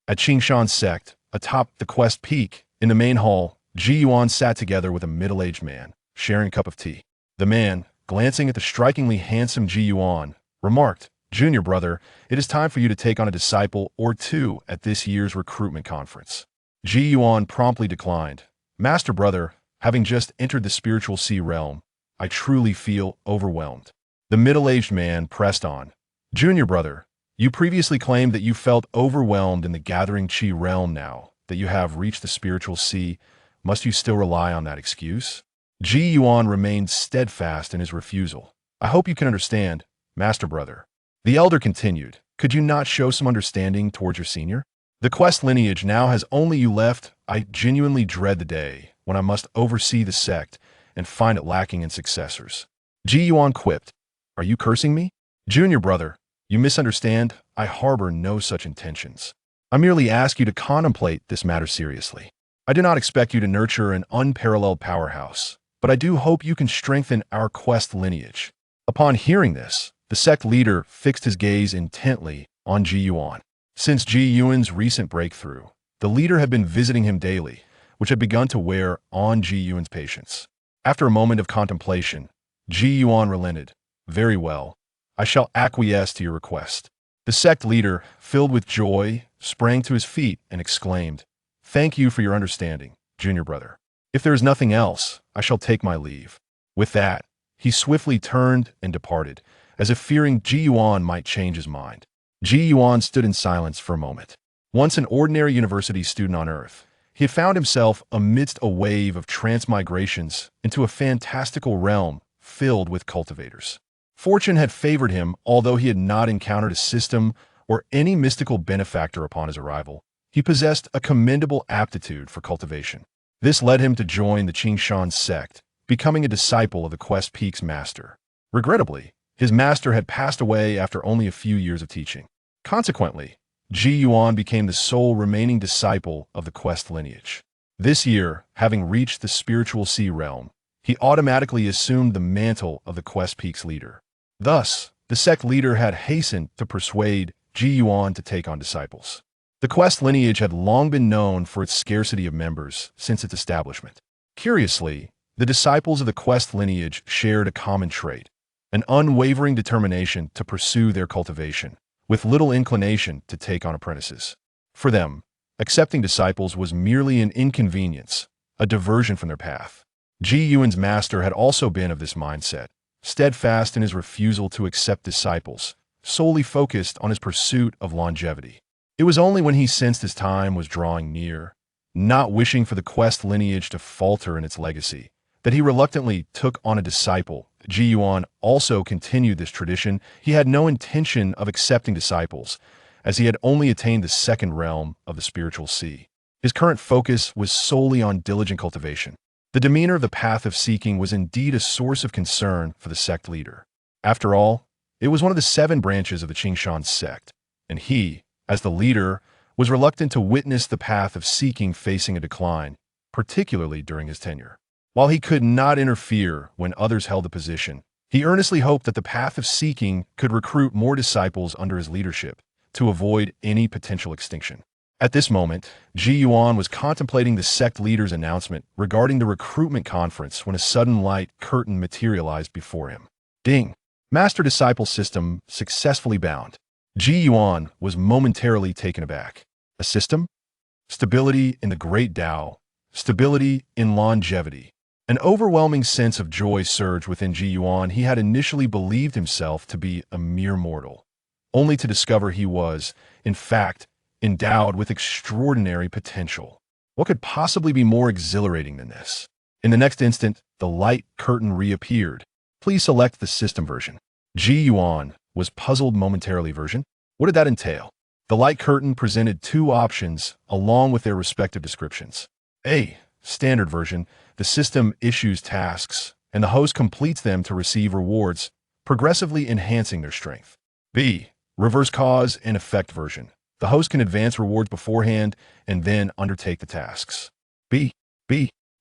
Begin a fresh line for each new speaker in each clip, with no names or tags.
At Qingshan sect, atop the quest peak, in the main hall, Ji Yuan sat together with a middle-aged man, sharing a cup of tea. The man, glancing at the strikingly handsome Ji Yuan, remarked, "Junior brother, it is time for you to take on a disciple or two at this year's recruitment conference." Ji Yuan promptly declined. "Master brother, having just entered the spiritual sea realm, I truly feel overwhelmed." The middle-aged man pressed on. "Junior brother, you previously claimed that you felt overwhelmed in the gathering chi realm. Now that you have reached the spiritual sea, must you still rely on that excuse?" Ji Yuan remained steadfast in his refusal. "I hope you can understand, master brother." The elder continued, "Could you not show some understanding towards your senior? The quest lineage now has only you left. I genuinely dread the day when I must oversee the sect and find it lacking in successors." Ji Yuan quipped, "Are you cursing me? Junior brother, you misunderstand. I harbor no such intentions. I merely ask you to contemplate this matter seriously. I do not expect you to nurture an unparalleled powerhouse, but I do hope you can strengthen our quest lineage." Upon hearing this, the sect leader fixed his gaze intently on Ji Yuan. Since Ji Yuan's recent breakthrough, the leader had been visiting him daily, which had begun to wear on Ji Yuan's patience. After a moment of contemplation, Ji Yuan relented. "Very well, I shall acquiesce to your request." The sect leader, filled with joy, sprang to his feet and exclaimed, "Thank you for your understanding, junior brother. If there is nothing else, I shall take my leave." With that, he swiftly turned and departed, as if fearing Ji Yuan might change his mind. Ji Yuan stood in silence for a moment. Once an ordinary university student on Earth, he had found himself amidst a wave of transmigrations into a fantastical realm filled with cultivators. Fortune had favored him, although he had not encountered a system or any mystical benefactor upon his arrival. He possessed a commendable aptitude for cultivation. This led him to join the Qingshan sect, becoming a disciple of the Quest Peak's master. Regrettably, his master had passed away after only a few years of teaching. Consequently, Ji Yuan became the sole remaining disciple of the Quest lineage. This year, having reached the spiritual sea realm, he automatically assumed the mantle of the Quest Peak's leader. Thus, the sect leader had hastened to persuade Ji Yuan to take on disciples. The Quest lineage had long been known for its scarcity of members since its establishment. Curiously, the disciples of the Quest lineage shared a common trait: an unwavering determination to pursue their cultivation, with little inclination to take on apprentices. For them, accepting disciples was merely an inconvenience, a diversion from their path. Ji Yuan's master had also been of this mindset, steadfast in his refusal to accept disciples, solely focused on his pursuit of longevity. It was only when he sensed his time was drawing near, not wishing for the Quest lineage to falter in its legacy, that he reluctantly took on a disciple. Ji Yuan also continued this tradition. He had no intention of accepting disciples, as he had only attained the second realm of the spiritual sea. His current focus was solely on diligent cultivation. The demeanor of the path of seeking was indeed a source of concern for the sect leader. After all, it was one of the 7 branches of the Qingshan sect, and he, as the leader, was reluctant to witness the path of seeking facing a decline, particularly during his tenure. While he could not interfere when others held the position, he earnestly hoped that the path of seeking could recruit more disciples under his leadership to avoid any potential extinction. At this moment, Ji Yuan was contemplating the sect leader's announcement regarding the recruitment conference when a sudden light curtain materialized before him. Ding! Master-disciple system successfully bound. Ji Yuan was momentarily taken aback. A system? Stability in the Great Tao. Stability in longevity. An overwhelming sense of joy surged within Ji Yuan. He had initially believed himself to be a mere mortal, only to discover he was, in fact, endowed with extraordinary potential. What could possibly be more exhilarating than this? In the next instant, the light curtain reappeared. Please select the system version. Ji Yuan was puzzled momentarily. Version? What did that entail? The light curtain presented 2 options along with their respective descriptions. A. Standard version. The system issues tasks, and the host completes them to receive rewards, progressively enhancing their strength. B. Reverse cause and effect version. The host can advance rewards beforehand and then undertake the tasks. B.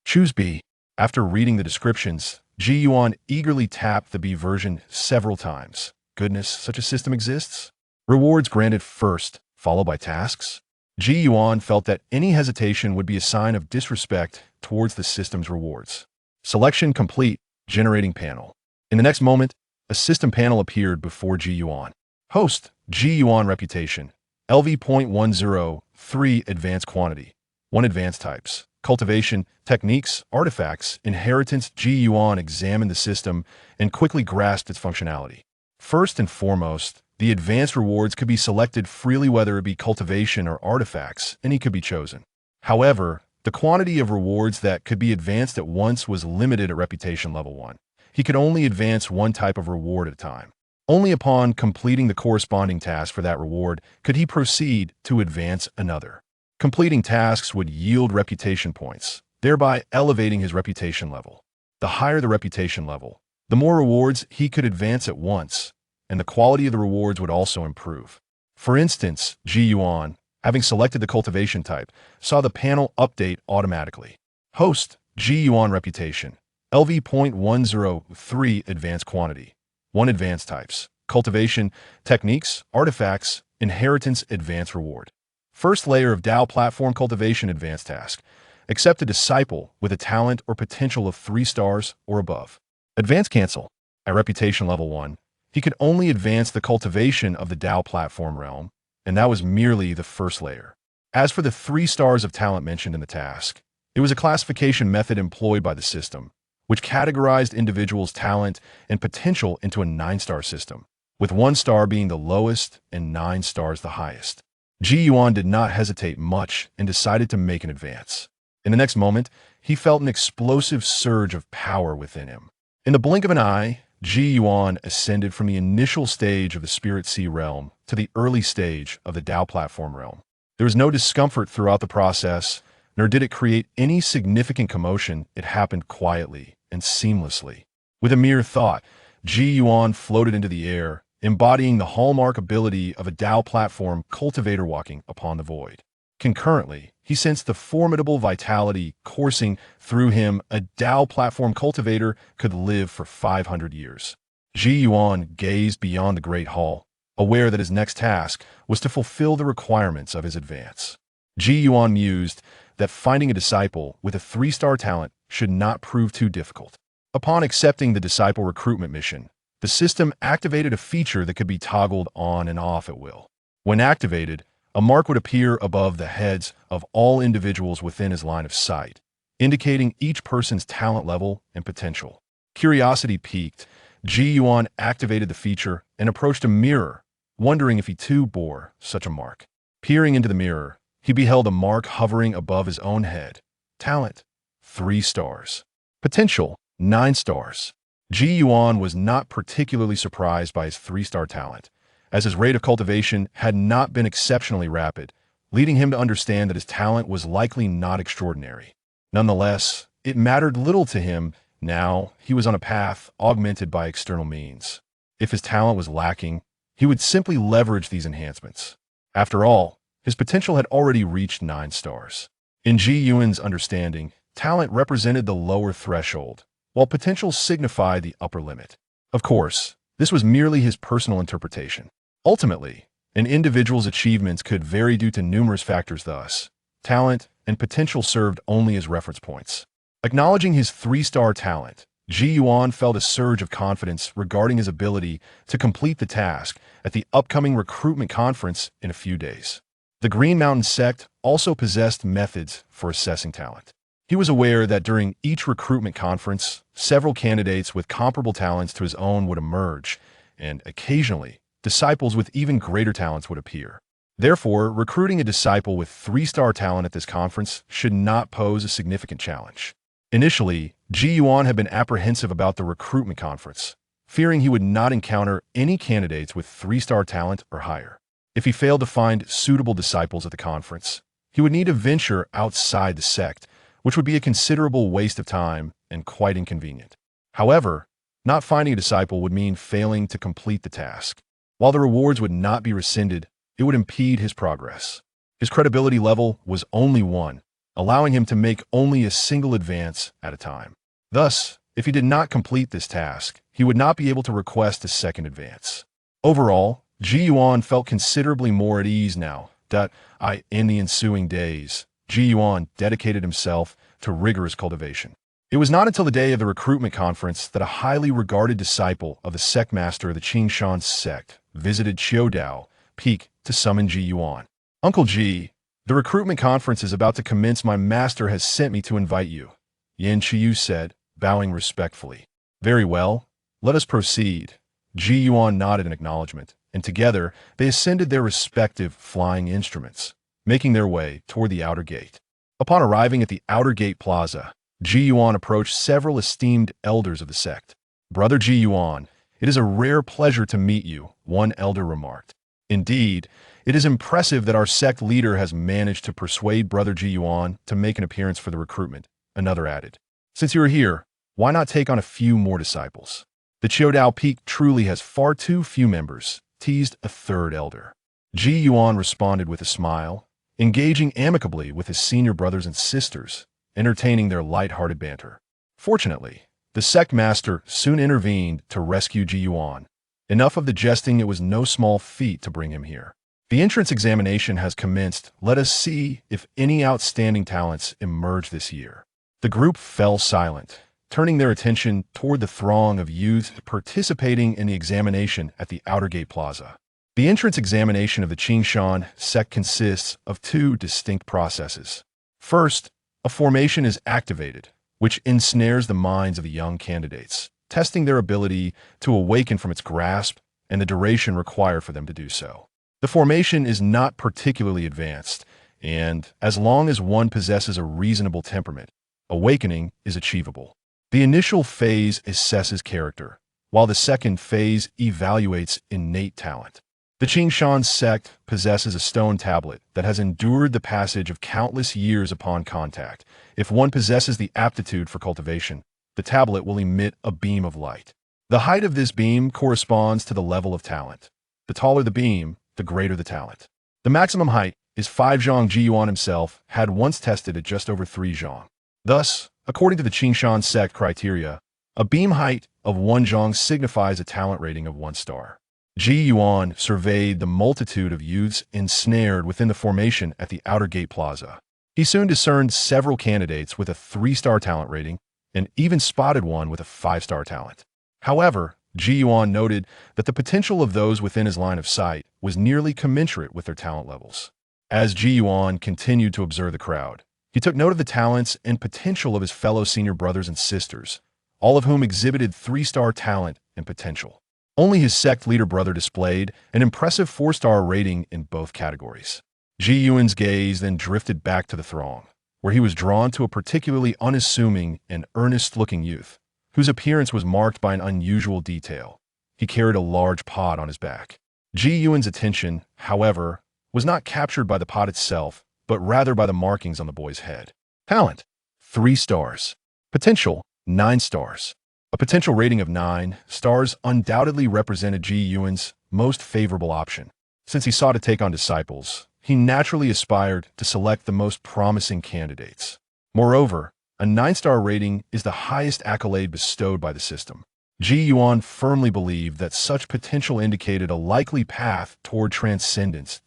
Choose B. After reading the descriptions, Ji Yuan eagerly tapped the B version several times. Goodness, such a system exists? Rewards granted first, followed by tasks? Ji Yuan felt that any hesitation would be a sign of disrespect towards the system's rewards. Selection complete, generating panel. In the next moment, a system panel appeared before Ji Yuan. Host, Ji Yuan reputation, LV.103 advanced quantity, 1 advanced types, cultivation, techniques, artifacts, inheritance. Ji Yuan examined the system and quickly grasped its functionality. First and foremost, the advanced rewards could be selected freely, whether it be cultivation or artifacts, and he could be chosen. However, the quantity of rewards that could be advanced at once was limited at reputation level 1. He could only advance one type of reward at a time. Only upon completing the corresponding task for that reward could he proceed to advance another. Completing tasks would yield reputation points, thereby elevating his reputation level. The higher the reputation level, the more rewards he could advance at once, and the quality of the rewards would also improve. For instance, Ji Yuan, having selected the cultivation type, saw the panel update automatically. Host, Ji Yuan reputation, LV.103 advanced quantity, 1 advanced types, cultivation, techniques, artifacts, inheritance advanced reward. First layer of Tao platform cultivation advanced task. Accept a disciple with a talent or potential of 3 stars or above. Advance cancel. At reputation level 1, he could only advance the cultivation of the Tao platform realm, and that was merely the first layer. As for the 3 stars of talent mentioned in the task, it was a classification method employed by the system, which categorized individuals' talent and potential into a 9-star system, with 1 star being the lowest and 9 stars the highest. Ji Yuan did not hesitate much and decided to make an advance. In the next moment, he felt an explosive surge of power within him. In the blink of an eye, Ji Yuan ascended from the initial stage of the Spirit Sea realm to the early stage of the Tao platform realm. There was no discomfort throughout the process, nor did it create any significant commotion. It happened quietly and seamlessly. With a mere thought, Ji Yuan floated into the air, embodying the hallmark ability of a Tao platform cultivator walking upon the void. Concurrently, he sensed the formidable vitality coursing through him. A Tao platform cultivator could live for 500 years. Ji Yuan gazed beyond the Great Hall, aware that his next task was to fulfill the requirements of his advance. Ji Yuan mused that finding a disciple with a 3-star talent should not prove too difficult. Upon accepting the disciple recruitment mission, the system activated a feature that could be toggled on and off at will. When activated, a mark would appear above the heads of all individuals within his line of sight, indicating each person's talent level and potential. Curiosity piqued, Ji Yuan activated the feature and approached a mirror, wondering if he too bore such a mark. Peering into the mirror, he beheld a mark hovering above his own head. Talent, 3 stars. Potential, 9 stars. Ji Yuan was not particularly surprised by his 3-star talent, as his rate of cultivation had not been exceptionally rapid, leading him to understand that his talent was likely not extraordinary. Nonetheless, it mattered little to him. Now he was on a path augmented by external means. If his talent was lacking, he would simply leverage these enhancements. After all, his potential had already reached 9 stars. In Ji Yuan's understanding, talent represented the lower threshold, while potential signified the upper limit. Of course, this was merely his personal interpretation. Ultimately, an individual's achievements could vary due to numerous factors. Thus, talent and potential served only as reference points. Acknowledging his 3-star talent, Ji Yuan felt a surge of confidence regarding his ability to complete the task at the upcoming recruitment conference in a few days. The Green Mountain sect also possessed methods for assessing talent. He was aware that during each recruitment conference, several candidates with comparable talents to his own would emerge, and occasionally, disciples with even greater talents would appear. Therefore, recruiting a disciple with 3-star talent at this conference should not pose a significant challenge. Initially, Ji Yuan had been apprehensive about the recruitment conference, fearing he would not encounter any candidates with 3-star talent or higher. If he failed to find suitable disciples at the conference, he would need to venture outside the sect, which would be a considerable waste of time and quite inconvenient. However, not finding a disciple would mean failing to complete the task. While the rewards would not be rescinded, it would impede his progress. His credibility level was only 1, allowing him to make only a single advance at a time. Thus, if he did not complete this task, he would not be able to request a second advance. Overall, Ji Yuan felt considerably more at ease now, In the ensuing days, Ji Yuan dedicated himself to rigorous cultivation. It was not until the day of the recruitment conference that a highly regarded disciple of the sect master of the Qingshan sect visited Qiudao Peak to summon Ji Yuan. "Uncle Ji, the recruitment conference is about to commence. My master has sent me to invite you," Yan Qiyu said, bowing respectfully. "Very well, let us proceed." Ji Yuan nodded in acknowledgement, and together they ascended their respective flying instruments, making their way toward the outer gate. Upon arriving at the outer gate plaza, Ji Yuan approached several esteemed elders of the sect. "Brother Ji Yuan, it is a rare pleasure to meet you," one elder remarked. "Indeed, it is impressive that our sect leader has managed to persuade Brother Ji Yuan to make an appearance for the recruitment," another added. "Since you are here, why not take on a few more disciples? The Qiudao Peak truly has far too few members," teased a third elder. Ji Yuan responded with a smile, engaging amicably with his senior brothers and sisters, entertaining their light-hearted banter. Fortunately, the sect master soon intervened to rescue Ji Yuan. Enough of the jesting, it was no small feat to bring him here. "The entrance examination has commenced. Let us see if any outstanding talents emerge this year." The group fell silent, turning their attention toward the throng of youths participating in the examination at the outer gate plaza. The entrance examination of the Qingshan sect consists of two distinct processes. First, a formation is activated, which ensnares the minds of the young candidates, testing their ability to awaken from its grasp and the duration required for them to do so. The formation is not particularly advanced, and as long as one possesses a reasonable temperament, awakening is achievable. The initial phase assesses character, while the second phase evaluates innate talent. The Qingshan sect possesses a stone tablet that has endured the passage of countless years upon contact. If one possesses the aptitude for cultivation, the tablet will emit a beam of light. The height of this beam corresponds to the level of talent. The taller the beam, the greater the talent. The maximum height is 5 zhang. Ji Yuan himself had once tested at just over 3 zhang. Thus, according to the Qingshan sect criteria, a beam height of 1 zhang signifies a talent rating of 1 star. Ji Yuan surveyed the multitude of youths ensnared within the formation at the outer gate plaza. He soon discerned several candidates with a 3-star talent rating and even spotted one with a 5-star talent. However, Ji Yuan noted that the potential of those within his line of sight was nearly commensurate with their talent levels. As Ji Yuan continued to observe the crowd, he took note of the talents and potential of his fellow senior brothers and sisters, all of whom exhibited 3-star talent and potential. Only his sect leader brother displayed an impressive 4-star rating in both categories. Ji Yuan's gaze then drifted back to the throng, where he was drawn to a particularly unassuming and earnest-looking youth, whose appearance was marked by an unusual detail. He carried a large pot on his back. Ji Yuan's attention, however, was not captured by the pot itself, but rather by the markings on the boy's head. Talent, 3 stars. Potential, 9 stars. A potential rating of 9 stars undoubtedly represented Ji Yuan's most favorable option. Since he sought to take on disciples, he naturally aspired to select the most promising candidates. Moreover, a 9-star rating is the highest accolade bestowed by the system. Ji Yuan firmly believed that such potential indicated a likely path toward transcendence.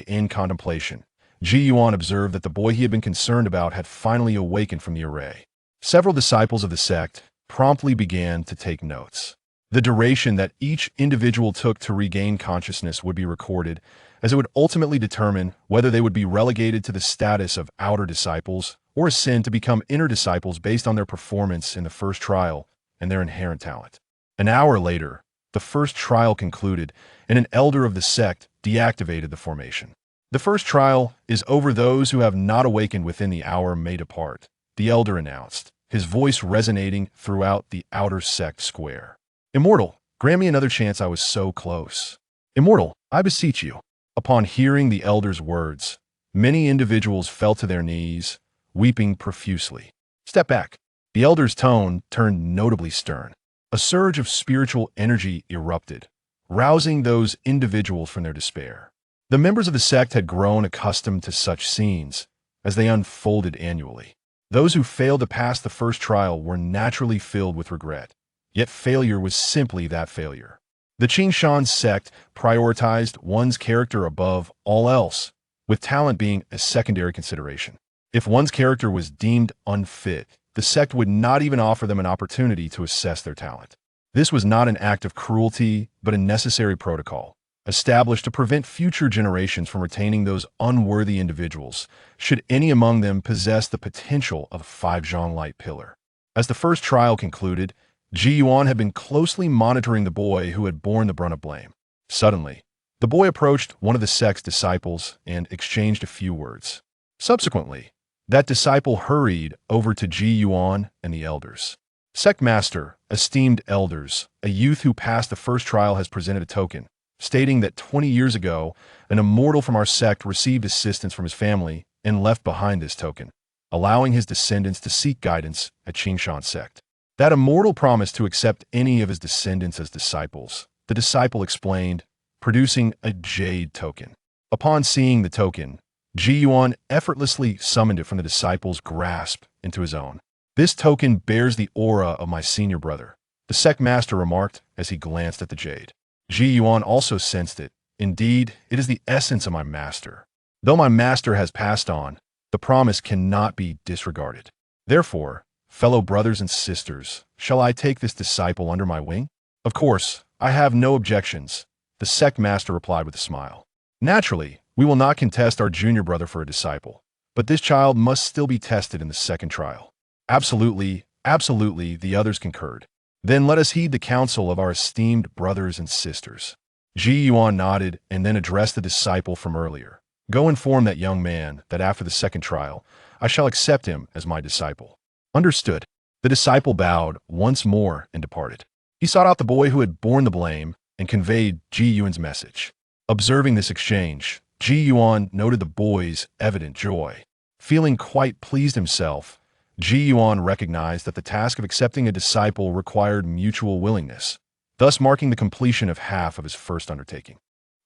In contemplation, Ji Yuan observed that the boy he had been concerned about had finally awakened from the array. Several disciples of the sect promptly began to take notes. The duration that each individual took to regain consciousness would be recorded, as it would ultimately determine whether they would be relegated to the status of outer disciples or ascend to become inner disciples based on their performance in the first trial and their inherent talent. An hour later, the first trial concluded, and an elder of the sect deactivated the formation. "The first trial is over. Those who have not awakened within the hour may depart," the elder announced, his voice resonating throughout the outer sect square. "Immortal, grant me another chance. I was so close. Immortal, I beseech you." Upon hearing the elder's words, many individuals fell to their knees, weeping profusely. "Step back." The elder's tone turned notably stern. A surge of spiritual energy erupted, rousing those individuals from their despair. The members of the sect had grown accustomed to such scenes as they unfolded annually. Those who failed to pass the first trial were naturally filled with regret, yet failure was simply that, failure. The Qingshan sect prioritized one's character above all else, with talent being a secondary consideration. If one's character was deemed unfit, the sect would not even offer them an opportunity to assess their talent. This was not an act of cruelty, but a necessary protocol, established to prevent future generations from retaining those unworthy individuals, should any among them possess the potential of a 5-zhang light pillar. As the first trial concluded, Ji Yuan had been closely monitoring the boy who had borne the brunt of blame. Suddenly, the boy approached one of the sect's disciples and exchanged a few words. Subsequently, that disciple hurried over to Ji Yuan and the elders. Sect Master, esteemed elders, a youth who passed the first trial has presented a token, stating that 20 years ago, an immortal from our sect received assistance from his family and left behind this token, allowing his descendants to seek guidance at Qingshan sect. That immortal promised to accept any of his descendants as disciples, the disciple explained, producing a jade token. Upon seeing the token, Ji Yuan effortlessly summoned it from the disciple's grasp into his own. This token bears the aura of my senior brother, the sect master remarked as he glanced at the jade. Ji Yuan also sensed it. Indeed, it is the essence of my master. Though my master has passed on, the promise cannot be disregarded. Therefore, fellow brothers and sisters, shall I take this disciple under my wing? Of course, I have no objections, the sect master replied with a smile. Naturally, we will not contest our junior brother for a disciple, but this child must still be tested in the second trial. Absolutely, absolutely, the others concurred. Then let us heed the counsel of our esteemed brothers and sisters. Ji Yuan nodded and then addressed the disciple from earlier. Go inform that young man that after the second trial, I shall accept him as my disciple. Understood. The disciple bowed once more and departed. He sought out the boy who had borne the blame and conveyed Ji Yuan's message. Observing this exchange, Ji Yuan noted the boy's evident joy. Feeling quite pleased himself, Ji Yuan recognized that the task of accepting a disciple required mutual willingness, thus marking the completion of half of his first undertaking.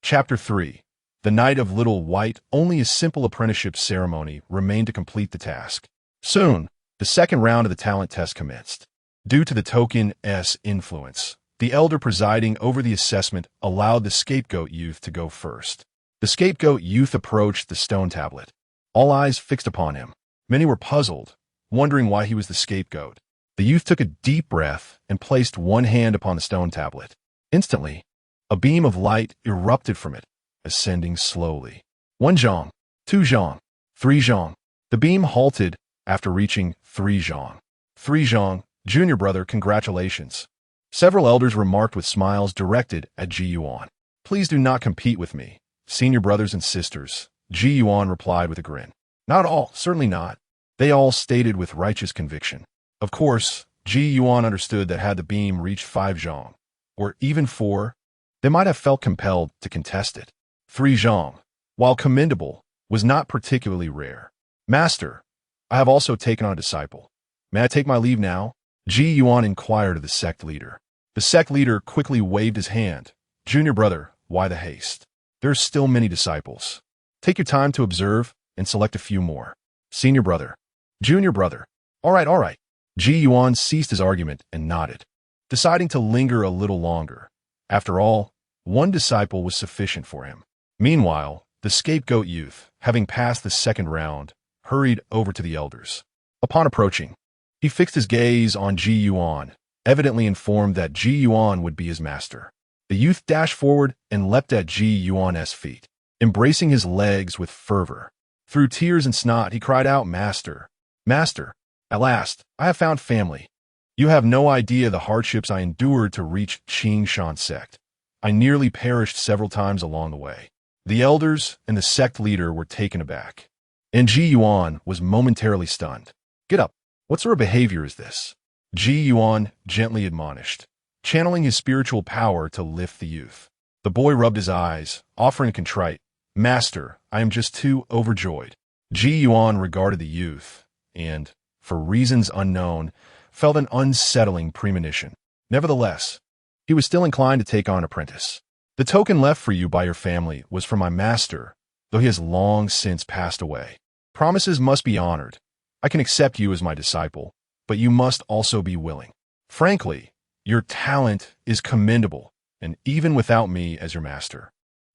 Chapter 3. The Night of Little White. Only a simple apprenticeship ceremony remained to complete the task. Soon, the second round of the talent test commenced. Due to the token's influence, the elder presiding over the assessment allowed the scapegoat youth to go first. The scapegoat youth approached the stone tablet. All eyes fixed upon him. Many were puzzled, wondering why he was the scapegoat. The youth took a deep breath and placed one hand upon the stone tablet. Instantly, a beam of light erupted from it, ascending slowly. 1 zhang, 2 zhang, 3 zhang. The beam halted after reaching 3 zhang. 3 zhang, junior brother, congratulations. Several elders remarked with smiles directed at Ji Yuan. Please do not compete with me, senior brothers and sisters, Ji Yuan replied with a grin. Not all, certainly not. They all stated with righteous conviction. Of course, Ji Yuan understood that had the beam reached 5 zhang, or even 4, they might have felt compelled to contest it. 3 zhang, while commendable, was not particularly rare. Master, I have also taken on a disciple. May I take my leave now? Ji Yuan inquired of the sect leader. The sect leader quickly waved his hand. Junior brother, why the haste? There are still many disciples. Take your time to observe and select a few more. Senior brother. Junior brother. All right. Ji Yuan ceased his argument and nodded, deciding to linger a little longer. After all, one disciple was sufficient for him. Meanwhile, the scapegoat youth, having passed the second round, hurried over to the elders. Upon approaching, he fixed his gaze on Ji Yuan, evidently informed that Ji Yuan would be his master. The youth dashed forward and leapt at Ji Yuan's feet, embracing his legs with fervor. Through tears and snot, he cried out, Master, Master, at last, I have found family. You have no idea the hardships I endured to reach Qingshan sect. I nearly perished several times along the way. The elders and the sect leader were taken aback, and Ji Yuan was momentarily stunned. Get up. What sort of behavior is this? Ji Yuan gently admonished, channeling his spiritual power to lift the youth. The boy rubbed his eyes, offering a contrite, Master, I am just too overjoyed. Ji Yuan regarded the youth, and, for reasons unknown, felt an unsettling premonition. Nevertheless, he was still inclined to take on an apprentice. The token left for you by your family was from my master, though he has long since passed away. Promises must be honored. I can accept you as my disciple, but you must also be willing. Frankly, your talent is commendable, and even without me as your master,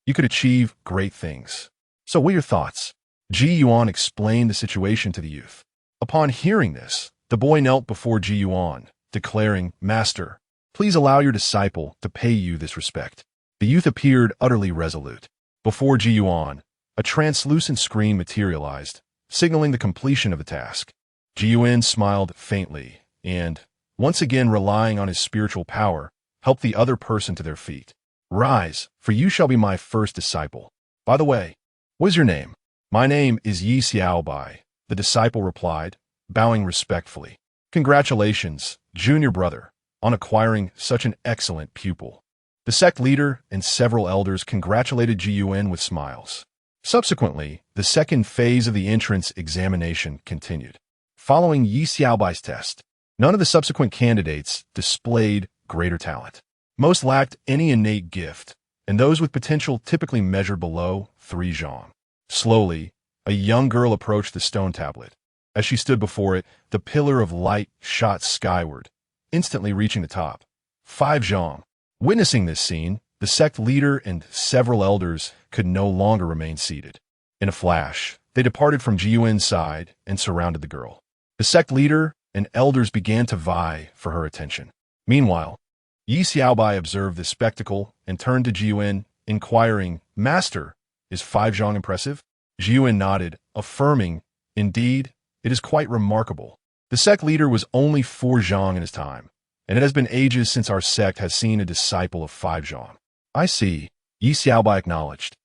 you could achieve great things. So what are your thoughts? Ji Yuan explained the situation to the youth. Upon hearing this, the boy knelt before Ji Yuan, declaring, "Master, please allow your disciple to pay you this respect." The youth appeared utterly resolute. Before Ji Yuan, a translucent screen materialized, signaling the completion of the task. Ji Yuan smiled faintly and, once again relying on his spiritual power, helped the other person to their feet. "Rise, for you shall be my first disciple. By the way, what is your name?" "My name is Yi Xiaobai," the disciple replied, bowing respectfully. "Congratulations, junior brother, on acquiring such an excellent pupil." The sect leader and several elders congratulated Ji Yuan with smiles. Subsequently, the second phase of the entrance examination continued. Following Yi Xiaobai's test, none of the subsequent candidates displayed greater talent. Most lacked any innate gift, and those with potential typically measured below 3 zhang. Slowly, a young girl approached the stone tablet. As she stood before it, the pillar of light shot skyward, instantly reaching the top. 5 zhang. Witnessing this scene, the sect leader and several elders could no longer remain seated. In a flash, they departed from Ji Yuan's side and surrounded the girl. The sect leader and elders began to vie for her attention. Meanwhile, Yi Xiaobai observed this spectacle and turned to Ji Yuan, inquiring, "Master, is 5 zhang impressive?" Ji Yuan nodded, affirming, "Indeed, it is quite remarkable." The sect leader was only 4 zhang in his time, and it has been ages since our sect has seen a disciple of 5 zhang. "I see," Yi Xiaobai acknowledged,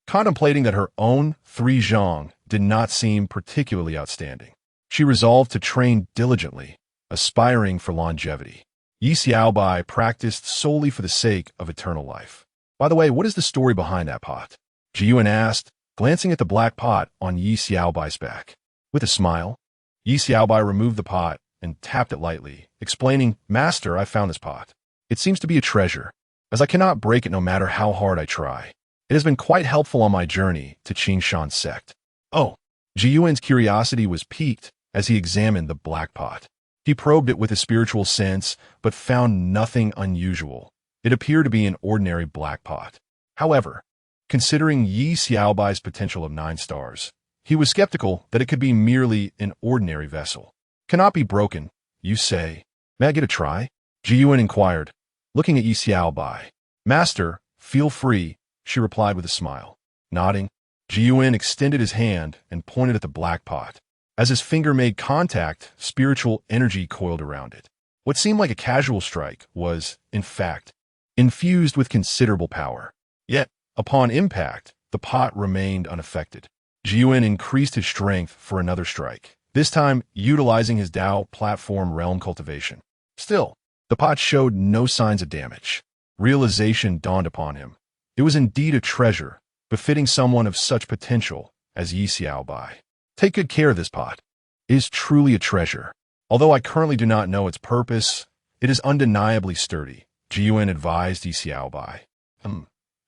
contemplating that her own 3 zhang did not seem particularly outstanding. She resolved to train diligently, aspiring for longevity. Yi Xiaobai practiced solely for the sake of eternal life. "By the way, what is the story behind that pot?" Ji Yuan asked, glancing at the black pot on Yi Xiaobai's back. With a smile, Yi Xiaobai removed the pot and tapped it lightly, explaining, "Master, I found this pot. It seems to be a treasure, as I cannot break it no matter how hard I try. It has been quite helpful on my journey to Qingshan's sect." Oh, Ji Yuan's curiosity was piqued as he examined the black pot. He probed it with a spiritual sense, but found nothing unusual. It appeared to be an ordinary black pot. However, considering Yi Xiaobai's potential of 9 stars, he was skeptical that it could be merely an ordinary vessel. "Cannot be broken, you say? May I get a try?" Ji Yuan inquired, looking at Yi Xiaobai. "Master, feel free," she replied with a smile. Nodding, Ji Yuan extended his hand and pointed at the black pot. As his finger made contact, spiritual energy coiled around it. What seemed like a casual strike was, in fact, infused with considerable power. Yet, upon impact, the pot remained unaffected. Ji Yuan increased his strength for another strike, this time utilizing his Dao platform realm cultivation. Still, the pot showed no signs of damage. Realization dawned upon him. It was indeed a treasure, befitting someone of such potential as Yi Xiaobai. "Take good care of this pot. It is truly a treasure. Although I currently do not know its purpose, it is undeniably sturdy," Ji Yuan advised Yi Xiaobai.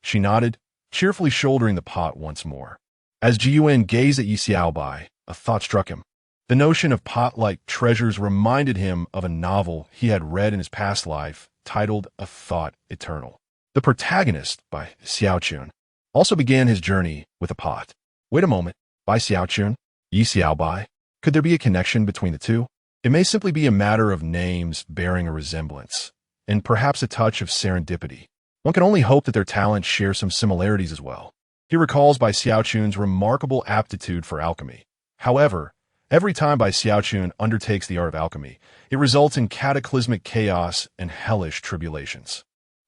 She nodded, cheerfully shouldering the pot once more. As Ji Yuan gazed at Yi Xiaobai, a thought struck him. The notion of pot-like treasures reminded him of a novel he had read in his past life titled A Thought Eternal. The protagonist, by Xiaochun, also began his journey with a pot. Wait a moment, by Xiaochun? Yi Xiaobai? Could there be a connection between the two? It may simply be a matter of names bearing a resemblance, and perhaps a touch of serendipity. One can only hope that their talents share some similarities as well. He recalls Bai Xiaochun's remarkable aptitude for alchemy. However, every time Bai Xiaochun undertakes the art of alchemy, it results in cataclysmic chaos and hellish tribulations.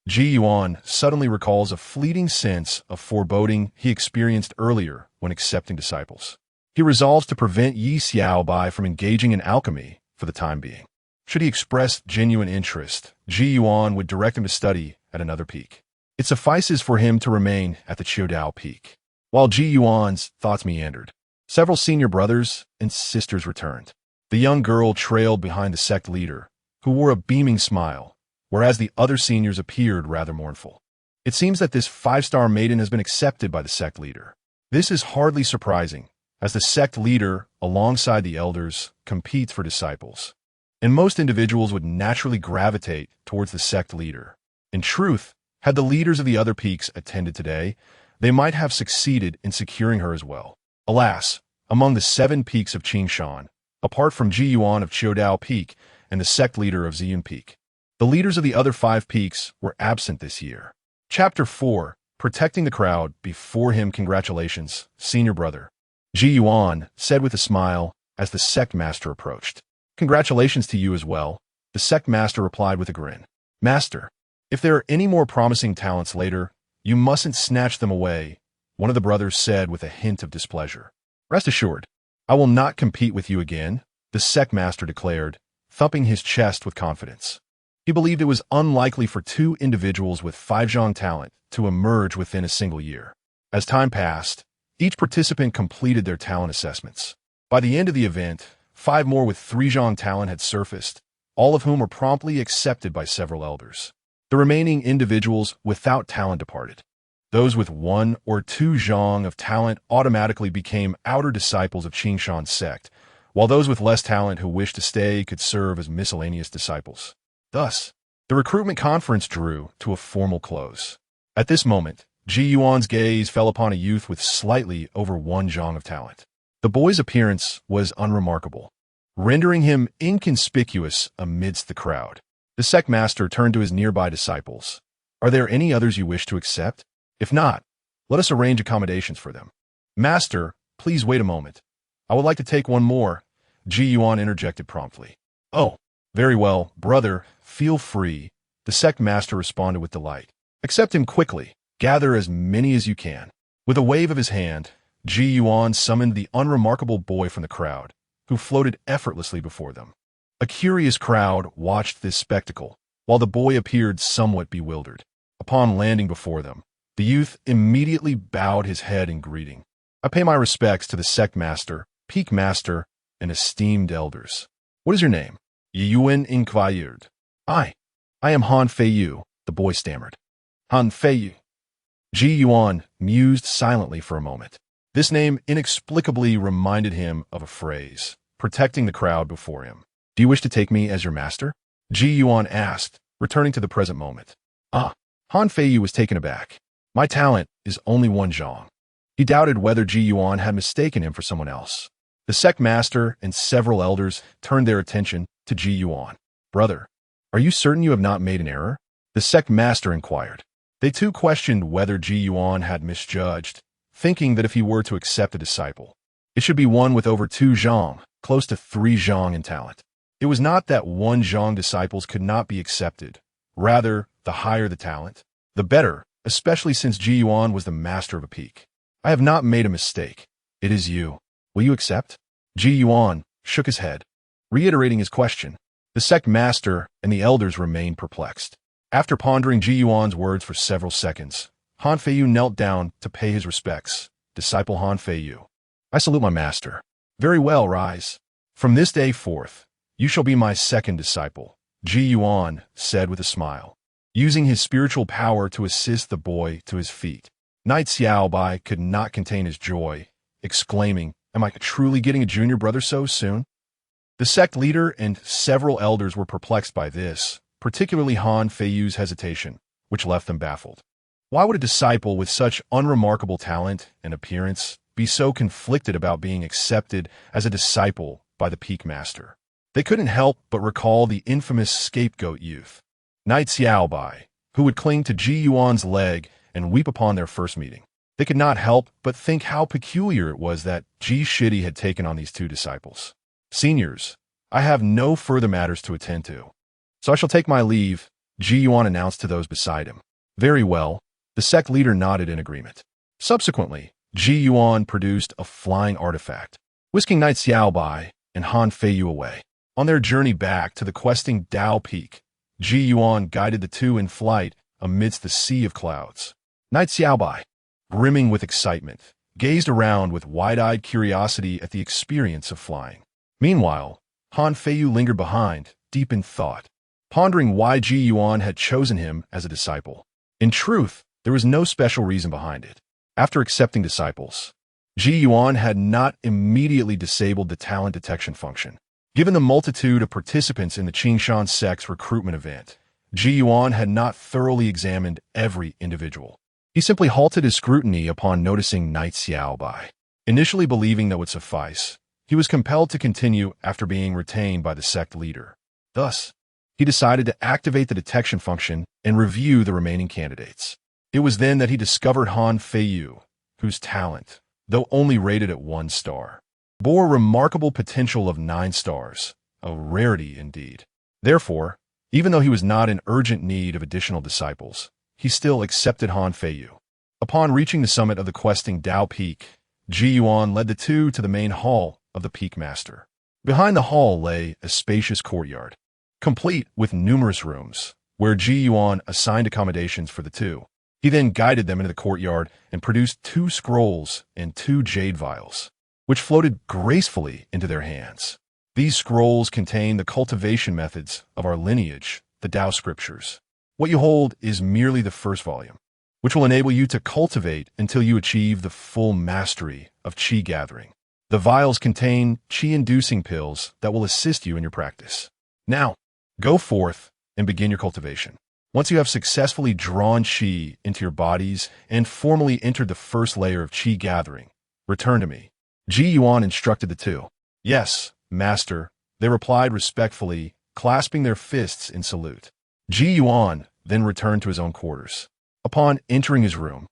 Ji Yuan suddenly recalls a fleeting sense of foreboding he experienced earlier when accepting disciples. He resolves to prevent Yi Xiaobai from engaging in alchemy for the time being. Should he express genuine interest, Ji Yuan would direct him to study at another peak. It suffices for him to remain at the Qiudao peak. While Ji Yuan's thoughts meandered, several senior brothers and sisters returned. The young girl trailed behind the sect leader, who wore a beaming smile, whereas the other seniors appeared rather mournful. It seems that this 5-star maiden has been accepted by the sect leader. This is hardly surprising, as the sect leader, alongside the elders, competes for disciples, and most individuals would naturally gravitate towards the sect leader. In truth, had the leaders of the other peaks attended today, they might have succeeded in securing her as well. Alas, among the 7 peaks of Qingshan, apart from Ji Yuan of Qiudao Peak and the sect leader of Ziyun Peak, the leaders of the other 5 peaks were absent this year. Chapter 4. Protecting the crowd before him. Congratulations, senior brother, Ji Yuan said with a smile as the sect master approached. Congratulations to you as well, the sect master replied with a grin. Master, if there are any more promising talents later, you mustn't snatch them away, one of the brothers said with a hint of displeasure. Rest assured, I will not compete with you again, the sect master declared, thumping his chest with confidence. He believed it was unlikely for 2 individuals with 5 zhang talent to emerge within a single year. As time passed, each participant completed their talent assessments. By the end of the event, 5 more with 3 zhang talent had surfaced, all of whom were promptly accepted by several elders. The remaining individuals without talent departed. Those with 1 or 2 zhang of talent automatically became outer disciples of Qingshan's sect, while those with less talent who wished to stay could serve as miscellaneous disciples. Thus, the recruitment conference drew to a formal close. At this moment, Ji Yuan's gaze fell upon a youth with slightly over 1 zhang of talent. The boy's appearance was unremarkable, rendering him inconspicuous amidst the crowd. The sect master turned to his nearby disciples. Are there any others you wish to accept? If not, let us arrange accommodations for them. Master, please wait a moment. I would like to take one more, Ji Yuan interjected promptly. Oh, very well, brother, feel free, the sect master responded with delight. Accept him quickly. Gather as many as you can. With a wave of his hand, Ji Yuan summoned the unremarkable boy from the crowd, who floated effortlessly before them. A curious crowd watched this spectacle, while the boy appeared somewhat bewildered. Upon landing before them, the youth immediately bowed his head in greeting. I pay my respects to the sect master, peak master, and esteemed elders. What is your name? Yuan inquired. I am Han Feiyu, the boy stammered. Han Feiyu. Ji Yuan mused silently for a moment. This name inexplicably reminded him of a phrase, protecting the crowd before him. Do you wish to take me as your master? Ji Yuan asked, returning to the present moment. Han Feiyu was taken aback. My talent is only 1 zhang. He doubted whether Ji Yuan had mistaken him for someone else. The sect master and several elders turned their attention to Ji Yuan. Brother, are you certain you have not made an error? The sect master inquired. They too questioned whether Ji Yuan had misjudged, thinking that if he were to accept a disciple, it should be one with over 2 zhang, close to 3 zhang in talent. It was not that 1 zhang disciples could not be accepted. Rather, the higher the talent, the better, especially since Ji Yuan was the master of a peak. I have not made a mistake. It is you. Will you accept? Ji Yuan shook his head, reiterating his question. The sect master and the elders remained perplexed. After pondering Ji Yuan's words for several seconds, Han Feiyu knelt down to pay his respects. Disciple Han Feiyu. I salute my master. Very well, rise. From this day forth, you shall be my second disciple, Ji Yuan said with a smile, using his spiritual power to assist the boy to his feet. Knight Xiaobai could not contain his joy, exclaiming, Am I truly getting a junior brother so soon? The sect leader and several elders were perplexed by this, particularly Han Feiyu's hesitation, which left them baffled. Why would a disciple with such unremarkable talent and appearance be so conflicted about being accepted as a disciple by the peak master? They couldn't help but recall the infamous scapegoat youth, Knight Xiaobai, who would cling to Ji Yuan's leg and weep upon their first meeting. They could not help but think how peculiar it was that Ji Shidi had taken on these 2 disciples. Seniors, I have no further matters to attend to, so I shall take my leave, Ji Yuan announced to those beside him. Very well, the sect leader nodded in agreement. Subsequently, Ji Yuan produced a flying artifact, whisking Knight Xiaobai and Han Feiyu away. On their journey back to the questing Dao Peak, Ji Yuan guided the 2 in flight amidst the sea of clouds. Knight Xiaobai, brimming with excitement, gazed around with wide-eyed curiosity at the experience of flying. Meanwhile, Han Feiyu lingered behind, deep in thought, pondering why Ji Yuan had chosen him as a disciple. In truth, there was no special reason behind it. After accepting disciples, Ji Yuan had not immediately disabled the talent detection function. Given the multitude of participants in the Qingshan sect's recruitment event, Ji Yuan had not thoroughly examined every individual. He simply halted his scrutiny upon noticing Knight Xiaobai. Initially believing that would suffice, he was compelled to continue after being retained by the sect leader. Thus, he decided to activate the detection function and review the remaining candidates. It was then that he discovered Han Feiyu, whose talent, though only rated at 1 star, bore remarkable potential of 9 stars, a rarity indeed. Therefore, even though he was not in urgent need of additional disciples, he still accepted Han Feiyu. Upon reaching the summit of the questing Dao Peak, Ji Yuan led the two to the main hall of the Peak Master. Behind the hall lay a spacious courtyard, complete with numerous rooms, where Ji Yuan assigned accommodations for the two. He then guided them into the courtyard and produced 2 scrolls and 2 jade vials, which floated gracefully into their hands. These scrolls contain the cultivation methods of our lineage, the Tao scriptures. What you hold is merely the first volume, which will enable you to cultivate until you achieve the full mastery of qi gathering. The vials contain qi-inducing pills that will assist you in your practice. Now, go forth and begin your cultivation. Once you have successfully drawn qi into your bodies and formally entered the first layer of qi gathering, return to me. Ji Yuan instructed the two. Yes, master, they replied respectfully, clasping their fists in salute. Ji Yuan then returned to his own quarters. Upon entering his room,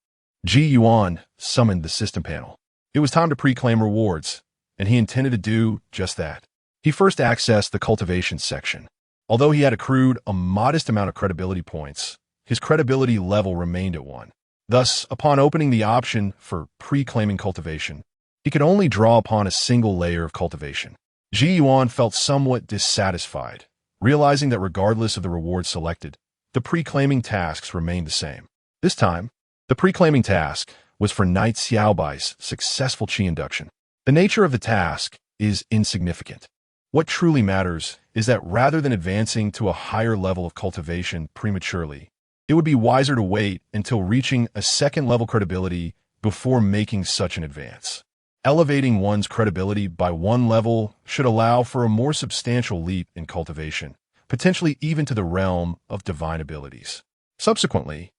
Ji Yuan summoned the system panel. It was time to pre-claim rewards, and he intended to do just that. He first accessed the cultivation section. Although he had accrued a modest amount of credibility points, his credibility level remained at 1. Thus, upon opening the option for pre-claiming cultivation, he could only draw upon a single layer of cultivation. Ji Yuan felt somewhat dissatisfied, realizing that regardless of the reward selected, the pre-claiming tasks remained the same. This time, the pre-claiming task was for Knight Xiaobai's successful qi induction. The nature of the task is insignificant. What truly matters is that rather than advancing to a higher level of cultivation prematurely, it would be wiser to wait until reaching a second-level credibility before making such an advance. Elevating one's credibility by 1 level should allow for a more substantial leap in cultivation, potentially even to the realm of divine abilities. Subsequently,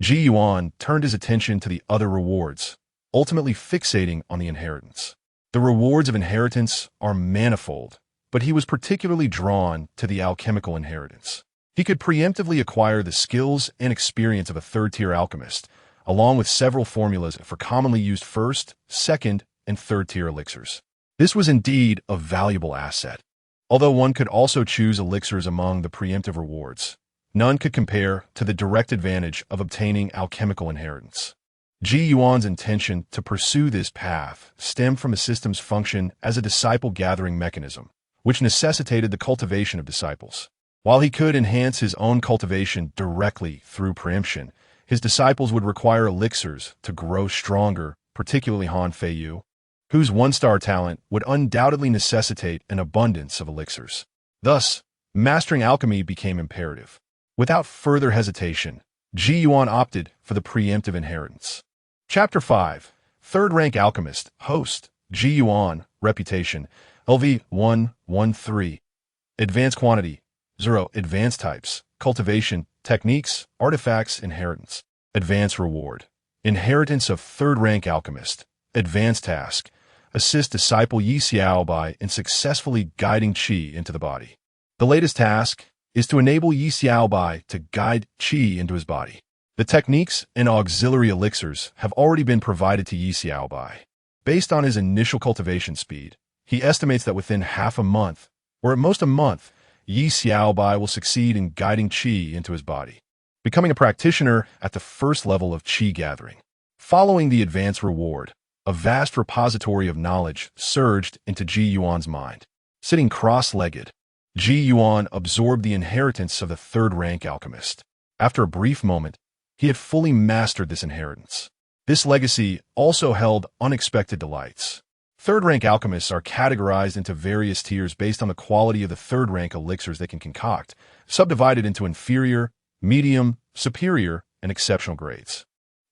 Ji Yuan turned his attention to the other rewards, ultimately fixating on the inheritance. The rewards of inheritance are manifold, but he was particularly drawn to the alchemical inheritance. He could preemptively acquire the skills and experience of a third-tier alchemist, along with several formulas for commonly used first, second, and third-tier elixirs. This was indeed a valuable asset. Although one could also choose elixirs among the preemptive rewards, none could compare to the direct advantage of obtaining alchemical inheritance. Ji Yuan's intention to pursue this path stemmed from the system's function as a disciple-gathering mechanism, which necessitated the cultivation of disciples. While he could enhance his own cultivation directly through preemption, his disciples would require elixirs to grow stronger, particularly Han Feiyu, whose 1-star talent would undoubtedly necessitate an abundance of elixirs. Thus, mastering alchemy became imperative. Without further hesitation, Ji Yuan opted for the preemptive inheritance. Chapter 5. Third-rank alchemist, host, Ji Yuan, reputation, LV 113. Advanced quantity, 0. Advanced types, cultivation, techniques, artifacts, inheritance. Advanced reward, inheritance of third-rank alchemist. Advanced task, assist disciple Yi Xiaobai in successfully guiding qi into the body. The latest task is to enable Yi Xiaobai to guide qi into his body. The techniques and auxiliary elixirs have already been provided to Yi Xiaobai. Based on his initial cultivation speed, he estimates that within half a month, or at most a month, Yi Xiaobai will succeed in guiding qi into his body, becoming a practitioner at the first level of qi gathering. Following the advanced reward, a vast repository of knowledge surged into Ji Yuan's mind. Sitting cross-legged, Ji Yuan absorbed the inheritance of the third-rank alchemist. After a brief moment, he had fully mastered this inheritance. This legacy also held unexpected delights. Third-rank alchemists are categorized into various tiers based on the quality of the third-rank elixirs they can concoct, subdivided into inferior, medium, superior, and exceptional grades.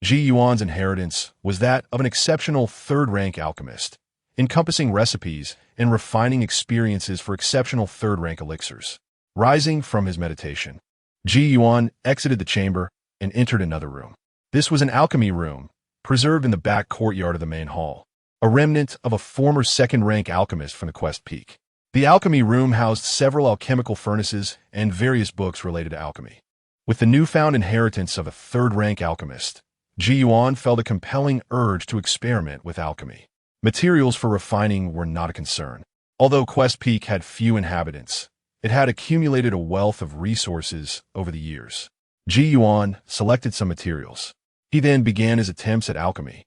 Ji Yuan's inheritance was that of an exceptional third-rank alchemist, encompassing recipes and refining experiences for exceptional third-rank elixirs. Rising from his meditation, Ji Yuan exited the chamber and entered another room. This was an alchemy room, preserved in the back courtyard of the main hall, a remnant of a former second-rank alchemist from the Quest Peak. The alchemy room housed several alchemical furnaces and various books related to alchemy. With the newfound inheritance of a third-rank alchemist, Ji Yuan felt a compelling urge to experiment with alchemy. Materials for refining were not a concern. Although Quest Peak had few inhabitants, it had accumulated a wealth of resources over the years. Ji Yuan selected some materials. He then began his attempts at alchemy,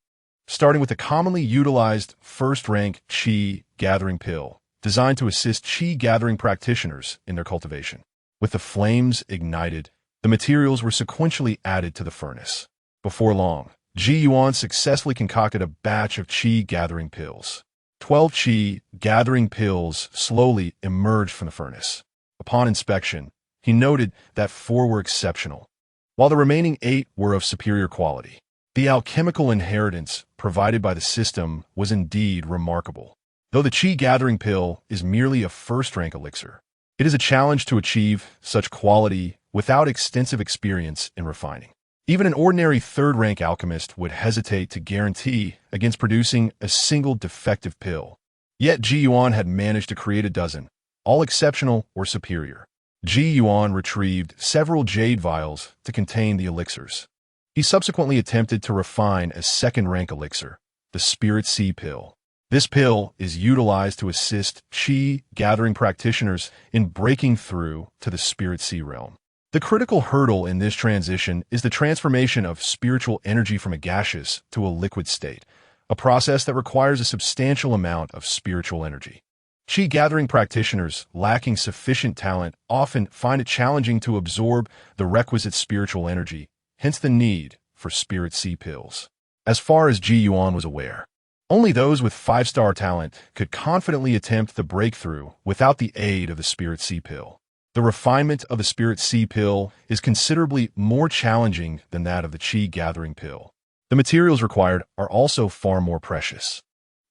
starting with the commonly utilized first-rank qi gathering pill, designed to assist qi gathering practitioners in their cultivation. With the flames ignited, the materials were sequentially added to the furnace. Before long, Ji Yuan successfully concocted a batch of qi gathering pills. 12 qi gathering pills slowly emerged from the furnace. Upon inspection, he noted that 4 were exceptional, while the remaining 8 were of superior quality. The alchemical inheritance provided by the system was indeed remarkable. Though the qi gathering pill is merely a first-rank elixir, it is a challenge to achieve such quality without extensive experience in refining. Even an ordinary third-rank alchemist would hesitate to guarantee against producing a single defective pill. Yet Ji Yuan had managed to create a dozen, all exceptional or superior. Ji Yuan retrieved several jade vials to contain the elixirs. He subsequently attempted to refine a second-rank elixir, the Spirit Sea Pill. This pill is utilized to assist qi gathering practitioners in breaking through to the Spirit Sea realm. The critical hurdle in this transition is the transformation of spiritual energy from a gaseous to a liquid state, a process that requires a substantial amount of spiritual energy. Qi gathering practitioners lacking sufficient talent often find it challenging to absorb the requisite spiritual energy, hence the need for Spirit Sea pills. As far as Ji Yuan was aware, only those with 5-star talent could confidently attempt the breakthrough without the aid of the Spirit Sea pill. The refinement of the Spirit Sea pill is considerably more challenging than that of the qi gathering pill. The materials required are also far more precious.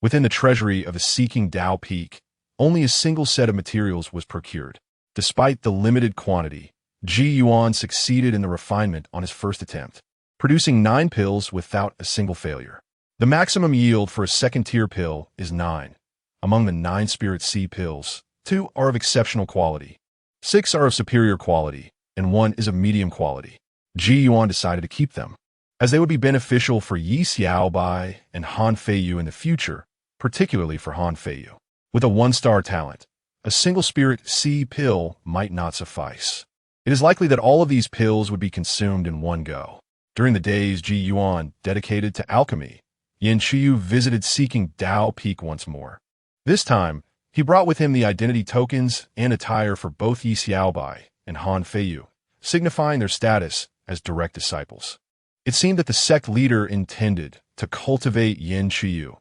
Within the treasury of the Seeking Tao Peak, only a single set of materials was procured. Despite the limited quantity, Ji Yuan succeeded in the refinement on his first attempt, producing 9 pills without a single failure. The maximum yield for a second-tier pill is 9. Among the 9 Spirit Sea pills, 2 are of exceptional quality, 6 are of superior quality, and 1 is of medium quality. Ji Yuan decided to keep them, as they would be beneficial for Yi Xiaobai and Han Feiyu in the future, particularly for Han Feiyu. With a 1-star talent, a single Spirit Sea pill might not suffice. It is likely that all of these pills would be consumed in one go. During the days Ji Yuan dedicated to alchemy, Yin Qiyu visited Seeking Tao Peak once more. This time, he brought with him the identity tokens and attire for both Yi Xiaobai and Han Feiyu, signifying their status as direct disciples. It seemed that the sect leader intended to cultivate Yin Qiyu,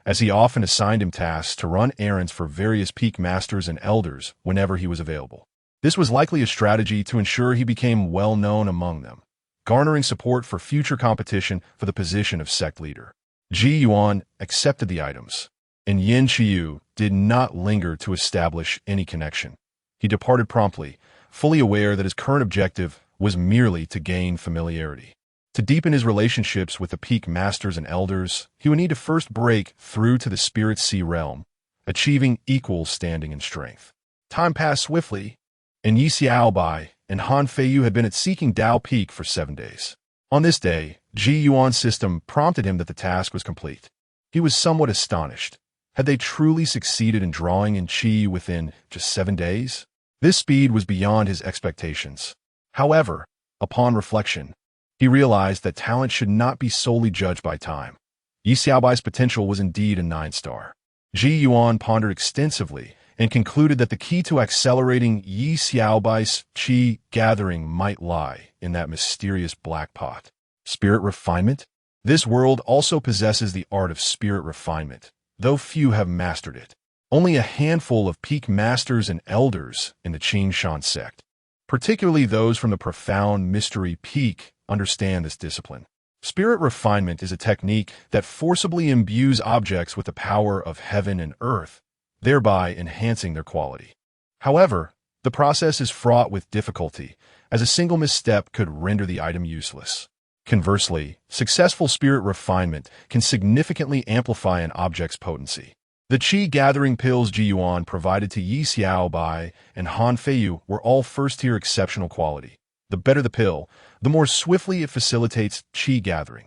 as he often assigned him tasks to run errands for various peak masters and elders whenever he was available. This was likely a strategy to ensure he became well-known among them, garnering support for future competition for the position of sect leader. Ji Yuan accepted the items, and Yin Qiyu did not linger to establish any connection. He departed promptly, fully aware that his current objective was merely to gain familiarity. To deepen his relationships with the peak masters and elders, he would need to first break through to the Spirit Sea realm, achieving equal standing and strength. Time passed swiftly, and Yi Xiaobai and Han Feiyu had been at Seeking Tao Peak for 7 days. On this day, Ji Yuan's system prompted him that the task was complete. He was somewhat astonished. Had they truly succeeded in drawing in qi within just 7 days? This speed was beyond his expectations. However, upon reflection, he realized that talent should not be solely judged by time. Yi Xiaobai's potential was indeed a 9-star. Ji Yuan pondered extensively and concluded that the key to accelerating Yi Xiaobai's qi gathering might lie in that mysterious black pot. Spirit refinement? This world also possesses the art of spirit refinement, though few have mastered it. Only a handful of peak masters and elders in the Qing Shan sect, particularly those from the profound mystery peak, understand this discipline. Spirit refinement is a technique that forcibly imbues objects with the power of heaven and earth, thereby enhancing their quality. However, the process is fraught with difficulty, as a single misstep could render the item useless. Conversely, successful spirit refinement can significantly amplify an object's potency. The qi-gathering pills Ji Yuan provided to Yi Xiaobai and Han Feiyu were all first-tier exceptional quality. The better the pill, the more swiftly it facilitates qi gathering.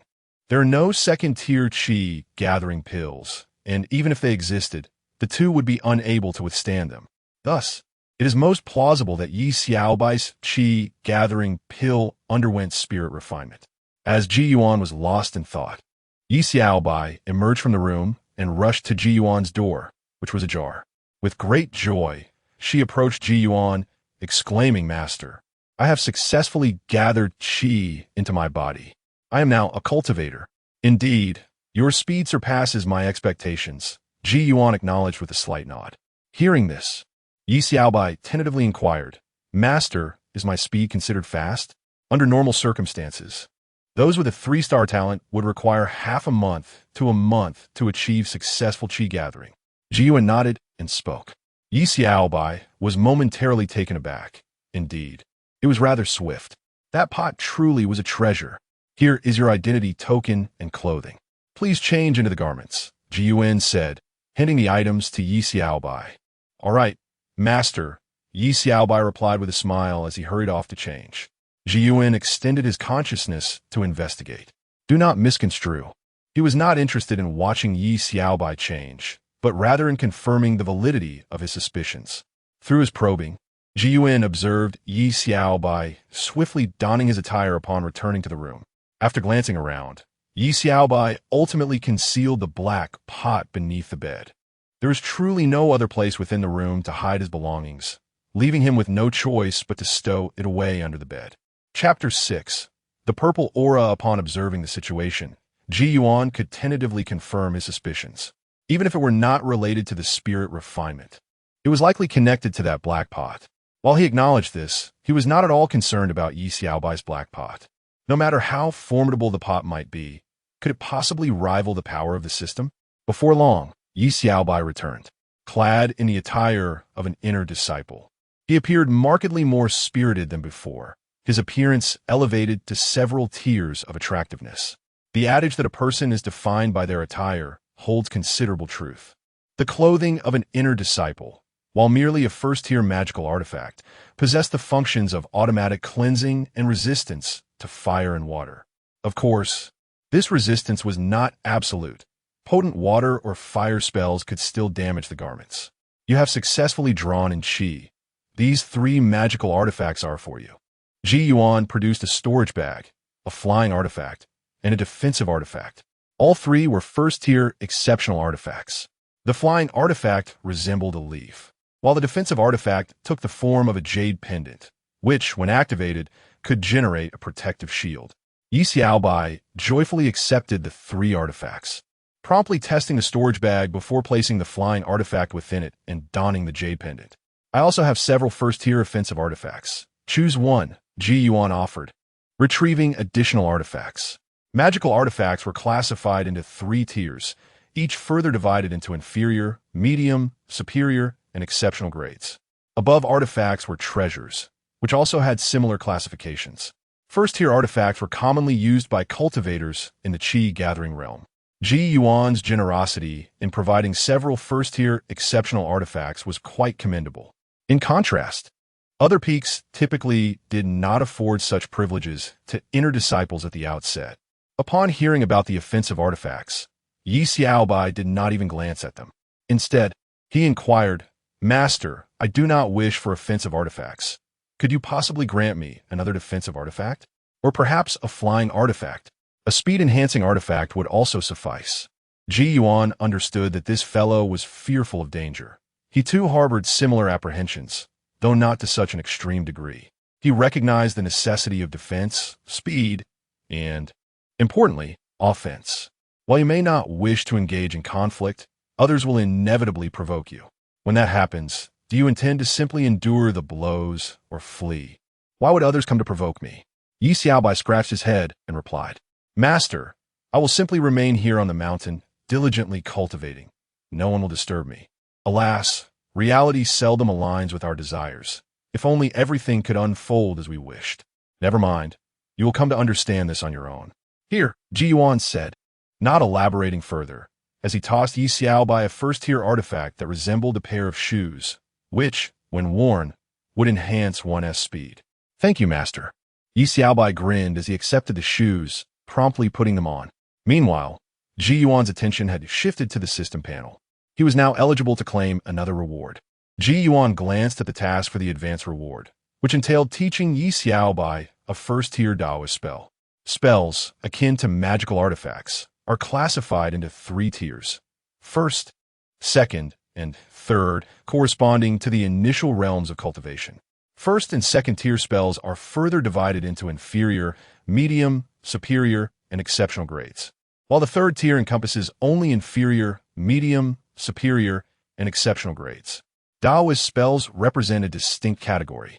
There are no second-tier qi gathering pills, and even if they existed, the two would be unable to withstand them. Thus, it is most plausible that Yi Xiaobai's qi gathering pill underwent spirit refinement. As Ji Yuan was lost in thought, Yi Xiaobai emerged from the room and rushed to Ji Yuan's door, which was ajar. With great joy, she approached Ji Yuan, exclaiming, "Master, I have successfully gathered qi into my body. I am now a cultivator." "Indeed, your speed surpasses my expectations," Ji Yuan acknowledged with a slight nod. Hearing this, Yi Xiaobai tentatively inquired, "Master, is my speed considered fast?" Under normal circumstances, those with a 3-star talent would require half a month to achieve successful qi gathering. Ji Yuan nodded and spoke. Yi Xiaobai was momentarily taken aback. Indeed, it was rather swift. That pot truly was a treasure. "Here is your identity token and clothing. Please change into the garments," Ji Yuan said, handing the items to Yi Xiaobai. "All right, Master," Yi Xiaobai replied with a smile as he hurried off to change. Ji Yuan extended his consciousness to investigate. Do not misconstrue. He was not interested in watching Yi Xiaobai change, but rather in confirming the validity of his suspicions. Through his probing, Ji Yuan observed Yi Xiaobai swiftly donning his attire upon returning to the room. After glancing around, Yi Xiaobai ultimately concealed the black pot beneath the bed. There was truly no other place within the room to hide his belongings, leaving him with no choice but to stow it away under the bed. Chapter 6. The purple aura. Upon observing the situation, Ji Yuan could tentatively confirm his suspicions. Even if it were not related to the spirit refinement, it was likely connected to that black pot. While he acknowledged this, he was not at all concerned about Yi Xiaobai's black pot. No matter how formidable the pot might be, could it possibly rival the power of the system? Before long, Yi Xiaobai returned, clad in the attire of an inner disciple. He appeared markedly more spirited than before, his appearance elevated to several tiers of attractiveness. The adage that a person is defined by their attire holds considerable truth. The clothing of an inner disciple, while merely a first-tier magical artifact, possessed the functions of automatic cleansing and resistance to fire and water. Of course, this resistance was not absolute. Potent water or fire spells could still damage the garments. You have successfully drawn in qi. These 3 magical artifacts are for you. Ji Yuan produced a storage bag, a flying artifact, and a defensive artifact. All 3 were first-tier exceptional artifacts. The flying artifact resembled a leaf, while the defensive artifact took the form of a jade pendant, which, when activated, could generate a protective shield. Yi Xiaobai joyfully accepted the 3 artifacts, promptly testing the storage bag before placing the flying artifact within it and donning the jade pendant. "I also have several first-tier offensive artifacts. Choose one," Ji Yuan offered, retrieving additional artifacts. Magical artifacts were classified into 3 tiers, each further divided into inferior, medium, superior, and exceptional grades. Above artifacts were treasures, which also had similar classifications. First-tier artifacts were commonly used by cultivators in the qi-gathering realm. Ji Yuan's generosity in providing several first-tier exceptional artifacts was quite commendable. In contrast, other peaks typically did not afford such privileges to inner disciples at the outset. Upon hearing about the offensive artifacts, Yi Xiaobai did not even glance at them. Instead, he inquired, "Master, I do not wish for offensive artifacts. Could you possibly grant me another defensive artifact? Or perhaps a flying artifact? A speed-enhancing artifact would also suffice." Ji Yuan understood that this fellow was fearful of danger. He too harbored similar apprehensions, though not to such an extreme degree. He recognized the necessity of defense, speed, and, importantly, offense. While you may not wish to engage in conflict, others will inevitably provoke you. When that happens, do you intend to simply endure the blows or flee? Why would others come to provoke me? Yi Xiaobai scratched his head and replied, "Master, I will simply remain here on the mountain, diligently cultivating. No one will disturb me." Alas, reality seldom aligns with our desires. If only everything could unfold as we wished. Never mind. You will come to understand this on your own. Here, Ji Yuan said, not elaborating further, as he tossed Yi Xiaobai a first-tier artifact that resembled a pair of shoes, which, when worn, would enhance one's speed. Thank you, master. Yi Xiaobai grinned as he accepted the shoes, promptly putting them on. Meanwhile, Ji Yuan's attention had shifted to the system panel. He was now eligible to claim another reward. Ji Yuan glanced at the task for the advanced reward, which entailed teaching Yi Xiaobai a first-tier Taoist spell. Spells, akin to magical artifacts, are classified into 3 tiers. First, second, and third, corresponding to the initial realms of cultivation. First and second tier spells are further divided into inferior, medium, superior, and exceptional grades, while the third tier encompasses only inferior, medium, superior, and exceptional grades. Taoist spells represent a distinct category,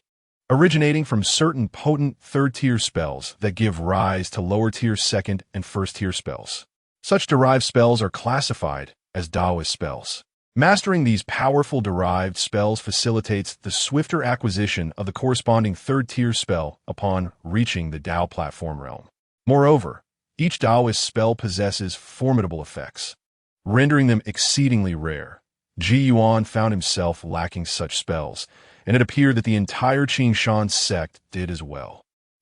originating from certain potent third-tier spells that give rise to lower-tier second and first-tier spells. Such derived spells are classified as Taoist spells. Mastering these powerful derived spells facilitates the swifter acquisition of the corresponding third-tier spell upon reaching the Tao platform realm. Moreover, each Taoist spell possesses formidable effects, rendering them exceedingly rare. Ji Yuan found himself lacking such spells, and it appeared that the entire Qingshan sect did as well.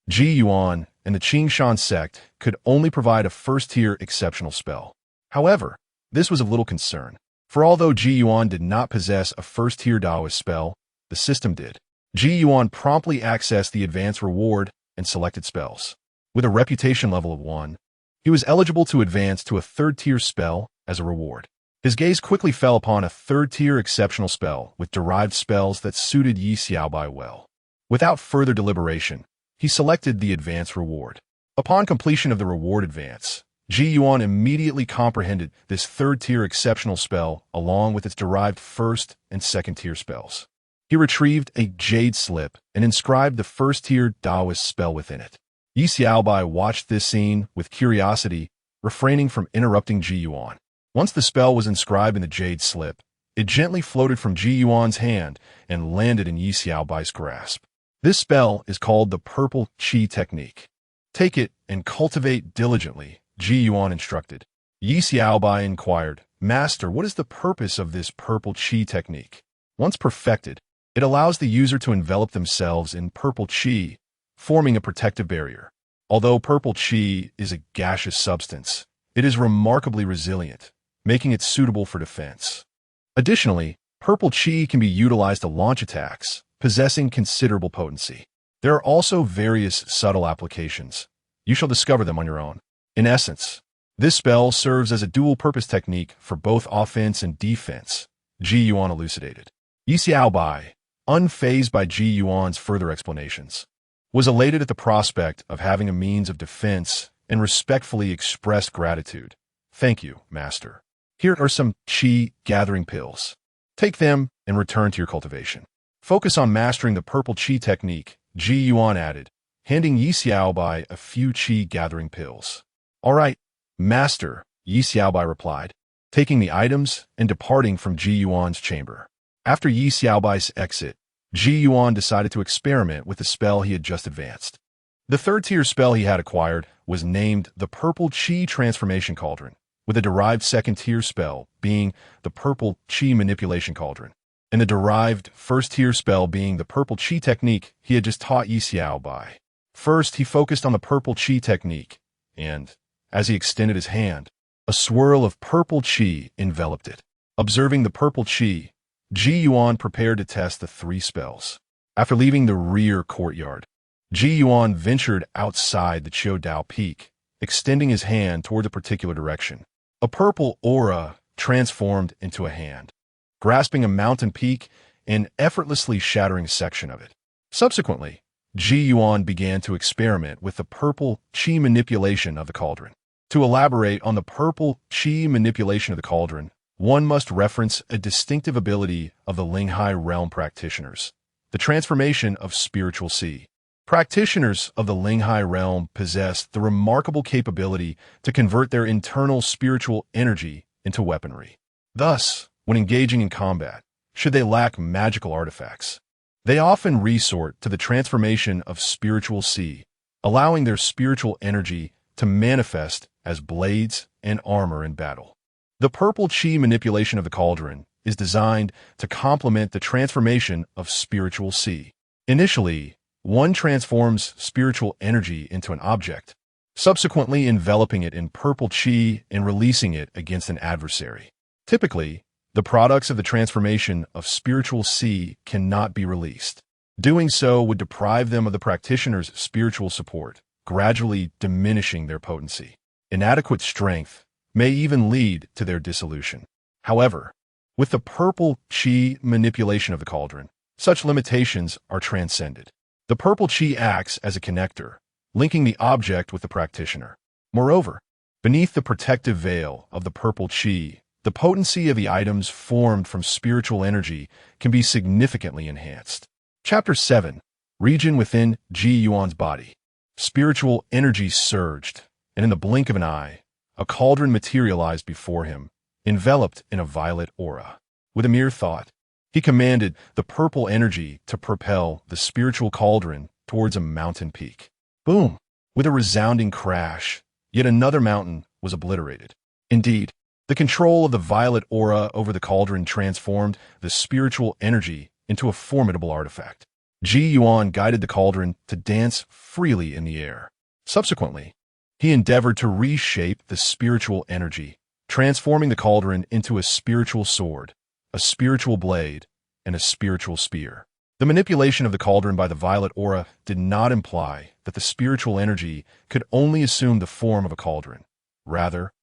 Ji Yuan and the Qingshan sect could only provide a first-tier exceptional spell. However, this was of little concern, for although Ji Yuan did not possess a first-tier Taoist spell, the system did. Ji Yuan promptly accessed the advanced reward and selected spells. With a reputation level of 1, he was eligible to advance to a third-tier spell as a reward. His gaze quickly fell upon a third-tier exceptional spell with derived spells that suited Yi Xiaobai well. Without further deliberation, he selected the advanced reward. Upon completion of the reward advance, Ji Yuan immediately comprehended this third-tier exceptional spell along with its derived first and second-tier spells. He retrieved a jade slip and inscribed the first-tier Taoist spell within it. Yi Xiaobai watched this scene with curiosity, refraining from interrupting Ji Yuan. Once the spell was inscribed in the jade slip, it gently floated from Ji Yuan's hand and landed in Yi Xiaobai's grasp. This spell is called the Purple Qi Technique. Take it and cultivate diligently, Ji Yuan instructed. Yi Xiaobai inquired, Master, what is the purpose of this Purple Qi Technique? Once perfected, it allows the user to envelop themselves in purple qi, forming a protective barrier. Although purple qi is a gaseous substance, it is remarkably resilient, making it suitable for defense. Additionally, purple qi can be utilized to launch attacks, possessing considerable potency. There are also various subtle applications. You shall discover them on your own. In essence, this spell serves as a dual-purpose technique for both offense and defense, Ji Yuan elucidated. Yi Xiaobai, unfazed by Ji Yuan's further explanations, was elated at the prospect of having a means of defense and respectfully expressed gratitude. Thank you, Master. Here are some qi gathering pills. Take them and return to your cultivation. Focus on mastering the purple qi technique, Ji Yuan added, handing Yi Xiaobai a few qi gathering pills. All right, Master, Yi Xiaobai replied, taking the items and departing from Ji Yuan's chamber. After Yi Xiaobai's exit, Ji Yuan decided to experiment with the spell he had just advanced. The third-tier spell he had acquired was named the Purple Qi Transformation Cauldron, with a derived second-tier spell being the Purple Qi Manipulation Cauldron, and the derived first-tier spell being the Purple Qi Technique he had just taught Yi Xiaobai. First, he focused on the Purple Qi Technique, and, as he extended his hand, a swirl of purple qi enveloped it. Observing the purple qi, Ji Yuan prepared to test the 3 spells. After leaving the rear courtyard, Ji Yuan ventured outside the Qiudao Peak, extending his hand toward a particular direction. A purple aura transformed into a hand, grasping a mountain peak and effortlessly shattering a section of it. Subsequently, Ji Yuan began to experiment with the purple qi manipulation of the cauldron. To elaborate on the purple qi manipulation of the cauldron, one must reference a distinctive ability of the Linghai realm practitioners, the transformation of spiritual qi. Practitioners of the Linghai realm possess the remarkable capability to convert their internal spiritual energy into weaponry. Thus, when engaging in combat, should they lack magical artifacts, they often resort to the transformation of spiritual qi, allowing their spiritual energy to manifest as blades and armor in battle. The purple chi manipulation of the cauldron is designed to complement the transformation of spiritual chi. Initially, one transforms spiritual energy into an object, subsequently enveloping it in purple chi and releasing it against an adversary. Typically, the products of the transformation of spiritual chi cannot be released. Doing so would deprive them of the practitioner's spiritual support, gradually diminishing their potency. Inadequate strength may even lead to their dissolution. However, with the purple chi manipulation of the cauldron, such limitations are transcended. The purple chi acts as a connector, linking the object with the practitioner. Moreover, beneath the protective veil of the purple chi, the potency of the items formed from spiritual energy can be significantly enhanced. Chapter 7. Region within Ji Yuan's body. Spiritual energy surged, and in the blink of an eye, a cauldron materialized before him, enveloped in a violet aura. With a mere thought, he commanded the purple energy to propel the spiritual cauldron towards a mountain peak. Boom! With a resounding crash, yet another mountain was obliterated. Indeed, the control of the violet aura over the cauldron transformed the spiritual energy into a formidable artifact. Ji Yuan guided the cauldron to dance freely in the air. Subsequently, he endeavored to reshape the spiritual energy, transforming the cauldron into a spiritual sword, a spiritual blade, and a spiritual spear. The manipulation of the cauldron by the violet aura did not imply that the spiritual energy could only assume the form of a cauldron. Rather,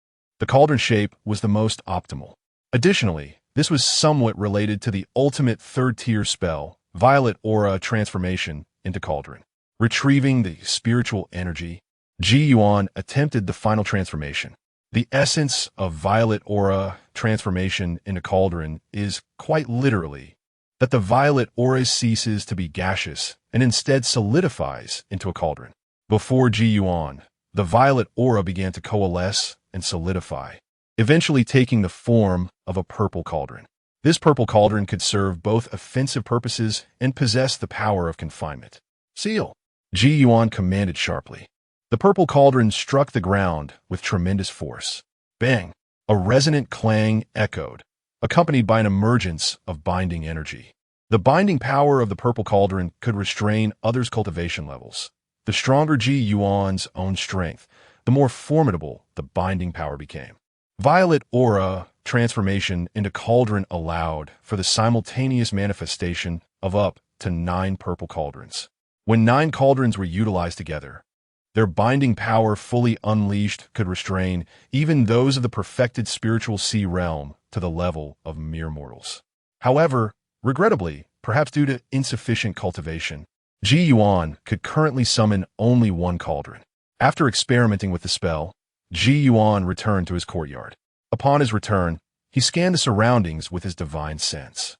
the cauldron shape was the most optimal. Additionally, this was somewhat related to the ultimate third-tier spell, violet aura transformation into cauldron. Retrieving the spiritual energy, Ji Yuan attempted the final transformation. The essence of violet aura transformation into cauldron is, quite literally, that the violet aura ceases to be gaseous and instead solidifies into a cauldron. Before Ji Yuan, the violet aura began to coalesce and solidify, eventually taking the form of a purple cauldron. This purple cauldron could serve both offensive purposes and possess the power of confinement. Seal! Ji Yuan commanded sharply. The purple cauldron struck the ground with tremendous force. Bang! A resonant clang echoed, accompanied by an emergence of binding energy. The binding power of the purple cauldron could restrain others' cultivation levels. The stronger Ji Yuan's own strength, the more formidable the binding power became. Violet aura transformation into cauldron allowed for the simultaneous manifestation of up to 9 purple cauldrons. When 9 cauldrons were utilized together, their binding power fully unleashed could restrain even those of the perfected spiritual sea realm to the level of mere mortals. However, regrettably, perhaps due to insufficient cultivation, Ji Yuan could currently summon only 1 cauldron. After experimenting with the spell, Ji Yuan returned to his courtyard. Upon his return, he scanned the surroundings with his divine sense.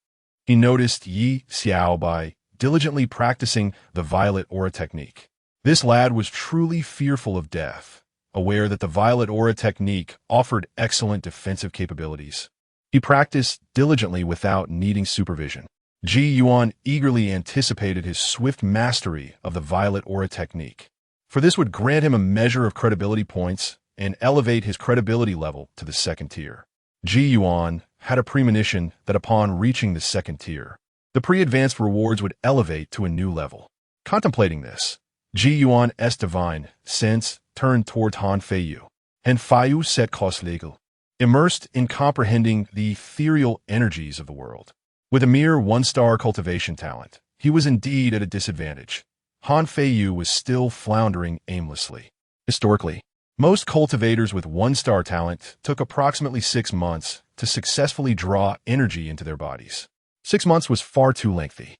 He noticed Yi Xiao by diligently practicing the violet aura technique. This lad was truly fearful of death, aware that the violet aura technique offered excellent defensive capabilities. He practiced diligently without needing supervision. Ji Yuan eagerly anticipated his swift mastery of the violet aura technique, for this would grant him a measure of credibility points and elevate his credibility level to the 2nd tier. Ji Yuan had a premonition that upon reaching the 2nd tier, the pre-advanced rewards would elevate to a new level. Contemplating this, Ji Yuan's divine sense turned toward Han Feiyu, and Feiyu set cost legal, immersed in comprehending the ethereal energies of the world. With a mere 1-star cultivation talent, he was indeed at a disadvantage. Han Feiyu was still floundering aimlessly. Historically, most cultivators with 1-star talent took approximately 6 months to successfully draw energy into their bodies. 6 months was far too lengthy.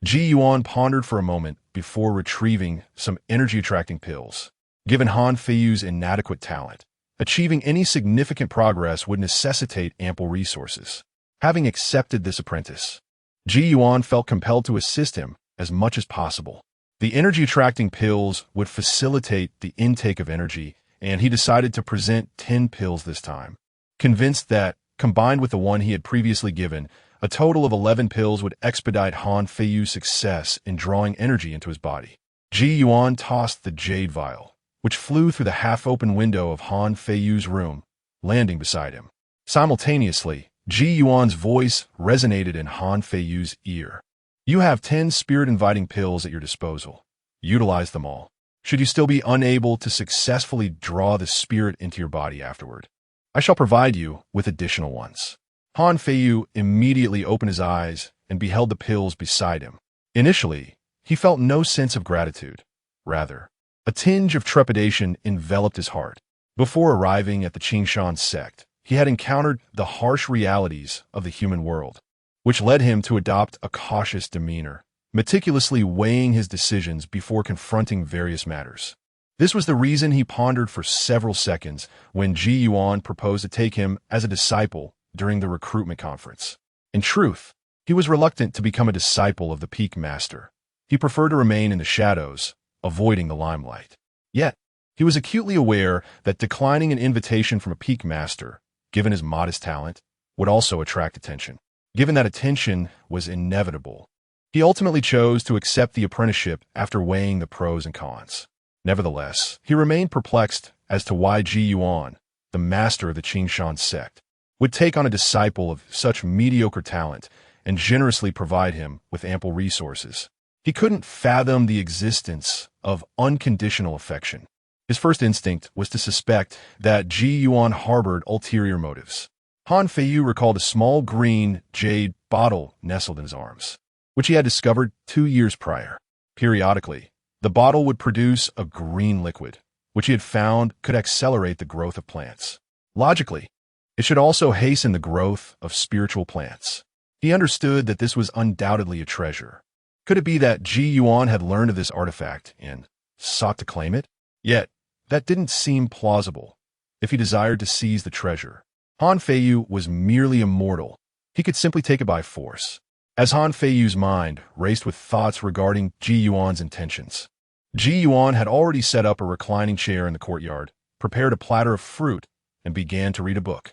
Ji Yuan pondered for a moment before retrieving some energy-attracting pills. Given Han Feiyu's inadequate talent, achieving any significant progress would necessitate ample resources. Having accepted this apprentice, Ji Yuan felt compelled to assist him as much as possible. The energy-attracting pills would facilitate the intake of energy, and he decided to present 10 pills this time, convinced that, combined with the one he had previously given, a total of 11 pills would expedite Han Feiyu's success in drawing energy into his body. Ji Yuan tossed the jade vial, which flew through the half-open window of Han Feiyu's room, landing beside him. Simultaneously, Ji Yuan's voice resonated in Han Feiyu's ear. You have 10 spirit-inviting pills at your disposal. Utilize them all. Should you still be unable to successfully draw the spirit into your body afterward, I shall provide you with additional ones. Han Feiyu immediately opened his eyes and beheld the pills beside him. Initially, he felt no sense of gratitude. Rather, a tinge of trepidation enveloped his heart. Before arriving at the Qingshan sect, he had encountered the harsh realities of the human world, which led him to adopt a cautious demeanor, meticulously weighing his decisions before confronting various matters. This was the reason he pondered for several seconds when Ji Yuan proposed to take him as a disciple during the recruitment conference. In truth, he was reluctant to become a disciple of the Peak Master. He preferred to remain in the shadows, avoiding the limelight. Yet, he was acutely aware that declining an invitation from a Peak Master, given his modest talent, would also attract attention. Given that attention was inevitable, he ultimately chose to accept the apprenticeship after weighing the pros and cons. Nevertheless, he remained perplexed as to why Ji Yuan, the master of the Qingshan sect, would take on a disciple of such mediocre talent and generously provide him with ample resources. He couldn't fathom the existence of unconditional affection. His first instinct was to suspect that Ji Yuan harbored ulterior motives. Han Feiyu recalled a small green jade bottle nestled in his arms, which he had discovered 2 years prior. Periodically, the bottle would produce a green liquid, which he had found could accelerate the growth of plants. Logically, it should also hasten the growth of spiritual plants. He understood that this was undoubtedly a treasure. Could it be that Ji Yuan had learned of this artifact and sought to claim it? Yet, that didn't seem plausible. If he desired to seize the treasure, Han Feiyu was merely immortal. He could simply take it by force. As Han Feiyu's mind raced with thoughts regarding Ji Yuan's intentions, Ji Yuan had already set up a reclining chair in the courtyard, prepared a platter of fruit, and began to read a book,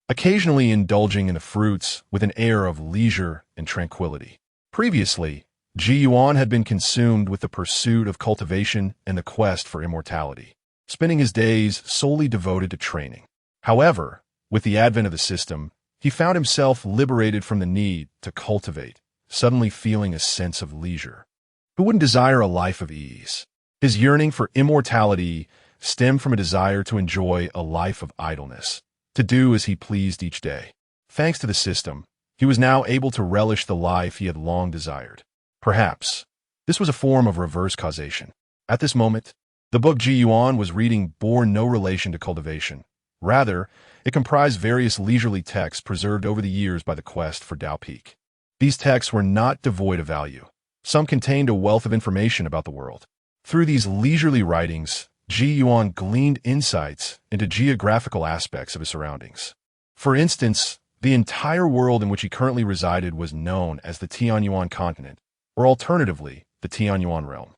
occasionally indulging in the fruits with an air of leisure and tranquility. Previously, Ji Yuan had been consumed with the pursuit of cultivation and the quest for immortality, spending his days solely devoted to training. However, with the advent of the system, he found himself liberated from the need to cultivate, suddenly feeling a sense of leisure. Who wouldn't desire a life of ease? His yearning for immortality stemmed from a desire to enjoy a life of idleness, to do as he pleased each day. Thanks to the system, he was now able to relish the life he had long desired. Perhaps this was a form of reverse causation. At this moment, the book Ji Yuan was reading bore no relation to cultivation. Rather, it comprised various leisurely texts preserved over the years by the quest for Tao Peak. These texts were not devoid of value. Some contained a wealth of information about the world. Through these leisurely writings, Ji Yuan gleaned insights into geographical aspects of his surroundings. For instance, the entire world in which he currently resided was known as the Tianyuan continent, or alternatively, the Tianyuan realm.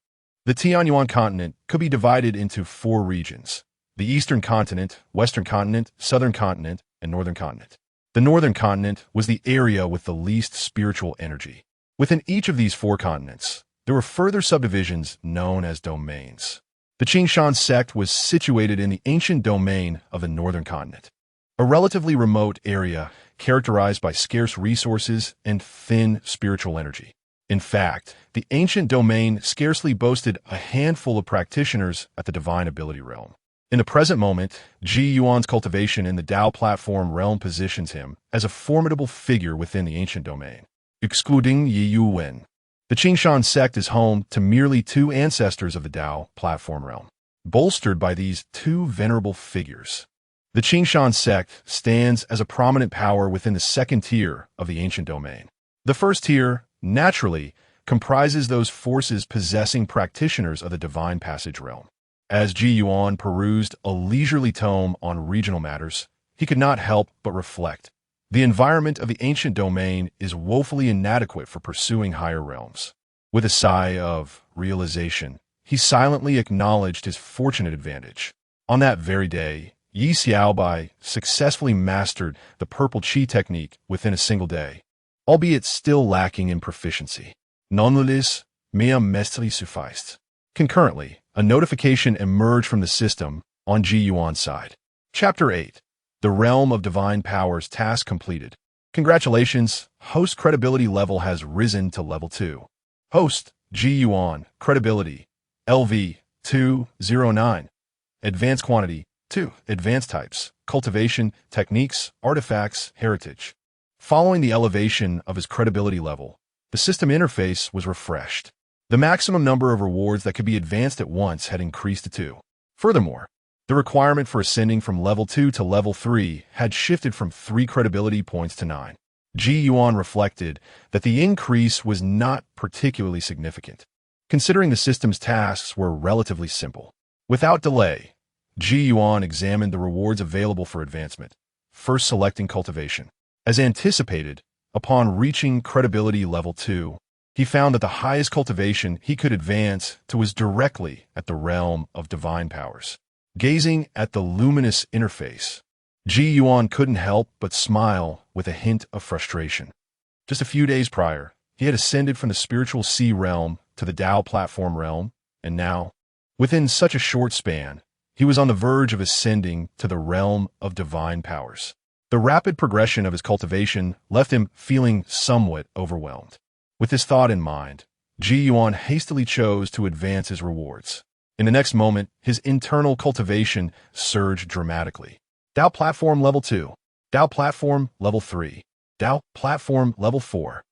The Tianyuan continent could be divided into 4 regions: the Eastern continent, Western continent, Southern continent, and Northern continent. The Northern continent was the area with the least spiritual energy. Within each of these 4 continents, there were further subdivisions known as domains. The Qingshan sect was situated in the ancient domain of the Northern continent, a relatively remote area characterized by scarce resources and thin spiritual energy. In fact, the ancient domain scarcely boasted a handful of practitioners at the divine ability realm. In the present moment, Ji Yuan's cultivation in the Tao platform realm positions him as a formidable figure within the ancient domain. Excluding Yi Yuwen, the Qingshan sect is home to merely 2 ancestors of the Tao platform realm. Bolstered by these 2 venerable figures, the Qingshan sect stands as a prominent power within the second tier of the ancient domain. The first tier, naturally, comprises those forces possessing practitioners of the divine passage realm. As Ji Yuan perused a leisurely tome on regional matters, he could not help but reflect. The environment of the ancient domain is woefully inadequate for pursuing higher realms. With a sigh of realization, he silently acknowledged his fortunate advantage. On that very day, Yi Xiaobai successfully mastered the purple qi technique within a single day, albeit still lacking in proficiency. Nonetheless, mere mastery sufficed. Concurrently, a notification emerged from the system on Ji Yuan's side. Chapter 8. The Realm of Divine Powers Task Completed. Congratulations, host credibility level has risen to level 2. Host, Ji Yuan, credibility, LV, 209. Advanced quantity, 2. Advanced types, cultivation, techniques, artifacts, heritage. Following the elevation of his credibility level, the system interface was refreshed. The maximum number of rewards that could be advanced at once had increased to 2. Furthermore, the requirement for ascending from level 2 to level 3 had shifted from 3 credibility points to 9. Ji Yuan reflected that the increase was not particularly significant, considering the system's tasks were relatively simple. Without delay, Ji Yuan examined the rewards available for advancement, first selecting cultivation. As anticipated, upon reaching credibility level 2, he found that the highest cultivation he could advance to was directly at the realm of divine powers. Gazing at the luminous interface, Ji Yuan couldn't help but smile with a hint of frustration. Just a few days prior, he had ascended from the spiritual sea realm to the Tao platform realm, and now, within such a short span, he was on the verge of ascending to the realm of divine powers. The rapid progression of his cultivation left him feeling somewhat overwhelmed. With this thought in mind, Ji Yuan hastily chose to advance his rewards. In the next moment, his internal cultivation surged dramatically. Tao Platform Level 2, Tao Platform Level 3, Tao Platform Level 4,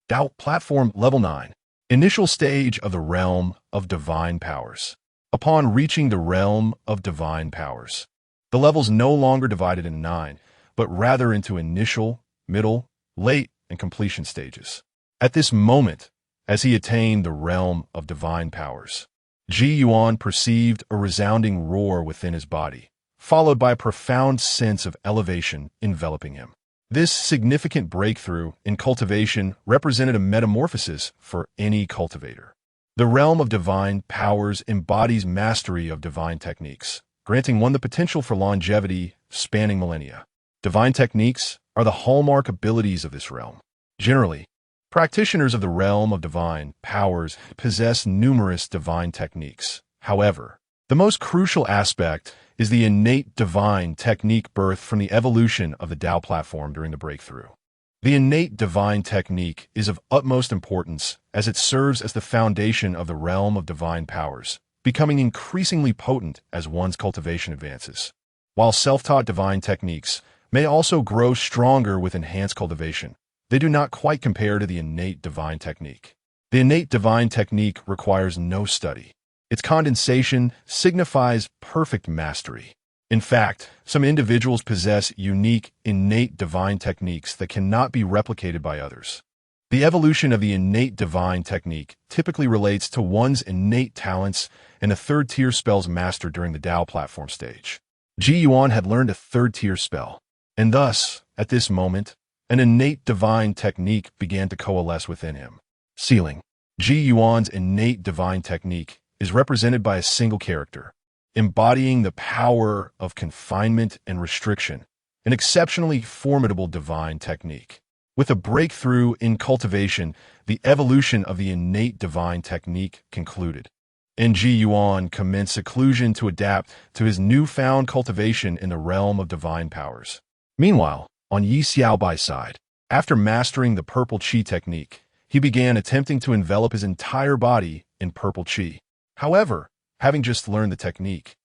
Tao Platform Level 9. Initial stage of the Realm of Divine Powers. Upon reaching the Realm of Divine Powers, the levels no longer divided into 9, but rather into initial, middle, late, and completion stages. At this moment, as he attained the Realm of Divine Powers, Ji Yuan perceived a resounding roar within his body, followed by a profound sense of elevation enveloping him. This significant breakthrough in cultivation represented a metamorphosis for any cultivator. The Realm of Divine Powers embodies mastery of divine techniques, granting one the potential for longevity spanning millennia. Divine techniques are the hallmark abilities of this realm. Generally, practitioners of the Realm of Divine Powers possess numerous divine techniques. However, the most crucial aspect is the innate divine technique birthed from the evolution of the Tao platform during the breakthrough. The innate divine technique is of utmost importance as it serves as the foundation of the Realm of Divine Powers, becoming increasingly potent as one's cultivation advances. While self-taught divine techniques may also grow stronger with enhanced cultivation, they do not quite compare to the innate divine technique. The innate divine technique requires no study. Its condensation signifies perfect mastery. In fact, some individuals possess unique, innate divine techniques that cannot be replicated by others. The evolution of the innate divine technique typically relates to one's innate talents and the third-tier spells mastered during the Tao platform stage. Ji Yuan had learned a third-tier spell, and thus, at this moment, an innate divine technique began to coalesce within him. Sealing. Ji Yuan's innate divine technique is represented by a single character, embodying the power of confinement and restriction, an exceptionally formidable divine technique. With a breakthrough in cultivation, the evolution of the innate divine technique concluded, and Ji Yuan commenced seclusion to adapt to his newfound cultivation in the realm of divine powers. Meanwhile, on Yi Xiaobai's side, after mastering the purple qi technique, he began attempting to envelop his entire body in purple qi. However, having just learned the technique,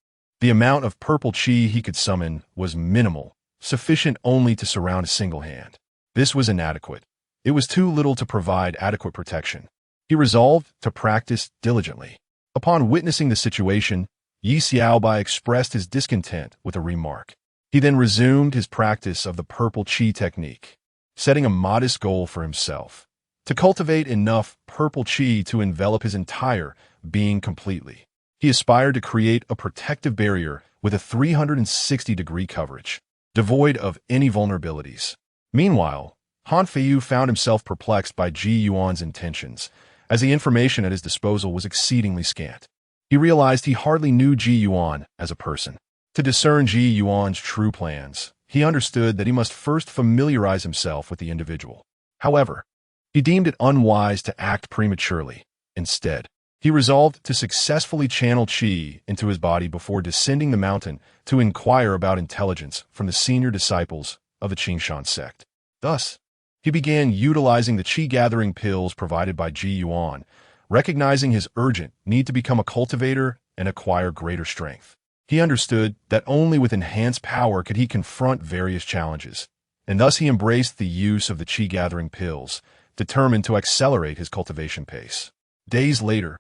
the amount of purple qi he could summon was minimal, sufficient only to surround a single hand. This was inadequate. It was too little to provide adequate protection. He resolved to practice diligently. Upon witnessing the situation, Yi Xiaobai expressed his discontent with a remark. He then resumed his practice of the purple qi technique, setting a modest goal for himself, to cultivate enough purple qi to envelop his entire being completely. He aspired to create a protective barrier with a 360-degree coverage, devoid of any vulnerabilities. Meanwhile, Han Feiyu found himself perplexed by Ji Yuan's intentions, as the information at his disposal was exceedingly scant. He realized he hardly knew Ji Yuan as a person. To discern Ji Yuan's true plans, he understood that he must first familiarize himself with the individual. However, he deemed it unwise to act prematurely. Instead, He resolved to successfully channel qi into his body before descending the mountain to inquire about intelligence from the senior disciples of the Qingshan sect. Thus, he began utilizing the qi-gathering pills provided by Ji Yuan, recognizing his urgent need to become a cultivator and acquire greater strength. He understood that only with enhanced power could he confront various challenges, and thus he embraced the use of the qi-gathering pills, determined to accelerate his cultivation pace. Days later,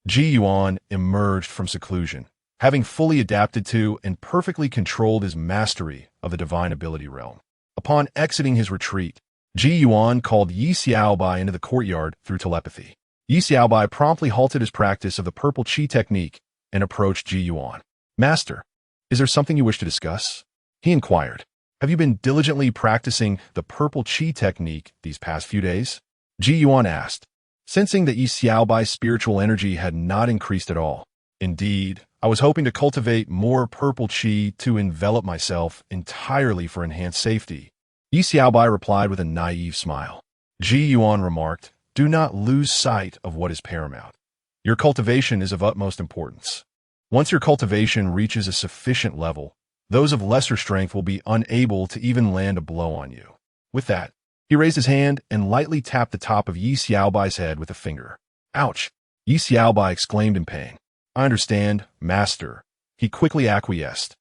Ji Yuan emerged from seclusion, having fully adapted to and perfectly controlled his mastery of the divine ability realm. Upon exiting his retreat, Ji Yuan called Yi Xiaobai into the courtyard through telepathy. Yi Xiaobai promptly halted his practice of the purple qi technique and approached Ji Yuan. "Master, is there something you wish to discuss?" he inquired. "Have you been diligently practicing the purple qi technique these past few days?" Ji Yuan asked, sensing that Yi Xiaobai's spiritual energy had not increased at all. "Indeed, I was hoping to cultivate more purple qi to envelop myself entirely for enhanced safety." Yi Xiaobai replied with a naive smile. Ji Yuan remarked, "Do not lose sight of what is paramount. Your cultivation is of utmost importance. Once your cultivation reaches a sufficient level, those of lesser strength will be unable to even land a blow on you." With that, he raised his hand and lightly tapped the top of Yi Xiaobai's head with a finger. "Ouch!" Yi Xiaobai exclaimed in pain. "I understand, Master." He quickly acquiesced.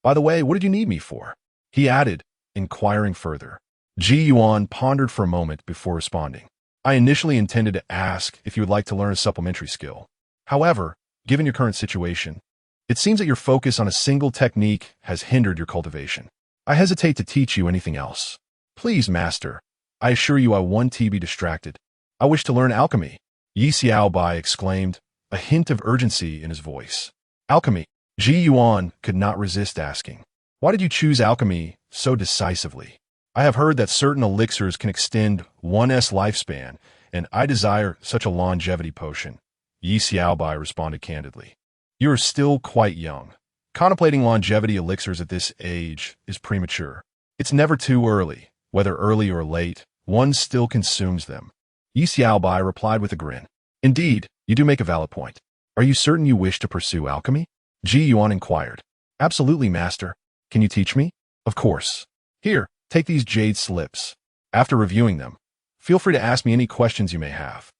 "By the way, what did you need me for?" he added, inquiring further. Ji Yuan pondered for a moment before responding. "I initially intended to ask if you would like to learn a supplementary skill. However, given your current situation, it seems that your focus on a single technique has hindered your cultivation. I hesitate to teach you anything else. Please, Master, I assure you I won't be distracted. I wish to learn alchemy." Yi Xiaobai exclaimed, a hint of urgency in his voice. "Alchemy?" Ji Yuan could not resist asking. "Why did you choose alchemy so decisively?" "I have heard that certain elixirs can extend one's lifespan, and I desire such a longevity potion," Yi Xiaobai responded candidly. "You are still quite young. Contemplating longevity elixirs at this age is premature. It's never too early. Whether early or late, one still consumes them." Yi Xiaobai replied with a grin. "Indeed, you do make a valid point. Are you certain you wish to pursue alchemy?" Ji Yuan inquired. "Absolutely, Master. Can you teach me?" "Of course. Here, take these jade slips. After reviewing them, feel free to ask me any questions you may have,"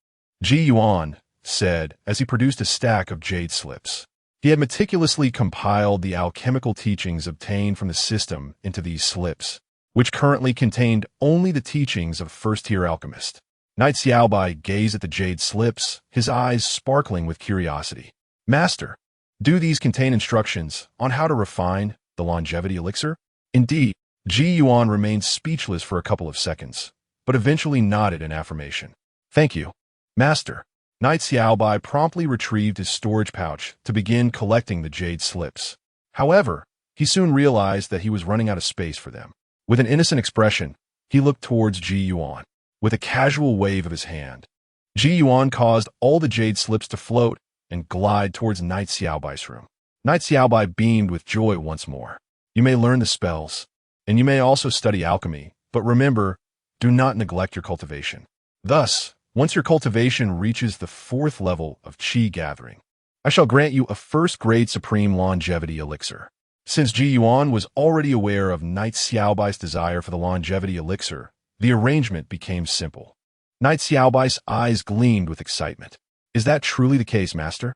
Ji Yuan said as he produced a stack of jade slips. He had meticulously compiled the alchemical teachings obtained from the system into these slips, which currently contained only the teachings of first-tier alchemist. Knight Xiaobai gazed at the jade slips, his eyes sparkling with curiosity. "Master, do these contain instructions on how to refine the longevity elixir?" "Indeed." Ji Yuan remained speechless for a couple of seconds, but eventually nodded in affirmation. "Thank you, Master." Knight Xiaobai promptly retrieved his storage pouch to begin collecting the jade slips. However, he soon realized that he was running out of space for them. With an innocent expression, he looked towards Ji Yuan. With a casual wave of his hand, Ji Yuan caused all the jade slips to float and glide towards Knight Xiaobai's room. Knight Xiaobai beamed with joy once more. "You may learn the spells, and you may also study alchemy, but remember, do not neglect your cultivation." Thus, once your cultivation reaches the 4th level of qi gathering, I shall grant you a first-grade supreme longevity elixir. Since Ji Yuan was already aware of Knight Xiaobai's desire for the longevity elixir, the arrangement became simple. Knight Xiaobai's eyes gleamed with excitement. "Is that truly the case, Master?"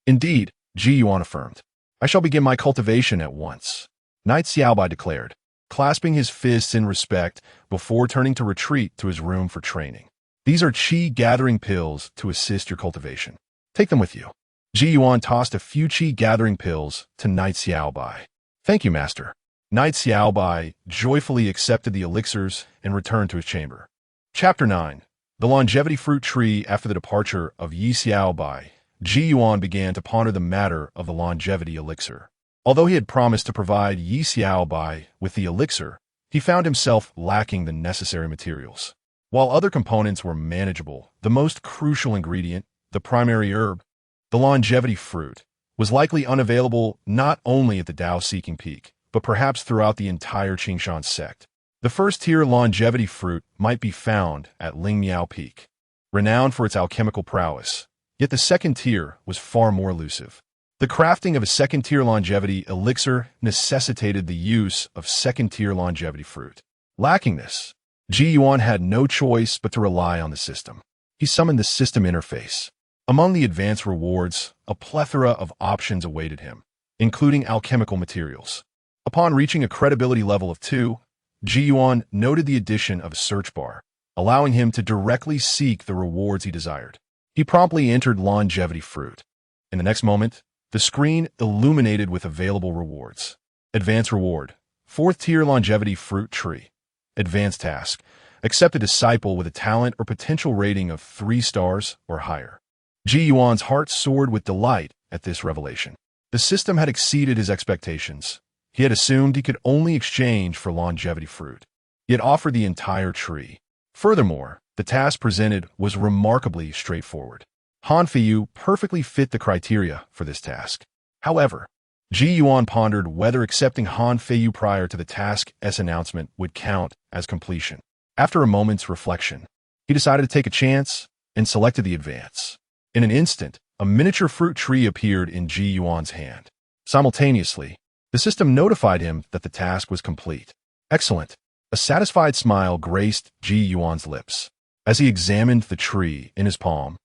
"Indeed," Ji Yuan affirmed. "I shall begin my cultivation at once," Knight Xiaobai declared, clasping his fists in respect before turning to retreat to his room for training. "These are qi-gathering pills to assist your cultivation. Take them with you." Ji Yuan tossed a few qi-gathering pills to Knight Xiaobai. "Thank you, Master." Knight Xiaobai joyfully accepted the elixirs and returned to his chamber. Chapter 9. The Longevity Fruit Tree. After the departure of Yi Xiaobai, Ji Yuan began to ponder the matter of the longevity elixir. Although he had promised to provide Yi Xiaobai with the elixir, he found himself lacking the necessary materials. While other components were manageable, the most crucial ingredient, the primary herb, the longevity fruit, was likely unavailable not only at the Tao-seeking peak, but perhaps throughout the entire Qingshan sect. The first-tier longevity fruit might be found at Lingmiao Peak. Renowned for its alchemical prowess, Yet the second tier was far more elusive. The crafting of a second-tier longevity elixir necessitated the use of second-tier longevity fruit. Lacking this, Ji Yuan had no choice but to rely on the system. He summoned the system interface. Among the advanced rewards, a plethora of options awaited him, including alchemical materials. Upon reaching a credibility level of 2, Ji Yuan noted the addition of a search bar, allowing him to directly seek the rewards he desired. He promptly entered longevity fruit. In the next moment, the screen illuminated with available rewards. Advanced reward, 4th tier longevity fruit tree. Advanced task, accept a disciple with a talent or potential rating of 3 stars or higher. Ji Yuan's heart soared with delight at this revelation. The system had exceeded his expectations. He had assumed he could only exchange for longevity fruit, yet offered the entire tree. Furthermore, the task presented was remarkably straightforward. Han Feiyu perfectly fit the criteria for this task. However, Ji Yuan pondered whether accepting Han Feiyu prior to the task's announcement would count as completion. After a moment's reflection, he decided to take a chance and selected the advance. In an instant, a miniature fruit tree appeared in Ji Yuan's hand. Simultaneously, the system notified him that the task was complete. Excellent. A satisfied smile graced Ji Yuan's lips. As he examined the tree in his palm,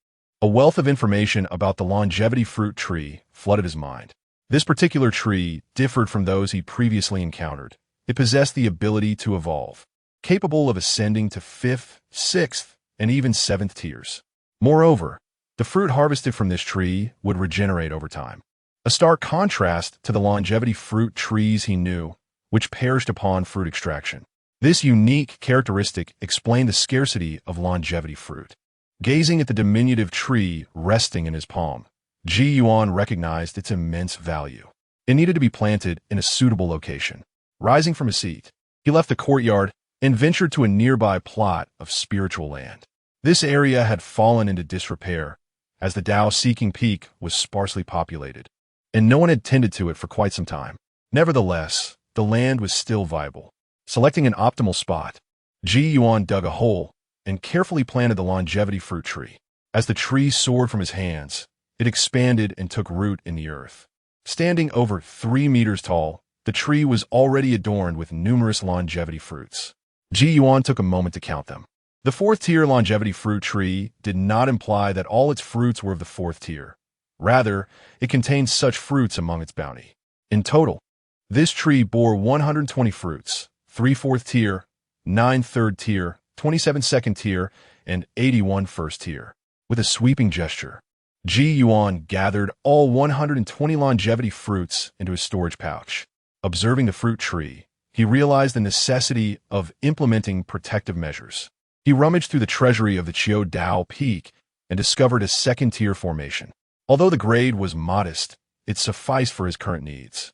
a wealth of information about the longevity fruit tree flooded his mind. This particular tree differed from those he previously encountered. It possessed the ability to evolve, capable of ascending to 5th, 6th, and even 7th tiers. Moreover, the fruit harvested from this tree would regenerate over time. A stark contrast to the longevity fruit trees he knew, which perished upon fruit extraction. This unique characteristic explained the scarcity of longevity fruit. Gazing at the diminutive tree resting in his palm, Ji Yuan recognized its immense value. It needed to be planted in a suitable location. Rising from his seat, he left the courtyard and ventured to a nearby plot of spiritual land. This area had fallen into disrepair, as the Tao-seeking peak was sparsely populated, and no one had tended to it for quite some time. Nevertheless, the land was still viable. Selecting an optimal spot, Ji Yuan dug a hole and carefully planted the longevity fruit tree. As the tree soared from his hands, it expanded and took root in the earth. Standing over 3 meters tall, the tree was already adorned with numerous longevity fruits. Ji Yuan took a moment to count them. The 4th tier longevity fruit tree did not imply that all its fruits were of the 4th tier. Rather, it contained such fruits among its bounty. In total, this tree bore 120 fruits, 3 4th tier, 9 3rd tier, 27 2nd tier, and 81 1st tier. With a sweeping gesture, Ji Yuan gathered all 120 longevity fruits into his storage pouch. Observing the fruit tree, he realized the necessity of implementing protective measures. He rummaged through the treasury of the Qiu Dao Peak and discovered a 2nd-tier formation. Although the grade was modest, it sufficed for his current needs.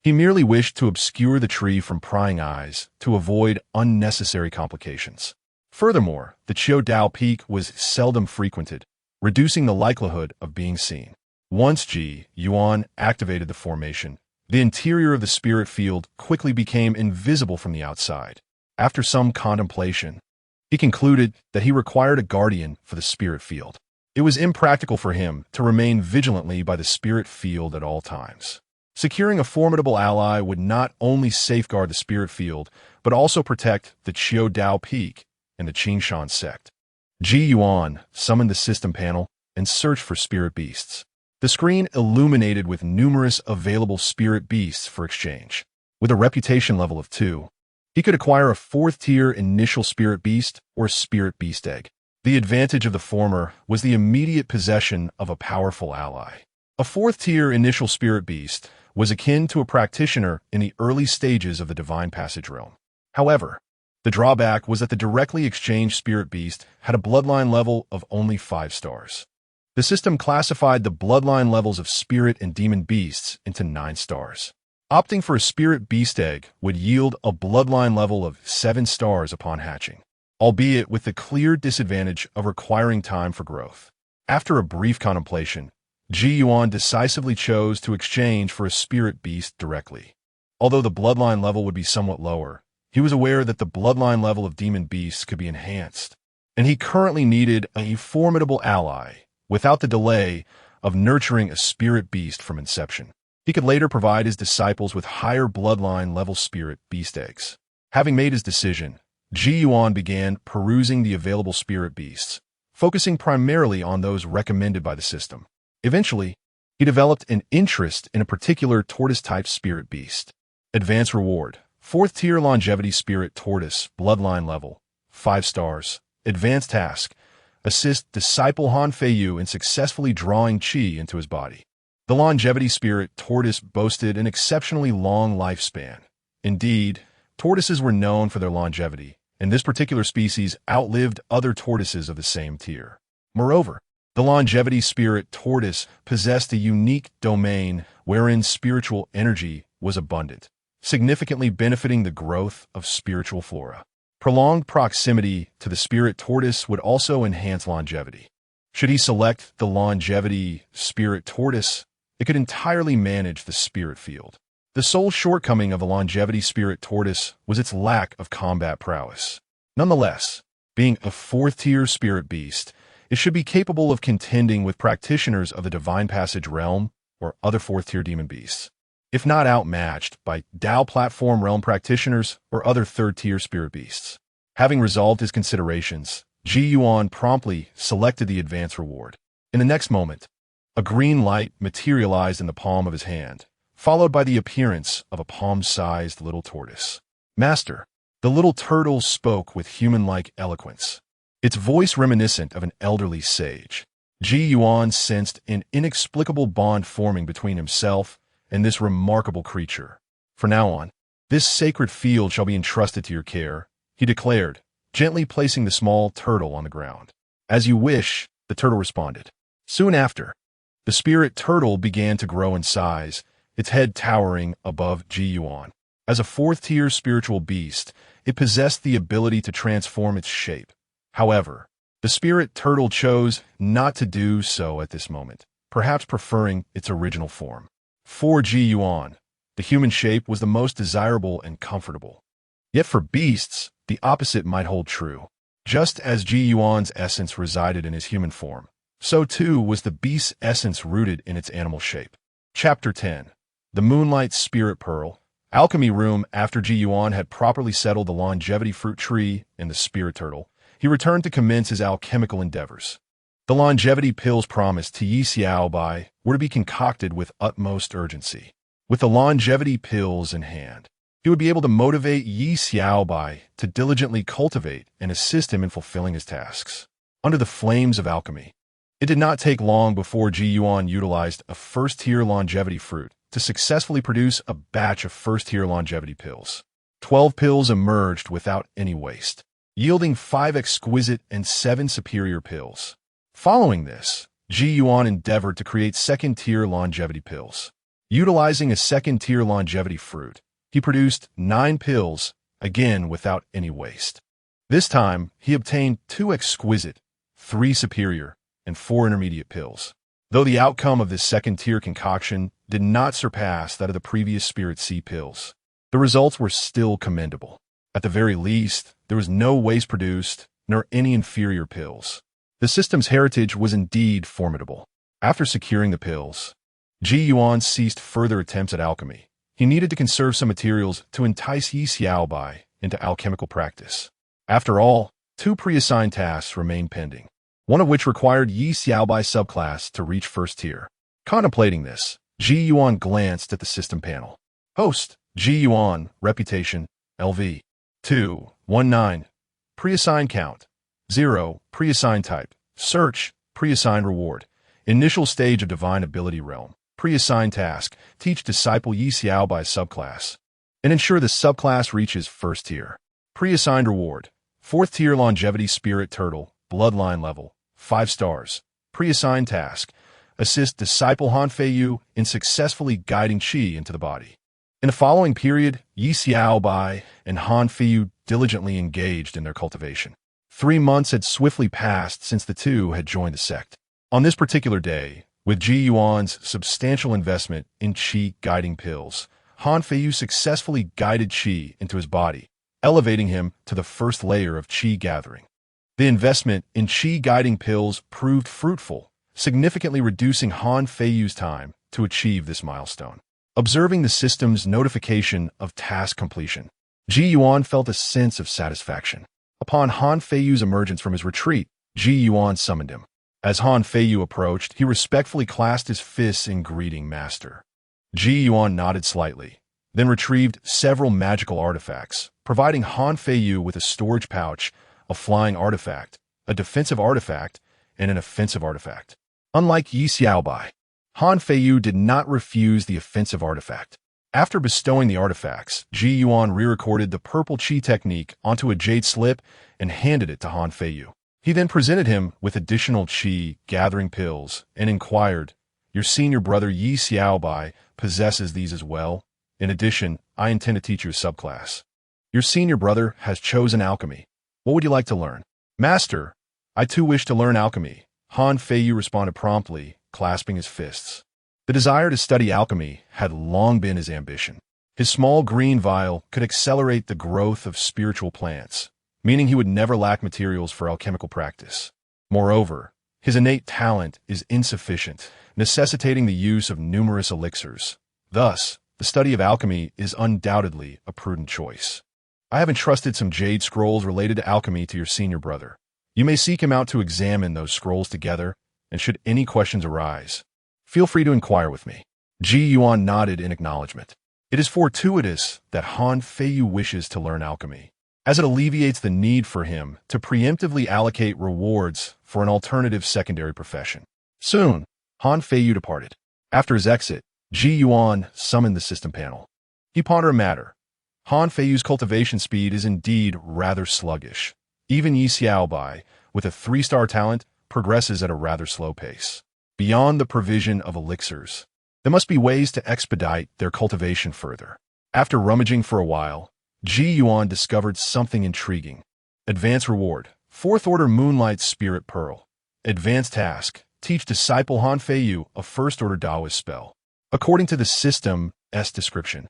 He merely wished to obscure the tree from prying eyes to avoid unnecessary complications. Furthermore, the Qiu Dao Peak was seldom frequented, reducing the likelihood of being seen. Once Ji Yuan activated the formation, the interior of the spirit field quickly became invisible from the outside. After some contemplation, he concluded that he required a guardian for the spirit field. It was impractical for him to remain vigilantly by the spirit field at all times. Securing a formidable ally would not only safeguard the spirit field, but also protect the Qiu Dao Peak and the Qingshan sect. Ji Yuan summoned the system panel and searched for spirit beasts. The screen illuminated with numerous available spirit beasts for exchange. With a reputation level of 2, he could acquire a 4th-tier initial spirit beast or spirit beast egg. The advantage of the former was the immediate possession of a powerful ally. A 4th-tier initial spirit beast was akin to a practitioner in the early stages of the Divine Passage realm. However, the drawback was that the directly exchanged spirit beast had a bloodline level of only 5 stars. The system classified the bloodline levels of spirit and demon beasts into 9 stars. Opting for a spirit beast egg would yield a bloodline level of 7 stars upon hatching, albeit with the clear disadvantage of requiring time for growth. After a brief contemplation, Ji Yuan decisively chose to exchange for a spirit beast directly. Although the bloodline level would be somewhat lower, he was aware that the bloodline level of demon beasts could be enhanced, and he currently needed a formidable ally without the delay of nurturing a spirit beast from inception. He could later provide his disciples with higher bloodline-level spirit beast eggs. Having made his decision, Ji Yuan began perusing the available spirit beasts, focusing primarily on those recommended by the system. Eventually, he developed an interest in a particular tortoise-type spirit beast. Advanced reward: 4th tier longevity spirit tortoise, bloodline level, 5 stars. Advanced task: assist disciple Han Feiyu in successfully drawing qi into his body. The longevity spirit tortoise boasted an exceptionally long lifespan. Indeed, tortoises were known for their longevity, and this particular species outlived other tortoises of the same tier. Moreover, the longevity spirit tortoise possessed a unique domain wherein spiritual energy was abundant, significantly benefiting the growth of spiritual flora. Prolonged proximity to the spirit tortoise would also enhance longevity. Should he select the longevity spirit tortoise, it could entirely manage the spirit field. The sole shortcoming of the longevity spirit tortoise was its lack of combat prowess. Nonetheless, being a 4th-tier spirit beast, it should be capable of contending with practitioners of the Divine Passage realm or other 4th-tier demon beasts, if not outmatched by Dao platform realm practitioners or other 3rd-tier spirit beasts. Having resolved his considerations, Ji Yuan promptly selected the advance reward. In the next moment, a green light materialized in the palm of his hand, followed by the appearance of a palm-sized little tortoise. Master, the little turtle spoke with human-like eloquence, its voice reminiscent of an elderly sage. Ji Yuan sensed an inexplicable bond forming between himself and this remarkable creature. From now on, this sacred field shall be entrusted to your care, he declared, gently placing the small turtle on the ground. As you wish, the turtle responded. Soon after, the spirit turtle began to grow in size, its head towering above Ji Yuan. As a 4th-tier spiritual beast, it possessed the ability to transform its shape. However, the spirit turtle chose not to do so at this moment, perhaps preferring its original form. For Ji Yuan, the human shape was the most desirable and comfortable. Yet for beasts, the opposite might hold true. Just as Ji Yuan's essence resided in his human form, so too was the beast's essence rooted in its animal shape. Chapter 10. The Moonlight Spirit Pearl. Alchemy Room. After Ji Yuan had properly settled the longevity fruit tree and the spirit turtle, he returned to commence his alchemical endeavors. The longevity pills promised to Yi Xiaobai were to be concocted with utmost urgency. With the longevity pills in hand, he would be able to motivate Yi Xiaobai to diligently cultivate and assist him in fulfilling his tasks. Under the flames of alchemy, it did not take long before Ji Yuan utilized a 1st-tier longevity fruit to successfully produce a batch of 1st-tier longevity pills. 12 pills emerged without any waste, yielding 5 exquisite and 7 superior pills. Following this, Ji Yuan endeavored to create 2nd-tier longevity pills. Utilizing a 2nd-tier longevity fruit, he produced 9 pills, again without any waste. This time, he obtained 2 exquisite, 3 superior, and 4 intermediate pills. Though the outcome of this 2nd-tier concoction did not surpass that of the previous Spirit C pills, the results were still commendable. At the very least, there was no waste produced, nor any inferior pills. The system's heritage was indeed formidable. After securing the pills, Ji Yuan ceased further attempts at alchemy. He needed to conserve some materials to entice Yi Xiaobai into alchemical practice. After all, 2 pre-assigned tasks remained pending, one of which required Yi Xiaobai's subclass to reach 1st tier. Contemplating this, Ji Yuan glanced at the system panel. Host, Ji Yuan, reputation, LV. 219. Pre-assigned count, 0. Pre-assigned type, search, pre-assigned reward. Initial stage of divine ability realm. Pre-assigned task, teach disciple Yi Xiaobai's subclass, and ensure the subclass reaches 1st tier. Pre-assigned reward, 4th tier longevity spirit turtle, bloodline level, 5 stars. Pre-assigned task, assist disciple Han Feiyu in successfully guiding qi into the body. In the following period, Yi Xiaobai and Han Feiyu diligently engaged in their cultivation. 3 months had swiftly passed since the two had joined the sect. On this particular day, with Ji Yuan's substantial investment in qi guiding pills, Han Feiyu successfully guided qi into his body, elevating him to the 1st layer of qi gathering. The investment in qi guiding pills proved fruitful, significantly reducing Han Feiyu's time to achieve this milestone. Observing the system's notification of task completion, Ji Yuan felt a sense of satisfaction. Upon Han Feiyu's emergence from his retreat, Ji Yuan summoned him. As Han Feiyu approached, he respectfully clasped his fists in greeting Master. Ji Yuan nodded slightly, then retrieved several magical artifacts, providing Han Feiyu with a storage pouch, a flying artifact, a defensive artifact, and an offensive artifact. Unlike Yi Xiaobai, Han Feiyu did not refuse the offensive artifact. After bestowing the artifacts, Ji Yuan re-recorded the purple chi technique onto a jade slip and handed it to Han Feiyu. He then presented him with additional chi gathering pills and inquired, "Your senior brother Yi Xiaobai possesses these as well? In addition, I intend to teach you a subclass. Your senior brother has chosen alchemy. What would you like to learn?" "Master, I too wish to learn alchemy," Han Feiyu responded promptly, clasping his fists. The desire to study alchemy had long been his ambition. His small green vial could accelerate the growth of spiritual plants, meaning he would never lack materials for alchemical practice. Moreover, his innate talent is insufficient, necessitating the use of numerous elixirs. Thus, the study of alchemy is undoubtedly a prudent choice. I have entrusted some jade scrolls related to alchemy to your senior brother. You may seek him out to examine those scrolls together, and should any questions arise, feel free to inquire with me. Ji Yuan nodded in acknowledgement. It is fortuitous that Han Feiyu wishes to learn alchemy, as it alleviates the need for him to preemptively allocate rewards for an alternative secondary profession. Soon, Han Feiyu departed. After his exit, Ji Yuan summoned the system panel. He pondered a matter. Han Feiyu's cultivation speed is indeed rather sluggish. Even Yi Xiaobai, with a 3-star talent, progresses at a rather slow pace. Beyond the provision of elixirs, there must be ways to expedite their cultivation further. After rummaging for a while, Ji Yuan discovered something intriguing. Advanced reward, 4th Order Moonlight Spirit Pearl. Advanced task, teach disciple Han Feiyu a 1st Order Taoist spell. According to the system's description,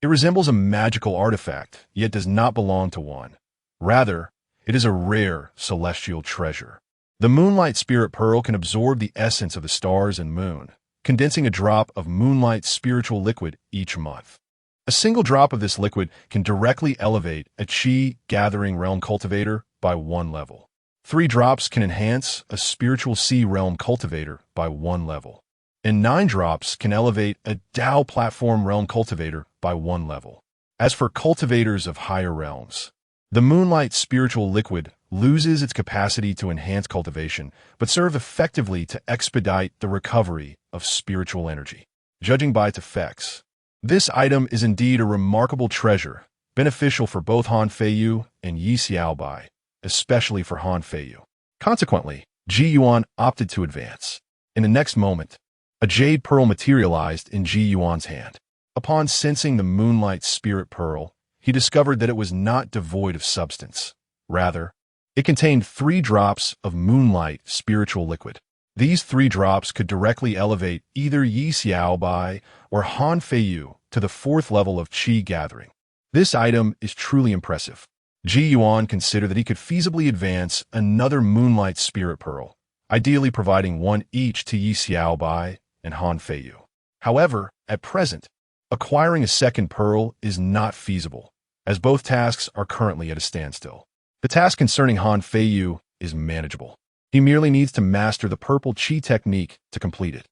it resembles a magical artifact, yet does not belong to one. Rather, it is a rare celestial treasure. The Moonlight Spirit Pearl can absorb the essence of the stars and moon, condensing a drop of moonlight spiritual liquid each month. A single drop of this liquid can directly elevate a chi gathering realm cultivator by 1 level. 3 drops can enhance a spiritual sea realm cultivator by 1 level. And 9 drops can elevate a Tao platform realm cultivator by 1 level. As for cultivators of higher realms, the Moonlight Spiritual Liquid loses its capacity to enhance cultivation, but serve effectively to expedite the recovery of spiritual energy. Judging by its effects, this item is indeed a remarkable treasure, beneficial for both Han Feiyu and Yi Xiaobai, especially for Han Feiyu. Consequently, Ji Yuan opted to advance. In the next moment, a jade pearl materialized in Ji Yuan's hand. Upon sensing the Moonlight Spirit Pearl, he discovered that it was not devoid of substance. Rather, it contained 3 drops of moonlight spiritual liquid. These 3 drops could directly elevate either Yi Xiaobai or Han Feiyu to the 4th level of qi gathering. This item is truly impressive. Ji Yuan considered that he could feasibly advance another Moonlight Spirit Pearl, ideally providing one each to Yi Xiaobai and Han Feiyu. However, at present, acquiring a second pearl is not feasible, as both tasks are currently at a standstill. The task concerning Han Feiyu is manageable. He merely needs to master the purple chi technique to complete it.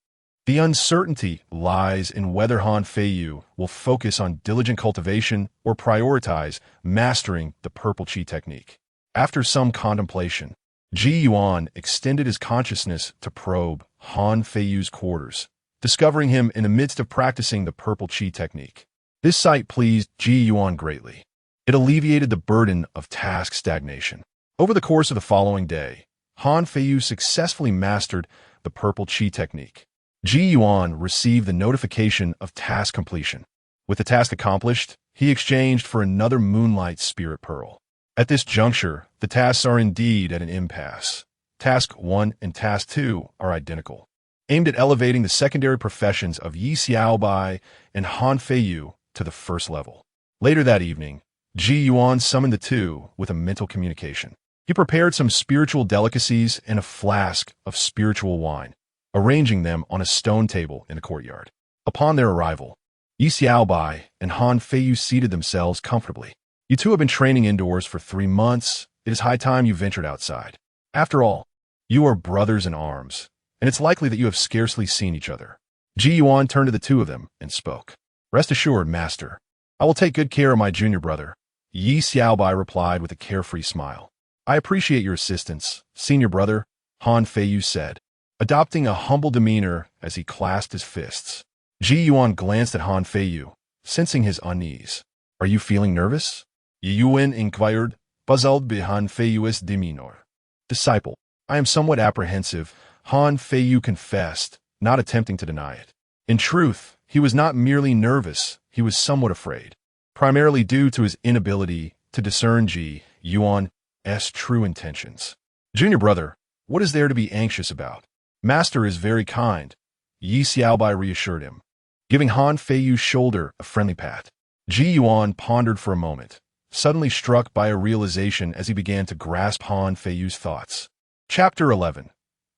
The uncertainty lies in whether Han Feiyu will focus on diligent cultivation or prioritize mastering the purple chi technique. After some contemplation, Ji Yuan extended his consciousness to probe Han Feiyu's quarters, discovering him in the midst of practicing the purple chi technique. This sight pleased Ji Yuan greatly. It alleviated the burden of task stagnation. Over the course of the following day, Han Feiyu successfully mastered the purple chi technique. Ji Yuan received the notification of task completion. With the task accomplished, he exchanged for another Moonlight Spirit Pearl. At this juncture, the tasks are indeed at an impasse. Task 1 and Task 2 are identical, aimed at elevating the secondary professions of Yi Xiaobai and Han Feiyu to the 1st level. Later that evening, Ji Yuan summoned the two with a mental communication. He prepared some spiritual delicacies and a flask of spiritual wine, arranging them on a stone table in the courtyard. Upon their arrival, Yi Xiaobai and Han Feiyu seated themselves comfortably. You two have been training indoors for 3 months. It is high time you ventured outside. After all, you are brothers in arms, and it's likely that you have scarcely seen each other. Ji Yuan turned to the two of them and spoke. Rest assured, master, I will take good care of my junior brother. Yi Xiaobai replied with a carefree smile. I appreciate your assistance, senior brother, Han Feiyu said, adopting a humble demeanor as he clasped his fists. Ji Yuan glanced at Han Feiyu, sensing his unease. Are you feeling nervous? Yi Yuan inquired, puzzled by Han Feiyu's demeanor. Disciple, I am somewhat apprehensive, Han Feiyu confessed, not attempting to deny it. In truth, he was not merely nervous, he was somewhat afraid, primarily due to his inability to discern Ji Yuan's true intentions. Junior brother, what is there to be anxious about? Master is very kind, Yi Xiaobai reassured him, giving Han Feiyu's shoulder a friendly pat. Ji Yuan pondered for a moment, suddenly struck by a realization as he began to grasp Han Feiyu's thoughts. Chapter 11.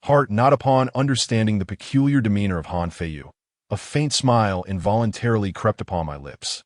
Heart not upon understanding the peculiar demeanor of Han Feiyu. A faint smile involuntarily crept upon my lips.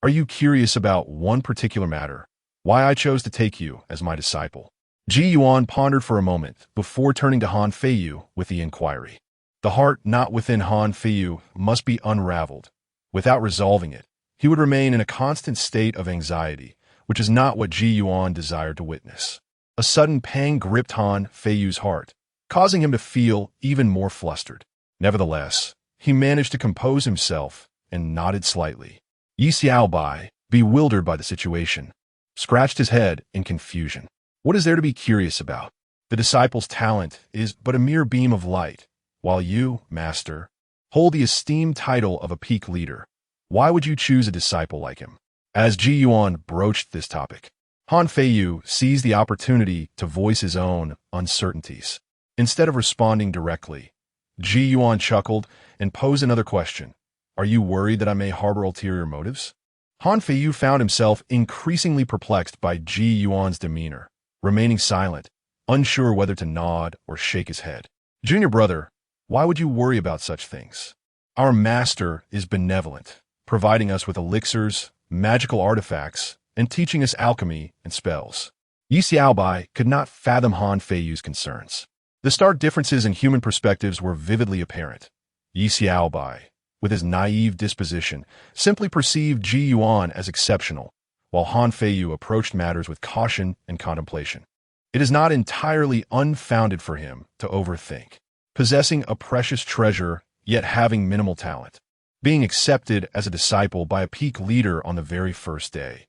Are you curious about one particular matter? Why I chose to take you as my disciple? Ji Yuan pondered for a moment before turning to Han Feiyu with the inquiry. The heart not within Han Feiyu must be unraveled. Without resolving it, he would remain in a constant state of anxiety, which is not what Ji Yuan desired to witness. A sudden pang gripped Han Feiyu's heart, causing him to feel even more flustered. Nevertheless, he managed to compose himself and nodded slightly. Yi Xiaobai, bewildered by the situation, scratched his head in confusion. What is there to be curious about? The disciple's talent is but a mere beam of light, while you, master, hold the esteemed title of a peak leader. Why would you choose a disciple like him? As Ji Yuan broached this topic, Han Feiyu seized the opportunity to voice his own uncertainties. Instead of responding directly, Ji Yuan chuckled and posed another question. Are you worried that I may harbor ulterior motives? Han Feiyu found himself increasingly perplexed by Ji Yuan's demeanor, remaining silent, unsure whether to nod or shake his head. Junior brother, why would you worry about such things? Our master is benevolent, providing us with elixirs, magical artifacts, and teaching us alchemy and spells. Yi Xiaobai could not fathom Han Feiyu's concerns. The stark differences in human perspectives were vividly apparent. Yi Xiaobai, with his naive disposition, simply perceived Ji Yuan as exceptional, while Han Feiyu approached matters with caution and contemplation. It is not entirely unfounded for him to overthink. Possessing a precious treasure, yet having minimal talent. Being accepted as a disciple by a peak leader on the very first day.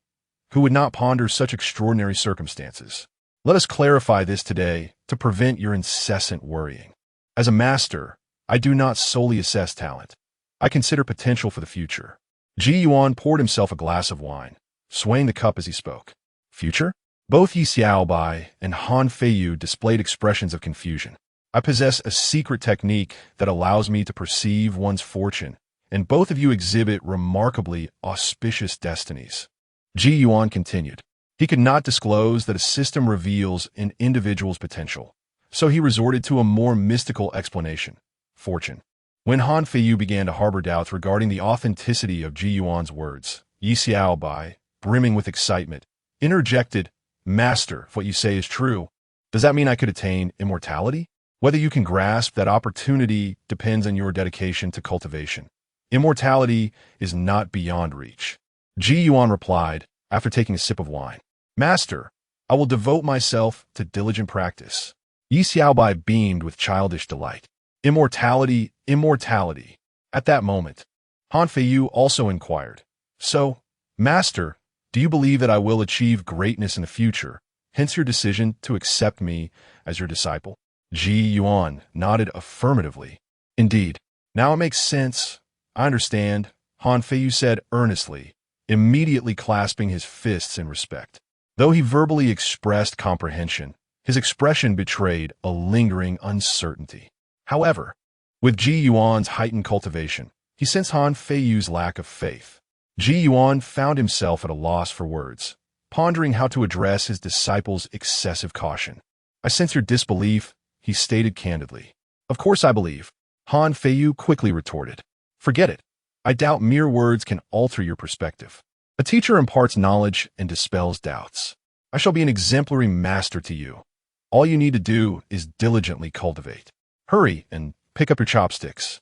Who would not ponder such extraordinary circumstances? Let us clarify this today to prevent your incessant worrying. As a master, I do not solely assess talent. I consider potential for the future. Ji Yuan poured himself a glass of wine, swaying the cup as he spoke. Future? Both Yi Xiaobai and Han Feiyu displayed expressions of confusion. I possess a secret technique that allows me to perceive one's fortune, and both of you exhibit remarkably auspicious destinies. Ji Yuan continued. He could not disclose that a system reveals an individual's potential, so he resorted to a more mystical explanation, fortune. When Han Feiyu began to harbor doubts regarding the authenticity of Ji Yuan's words, Yi Xiaobai, brimming with excitement, interjected, Master, if what you say is true, does that mean I could attain immortality? Whether you can grasp that opportunity depends on your dedication to cultivation. Immortality is not beyond reach. Ji Yuan replied, after taking a sip of wine. Master, I will devote myself to diligent practice. Yi Xiaobai beamed with childish delight. Immortality, immortality. At that moment, Han Feiyu also inquired, So, Master, do you believe that I will achieve greatness in the future, hence your decision to accept me as your disciple? Ji Yuan nodded affirmatively. Indeed. Now it makes sense. I understand, Han Feiyu said earnestly, immediately clasping his fists in respect. Though he verbally expressed comprehension, his expression betrayed a lingering uncertainty. However, with Ji Yuan's heightened cultivation, he sensed Han Feiyu's lack of faith. Ji Yuan found himself at a loss for words, pondering how to address his disciple's excessive caution. I sense your disbelief, he stated candidly. Of course I believe. Han Feiyu quickly retorted. Forget it. I doubt mere words can alter your perspective. A teacher imparts knowledge and dispels doubts. I shall be an exemplary master to you. All you need to do is diligently cultivate. Hurry and pick up your chopsticks.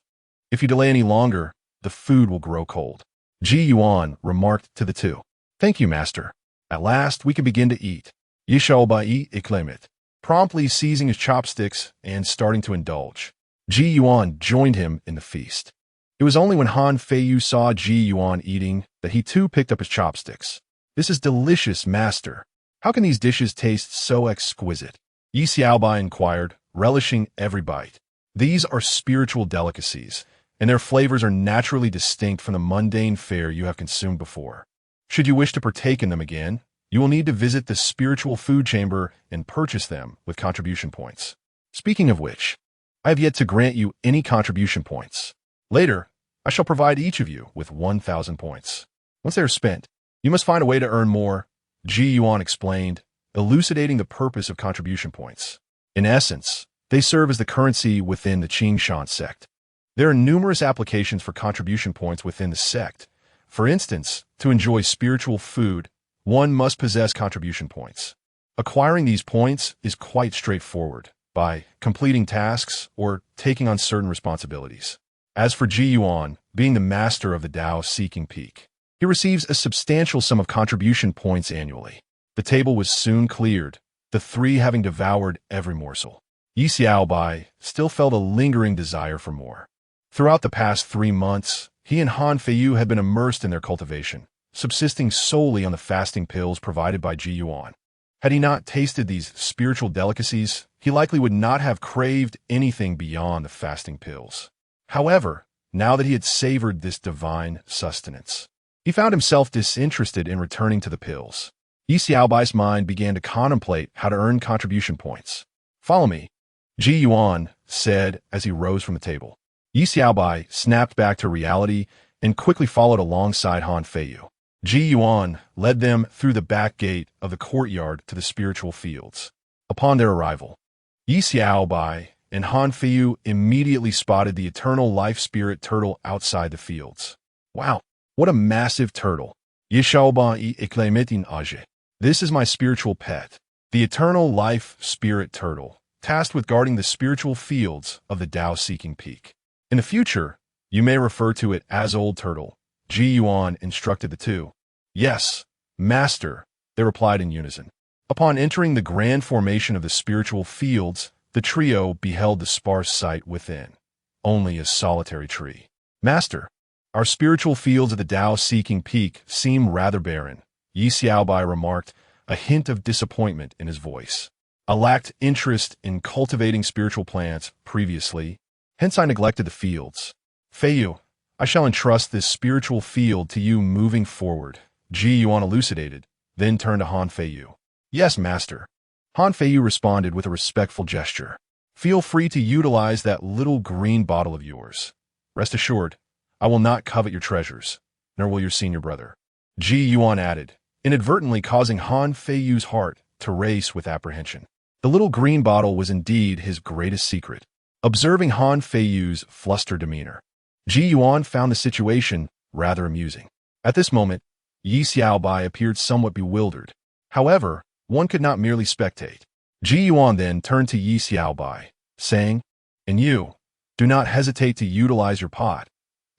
If you delay any longer, the food will grow cold. Ji Yuan remarked to the two. Thank you, master. At last, we can begin to eat. Yishao Bai Iklemit, promptly seizing his chopsticks and starting to indulge. Ji Yuan joined him in the feast. It was only when Han Feiyu saw Ji Yuan eating that he too picked up his chopsticks. This is delicious, master. How can these dishes taste so exquisite? Yi Xiaobai inquired, relishing every bite. These are spiritual delicacies, and their flavors are naturally distinct from the mundane fare you have consumed before. Should you wish to partake in them again, you will need to visit the spiritual food chamber and purchase them with contribution points. Speaking of which, I have yet to grant you any contribution points. Later, I shall provide each of you with 1,000 points. Once they are spent, you must find a way to earn more, Ji Yuan explained, elucidating the purpose of contribution points. In essence, they serve as the currency within the Qingshan sect. There are numerous applications for contribution points within the sect. For instance, to enjoy spiritual food, one must possess contribution points. Acquiring these points is quite straightforward, by completing tasks or taking on certain responsibilities. As for Ji Yuan, being the master of the Tao-seeking peak, he receives a substantial sum of contribution points annually. The table was soon cleared, the three having devoured every morsel. Yi Xiaobai still felt a lingering desire for more. Throughout the past 3 months, he and Han Feiyu had been immersed in their cultivation, subsisting solely on the fasting pills provided by Ji Yuan. Had he not tasted these spiritual delicacies, he likely would not have craved anything beyond the fasting pills. However, now that he had savored this divine sustenance, he found himself disinterested in returning to the pills. Yi Xiaobai's mind began to contemplate how to earn contribution points. Follow me, Ji Yuan said as he rose from the table. Yi Xiaobai snapped back to reality and quickly followed alongside Han Feiyu. Ji Yuan led them through the back gate of the courtyard to the spiritual fields. Upon their arrival, Yi Xiaobai and Han Feiyu immediately spotted the eternal life spirit turtle outside the fields. Wow, what a massive turtle! Yishaoban iklemetin age. This is my spiritual pet, the eternal life spirit turtle, tasked with guarding the spiritual fields of the Tao-seeking peak. In the future, you may refer to it as Old Turtle, Ji Yuan instructed the two. Yes, master, they replied in unison. Upon entering the grand formation of the spiritual fields, the trio beheld the sparse sight within, only a solitary tree. Master, our spiritual fields of the Tao-seeking peak seem rather barren, Yi Xiaobai remarked, a hint of disappointment in his voice. I lacked interest in cultivating spiritual plants previously, hence I neglected the fields. Feiyu, I shall entrust this spiritual field to you moving forward, Ji Yuan elucidated, then turned to Han Feiyu. Yes, master. Han Feiyu responded with a respectful gesture. Feel free to utilize that little green bottle of yours. Rest assured, I will not covet your treasures, nor will your senior brother. Ji Yuan added, inadvertently causing Han Feiyu's heart to race with apprehension. The little green bottle was indeed his greatest secret. Observing Han Feiyu's flustered demeanor, Ji Yuan found the situation rather amusing. At this moment, Yi Xiaobai appeared somewhat bewildered. However, one could not merely spectate. Ji Yuan then turned to Yi Xiaobai, saying, And you, do not hesitate to utilize your pot.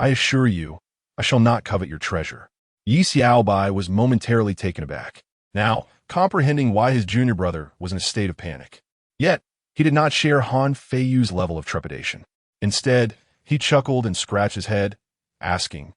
I assure you, I shall not covet your treasure. Yi Xiaobai was momentarily taken aback, now comprehending why his junior brother was in a state of panic. Yet, he did not share Han Feiyu's level of trepidation. Instead, he chuckled and scratched his head, asking,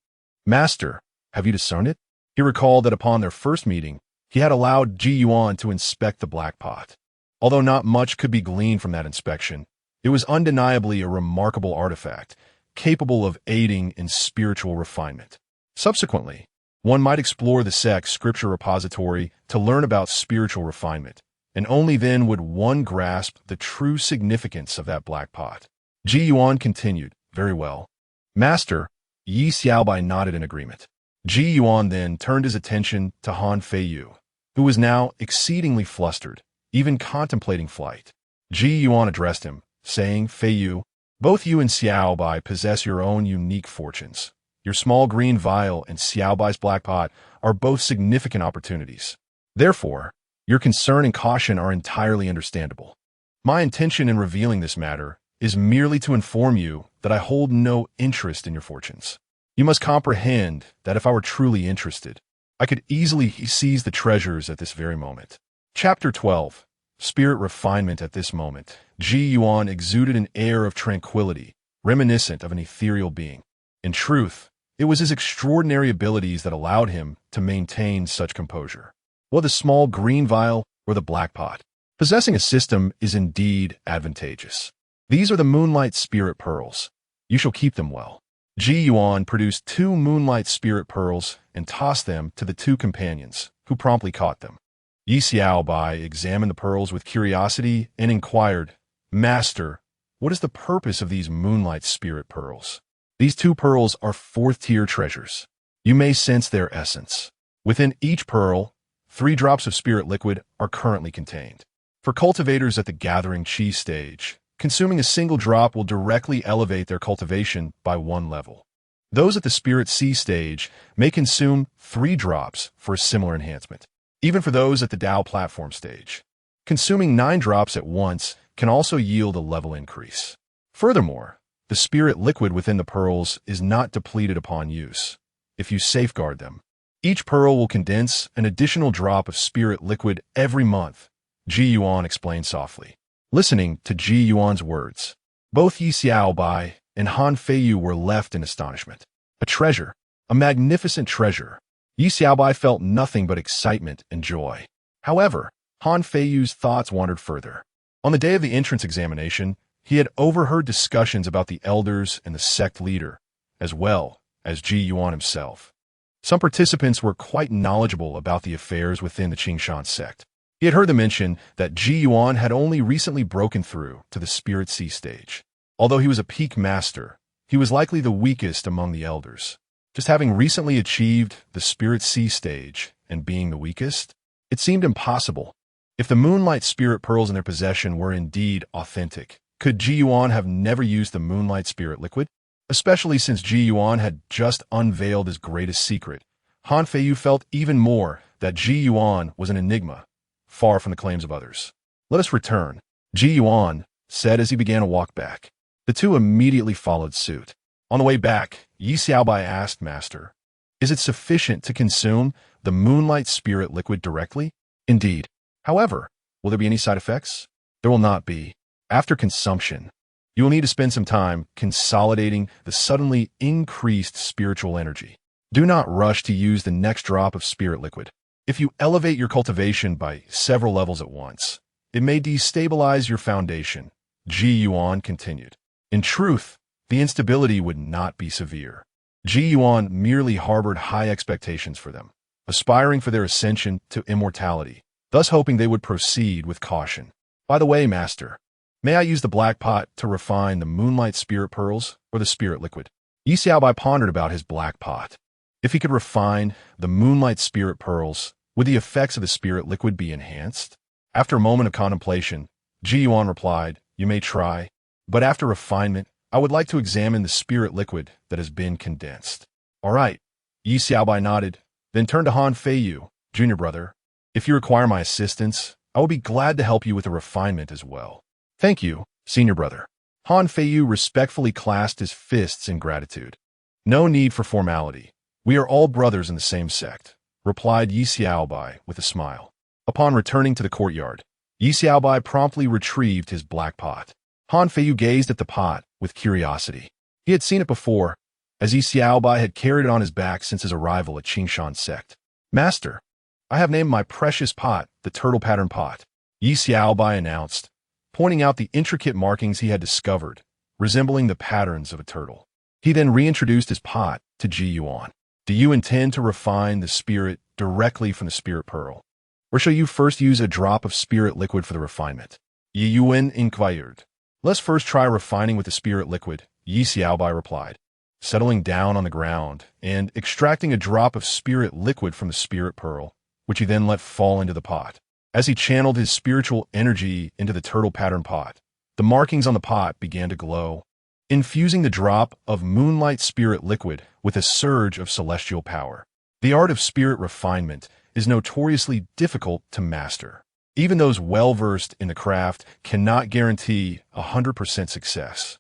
Master, have you discerned it? He recalled that upon their first meeting, he had allowed Ji Yuan to inspect the black pot. Although not much could be gleaned from that inspection, it was undeniably a remarkable artifact, capable of aiding in spiritual refinement. Subsequently, one might explore the sect's scripture repository to learn about spiritual refinement, and only then would one grasp the true significance of that black pot. Ji Yuan continued, Very well. Master, Yi Xiaobai nodded in agreement. Ji Yuan then turned his attention to Han Feiyu, who was now exceedingly flustered, even contemplating flight. Ji Yuan addressed him, saying, Feiyu, Both you and Xiaobai possess your own unique fortunes. Your small green vial and Xiaobai's black pot are both significant opportunities. Therefore, your concern and caution are entirely understandable. My intention in revealing this matter is merely to inform you that I hold no interest in your fortunes. You must comprehend that if I were truly interested, I could easily seize the treasures at this very moment. Chapter 12. Spirit Refinement. At this moment, Ji Yuan exuded an air of tranquility, reminiscent of an ethereal being. In truth, it was his extraordinary abilities that allowed him to maintain such composure. Whether the small green vial or the black pot, possessing a system is indeed advantageous. These are the Moonlight Spirit Pearls. You shall keep them well. Ji Yuan produced 2 Moonlight Spirit Pearls and tossed them to the 2 companions, who promptly caught them. Yi Xiaobai examined the pearls with curiosity and inquired, "Master, what is the purpose of these Moonlight Spirit Pearls?" These 2 pearls are 4th-tier treasures. You may sense their essence. Within each pearl, 3 drops of spirit liquid are currently contained. For cultivators at the gathering chi stage, consuming a single drop will directly elevate their cultivation by 1 level. Those at the spirit C stage may consume 3 drops for a similar enhancement. Even for those at the Dao platform stage, consuming 9 drops at once can also yield a level increase. Furthermore, the spirit liquid within the pearls is not depleted upon use. If you safeguard them, each pearl will condense an additional drop of spirit liquid every month, Ji Yuan explained softly. Listening to Ji Yuan's words, both Yi Xiaobai and Han Feiyu were left in astonishment. A treasure, a magnificent treasure. Yi Xiaobai felt nothing but excitement and joy. However, Han Feiyu's thoughts wandered further. On the day of the entrance examination, he had overheard discussions about the elders and the sect leader, as well as Ji Yuan himself. Some participants were quite knowledgeable about the affairs within the Qingshan sect. He had heard them mention that Ji Yuan had only recently broken through to the Spirit C stage. Although he was a peak master, he was likely the weakest among the elders. Just having recently achieved the Spirit C stage and being the weakest, it seemed impossible. If the Moonlight Spirit Pearls in their possession were indeed authentic, could Ji Yuan have never used the Moonlight Spirit Liquid? Especially since Ji Yuan had just unveiled his greatest secret, Han Feiyu felt even more that Ji Yuan was an enigma, far from the claims of others. "Let us return," Ji Yuan said as he began to walk back. The 2 immediately followed suit. On the way back, Yi Xiaobai asked, "Master, is it sufficient to consume the Moonlight Spirit Liquid directly?" "Indeed. However, will there be any side effects?" "There will not be. After consumption, you will need to spend some time consolidating the suddenly increased spiritual energy. Do not rush to use the next drop of spirit liquid. If you elevate your cultivation by several levels at once, it may destabilize your foundation," Ji Yuan continued. In truth, the instability would not be severe. Ji Yuan merely harbored high expectations for them, aspiring for their ascension to immortality, thus hoping they would proceed with caution. "By the way, Master, may I use the black pot to refine the Moonlight Spirit Pearls or the spirit liquid?" Yi Xiaobai pondered about his black pot. If he could refine the Moonlight Spirit Pearls, would the effects of the spirit liquid be enhanced? After a moment of contemplation, Ji Yuan replied, "You may try, but after refinement, I would like to examine the spirit liquid that has been condensed." "All right," Yi Xiaobai nodded, then turned to Han Feiyu, "Junior brother, if you require my assistance, I will be glad to help you with the refinement as well." "Thank you, senior brother." Han Feiyu respectfully clasped his fists in gratitude. "No need for formality. We are all brothers in the same sect," replied Yi Xiaobai with a smile. Upon returning to the courtyard, Yi Xiaobai promptly retrieved his black pot. Han Feiyu gazed at the pot with curiosity. He had seen it before, as Yi Xiaobai had carried it on his back since his arrival at Qingshan sect. "Master, I have named my precious pot the Turtle Pattern Pot," Yi Xiaobai announced, pointing out the intricate markings he had discovered, resembling the patterns of a turtle. He then reintroduced his pot to Ji Yuan. "Do you intend to refine the spirit directly from the spirit pearl, or shall you first use a drop of spirit liquid for the refinement?" Yi Yuan inquired. "Let's first try refining with the spirit liquid," Yi Xiaobai replied, settling down on the ground and extracting a drop of spirit liquid from the spirit pearl, which he then let fall into the pot. As he channeled his spiritual energy into the turtle pattern pot, the markings on the pot began to glow. infusing the drop of moonlight spirit liquid with a surge of celestial power. The art of spirit refinement is notoriously difficult to master. Even those well-versed in the craft cannot guarantee 100% success.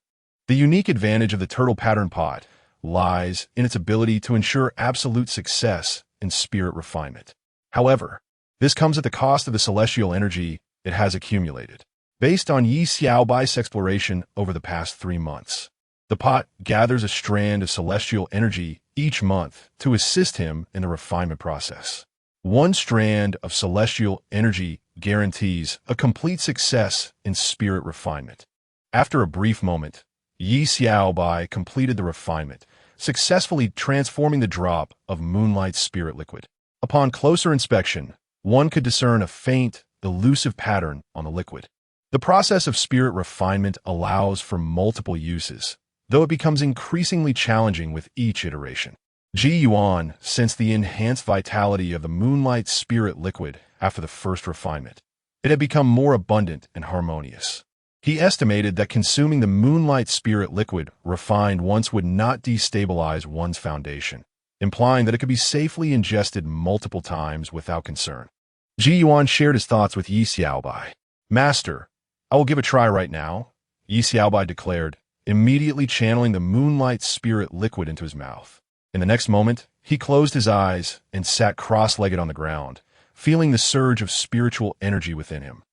The unique advantage of the turtle pattern pot lies in its ability to ensure absolute success in spirit refinement. However, this comes at the cost of the celestial energy it has accumulated. Based on Yi Xiaobai's exploration over the past 3 months, the pot gathers a strand of celestial energy each month to assist him in the refinement process. One strand of celestial energy guarantees a complete success in spirit refinement. After a brief moment, Yi Xiaobai completed the refinement, successfully transforming the drop of moonlight spirit liquid. Upon closer inspection, one could discern a faint, elusive pattern on the liquid. The process of spirit refinement allows for multiple uses, though it becomes increasingly challenging with each iteration. Ji Yuan sensed the enhanced vitality of the moonlight spirit liquid after the first refinement. It had become more abundant and harmonious. He estimated that consuming the moonlight spirit liquid refined once would not destabilize one's foundation, implying that it could be safely ingested multiple times without concern. Ji Yuan shared his thoughts with Yi Xiaobai. "Master, I will give a try right now," Yi Xiaobai declared, immediately channeling the moonlight spirit liquid into his mouth. In the next moment, he closed his eyes and sat cross-legged on the ground, feeling the surge of spiritual energy within him.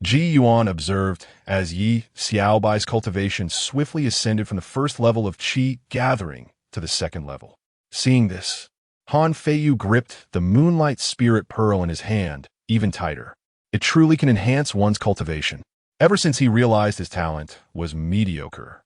Ji Yuan observed as Yi Xiaobai's cultivation swiftly ascended from the first level of qi gathering to the second level. Seeing this, Han Feiyu gripped the moonlight spirit pearl in his hand even tighter. It truly can enhance one's cultivation. Ever since he realized his talent was mediocre,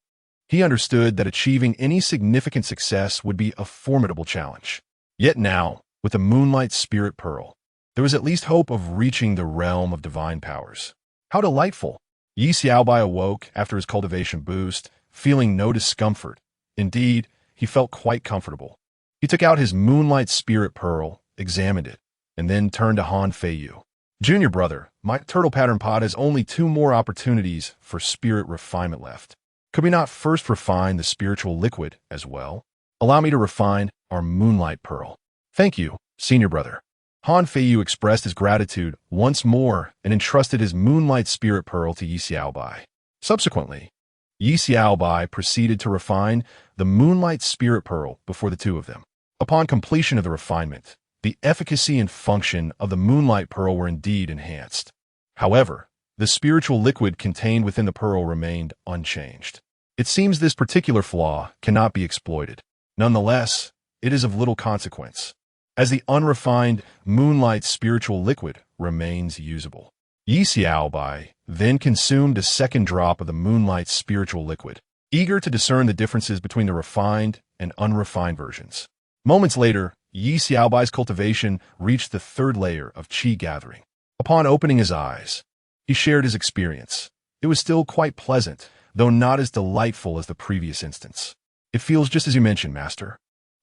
he understood that achieving any significant success would be a formidable challenge. Yet now, with the moonlight spirit pearl, there was at least hope of reaching the realm of divine powers. How delightful! Yi Xiaobai awoke after his cultivation boost, feeling no discomfort. Indeed, he felt quite comfortable. He took out his moonlight spirit pearl, examined it, and then turned to Han Feiyu. "Junior brother, my turtle pattern pot has only 2 more opportunities for spirit refinement left. Could we not first refine the spiritual liquid as well? Allow me to refine our moonlight pearl." "Thank you, senior brother." Han Feiyu expressed his gratitude once more and entrusted his moonlight spirit pearl to Yi Xiaobai. Subsequently, Yi Xiaobai proceeded to refine the moonlight spirit pearl before the two of them. Upon completion of the refinement, the efficacy and function of the moonlight pearl were indeed enhanced. However, the spiritual liquid contained within the pearl remained unchanged. It seems this particular flaw cannot be exploited. Nonetheless, it is of little consequence, as the unrefined moonlight spiritual liquid remains usable. Yi Xiaobai then consumed a second drop of the moonlight spiritual liquid, eager to discern the differences between the refined and unrefined versions. Moments later, Yi Xiaobai's cultivation reached the 3rd layer of qi gathering. Upon opening his eyes, he shared his experience. It was still quite pleasant, though not as delightful as the previous instance. "It feels just as you mentioned, Master.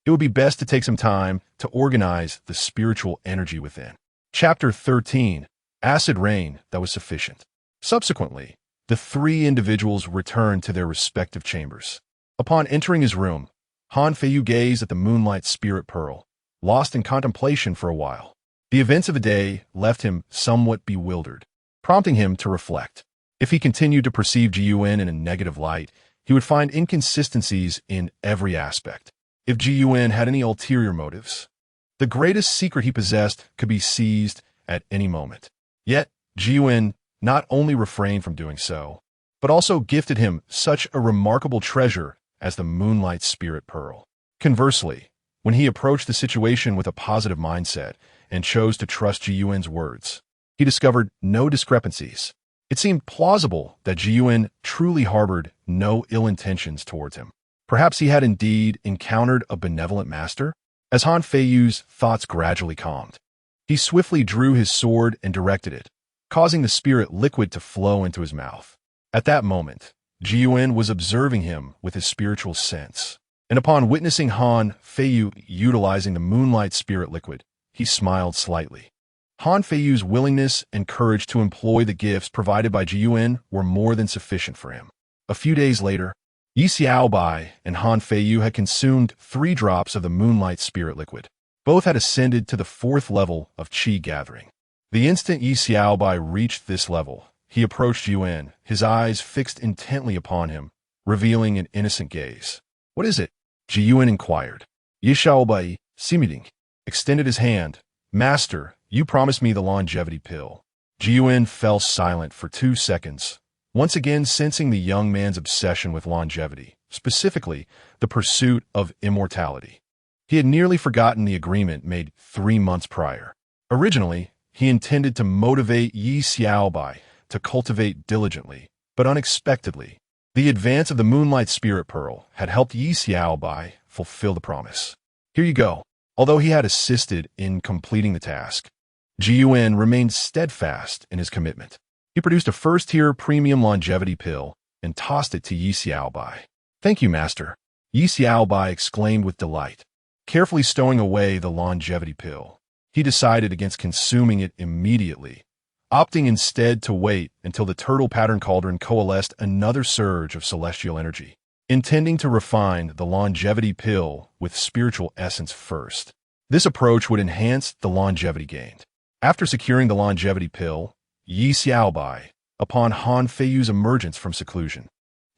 It would be best to take some time to organize the spiritual energy within." Chapter 13. Acid Rain That Was Sufficient. Subsequently, the 3 individuals returned to their respective chambers. Upon entering his room, Han Feiyu gazed at the moonlight spirit pearl, lost in contemplation for a while. The events of the day left him somewhat bewildered, prompting him to reflect. If he continued to perceive Ji Yuan in a negative light, he would find inconsistencies in every aspect. If Ji Yuan had any ulterior motives, the greatest secret he possessed could be seized at any moment. Yet, Ji Yuan not only refrained from doing so, but also gifted him such a remarkable treasure as the moonlight spirit pearl. Conversely, when he approached the situation with a positive mindset and chose to trust Ji Yuan's words, he discovered no discrepancies. It seemed plausible that Ji Yuan truly harbored no ill intentions towards him. Perhaps he had indeed encountered a benevolent master? As Han Feiyu's thoughts gradually calmed, he swiftly drew his sword and directed it, causing the spirit liquid to flow into his mouth. At that moment, Ji Yuan was observing him with his spiritual sense, and upon witnessing Han Feiyu utilizing the moonlight spirit liquid, he smiled slightly. Han Feiyu's willingness and courage to employ the gifts provided by Ji Yuan were more than sufficient for him. A few days later, Yi Xiaobai and Han Feiyu had consumed 3 drops of the moonlight spirit liquid. Both had ascended to the 4th level of qi gathering. The instant Yi Xiaobai reached this level, he approached Yuan, his eyes fixed intently upon him, revealing an innocent gaze. "What is it?" Ji Yuan inquired. Yi Xiaobai, Simiding, extended his hand. "Master, you promised me the longevity pill." Ji Yuan fell silent for 2 seconds, once again sensing the young man's obsession with longevity, specifically the pursuit of immortality. He had nearly forgotten the agreement made 3 months prior. Originally, he intended to motivate Yi Xiaobai to cultivate diligently, but unexpectedly, the advance of the Moonlight Spirit Pearl had helped Yi Xiaobai fulfill the promise. "Here you go." Although he had assisted in completing the task, Ji Yuan remained steadfast in his commitment. He produced a first-tier premium longevity pill and tossed it to Yi Xiaobai. "Thank you, master," Yi Xiaobai exclaimed with delight. Carefully stowing away the longevity pill, he decided against consuming it immediately, opting instead to wait until the turtle pattern cauldron coalesced another surge of celestial energy, intending to refine the longevity pill with spiritual essence first. This approach would enhance the longevity gained. After securing the longevity pill, Yi Xiaobai, upon Han Feiyu's emergence from seclusion,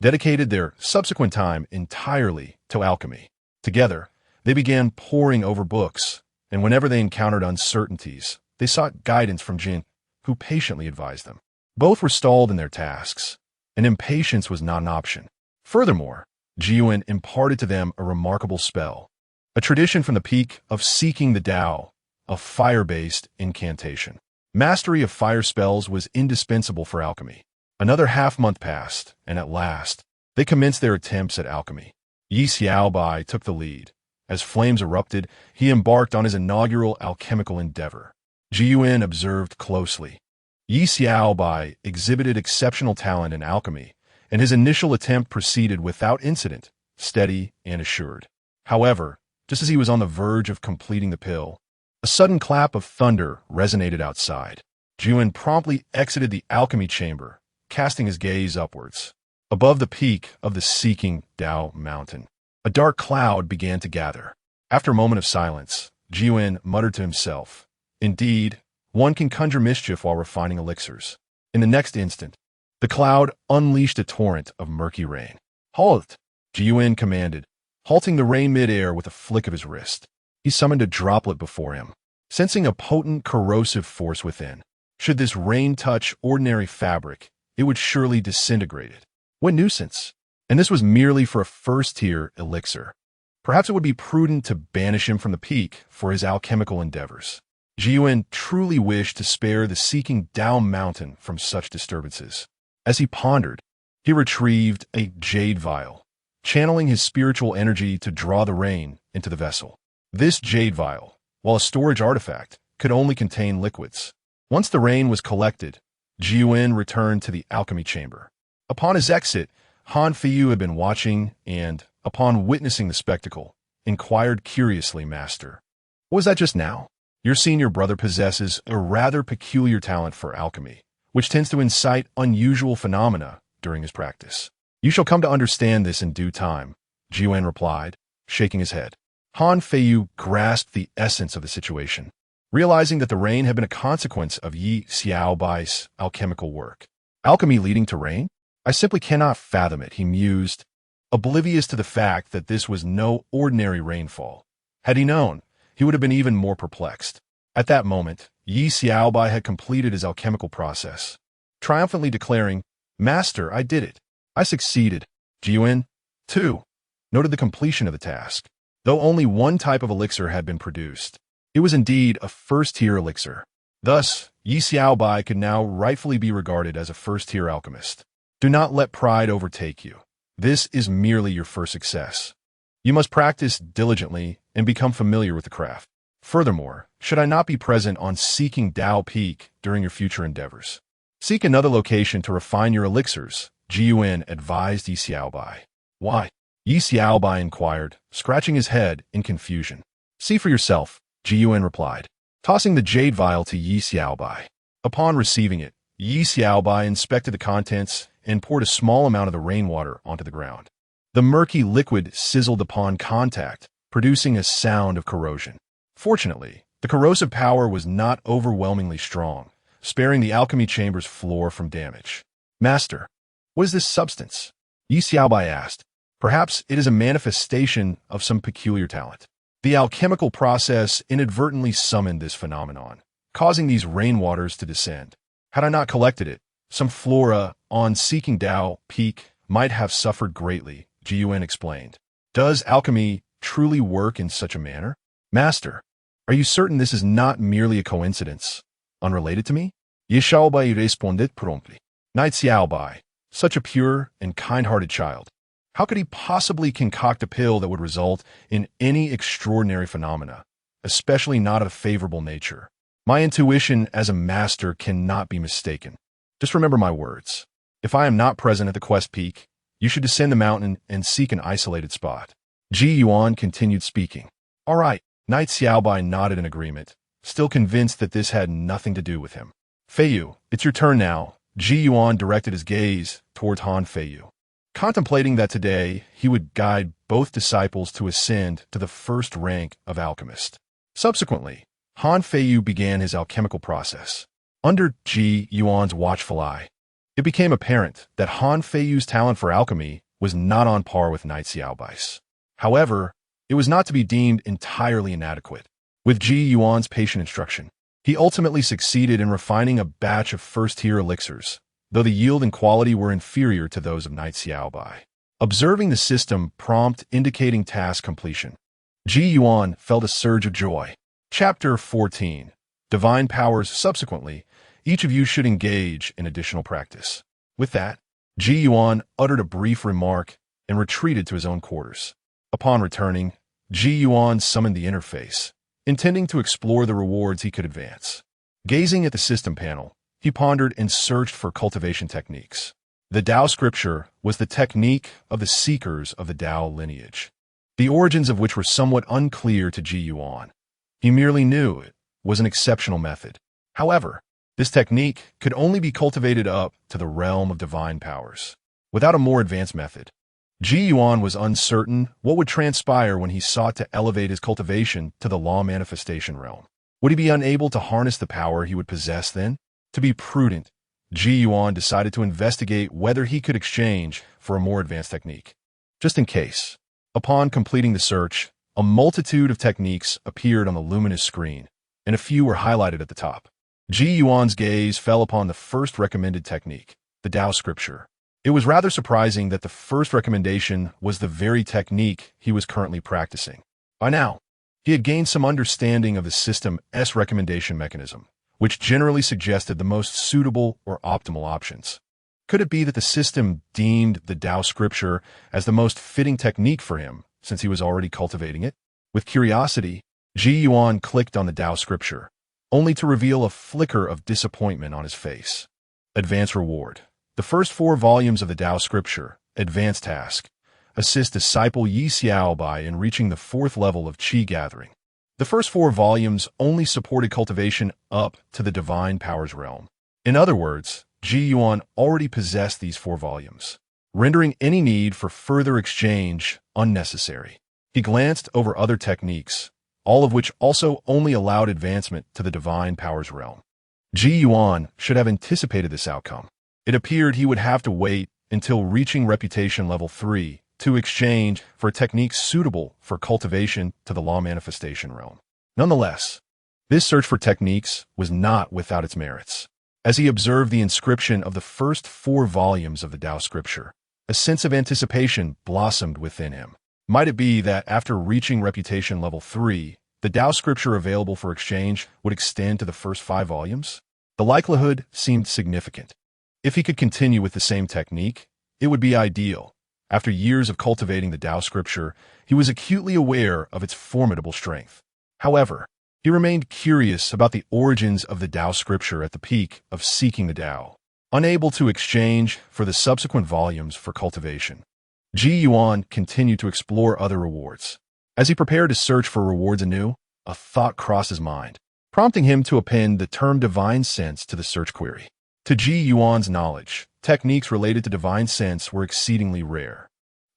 dedicated their subsequent time entirely to alchemy. Together, they began poring over books, and whenever they encountered uncertainties, they sought guidance from Jin, who patiently advised them. Both were stalled in their tasks, and impatience was not an option. Furthermore, Ji Yuan imparted to them a remarkable spell, a tradition from the peak of seeking the Tao, a fire-based incantation. Mastery of fire spells was indispensable for alchemy. Another half-month passed, and at last, they commenced their attempts at alchemy. Yi Xiaobai took the lead. As flames erupted, he embarked on his inaugural alchemical endeavor. Ji Yuan observed closely. Yi Xiaobai exhibited exceptional talent in alchemy, and his initial attempt proceeded without incident, steady and assured. However, just as he was on the verge of completing the pill, a sudden clap of thunder resonated outside. Ji Yuan promptly exited the alchemy chamber, casting his gaze upwards. Above the peak of the Seeking Tao mountain, a dark cloud began to gather. After a moment of silence, Ji Yuan muttered to himself, "Indeed, one can conjure mischief while refining elixirs." In the next instant, the cloud unleashed a torrent of murky rain. "Halt!" Ji Yuan commanded, halting the rain mid-air with a flick of his wrist. He summoned a droplet before him, sensing a potent corrosive force within. Should this rain touch ordinary fabric, it would surely disintegrate it. What nuisance! And this was merely for a first-tier elixir. Perhaps it would be prudent to banish him from the peak for his alchemical endeavors. Ji Yuan truly wished to spare the Seeking Tao mountain from such disturbances. As he pondered, he retrieved a jade vial, channeling his spiritual energy to draw the rain into the vessel. This jade vial, while a storage artifact, could only contain liquids. Once the rain was collected, Ji Yuan returned to the alchemy chamber. Upon his exit, Han Feiyu had been watching and, upon witnessing the spectacle, inquired curiously, "Master, what was that just now?" "Your senior brother possesses a rather peculiar talent for alchemy, which tends to incite unusual phenomena during his practice. You shall come to understand this in due time," Ji Yuan replied, shaking his head. Han Feiyu grasped the essence of the situation, realizing that the rain had been a consequence of Yi Xiaobai's alchemical work. "Alchemy leading to rain? I simply cannot fathom it," he mused, oblivious to the fact that this was no ordinary rainfall. Had he known, he would have been even more perplexed. At that moment, Yi Xiaobai had completed his alchemical process, triumphantly declaring, "Master, I did it. I succeeded." Ji Yuan, too, noted the completion of the task. Though only one type of elixir had been produced, it was indeed a first-tier elixir. Thus, Yi Xiaobai could now rightfully be regarded as a first-tier alchemist. Do not let pride overtake you. This is merely your first success. You must practice diligently and become familiar with the craft. Furthermore, should I not be present on Seeking Tao Peak during your future endeavors, seek another location to refine your elixirs, Ji Yuan advised Yi Xiaobai. "Why?" Yi Xiaobai inquired, scratching his head in confusion. "See for yourself," Ji Yuan replied, tossing the jade vial to Yi Xiaobai. Upon receiving it, Yi Xiaobai inspected the contents and poured a small amount of the rainwater onto the ground. The murky liquid sizzled upon contact, producing a sound of corrosion. Fortunately, the corrosive power was not overwhelmingly strong, sparing the alchemy chamber's floor from damage. Master, what is this substance? Yi Xiaobai asked. Perhaps it is a manifestation of some peculiar talent. The alchemical process inadvertently summoned this phenomenon, causing these rainwaters to descend. Had I not collected it, some flora on Seeking Tao Peak might have suffered greatly, Ji Yuan explained. Does alchemy truly work in such a manner? Master, are you certain this is not merely a coincidence, unrelated to me? Yi Xiaobai responded promptly. Knight Xiaobai, such a pure and kind-hearted child. How could he possibly concoct a pill that would result in any extraordinary phenomena, especially not of a favorable nature? My intuition as a master cannot be mistaken. Just remember my words. If I am not present at the quest peak, you should descend the mountain and seek an isolated spot. Ji Yuan continued speaking. All right, Knight Xiaobai nodded in agreement, still convinced that this had nothing to do with him. Feiyu, it's your turn now. Ji Yuan directed his gaze towards Han Feiyu. Contemplating that today he would guide both disciples to ascend to the first rank of alchemist. Subsequently, Han Feiyu began his alchemical process. Under Ji Yuan's watchful eye, it became apparent that Han Feiyu's talent for alchemy was not on par with Knight Xiaobai's. However, it was not to be deemed entirely inadequate. With Ji Yuan's patient instruction, he ultimately succeeded in refining a batch of first-tier elixirs, though the yield and quality were inferior to those of Knight Xiaobai. Observing the system prompt indicating task completion, Ji Yuan felt a surge of joy. Chapter 14. Divine Powers. Subsequently, each of you should engage in additional practice. With that, Ji Yuan uttered a brief remark and retreated to his own quarters. Upon returning, Ji Yuan summoned the interface, intending to explore the rewards he could advance. Gazing at the system panel, he pondered and searched for cultivation techniques. The Tao scripture was the technique of the seekers of the Tao lineage, the origins of which were somewhat unclear to Ji Yuan. He merely knew it was an exceptional method. However, this technique could only be cultivated up to the realm of divine powers. Without a more advanced method, Ji Yuan was uncertain what would transpire when he sought to elevate his cultivation to the law manifestation realm. Would he be unable to harness the power he would possess then? To be prudent, Ji Yuan decided to investigate whether he could exchange for a more advanced technique. Just in case. Upon completing the search, a multitude of techniques appeared on the luminous screen, and a few were highlighted at the top. Ji Yuan's gaze fell upon the first recommended technique, the Tao scripture. It was rather surprising that the first recommendation was the very technique he was currently practicing. By now, he had gained some understanding of the system's recommendation mechanism, which generally suggested the most suitable or optimal options. Could it be that the system deemed the Tao scripture as the most fitting technique for him, since he was already cultivating it? With curiosity, Ji Yuan clicked on the Tao scripture, only to reveal a flicker of disappointment on his face. Advance reward. The first 4 volumes of the Tao scripture, advanced task, assist disciple Yi Xiaobai in reaching the 4th level of qi gathering. The first 4 volumes only supported cultivation up to the divine powers realm. In other words, Ji Yuan already possessed these 4 volumes, rendering any need for further exchange unnecessary. He glanced over other techniques, all of which also only allowed advancement to the divine powers realm. Ji Yuan should have anticipated this outcome. It appeared he would have to wait until reaching reputation level 3 to exchange for a technique suitable for cultivation to the law manifestation realm. Nonetheless, this search for techniques was not without its merits. As he observed the inscription of the first 4 volumes of the Tao scripture, a sense of anticipation blossomed within him. Might it be that after reaching reputation level 3, the Tao scripture available for exchange would extend to the first 5 volumes? The likelihood seemed significant. If he could continue with the same technique, it would be ideal. After years of cultivating the Tao scripture, he was acutely aware of its formidable strength. However, he remained curious about the origins of the Tao scripture at the peak of seeking the Tao, unable to exchange for the subsequent volumes for cultivation. Ji Yuan continued to explore other rewards. As he prepared to search for rewards anew, a thought crossed his mind, prompting him to append the term divine sense to the search query. To Ji Yuan's knowledge, techniques related to divine sense were exceedingly rare.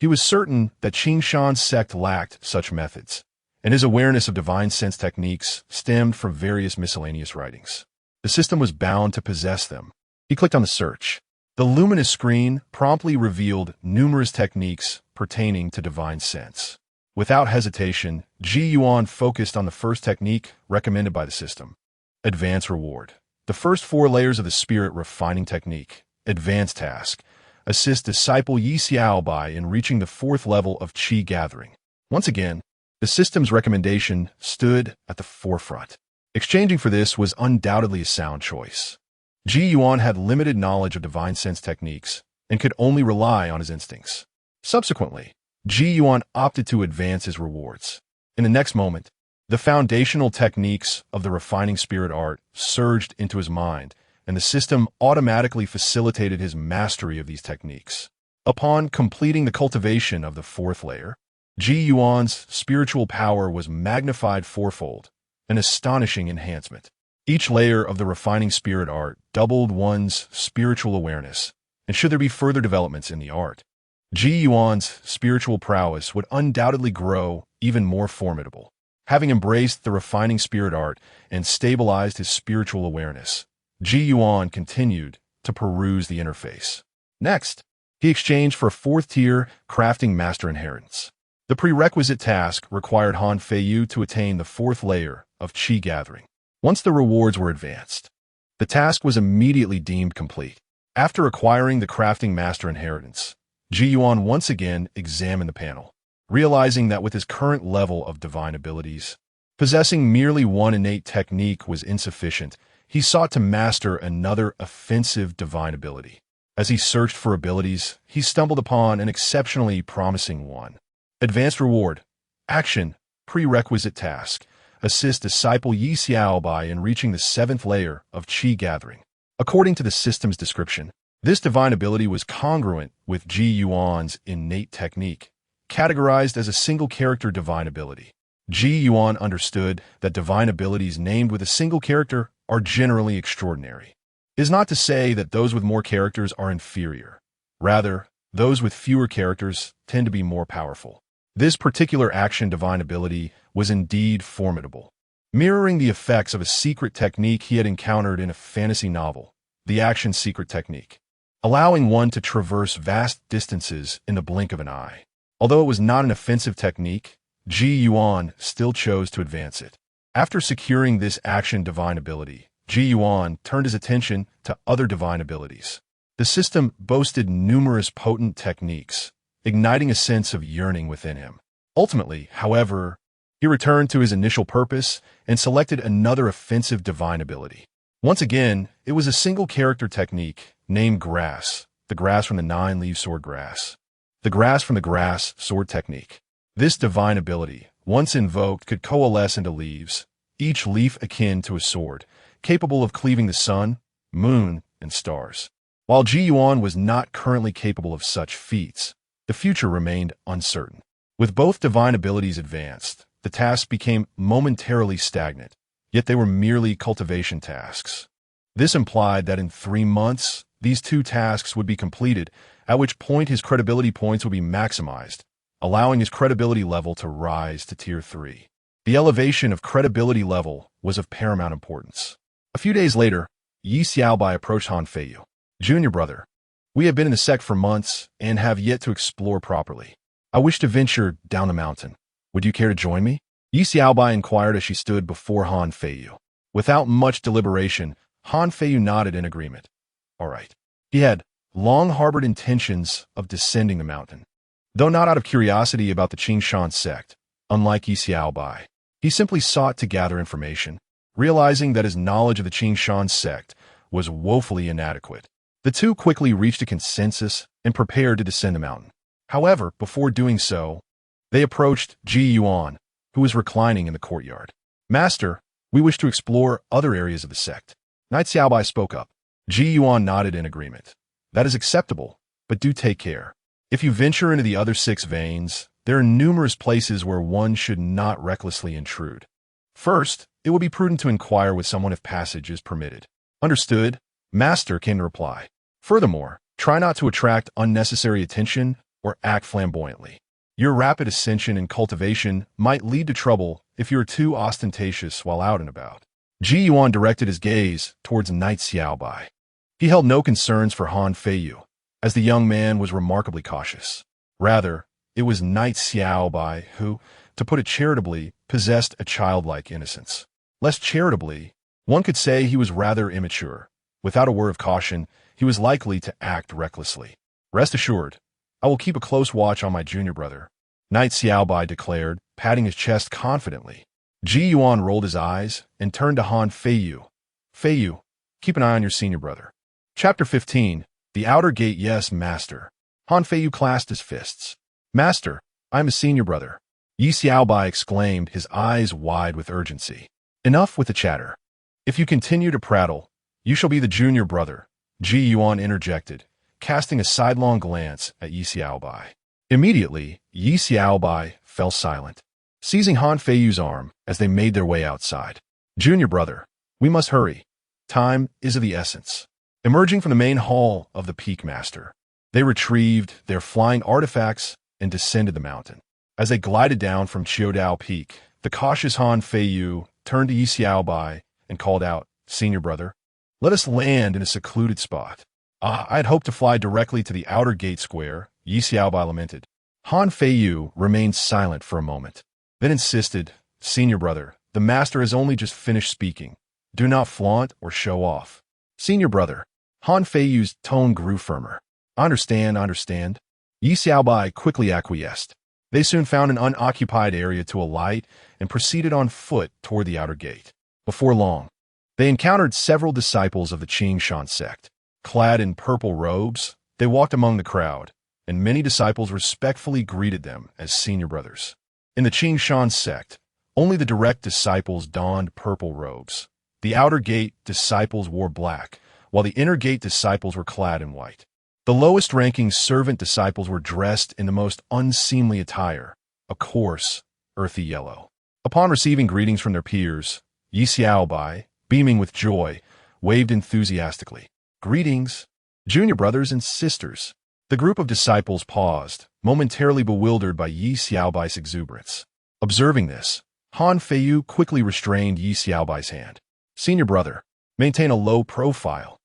He was certain that Qing Shan's sect lacked such methods, and his awareness of divine sense techniques stemmed from various miscellaneous writings. The system was bound to possess them. He clicked on the search. The luminous screen promptly revealed numerous techniques pertaining to divine sense. Without hesitation, Ji Yuan focused on the first technique recommended by the system. Advanced Reward. The first 4 layers of the Spirit Refining Technique, Advanced Task, assist disciple Yi Xiaobai in reaching the 4th level of Qi Gathering. Once again, the system's recommendation stood at the forefront. Exchanging for this was undoubtedly a sound choice. Ji Yuan had limited knowledge of divine sense techniques and could only rely on his instincts. Subsequently, Ji Yuan opted to advance his rewards. In the next moment, the foundational techniques of the refining spirit art surged into his mind, and the system automatically facilitated his mastery of these techniques. Upon completing the cultivation of the 4th layer, Ji Yuan's spiritual power was magnified 4-fold, an astonishing enhancement. Each layer of the refining spirit art doubled one's spiritual awareness, and should there be further developments in the art, Ji Yuan's spiritual prowess would undoubtedly grow even more formidable. Having embraced the refining spirit art and stabilized his spiritual awareness, Ji Yuan continued to peruse the interface. Next, he exchanged for a 4th-tier crafting master inheritance. The prerequisite task required Han Feiyu to attain the 4th layer of Qi Gathering. Once the rewards were advanced, the task was immediately deemed complete. After acquiring the crafting master inheritance, Ji Yuan once again examined the panel. Realizing that with his current level of divine abilities, possessing merely one innate technique was insufficient, he sought to master another offensive divine ability. As he searched for abilities, he stumbled upon an exceptionally promising one. Advanced Reward. Action. Prerequisite Task. Assist disciple Yi Xiaobai in reaching the 7th layer of Qi Gathering. According to the system's description, this divine ability was congruent with Ji Yuan's innate technique, categorized as a single-character divine ability. Ji Yuan understood that divine abilities named with a single character are generally extraordinary. It is not to say that those with more characters are inferior. Rather, those with fewer characters tend to be more powerful. This particular action divine ability was indeed formidable, mirroring the effects of a secret technique he had encountered in a fantasy novel, the action secret technique, allowing one to traverse vast distances in the blink of an eye. Although it was not an offensive technique, Ji Yuan still chose to advance it. After securing this action divine ability, Ji Yuan turned his attention to other divine abilities. The system boasted numerous potent techniques, igniting a sense of yearning within him. Ultimately, however, he returned to his initial purpose and selected another offensive divine ability. Once again, it was a single-character technique named Grass, the grass from the 9-leaf sword grass. The grass from the grass sword technique. This divine ability, once invoked, could coalesce into leaves, each leaf akin to a sword, capable of cleaving the sun, moon, and stars. While Ji Yuan was not currently capable of such feats, the future remained uncertain. With both divine abilities advanced, the tasks became momentarily stagnant, yet they were merely cultivation tasks. This implied that in 3 months, these 2 tasks would be completed, at which point his credibility points would be maximized, allowing his credibility level to rise to Tier 3. The elevation of credibility level was of paramount importance. A few days later, Yi Xiaobai approached Han Feiyu. Junior brother, we have been in the sect for months and have yet to explore properly. I wish to venture down the mountain. Would you care to join me? Yi Xiaobai inquired as she stood before Han Feiyu. Without much deliberation, Han Feiyu nodded in agreement. All right. He had long harbored intentions of descending the mountain. Though not out of curiosity about the Qingshan sect, unlike Yi Xiaobai, he simply sought to gather information, realizing that his knowledge of the Qingshan sect was woefully inadequate. The two quickly reached a consensus and prepared to descend the mountain. However, before doing so, they approached Ji Yuan, who was reclining in the courtyard. Master, we wish to explore other areas of the sect. Knight Xiaobai spoke up. Ji Yuan nodded in agreement. That is acceptable, but do take care. If you venture into the other 6 veins, there are numerous places where one should not recklessly intrude. First, it will be prudent to inquire with someone if passage is permitted. Understood, Master, came the reply. Furthermore, try not to attract unnecessary attention or act flamboyantly. Your rapid ascension and cultivation might lead to trouble if you are too ostentatious while out and about. Ji Yuan directed his gaze towards Knight Xiaobai. He held no concerns for Han Feiyu, as the young man was remarkably cautious. Rather, it was Knight Xiaobai who, to put it charitably, possessed a childlike innocence. Less charitably, one could say he was rather immature. Without a word of caution, he was likely to act recklessly. Rest assured, I will keep a close watch on my junior brother, Knight Xiaobai declared, patting his chest confidently. Ji Yuan rolled his eyes and turned to Han Feiyu. Feiyu, keep an eye on your senior brother. Chapter 15, The Outer Gate. Yes, Master. Han Feiyu clasped his fists. Master, I am a senior brother. Yi Xiaobai exclaimed, his eyes wide with urgency. Enough with the chatter. If you continue to prattle, you shall be the junior brother, Ji Yuan interjected, casting a sidelong glance at Yi Xiaobai. Immediately, Yi Xiaobai fell silent, seizing Han Feiyu's arm as they made their way outside. Junior brother, we must hurry. Time is of the essence. Emerging from the main hall of the Peak Master, they retrieved their flying artifacts and descended the mountain. As they glided down from Qiudao Peak, the cautious Han Feiyu turned to Yi Xiaobai and called out, Senior brother, let us land in a secluded spot. I had hoped to fly directly to the outer gate square, Yi Xiaobai lamented. Han Feiyu remained silent for a moment, then insisted, Senior brother, the master has only just finished speaking. Do not flaunt or show off. Senior brother, Han Feiyu's tone grew firmer. I understand. Yi Xiaobai quickly acquiesced. They soon found an unoccupied area to alight and proceeded on foot toward the outer gate. Before long, they encountered several disciples of the Qingshan sect. Clad in purple robes, they walked among the crowd, and many disciples respectfully greeted them as senior brothers. In the Qingshan sect, only the direct disciples donned purple robes. The outer gate disciples wore black, while the inner gate disciples were clad in white. The lowest-ranking servant disciples were dressed in the most unseemly attire, a coarse, earthy yellow. Upon receiving greetings from their peers, Yi Xiaobai, beaming with joy, waved enthusiastically. Greetings, junior brothers and sisters. The group of disciples paused, momentarily bewildered by Yi Xiaobai's exuberance. Observing this, Han Feiyu quickly restrained Yi Xiaobai's hand. Senior brother, maintain a low profile.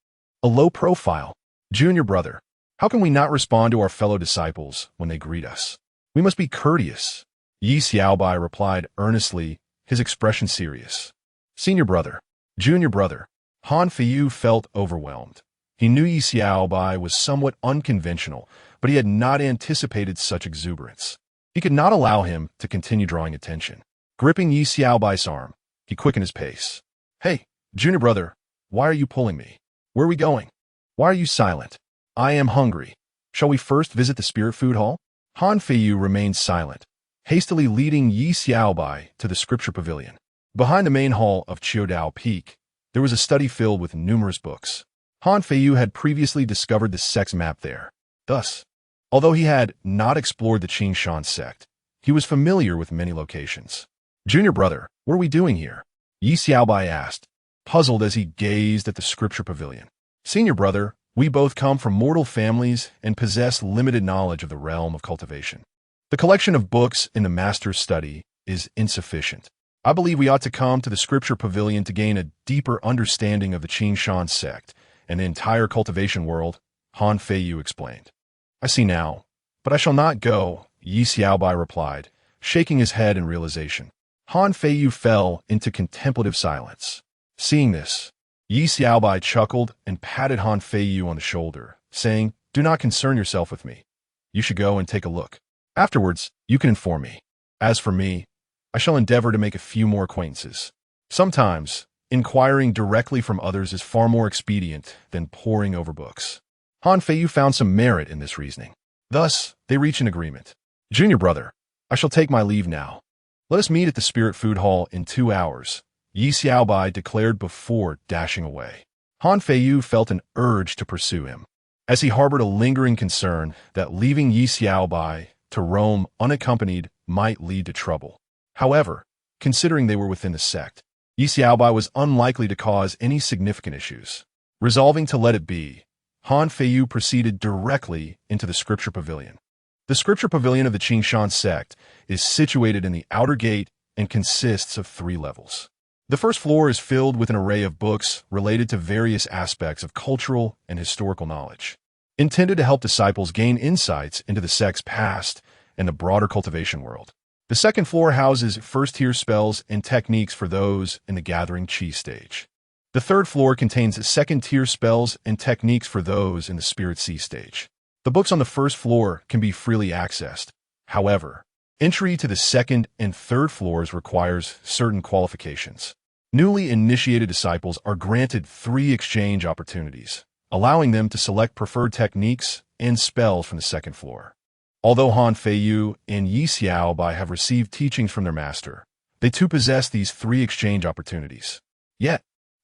A low profile? Junior brother, how can we not respond to our fellow disciples when they greet us? We must be courteous. Yi Xiaobai replied earnestly, his expression serious. Senior brother, junior brother. Han Feiyu felt overwhelmed. He knew Yi Xiaobai was somewhat unconventional, but he had not anticipated such exuberance. He could not allow him to continue drawing attention. Gripping Yi Xiaobai's arm, he quickened his pace. Hey, junior brother, why are you pulling me? Where are we going? Why are you silent? I am hungry. Shall we first visit the spirit food hall? Han Feiyu remained silent, hastily leading Yi Xiaobai to the scripture pavilion. Behind the main hall of Qiudao Peak, there was a study filled with numerous books. Han Feiyu had previously discovered the sect's map there. Thus, although he had not explored the Qingshan sect, he was familiar with many locations. Junior brother, what are we doing here? Yi Xiaobai asked, puzzled as he gazed at the scripture pavilion. Senior brother, we both come from mortal families and possess limited knowledge of the realm of cultivation. The collection of books in the master's study is insufficient. I believe we ought to come to the scripture pavilion to gain a deeper understanding of the Qingshan sect and the entire cultivation world, Han Feiyu explained. I see now, but I shall not go, Yi Xiaobai replied, shaking his head in realization. Han Feiyu fell into contemplative silence. Seeing this, Yi Xiaobai chuckled and patted Han Feiyu on the shoulder, saying, Do not concern yourself with me. You should go and take a look. Afterwards, you can inform me. As for me, I shall endeavor to make a few more acquaintances. Sometimes, inquiring directly from others is far more expedient than poring over books. Han Feiyu found some merit in this reasoning. Thus, they reached an agreement. Junior brother, I shall take my leave now. Let us meet at the Spirit Food Hall in 2 hours, Yi Xiaobai declared before dashing away. Han Feiyu felt an urge to pursue him, as he harbored a lingering concern that leaving Yi Xiaobai to roam unaccompanied might lead to trouble. However, considering they were within the sect, Yi Xiaobai was unlikely to cause any significant issues. Resolving to let it be, Han Feiyu proceeded directly into the scripture pavilion. The scripture pavilion of the Qingshan sect is situated in the outer gate and consists of 3 levels. The first floor is filled with an array of books related to various aspects of cultural and historical knowledge, intended to help disciples gain insights into the sect's past and the broader cultivation world. The second floor houses first-tier spells and techniques for those in the gathering chi stage. The third floor contains second-tier spells and techniques for those in the spirit sea stage. The books on the first floor can be freely accessed. However, entry to the second and third floors requires certain qualifications. Newly initiated disciples are granted 3 exchange opportunities, allowing them to select preferred techniques and spells from the second floor. Although Han Feiyu and Yi Xiaobai have received teachings from their master, they too possess these 3 exchange opportunities. Yet,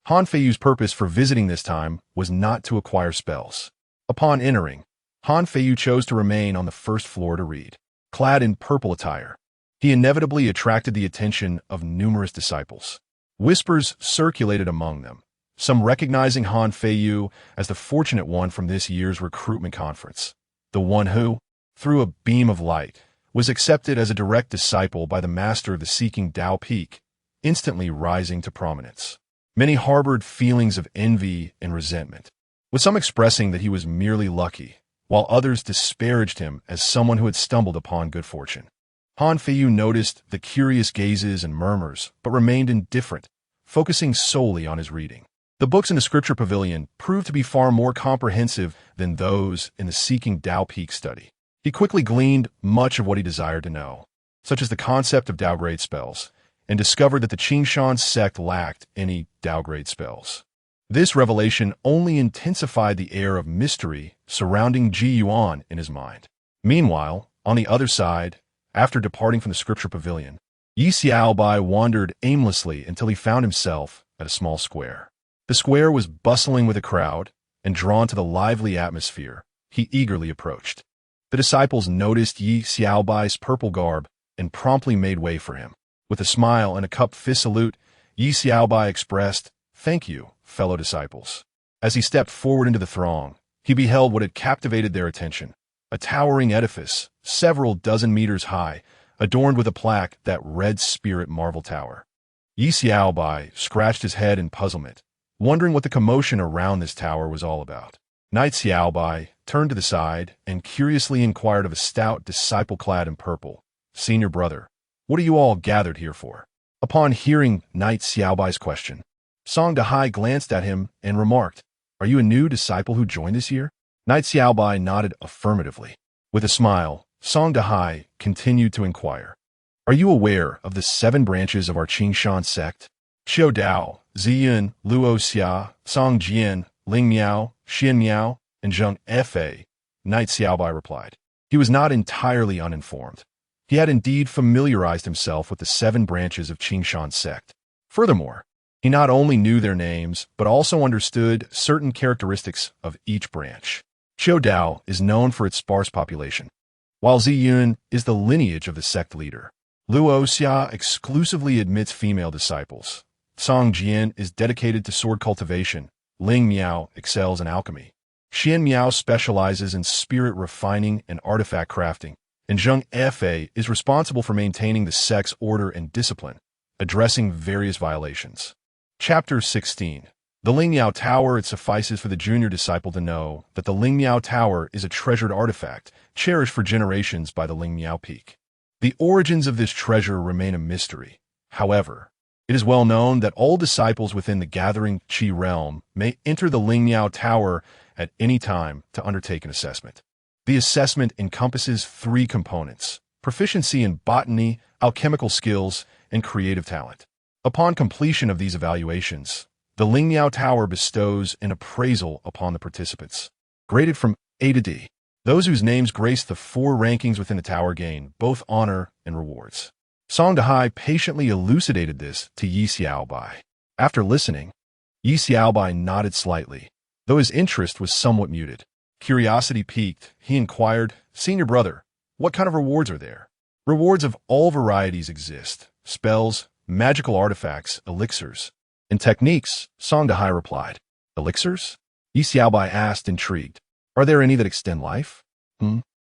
Han Feiyu's purpose for visiting this time was not to acquire spells. Upon entering, Han Feiyu chose to remain on the first floor to read. Clad in purple attire, he inevitably attracted the attention of numerous disciples. Whispers circulated among them, some recognizing Han Feiyu as the fortunate one from this year's recruitment conference, the one who, through a beam of light, was accepted as a direct disciple by the master of the Seeking Dao Peak, instantly rising to prominence. Many harbored feelings of envy and resentment, with some expressing that he was merely lucky, while others disparaged him as someone who had stumbled upon good fortune. Han Feiyu noticed the curious gazes and murmurs, but remained indifferent, focusing solely on his reading. The books in the scripture pavilion proved to be far more comprehensive than those in the Seeking Dao Peak study. He quickly gleaned much of what he desired to know, such as the concept of Dao grade spells, and discovered that the Qingshan sect lacked any Dao grade spells. This revelation only intensified the air of mystery surrounding Ji Yuan in his mind. Meanwhile, on the other side, after departing from the scripture pavilion, Yi Xiaobai wandered aimlessly until he found himself at a small square. The square was bustling with a crowd, and drawn to the lively atmosphere, he eagerly approached. The disciples noticed Yi Xiaobai's purple garb and promptly made way for him. With a smile and a cupped fist salute, Yi Xiaobai expressed, "Thank you, fellow disciples." As he stepped forward into the throng, he beheld what had captivated their attention, a towering edifice, several dozen meters high, adorned with a plaque that read Spirit Marvel Tower. Yi Xiaobai scratched his head in puzzlement, wondering what the commotion around this tower was all about. Knight Xiaobai turned to the side and curiously inquired of a stout disciple clad in purple, "Senior brother, what are you all gathered here for?" Upon hearing Knight Xiaobai's question, Song Dahai glanced at him and remarked, "Are you a new disciple who joined this year?" Knight Xiaobai nodded affirmatively. With a smile, Song Dahai continued to inquire, "Are you aware of the 7 branches of our Qingshan sect? Qiu Dao, Ziyun, Luo Xia, Song Jian, Ling Miao, Xian Miao, and Zheng Fa," Knight Xiaobai replied. He was not entirely uninformed. He had indeed familiarized himself with the 7 branches of Qingshan sect. Furthermore, he not only knew their names, but also understood certain characteristics of each branch. Qiu Dao is known for its sparse population, while Ziyun is the lineage of the sect leader. Luo Xia exclusively admits female disciples. Song Jian is dedicated to sword cultivation. Ling Miao excels in alchemy. Xian Miao specializes in spirit refining and artifact crafting, and Zheng Fa is responsible for maintaining the sect's order and discipline, addressing various violations. Chapter 16. The Ling Miao Tower. It suffices for the junior disciple to know that the Ling Miao Tower is a treasured artifact, cherished for generations by the Ling Miao Peak. The origins of this treasure remain a mystery. However, it is well known that all disciples within the gathering Qi realm may enter the Ling Miao Tower at any time to undertake an assessment. The assessment encompasses 3 components: proficiency in botany, alchemical skills, and creative talent. Upon completion of these evaluations, the Ling Miao Tower bestows an appraisal upon the participants, graded from A to D. Those whose names grace the 4 rankings within the tower gain both honor and rewards. Song Dahai patiently elucidated this to Yi Xiaobai. After listening, Yi Xiaobai nodded slightly, though his interest was somewhat muted. Curiosity piqued, he inquired, "Senior brother, what kind of rewards are there?" "Rewards of all varieties exist: spells, magical artifacts, elixirs, and techniques," Song Dahai replied. "Elixirs?" Yi Xiaobai asked, intrigued. "Are there any that extend life?"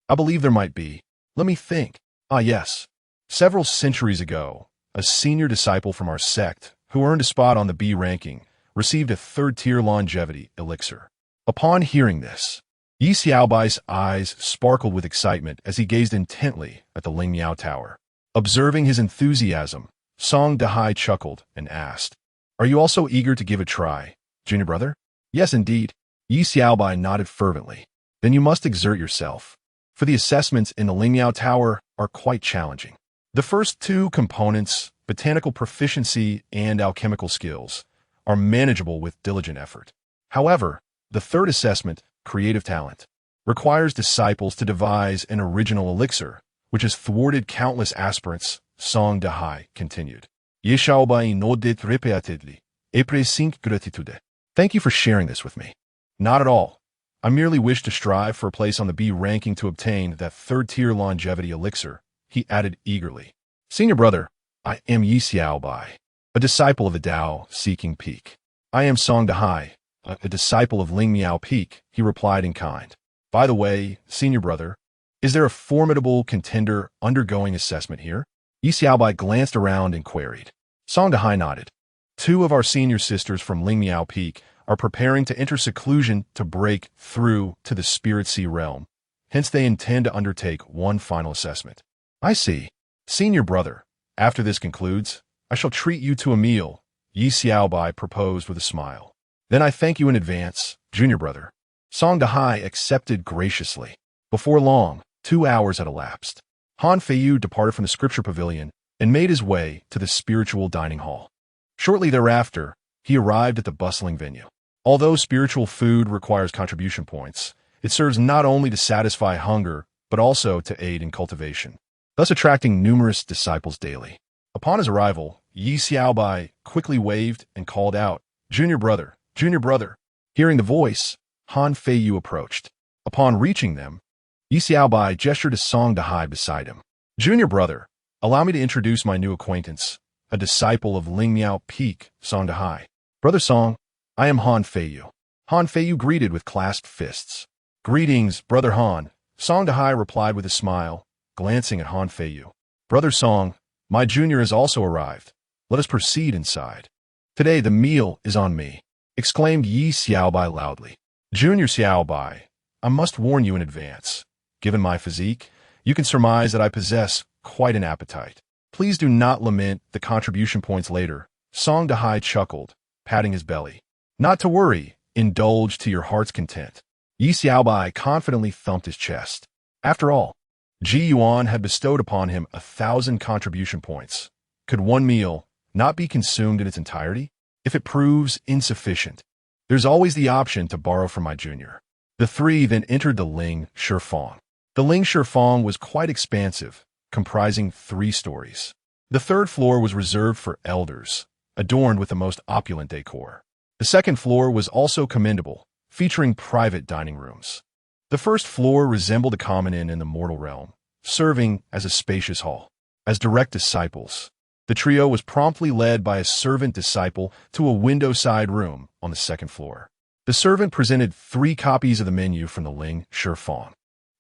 I believe there might be. Let me think. Ah, yes. Several centuries ago, a senior disciple from our sect, who earned a spot on the B ranking, received a third-tier longevity elixir. Upon hearing this, Yi Xiaobai's eyes sparkled with excitement as he gazed intently at the Ling Miao Tower. Observing his enthusiasm, Song Dahai chuckled and asked, "Are you also eager to give a try, junior brother?" "Yes, indeed." Yi Xiaobai nodded fervently. "Then you must exert yourself, for the assessments in the Ling Miao Tower are quite challenging. The first two components, botanical proficiency and alchemical skills, are manageable with diligent effort. However, the third assessment, creative talent, requires disciples to devise an original elixir, which has thwarted countless aspirants," Song Dahai continued. "Ye Xiaobai no det repeatedly, epre sink gratitude." Thank you for sharing this with me. Not at all. I merely wish to strive for a place on the B ranking to obtain that third-tier longevity elixir, he added eagerly. Senior brother, I am Yi Xiaobai, a disciple of the Tao seeking peak. I am Song Dahai, a disciple of Ling Miao Peak, he replied in kind. By the way, senior brother, is there a formidable contender undergoing assessment here? Yi Xiaobai glanced around and queried. Song Dahai nodded. Two of our senior sisters from Ling Miao Peak are preparing to enter seclusion to break through to the Spirit Sea realm. Hence they intend to undertake one final assessment. I see. Senior brother, after this concludes, I shall treat you to a meal, Yi Xiaobai proposed with a smile. Then I thank you in advance, junior brother. Song Dahai accepted graciously. Before long, 2 hours had elapsed. Han Feiyu departed from the scripture pavilion and made his way to the spiritual dining hall. Shortly thereafter, he arrived at the bustling venue. Although spiritual food requires contribution points, it serves not only to satisfy hunger, but also to aid in cultivation, thus attracting numerous disciples daily. Upon his arrival, Yi Xiaobai quickly waved and called out, Junior brother, junior brother. Hearing the voice, Han Feiyu approached. Upon reaching them, Yi Xiaobai gestured to Song Dahai beside him. Junior brother, allow me to introduce my new acquaintance, a disciple of Ling Miao Peak, Song Dahai. Brother Song, I am Han Feiyu. Han Feiyu greeted with clasped fists. Greetings, Brother Han, Song Dahai replied with a smile, glancing at Han Feiyu. Brother Song, my junior has also arrived. Let us proceed inside. Today the meal is on me, exclaimed Yi Xiaobai loudly. Junior Xiaobai, I must warn you in advance. Given my physique, you can surmise that I possess quite an appetite. Please do not lament the contribution points later, Song Dahai chuckled, patting his belly. Not to worry, indulge to your heart's content. Yi Xiaobai confidently thumped his chest. After all, Ji Yuan had bestowed upon him 1,000 contribution points. Could one meal not be consumed in its entirety? If it proves insufficient, there's always the option to borrow from my junior. The three then entered the Ling Shifeng. The Ling Shifeng was quite expansive, comprising 3 stories. The third floor was reserved for elders, adorned with the most opulent decor. The second floor was also commendable, featuring private dining rooms. The first floor resembled a common inn in the mortal realm, serving as a spacious hall. As direct disciples, the trio was promptly led by a servant disciple to a window-side room on the second floor. The servant presented 3 copies of the menu from the Ling Shifeng.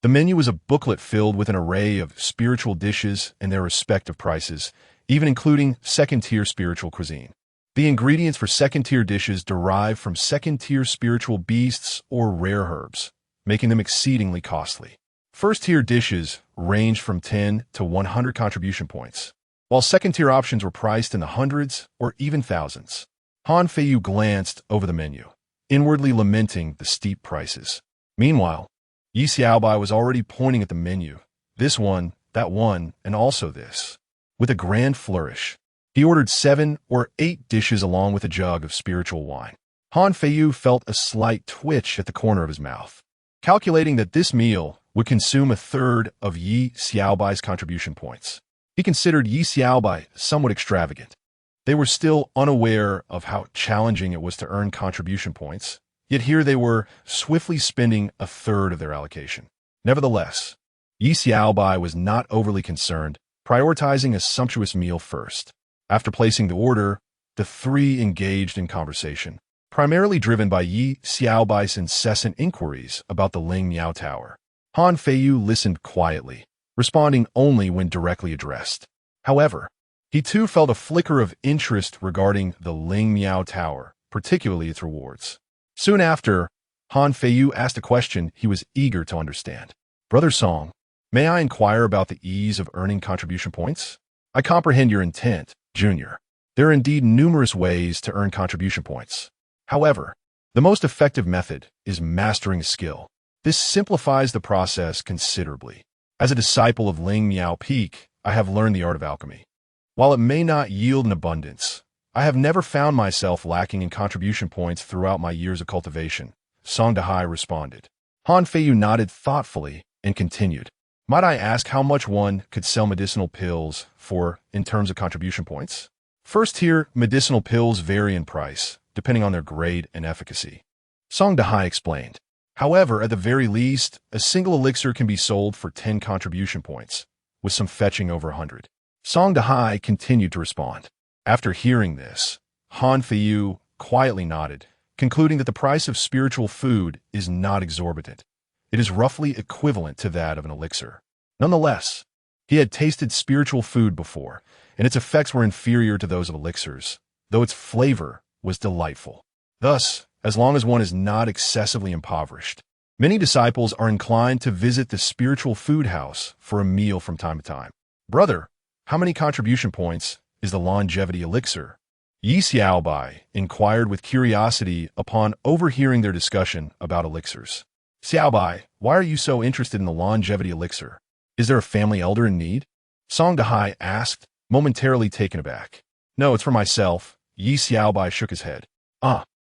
The menu was a booklet filled with an array of spiritual dishes and their respective prices, even including second-tier spiritual cuisine. The ingredients for second-tier dishes derive from second-tier spiritual beasts or rare herbs, making them exceedingly costly. First-tier dishes ranged from 10 to 100 contribution points, while second-tier options were priced in the hundreds or even thousands. Han Feiyu glanced over the menu, inwardly lamenting the steep prices. Meanwhile, Yi Xiaobai was already pointing at the menu, this one, that one, and also this. With a grand flourish, he ordered 7 or 8 dishes along with a jug of spiritual wine. Han Feiyu felt a slight twitch at the corner of his mouth. Calculating that this meal would consume 1/3 of Yi Xiaobai's contribution points, he considered Yi Xiaobai somewhat extravagant. They were still unaware of how challenging it was to earn contribution points, yet here they were swiftly spending 1/3 of their allocation. Nevertheless, Yi Xiaobai was not overly concerned, prioritizing a sumptuous meal first. After placing the order, the 3 engaged in conversation, primarily driven by Yi Xiaobai's incessant inquiries about the Ling Miao Tower. Han Feiyu listened quietly, responding only when directly addressed. However, he too felt a flicker of interest regarding the Ling Miao Tower, particularly its rewards. Soon after, Han Feiyu asked a question he was eager to understand. Brother Song, may I inquire about the ease of earning contribution points? I comprehend your intent, Junior. There are indeed numerous ways to earn contribution points. However, the most effective method is mastering a skill. This simplifies the process considerably. As a disciple of Ling Miao Peak, I have learned the art of alchemy. While it may not yield an abundance, I have never found myself lacking in contribution points throughout my years of cultivation, Song Dahai responded. Han Feiyu nodded thoughtfully and continued. Might I ask how much one could sell medicinal pills for in terms of contribution points? First-tier medicinal pills vary in price, depending on their grade and efficacy. Song Dahai explained. However, at the very least, a single elixir can be sold for 10 contribution points, with some fetching over 100. Song Dahai continued to respond. After hearing this, Han Feiyu quietly nodded, concluding that the price of spiritual food is not exorbitant. It is roughly equivalent to that of an elixir. Nonetheless, he had tasted spiritual food before, and its effects were inferior to those of elixirs, though its flavor was delightful. Thus, as long as one is not excessively impoverished, many disciples are inclined to visit the spiritual food house for a meal from time to time. Brother, how many contribution points is the longevity elixir? Yi Xiaobai inquired with curiosity upon overhearing their discussion about elixirs. Xiaobai, why are you so interested in the longevity elixir? Is there a family elder in need? Song Dahai asked, momentarily taken aback. No, it's for myself. Yi Xiaobai shook his head.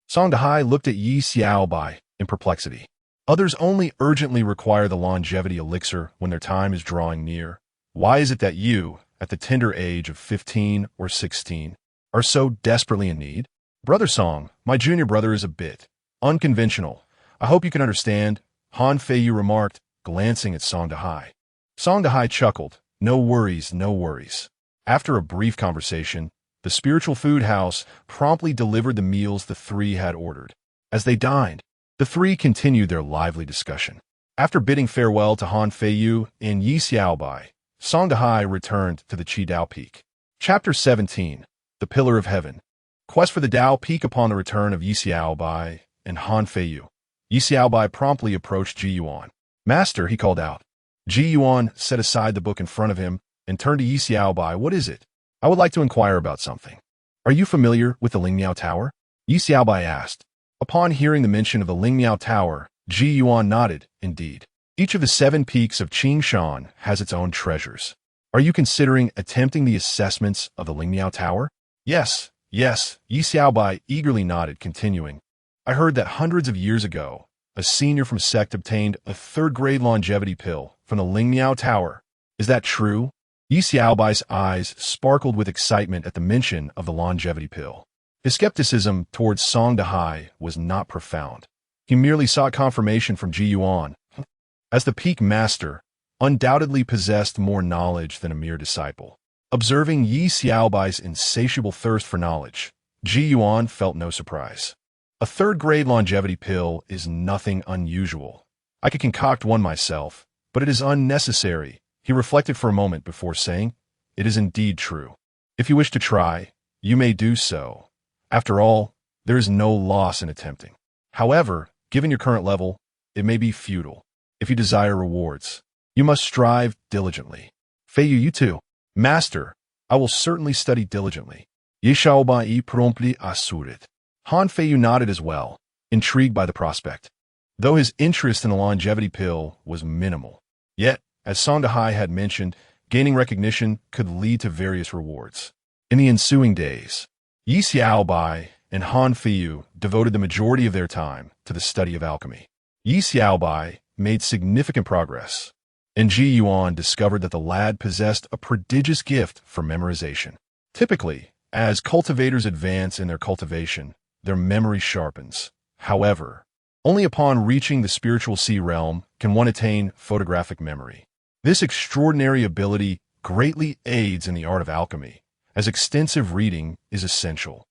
Song Dahai looked at Yi Xiaobai in perplexity. Others only urgently require the longevity elixir when their time is drawing near. Why is it that you, at the tender age of 15 or 16, are so desperately in need? Brother Song, my junior brother is a bit unconventional. I hope you can understand, Han Feiyu remarked, glancing at Song Dahai. Song Dahai chuckled. No worries, no worries. After a brief conversation, the spiritual food house promptly delivered the meals the three had ordered. As they dined, the three continued their lively discussion. After bidding farewell to Han Feiyu and Yi Xiaobai, Song Dahai returned to the Qidao Peak. Chapter 17. The Pillar of Heaven. Quest for the Dao Peak. Upon the return of Yi Xiaobai and Han Feiyu, Yi Xiaobai promptly approached Ji Yuan. Master, he called out. Ji Yuan set aside the book in front of him and turned to Yi Xiaobai. What is it? I would like to inquire about something. Are you familiar with the Ling Miao Tower? Yi Xiaobai asked. Upon hearing the mention of the Ling Miao Tower, Ji Yuan nodded, indeed. Each of the 7 peaks of Qingshan has its own treasures. Are you considering attempting the assessments of the Ling Miao Tower? Yes, yes, Yi Xiaobai eagerly nodded, continuing. I heard that hundreds of years ago, a senior from sect obtained a 3rd-grade longevity pill from the Ling Miao Tower. Is that true? Yi Xiaobai's eyes sparkled with excitement at the mention of the longevity pill. His skepticism towards Song Dahai was not profound. He merely sought confirmation from Ji Yuan. As the peak master, undoubtedly possessed more knowledge than a mere disciple. Observing Yi Xiaobai's insatiable thirst for knowledge, Ji Yuan felt no surprise. A 3rd-grade longevity pill is nothing unusual. I could concoct one myself, but it is unnecessary. He reflected for a moment before saying, it is indeed true. If you wish to try, you may do so. After all, there is no loss in attempting. However, given your current level, it may be futile. If you desire rewards, you must strive diligently. Feiyu, you too. Master, I will certainly study diligently. Yi Xiaobai promptly assured. Han Feiyu nodded as well, intrigued by the prospect. Though his interest in the longevity pill was minimal, yet, as Song Dahai had mentioned, gaining recognition could lead to various rewards. In the ensuing days, Yi Xiaobai and Han Feiyu devoted the majority of their time to the study of alchemy. Yi Xiaobai made significant progress, and Ji Yuan discovered that the lad possessed a prodigious gift for memorization. Typically, as cultivators advance in their cultivation, their memory sharpens. However, only upon reaching the spiritual sea realm can one attain photographic memory. This extraordinary ability greatly aids in the art of alchemy, as extensive reading is essential.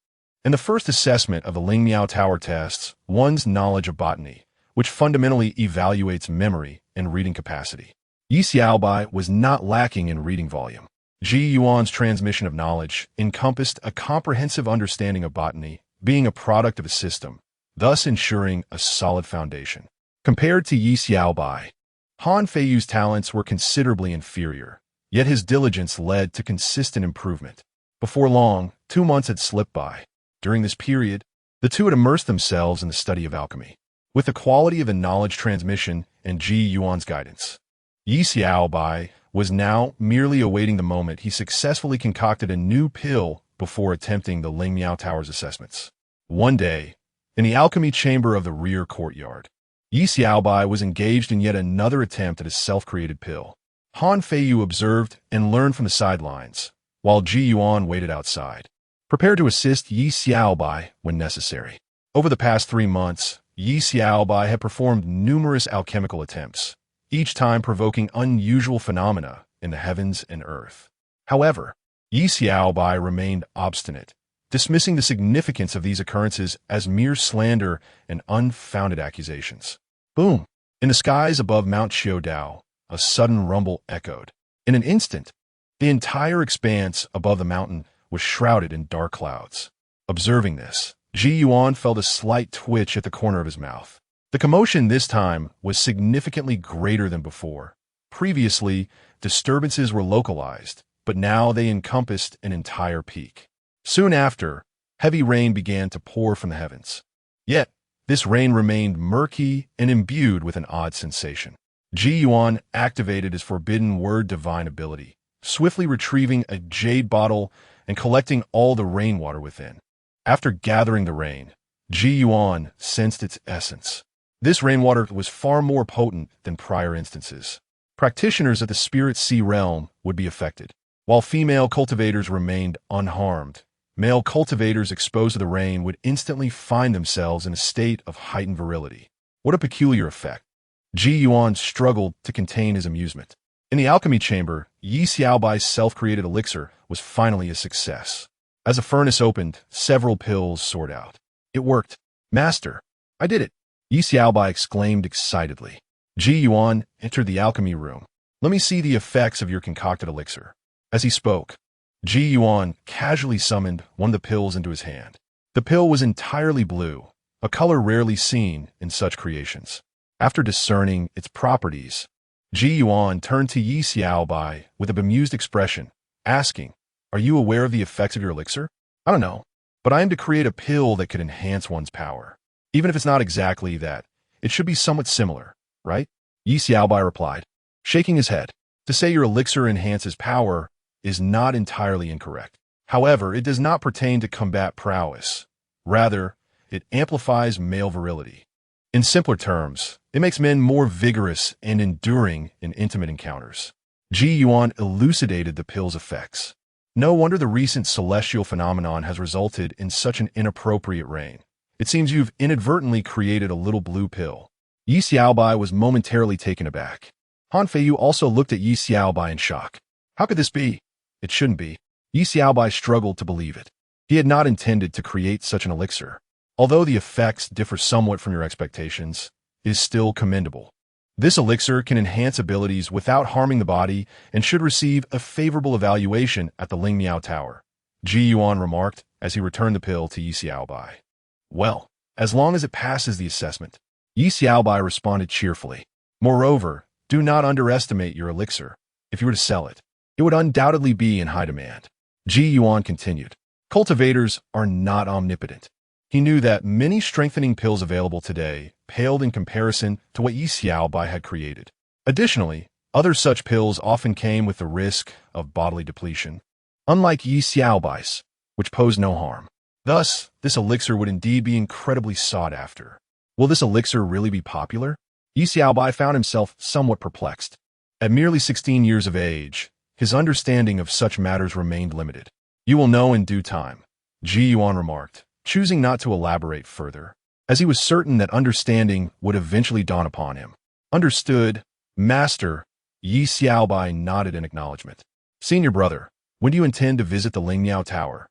In the first assessment of the Ling Miao Tower tests one's knowledge of botany, which fundamentally evaluates memory and reading capacity. Yi Xiaobai was not lacking in reading volume. Ji Yuan's transmission of knowledge encompassed a comprehensive understanding of botany, being a product of a system, thus ensuring a solid foundation. Compared to Yi Xiaobai, Han Feiyu's talents were considerably inferior, yet his diligence led to consistent improvement. Before long, 2 months had slipped by. During this period, the two had immersed themselves in the study of alchemy, with the quality of the knowledge transmission and Ji Yuan's guidance. Yi Xiaobai was now merely awaiting the moment he successfully concocted a new pill before attempting the Lingmiao Tower's assessments. One day, in the alchemy chamber of the rear courtyard, Yi Xiaobai was engaged in yet another attempt at his self-created pill. Han Feiyu observed and learned from the sidelines, while Ji Yuan waited outside, prepared to assist Yi Xiaobai when necessary. Over the past 3 months, Yi Xiaobai had performed numerous alchemical attempts, each time provoking unusual phenomena in the heavens and earth. However, Yi Xiaobai remained obstinate, dismissing the significance of these occurrences as mere slander and unfounded accusations. Boom! In the skies above Mount Xiaodao, a sudden rumble echoed. In an instant, the entire expanse above the mountain was shrouded in dark clouds. Observing this, Ji Yuan felt a slight twitch at the corner of his mouth. The commotion this time was significantly greater than before. Previously, disturbances were localized, but now they encompassed an entire peak. Soon after, heavy rain began to pour from the heavens. Yet, this rain remained murky and imbued with an odd sensation. Ji Yuan activated his forbidden word divine ability, swiftly retrieving a jade bottle and collecting all the rainwater within. After gathering the rain, Ji Yuan sensed its essence. This rainwater was far more potent than prior instances. Practitioners of the Spirit Sea realm would be affected, while female cultivators remained unharmed. Male cultivators exposed to the rain would instantly find themselves in a state of heightened virility. What a peculiar effect. Ji Yuan struggled to contain his amusement. In the alchemy chamber, Yi Xiaobai's self-created elixir was finally a success. As a furnace opened, several pills soared out. It worked. Master, I did it! Yi Xiaobai exclaimed excitedly. Ji Yuan entered the alchemy room. Let me see the effects of your concocted elixir. As he spoke, Ji Yuan casually summoned one of the pills into his hand. The pill was entirely blue, a color rarely seen in such creations. After discerning its properties, Ji Yuan turned to Yi Xiaobai with a bemused expression, asking, "Are you aware of the effects of your elixir?" "I don't know, but I aim to create a pill that could enhance one's power. Even if it's not exactly that, it should be somewhat similar, right?" Yi Xiaobai replied, shaking his head. To say your elixir enhances power is not entirely incorrect. However, it does not pertain to combat prowess. Rather, it amplifies male virility. In simpler terms, it makes men more vigorous and enduring in intimate encounters. Ji Yuan elucidated the pill's effects. No wonder the recent celestial phenomenon has resulted in such an inappropriate rain. It seems you've inadvertently created a little blue pill. Yi Xiaobai was momentarily taken aback. Han Feiyu also looked at Yi Xiaobai in shock. How could this be? It shouldn't be. Yi Xiaobai struggled to believe it. He had not intended to create such an elixir. Although the effects differ somewhat from your expectations, it is still commendable. This elixir can enhance abilities without harming the body and should receive a favorable evaluation at the Lingmiao Tower, Ji Yuan remarked as he returned the pill to Yi Xiaobai. Well, as long as it passes the assessment, Yi Xiaobai responded cheerfully. Moreover, do not underestimate your elixir. If you were to sell it, it would undoubtedly be in high demand. Ji Yuan continued. Cultivators are not omnipotent. He knew that many strengthening pills available today paled in comparison to what Yi Xiaobai had created. Additionally, other such pills often came with the risk of bodily depletion, unlike Yi Xiaobai's, which posed no harm. Thus, this elixir would indeed be incredibly sought after. Will this elixir really be popular? Yi Xiaobai found himself somewhat perplexed. At merely 16 years of age, his understanding of such matters remained limited. You will know in due time, Ji Yuan remarked, choosing not to elaborate further, as he was certain that understanding would eventually dawn upon him. Understood, Master. Yi Xiaobai nodded in acknowledgement. Senior brother, when do you intend to visit the Lingmiao Tower?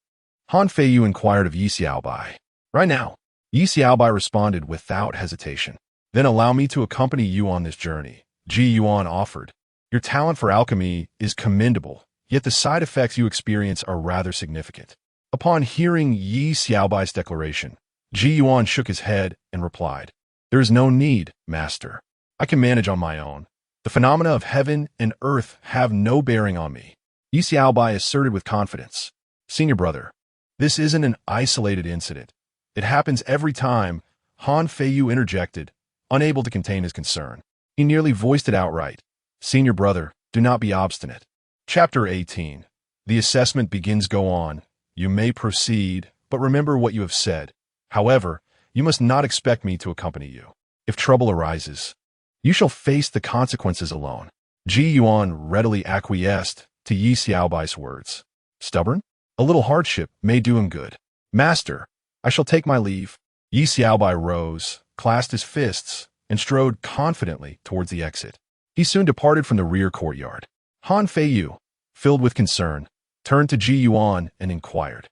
Han Feiyu inquired of Yi Xiaobai. Right now. Yi Xiaobai responded without hesitation. Then allow me to accompany you on this journey, Ji Yuan offered. Your talent for alchemy is commendable, yet the side effects you experience are rather significant. Upon hearing Yi Xiaobai's declaration, Ji Yuan shook his head and replied, "There is no need, master. I can manage on my own. The phenomena of heaven and earth have no bearing on me." Yi Xiaobai asserted with confidence, "Senior brother, this isn't an isolated incident. It happens every time." Han Feiyu interjected, unable to contain his concern. He nearly voiced it outright. "Senior brother, do not be obstinate." Chapter 18. The assessment begins. Go on. You may proceed, but remember what you have said. However, you must not expect me to accompany you. If trouble arises, you shall face the consequences alone. Ji Yuan readily acquiesced to Yi Xiaobai's words. Stubborn? A little hardship may do him good. Master, I shall take my leave. Yi Xiaobai rose, clasped his fists, and strode confidently towards the exit. He soon departed from the rear courtyard. Han Feiyu, filled with concern, turned to Ji Yuan and inquired,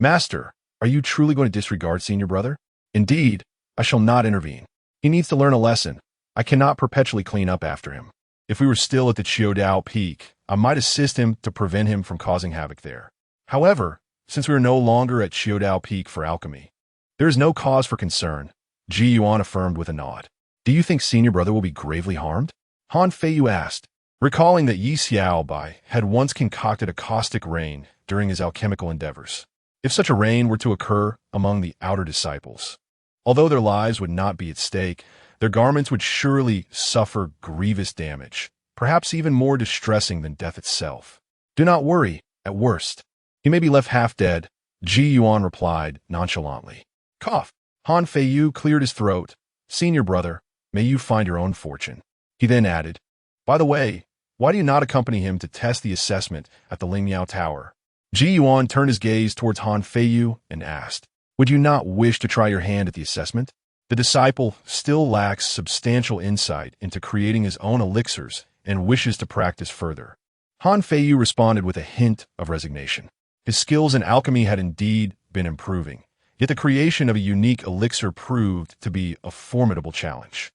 "Master, are you truly going to disregard senior brother?" "Indeed, I shall not intervene. He needs to learn a lesson. I cannot perpetually clean up after him. If we were still at the Qiudao Peak, I might assist him to prevent him from causing havoc there. However, since we are no longer at Qiudao Peak for alchemy, there is no cause for concern," Ji Yuan affirmed with a nod. "Do you think senior brother will be gravely harmed?" Han Feiyu asked, recalling that Yi Xiaobai had once concocted a caustic rain during his alchemical endeavors. If such a rain were to occur among the outer disciples, although their lives would not be at stake, their garments would surely suffer grievous damage, perhaps even more distressing than death itself. "Do not worry, at worst. He may be left half dead," Ji Yuan replied nonchalantly. Cough. Han Feiyu cleared his throat. "Senior brother, may you find your own fortune." He then added, "By the way, why do you not accompany him to test the assessment at the Lingmiao Tower?" Ji Yuan turned his gaze towards Han Feiyu and asked, "Would you not wish to try your hand at the assessment?" The disciple still lacks substantial insight into creating his own elixirs and wishes to practice further. Han Feiyu responded with a hint of resignation. His skills in alchemy had indeed been improving, yet the creation of a unique elixir proved to be a formidable challenge.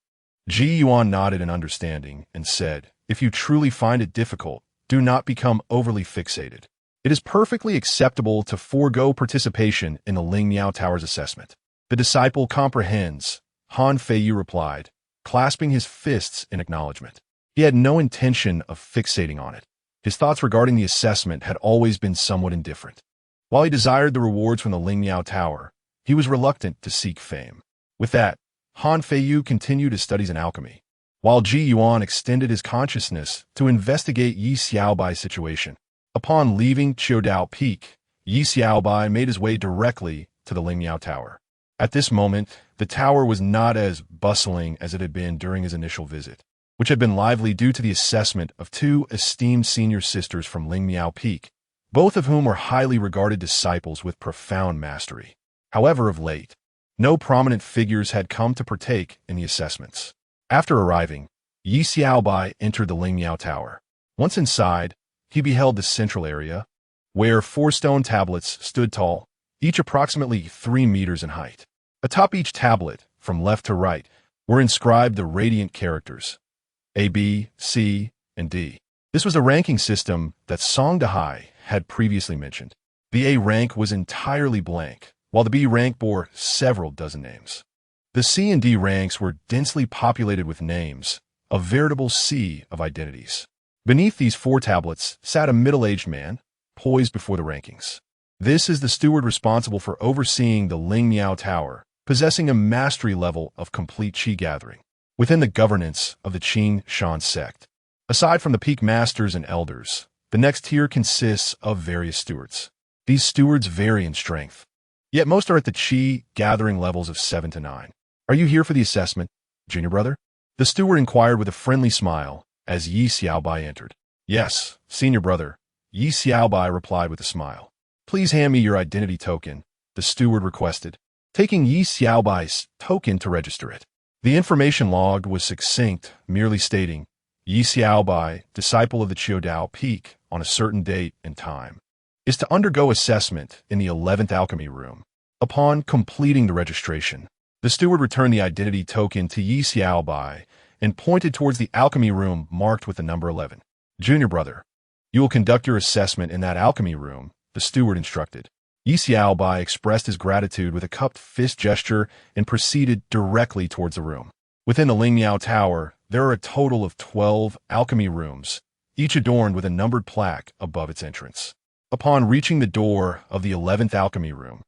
Ji Yuan nodded in understanding and said, "If you truly find it difficult, do not become overly fixated. It is perfectly acceptable to forego participation in the Lingmiao Tower's assessment." "The disciple comprehends," Han Feiyu replied, clasping his fists in acknowledgement. He had no intention of fixating on it. His thoughts regarding the assessment had always been somewhat indifferent. While he desired the rewards from the Lingmiao Tower, he was reluctant to seek fame. With that, Han Feiyu continued his studies in alchemy, while Ji Yuan extended his consciousness to investigate Yi Xiaobai's situation. Upon leaving Qiudao Peak, Yi Xiaobai made his way directly to the Lingmiao Tower. At this moment, the tower was not as bustling as it had been during his initial visit, which had been lively due to the assessment of two esteemed senior sisters from Lingmiao Peak, both of whom were highly regarded disciples with profound mastery. However, of late, no prominent figures had come to partake in the assessments. After arriving, Yi Xiaobai entered the Lingmiao Tower. Once inside, he beheld the central area, where 4 stone tablets stood tall, each approximately 3 meters in height. Atop each tablet, from left to right, were inscribed the radiant characters A, B, C, and D. This was a ranking system that Song Dahai had previously mentioned. The A rank was entirely blank, while the B rank bore several dozen names. The C and D ranks were densely populated with names, a veritable sea of identities. Beneath these 4 tablets sat a middle-aged man, poised before the rankings. This is the steward responsible for overseeing the Lingmiao Tower, possessing a mastery level of complete qi gathering within the governance of the Qin Shan sect. Aside from the peak masters and elders, the next tier consists of various stewards. These stewards vary in strength, yet most are at the qi gathering levels of 7 to 9. "Are you here for the assessment, junior brother?" the steward inquired with a friendly smile as Yi Xiaobai entered. "Yes, senior brother," Yi Xiaobai replied with a smile. "Please hand me your identity token," the steward requested, taking Yi Xiaobai's token to register it. The information logged was succinct, merely stating, "Yi Xiaobai, disciple of the Qiudao Peak, on a certain date and time, is to undergo assessment in the 11th alchemy room. Upon completing the registration, The steward returned the identity token to Yi Xiaobai and pointed towards the alchemy room marked with the number 11. Junior brother, you will conduct your assessment in that alchemy room, the steward instructed. Yi Xiaobai expressed his gratitude with a cupped fist gesture and proceeded directly towards the room. Within the Lingmiao Tower, there are a total of 12 alchemy rooms, each adorned with a numbered plaque above its entrance. Upon reaching the door of the 11th alchemy room,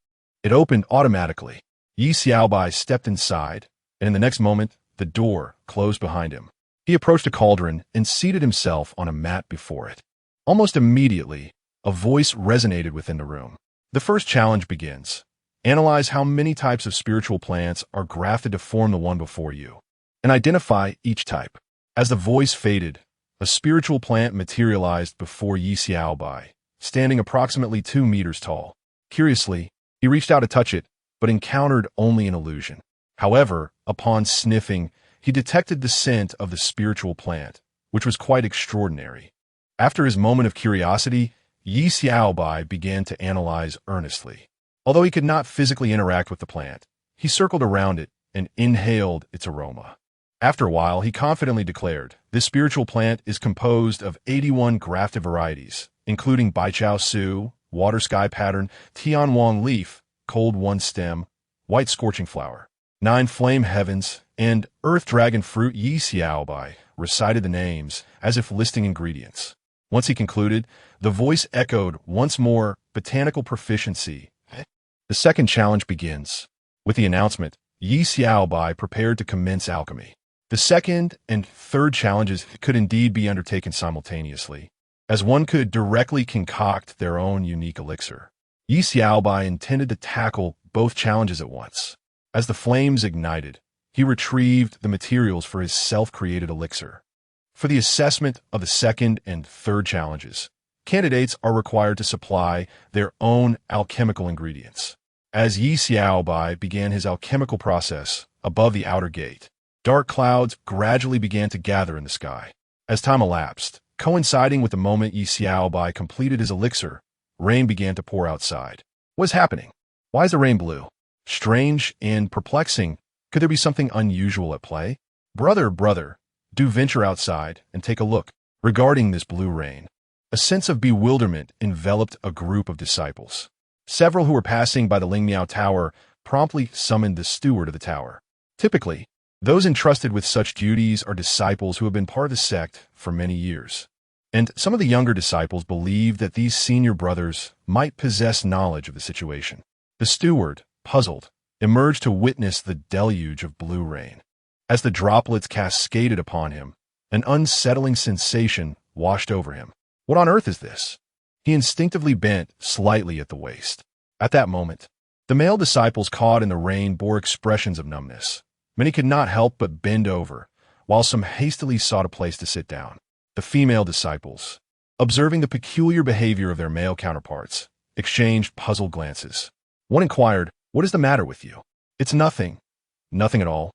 it opened automatically. Yi Xiaobai stepped inside, and in the next moment, the door closed behind him. He approached a cauldron and seated himself on a mat before it. Almost immediately, a voice resonated within the room. The first challenge begins. Analyze how many types of spiritual plants are grafted to form the one before you, and identify each type. As the voice faded, a spiritual plant materialized before Yi Xiaobai, standing approximately 2 meters tall. Curiously, he reached out to touch it, but encountered only an illusion. However, upon sniffing, he detected the scent of the spiritual plant, which was quite extraordinary. After his moment of curiosity, Yi Xiaobai began to analyze earnestly. Although he could not physically interact with the plant, he circled around it and inhaled its aroma. After a while, he confidently declared, "This spiritual plant is composed of 81 grafted varieties, including Baichao Su, water sky pattern, Tian Wang leaf, cold one stem, white scorching flower, 9 flame heavens, and earth dragon fruit." Yi Xiaobai recited the names as if listing ingredients. Once he concluded, the voice echoed once more, "Botanical proficiency." The second challenge begins. With the announcement, Yi Xiaobai prepared to commence alchemy. The second and third challenges could indeed be undertaken simultaneously, as one could directly concoct their own unique elixir. Yi Xiaobai intended to tackle both challenges at once. As the flames ignited, he retrieved the materials for his self-created elixir. For the assessment of the second and third challenges, candidates are required to supply their own alchemical ingredients. As Yi Xiaobai began his alchemical process above the outer gate, dark clouds gradually began to gather in the sky. As time elapsed, coinciding with the moment Yi Xiaobai completed his elixir, rain began to pour outside. What is happening? Why is the rain blue? Strange and perplexing. Could there be something unusual at play? Brother, do venture outside and take a look. Regarding this blue rain, a sense of bewilderment enveloped a group of disciples. Several who were passing by the Lingmiao Tower promptly summoned the steward of the tower. Typically, those entrusted with such duties are disciples who have been part of the sect for many years. And some of the younger disciples believed that these senior brothers might possess knowledge of the situation. The steward, puzzled, emerged to witness the deluge of blue rain. As the droplets cascaded upon him, an unsettling sensation washed over him. What on earth is this? He instinctively bent slightly at the waist. At that moment, the male disciples caught in the rain bore expressions of numbness. Many could not help but bend over, while some hastily sought a place to sit down. The female disciples, observing the peculiar behavior of their male counterparts, exchanged puzzled glances. One inquired, "What is the matter with you?" "It's nothing. Nothing at all.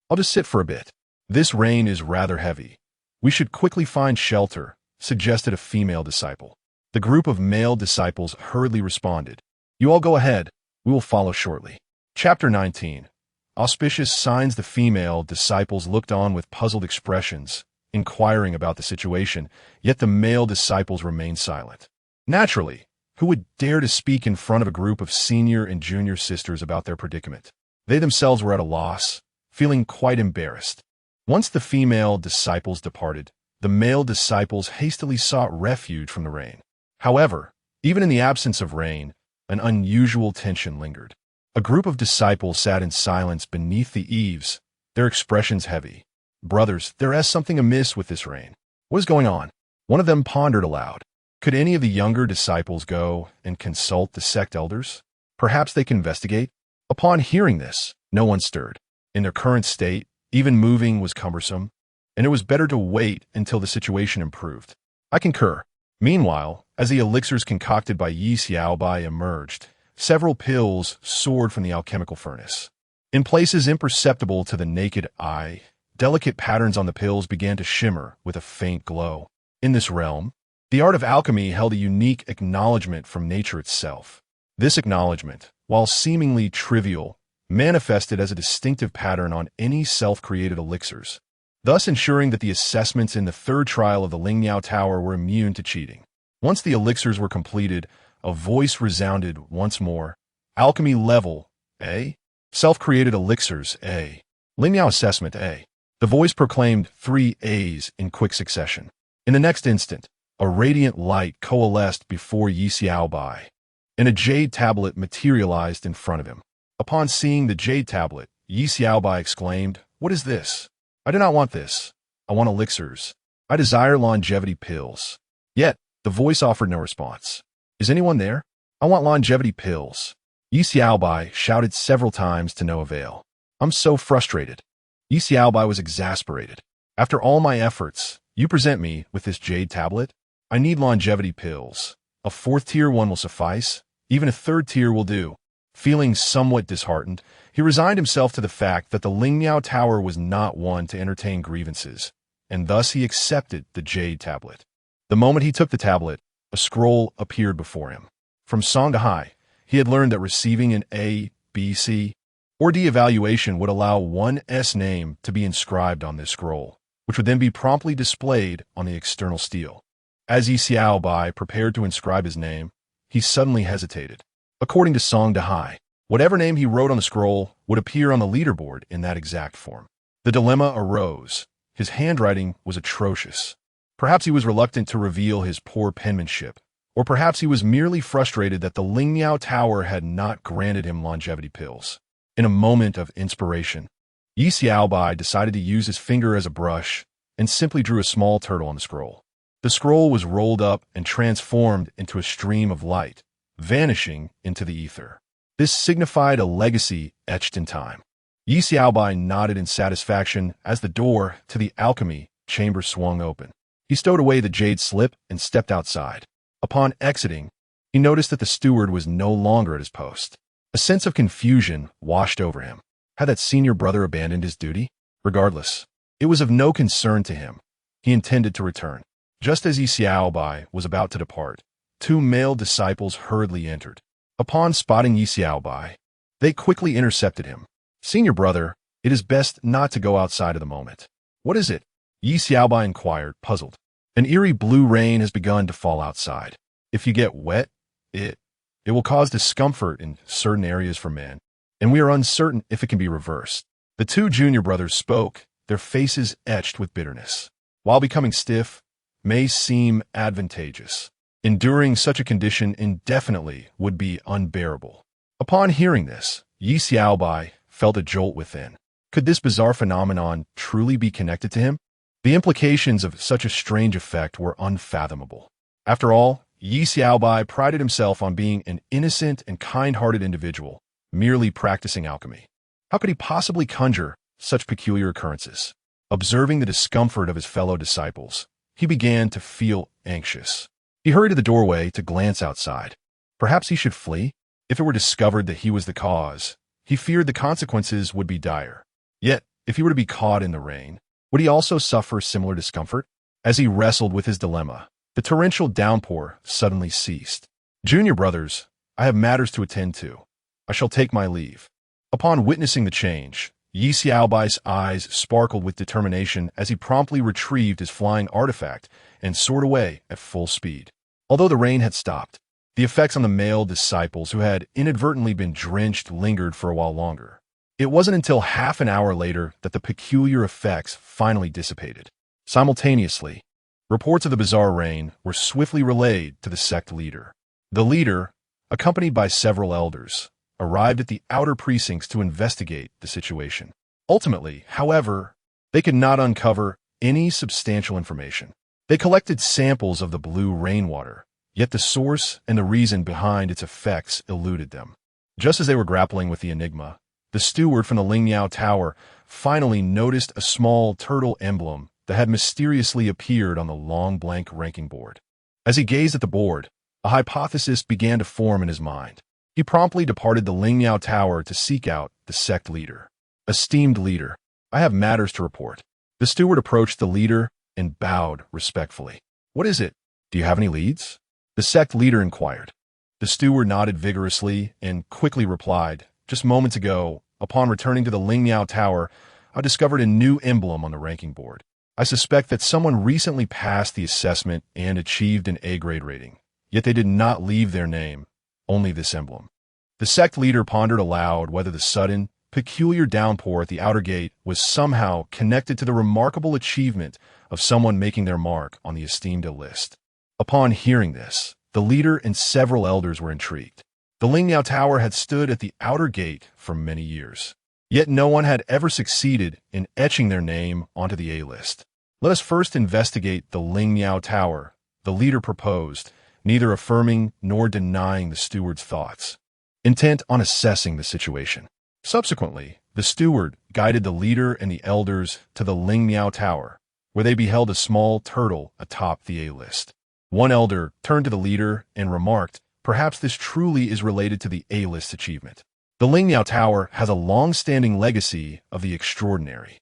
I'll just sit for a bit. This rain is rather heavy. We should quickly find shelter," suggested a female disciple. The group of male disciples hurriedly responded, "You all go ahead. We will follow shortly." Chapter 19. Auspicious signs. The female disciples looked on with puzzled expressions, inquiring about the situation, yet the male disciples remained silent. Naturally, who would dare to speak in front of a group of senior and junior sisters about their predicament? They themselves were at a loss, feeling quite embarrassed. Once the female disciples departed, the male disciples hastily sought refuge from the rain. However, even in the absence of rain, an unusual tension lingered. A group of disciples sat in silence beneath the eaves, their expressions heavy. "Brothers, there is something amiss with this rain. What is going on?" One of them pondered aloud. Could any of the younger disciples go and consult the sect elders? Perhaps they could investigate? Upon hearing this, no one stirred. In their current state, even moving was cumbersome, and it was better to wait until the situation improved. I concur. Meanwhile, as the elixirs concocted by Yi Xiaobai emerged, several pills soared from the alchemical furnace. In places imperceptible to the naked eye, delicate patterns on the pills began to shimmer with a faint glow. In this realm, the art of alchemy held a unique acknowledgement from nature itself. This acknowledgement, while seemingly trivial, manifested as a distinctive pattern on any self-created elixirs, thus ensuring that the assessments in the third trial of the Lingniao Tower were immune to cheating. Once the elixirs were completed, a voice resounded once more. Alchemy level A. Self-created elixirs A. Lingniao assessment A. The voice proclaimed 3 A's in quick succession. In the next instant, a radiant light coalesced before Yi Xiaobai, and a jade tablet materialized in front of him. Upon seeing the jade tablet, Yi Xiaobai exclaimed, "What is this? I do not want this. I want elixirs. I desire longevity pills." Yet, the voice offered no response. "Is anyone there? I want longevity pills." Yi Xiaobai shouted several times to no avail. "I'm so frustrated." Yi Xiaobai was exasperated. "After all my efforts, you present me with this jade tablet? I need longevity pills. A 4th tier one will suffice. Even a 3rd tier will do." Feeling somewhat disheartened, he resigned himself to the fact that the Lingniao Tower was not one to entertain grievances, and thus he accepted the jade tablet. The moment he took the tablet, a scroll appeared before him. From Songhai, he had learned that receiving an A, B, C, or D evaluation would allow one's name to be inscribed on this scroll, which would then be promptly displayed on the external stele. As Yi Xiaobai prepared to inscribe his name, he suddenly hesitated. According to Songhai, whatever name he wrote on the scroll would appear on the leaderboard in that exact form. The dilemma arose. His handwriting was atrocious. Perhaps he was reluctant to reveal his poor penmanship, or perhaps he was merely frustrated that the Lingniao Tower had not granted him longevity pills. In a moment of inspiration, Yi Xiaobai decided to use his finger as a brush and simply drew a small turtle on the scroll. The scroll was rolled up and transformed into a stream of light, vanishing into the ether. This signified a legacy etched in time. Yi Xiaobai nodded in satisfaction as the door to the alchemy chamber swung open. He stowed away the jade slip and stepped outside. Upon exiting, he noticed that the steward was no longer at his post. A sense of confusion washed over him. Had that senior brother abandoned his duty? Regardless, it was of no concern to him. He intended to return. Just as Yi Xiaobai was about to depart, 2 male disciples hurriedly entered. Upon spotting Yi Xiaobai, they quickly intercepted him. "Senior brother, it is best not to go outside at the moment." "What is it?" Yi Xiaobai inquired, puzzled. "An eerie blue rain has begun to fall outside. If you get wet, it will cause discomfort in certain areas for men, and we are uncertain if it can be reversed." The 2 junior brothers spoke, their faces etched with bitterness. While becoming stiff may seem advantageous, enduring such a condition indefinitely would be unbearable. Upon hearing this, Yi Xiaobai felt a jolt within. Could this bizarre phenomenon truly be connected to him? The implications of such a strange effect were unfathomable. After all, Yi Xiaobai prided himself on being an innocent and kind-hearted individual, merely practicing alchemy. How could he possibly conjure such peculiar occurrences? Observing the discomfort of his fellow disciples, he began to feel anxious. He hurried to the doorway to glance outside. Perhaps he should flee? If it were discovered that he was the cause, he feared the consequences would be dire. Yet, if he were to be caught in the rain, would he also suffer similar discomfort? As he wrestled with his dilemma, the torrential downpour suddenly ceased. "Junior brothers, I have matters to attend to. I shall take my leave." Upon witnessing the change, Yi Xiaobai's eyes sparkled with determination as he promptly retrieved his flying artifact and soared away at full speed. Although the rain had stopped, the effects on the male disciples who had inadvertently been drenched lingered for a while longer. It wasn't until half an hour later that the peculiar effects finally dissipated. Simultaneously, reports of the bizarre rain were swiftly relayed to the sect leader. The leader, accompanied by several elders, arrived at the outer precincts to investigate the situation. Ultimately, however, they could not uncover any substantial information. They collected samples of the blue rainwater, yet the source and the reason behind its effects eluded them. Just as they were grappling with the enigma, the steward from the Lingniao Tower finally noticed a small turtle emblem that had mysteriously appeared on the long blank ranking board. As he gazed at the board, a hypothesis began to form in his mind. He promptly departed the Lingniao Tower to seek out the sect leader. "Esteemed leader, I have matters to report." The steward approached the leader and bowed respectfully. "What is it? Do you have any leads?" the sect leader inquired. The steward nodded vigorously and quickly replied, "Just moments ago, upon returning to the Lingmiao Tower, I discovered a new emblem on the ranking board. I suspect that someone recently passed the assessment and achieved an A-grade rating, yet they did not leave their name, only this emblem. The sect leader pondered aloud whether the sudden, peculiar downpour at the outer gate was somehow connected to the remarkable achievement of someone making their mark on the esteemed list. Upon hearing this, the leader and several elders were intrigued. The Lingmiao Tower had stood at the outer gate for many years, yet no one had ever succeeded in etching their name onto the A-list. Let us first investigate the Lingmiao Tower, the leader proposed, neither affirming nor denying the steward's thoughts, intent on assessing the situation. Subsequently, the steward guided the leader and the elders to the Lingmiao Tower, where they beheld a small turtle atop the A-list. One elder turned to the leader and remarked, "Perhaps this truly is related to the A-list achievement. The Lingmiao Tower has a long-standing legacy of the extraordinary.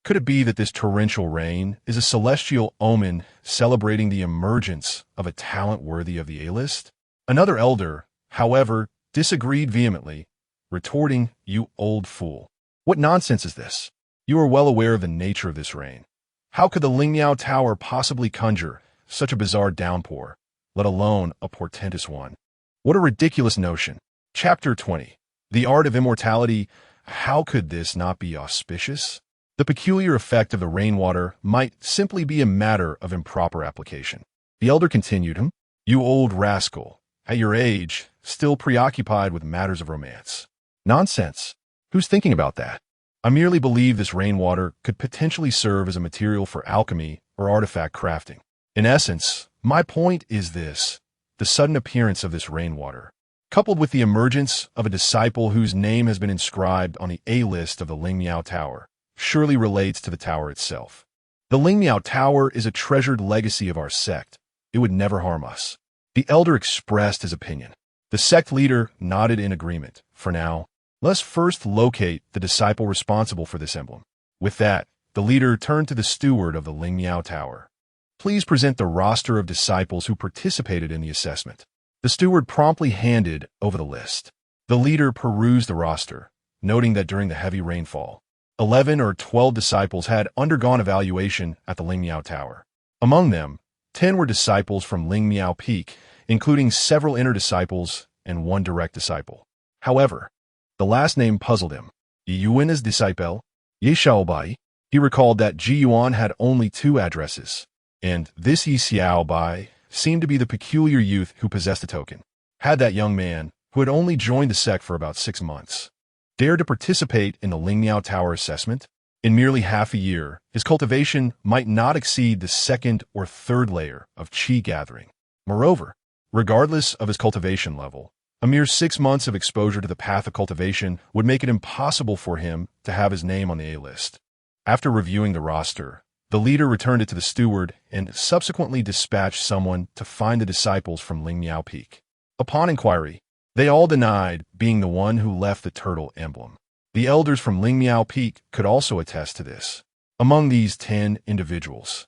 Could it be that this torrential rain is a celestial omen celebrating the emergence of a talent worthy of the A-list?" Another elder, however, disagreed vehemently, retorting, "You old fool. What nonsense is this? You are well aware of the nature of this rain. How could the Lingmiao Tower possibly conjure such a bizarre downpour, let alone a portentous one? What a ridiculous notion." Chapter 20. The Art of Immortality. How could this not be auspicious? The peculiar effect of the rainwater might simply be a matter of improper application. The elder continued, "You old rascal, at your age, still preoccupied with matters of romance. Nonsense. Who's thinking about that? I merely believe this rainwater could potentially serve as a material for alchemy or artifact crafting. In essence, my point is this: the sudden appearance of this rainwater, coupled with the emergence of a disciple whose name has been inscribed on the A-list of the Lingmiao Tower, surely relates to the tower itself. The Lingmiao Tower is a treasured legacy of our sect. It would never harm us." The elder expressed his opinion. The sect leader nodded in agreement. "For now, let's first locate the disciple responsible for this emblem." With that, the leader turned to the steward of the Lingmiao Tower. "Please present the roster of disciples who participated in the assessment." The steward promptly handed over the list. The leader perused the roster, noting that during the heavy rainfall, 11 or 12 disciples had undergone evaluation at the Lingmiao Tower. Among them, 10 were disciples from Lingmiao Peak, including several inner disciples and one direct disciple. However, the last name puzzled him. Yuan's disciple, Ye Xiaobai. He recalled that Ji Yuan had only 2 addresses, and this Yi Xiaobai seemed to be the peculiar youth who possessed the token. Had that young man, who had only joined the sect for about 6 months, dared to participate in the Lingmiao Tower assessment? In merely half a year, his cultivation might not exceed the 2nd or 3rd layer of qi gathering. Moreover, regardless of his cultivation level, a mere 6 months of exposure to the path of cultivation would make it impossible for him to have his name on the A-list. After reviewing the roster, the leader returned it to the steward and subsequently dispatched someone to find the disciples from Lingmiao Peak. Upon inquiry, they all denied being the one who left the turtle emblem. The elders from Lingmiao Peak could also attest to this. Among these 10 individuals,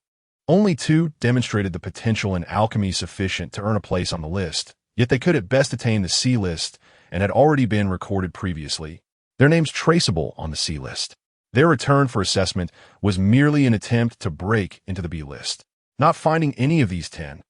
only 2 demonstrated the potential in alchemy sufficient to earn a place on the list, yet they could at best attain the C list and had already been recorded previously, their names traceable on the C list. Their return for assessment was merely an attempt to break into the B list. Not finding any of these 10,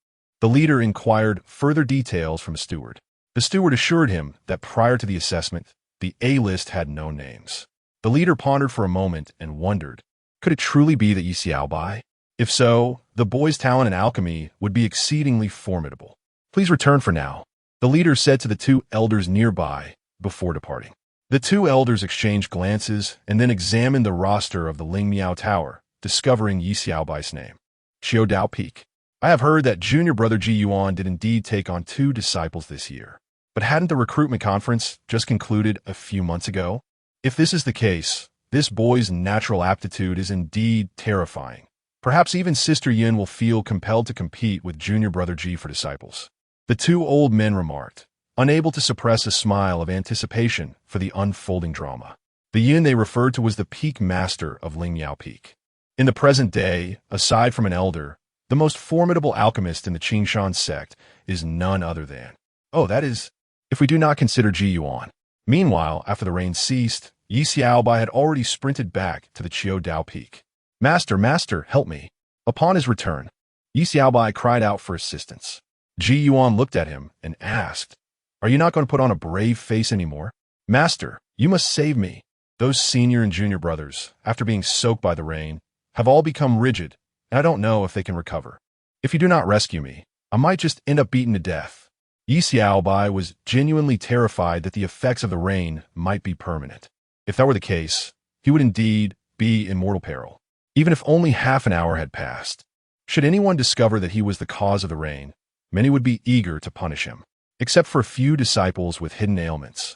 the leader inquired further details from the steward. The steward assured him that prior to the assessment, the A-list had no names. The leader pondered for a moment and wondered, could it truly be the Yi Xiaobai? If so, the boy's talent in alchemy would be exceedingly formidable. "Please return for now," the leader said to the 2 elders nearby before departing. The 2 elders exchanged glances and then examined the roster of the Lingmiao Tower, discovering Yi Xiaobai's name. "Qiudao Peak. I have heard that junior brother Ji Yuan did indeed take on 2 disciples this year. But hadn't the recruitment conference just concluded a few months ago? If this is the case, this boy's natural aptitude is indeed terrifying. Perhaps even Sister Yin will feel compelled to compete with junior brother Ji for disciples." The 2 old men remarked, unable to suppress a smile of anticipation for the unfolding drama. The Yin they referred to was the peak master of Lingmiao Peak. In the present day, aside from an elder, the most formidable alchemist in the Qingshan sect is none other than, that is, if we do not consider Ji Yuan. Meanwhile, after the rain ceased, Yi Xiaobai had already sprinted back to the Qiu Dao peak. Master, master, help me. Upon his return, Yi Xiaobai cried out for assistance. Ji Yuan looked at him and asked, "Are you not going to put on a brave face anymore? Master, you must save me." Those senior and junior brothers, after being soaked by the rain, have all become rigid, and I don't know if they can recover. If you do not rescue me, I might just end up beaten to death. Yi Xiaobai was genuinely terrified that the effects of the rain might be permanent. If that were the case, he would indeed be in mortal peril, even if only half an hour had passed. Should anyone discover that he was the cause of the rain, many would be eager to punish him, except for a few disciples with hidden ailments.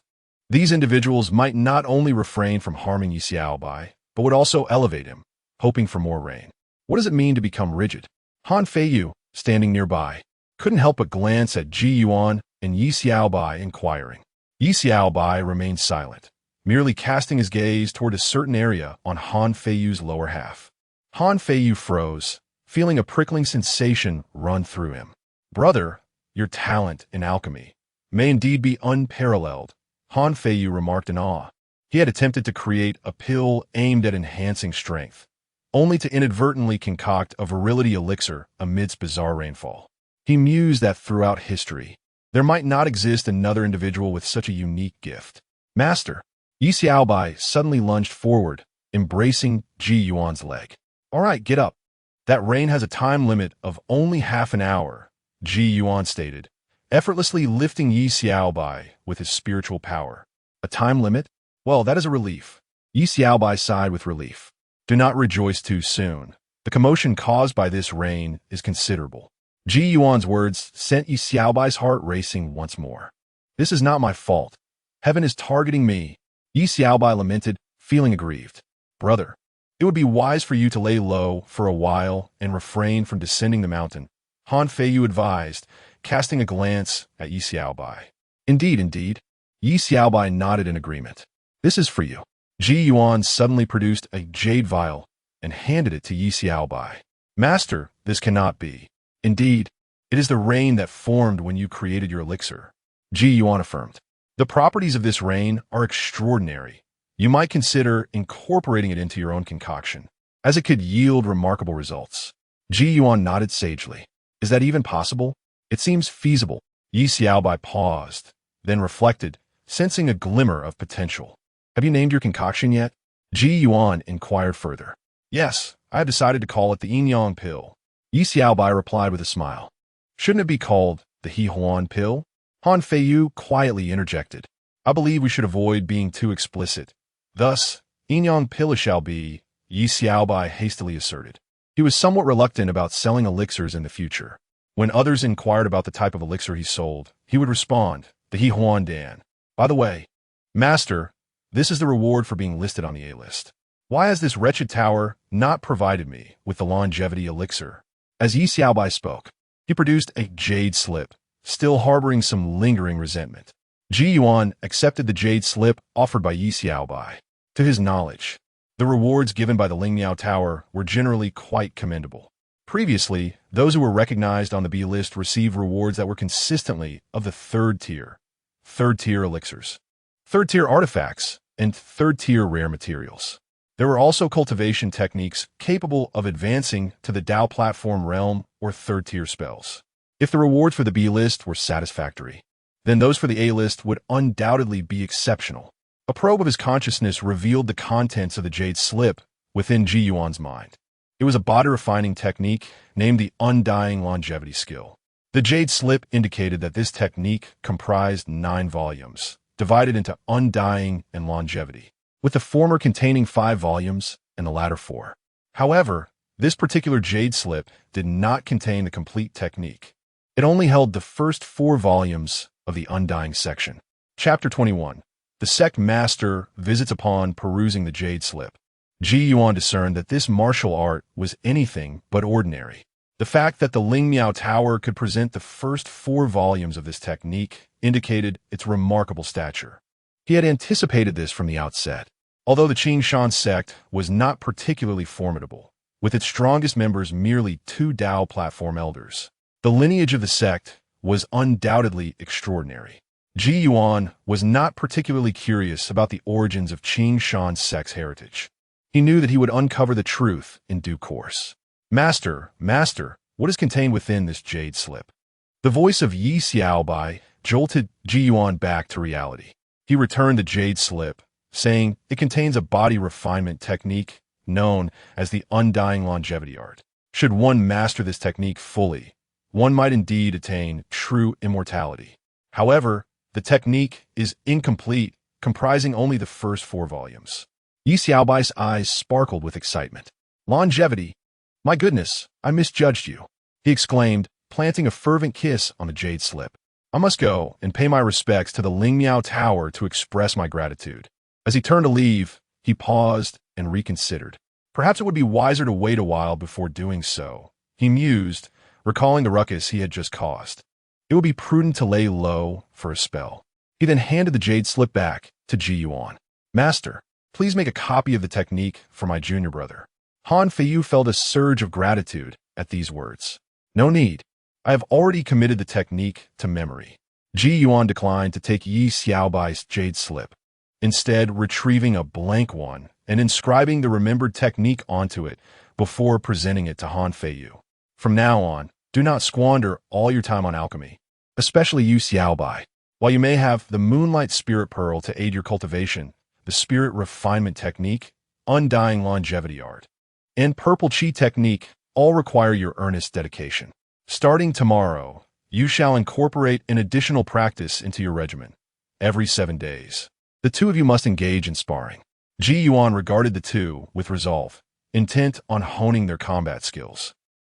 These individuals might not only refrain from harming Yi Xiaobai, but would also elevate him, hoping for more rain. What does it mean to become rigid? Han Feiyu, standing nearby, couldn't help but glance at Ji Yuan and Yi Xiaobai, inquiring. Yi Xiaobai remained silent, merely casting his gaze toward a certain area on Han Feiyu's lower half. Han Feiyu froze, feeling a prickling sensation run through him. Brother, your talent in alchemy may indeed be unparalleled, Han Feiyu remarked in awe. He had attempted to create a pill aimed at enhancing strength, only to inadvertently concoct a virility elixir amidst bizarre rainfall. He mused that throughout history, there might not exist another individual with such a unique gift. Master, Yi Xiaobai suddenly lunged forward, embracing Ji Yuan's leg. All right, get up. That rain has a time limit of only half an hour, Ji Yuan stated, effortlessly lifting Yi Xiaobai with his spiritual power. A time limit? Well, that is a relief. Yi Xiaobai sighed with relief. Do not rejoice too soon. The commotion caused by this rain is considerable. Ji Yuan's words sent Yi Xiaobai's heart racing once more. This is not my fault. Heaven is targeting me, Yi Xiaobai lamented, feeling aggrieved. Brother, it would be wise for you to lay low for a while and refrain from descending the mountain, Han Feiyu advised, casting a glance at Yi Xiaobai. Indeed, indeed. Yi Xiaobai nodded in agreement. This is for you. Ji Yuan suddenly produced a jade vial and handed it to Yi Xiaobai. Master, this cannot be. Indeed, it is the rain that formed when you created your elixir, Ji Yuan affirmed. The properties of this rain are extraordinary. You might consider incorporating it into your own concoction, as it could yield remarkable results. Ji Yuan nodded sagely. Is that even possible? It seems feasible. Yi Xiaobai paused, then reflected, sensing a glimmer of potential. Have you named your concoction yet? Ji Yuan inquired further. Yes, I have decided to call it the Yin Yang pill. Yi Xiaobai replied with a smile. Shouldn't it be called the He Huan pill? Han Feiyu quietly interjected. I believe we should avoid being too explicit. Thus, Yin Yang pill shall be, Yi Xiaobai hastily asserted. He was somewhat reluctant about selling elixirs in the future. When others inquired about the type of elixir he sold, he would respond, the He Huan Dan. By the way, Master, this is the reward for being listed on the A-list. Why has this wretched tower not provided me with the longevity elixir? As Yi Xiaobai spoke, he produced a jade slip, still harboring some lingering resentment. Ji Yuan accepted the jade slip offered by Yi Xiaobai. To his knowledge, the rewards given by the Lingmiao Tower were generally quite commendable. Previously, those who were recognized on the B list received rewards that were consistently of the third tier elixirs, third-tier artifacts, and third-tier rare materials. There were also cultivation techniques capable of advancing to the Dao platform realm or third-tier spells. If the rewards for the B list were satisfactory, then those for the A list would undoubtedly be exceptional. A probe of his consciousness revealed the contents of the jade slip within Ji Yuan's mind. It was a body-refining technique named the Undying Longevity Skill. The jade slip indicated that this technique comprised 9 volumes, divided into Undying and Longevity, with the former containing 5 volumes and the latter 4. However, this particular jade slip did not contain the complete technique. It only held the first 4 volumes of the Undying section. Chapter 21. The sect master visits upon perusing the jade slip. Ji Yuan discerned that this martial art was anything but ordinary. The fact that the Lingmiao Tower could present the first 4 volumes of this technique indicated its remarkable stature. He had anticipated this from the outset. Although the Qingshan sect was not particularly formidable, with its strongest members merely 2 Dao platform elders, the lineage of the sect was undoubtedly extraordinary. Ji Yuan was not particularly curious about the origins of Qing Shan's sex heritage. He knew that he would uncover the truth in due course. Master, what is contained within this jade slip? The voice of Yi Xiaobai jolted Ji Yuan back to reality. He returned the jade slip, saying it contains a body refinement technique known as the undying longevity art. Should one master this technique fully, one might indeed attain true immortality. However, the technique is incomplete, comprising only the first 4 volumes. Yi Xiaobai's eyes sparkled with excitement. Longevity? My goodness, I misjudged you, he exclaimed, planting a fervent kiss on the jade slip. I must go and pay my respects to the Lingmiao Tower to express my gratitude. As he turned to leave, he paused and reconsidered. Perhaps it would be wiser to wait a while before doing so, he mused, recalling the ruckus he had just caused. It would be prudent to lay low for a spell. He then handed the jade slip back to Ji Yuan. Master, please make a copy of the technique for my junior brother. Han Feiyu felt a surge of gratitude at these words. No need. I have already committed the technique to memory. Ji Yuan declined to take Yi Xiaobai's jade slip, instead retrieving a blank one and inscribing the remembered technique onto it before presenting it to Han Feiyu. From now on, do not squander all your time on alchemy, especially Yi Xiaobai. While you may have the Moonlight Spirit Pearl to aid your cultivation, the Spirit Refinement Technique, Undying Longevity Art, and Purple Chi Technique all require your earnest dedication. Starting tomorrow, you shall incorporate an additional practice into your regimen every 7 days. The two of you must engage in sparring. Ji Yuan regarded the two with resolve, intent on honing their combat skills.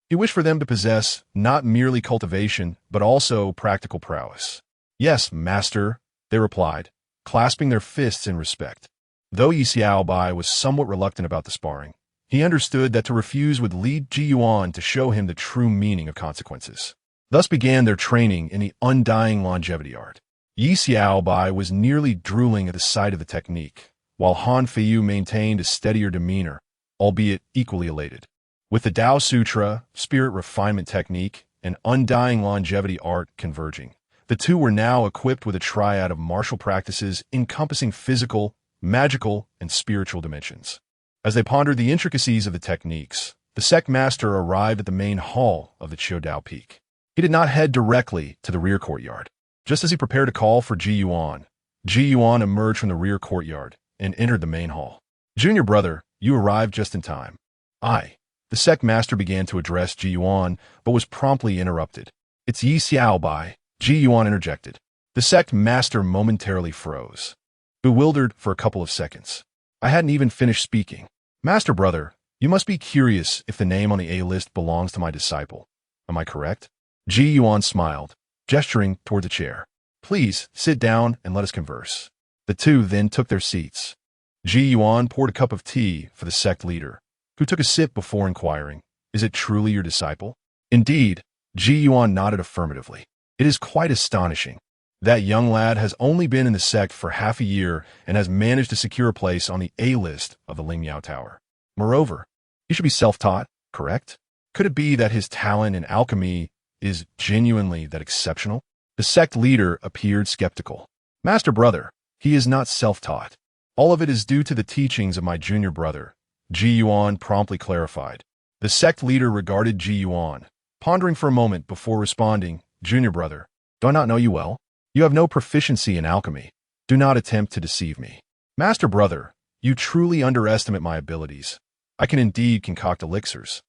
He wished for them to possess not merely cultivation, but also practical prowess. Yes, master, they replied, clasping their fists in respect. Though Yi Xiaobai was somewhat reluctant about the sparring, he understood that to refuse would lead Ji Yuan to show him the true meaning of consequences. Thus began their training in the undying longevity art. Yi Xiaobai was nearly drooling at the sight of the technique, while Han Feiyu maintained a steadier demeanor, albeit equally elated. With the Tao Sutra, Spirit Refinement Technique, and Undying Longevity Art converging, the two were now equipped with a triad of martial practices encompassing physical, magical, and spiritual dimensions. As they pondered the intricacies of the techniques, the sect master arrived at the main hall of the Qiudao Peak. He did not head directly to the rear courtyard. Just as he prepared to call for Ji Yuan emerged from the rear courtyard and entered the main hall. Junior brother, you arrived just in time. The sect master began to address Ji Yuan, but was promptly interrupted. It's Yi Xiaobai, Ji Yuan interjected. The sect master momentarily froze, bewildered for a couple of seconds. I hadn't even finished speaking. Master brother, you must be curious if the name on the A-list belongs to my disciple. Am I correct? Ji Yuan smiled, gesturing toward the chair. Please sit down and let us converse. The two then took their seats. Ji Yuan poured a cup of tea for the sect leader, who took a sip before inquiring, is it truly your disciple? Indeed, Ji Yuan nodded affirmatively. It is quite astonishing. That young lad has only been in the sect for half a year and has managed to secure a place on the A-list of the Lingmiao Tower. Moreover, he should be self-taught, correct? Could it be that his talent in alchemy is genuinely that exceptional? The sect leader appeared skeptical. Master brother, he is not self-taught. All of it is due to the teachings of my junior brother, Ji Yuan promptly clarified. The sect leader regarded Ji Yuan, pondering for a moment before responding, Junior brother, do I not know you well? You have no proficiency in alchemy. Do not attempt to deceive me. Master brother, you truly underestimate my abilities. I can indeed concoct elixirs.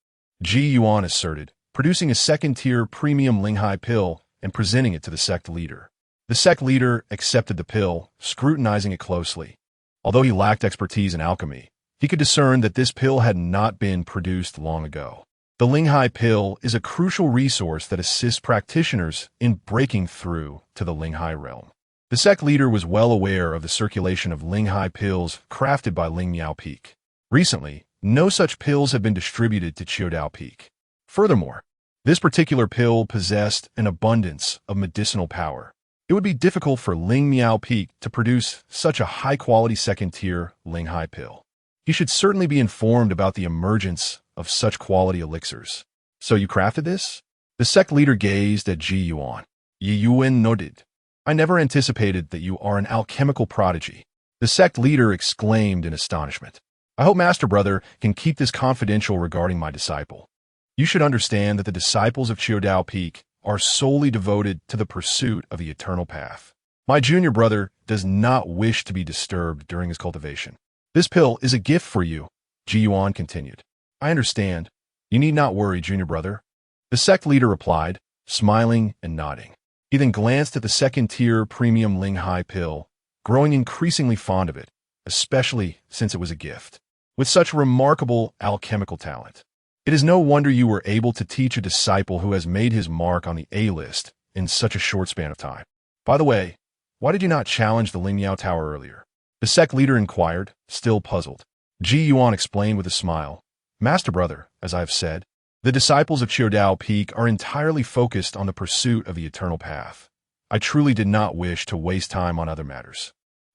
Ji Yuan asserted, producing a second-tier premium Linghai pill and presenting it to the sect leader. The sect leader accepted the pill, scrutinizing it closely. Although he lacked expertise in alchemy, he could discern that this pill had not been produced long ago. The Linghai pill is a crucial resource that assists practitioners in breaking through to the Linghai realm. The sect leader was well aware of the circulation of Linghai pills crafted by Lingmiao Peak. Recently, no such pills have been distributed to Qiudao Peak. Furthermore, this particular pill possessed an abundance of medicinal power. It would be difficult for Lingmiao Peak to produce such a high-quality second-tier Linghai pill. He should certainly be informed about the emergence of such quality elixirs. So you crafted this? The sect leader gazed at Ji Yuan. Yi Yuan nodded. I never anticipated that you are an alchemical prodigy. The sect leader exclaimed in astonishment. I hope Master Brother can keep this confidential regarding my disciple. You should understand that the disciples of Chiodao Peak are solely devoted to the pursuit of the eternal path. My junior brother does not wish to be disturbed during his cultivation. This pill is a gift for you, Ji Yuan continued. I understand. You need not worry, junior brother. The sect leader replied, smiling and nodding. He then glanced at the second-tier premium Ling-Hai pill, growing increasingly fond of it, especially since it was a gift. With such remarkable alchemical talent, it is no wonder you were able to teach a disciple who has made his mark on the A-list in such a short span of time. By the way, why did you not challenge the Lingyao Tower earlier? The sect leader inquired, still puzzled. Ji Yuan explained with a smile. Master Brother, as I have said, the disciples of Chiodao Peak are entirely focused on the pursuit of the eternal path. I truly did not wish to waste time on other matters.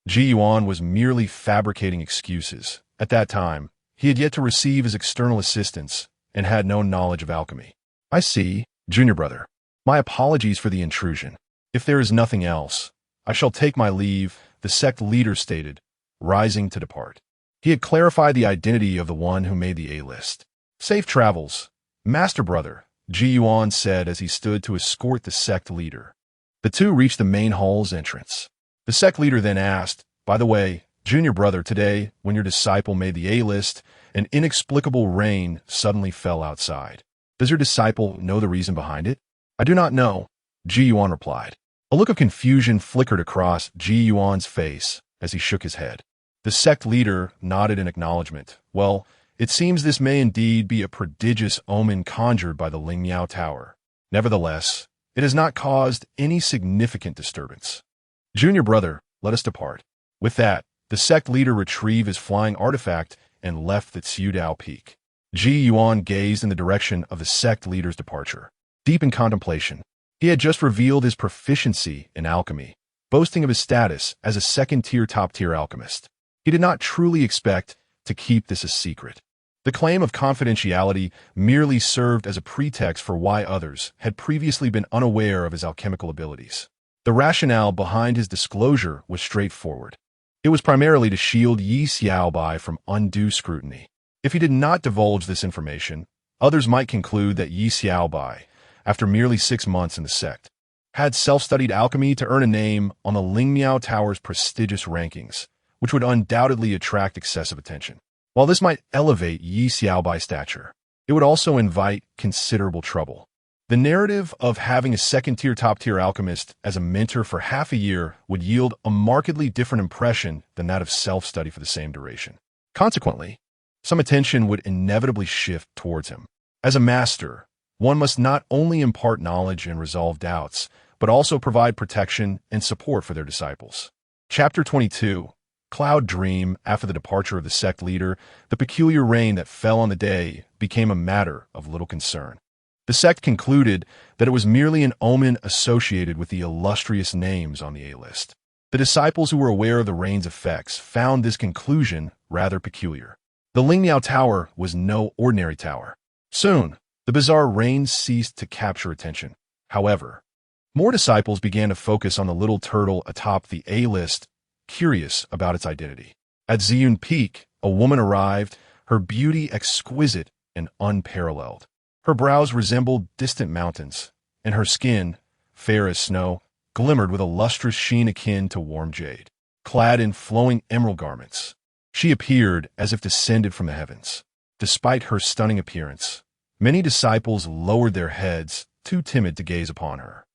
Ji Yuan was merely fabricating excuses. At that time, he had yet to receive his external assistance and had no knowledge of alchemy. I see, junior brother. My apologies for the intrusion. If there is nothing else, I shall take my leave, the sect leader stated, rising to depart. He had clarified the identity of the one who made the A-list. Safe travels, Master Brother, Ji Yuan said as he stood to escort the sect leader. The two reached the main hall's entrance. The sect leader then asked, by the way, junior brother, today, when your disciple made the A-list, an inexplicable rain suddenly fell outside. Does your disciple know the reason behind it? I do not know, Ji Yuan replied. A look of confusion flickered across Ji Yuan's face as he shook his head. The sect leader nodded in acknowledgement. Well, it seems this may indeed be a prodigious omen conjured by the Lingyao Tower. Nevertheless, it has not caused any significant disturbance. Junior brother, let us depart. With that, the sect leader retrieved his flying artifact and left the Chiodao Peak. Ji Yuan gazed in the direction of the sect leader's departure. Deep in contemplation, he had just revealed his proficiency in alchemy, boasting of his status as a second-tier top-tier alchemist. He did not truly expect to keep this a secret. The claim of confidentiality merely served as a pretext for why others had previously been unaware of his alchemical abilities. The rationale behind his disclosure was straightforward. It was primarily to shield Yi Xiaobai from undue scrutiny. If he did not divulge this information, others might conclude that Yi Xiaobai, after merely 6 months in the sect, had self-studied alchemy to earn a name on the Lingyao Tower's prestigious rankings, which would undoubtedly attract excessive attention. While this might elevate Yi Xiaobai's stature, it would also invite considerable trouble. The narrative of having a second-tier top-tier alchemist as a mentor for half a year would yield a markedly different impression than that of self-study for the same duration. Consequently, some attention would inevitably shift towards him. As a master, one must not only impart knowledge and resolve doubts, but also provide protection and support for their disciples. Chapter 22. Cloud Dream. After the departure of the sect leader, the peculiar rain that fell on the day became a matter of little concern. The sect concluded that it was merely an omen associated with the illustrious names on the A-list. The disciples who were aware of the rain's effects found this conclusion rather peculiar. The Lingyao Tower was no ordinary tower. Soon, the bizarre rain ceased to capture attention. However, more disciples began to focus on the little turtle atop the A-list, curious about its identity. At Ziyun Peak, a woman arrived, her beauty exquisite and unparalleled. Her brows resembled distant mountains, and her skin, fair as snow, glimmered with a lustrous sheen akin to warm jade. Clad in flowing emerald garments, she appeared as if descended from the heavens. Despite her stunning appearance, many disciples lowered their heads, too timid to gaze upon her.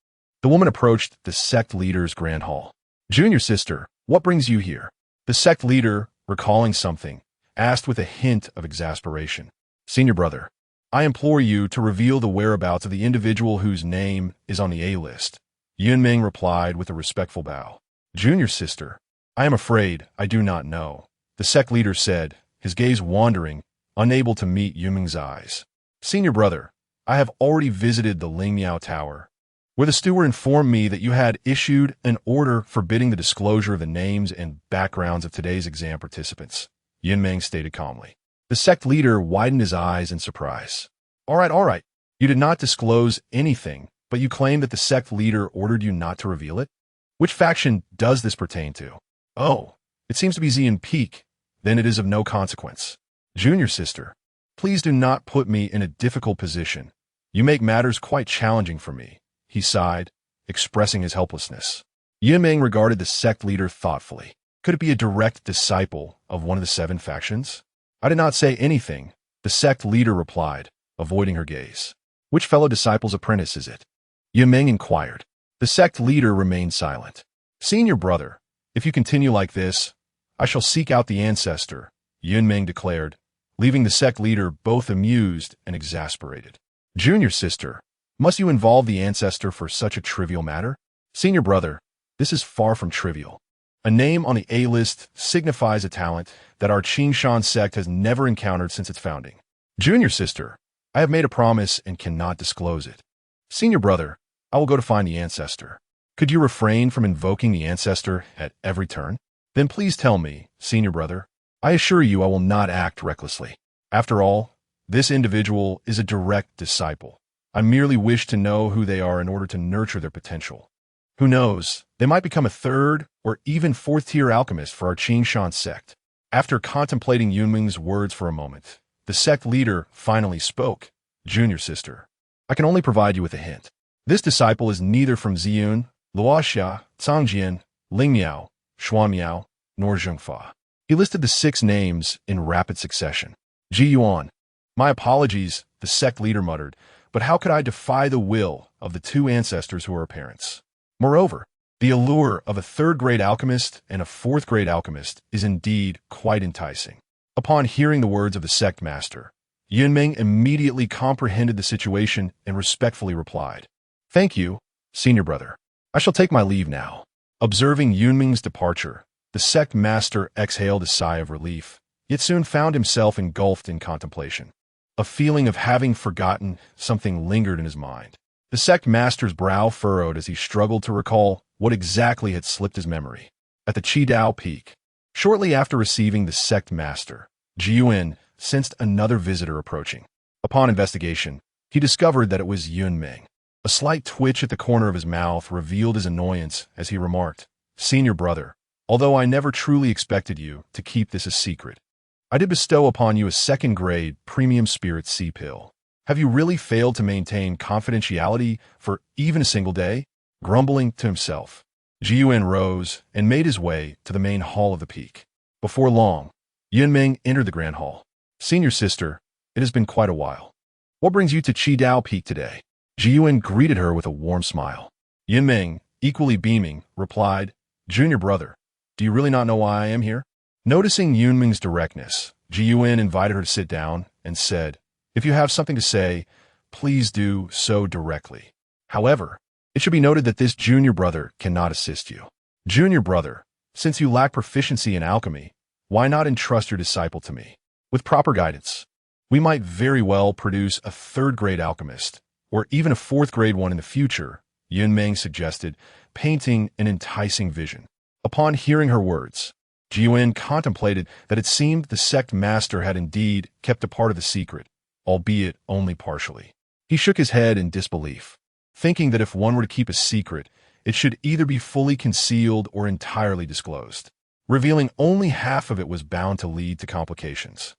The woman approached the sect leader's grand hall. Junior sister, what brings you here? The sect leader, recalling something, asked with a hint of exasperation. Senior brother, I implore you to reveal the whereabouts of the individual whose name is on the A-list. Yunmeng replied with a respectful bow. Junior sister, I am afraid I do not know, the sect leader said, his gaze wandering, unable to meet Yunmeng's eyes. Senior brother, I have already visited the Lingyao Tower, where the steward informed me that you had issued an order forbidding the disclosure of the names and backgrounds of today's exam participants, Yunmeng stated calmly. The sect leader widened his eyes in surprise. All right. You did not disclose anything, but you claim that the sect leader ordered you not to reveal it? Which faction does this pertain to? Oh, it seems to be Xian Peak. Then it is of no consequence. Junior sister, please do not put me in a difficult position. You make matters quite challenging for me, he sighed, expressing his helplessness. Yunmeng regarded the sect leader thoughtfully. Could it be a direct disciple of one of the 7 factions? I did not say anything, the sect leader replied, avoiding her gaze. Which fellow disciple's apprentice is it? Yunmeng inquired. The sect leader remained silent. Senior brother, if you continue like this, I shall seek out the ancestor, Yunmeng declared, leaving the sect leader both amused and exasperated. Junior sister, must you involve the ancestor for such a trivial matter? Senior brother, this is far from trivial. A name on the A-list signifies a talent that our Qingshan sect has never encountered since its founding. Junior sister, I have made a promise and cannot disclose it. Senior brother, I will go to find the ancestor. Could you refrain from invoking the ancestor at every turn? Then please tell me, senior brother. I assure you I will not act recklessly. After all, this individual is a direct disciple. I merely wish to know who they are in order to nurture their potential. Who knows, they might become a 3rd or even 4th-tier alchemist for our Qingshan sect. After contemplating Yunmeng's words for a moment, the sect leader finally spoke. Junior sister, I can only provide you with a hint. This disciple is neither from Ziyun, Luoxia, Cangjian, Lingmiao, Xuanmiao, nor Zhengfa. He listed the 6 names in rapid succession. Ji Yuan. My apologies, the sect leader muttered, but how could I defy the will of the 2 ancestors who are parents? Moreover, the allure of a 3rd-grade alchemist and a 4th-grade alchemist is indeed quite enticing. Upon hearing the words of the sect master, Yunmeng immediately comprehended the situation and respectfully replied, Thank you, senior brother. I shall take my leave now. Observing Yunmeng's departure, the sect master exhaled a sigh of relief, yet soon found himself engulfed in contemplation. A feeling of having forgotten something lingered in his mind. The sect master's brow furrowed as he struggled to recall what exactly had slipped his memory. At the Qidao Peak, shortly after receiving the sect master, Jiyuan sensed another visitor approaching. Upon investigation, he discovered that it was Yunmeng. A slight twitch at the corner of his mouth revealed his annoyance as he remarked, Senior brother, although I never truly expected you to keep this a secret, I did bestow upon you a 2nd-grade premium spirit C pill. Have you really failed to maintain confidentiality for even a single day? Grumbling to himself, Jiyuan rose and made his way to the main hall of the peak. Before long, Yunmeng entered the grand hall. Senior sister, it has been quite a while. What brings you to Qidao Peak today? Jiyuan greeted her with a warm smile. Yunmeng, equally beaming, replied, Junior brother, do you really not know why I am here? Noticing Yunmeng's directness, Jiyuan invited her to sit down and said, If you have something to say, please do so directly. However, it should be noted that this junior brother cannot assist you. Junior brother, since you lack proficiency in alchemy, why not entrust your disciple to me? With proper guidance, we might very well produce a 3rd-grade alchemist, or even a 4th-grade one in the future, Yunmeng suggested, painting an enticing vision. Upon hearing her words, Jiyuan contemplated that it seemed the sect master had indeed kept a part of the secret, albeit only partially. He shook his head in disbelief, thinking that if one were to keep a secret, it should either be fully concealed or entirely disclosed. Revealing only half of it was bound to lead to complications.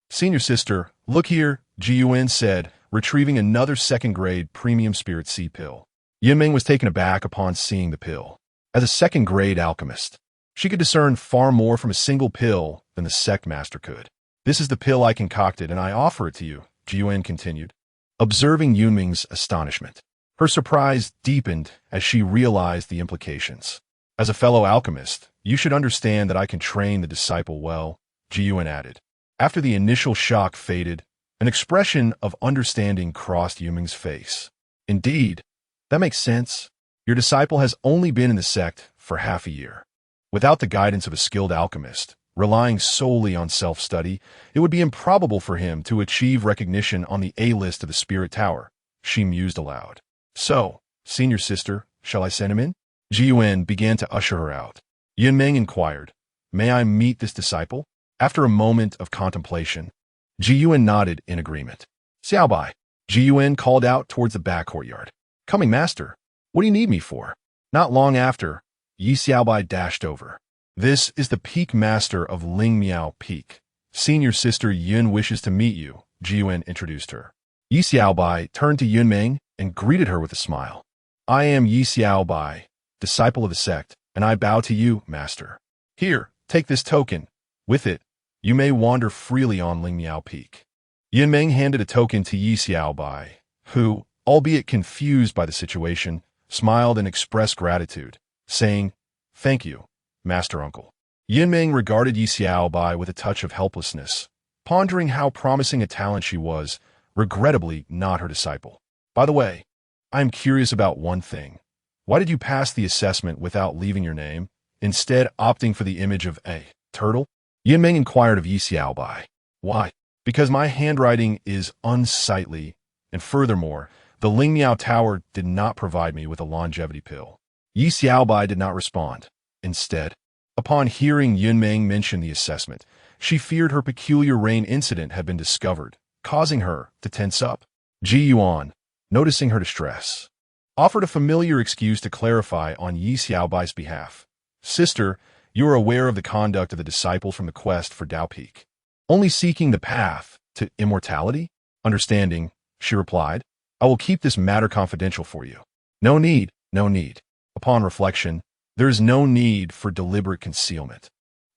Senior sister, look here, Jiyuan said, retrieving another 2nd-grade premium spirit C pill. Yunmeng was taken aback upon seeing the pill. As a 2nd-grade alchemist, she could discern far more from a single pill than the sect master could. This is the pill I concocted, and I offer it to you, Jiyuan continued. Observing Yunmeng's astonishment, her surprise deepened as she realized the implications. As a fellow alchemist, you should understand that I can train the disciple well, Jiyuan added. After the initial shock faded, an expression of understanding crossed Yunmeng's face. Indeed, that makes sense. Your disciple has only been in the sect for half a year. Without the guidance of a skilled alchemist, relying solely on self-study, it would be improbable for him to achieve recognition on the A-list of the Spirit Tower, she mused aloud. So, senior sister, shall I send him in? Jiyuan began to usher her out. Yunmeng inquired, May I meet this disciple? After a moment of contemplation, Jiyuan nodded in agreement. Xiaobai, Jiyuan called out towards the back courtyard. Coming master, what do you need me for? Not long after, Yi Xiaobai dashed over. This is the peak master of Ling Miao Peak. Senior sister Yun wishes to meet you, Jiyuan introduced her. Yi Xiaobai turned to Yunmeng and greeted her with a smile. I am Yi Xiaobai, disciple of the sect, and I bow to you, master. Here, take this token. With it, you may wander freely on Ling Miao Peak. Yunmeng handed a token to Yi Xiaobai, who, albeit confused by the situation, smiled and expressed gratitude, saying, Thank you, Master Uncle. Yunmeng regarded Yi Xiaobai with a touch of helplessness, pondering how promising a talent she was, regrettably not her disciple. By the way, I am curious about one thing. Why did you pass the assessment without leaving your name, instead opting for the image of a turtle? Yunmeng inquired of Yi Xiaobai. Why? Because my handwriting is unsightly, and furthermore, the Ling Miao Tower did not provide me with a longevity pill. Yi Xiaobai did not respond. Instead, upon hearing Yunmeng mention the assessment, she feared her peculiar rain incident had been discovered, causing her to tense up. Ji Yuan, noticing her distress, offered a familiar excuse to clarify on Yi Xiaobai's behalf. Sister, you are aware of the conduct of the disciples from the quest for Dao Peak, only seeking the path to immortality? Understanding, she replied, I will keep this matter confidential for you. No need, no need. Upon reflection, there is no need for deliberate concealment.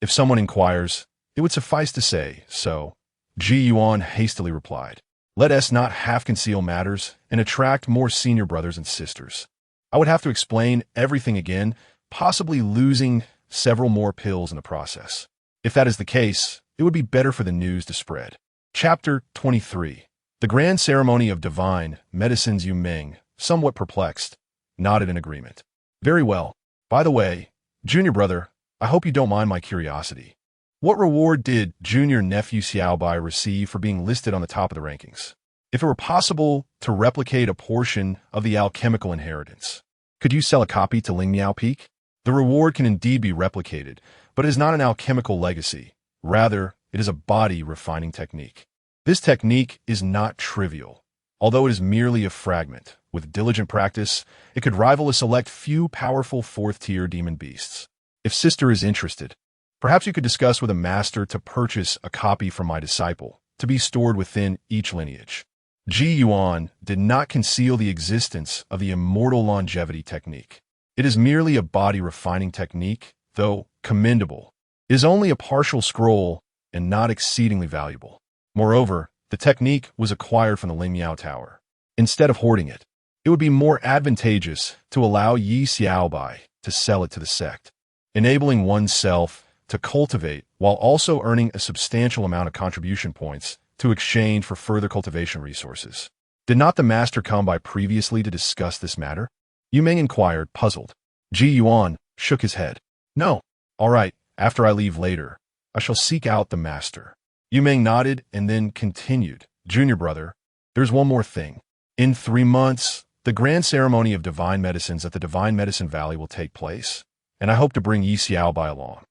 If someone inquires, it would suffice to say so. Ji Yuan hastily replied, Let us not half-conceal matters and attract more senior brothers and sisters. I would have to explain everything again, possibly losing several more pills in the process. If that is the case, it would be better for the news to spread. Chapter 23. The Grand Ceremony of Divine Medicines. Yunmeng, somewhat perplexed, nodded in agreement. Very well. By the way, junior brother, I hope you don't mind my curiosity. What reward did junior nephew Xiaobai receive for being listed on the top of the rankings? If it were possible to replicate a portion of the alchemical inheritance, could you sell a copy to Ling Miao Peak? The reward can indeed be replicated, but it is not an alchemical legacy. Rather, it is a body refining technique. This technique is not trivial. Although it is merely a fragment, with diligent practice, it could rival a select few powerful fourth-tier demon beasts. If sister is interested, perhaps you could discuss with a master to purchase a copy from my disciple, to be stored within each lineage. Ji Yuan did not conceal the existence of the immortal longevity technique. It is merely a body refining technique, though commendable. It is only a partial scroll and not exceedingly valuable. Moreover, the technique was acquired from the Ling Miao Tower. Instead of hoarding it, it would be more advantageous to allow Yi Xiaobai to sell it to the sect, enabling oneself to cultivate while also earning a substantial amount of contribution points to exchange for further cultivation resources. Did not the master come by previously to discuss this matter? Yunmeng inquired, puzzled. Ji Yuan shook his head. No. All right, after I leave later, I shall seek out the master. Yunmeng nodded and then continued. Junior brother, there's one more thing. In 3 months, the grand ceremony of divine medicines at the Divine Medicine Valley will take place, and I hope to bring Yi Xiaobai along.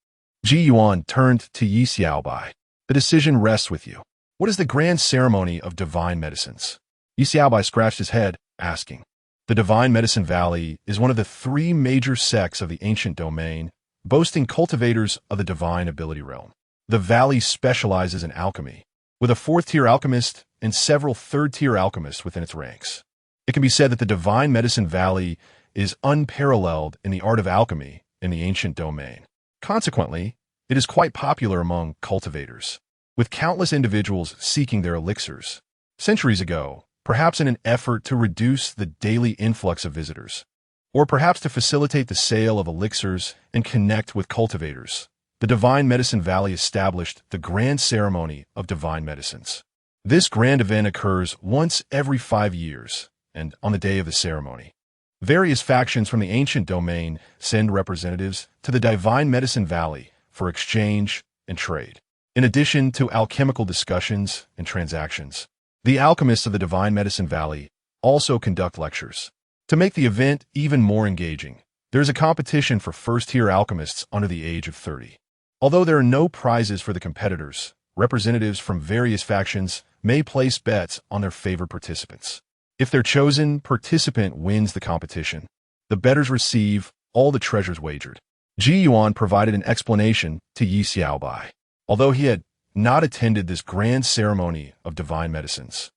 Ji Yuan turned to Yi Xiaobai. The decision rests with you. What is the grand ceremony of divine medicines? Yi Xiaobai scratched his head, asking. The Divine Medicine Valley is one of the 3 major sects of the ancient domain, boasting cultivators of the divine ability realm. The valley specializes in alchemy, with a 4th-tier alchemist and several 3rd-tier alchemists within its ranks. It can be said that the Divine Medicine Valley is unparalleled in the art of alchemy in the ancient domain. Consequently, it is quite popular among cultivators, with countless individuals seeking their elixirs. Centuries ago, perhaps in an effort to reduce the daily influx of visitors, or perhaps to facilitate the sale of elixirs and connect with cultivators, the Divine Medicine Valley established the Grand Ceremony of Divine Medicines. This grand event occurs once every 5 years, and on the day of the ceremony, various factions from the ancient domain send representatives to the Divine Medicine Valley for exchange and trade. In addition to alchemical discussions and transactions, the alchemists of the Divine Medicine Valley also conduct lectures. To make the event even more engaging, there is a competition for first-tier alchemists under the age of 30. Although there are no prizes for the competitors, representatives from various factions may place bets on their favored participants. If their chosen participant wins the competition, the bettors receive all the treasures wagered. Ji Yuan provided an explanation to Yi Xiaobai. Although he had not attended this grand ceremony of divine medicines,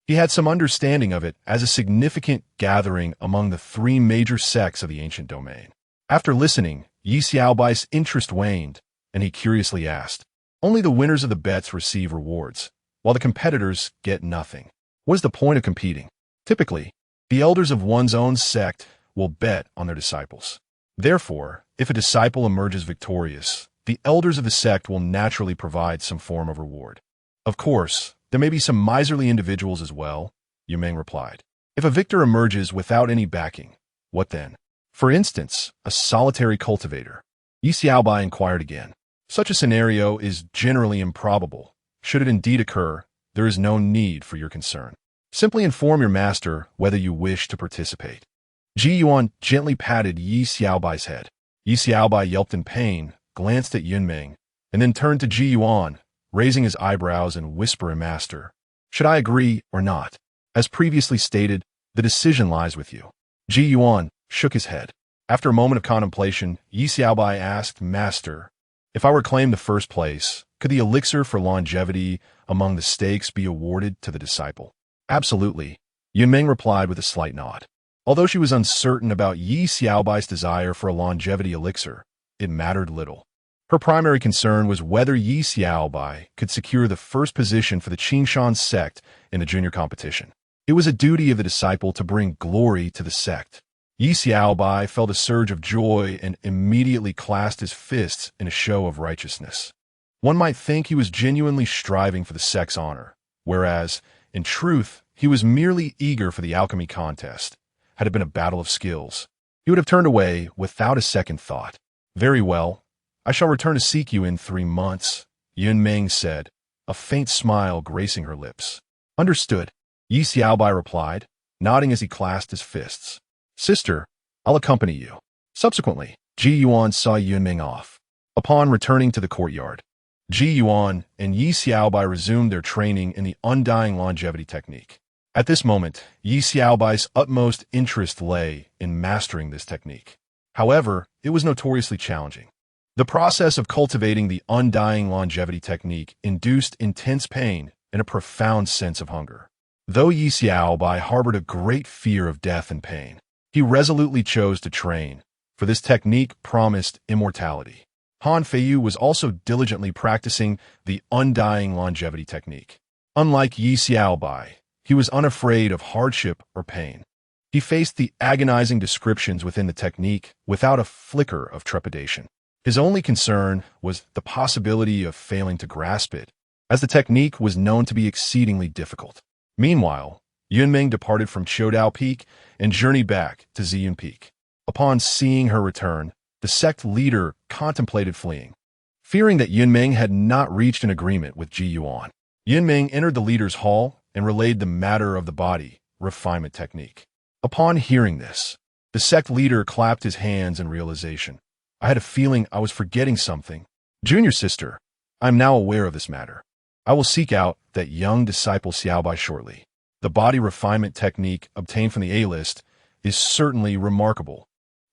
he had some understanding of it as a significant gathering among the three major sects of the ancient domain. After listening, Yi Xiaobai's interest waned, and he curiously asked, "Only the winners of the bets receive rewards, while the competitors get nothing. What is the point of competing?" Typically, the elders of one's own sect will bet on their disciples. Therefore, if a disciple emerges victorious, the elders of the sect will naturally provide some form of reward. Of course, there may be some miserly individuals as well, Yunmeng replied. If a victor emerges without any backing, what then? For instance, a solitary cultivator. Yi Xiaobai inquired again. Such a scenario is generally improbable. Should it indeed occur, there is no need for your concern. Simply inform your master whether you wish to participate. Ji Yuan gently patted Yi Xiaobai's head. Yi Xiaobai yelped in pain, glanced at Yunmeng, and then turned to Ji Yuan, raising his eyebrows and whispering, "Master, should I agree or not? As previously stated, the decision lies with you." Ji Yuan shook his head. After a moment of contemplation, Yi Xiaobai asked, "Master, if I were claimed the first place, could the elixir for longevity among the stakes be awarded to the disciple?" "Absolutely," Yunmeng replied with a slight nod. Although she was uncertain about Yi Xiaobai's desire for a longevity elixir, it mattered little. Her primary concern was whether Yi Xiaobai could secure the first position for the Qingshan sect in the junior competition. It was a duty of the disciple to bring glory to the sect. Yi Xiaobai felt a surge of joy and immediately clasped his fists in a show of righteousness. One might think he was genuinely striving for the sect's honor, whereas, in truth, he was merely eager for the alchemy contest. Had it been a battle of skills, he would have turned away without a second thought. "Very well. I shall return to seek you in 3 months," Yunmeng said, a faint smile gracing her lips. "Understood," Yi Xiaobai replied, nodding as he clasped his fists. "Sister, I'll accompany you." Subsequently, Ji Yuan saw Yunmeng off. Upon returning to the courtyard, Ji Yuan and Yi Xiaobai resumed their training in the undying longevity technique. At this moment, Yi Xiaobai's utmost interest lay in mastering this technique. However, it was notoriously challenging. The process of cultivating the undying longevity technique induced intense pain and a profound sense of hunger. Though Yi Xiaobai harbored a great fear of death and pain, he resolutely chose to train, for this technique promised immortality. Han Feiyu was also diligently practicing the undying longevity technique. Unlike Yi Xiaobai, he was unafraid of hardship or pain. He faced the agonizing descriptions within the technique without a flicker of trepidation. His only concern was the possibility of failing to grasp it, as the technique was known to be exceedingly difficult. Meanwhile, Yunmeng departed from Qiudao Peak and journeyed back to Ziyun Peak. Upon seeing her return, the sect leader contemplated fleeing. Fearing that Yunmeng had not reached an agreement with Ji Yuan, Yunmeng entered the leader's hall and relayed the matter of the body refinement technique. Upon hearing this, the sect leader clapped his hands in realization. "I had a feeling I was forgetting something. Junior sister, I am now aware of this matter. I will seek out that young disciple Xiaobai shortly. The body refinement technique obtained from the A-list is certainly remarkable."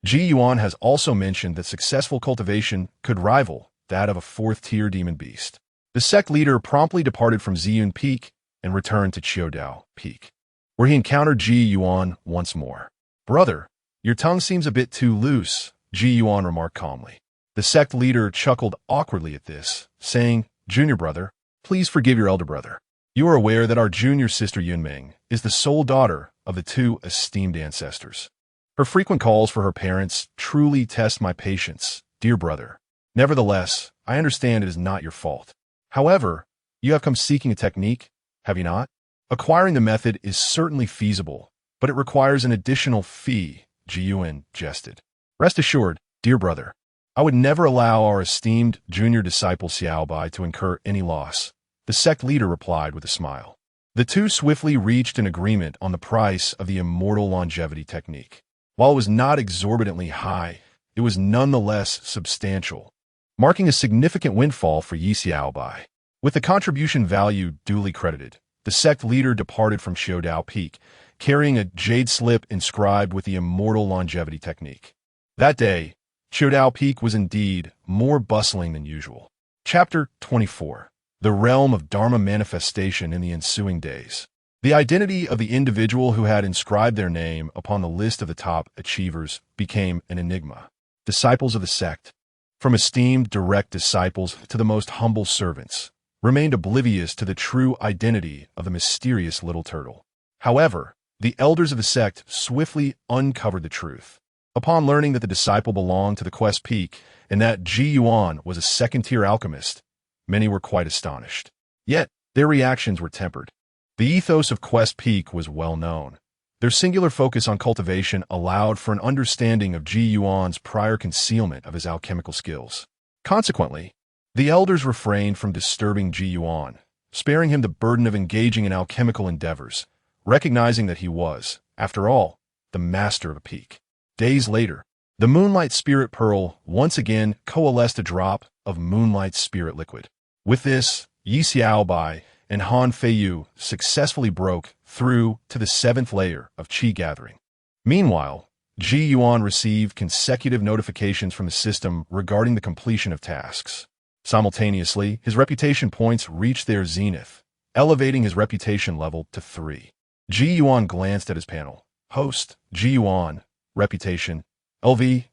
Ji Yuan has also mentioned that successful cultivation could rival that of a 4th-tier demon beast. The sect leader promptly departed from Ziyun Peak and returned to Qiudao Peak, where he encountered Ji Yuan once more. "Brother, your tongue seems a bit too loose," Ji Yuan remarked calmly. The sect leader chuckled awkwardly at this, saying, "Junior brother, please forgive your elder brother. You are aware that our junior sister Yunmeng is the sole daughter of the 2 esteemed ancestors. Her frequent calls for her parents truly test my patience, dear brother. Nevertheless, I understand it is not your fault. However, you have come seeking a technique, have you not? Acquiring the method is certainly feasible, but it requires an additional fee," Ji Yuan jested. "Rest assured, dear brother, I would never allow our esteemed junior disciple Xiaobai to incur any loss," the sect leader replied with a smile. The two swiftly reached an agreement on the price of the immortal longevity technique. While it was not exorbitantly high, it was nonetheless substantial, marking a significant windfall for Yi Xiaobai. With the contribution value duly credited, the sect leader departed from Qiudao Peak, carrying a jade slip inscribed with the immortal longevity technique. That day, Chiudao Peak was indeed more bustling than usual. Chapter 24. The Realm of Dharma Manifestation in the Ensuing Days. The identity of the individual who had inscribed their name upon the list of the top achievers became an enigma. Disciples of the sect, from esteemed direct disciples to the most humble servants, remained oblivious to the true identity of the mysterious little turtle. However, the elders of the sect swiftly uncovered the truth. Upon learning that the disciple belonged to the Quest Peak and that Ji Yuan was a second-tier alchemist, many were quite astonished. Yet, their reactions were tempered. The ethos of Quest Peak was well known. Their singular focus on cultivation allowed for an understanding of Ji Yuan's prior concealment of his alchemical skills. Consequently, the elders refrained from disturbing Ji Yuan, sparing him the burden of engaging in alchemical endeavors, recognizing that he was, after all, the master of a peak. Days later, the Moonlight Spirit Pearl once again coalesced a drop of Moonlight Spirit Liquid. With this, Yi Xiaobai and Han Feiyu successfully broke through to the 7th layer of Qi gathering. Meanwhile, Ji Yuan received consecutive notifications from the system regarding the completion of tasks. Simultaneously, his reputation points reached their zenith, elevating his reputation level to 3. Ji Yuan glanced at his panel. Host, Ji Yuan, reputation, LV,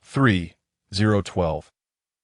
3,012.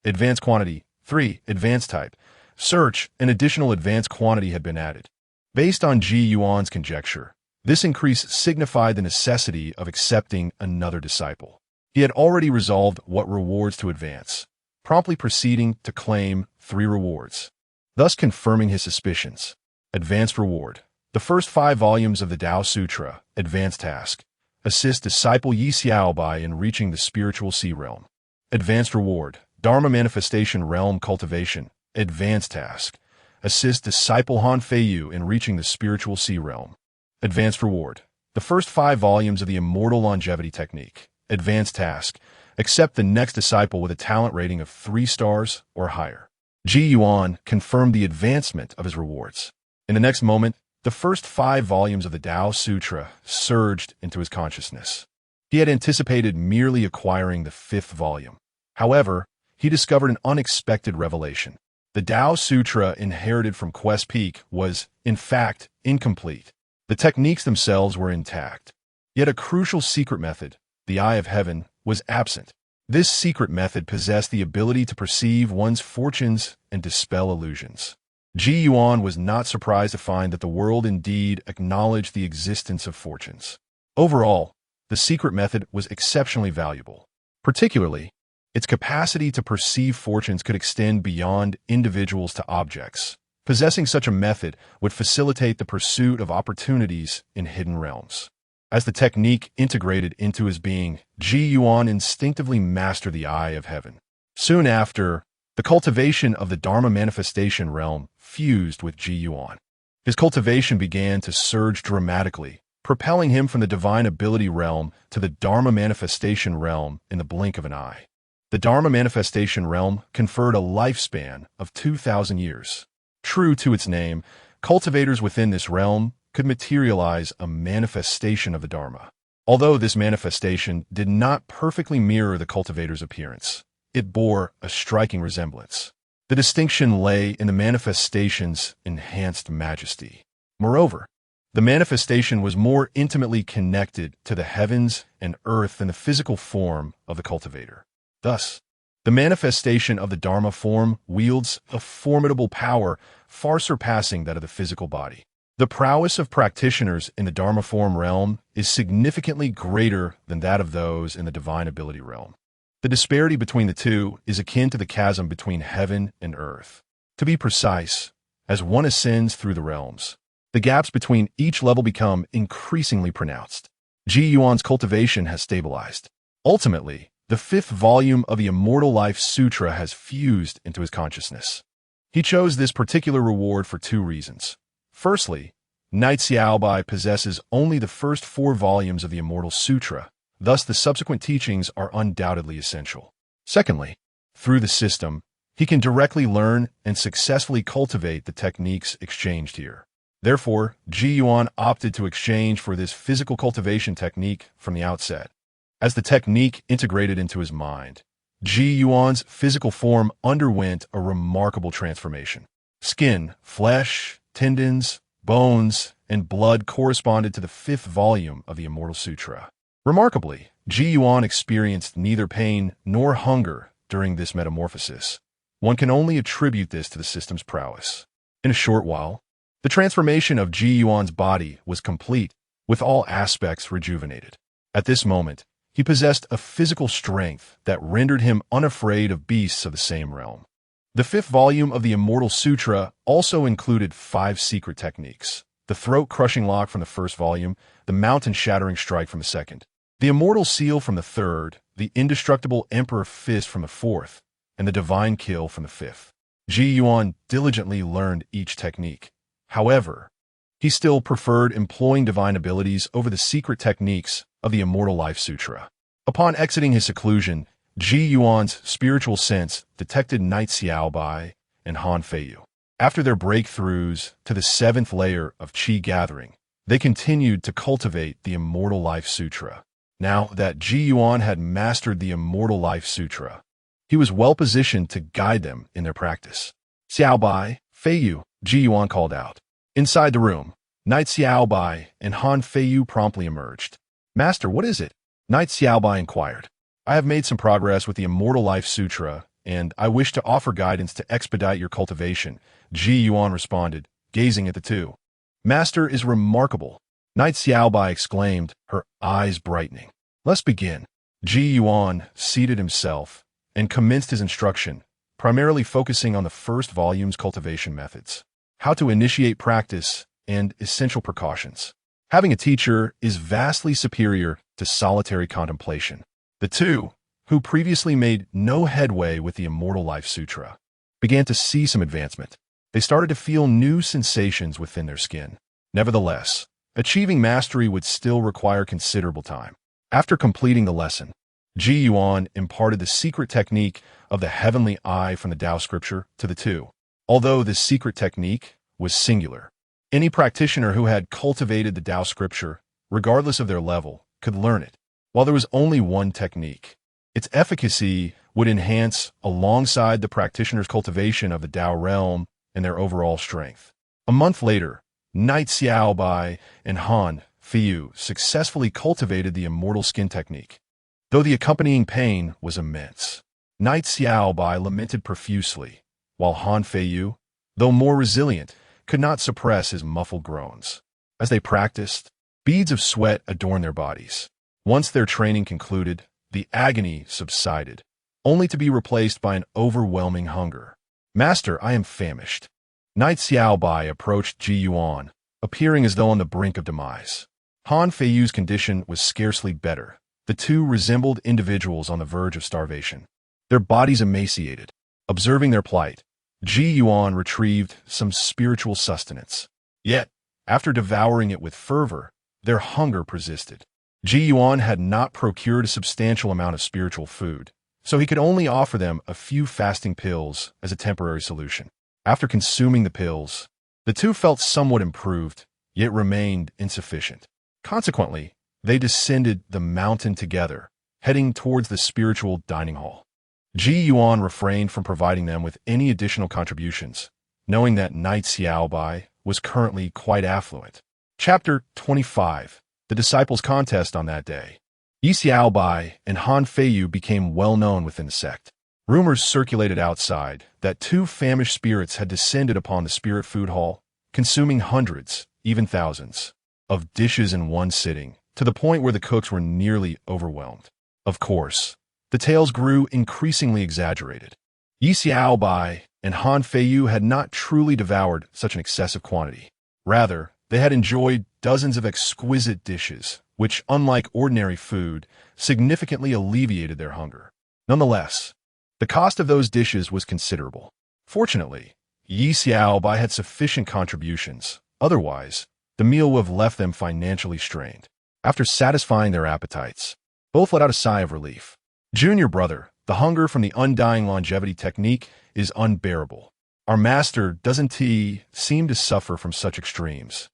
Advanced quantity, 3, advanced type. Search, an additional advanced quantity had been added. Based on Ji Yuan's conjecture, this increase signified the necessity of accepting another disciple. He had already resolved what rewards to advance, promptly proceeding to claim 3 rewards, thus confirming his suspicions. Advanced reward. The first 5 volumes of the Tao Sutra, advanced task. Assist disciple Yi Xiaobai in reaching the spiritual sea realm. Advanced reward. Dharma manifestation realm cultivation. Advanced task. Assist disciple Han Feiyu in reaching the spiritual sea realm. Advanced reward. The first 5 volumes of the immortal longevity technique. Advanced task. Accept the next disciple with a talent rating of 3 stars or higher. Ji Yuan confirmed the advancement of his rewards. In the next moment, the first 5 volumes of the Tao Sutra surged into his consciousness. He had anticipated merely acquiring the 5th volume. However, he discovered an unexpected revelation. The Tao Sutra inherited from Quest Peak was, in fact, incomplete. The techniques themselves were intact. Yet a crucial secret method, the Eye of Heaven, was absent. This secret method possessed the ability to perceive one's fortunes and dispel illusions. Ji Yuan was not surprised to find that the world indeed acknowledged the existence of fortunes. Overall, the secret method was exceptionally valuable. Particularly, its capacity to perceive fortunes could extend beyond individuals to objects. Possessing such a method would facilitate the pursuit of opportunities in hidden realms. As the technique integrated into his being, Ji Yuan instinctively mastered the Eye of Heaven. Soon after, the cultivation of the Dharma manifestation realm fused with Ji Yuan. His cultivation began to surge dramatically, propelling him from the divine ability realm to the Dharma manifestation realm in the blink of an eye. The Dharma manifestation realm conferred a lifespan of 2,000 years. True to its name, cultivators within this realm could materialize a manifestation of the Dharma. Although this manifestation did not perfectly mirror the cultivator's appearance, it bore a striking resemblance. The distinction lay in the manifestation's enhanced majesty. Moreover, the manifestation was more intimately connected to the heavens and earth than the physical form of the cultivator. Thus, the manifestation of the Dharma form wields a formidable power far surpassing that of the physical body. The prowess of practitioners in the Dharma form realm is significantly greater than that of those in the divine ability realm. The disparity between the two is akin to the chasm between heaven and earth. To be precise, as one ascends through the realms, the gaps between each level become increasingly pronounced. Ji Yuan's cultivation has stabilized. Ultimately, the 5th volume of the Immortal Life Sutra has fused into his consciousness. He chose this particular reward for 2 reasons. Firstly, Knight Xiaobai possesses only the first 4 volumes of the Immortal Sutra, thus the subsequent teachings are undoubtedly essential. Secondly, through the system, he can directly learn and successfully cultivate the techniques exchanged here. Therefore, Ji Yuan opted to exchange for this physical cultivation technique from the outset. As the technique integrated into his mind, Ji Yuan's physical form underwent a remarkable transformation. Skin, flesh, tendons, bones, and blood corresponded to the fifth volume of the Immortal Sutra. Remarkably, Ji Yuan experienced neither pain nor hunger during this metamorphosis. One can only attribute this to the system's prowess. In a short while, the transformation of Ji Yuan's body was complete, with all aspects rejuvenated. At this moment, he possessed a physical strength that rendered him unafraid of beasts of the same realm. The fifth volume of the Immortal Sutra also included 5 secret techniques: the throat-crushing lock from the first volume, the mountain-shattering strike from the second, the immortal seal from the third, the indestructible emperor fist from the fourth, and the divine kill from the fifth. Ji Yuan diligently learned each technique. However, he still preferred employing divine abilities over the secret techniques of the Immortal Life Sutra. Upon exiting his seclusion, Ji Yuan's spiritual sense detected Knight Xiaobai and Han Feiyu. After their breakthroughs to the 7th layer of Qi gathering, they continued to cultivate the Immortal Life Sutra. Now that Ji Yuan had mastered the Immortal Life Sutra, he was well-positioned to guide them in their practice. Xiaobai, Feiyu, Ji Yuan called out. Inside the room, Knight Xiaobai and Han Feiyu promptly emerged. Master, what is it? Knight Xiaobai inquired. I have made some progress with the Immortal Life Sutra, and I wish to offer guidance to expedite your cultivation, Ji Yuan responded, gazing at the two. Master is remarkable, Knight Xiaobai exclaimed, her eyes brightening. Let's begin. Ji Yuan seated himself and commenced his instruction, primarily focusing on the first volume's cultivation methods, how to initiate practice, and essential precautions. Having a teacher is vastly superior to solitary contemplation. The two, who previously made no headway with the Immortal Life Sutra, began to see some advancement. They started to feel new sensations within their skin. Nevertheless, achieving mastery would still require considerable time. After completing the lesson, Ji Yuan imparted the secret technique of the heavenly eye from the Tao scripture to the two. Although this secret technique was singular, any practitioner who had cultivated the Tao scripture, regardless of their level, could learn it. While there was only one technique, its efficacy would enhance alongside the practitioner's cultivation of the Tao realm and their overall strength. A month later, Knight Xiaobai and Han Feiyu successfully cultivated the immortal skin technique. Though the accompanying pain was immense, Knight Xiaobai lamented profusely, while Han Feiyu, though more resilient, could not suppress his muffled groans. As they practiced, beads of sweat adorned their bodies. Once their training concluded, the agony subsided, only to be replaced by an overwhelming hunger. Master, I am famished. Knight Xiaobai approached Ji Yuan, appearing as though on the brink of demise. Han Feiyu's condition was scarcely better. The two resembled individuals on the verge of starvation, their bodies emaciated. Observing their plight, Ji Yuan retrieved some spiritual sustenance. Yet, after devouring it with fervor, their hunger persisted. Ji Yuan had not procured a substantial amount of spiritual food, so he could only offer them a few fasting pills as a temporary solution. After consuming the pills, the two felt somewhat improved, yet remained insufficient. Consequently, they descended the mountain together, heading towards the spiritual dining hall. Ji Yuan refrained from providing them with any additional contributions, knowing that Knight Xiaobai was currently quite affluent. Chapter 25. The Disciples' Contest on that day. Yi Xiaobai and Han Feiyu became well known within the sect. Rumors circulated outside that two famished spirits had descended upon the spirit food hall, consuming hundreds, even thousands, of dishes in one sitting, to the point where the cooks were nearly overwhelmed. Of course, the tales grew increasingly exaggerated. Yi Xiaobai and Han Feiyu had not truly devoured such an excessive quantity. Rather, they had enjoyed dozens of exquisite dishes, which, unlike ordinary food, significantly alleviated their hunger. Nonetheless, the cost of those dishes was considerable. Fortunately, Yi Xiaobai had sufficient contributions. Otherwise, the meal would have left them financially strained. After satisfying their appetites, both let out a sigh of relief. Junior brother, the hunger from the undying longevity technique is unbearable. Our master doesn't seem to suffer from such extremes.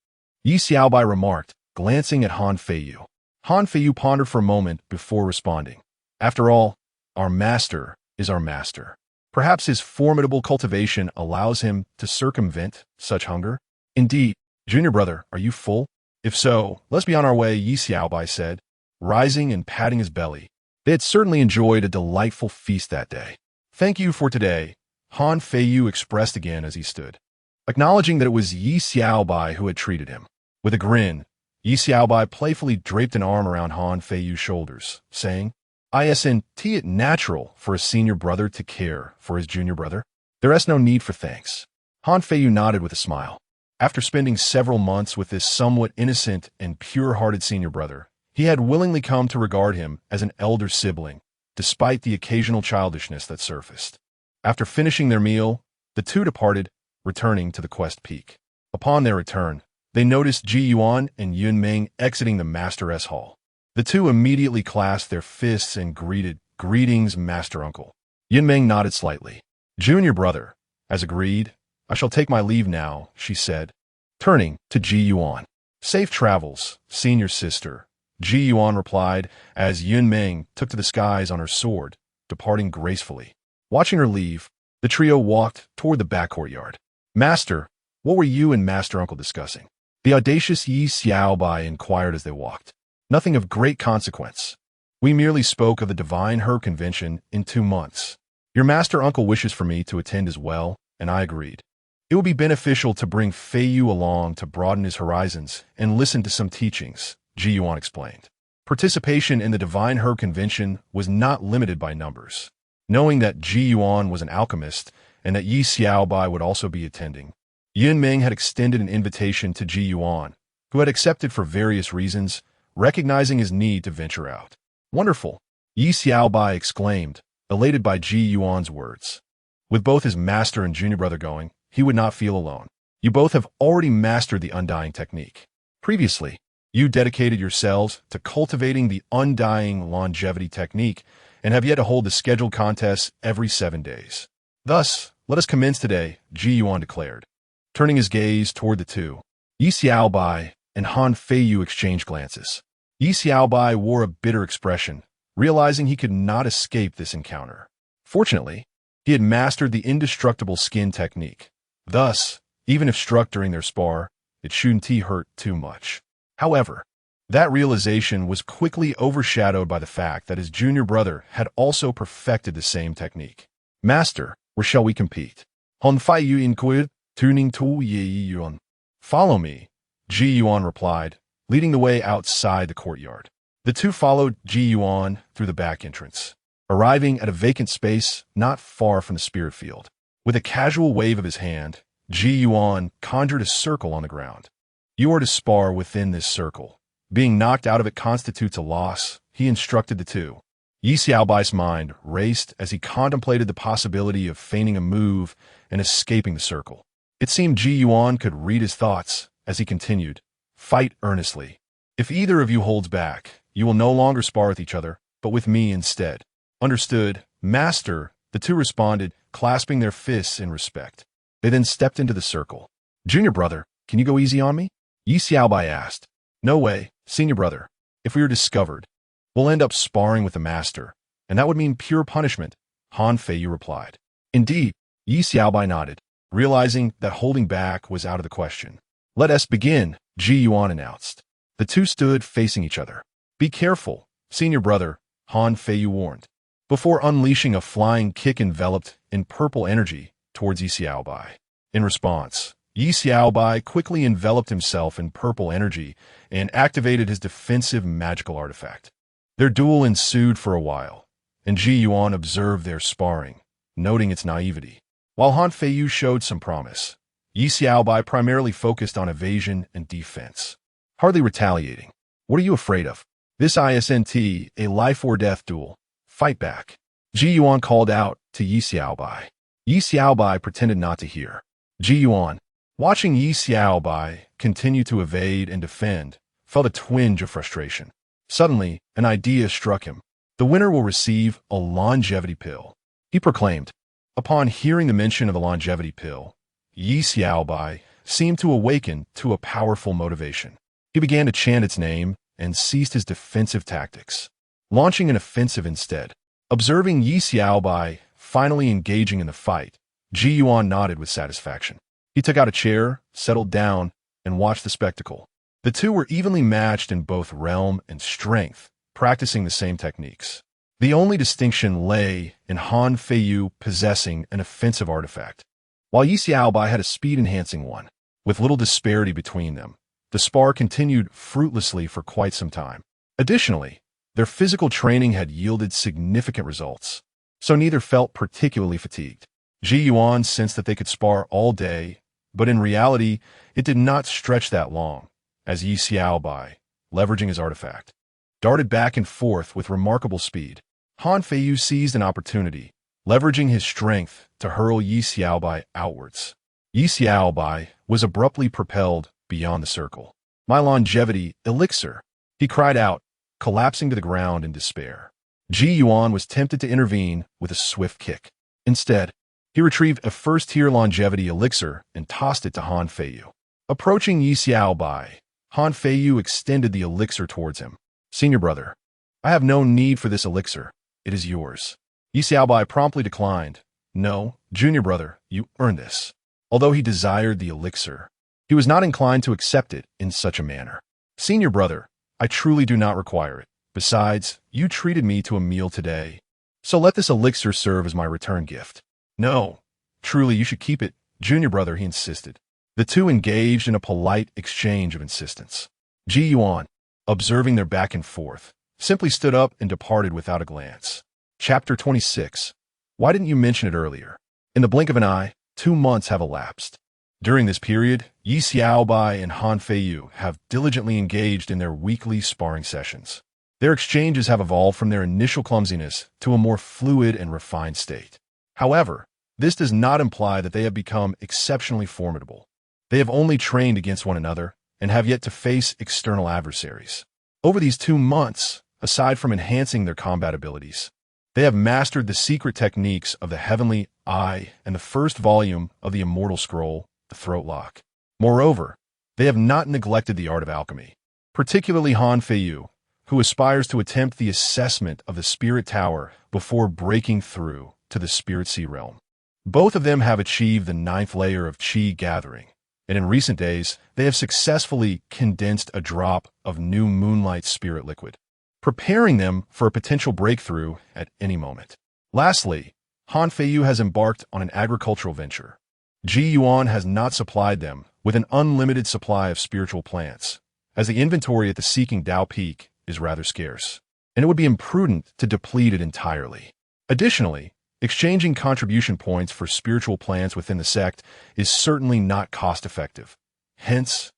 Yi Xiaobai remarked, glancing at Han Feiyu. Han Feiyu pondered for a moment before responding. After all, our master is our master. Perhaps his formidable cultivation allows him to circumvent such hunger? Indeed, junior brother, are you full? If so, let's be on our way, Yi Xiaobai said, rising and patting his belly. They had certainly enjoyed a delightful feast that day. Thank you for today, Han Feiyu expressed again as he stood, acknowledging that it was Yi Xiaobai who had treated him. With a grin, Yi Xiaobai playfully draped an arm around Han Feiyu's shoulders, saying, "Isn't it natural for a senior brother to care for his junior brother? There is no need for thanks." Han Feiyu nodded with a smile. After spending several months with this somewhat innocent and pure-hearted senior brother, he had willingly come to regard him as an elder sibling, despite the occasional childishness that surfaced. After finishing their meal, the two departed, returning to the quest peak. Upon their return, they noticed Ji Yuan and Yun Ming exiting the Master-S Hall. The two immediately clasped their fists and greeted, "Greetings, Master Uncle." Yun Ming nodded slightly. "Junior brother, as agreed, I shall take my leave now," she said, turning to Ji Yuan. "Safe travels, senior sister," Ji Yuan replied as Yun Ming took to the skies on her sword, departing gracefully. Watching her leave, the trio walked toward the back courtyard. "Master, what were you and Master Uncle discussing?" The audacious Yi Xiaobai inquired as they walked. "Nothing of great consequence. We merely spoke of the Divine Herb Convention in 2 months. Your Master Uncle wishes for me to attend as well, and I agreed. It would be beneficial to bring Feiyu along to broaden his horizons and listen to some teachings," Ji Yuan explained. Participation in the Divine Herb Convention was not limited by numbers. Knowing that Ji Yuan was an alchemist and that Yi Xiaobai would also be attending, Yun Ming had extended an invitation to Ji Yuan, who had accepted for various reasons, recognizing his need to venture out. "Wonderful," Yi Xiaobai exclaimed, elated by Ji Yuan's words. With both his master and junior brother going, he would not feel alone. "You both have already mastered the undying technique. Previously, you dedicated yourselves to cultivating the undying longevity technique and have yet to hold the scheduled contests every 7 days. Thus, let us commence today," Ji Yuan declared. Turning his gaze toward the two, Yi Xiaobai and Han Feiyu exchanged glances. Yi Xiaobai wore a bitter expression, realizing he could not escape this encounter. Fortunately, he had mastered the indestructible skin technique. Thus, even if struck during their spar, it shouldn't hurt too much. However, that realization was quickly overshadowed by the fact that his junior brother had also perfected the same technique. "Master, where shall we compete?" Han Feiyu inquired, turning to Yi Yuan. "Follow me," Ji Yuan replied, leading the way outside the courtyard. The two followed Ji Yuan through the back entrance, arriving at a vacant space not far from the spirit field. With a casual wave of his hand, Ji Yuan conjured a circle on the ground. "You are to spar within this circle. Being knocked out of it constitutes a loss," he instructed the two. Yi Xiaobai's mind raced as he contemplated the possibility of feigning a move and escaping the circle. It seemed Ji Yuan could read his thoughts as he continued, "Fight earnestly. If either of you holds back, you will no longer spar with each other, but with me instead." "Understood, Master," the two responded, clasping their fists in respect. They then stepped into the circle. "Junior brother, can you go easy on me?" Yi Xiaobai asked. "No way, senior brother. If we are discovered, we'll end up sparring with the master, and that would mean pure punishment," Han Feiyu replied. "Indeed," Yi Xiaobai nodded, realizing that holding back was out of the question. "Let us begin," Ji Yuan announced. The two stood facing each other. "Be careful, senior brother," Han Feiyu warned, before unleashing a flying kick enveloped in purple energy towards Yi Xiaobai. In response, Yi Xiaobai quickly enveloped himself in purple energy and activated his defensive magical artifact. Their duel ensued for a while, and Ji Yuan observed their sparring, noting its naivety. While Han Feiyu showed some promise, Yi Xiaobai primarily focused on evasion and defense, hardly retaliating. "What are you afraid of? This isn't a life-or-death duel. Fight back," Ji Yuan called out to Yi Xiaobai. Yi Xiaobai pretended not to hear. Ji Yuan, watching Yi Xiaobai continue to evade and defend, felt a twinge of frustration. Suddenly, an idea struck him. "The winner will receive a longevity pill," he proclaimed. Upon hearing the mention of the longevity pill, Yi Xiaobai seemed to awaken to a powerful motivation. He began to chant its name, and ceased his defensive tactics, launching an offensive instead. Observing Yi Xiaobai finally engaging in the fight, Ji Yuan nodded with satisfaction. He took out a chair, settled down, and watched the spectacle. The two were evenly matched in both realm and strength, practicing the same techniques. The only distinction lay in Han Feiyu possessing an offensive artifact, while Yi Xiaobai had a speed-enhancing one. With little disparity between them, the spar continued fruitlessly for quite some time. Additionally, their physical training had yielded significant results, so neither felt particularly fatigued. Ji Yuan sensed that they could spar all day, but in reality, it did not stretch that long, as Yi Xiaobai, leveraging his artifact, darted back and forth with remarkable speed. Han Feiyu seized an opportunity, leveraging his strength to hurl Yi Xiaobai outwards. Yi Xiaobai was abruptly propelled beyond the circle. "My longevity elixir," he cried out, collapsing to the ground in despair. Ji Yuan was tempted to intervene with a swift kick. Instead, he retrieved a first-tier longevity elixir and tossed it to Han Feiyu. Approaching Yi Xiaobai, Han Feiyu extended the elixir towards him. "Senior brother, I have no need for this elixir. It is yours." Yi Xiaobai promptly declined. "No, junior brother, you earned this." Although he desired the elixir, he was not inclined to accept it in such a manner. "Senior brother, I truly do not require it. Besides, you treated me to a meal today, so let this elixir serve as my return gift." "No, truly you should keep it, junior brother," he insisted. The two engaged in a polite exchange of insistence. Ji Yuan, observing their back and forth, simply stood up and departed without a glance. Chapter 26. Why didn't you mention it earlier? In the blink of an eye, 2 months have elapsed. During this period, Yi Xiaobai and Han Feiyu have diligently engaged in their weekly sparring sessions. Their exchanges have evolved from their initial clumsiness to a more fluid and refined state. However, this does not imply that they have become exceptionally formidable. They have only trained against one another and have yet to face external adversaries. Over these 2 months, aside from enhancing their combat abilities, they have mastered the secret techniques of the Heavenly Eye and the first volume of the Immortal Scroll, the Throat Lock. Moreover, they have not neglected the art of alchemy, particularly Han Feiyu, who aspires to attempt the assessment of the Spirit Tower before breaking through to the Spirit Sea realm. Both of them have achieved the 9th layer of Qi gathering, and in recent days, they have successfully condensed a drop of new Moonlight Spirit liquid, preparing them for a potential breakthrough at any moment. Lastly, Han Feiyu has embarked on an agricultural venture. Ji Yuan has not supplied them with an unlimited supply of spiritual plants, as the inventory at the Seeking Tao Peak is rather scarce, and it would be imprudent to deplete it entirely. Additionally, exchanging contribution points for spiritual plants within the sect is certainly not cost-effective. Hence,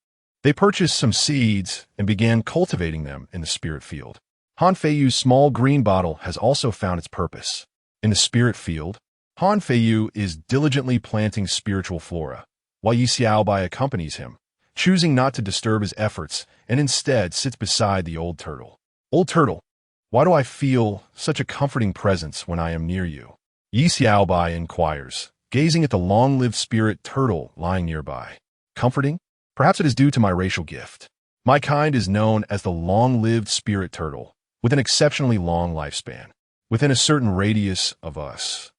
they purchased some seeds and began cultivating them in the spirit field. Han Feiyu's small green bottle has also found its purpose. In the spirit field, Han Feiyu is diligently planting spiritual flora, while Yi Xiaobai accompanies him, choosing not to disturb his efforts and instead sits beside the old turtle. "Old turtle, why do I feel such a comforting presence when I am near you?" Yi Xiaobai inquires, gazing at the long-lived spirit turtle lying nearby. "Comforting? Perhaps it is due to my racial gift. My kind is known as the long-lived spirit turtle, with an exceptionally long lifespan. Within a certain radius of us,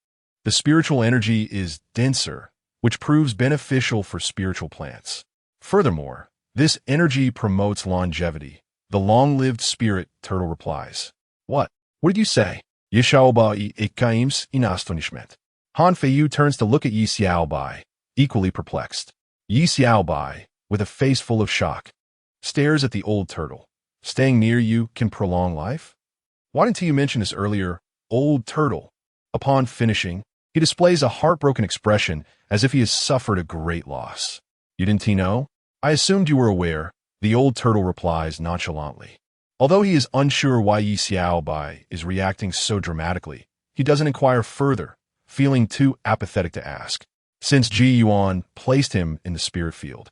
the spiritual energy is denser, which proves beneficial for spiritual plants. Furthermore, this energy promotes longevity." The long-lived spirit turtle replies. What did you say?" Yi Xiaobai ikaims in astonishment. Han Feiyu turns to look at Yi Xiaobai, equally perplexed. Yi Xiaobai, with a face full of shock, stares at the old turtle. "Staying near you can prolong life? Why didn't you mention this earlier, old turtle?" Upon finishing, he displays a heartbroken expression as if he has suffered a great loss. "You didn't know? I assumed you were aware," the old turtle replies nonchalantly. Although he is unsure why Yi Xiaobai is reacting so dramatically, he doesn't inquire further, feeling too apathetic to ask. Since Ji Yuan placed him in the spirit field,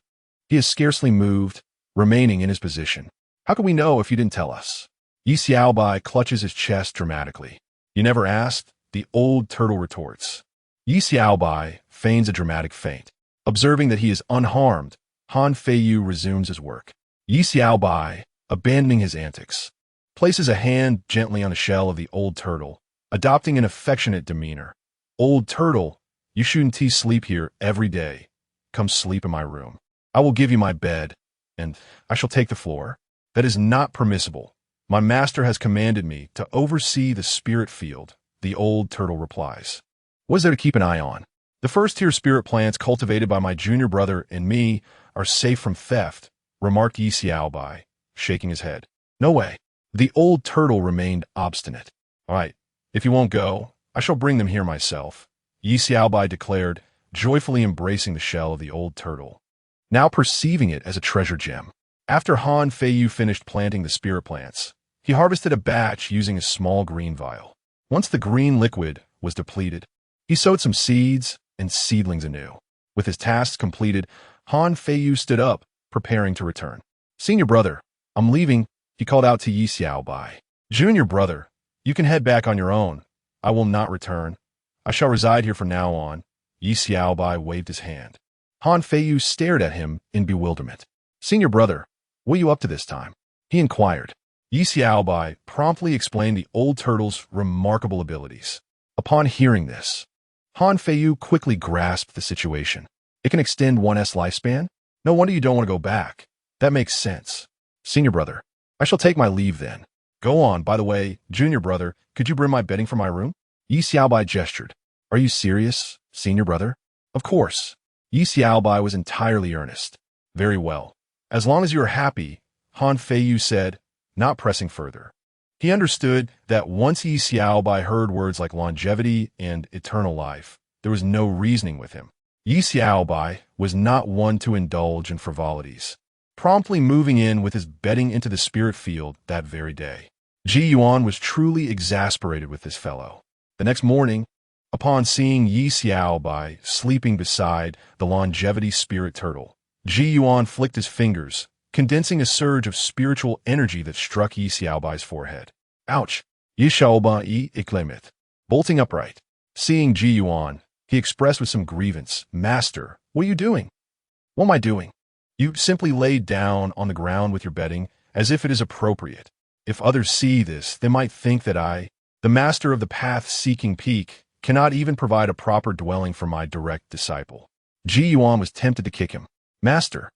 he has scarcely moved, remaining in his position. "How can we know if you didn't tell us?" Yi Xiaobai clutches his chest dramatically. "You never asked?" the old turtle retorts. Yi Xiaobai feigns a dramatic faint. Observing that he is unharmed, Han Feiyu resumes his work. Yi Xiaobai, abandoning his antics. Places a hand gently on the shell of the old turtle, adopting an affectionate demeanor. Old turtle, you shouldn't sleep here every day. Come sleep in my room. I will give you my bed, and I shall take the floor. That is not permissible. My master has commanded me to oversee the spirit field, the old turtle replies. What is there to keep an eye on? The first-tier spirit plants cultivated by my junior brother and me are safe from theft, remarked Yi Xiaobai, shaking his head. No way. The old turtle remained obstinate. All right, if you won't go, I shall bring them here myself, Yi Xiaobai declared, joyfully embracing the shell of the old turtle, now perceiving it as a treasure gem. After Han Feiyu finished planting the spirit plants, he harvested a batch using a small green vial. Once the green liquid was depleted, he sowed some seeds and seedlings anew. With his tasks completed, Han Feiyu stood up, preparing to return. Senior brother, I'm leaving, he called out to Yi Xiaobai. Junior brother, you can head back on your own. I will not return. I shall reside here from now on. Yi Xiaobai waved his hand. Han Feiyu stared at him in bewilderment. Senior brother, what are you up to this time? He inquired. Yi Xiaobai promptly explained the old turtle's remarkable abilities. Upon hearing this, Han Feiyu quickly grasped the situation. It can extend one's lifespan? No wonder you don't want to go back. That makes sense. Senior brother, I shall take my leave then. Go on, by the way, junior brother, could you bring my bedding from my room? Yi Xiaobai gestured. Are you serious, senior brother? Of course. Yi Xiaobai was entirely earnest. Very well. As long as you are happy, Han Feiyu said, not pressing further. He understood that once Yi Xiaobai heard words like longevity and eternal life, there was no reasoning with him. Yi Xiaobai was not one to indulge in frivolities, promptly moving in with his bedding into the spirit field that very day. Ji Yuan was truly exasperated with this fellow. The next morning, upon seeing Yi Xiaobai sleeping beside the longevity spirit turtle, Ji Yuan flicked his fingers, condensing a surge of spiritual energy that struck Yi Xiaobai's forehead. Ouch! Yi Xiaobai exclaimed, bolting upright. Seeing Ji Yuan, he expressed with some grievance, Master, what are you doing? What am I doing? You simply laid down on the ground with your bedding as if it is appropriate. If others see this, they might think that I, the master of the path-seeking peak, cannot even provide a proper dwelling for my direct disciple. Ji Yuan was tempted to kick him. Master,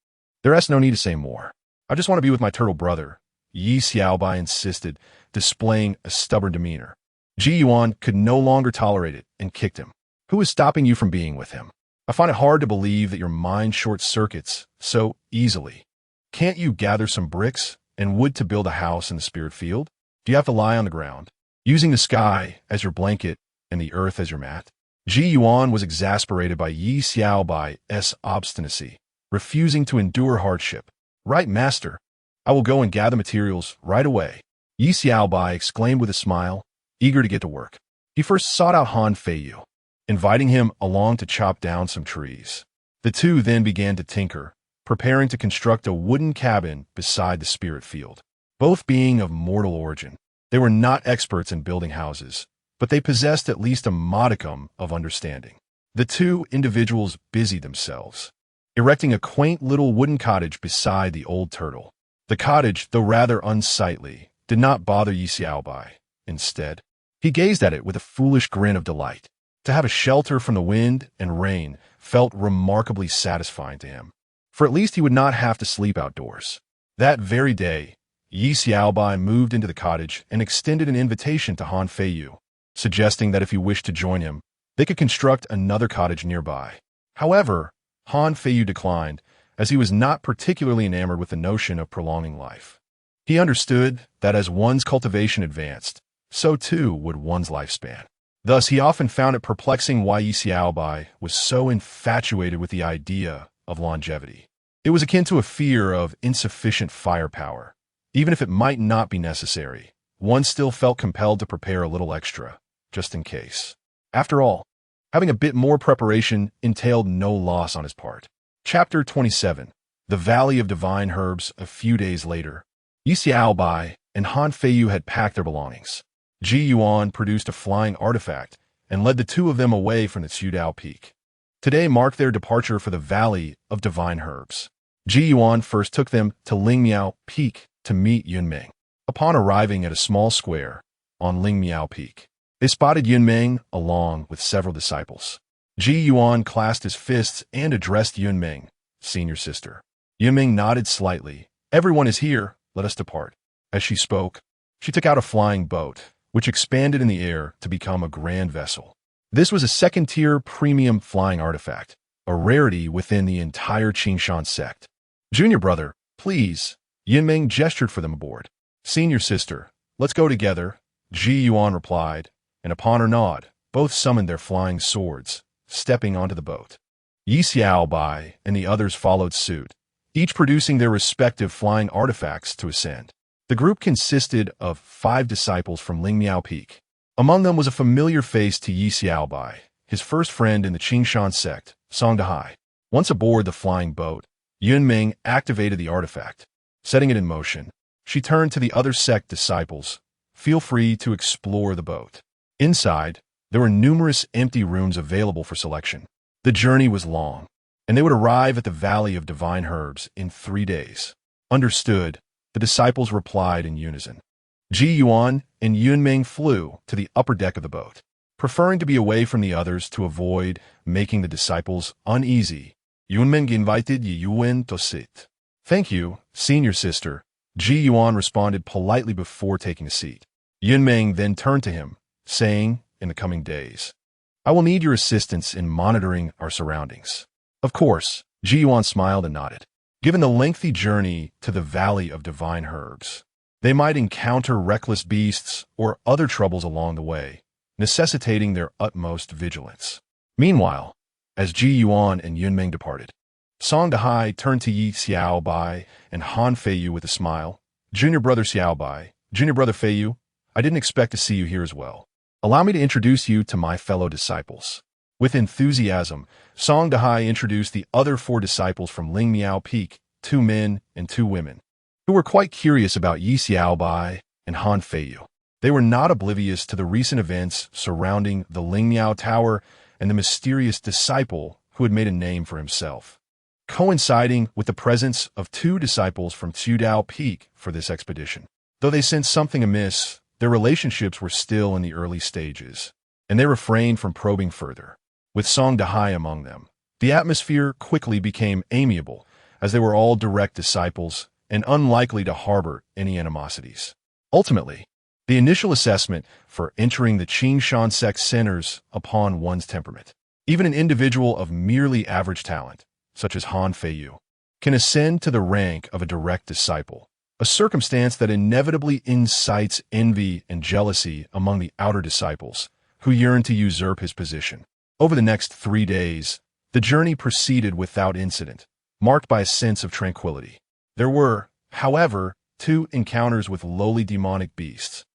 there is no need to say more. I just want to be with my turtle brother, Yi Xiaobai insisted, displaying a stubborn demeanor. Ji Yuan could no longer tolerate it and kicked him. Who is stopping you from being with him? I find it hard to believe that your mind short-circuits so easily. Can't you gather some bricks and wood to build a house in the spirit field? Do you have to lie on the ground, using the sky as your blanket and the earth as your mat? Ji Yuan was exasperated by Yi Xiaobai's obstinacy, refusing to endure hardship. Right, master. I will go and gather materials right away. Yi Xiaobai exclaimed with a smile, eager to get to work. He first sought out Han Feiyu, inviting him along to chop down some trees. The two then began to tinker, preparing to construct a wooden cabin beside the spirit field. Both being of mortal origin, they were not experts in building houses, but they possessed at least a modicum of understanding. The two individuals busied themselves, erecting a quaint little wooden cottage beside the old turtle. The cottage, though rather unsightly, did not bother Yi Xiaobai. Instead, he gazed at it with a foolish grin of delight. To have a shelter from the wind and rain felt remarkably satisfying to him, for at least he would not have to sleep outdoors. That very day, Yi Xiaobai moved into the cottage and extended an invitation to Han Feiyu, suggesting that if he wished to join him, they could construct another cottage nearby. However, Han Feiyu declined, as he was not particularly enamored with the notion of prolonging life. He understood that as one's cultivation advanced, so too would one's lifespan. Thus, he often found it perplexing why Yi Xiaobai was so infatuated with the idea of longevity. It was akin to a fear of insufficient firepower. Even if it might not be necessary, one still felt compelled to prepare a little extra, just in case. After all, having a bit more preparation entailed no loss on his part. Chapter 27. The Valley of Divine Herbs. A few days later, Yi Xiaobai and Han Feiyu had packed their belongings. Ji Yuan produced a flying artifact and led the two of them away from the Cudao Peak. Today marked their departure for the Valley of Divine Herbs. Ji Yuan first took them to Lingmiao Peak to meet Yunmeng. Upon arriving at a small square on Lingmiao Peak, they spotted Yunmeng along with several disciples. Ji Yuan clasped his fists and addressed Yunmeng, senior sister. Yunmeng nodded slightly. Everyone is here, let us depart. As she spoke, she took out a flying boat, which expanded in the air to become a grand vessel. This was a second-tier premium flying artifact, a rarity within the entire Qingshan sect. Junior brother, please. Yunmeng gestured for them aboard. Senior sister, let's go together, Ji Yuan replied, and upon her nod, both summoned their flying swords, stepping onto the boat. Yi Xiaobai and the others followed suit, each producing their respective flying artifacts to ascend. The group consisted of 5 disciples from Lingmiao Peak. Among them was a familiar face to Yi Xiaobai, his first friend in the Qingshan sect, Song Dahai. Once aboard the flying boat, Yunmeng activated the artifact. Setting it in motion, she turned to the other sect disciples. Feel free to explore the boat. Inside, there were numerous empty rooms available for selection. The journey was long, and they would arrive at the Valley of Divine Herbs in 3 days. Understood, the disciples replied in unison. Ji Yuan and Yunmeng flew to the upper deck of the boat, preferring to be away from the others to avoid making the disciples uneasy. Yunmeng invited Yi Yuan to sit. Thank you, senior sister, Ji Yuan responded politely before taking a seat. Yunmeng then turned to him, saying, in the coming days, I will need your assistance in monitoring our surroundings. Of course, Ji Yuan smiled and nodded. Given the lengthy journey to the Valley of Divine Herbs, they might encounter reckless beasts or other troubles along the way, necessitating their utmost vigilance. Meanwhile, as Ji Yuan and Yunmeng departed, Song Dahai turned to Yi Xiaobai and Han Feiyu with a smile. Junior brother Xiaobai, junior brother Feiyu, I didn't expect to see you here as well. Allow me to introduce you to my fellow disciples. With enthusiasm, Song Dahai introduced the other 4 disciples from Lingmiao Peak, 2 men and 2 women, who were quite curious about Yi Xiaobai and Han Feiyu. They were not oblivious to the recent events surrounding the Lingmiao Tower and the mysterious disciple who had made a name for himself. Coinciding with the presence of 2 disciples from Tudao Peak for this expedition. Though they sensed something amiss, their relationships were still in the early stages, and they refrained from probing further. With Song Dahai among them, the atmosphere quickly became amiable, as they were all direct disciples and unlikely to harbor any animosities. Ultimately, the initial assessment for entering the Qingshan sect centers upon one's temperament. Even an individual of merely average talent, such as Han Feiyu, can ascend to the rank of a direct disciple, a circumstance that inevitably incites envy and jealousy among the outer disciples, who yearn to usurp his position. Over the next 3 days, the journey proceeded without incident, marked by a sense of tranquility. There were, however, 2 encounters with lowly demonic beasts,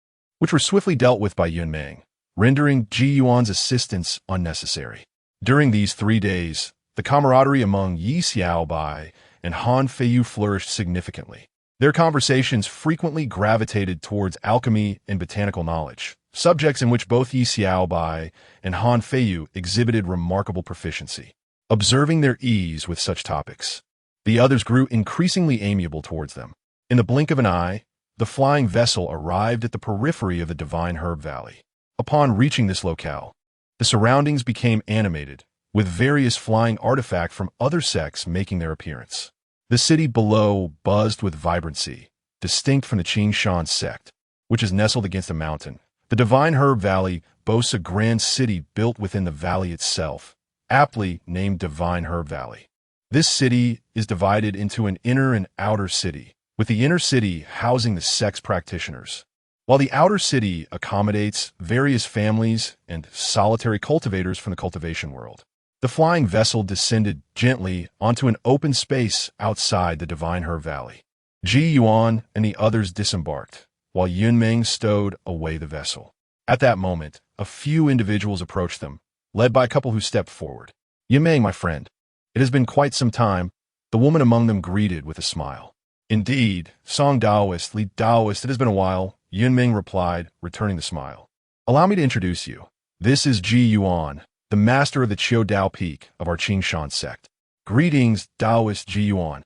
which were swiftly dealt with by Yunmeng, rendering Ji Yuan's assistance unnecessary. During these 3 days, the camaraderie among Yi Xiaobai and Han Feiyu flourished significantly. Their conversations frequently gravitated towards alchemy and botanical knowledge, subjects in which both Yi Xiaobai and Han Feiyu exhibited remarkable proficiency. Observing their ease with such topics, the others grew increasingly amiable towards them. In the blink of an eye, the flying vessel arrived at the periphery of the Divine Herb Valley. Upon reaching this locale, the surroundings became animated, with various flying artifacts from other sects making their appearance. The city below buzzed with vibrancy, distinct from the Qingshan sect, which is nestled against a mountain. The Divine Herb Valley boasts a grand city built within the valley itself, aptly named Divine Herb Valley. This city is divided into an inner and outer city, with the inner city housing the sect's practitioners, while the outer city accommodates various families and solitary cultivators from the cultivation world. The flying vessel descended gently onto an open space outside the Divine Herb Valley. Ji Yuan and the others disembarked, while Yunmeng stowed away the vessel. At that moment, a few individuals approached them, led by a couple who stepped forward. Yunmeng, my friend, it has been quite some time, the woman among them greeted with a smile. Indeed, Song Daoist, Li Daoist, it has been a while, Yunmeng replied, returning the smile. Allow me to introduce you. This is Ji Yuan, the master of the Qiu Dao Peak of our Qingshan sect. Greetings, Daoist Ji Yuan.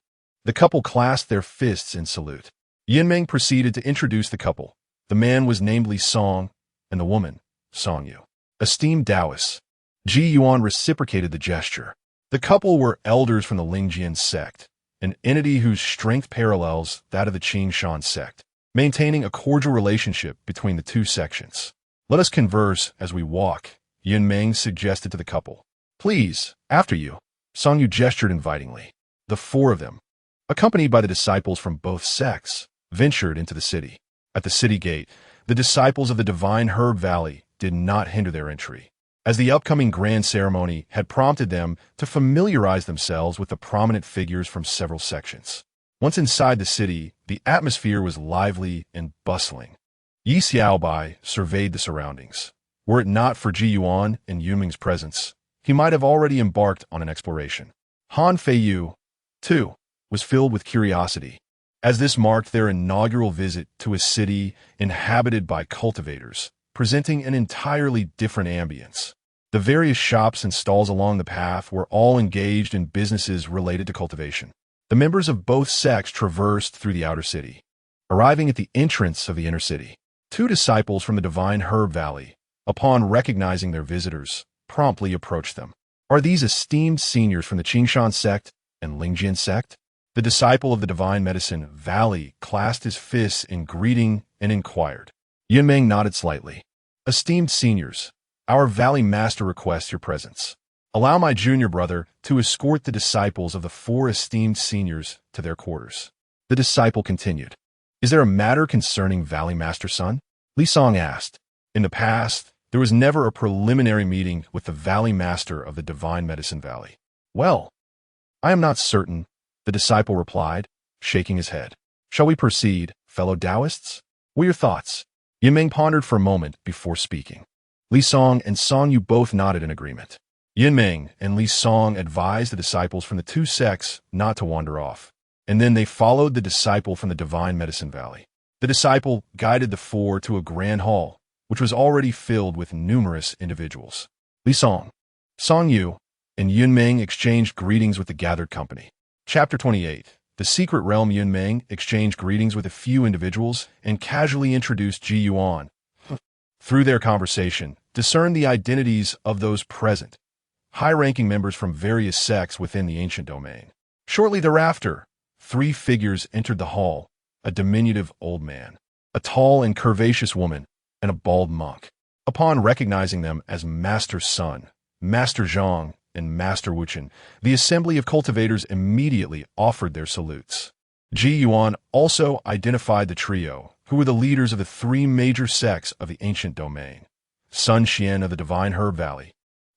The couple clasped their fists in salute. Yunmeng proceeded to introduce the couple. The man was named Li Song, and the woman, Song Yu. Esteemed Taoists, Ji Yuan reciprocated the gesture. The couple were elders from the Lingjian sect, an entity whose strength parallels that of the Qingshan sect, maintaining a cordial relationship between the two sections. Let us converse as we walk, Yunmeng suggested to the couple. Please, after you. Song Yu gestured invitingly. The four of them, accompanied by the disciples from both sects, ventured into the city. At the city gate, the disciples of the Divine Herb Valley did not hinder their entry, as the upcoming grand ceremony had prompted them to familiarize themselves with the prominent figures from several sections. Once inside the city, the atmosphere was lively and bustling. Yi Xiaobai surveyed the surroundings. Were it not for Ji Yuan and Yunmeng's presence, he might have already embarked on an exploration. Han Feiyu, too, was filled with curiosity, as this marked their inaugural visit to a city inhabited by cultivators, presenting an entirely different ambience. The various shops and stalls along the path were all engaged in businesses related to cultivation. The members of both sects traversed through the outer city. Arriving at the entrance of the inner city, two disciples from the Divine Herb Valley, upon recognizing their visitors, promptly approached them. Are these esteemed seniors from the Qingshan sect and Lingjian sect? The disciple of the Divine Medicine Valley clasped his fists in greeting and inquired. Yunmeng nodded slightly. Esteemed seniors, our Valley Master requests your presence. Allow my junior brother to escort the disciples of the four esteemed seniors to their quarters. The disciple continued. Is there a matter concerning Valley Master Son? Li Song asked. In the past, there was never a preliminary meeting with the Valley Master of the Divine Medicine Valley. Well, I am not certain, the disciple replied, shaking his head. Shall we proceed, fellow Taoists? What are your thoughts? Yunmeng pondered for a moment before speaking. Li Song and Song Yu both nodded in agreement. Yunmeng and Li Song advised the disciples from the two sects not to wander off, and then they followed the disciple from the Divine Medicine Valley. The disciple guided the four to a grand hall, which was already filled with numerous individuals. Li Song, Song Yu, and Yunmeng exchanged greetings with the gathered company. Chapter 28. The Secret Realm. Yunmeng exchanged greetings with a few individuals and casually introduced Ji Yuan. Through their conversation, discerned the identities of those present, high-ranking members from various sects within the ancient domain. Shortly thereafter, three figures entered the hall, a diminutive old man, a tall and curvaceous woman, and a bald monk. Upon recognizing them as Master Sun, Master Zhang, and Master Wuchen, the assembly of cultivators immediately offered their salutes. Ji Yuan also identified the trio, who were the leaders of the three major sects of the ancient domain: Sun Xian of the Divine Herb Valley,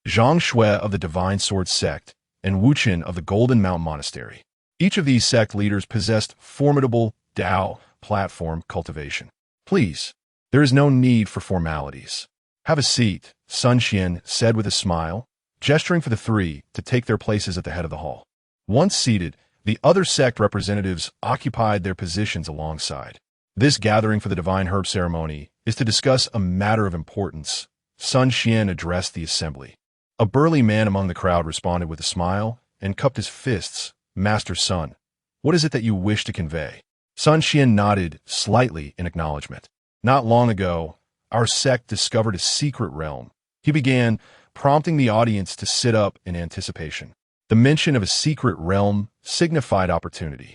Zhang Shui of the Divine Sword Sect, and Wuchen of the Golden Mountain Monastery. Each of these sect leaders possessed formidable Tao platform cultivation. Please, there is no need for formalities. Have a seat, Sun Xian said with a smile, gesturing for the three to take their places at the head of the hall. Once seated, the other sect representatives occupied their positions alongside. This gathering for the Divine Herb ceremony is to discuss a matter of importance. Sun Xian addressed the assembly. A burly man among the crowd responded with a smile and cupped his fists. Master Sun, what is it that you wish to convey? Sun Xian nodded slightly in acknowledgement. Not long ago, our sect discovered a secret realm. He began, prompting the audience to sit up in anticipation. The mention of a secret realm signified opportunity,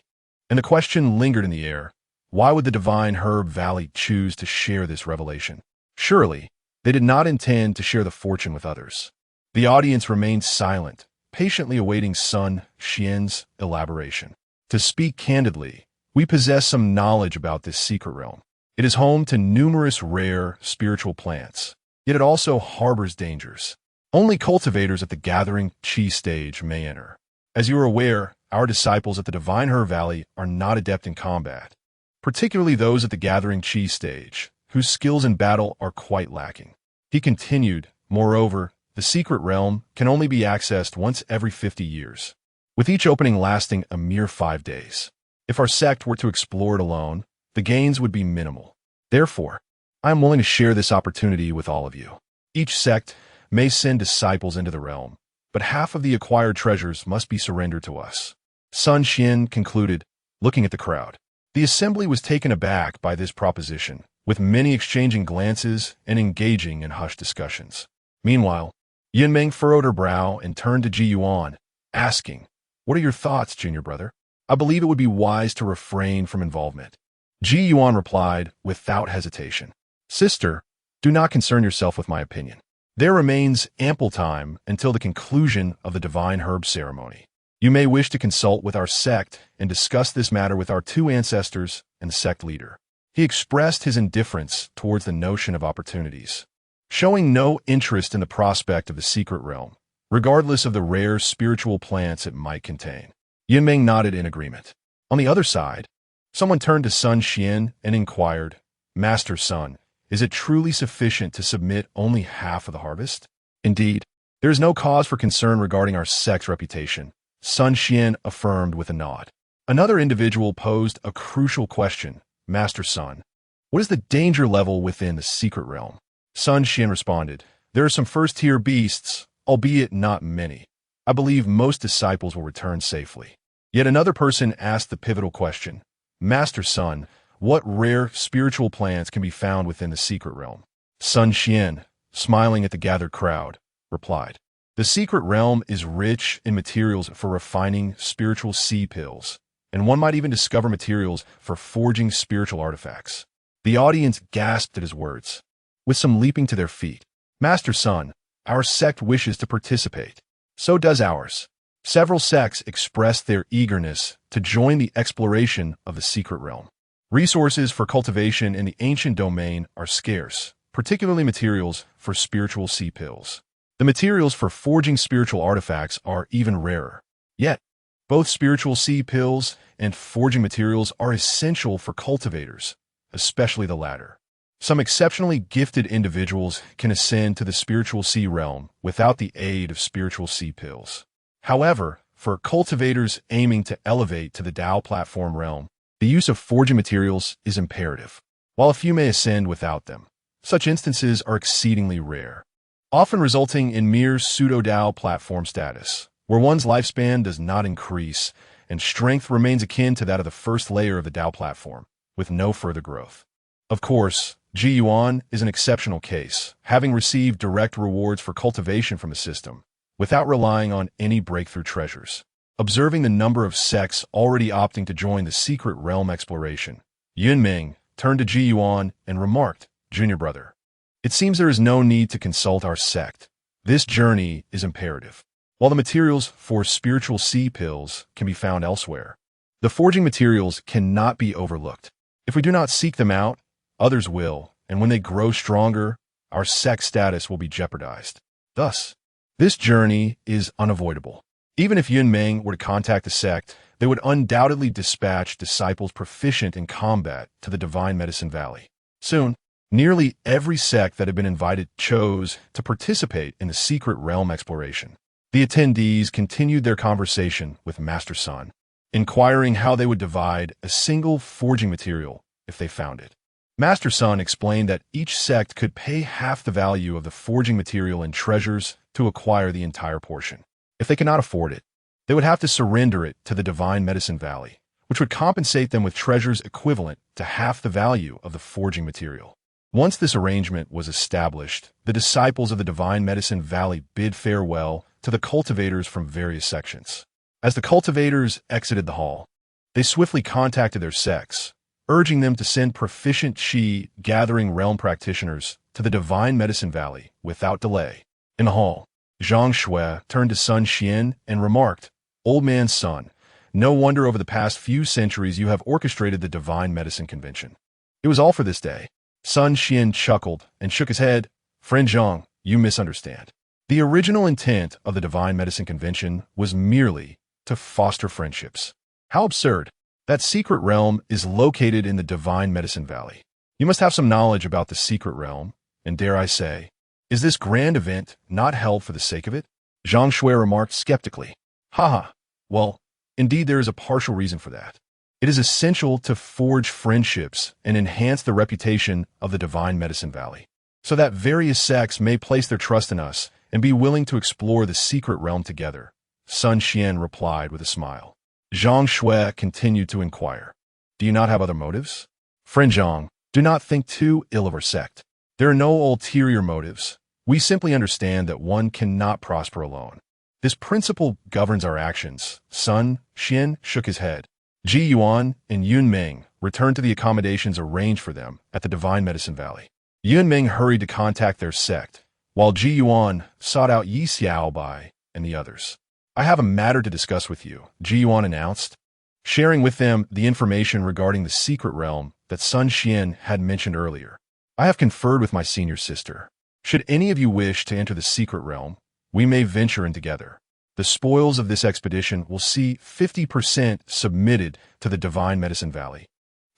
and the question lingered in the air. Why would the Divine Herb Valley choose to share this revelation? Surely, they did not intend to share the fortune with others. The audience remained silent, patiently awaiting Sun Xian's elaboration. To speak candidly, we possess some knowledge about this secret realm. It is home to numerous rare spiritual plants, yet it also harbors dangers. Only cultivators at the gathering chi stage may enter. As you are aware, our disciples at the Divine Herb Valley are not adept in combat, particularly those at the gathering chi stage, whose skills in battle are quite lacking. He continued, moreover, the secret realm can only be accessed once every 50 years, with each opening lasting a mere 5 days. If our sect were to explore it alone, the gains would be minimal. Therefore, I am willing to share this opportunity with all of you. Each sect may send disciples into the realm, but half of the acquired treasures must be surrendered to us. Sun Xian concluded, looking at the crowd. The assembly was taken aback by this proposition, with many exchanging glances and engaging in hushed discussions. Meanwhile, Yunmeng furrowed her brow and turned to Ji Yuan, asking, "What are your thoughts, junior brother? I believe it would be wise to refrain from involvement." Ji Yuan replied without hesitation, "Sister, do not concern yourself with my opinion. There remains ample time until the conclusion of the divine herb ceremony. You may wish to consult with our sect and discuss this matter with our two ancestors and the sect leader." He expressed his indifference towards the notion of opportunities, showing no interest in the prospect of the secret realm, regardless of the rare spiritual plants it might contain. Yunmeng nodded in agreement. On the other side, someone turned to Sun Xian and inquired, "Master Sun, is it truly sufficient to submit only half of the harvest?" "Indeed, there is no cause for concern regarding our sect's reputation," Sun Xian affirmed with a nod. Another individual posed a crucial question, "Master Sun, what is the danger level within the secret realm?" Sun Xian responded, "There are some first-tier beasts, albeit not many. I believe most disciples will return safely." Yet another person asked the pivotal question, "Master Sun, what rare spiritual plants can be found within the secret realm?" Sun Xian, smiling at the gathered crowd, replied, "The secret realm is rich in materials for refining spiritual sea pills, and one might even discover materials for forging spiritual artifacts." The audience gasped at his words, with some leaping to their feet. "Master Sun, our sect wishes to participate." "So does ours." Several sects expressed their eagerness to join the exploration of the secret realm. Resources for cultivation in the ancient domain are scarce, particularly materials for spiritual sea pills. The materials for forging spiritual artifacts are even rarer. Yet, both spiritual sea pills and forging materials are essential for cultivators, especially the latter. Some exceptionally gifted individuals can ascend to the spiritual sea realm without the aid of spiritual sea pills. However, for cultivators aiming to elevate to the Tao platform realm, the use of forging materials is imperative. While a few may ascend without them, such instances are exceedingly rare, often resulting in mere pseudo-Tao platform status, where one's lifespan does not increase and strength remains akin to that of the first layer of the Tao platform, with no further growth. Of course, Ji Yuan is an exceptional case, having received direct rewards for cultivation from the system, without relying on any breakthrough treasures. Observing the number of sects already opting to join the secret realm exploration, Yunmeng turned to Ji Yuan and remarked, "Junior brother, it seems there is no need to consult our sect. This journey is imperative. While the materials for spiritual sea pills can be found elsewhere, the forging materials cannot be overlooked. If we do not seek them out, others will, and when they grow stronger, our sect status will be jeopardized. Thus, this journey is unavoidable." Even if Yunmeng were to contact the sect, they would undoubtedly dispatch disciples proficient in combat to the Divine Medicine Valley. Soon, nearly every sect that had been invited chose to participate in the secret realm exploration. The attendees continued their conversation with Master Sun, inquiring how they would divide a single forging material if they found it. Master Sun explained that each sect could pay half the value of the forging material in treasures to acquire the entire portion. If they cannot afford it, they would have to surrender it to the Divine Medicine Valley, which would compensate them with treasures equivalent to half the value of the forging material. Once this arrangement was established, the disciples of the Divine Medicine Valley bid farewell to the cultivators from various sections. As the cultivators exited the hall, they swiftly contacted their sects, urging them to send proficient Qi gathering realm practitioners to the Divine Medicine Valley without delay. In the hall, Zhang Shui turned to Sun Xian and remarked, "Old man's son, no wonder over the past few centuries you have orchestrated the Divine Medicine Convention. It was all for this day." Sun Xian chuckled and shook his head. "Friend Zhang, you misunderstand. The original intent of the Divine Medicine Convention was merely to foster friendships." "How absurd. That secret realm is located in the Divine Medicine Valley. You must have some knowledge about the secret realm, and dare I say, is this grand event not held for the sake of it?" Zhang Shui remarked skeptically. "Haha, well, indeed there is a partial reason for that. It is essential to forge friendships and enhance the reputation of the Divine Medicine Valley, so that various sects may place their trust in us and be willing to explore the secret realm together," Sun Xian replied with a smile. Zhang Shui continued to inquire. Do you not have other motives? Friend Zhang, do not think too ill of our sect. There are no ulterior motives. We simply understand that one cannot prosper alone. This principle governs our actions. Sun Xian shook his head. Ji Yuan and Yun Ming returned to the accommodations arranged for them at the Divine Medicine Valley. Yun Ming hurried to contact their sect, while Ji Yuan sought out Yi Xiaobai and the others. I have a matter to discuss with you, Ji Yuan announced, sharing with them the information regarding the secret realm that Sun Xian had mentioned earlier. I have conferred with my senior sister. Should any of you wish to enter the secret realm, we may venture in together. The spoils of this expedition will see 50% submitted to the Divine Medicine Valley,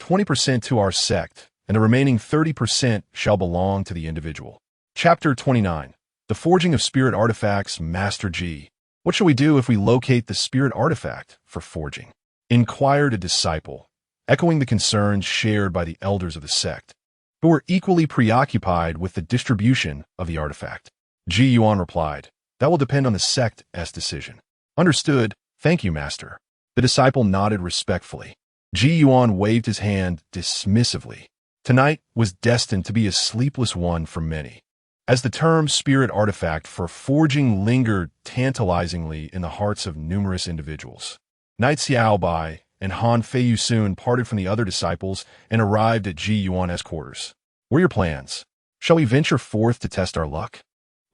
20% to our sect, and the remaining 30% shall belong to the individual. Chapter 29. The Forging of Spirit Artifacts, Master G. What shall we do if we locate the spirit artifact for forging? Inquired a disciple, echoing the concerns shared by the elders of the sect, who were equally preoccupied with the distribution of the artifact. Ji Yuan replied, that will depend on the sect's decision. Understood, thank you, Master. The disciple nodded respectfully. Ji Yuan waved his hand dismissively. Tonight was destined to be a sleepless one for many, as the term spirit artifact for forging lingered tantalizingly in the hearts of numerous individuals. Knight Xiaobai and Han Feiyu soon parted from the other disciples and arrived at Ji Yuan's quarters. What are your plans? Shall we venture forth to test our luck?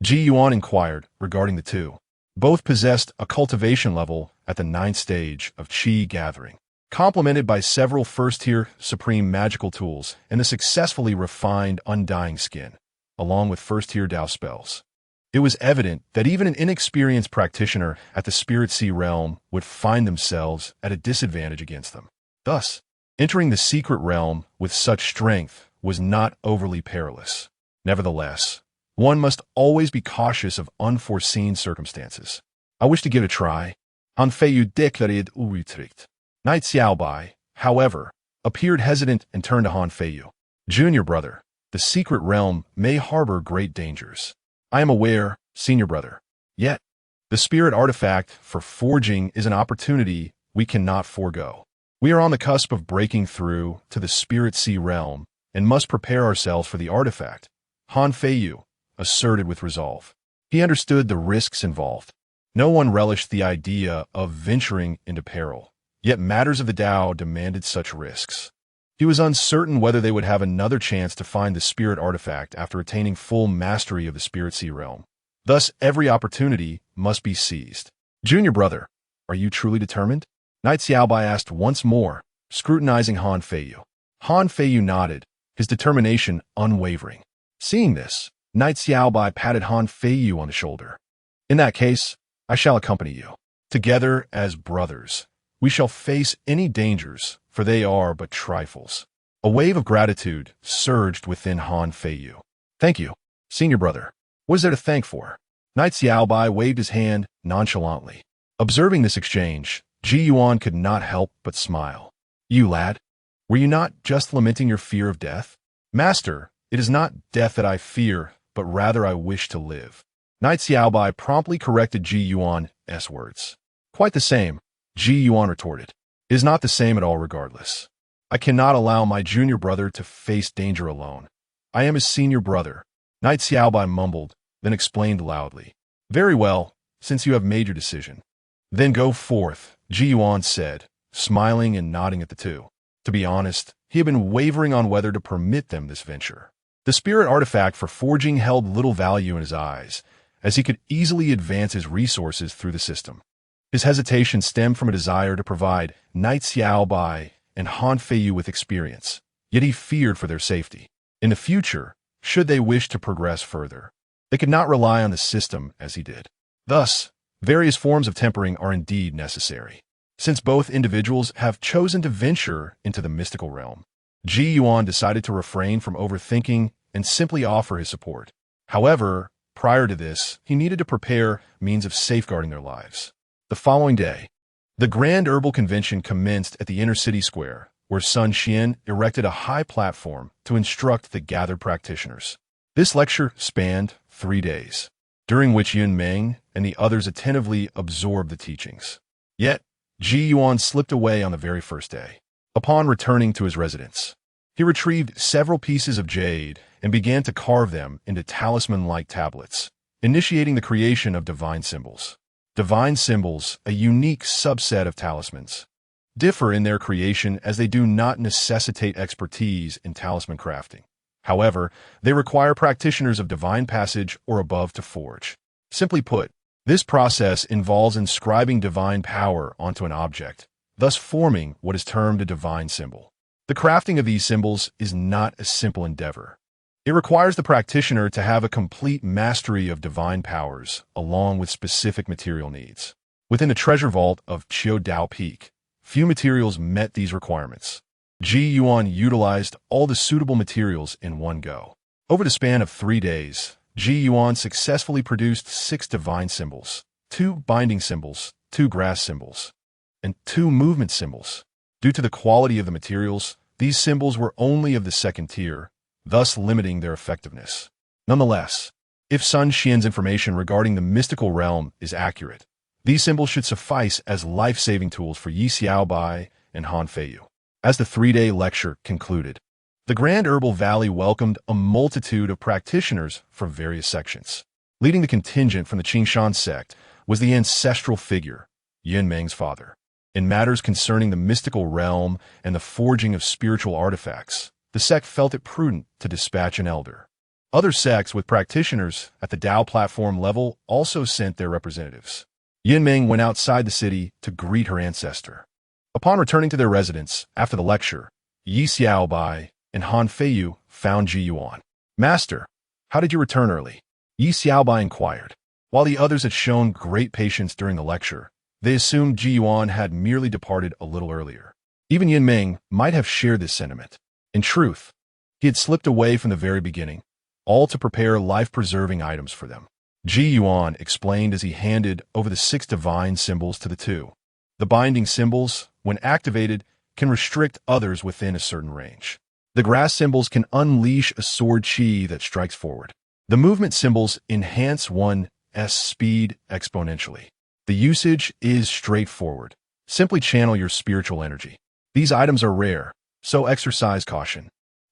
Ji Yuan inquired regarding the two. Both possessed a cultivation level at the 9th stage of Qi gathering, complemented by several first-tier supreme magical tools and the successfully refined undying skin, along with first-tier Dao spells. It was evident that even an inexperienced practitioner at the Spirit Sea realm would find themselves at a disadvantage against them. Thus, entering the secret realm with such strength was not overly perilous. Nevertheless, one must always be cautious of unforeseen circumstances. I wish to give it a try. Han Feiyu declared uttryckt. Knight Xiaobai, however, appeared hesitant and turned to Han Feiyu. Junior brother, the secret realm may harbor great dangers. I am aware, senior brother. Yet, the spirit artifact for forging is an opportunity we cannot forego. We are on the cusp of breaking through to the Spirit Sea realm and must prepare ourselves for the artifact, Han Feiyu asserted with resolve. He understood the risks involved. No one relished the idea of venturing into peril, yet matters of the Tao demanded such risks. He was uncertain whether they would have another chance to find the spirit artifact after attaining full mastery of the Spirit Sea realm. Thus, every opportunity must be seized. Junior brother, are you truly determined? Knight Xiaobai asked once more, scrutinizing Han Feiyu. Han Feiyu nodded, his determination unwavering. Seeing this, Knight Xiaobai patted Han Feiyu on the shoulder. In that case, I shall accompany you. Together as brothers, we shall face any dangers, for they are but trifles. A wave of gratitude surged within Han Feiyu. Thank you, senior brother. What is there to thank for? Knight Xiaobai waved his hand nonchalantly. Observing this exchange, Ji Yuan could not help but smile. You lad, were you not just lamenting your fear of death? Master, it is not death that I fear, but rather I wish to live. Knight Xiaobai promptly corrected Ji Yuan's words. Quite the same, Ji Yuan retorted. It is not the same at all regardless. I cannot allow my junior brother to face danger alone. I am his senior brother. Knight Xiaobai mumbled, then explained loudly. Very well, since you have made your decision. Then go forth, Ji Yuan said, smiling and nodding at the two. To be honest, he had been wavering on whether to permit them this venture. The spirit artifact for forging held little value in his eyes, as he could easily advance his resources through the system. His hesitation stemmed from a desire to provide Knight Xiaobai and Han Feiyu with experience, yet he feared for their safety. In the future, should they wish to progress further, they could not rely on the system as he did. Thus, various forms of tempering are indeed necessary. Since both individuals have chosen to venture into the mystical realm, Ji Yuan decided to refrain from overthinking and simply offer his support. However, prior to this, he needed to prepare means of safeguarding their lives. The following day, the Grand Herbal Convention commenced at the inner city square, where Sun Xian erected a high platform to instruct the gathered practitioners. This lecture spanned 3 days, during which Yun Meng and the others attentively absorbed the teachings. Yet, Ji Yuan slipped away on the very first day. Upon returning to his residence, he retrieved several pieces of jade and began to carve them into talisman-like tablets, initiating the creation of divine symbols. Divine symbols, a unique subset of talismans, differ in their creation as they do not necessitate expertise in talisman crafting. However, they require practitioners of divine passage or above to forge. Simply put, this process involves inscribing divine power onto an object, thus forming what is termed a divine symbol. The crafting of these symbols is not a simple endeavor. It requires the practitioner to have a complete mastery of divine powers, along with specific material needs. Within the treasure vault of Chiu Dao Peak, few materials met these requirements. Ji Yuan utilized all the suitable materials in one go. Over the span of 3 days, Ji Yuan successfully produced 6 divine symbols, 2 binding symbols, 2 grass symbols, and 2 movement symbols. Due to the quality of the materials, these symbols were only of the second tier, thus limiting their effectiveness. Nonetheless, if Sun Xian's information regarding the mystical realm is accurate, these symbols should suffice as life-saving tools for Yi Xiaobai and Han Feiyu. As the 3-day lecture concluded, the Grand Herbal Valley welcomed a multitude of practitioners from various sections. Leading the contingent from the Qingshan sect was the ancestral figure, Yin Meng's father. In matters concerning the mystical realm and the forging of spiritual artifacts, the sect felt it prudent to dispatch an elder. Other sects with practitioners at the Dao platform level also sent their representatives. Yin Meng went outside the city to greet her ancestor. Upon returning to their residence after the lecture, Yi Xiaobai and Han Feiyu found Ji Yuan. "Master, how did you return early?" Yi Xiaobai inquired. While the others had shown great patience during the lecture, they assumed Ji Yuan had merely departed a little earlier. Even Yin Meng might have shared this sentiment. In truth, he had slipped away from the very beginning, all to prepare life-preserving items for them. Ji Yuan explained as he handed over the 6 divine symbols to the 2. The binding symbols, when activated, can restrict others within a certain range. The grass symbols can unleash a sword chi that strikes forward. The movement symbols enhance one's speed exponentially. The usage is straightforward. Simply channel your spiritual energy. These items are rare, so exercise caution.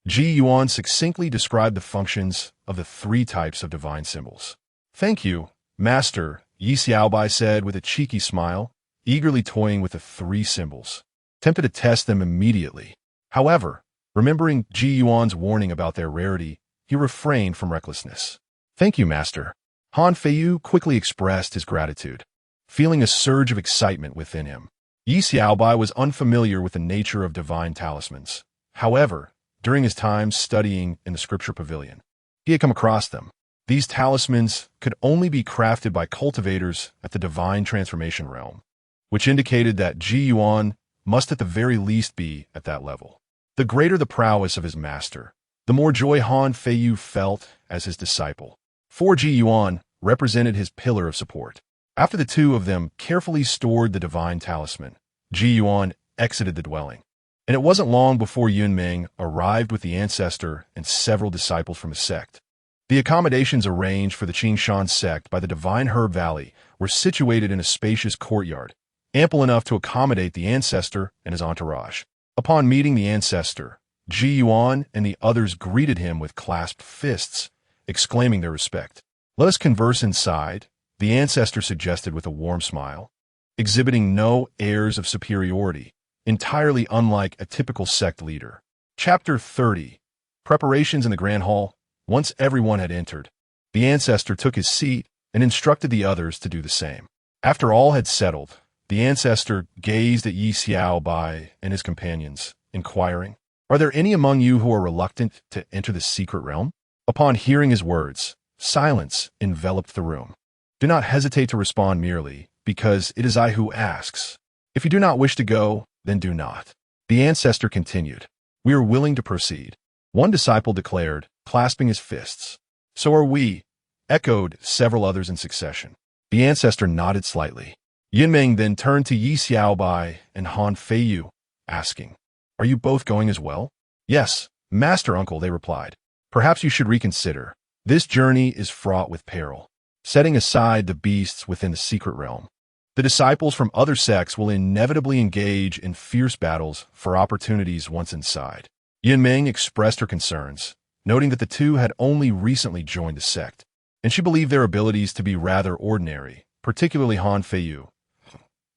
Ji Yuan succinctly described the functions of the 3 types of divine symbols. "Thank you, Master," Yi Xiaobai said with a cheeky smile, eagerly toying with the 3 symbols, tempted to test them immediately. However, remembering Ji Yuan's warning about their rarity, he refrained from recklessness. "Thank you, Master." Han Feiyu quickly expressed his gratitude, feeling a surge of excitement within him. Yi Xiaobai was unfamiliar with the nature of divine talismans. However, during his time studying in the scripture pavilion, he had come across them. These talismans could only be crafted by cultivators at the divine transformation realm, which indicated that Ji Yuan must at the very least be at that level. The greater the prowess of his master, the more joy Han Feiyu felt as his disciple. For Ji Yuan represented his pillar of support. After the 2 of them carefully stored the divine talisman, Ji Yuan exited the dwelling. And it wasn't long before Yun Meng arrived with the ancestor and several disciples from his sect. The accommodations arranged for the Qingshan sect by the Divine Herb Valley were situated in a spacious courtyard, ample enough to accommodate the ancestor and his entourage. Upon meeting the ancestor, Ji Yuan and the others greeted him with clasped fists, exclaiming their respect. "Let us converse inside," the ancestor suggested with a warm smile, exhibiting no airs of superiority, entirely unlike a typical sect leader. Chapter 30. Preparations in the Grand Hall. Once everyone had entered, the ancestor took his seat and instructed the others to do the same. After all had settled, the ancestor gazed at Yi Xiaobai and his companions, inquiring, "Are there any among you who are reluctant to enter the secret realm?" Upon hearing his words, silence enveloped the room. "Do not hesitate to respond merely, because it is I who asks. If you do not wish to go, then do not." The ancestor continued, "We are willing to proceed." One disciple declared, clasping his fists. "So are we," echoed several others in succession. The ancestor nodded slightly. Yin Meng then turned to Yi Xiaobai and Han Feiyu, asking, "Are you both going as well?" "Yes, Master Uncle," they replied. "Perhaps you should reconsider. This journey is fraught with peril. Setting aside the beasts within the secret realm, The disciples from other sects will inevitably engage in fierce battles for opportunities once inside. Yunmeng expressed her concerns, noting that the two had only recently joined the sect, and she believed their abilities to be rather ordinary, particularly Han Feiyu,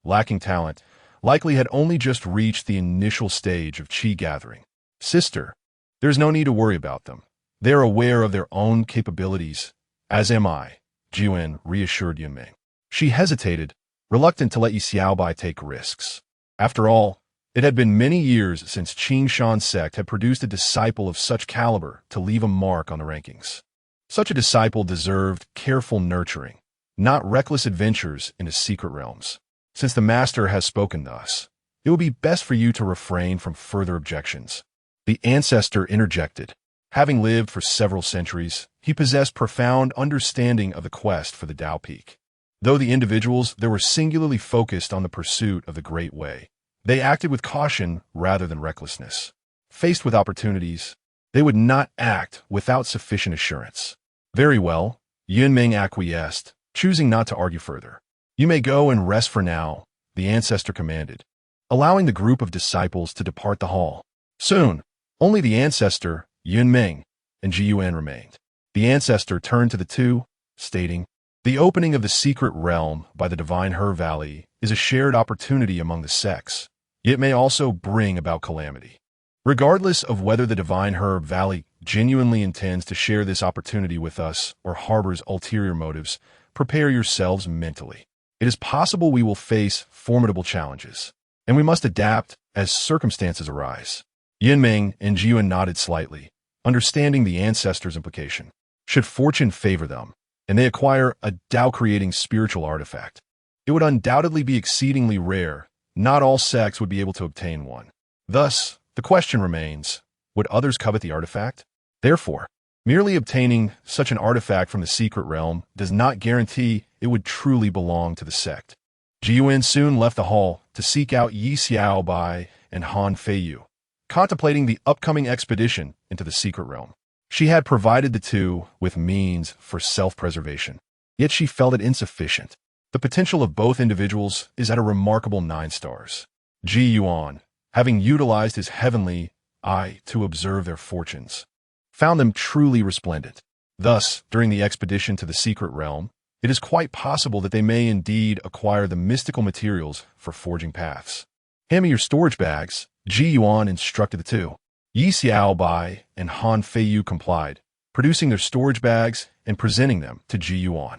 lacking talent, likely had only just reached the initial stage of qi gathering. Sister, there's no need to worry about them. They are aware of their own capabilities, as am I, Jiuan reassured Yunmeng. She hesitated, reluctant to let Yi Xiaobai take risks. After all, it had been many years since Qing Shan sect had produced a disciple of such caliber to leave a mark on the rankings. Such a disciple deserved careful nurturing, not reckless adventures into secret realms. Since the master has spoken thus, it will be best for you to refrain from further objections. The ancestor interjected. Having lived for several centuries, he possessed profound understanding of the quest for the Tao Peak. Though the individuals there were singularly focused on the pursuit of the Great Way, they acted with caution rather than recklessness. Faced with opportunities, they would not act without sufficient assurance. Very well, Yunmeng acquiesced, choosing not to argue further. You may go and rest for now, the ancestor commanded, allowing the group of disciples to depart the hall. Soon, only the ancestor, Yunmeng, and Jiyuan remained. The ancestor turned to the two, stating, "The opening of the secret realm by the Divine Her Valley is a shared opportunity among the sects. It may also bring about calamity. Regardless of whether the Divine Her Valley genuinely intends to share this opportunity with us or harbors ulterior motives, prepare yourselves mentally. It is possible we will face formidable challenges, and we must adapt as circumstances arise." Yunmeng and Jiyuan nodded slightly, understanding the ancestor's implication. Should fortune favor them, and they acquire a Tao-creating spiritual artifact, it would undoubtedly be exceedingly rare. Not all sects would be able to obtain one. Thus, the question remains, would others covet the artifact? Therefore, merely obtaining such an artifact from the secret realm does not guarantee it would truly belong to the sect. Jiyuan soon left the hall to seek out Yi Xiaobai and Han Feiyu, contemplating the upcoming expedition into the secret realm. She had provided the two with means for self-preservation, yet she felt it insufficient. The potential of both individuals is at a remarkable 9 stars. Ji Yuan, having utilized his heavenly eye to observe their fortunes, found them truly resplendent. Thus, during the expedition to the secret realm, it is quite possible that they may indeed acquire the mystical materials for forging paths. "Hand me your storage bags," Ji Yuan instructed the two. Yi Xiaobai and Han Feiyu complied, producing their storage bags and presenting them to Ji Yuan.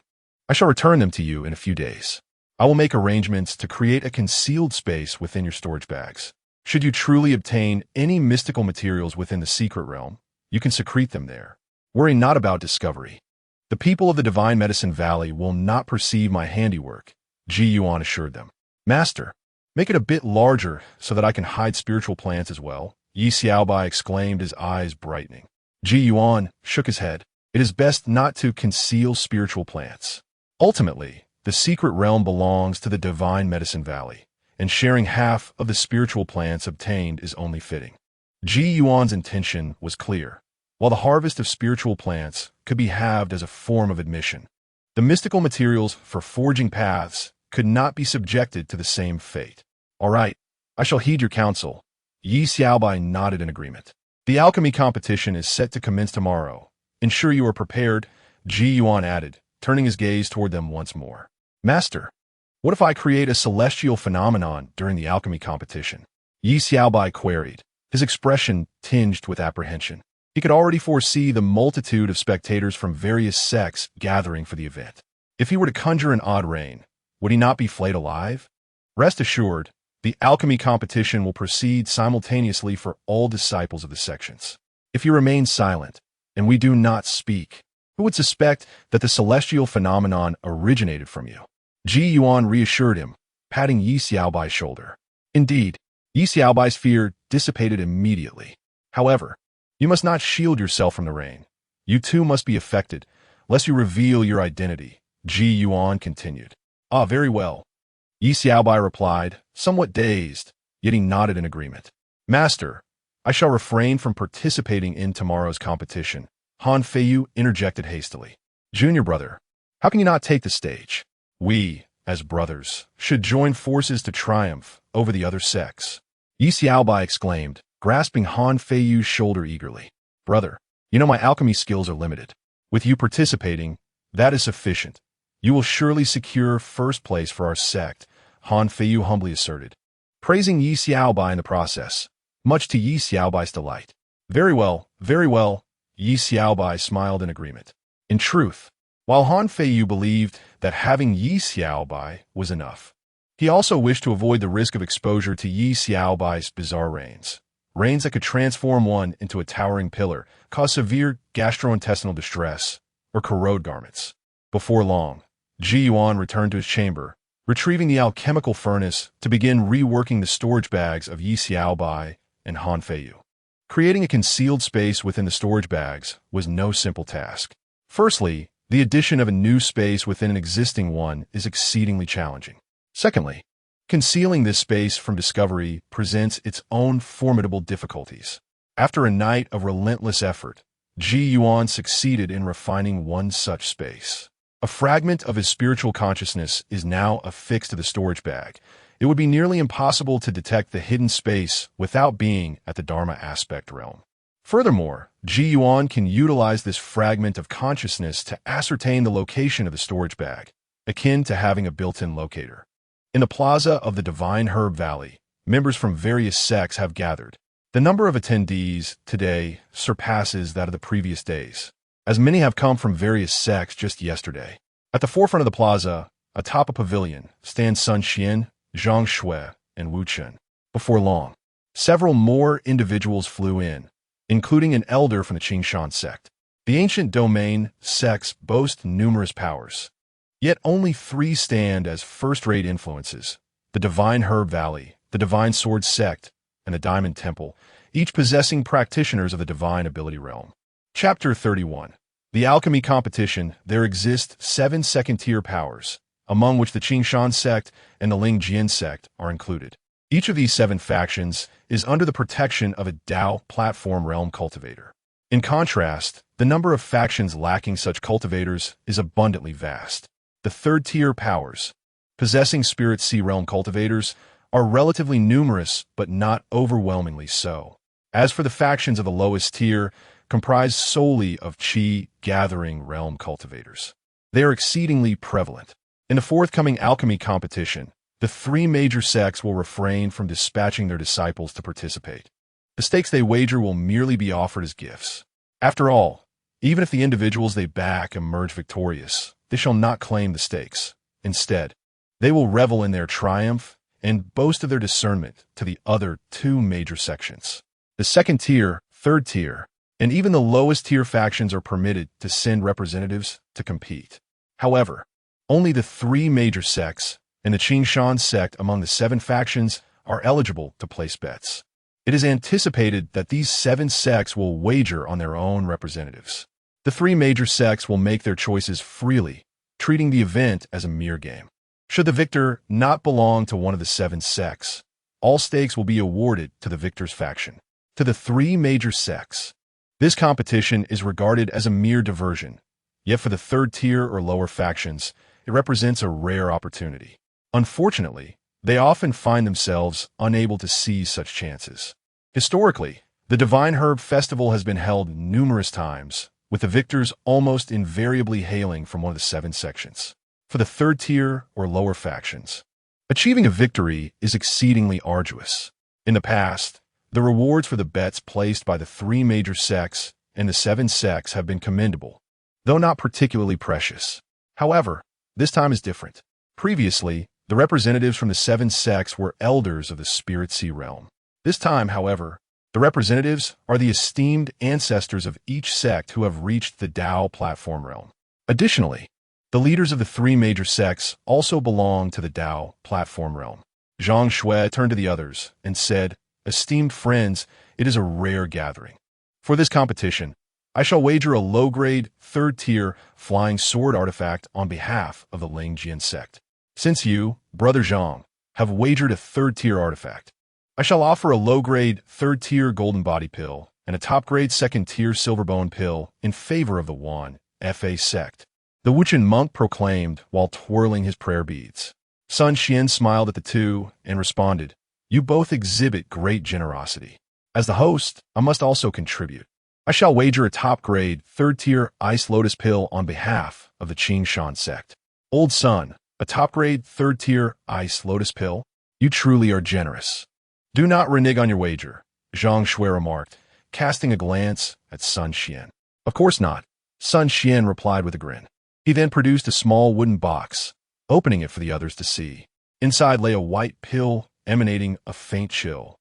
"I shall return them to you in a few days. I will make arrangements to create a concealed space within your storage bags. Should you truly obtain any mystical materials within the secret realm, you can secrete them there. Worry not about discovery. The people of the Divine Medicine Valley will not perceive my handiwork," Ji Yuan assured them. "Master, make it a bit larger so that I can hide spiritual plants as well," Yi Xiaobai exclaimed, his eyes brightening. Ji Yuan shook his head. "It is best not to conceal spiritual plants. Ultimately, the secret realm belongs to the Divine Medicine Valley, and sharing half of the spiritual plants obtained is only fitting." Ji Yuan's intention was clear. While the harvest of spiritual plants could be halved as a form of admission, the mystical materials for forging paths could not be subjected to the same fate. "All right, I shall heed your counsel." Yi Xiaobai nodded in agreement. "The alchemy competition is set to commence tomorrow. Ensure you are prepared," Ji Yuan added, turning his gaze toward them once more. "Master, what if I create a celestial phenomenon during the alchemy competition?" Yi Xiaobai queried, his expression tinged with apprehension. He could already foresee the multitude of spectators from various sects gathering for the event. If he were to conjure an odd rain, would he not be flayed alive? Rest assured, the alchemy competition will proceed simultaneously for all disciples of the sections. If you remain silent, and we do not speak, who would suspect that the celestial phenomenon originated from you? Ji Yuan reassured him, patting Yi Xiaobai's shoulder. Indeed, Yi Xiaobai's fear dissipated immediately. However, you must not shield yourself from the rain. You too must be affected, lest you reveal your identity, Ji Yuan continued. "Ah, very well," Yi Xiaobai replied, somewhat dazed, yet he nodded in agreement. "Master, I shall refrain from participating in tomorrow's competition," Han Feiyu interjected hastily. "Junior brother, how can you not take the stage? We, as brothers, should join forces to triumph over the other sects. Yi Xiaobai exclaimed, grasping Han Feiyu's shoulder eagerly. Brother, you know my alchemy skills are limited. With you participating, that is sufficient. You will surely secure first place for our sect, Han Feiyu humbly asserted, praising Yi Xiaobai in the process, much to Yi Xiaobai's delight. Very well, Yi Xiaobai smiled in agreement. In truth, while Han Feiyu believed that having Yi Xiaobai was enough, he also wished to avoid the risk of exposure to Yi Xiaobai's bizarre rains that could transform one into a towering pillar, cause severe gastrointestinal distress, or corrode garments. Before long, Ji Yuan returned to his chamber, retrieving the alchemical furnace to begin reworking the storage bags of Yi Xiaobai and Han Feiyu. Creating a concealed space within the storage bags was no simple task. Firstly, the addition of a new space within an existing one is exceedingly challenging. Secondly, concealing this space from discovery presents its own formidable difficulties. After a night of relentless effort, Ji Yuan succeeded in refining one such space. A fragment of his spiritual consciousness is now affixed to the storage bag. It would be nearly impossible to detect the hidden space without being at the Dharma aspect realm. Furthermore, Ji Yuan can utilize this fragment of consciousness to ascertain the location of the storage bag, akin to having a built-in locator. In the plaza of the Divine Herb Valley, members from various sects have gathered. The number of attendees today surpasses that of the previous days, as many have come from various sects just yesterday. At the forefront of the plaza, atop a pavilion, stand Sun Xian, Zhang Shui, and Wu Chen. Before long, several more individuals flew in, including an elder from the Qingshan sect. The ancient domain sects boast numerous powers, yet only 3 stand as first-rate influences: the Divine Herb Valley, the Divine Sword Sect, and the Diamond Temple, each possessing practitioners of the Divine Ability Realm. Chapter 31. The Alchemy Competition. There exist 7 second-tier powers, among which the Qingshan sect and the Lingjian sect are included. Each of these 7 factions is under the protection of a Tao platform realm cultivator. In contrast, the number of factions lacking such cultivators is abundantly vast. The third-tier powers, possessing Spirit Sea realm cultivators, are relatively numerous but not overwhelmingly so. As for the factions of the lowest tier, comprised solely of Qi gathering realm cultivators, they are exceedingly prevalent. In the forthcoming alchemy competition, the 3 major sects will refrain from dispatching their disciples to participate. The stakes they wager will merely be offered as gifts. After all, even if the individuals they back emerge victorious, they shall not claim the stakes. Instead, they will revel in their triumph and boast of their discernment to the other 2 major sections. The second tier, third tier, and even the lowest tier factions are permitted to send representatives to compete. However, only the 3 major sects and the Qingshan sect among the 7 factions are eligible to place bets. It is anticipated that these 7 sects will wager on their own representatives. The 3 major sects will make their choices freely, treating the event as a mere game. Should the victor not belong to one of the 7 sects, all stakes will be awarded to the victor's faction. To the 3 major sects, this competition is regarded as a mere diversion, yet for the third tier or lower factions, it represents a rare opportunity. Unfortunately, they often find themselves unable to seize such chances. Historically, the Divine Herb Festival has been held numerous times, with the victors almost invariably hailing from one of the 7 sections. For the third tier or lower factions, achieving a victory is exceedingly arduous. In the past, the rewards for the bets placed by the 3 major sects and the 7 sects have been commendable, though not particularly precious. However, this time is different. Previously, the representatives from the 7 sects were elders of the Spirit Sea realm. This time, however, the representatives are the esteemed ancestors of each sect who have reached the Tao platform realm. Additionally, the leaders of the 3 major sects also belong to the Tao platform realm. Zhang Shui turned to the others and said, "Esteemed friends, it is a rare gathering. For this competition, I shall wager a low-grade, third-tier flying sword artifact on behalf of the Lingjian sect. Since you, Brother Zhang, have wagered a third-tier artifact, I shall offer a low-grade, third-tier golden body pill and a top-grade second-tier silver bone pill in favor of the Wan Fa sect," the Wuchen monk proclaimed while twirling his prayer beads. Sun Xian smiled at the two and responded, "You both exhibit great generosity. As the host, I must also contribute. I shall wager a top-grade, third-tier ice lotus pill on behalf of the Qingshan sect." Old Sun, a top-grade, third-tier ice lotus pill? You truly are generous. Do not renege on your wager, Zhang Shui remarked, casting a glance at Sun Xian. Of course not, Sun Xian replied with a grin. He then produced a small wooden box, opening it for the others to see. Inside lay a white pill emanating a faint chill,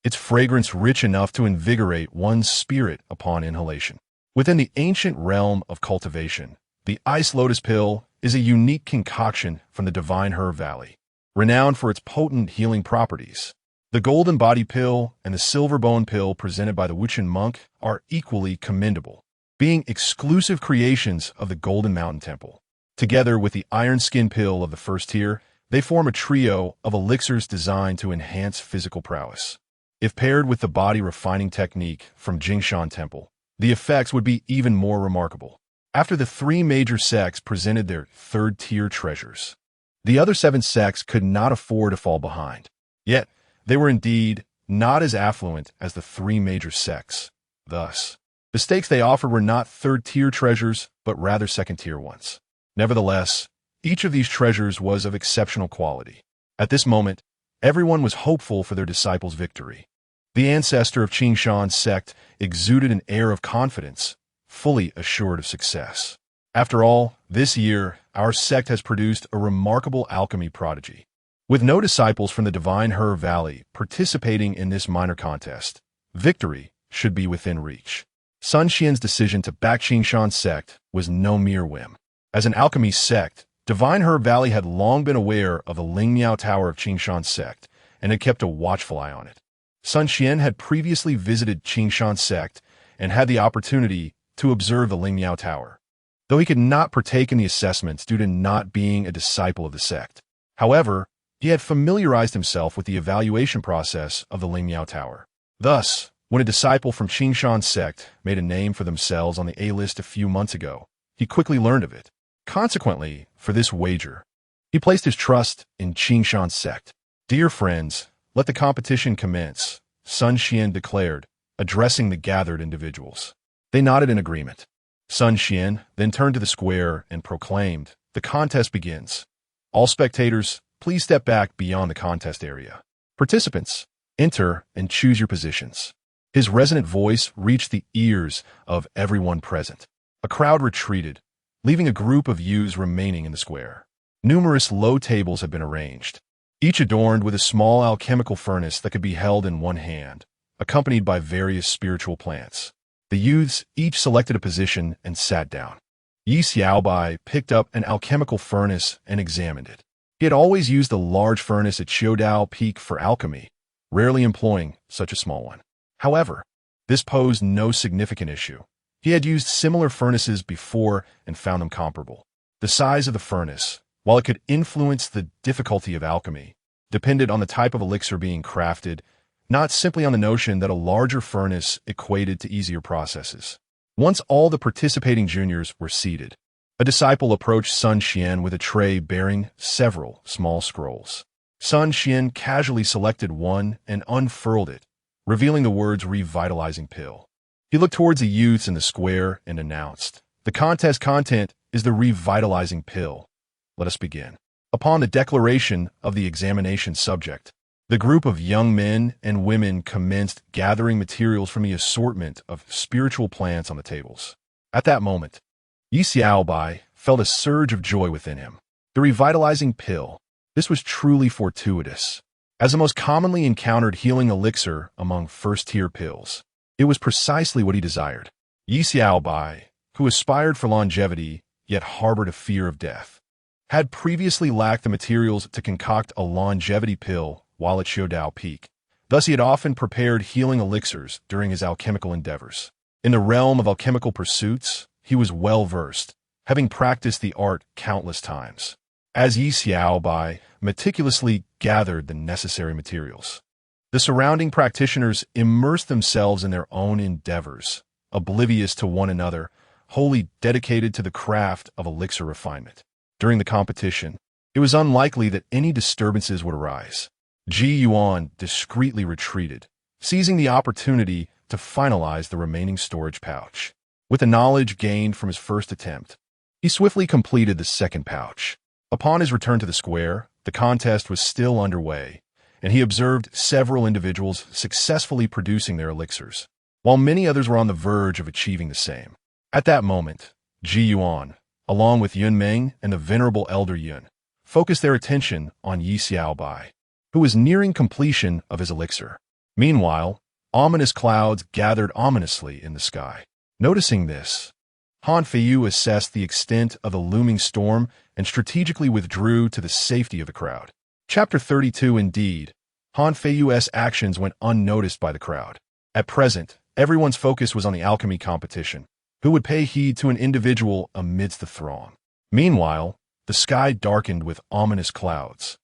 its fragrance rich enough to invigorate one's spirit upon inhalation. Within the ancient realm of cultivation, the ice lotus pill is a unique concoction from the Divine Herb Valley, renowned for its potent healing properties. The golden body pill and the silver bone pill presented by the Wuchen monk are equally commendable, being exclusive creations of the Golden Mountain Temple. Together with the iron skin pill of the first tier, they form a trio of elixirs designed to enhance physical prowess. If paired with the body refining technique from Jingshan Temple, the effects would be even more remarkable. After the three major sects presented their third-tier treasures, the other 7 sects could not afford to fall behind. Yet, they were indeed not as affluent as the 3 major sects. Thus, the stakes they offered were not third-tier treasures, but rather second-tier ones. Nevertheless, each of these treasures was of exceptional quality. At this moment, everyone was hopeful for their disciples' victory. The ancestor of Qingshan's sect exuded an air of confidence, fully assured of success. After all, this year, our sect has produced a remarkable alchemy prodigy. With no disciples from the Divine Herb Valley participating in this minor contest, victory should be within reach. Sun Xian's decision to back Qingshan's sect was no mere whim. As an alchemy sect, Divine Herb Valley had long been aware of the Lingmiao Tower of Qingshan's sect and had kept a watchful eye on it. Sun Xian had previously visited Qingshan's sect and had the opportunity to observe the Lingmiao Tower, though he could not partake in the assessments due to not being a disciple of the sect. However, he had familiarized himself with the evaluation process of the Lingmiao Tower. Thus, when a disciple from Qingshan's sect made a name for themselves on the A-list a few months ago, he quickly learned of it. Consequently, for this wager, he placed his trust in Qingshan's sect. "Dear friends, let the competition commence," Sun Xian declared, addressing the gathered individuals. They nodded in agreement. Sun Xian then turned to the square and proclaimed, "The contest begins. All spectators, please step back beyond the contest area. Participants, enter and choose your positions." His resonant voice reached the ears of everyone present. A crowd retreated, leaving a group of youths remaining in the square. Numerous low tables had been arranged, each adorned with a small alchemical furnace that could be held in one hand, accompanied by various spiritual plants. The youths each selected a position and sat down. Yi Xiaobai picked up an alchemical furnace and examined it. He had always used a large furnace at Qiudao Peak for alchemy, rarely employing such a small one. However, this posed no significant issue. He had used similar furnaces before and found them comparable. The size of the furnace, while it could influence the difficulty of alchemy, depended on the type of elixir being crafted, not simply on the notion that a larger furnace equated to easier processes. Once all the participating juniors were seated, a disciple approached Sun Xian with a tray bearing several small scrolls. Sun Xian casually selected one and unfurled it, revealing the words "revitalizing pill." He looked towards the youths in the square and announced, "The contest content is the revitalizing pill. Let us begin." Upon the declaration of the examination subject, the group of young men and women commenced gathering materials from the assortment of spiritual plants on the tables. At that moment, Yi Xiaobai felt a surge of joy within him. The revitalizing pill. This was truly fortuitous. As the most commonly encountered healing elixir among first-tier pills, it was precisely what he desired. Yi Xiaobai, who aspired for longevity yet harbored a fear of death, had previously lacked the materials to concoct a longevity pill while at Qiudao Peak. Thus he had often prepared healing elixirs during his alchemical endeavors. In the realm of alchemical pursuits, he was well-versed, having practiced the art countless times. As Yi Xiaobai meticulously gathered the necessary materials, the surrounding practitioners immersed themselves in their own endeavors, oblivious to one another, wholly dedicated to the craft of elixir refinement. During the competition, it was unlikely that any disturbances would arise. Ji Yuan discreetly retreated, seizing the opportunity to finalize the remaining storage pouch. With the knowledge gained from his first attempt, he swiftly completed the second pouch. Upon his return to the square, the contest was still underway, and he observed several individuals successfully producing their elixirs, while many others were on the verge of achieving the same. At that moment, Ji Yuan, along with Yun Meng and the venerable elder Yun, focused their attention on Yi Xiaobai, who was nearing completion of his elixir. Meanwhile, ominous clouds gathered ominously in the sky. Noticing this, Han Feiyu assessed the extent of the looming storm and strategically withdrew to the safety of the crowd. Chapter 32. Indeed, Han Feiyu's actions went unnoticed by the crowd. At present, everyone's focus was on the alchemy competition. Who would pay heed to an individual amidst the throng? Meanwhile, the sky darkened with ominous clouds,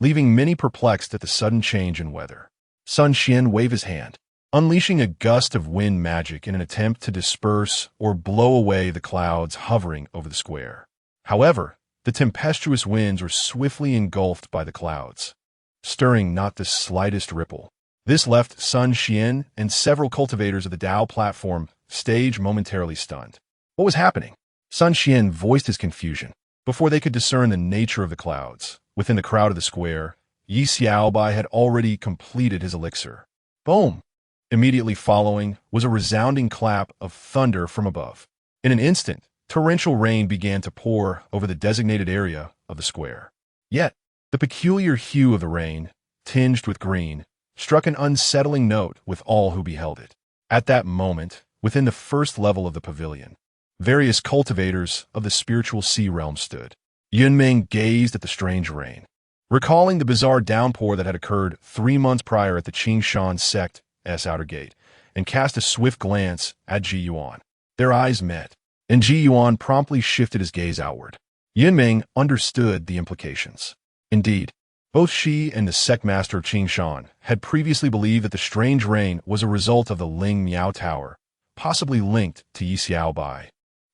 leaving many perplexed at the sudden change in weather. Sun Xian waved his hand, unleashing a gust of wind magic in an attempt to disperse or blow away the clouds hovering over the square. However, the tempestuous winds were swiftly engulfed by the clouds, stirring not the slightest ripple. This left Sun Xian and several cultivators of the Dao platform stage momentarily stunned. What was happening? Sun Xian voiced his confusion. Before they could discern the nature of the clouds, within the crowd of the square, Yi Xiaobai had already completed his elixir. Boom! Immediately following was a resounding clap of thunder from above. In an instant, torrential rain began to pour over the designated area of the square. Yet, the peculiar hue of the rain, tinged with green, struck an unsettling note with all who beheld it. At that moment, within the first level of the pavilion, various cultivators of the spiritual sea realm stood. Yunming gazed at the strange rain, recalling the bizarre downpour that had occurred 3 months prior at the Qingshan sect's outer gate, and cast a swift glance at Ji Yuan. Their eyes met, and Ji Yuan promptly shifted his gaze outward. Yunming understood the implications. Indeed, both she and the sect master of Qingshan had previously believed that the strange rain was a result of the Ling Miao Tower, possibly linked to Yi Xiaobai,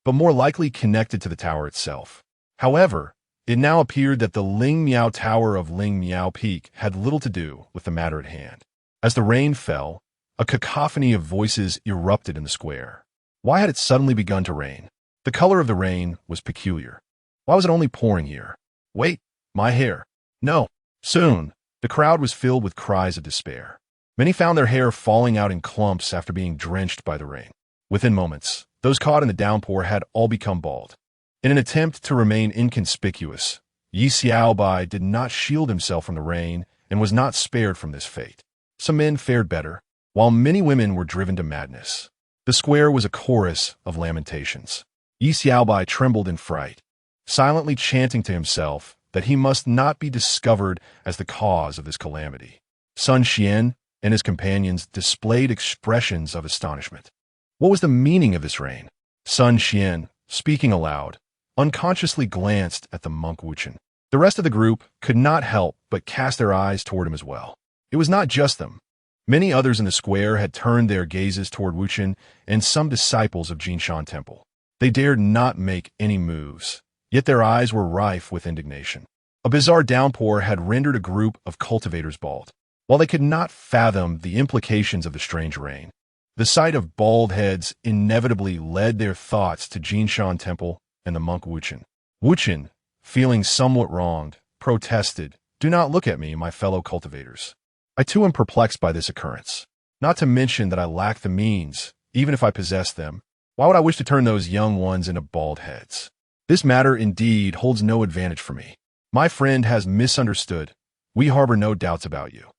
but more likely connected to the tower itself. However, it now appeared that the Ling Miao Tower of Ling Miao Peak had little to do with the matter at hand. As the rain fell, a cacophony of voices erupted in the square. Why had it suddenly begun to rain? The color of the rain was peculiar. Why was it only pouring here? Wait, my hair. No. Soon, the crowd was filled with cries of despair. Many found their hair falling out in clumps after being drenched by the rain. Within moments, those caught in the downpour had all become bald. In an attempt to remain inconspicuous, Yi Xiaobai did not shield himself from the rain and was not spared from this fate. Some men fared better, while many women were driven to madness. The square was a chorus of lamentations. Yi Xiaobai trembled in fright, silently chanting to himself that he must not be discovered as the cause of this calamity. Sun Xian and his companions displayed expressions of astonishment. What was the meaning of this rain? Sun Xian, speaking aloud, unconsciously glanced at the monk Wuchen. The rest of the group could not help but cast their eyes toward him as well. It was not just them. Many others in the square had turned their gazes toward Wuchen and some disciples of Jinshan Temple. They dared not make any moves, yet their eyes were rife with indignation. A bizarre downpour had rendered a group of cultivators bald. While they could not fathom the implications of the strange rain, the sight of bald heads inevitably led their thoughts to Jinshan Temple and the monk Wuchen. Wuchen, feeling somewhat wronged, protested, "Do not look at me, my fellow cultivators. I too am perplexed by this occurrence. Not to mention that I lack the means, even if I possessed them. Why would I wish to turn those young ones into bald heads? This matter indeed holds no advantage for me. My friend has misunderstood. We harbor no doubts about you."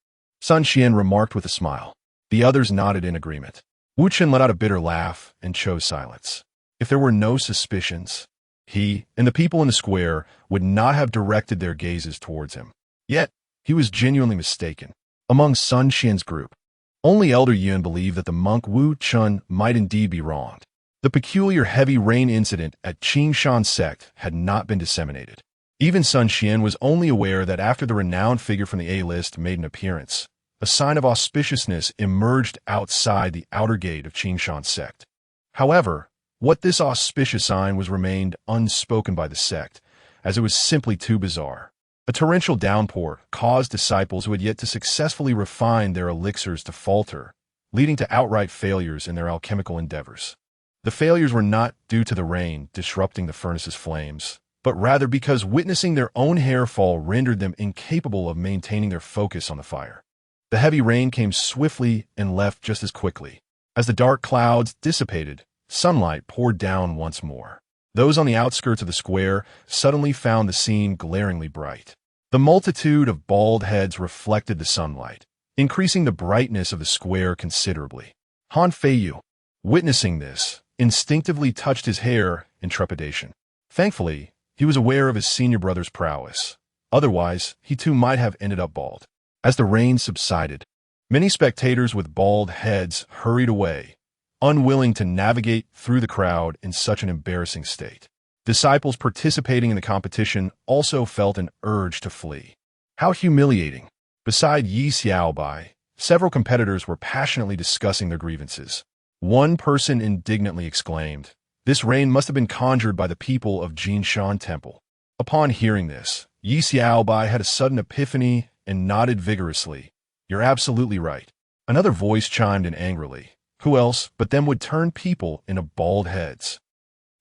Sun Xian remarked with a smile. The others nodded in agreement. Wuchen let out a bitter laugh and chose silence. If there were no suspicions, he and the people in the square would not have directed their gazes towards him. Yet, he was genuinely mistaken. Among Sun Xian's group, only Elder Yun believed that the monk Wu Chun might indeed be wronged. The peculiar heavy rain incident at Qingshan sect had not been disseminated. Even Sun Xian was only aware that after the renowned figure from the A-list made an appearance, a sign of auspiciousness emerged outside the outer gate of Qingshan sect. However, what this auspicious sign was remained unspoken by the sect, as it was simply too bizarre. A torrential downpour caused disciples who had yet to successfully refine their elixirs to falter, leading to outright failures in their alchemical endeavors. The failures were not due to the rain disrupting the furnace's flames, but rather because witnessing their own hair fall rendered them incapable of maintaining their focus on the fire. The heavy rain came swiftly and left just as quickly. As the dark clouds dissipated, sunlight poured down once more. Those on the outskirts of the square suddenly found the scene glaringly bright. The multitude of bald heads reflected the sunlight, increasing the brightness of the square considerably. Han Feiyu, witnessing this, instinctively touched his hair in trepidation. Thankfully, he was aware of his senior brother's prowess. Otherwise, he too might have ended up bald. As the rain subsided, many spectators with bald heads hurried away, unwilling to navigate through the crowd in such an embarrassing state. Disciples participating in the competition also felt an urge to flee. How humiliating! Beside Yi Xiaobai, several competitors were passionately discussing their grievances. One person indignantly exclaimed, "This rain must have been conjured by the people of Jinshan Temple." Upon hearing this, Yi Xiaobai had a sudden epiphany and nodded vigorously. "You're absolutely right." Another voice chimed in angrily. "Who else but them would turn people into bald heads?"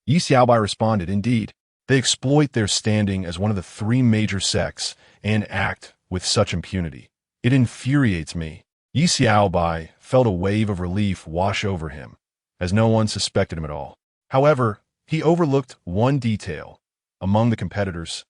Yi Xiaobai responded, "Indeed, they exploit their standing as one of the three major sects and act with such impunity. It infuriates me." Yi Xiaobai felt a wave of relief wash over him, as no one suspected him at all. However, he overlooked one detail. Among the competitors,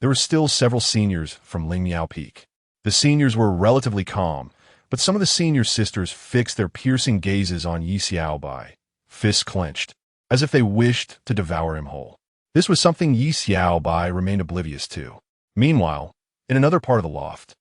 there were still several seniors from Lingmiao Peak. The seniors were relatively calm, but some of the senior sisters fixed their piercing gazes on Yi Xiaobai, fists clenched, as if they wished to devour him whole. This was something Yi Xiaobai remained oblivious to. Meanwhile, in another part of the loft,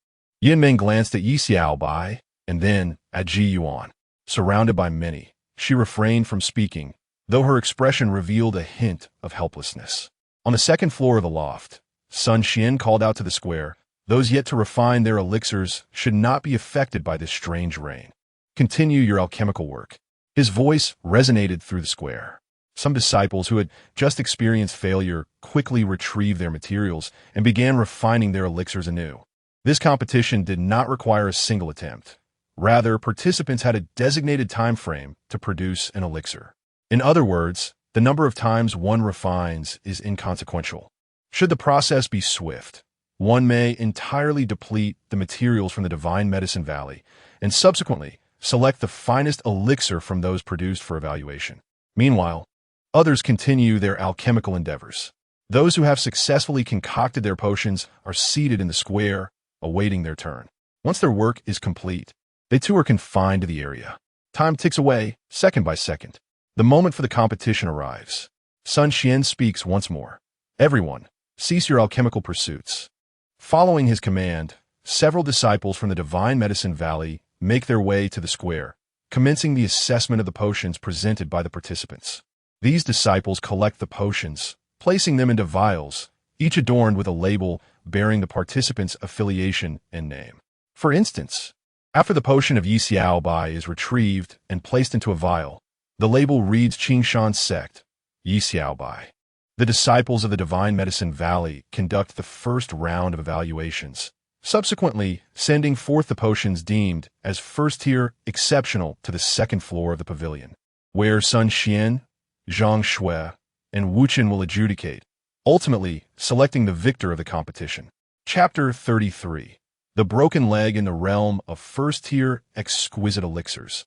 Yinming glanced at Yi Xiaobai and then at Ji Yuan. Surrounded by many, she refrained from speaking, though her expression revealed a hint of helplessness. On the second floor of the loft, Sun Xian called out to the square, "Those yet to refine their elixirs should not be affected by this strange rain. Continue your alchemical work." His voice resonated through the square. Some disciples who had just experienced failure quickly retrieved their materials and began refining their elixirs anew. This competition did not require a single attempt. Rather, participants had a designated time frame to produce an elixir. In other words, the number of times one refines is inconsequential. Should the process be swift, one may entirely deplete the materials from the Divine Medicine Valley and subsequently select the finest elixir from those produced for evaluation. Meanwhile, others continue their alchemical endeavors. Those who have successfully concocted their potions are seated in the square, awaiting their turn. Once their work is complete, they too are confined to the area. Time ticks away, second by second. The moment for the competition arrives. Sun Xian speaks once more. "Everyone, cease your alchemical pursuits." Following his command, several disciples from the Divine Medicine Valley make their way to the square, commencing the assessment of the potions presented by the participants. These disciples collect the potions, placing them into vials, each adorned with a label bearing the participant's affiliation and name. For instance, after the potion of Yi Xiaobai is retrieved and placed into a vial, the label reads Qingshan Sect, Yi Xiaobai. The disciples of the Divine Medicine Valley conduct the first round of evaluations, subsequently sending forth the potions deemed as first-tier exceptional to the second floor of the pavilion, where Sun Xian, Zhang Shui, and Wu Qin will adjudicate, ultimately selecting the victor of the competition. Chapter 33. The Broken Leg in the Realm of First-Tier Exquisite Elixirs.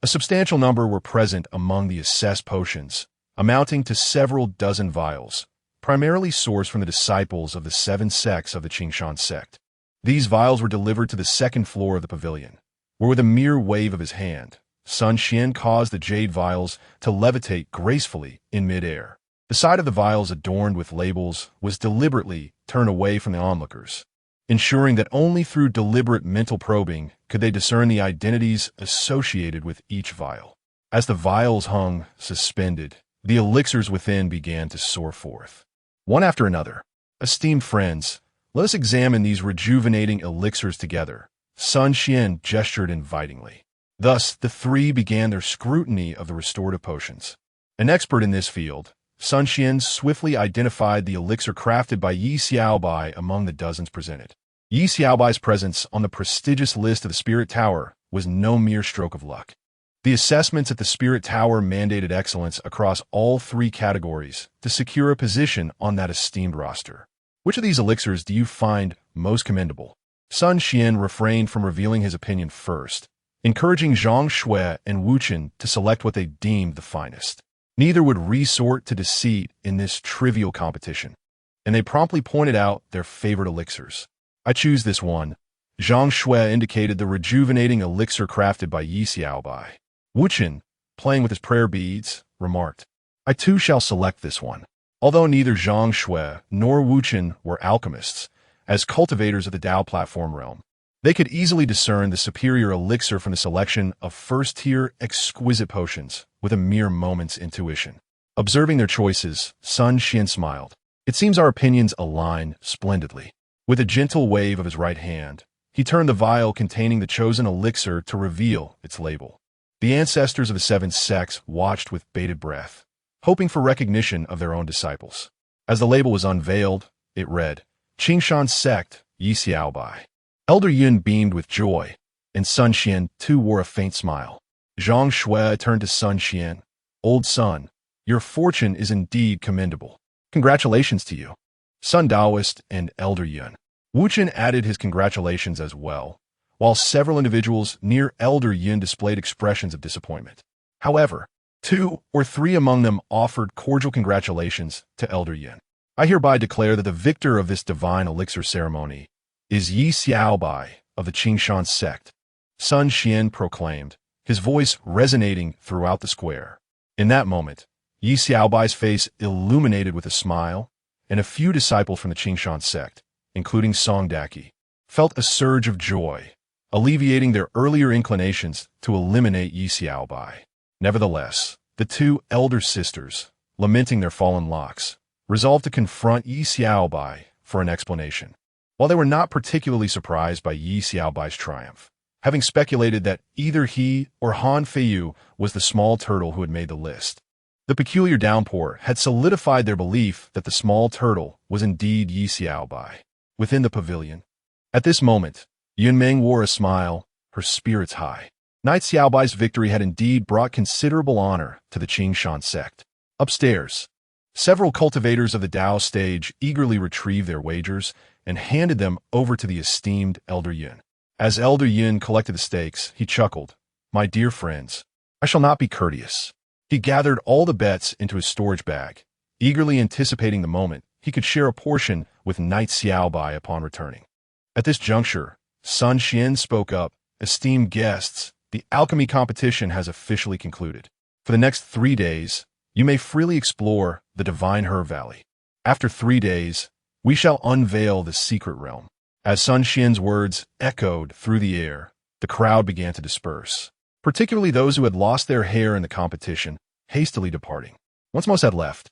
A substantial number were present among the assessed potions, amounting to several dozen vials, primarily sourced from the disciples of the 7 sects of the Qingshan sect. These vials were delivered to the second floor of the pavilion, where with a mere wave of his hand, Sun Xian caused the jade vials to levitate gracefully in midair. The side of the vials adorned with labels was deliberately turned away from the onlookers, ensuring that only through deliberate mental probing could they discern the identities associated with each vial. As the vials hung suspended, the elixirs within began to soar forth. One after another, "Esteemed friends, let us examine these rejuvenating elixirs together." Sun Xian gestured invitingly. Thus, the three began their scrutiny of the restorative potions. An expert in this field, Sun Xian swiftly identified the elixir crafted by Yi Xiaobai among the dozens presented. Yi Xiaobai's presence on the prestigious list of the Spirit Tower was no mere stroke of luck. The assessments at the Spirit Tower mandated excellence across all three categories to secure a position on that esteemed roster. Which of these elixirs do you find most commendable? Sun Xian refrained from revealing his opinion first, encouraging Zhang Shui and Wu Qin to select what they deemed the finest. Neither would resort to deceit in this trivial competition, and they promptly pointed out their favorite elixirs. I choose this one. Zhang Shui indicated the rejuvenating elixir crafted by Yi Xiaobai. Wu Qin, playing with his prayer beads, remarked, I too shall select this one. Although neither Zhang Shui nor Wu Qin were alchemists, as cultivators of the Tao platform realm, they could easily discern the superior elixir from the selection of first-tier exquisite potions with a mere moment's intuition. Observing their choices, Sun Xian smiled. It seems our opinions align splendidly. With a gentle wave of his right hand, he turned the vial containing the chosen elixir to reveal its label. The ancestors of the seven sects watched with bated breath, hoping for recognition of their own disciples. As the label was unveiled, it read, Qingshan Sect, Yi Xiaobai. Elder Yun beamed with joy, and Sun Xian too wore a faint smile. Zhang Shui turned to Sun Xian. Old son, your fortune is indeed commendable. Congratulations to you. Sun Daoist and Elder Yun. Wu Qin added his congratulations as well, while several individuals near Elder Yun displayed expressions of disappointment. However, 2 or 3 among them offered cordial congratulations to Elder Yun. I hereby declare that the victor of this divine elixir ceremony is Yi Xiaobai of the Qingshan sect, Sun Xian proclaimed, his voice resonating throughout the square. In that moment, Yi Xiaobai's face illuminated with a smile, and a few disciples from the Qingshan sect, including Song Daki, felt a surge of joy, alleviating their earlier inclinations to eliminate Yi Xiaobai. Nevertheless, the 2 elder sisters, lamenting their fallen locks, resolved to confront Yi Xiaobai for an explanation. While they were not particularly surprised by Yi Xiaobai's triumph, having speculated that either he or Han Feiyu was the small turtle who had made the list, the peculiar downpour had solidified their belief that the small turtle was indeed Yi Xiaobai. Within the pavilion, at this moment, Yunmeng wore a smile, her spirits high. Knight Xiaobai's victory had indeed brought considerable honor to the Qingshan sect. Upstairs, several cultivators of the Tao stage eagerly retrieved their wagers and handed them over to the esteemed Elder Yun. As Elder Yun collected the stakes, he chuckled, My dear friends, I shall not be courteous. He gathered all the bets into his storage bag, eagerly anticipating the moment he could share a portion with Knight Xiaobai upon returning. At this juncture, Sun Xian spoke up, Esteemed guests, the alchemy competition has officially concluded. For the next 3 days, you may freely explore the Divine Herb Valley. After 3 days, we shall unveil the secret realm. As Sun Xian's words echoed through the air, the crowd began to disperse, particularly those who had lost their hair in the competition, hastily departing. Once most had left,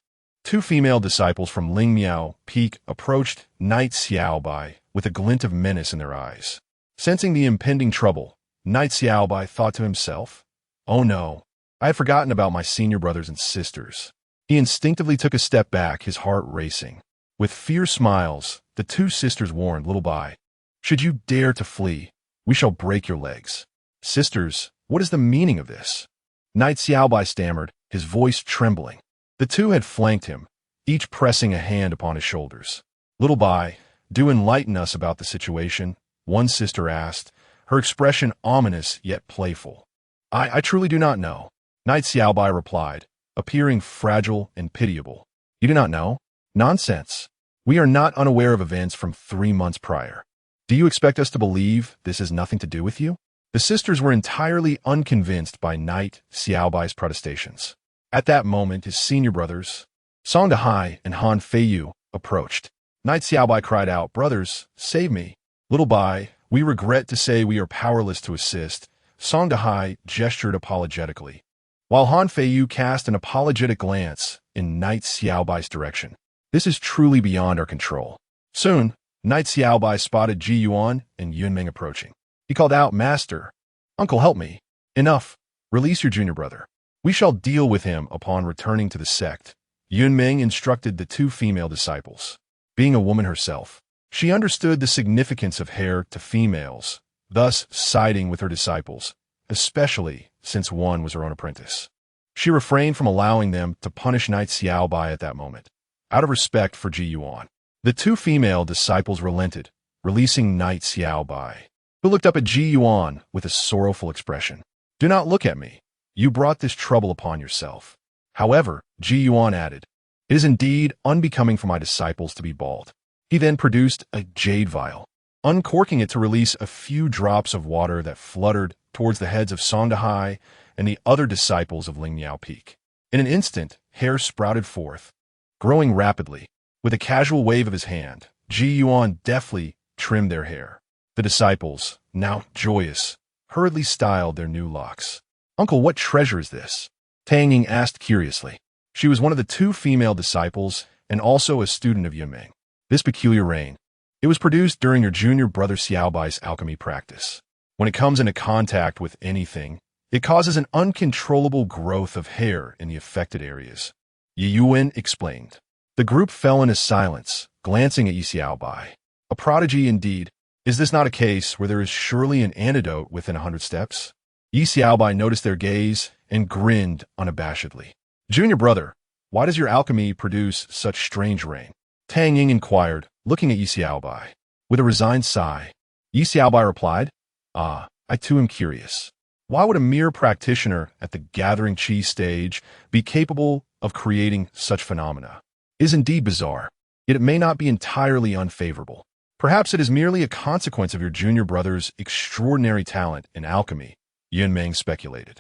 2 female disciples from Ling Miao Peak approached Knight Xiaobai with a glint of menace in their eyes. Sensing the impending trouble, Knight Xiaobai thought to himself, Oh no, I had forgotten about my senior brothers and sisters. He instinctively took a step back, his heart racing. With fierce smiles, the 2 sisters warned Little Bai, Should you dare to flee, we shall break your legs. Sisters, what is the meaning of this? Knight Xiaobai stammered, his voice trembling. The 2 had flanked him, each pressing a hand upon his shoulders. Little Bai, do enlighten us about the situation, one sister asked, her expression ominous yet playful. I truly do not know, Knight Xiaobai replied, appearing fragile and pitiable. You do not know? Nonsense. We are not unaware of events from 3 months prior. Do you expect us to believe this has nothing to do with you? The sisters were entirely unconvinced by Knight Xiaobai's protestations. At that moment, his senior brothers, Song Dahai and Han Feiyu, approached. Knight Xiaobai cried out, Brothers, save me. Little Bai, we regret to say we are powerless to assist. Song Dahai gestured apologetically, while Han Feiyu cast an apologetic glance in Knight Xiaobai's direction. This is truly beyond our control. Soon, Knight Xiaobai spotted Ji Yuan and Yunmeng approaching. He called out, Master, Uncle, help me. Enough. Release your junior brother. We shall deal with him upon returning to the sect, Yunming instructed the two female disciples. Being a woman herself, she understood the significance of hair to females, thus siding with her disciples, especially since one was her own apprentice. She refrained from allowing them to punish Knight Xiaobai at that moment, out of respect for Ji Yuan. The two female disciples relented, releasing Knight Xiaobai, who looked up at Ji Yuan with a sorrowful expression. Do not look at me. You brought this trouble upon yourself. However, Ji Yuan added, it is indeed unbecoming for my disciples to be bald. He then produced a jade vial, uncorking it to release a few drops of water that fluttered towards the heads of Song Dahai and the other disciples of Lingniao Peak. In an instant, hair sprouted forth, growing rapidly. With a casual wave of his hand, Ji Yuan deftly trimmed their hair. The disciples, now joyous, hurriedly styled their new locks. Uncle, what treasure is this? Tang Ying asked curiously. She was one of the two female disciples and also a student of Yunming. This peculiar rain, it was produced during your junior brother Xiaobai's alchemy practice. When it comes into contact with anything, it causes an uncontrollable growth of hair in the affected areas. Yi Yuan explained. The group fell into silence, glancing at Yi Xiaobai. A prodigy indeed. Is this not a case where there is surely an antidote within 100 steps? Yi Xiaobai noticed their gaze and grinned unabashedly. Junior brother, why does your alchemy produce such strange rain? Tang Ying inquired, looking at Yi Xiaobai. With a resigned sigh, Yi Xiaobai replied, I too am curious. Why would a mere practitioner at the gathering chi stage be capable of creating such phenomena? It is indeed bizarre, yet it may not be entirely unfavorable. Perhaps it is merely a consequence of your junior brother's extraordinary talent in alchemy, Yunming speculated.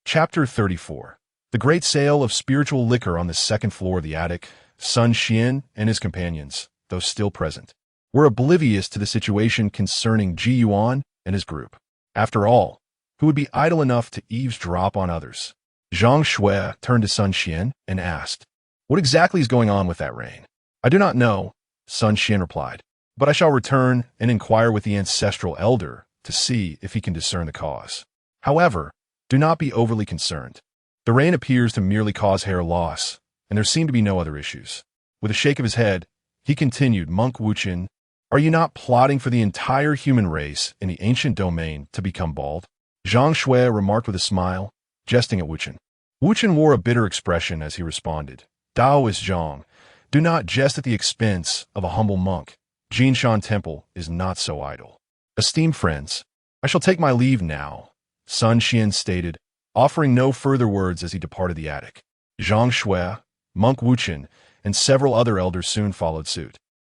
Chapter 34. The great sale of spiritual liquor on the second floor of the attic. Sun Xian and his companions, though still present, were oblivious to the situation concerning Ji Yuan and his group. After all, who would be idle enough to eavesdrop on others? Zhang Shui turned to Sun Xian and asked, what exactly is going on with that rain? I do not know, Sun Xian replied, but I shall return and inquire with the ancestral elder to see if he can discern the cause. However, do not be overly concerned. The rain appears to merely cause hair loss, and there seem to be no other issues. With a shake of his head, he continued, Monk Wuchen, are you not plotting for the entire human race in the ancient domain to become bald? Zhang Shui remarked with a smile, jesting at Wuchen. Wuchen wore a bitter expression as he responded, Taoist Zhang, do not jest at the expense of a humble monk. Jinshan Temple is not so idle. Esteemed friends, I shall take my leave now, Sun Xian stated, offering no further words as he departed the attic. Zhang Shui, Monk Wuchen, and several other elders soon followed suit,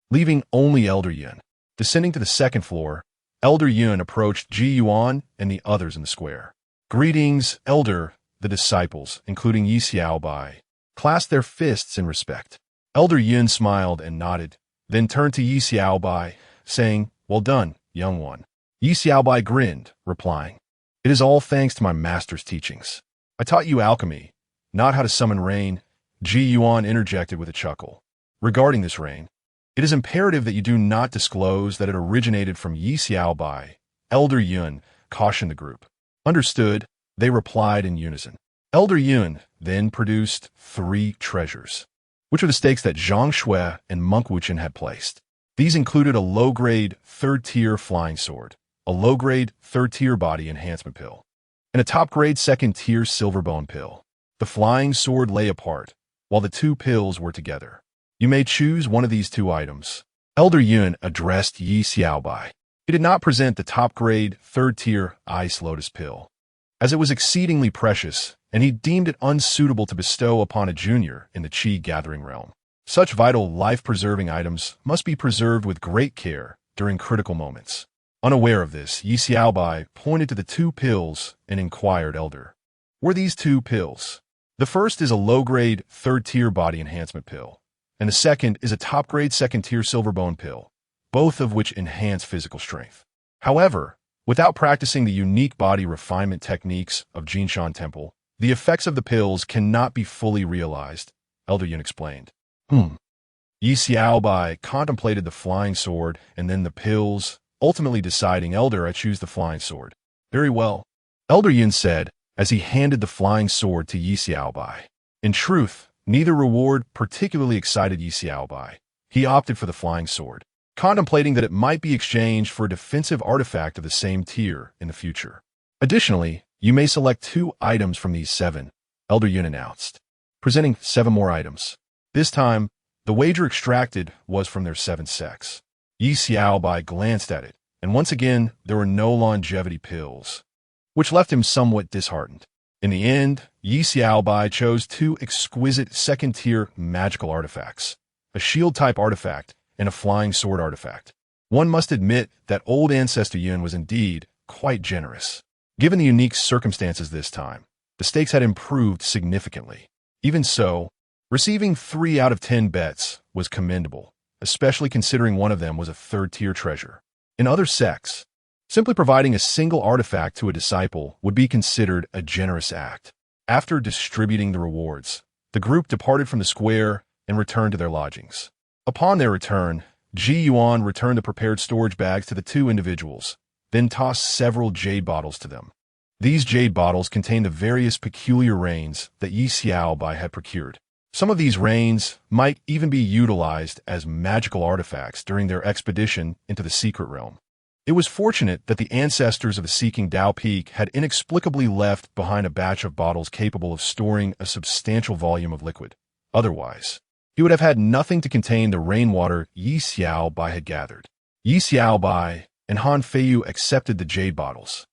leaving only Elder Yun. Descending to the second floor, Elder Yun approached Ji Yuan and the others in the square. Greetings, Elder. The disciples, including Yi Xiaobai, clasped their fists in respect. Elder Yun smiled and nodded, then turned to Yi Xiaobai, saying, well done, young one. Yi Xiaobai grinned, replying, it is all thanks to my master's teachings. I taught you alchemy, not how to summon rain. Ji Yuan interjected with a chuckle. Regarding this rain, it is imperative that you do not disclose that it originated from Yi Xiaobai. Elder Yun cautioned the group. Understood, they replied in unison. Elder Yun then produced 3 treasures, which are the stakes that Zhang Shui and Monk Wuchen had placed. These included a low-grade 3rd-tier flying sword, a low-grade 3rd-tier body enhancement pill, and a top-grade 2nd-tier silver bone pill. The flying sword lay apart, while the 2 pills were together. You may choose one of these 2 items. Elder Yun addressed Yi Xiaobai. He did not present the top-grade 3rd-tier ice lotus pill, as it was exceedingly precious, and he deemed it unsuitable to bestow upon a junior in the Qi gathering realm. Such vital, life-preserving items must be preserved with great care during critical moments. Unaware of this, Yi Xiaobai pointed to the 2 pills and inquired, Elder, were these 2 pills? The first is a low-grade 3rd-tier body enhancement pill, and the second is a top-grade 2nd-tier silver bone pill, both of which enhance physical strength. However, without practicing the unique body refinement techniques of Jinshan Temple, the effects of the pills cannot be fully realized, Elder Yun explained. Yi Xiaobai contemplated the flying sword and then the pills, ultimately deciding, Elder, I choose the flying sword. Very well, Elder Yun said, as he handed the flying sword to Yi Xiaobai. In truth, Neither reward particularly excited Yi Xiaobai. He opted for the flying sword, contemplating that it might be exchanged for a defensive artifact of the same tier in the future. Additionally, you may select 2 items from these 7, Elder Yun announced, presenting 7 more items. This time, the wager extracted was from their 7 sects. Yi Xiaobai glanced at it, and once again there were no longevity pills, which left him somewhat disheartened. In the end, Yi Xiaobai chose 2 exquisite second-tier magical artifacts, a shield-type artifact and a flying sword artifact. One must admit that old Ancestor Yun was indeed quite generous. Given the unique circumstances this time, the stakes had improved significantly. Even so, receiving 3 out of 10 bets was commendable, especially considering one of them was a 3rd-tier treasure. In other sects, simply providing a single artifact to a disciple would be considered a generous act. After distributing the rewards, the group departed from the square and returned to their lodgings. Upon their return, Ji Yuan returned the prepared storage bags to the 2 individuals, then tossed several jade bottles to them. These jade bottles contained the various peculiar rains that Yi Xiaobai had procured. Some of these rains might even be utilized as magical artifacts during their expedition into the secret realm. It was fortunate that the ancestors of the Seeking Dao Peak had inexplicably left behind a batch of bottles capable of storing a substantial volume of liquid. Otherwise, he would have had nothing to contain the rainwater Yi Xiaobai had gathered. Yi Xiaobai and Han Feiyu accepted the jade bottles,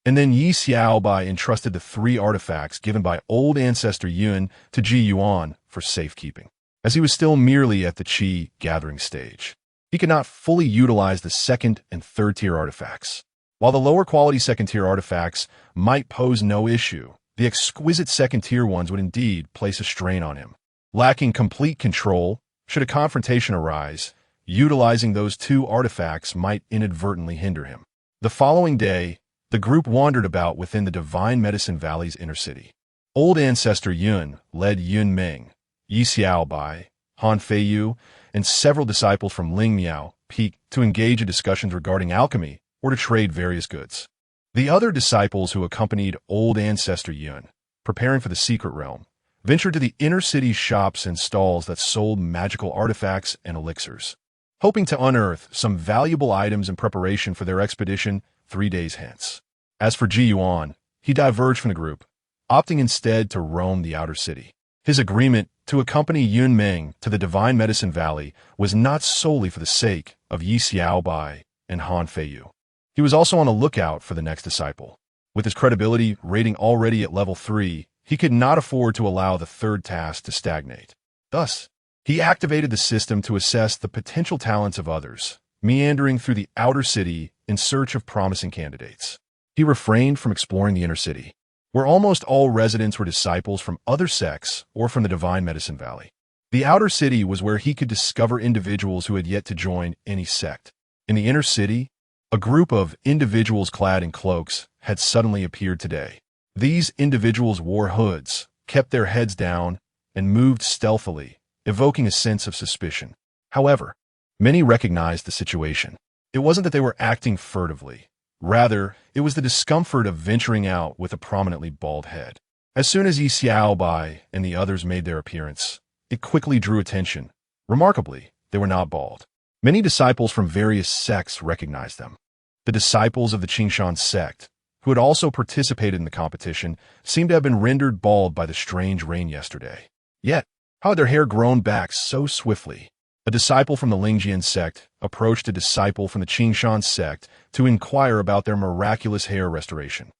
and then Yi Xiaobai entrusted the 3 artifacts given by old Ancestor Yun to Ji Yuan for safekeeping. As he was still merely at the Qi gathering stage, he could not fully utilize the 2nd and 3rd-tier artifacts. While the lower-quality 2nd-tier artifacts might pose no issue, the exquisite 2nd-tier ones would indeed place a strain on him. Lacking complete control, should a confrontation arise, utilizing those 2 artifacts might inadvertently hinder him. The following day, the group wandered about within the Divine Medicine Valley's inner city. Old Ancestor Yun led Yun Meng, Yi Xiaobai, Han Feiyu, and several disciples from Lingmiao Peak to engage in discussions regarding alchemy or to trade various goods. The other disciples who accompanied old Ancestor Yun, preparing for the secret realm, ventured to the inner city's shops and stalls that sold magical artifacts and elixirs, hoping to unearth some valuable items in preparation for their expedition 3 days hence. As for Ji Yuan, he diverged from the group, opting instead to roam the outer city. His agreement to accompany Yun Meng to the Divine Medicine Valley was not solely for the sake of Yi Xiaobai and Han Feiyu. He was also on the lookout for the next disciple. With his credibility rating already at level 3, he could not afford to allow the 3rd task to stagnate. Thus, he activated the system to assess the potential talents of others, meandering through the outer city in search of promising candidates. He refrained from exploring the inner city, where almost all residents were disciples from other sects or from the Divine Medicine Valley. The outer city was where he could discover individuals who had yet to join any sect. In the inner city, a group of individuals clad in cloaks had suddenly appeared today. These individuals wore hoods, kept their heads down, and moved stealthily, evoking a sense of suspicion. However, many recognized the situation. It wasn't that they were acting furtively. Rather, it was the discomfort of venturing out with a prominently bald head. As soon as Yi Xiaobai and the others made their appearance, it quickly drew attention. Remarkably, they were not bald. Many disciples from various sects recognized them. The disciples of the Qingshan sect, who had also participated in the competition, seemed to have been rendered bald by the strange rain yesterday. Yet, how had their hair grown back so swiftly? A disciple from the Lingjian sect approached a disciple from the Qingshan sect to inquire about their miraculous hair restoration.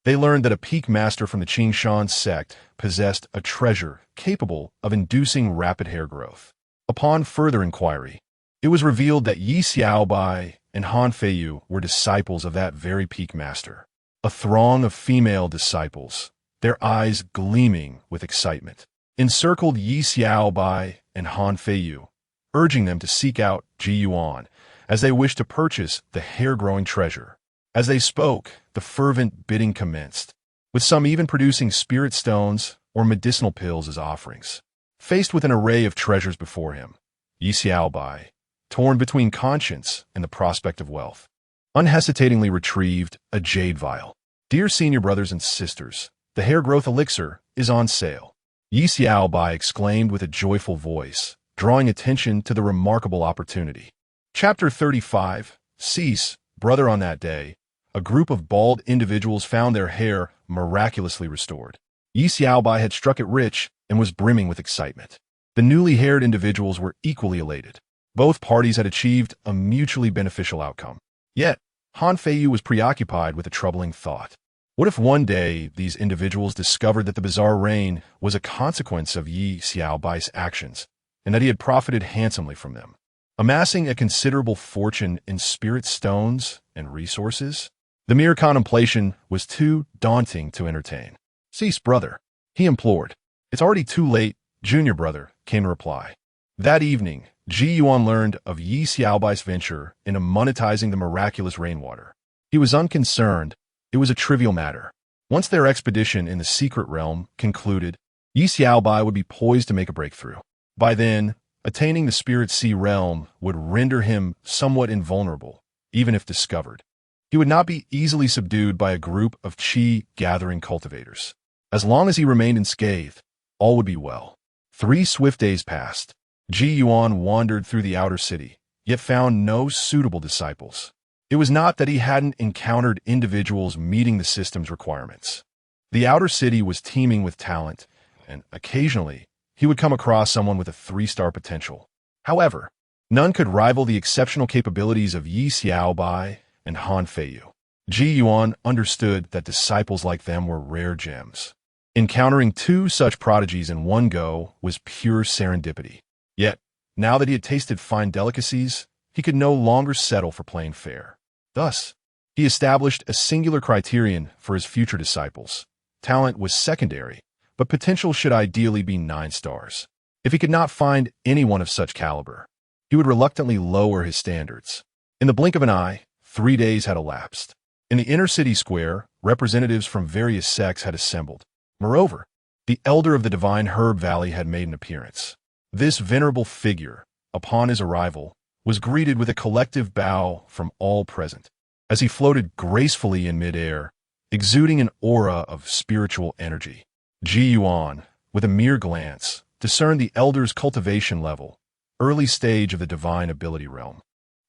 They learned that a peak master from the Qingshan sect possessed a treasure capable of inducing rapid hair growth. Upon further inquiry, it was revealed that Yi Xiaobai and Han Feiyu were disciples of that very peak master. A throng of female disciples, their eyes gleaming with excitement, encircled Yi Xiaobai and Han Feiyu, urging them to seek out Ji Yuan as they wished to purchase the hair-growing treasure. As they spoke, the fervent bidding commenced, with some even producing spirit stones or medicinal pills as offerings. Faced with an array of treasures before him, Yi Xiaobai, torn between conscience and the prospect of wealth, unhesitatingly retrieved a jade vial. Dear senior brothers and sisters, the hair growth elixir is on sale. Yi Xiaobai exclaimed with a joyful voice, drawing attention to the remarkable opportunity. Chapter 35. Cease, brother. On that day, a group of bald individuals found their hair miraculously restored. Yi Xiaobai had struck it rich and was brimming with excitement. The newly haired individuals were equally elated. Both parties had achieved a mutually beneficial outcome. Yet, Han Feiyu was preoccupied with a troubling thought. What if one day these individuals discovered that the bizarre rain was a consequence of Yi Xiaobai's actions, and that he had profited handsomely from them, amassing a considerable fortune in spirit stones and resources? The mere contemplation was too daunting to entertain. Cease, brother, he implored. It's already too late, junior brother, came the reply. That evening, Ji Yuan learned of Yi Xiaobai's venture into monetizing the miraculous rainwater. He was unconcerned. It was a trivial matter. Once their expedition in the secret realm concluded, Yi Xiaobai would be poised to make a breakthrough. By then, attaining the spirit sea realm would render him somewhat invulnerable, even if discovered. He would not be easily subdued by a group of qi-gathering cultivators. As long as he remained unscathed, all would be well. 3 swift days passed. Ji Yuan wandered through the outer city, yet found no suitable disciples. It was not that he hadn't encountered individuals meeting the system's requirements. The outer city was teeming with talent, and occasionally he would come across someone with a 3-star potential. However, none could rival the exceptional capabilities of Yi Xiaobai and Han Feiyu. Ji Yuan understood that disciples like them were rare gems. Encountering 2 such prodigies in one go was pure serendipity. Yet, now that he had tasted fine delicacies, he could no longer settle for plain fare. Thus, he established a singular criterion for his future disciples. Talent was secondary, but potential should ideally be 9 stars. If he could not find anyone of such caliber, he would reluctantly lower his standards. In the blink of an eye, 3 days had elapsed. In the inner city square, representatives from various sects had assembled. Moreover, the elder of the divine herb valley had made an appearance. This venerable figure, upon his arrival, was greeted with a collective bow from all present, as he floated gracefully in midair, exuding an aura of spiritual energy. Ji Yuan, with a mere glance, discerned the elder's cultivation level, early stage of the divine ability realm.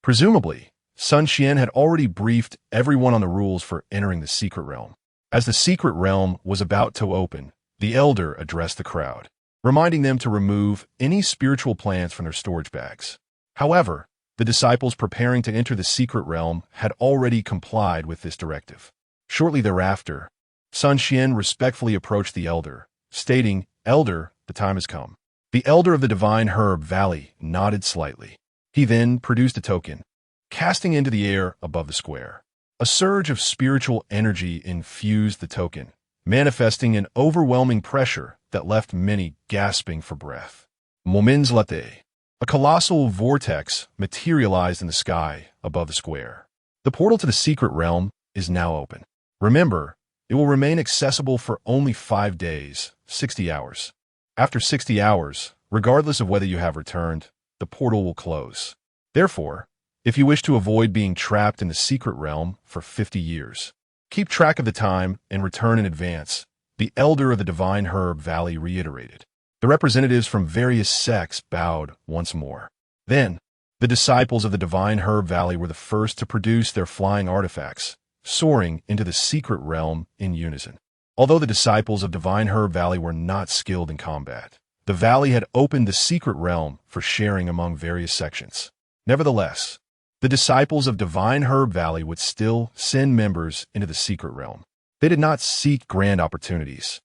Presumably, Sun Xian had already briefed everyone on the rules for entering the secret realm. As the secret realm was about to open, the elder addressed the crowd, reminding them to remove any spiritual plants from their storage bags. However, the disciples preparing to enter the secret realm had already complied with this directive. Shortly thereafter, Sun Xian respectfully approached the elder, stating, "Elder, the time has come." The elder of the divine herb valley nodded slightly. He then produced a token, casting into the air above the square. A surge of spiritual energy infused the token, manifesting an overwhelming pressure that left many gasping for breath. Momenslate. A colossal vortex materialized in the sky above the square. The portal to the secret realm is now open. Remember, it will remain accessible for only 5 days, 60 hours. After 60 hours, regardless of whether you have returned, the portal will close. Therefore, if you wish to avoid being trapped in the secret realm for 50 years, keep track of the time and return in advance, the elder of the divine herb valley reiterated. The representatives from various sects bowed once more. Then, the disciples of the divine herb valley were the first to produce their flying artifacts, soaring into the secret realm in unison. Although the disciples of divine herb valley were not skilled in combat, the valley had opened the secret realm for sharing among various sections. Nevertheless, the disciples of divine herb valley would still send members into the secret realm. They did not seek grand opportunities.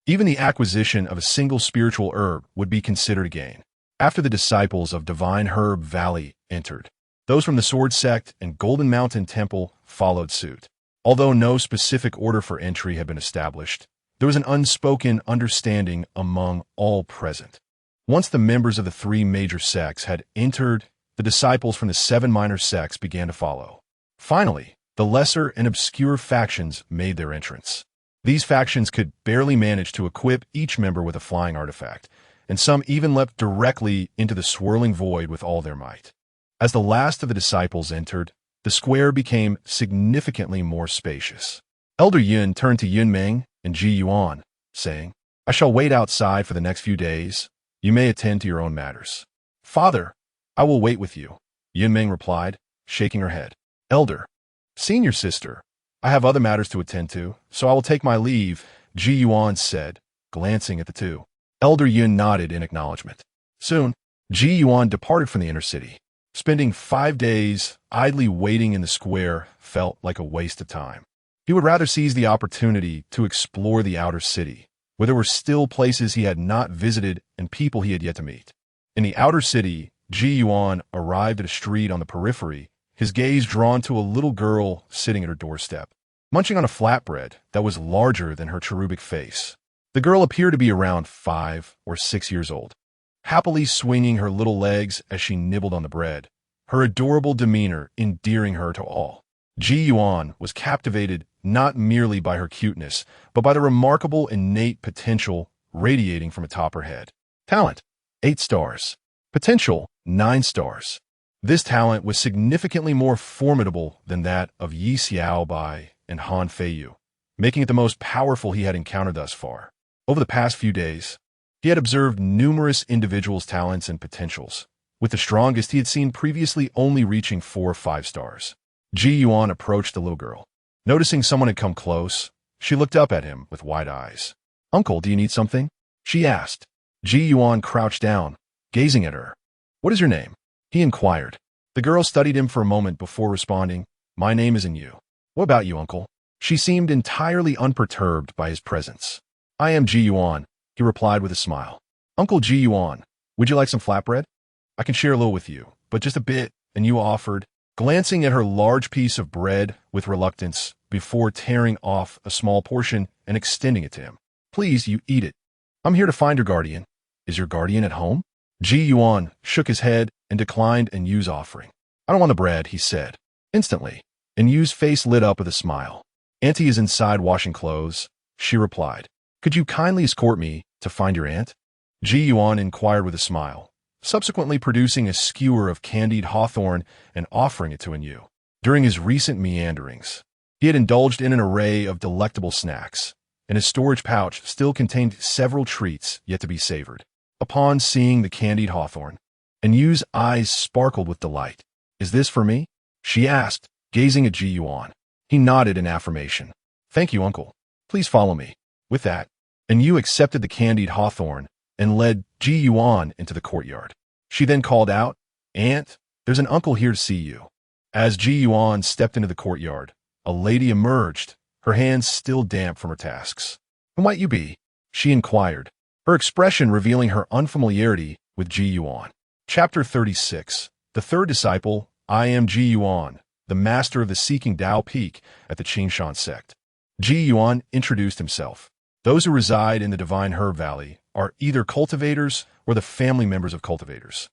Even the acquisition of a single spiritual herb would be considered a gain. After the disciples of divine herb valley entered, those from the Sword Sect and Golden Mountain Temple followed suit. Although no specific order for entry had been established, there was an unspoken understanding among all present. Once the members of the 3 major sects had entered, the disciples from the 7 minor sects began to follow. Finally, the lesser and obscure factions made their entrance. These factions could barely manage to equip each member with a flying artifact, and some even leapt directly into the swirling void with all their might. As the last of the disciples entered, the square became significantly more spacious. Elder Yun turned to Yun Meng and Ji Yuan, saying, I shall wait outside for the next few days. You may attend to your own matters. Father, I will wait with you, Yunming replied, shaking her head. Elder, senior sister, I have other matters to attend to, so I will take my leave, Ji Yuan said, glancing at the two. Elder Yun nodded in acknowledgement. Soon, Ji Yuan departed from the inner city. Spending 5 days idly waiting in the square felt like a waste of time. He would rather seize the opportunity to explore the outer city, where there were still places he had not visited and people he had yet to meet. In the outer city, Ji Yuan arrived at a street on the periphery, his gaze drawn to a little girl sitting at her doorstep, munching on a flatbread that was larger than her cherubic face. The girl appeared to be around 5 or 6 years old, happily swinging her little legs as she nibbled on the bread, her adorable demeanor endearing her to all. Ji Yuan was captivated not merely by her cuteness, but by the remarkable innate potential radiating from atop her head. Talent, 8 stars. Potential, 9 stars. This talent was significantly more formidable than that of Yi Xiaobai and Han Feiyu, making it the most powerful he had encountered thus far. Over the past few days, he had observed numerous individuals' talents and potentials, with the strongest he had seen previously only reaching 4 or 5 stars. Ji Yuan approached the little girl. Noticing someone had come close, she looked up at him with wide eyes. Uncle, do you need something? She asked. Ji Yuan crouched down, gazing at her. What is your name? He inquired. The girl studied him for a moment before responding, My name is Yu. What about you, uncle? She seemed entirely unperturbed by his presence. I am Ji Yuan, he replied with a smile. Uncle Ji Yuan, would you like some flatbread? I can share a little with you, but just a bit, and Yu offered, glancing at her large piece of bread with reluctance before tearing off a small portion and extending it to him. Please, you eat it. I'm here to find your guardian. Is your guardian at home? Ji Yuan shook his head and declined Yu's offering. I don't want the bread, he said. Instantly, Yu's face lit up with a smile. Auntie is inside washing clothes, she replied. Could you kindly escort me to find your aunt? Ji Yuan inquired with a smile, subsequently producing a skewer of candied hawthorn and offering it to Yu. During his recent meanderings, he had indulged in an array of delectable snacks, and his storage pouch still contained several treats yet to be savored. Upon seeing the candied hawthorn, Yu's eyes sparkled with delight. Is this for me? She asked, gazing at Ji Yuan. He nodded in affirmation. Thank you, uncle. Please follow me. With that, Yu accepted the candied hawthorn and led Ji Yuan into the courtyard. She then called out, Aunt, there's an uncle here to see you. As Ji Yuan stepped into the courtyard, a lady emerged, her hands still damp from her tasks. Who might you be? She inquired, her expression revealing her unfamiliarity with Ji Yuan. Chapter 36. The Third Disciple, I am Ji Yuan, the master of the Seeking Tao Peak at the Qingshan sect. Ji Yuan introduced himself. Those who reside in the Divine Herb Valley are either cultivators or the family members of cultivators,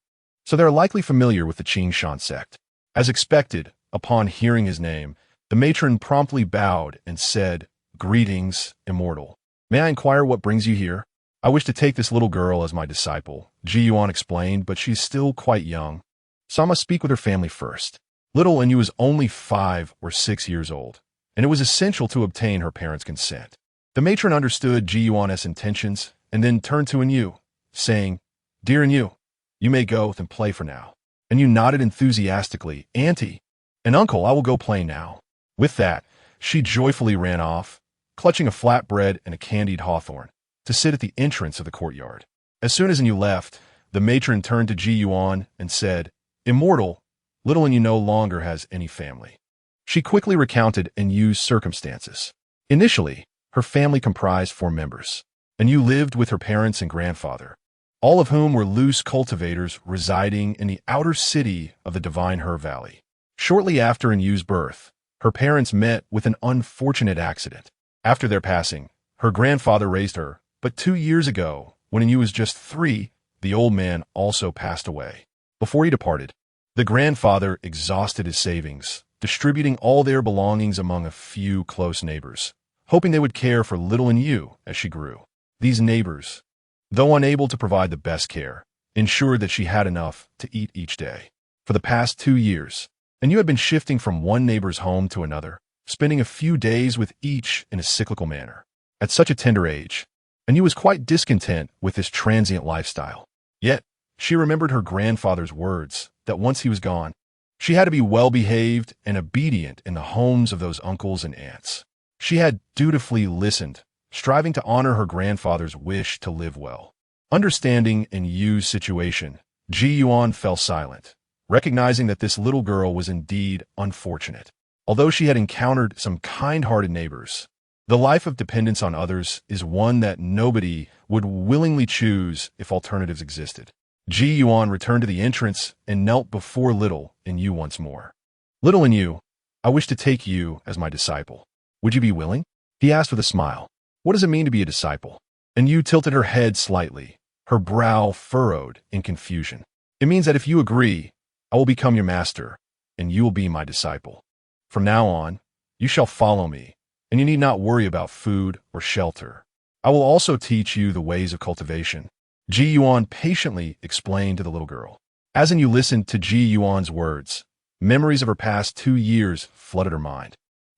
so they are likely familiar with the Qingshan sect. As expected, upon hearing his name, the matron promptly bowed and said, Greetings, Immortal. May I inquire what brings you here? I wish to take this little girl as my disciple, Ji Yuan explained, but she's still quite young, so I must speak with her family first. Little Yu was only 5 or 6 years old, and it was essential to obtain her parents' consent. The matron understood Ji Yuan's intentions and then turned to Yu, saying, Dear Yu, you may go and play for now. Yu nodded enthusiastically, Auntie, and Uncle, I will go play now. With that, she joyfully ran off, clutching a flatbread and a candied hawthorn, to sit at the entrance of the courtyard. As soon as Yu left, the matron turned to Ji Yuan and said, Immortal, little Yu no longer has any family. She quickly recounted Yu's circumstances. Initially, her family comprised 4 members, Yu lived with her parents and grandfather, all of whom were loose cultivators residing in the outer city of the Divine Herb Valley. Shortly after Yu's birth, her parents met with an unfortunate accident. After their passing, her grandfather raised her, but 2 years ago, when Yu was just 3, the old man also passed away. Before he departed, the grandfather exhausted his savings, distributing all their belongings among a few close neighbors, hoping they would care for little Yu as she grew. These neighbors, though unable to provide the best care, ensured that she had enough to eat each day. For the past 2 years, Yu had been shifting from one neighbor's home to another, spending a few days with each in a cyclical manner. At such a tender age, and Yu was quite discontent with this transient lifestyle. Yet, she remembered her grandfather's words that once he was gone, she had to be well-behaved and obedient in the homes of those uncles and aunts. She had dutifully listened, striving to honor her grandfather's wish to live well. Understanding in Yu's situation, Ji Yuan fell silent, recognizing that this little girl was indeed unfortunate. Although she had encountered some kind-hearted neighbors, the life of dependence on others is one that nobody would willingly choose if alternatives existed. Ji Yuan returned to the entrance and knelt before Little and Yu once more. Little and Yu, I wish to take you as my disciple. Would you be willing? He asked with a smile. What does it mean to be a disciple? And Yu tilted her head slightly, her brow furrowed in confusion. It means that if you agree, I will become your master, and you will be my disciple. From now on, you shall follow me, and you need not worry about food or shelter. I will also teach you the ways of cultivation. Ji Yuan patiently explained to the little girl. As Yu listened to Ji Yuan's words, memories of her past 2 years flooded her mind,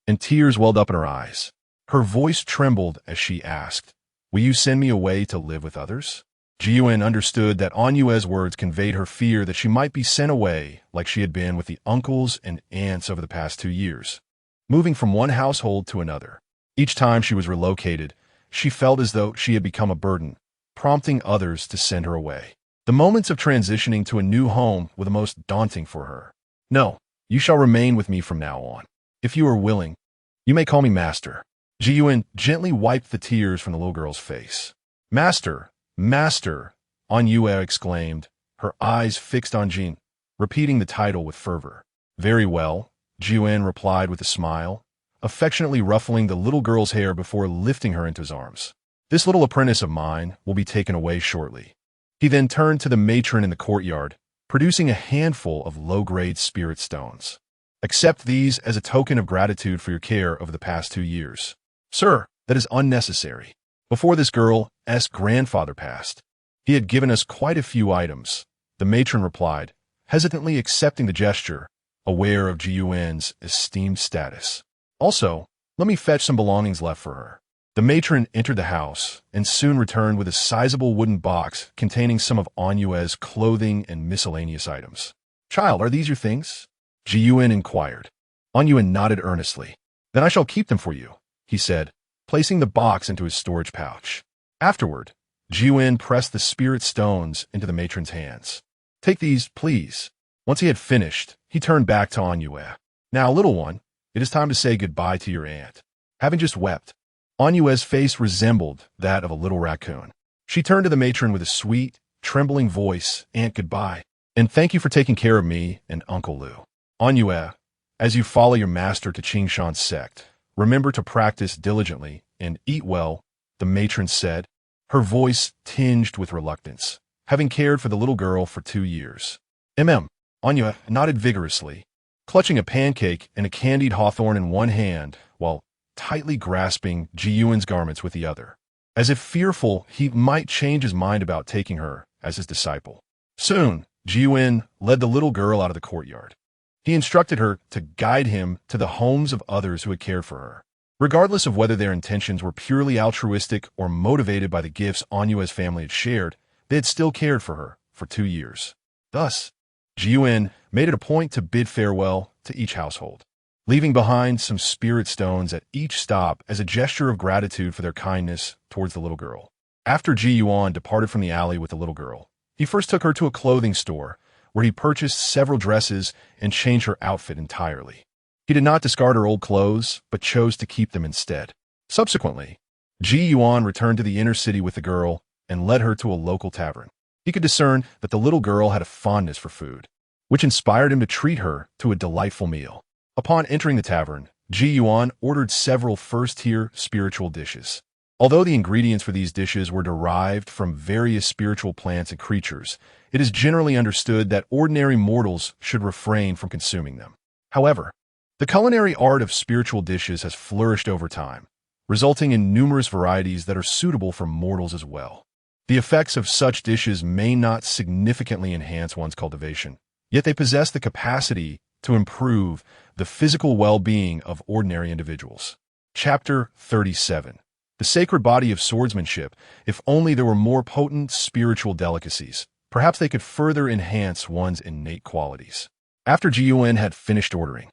and tears welled up in her eyes. Her voice trembled as she asked, Will you send me away to live with others? Ji Yuan understood that Anyue's words conveyed her fear that she might be sent away like she had been with the uncles and aunts over the past 2 years, moving from one household to another. Each time she was relocated, she felt as though she had become a burden, prompting others to send her away. The moments of transitioning to a new home were the most daunting for her. No, you shall remain with me from now on. If you are willing, you may call me Master. Ji Yuan gently wiped the tears from the little girl's face. Master, Master, Anyue exclaimed, her eyes fixed on Jin, repeating the title with fervor. Very well, Ji Yuan replied with a smile, affectionately ruffling the little girl's hair before lifting her into his arms. This little apprentice of mine will be taken away shortly. He then turned to the matron in the courtyard, producing a handful of low-grade spirit stones. Accept these as a token of gratitude for your care over the past 2 years. Sir, that is unnecessary. Before this girl's grandfather passed, he had given us quite a few items, the matron replied, hesitantly accepting the gesture, aware of Ji Yuan's esteemed status. Also, let me fetch some belongings left for her. The matron entered the house and soon returned with a sizable wooden box containing some of Anyue's clothing and miscellaneous items. Child, are these your things? Ji Yuan inquired. Anyue nodded earnestly. Then I shall keep them for you, he said, placing the box into his storage pouch. Afterward, Ji Yuan pressed the spirit stones into the matron's hands. Take these, please. Once he had finished, he turned back to Anyue. Now, little one, it is time to say goodbye to your aunt. Having just wept, Anyue's face resembled that of a little raccoon. She turned to the matron with a sweet, trembling voice, Aunt, goodbye, and thank you for taking care of me and Uncle Lu. Anyue, as you follow your master to Qingshan's sect, remember to practice diligently and eat well, the matron said, her voice tinged with reluctance, having cared for the little girl for 2 years. Anyue nodded vigorously, clutching a pancake and a candied hawthorn in one hand, while tightly grasping Ji Yuan's garments with the other, as if fearful he might change his mind about taking her as his disciple. Soon, Ji Yuan led the little girl out of the courtyard. He instructed her to guide him to the homes of others who had cared for her. Regardless of whether their intentions were purely altruistic or motivated by the gifts Anyue's family had shared, they had still cared for her for 2 years. Thus, Ji Yuan made it a point to bid farewell to each household, leaving behind some spirit stones at each stop as a gesture of gratitude for their kindness towards the little girl. After Ji Yuan departed from the alley with the little girl, he first took her to a clothing store, where he purchased several dresses and changed her outfit entirely. He did not discard her old clothes, but chose to keep them instead. Subsequently, Ji Yuan returned to the inner city with the girl and led her to a local tavern. He could discern that the little girl had a fondness for food, which inspired him to treat her to a delightful meal. Upon entering the tavern, Ji Yuan ordered several first-tier spiritual dishes. Although the ingredients for these dishes were derived from various spiritual plants and creatures, it is generally understood that ordinary mortals should refrain from consuming them. However, the culinary art of spiritual dishes has flourished over time, resulting in numerous varieties that are suitable for mortals as well. The effects of such dishes may not significantly enhance one's cultivation, yet they possess the capacity to improve the physical well-being of ordinary individuals. Chapter 37. The sacred body of swordsmanship. If only there were more potent spiritual delicacies, perhaps they could further enhance one's innate qualities. After Ji-Yuan had finished ordering,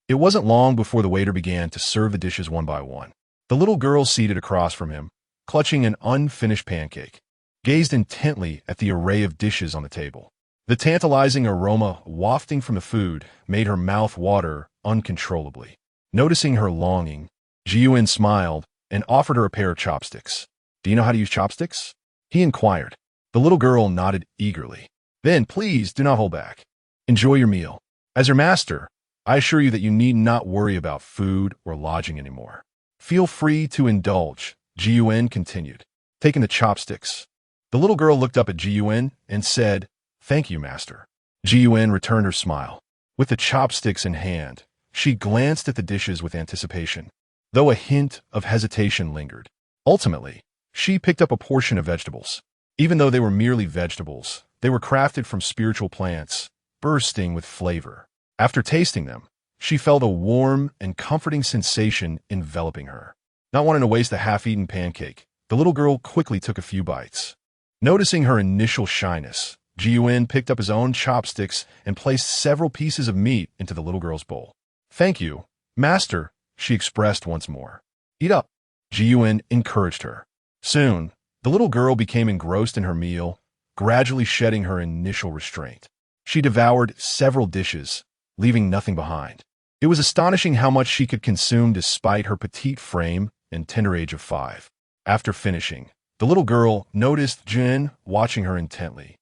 it wasn't long before the waiter began to serve the dishes one by one. The little girl seated across from him, clutching an unfinished pancake, gazed intently at the array of dishes on the table. The tantalizing aroma wafting from the food made her mouth water uncontrollably. Noticing her longing, Ji-Yuan smiled and offered her a pair of chopsticks. "Do you know how to use chopsticks?" he inquired. The little girl nodded eagerly. "Then please do not hold back. Enjoy your meal. As your master, I assure you that you need not worry about food or lodging anymore. Feel free to indulge," Ji-Yuan continued, taking the chopsticks. The little girl looked up at Ji-Yuan and said, "Thank you, master." Ji-Yuan returned her smile. With the chopsticks in hand, she glanced at the dishes with anticipation, though a hint of hesitation lingered. Ultimately, she picked up a portion of vegetables. Even though they were merely vegetables, they were crafted from spiritual plants, bursting with flavor. After tasting them, she felt a warm and comforting sensation enveloping her. Not wanting to waste a half-eaten pancake, the little girl quickly took a few bites. Noticing her initial shyness, Ji-Yuan picked up his own chopsticks and placed several pieces of meat into the little girl's bowl. "Thank you, master," she expressed once more. "Eat up," Ji-Yuan encouraged her. Soon, the little girl became engrossed in her meal, gradually shedding her initial restraint. She devoured several dishes, leaving nothing behind. It was astonishing how much she could consume despite her petite frame and tender age of 5. After finishing, the little girl noticed Jin watching her intently,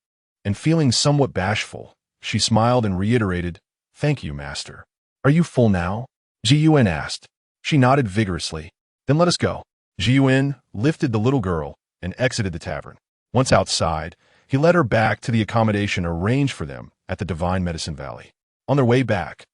and feeling somewhat bashful, she smiled and reiterated, "Thank you, master." "Are you full now?" Ji-Yuan asked. She nodded vigorously. "Then let us go." Ji-Yuan lifted the little girl and exited the tavern. Once outside, he led her back to the accommodation arranged for them at the Divine Medicine Valley. On their way back,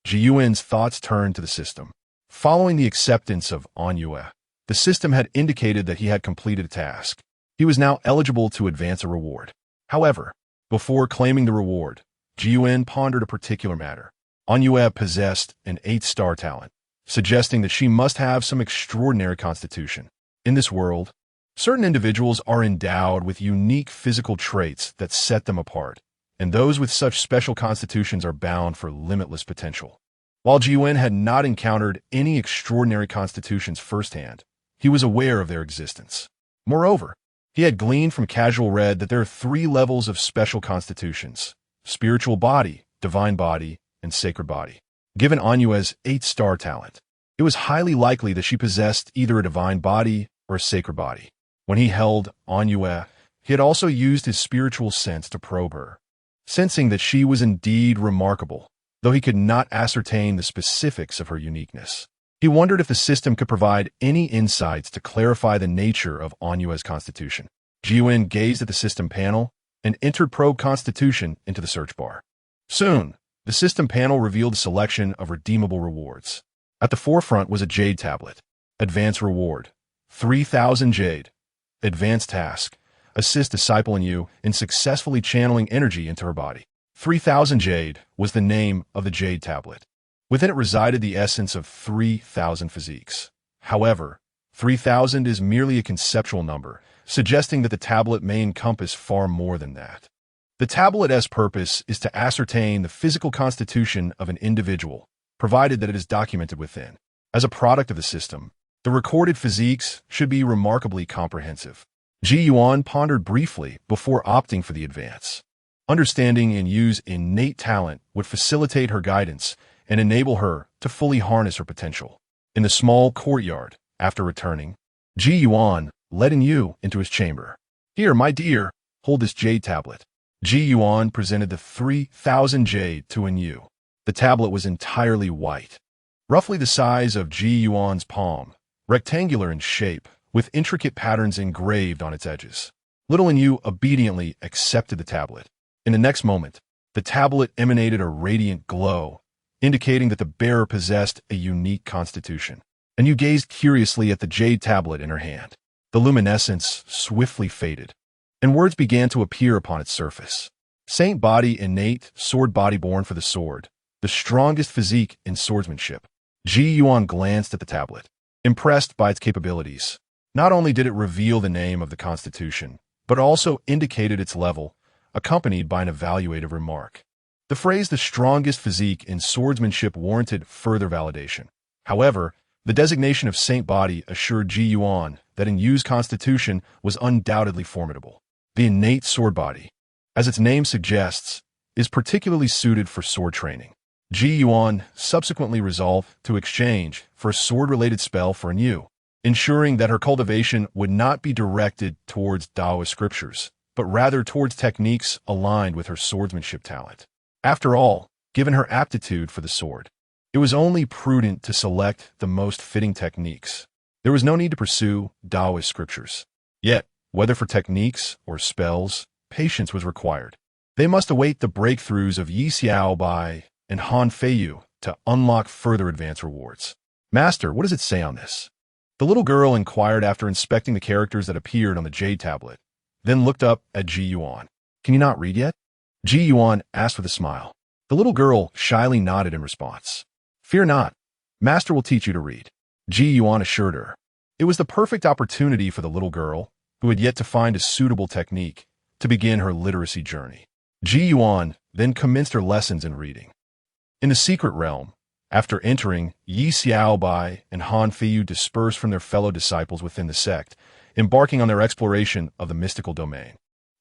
Ji-Yuan's thoughts turned to the system. Following the acceptance of Ennui, the system had indicated that he had completed a task. He was now eligible to advance a reward. However, before claiming the reward, Ji-Yuan pondered a particular matter. Ennui possessed an 8-star talent, suggesting that she must have some extraordinary constitution. In this world, certain individuals are endowed with unique physical traits that set them apart, and those with such special constitutions are bound for limitless potential. While Ji-Yuan had not encountered any extraordinary constitutions firsthand, he was aware of their existence. Moreover, he had gleaned from casual read that there are 3 levels of special constitutions: spiritual body, divine body, and sacred body. Given Ennui's 8-star talent, it was highly likely that she possessed either a divine body or a sacred body. When he held Ennui, he had also used his spiritual sense to probe her. Sensing that she was indeed remarkable, though he could not ascertain the specifics of her uniqueness, he wondered if the system could provide any insights to clarify the nature of Ennui's constitution. Ji-Yuan gazed at the system panel and entered Probe Constitution into the search bar. Soon, the system panel revealed a selection of redeemable rewards. At the forefront was a jade tablet. Advanced reward: 3,000 jade. Advanced task: assist disciple in you in successfully channeling energy into her body. 3,000 jade was the name of the jade tablet. Within it resided the essence of 3,000 physiques. However, 3,000 is merely a conceptual number, suggesting that the tablet may encompass far more than that. The tablet's purpose is to ascertain the physical constitution of an individual, provided that it is documented within. As a product of the system, the recorded physiques should be remarkably comprehensive. Ji-Yuan pondered briefly before opting for the advance. Understanding and use innate talent would facilitate her guidance and enable her to fully harness her potential. In the small courtyard, after returning, Ji-Yuan led Yu into his chamber. "Here, my dear, hold this jade tablet." Ji-Yuan presented the 3,000 jade to Yu. The tablet was entirely white, roughly the size of Ji-Yuan's palm, rectangular in shape, with intricate patterns engraved on its edges. Little Yu obediently accepted the tablet. In the next moment, the tablet emanated a radiant glow, indicating that the bearer possessed a unique constitution. Yu gazed curiously at the jade tablet in her hand. The luminescence swiftly faded, and words began to appear upon its surface. Saint body innate, sword body born for the sword, the strongest physique in swordsmanship. Ji-Yuan glanced at the tablet, impressed by its capabilities. Not only did it reveal the name of the constitution, but also indicated its level, accompanied by an evaluative remark. The phrase "the strongest physique in swordsmanship" warranted further validation. However, the designation of Saint Body assured Ji Yuan that in Yu's constitution was undoubtedly formidable. The innate sword body, as its name suggests, is particularly suited for sword training. Ji Yuan subsequently resolved to exchange for a sword-related spell for an Yu, ensuring that her cultivation would not be directed towards Taoist scriptures, but rather towards techniques aligned with her swordsmanship talent. After all, given her aptitude for the sword, it was only prudent to select the most fitting techniques. There was no need to pursue Taoist scriptures. Yet, whether for techniques or spells, patience was required. They must await the breakthroughs of Yi Xiao Bai and Han Feiyu to unlock further advanced rewards. Master, what does it say on this? The little girl inquired after inspecting the characters that appeared on the jade tablet, then looked up at Ji Yuan. Can you not read yet? Ji Yuan asked with a smile. The little girl shyly nodded in response. Fear not. Master will teach you to read. Ji Yuan assured her. It was the perfect opportunity for the little girl, who had yet to find a suitable technique, to begin her literacy journey. Ji Yuan then commenced her lessons in reading. In the secret realm, after entering, Yi Xiao Bai and Han Feiyu dispersed from their fellow disciples within the sect, embarking on their exploration of the mystical domain.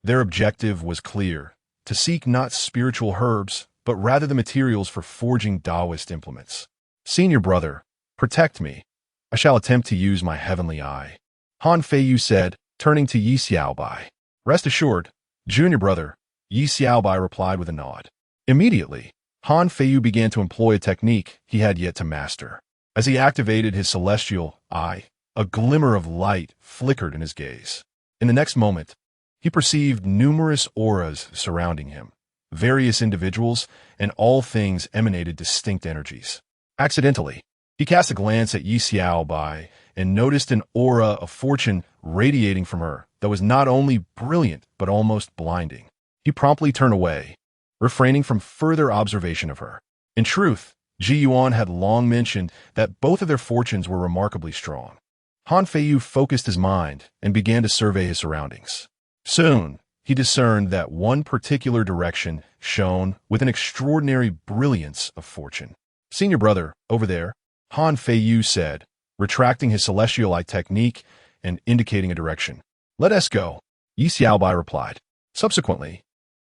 Their objective was clear: to seek not spiritual herbs, but rather the materials for forging Taoist implements. Senior brother, protect me. I shall attempt to use my heavenly eye, Han Feiyu said, turning to Yi Xiaobai. Rest assured, junior brother, Yi Xiaobai replied with a nod. Immediately, Han Feiyu began to employ a technique he had yet to master. As he activated his celestial eye, a glimmer of light flickered in his gaze. In the next moment, he perceived numerous auras surrounding him. Various individuals and all things emanated distinct energies. Accidentally, he cast a glance at Yi Xiaobai and noticed an aura of fortune radiating from her that was not only brilliant but almost blinding. He promptly turned away, refraining from further observation of her. In truth, Ji Yuan had long mentioned that both of their fortunes were remarkably strong. Han Feiyu focused his mind and began to survey his surroundings. Soon, he discerned that one particular direction shone with an extraordinary brilliance of fortune. Senior brother, over there, Han Feiyu said, retracting his celestial eye technique and indicating a direction. Let us go, Yi Xiaobai replied. Subsequently,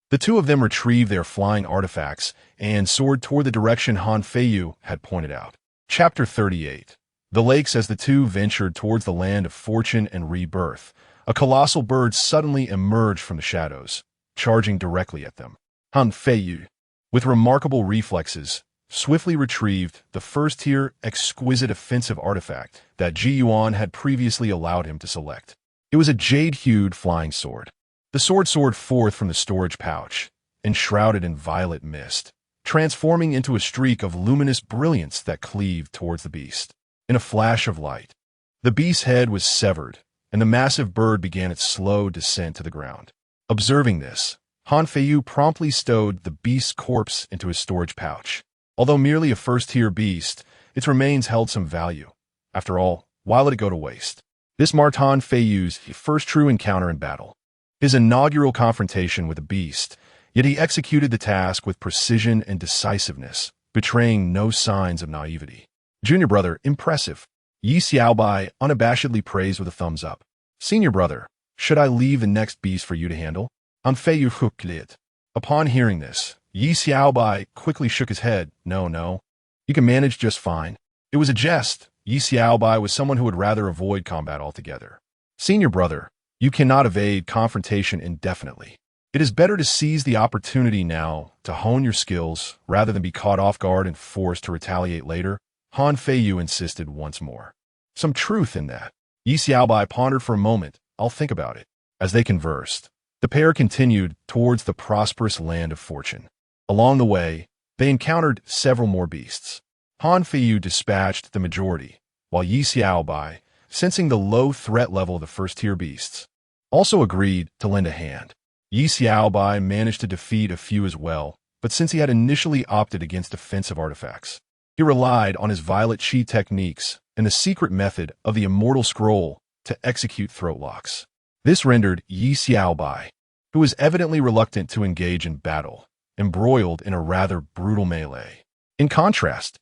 the two of them retrieved their flying artifacts and soared toward the direction Han Feiyu had pointed out. Chapter 38. The lakes. As the two ventured towards the land of fortune and rebirth, a colossal bird suddenly emerged from the shadows, charging directly at them. Han Feiyu, with remarkable reflexes, swiftly retrieved the first-tier exquisite offensive artifact that Ji Yuan had previously allowed him to select. It was a jade-hued flying sword. The sword soared forth from the storage pouch, enshrouded in violet mist, transforming into a streak of luminous brilliance that cleaved towards the beast. In a flash of light, the beast's head was severed, and the massive bird began its slow descent to the ground. Observing this, Han Feiyu promptly stowed the beast's corpse into his storage pouch. Although merely a first-tier beast, its remains held some value. After all, why let it go to waste? This marked Han Feiyu's first true encounter in battle. His inaugural confrontation with the beast, yet he executed the task with precision and decisiveness, betraying no signs of naivety. Junior brother, impressive. Yi Xiaobai unabashedly praised with a thumbs up. Senior brother, should I leave the next beast for you to handle? Han Feiyu hooked. Upon hearing this, Yi Xiaobai quickly shook his head. No. You can manage just fine. It was a jest. Yi Xiaobai was someone who would rather avoid combat altogether. Senior brother, you cannot evade confrontation indefinitely. It is better to seize the opportunity now to hone your skills rather than be caught off guard and forced to retaliate later, Han Feiyu insisted once more. Some truth in that. Yi Xiaobai pondered for a moment. I'll think about it. As they conversed, the pair continued towards the prosperous land of fortune. Along the way, they encountered several more beasts. Han Feiyu dispatched the majority, while Yi Xiaobai, sensing the low threat level of the first-tier beasts, also agreed to lend a hand. Yi Xiaobai managed to defeat a few as well, but since he had initially opted against defensive artifacts, he relied on his violet chi techniques and the secret method of the immortal scroll to execute throat locks. This rendered Yi Xiaobai, who was evidently reluctant to engage in battle, embroiled in a rather brutal melee. In contrast,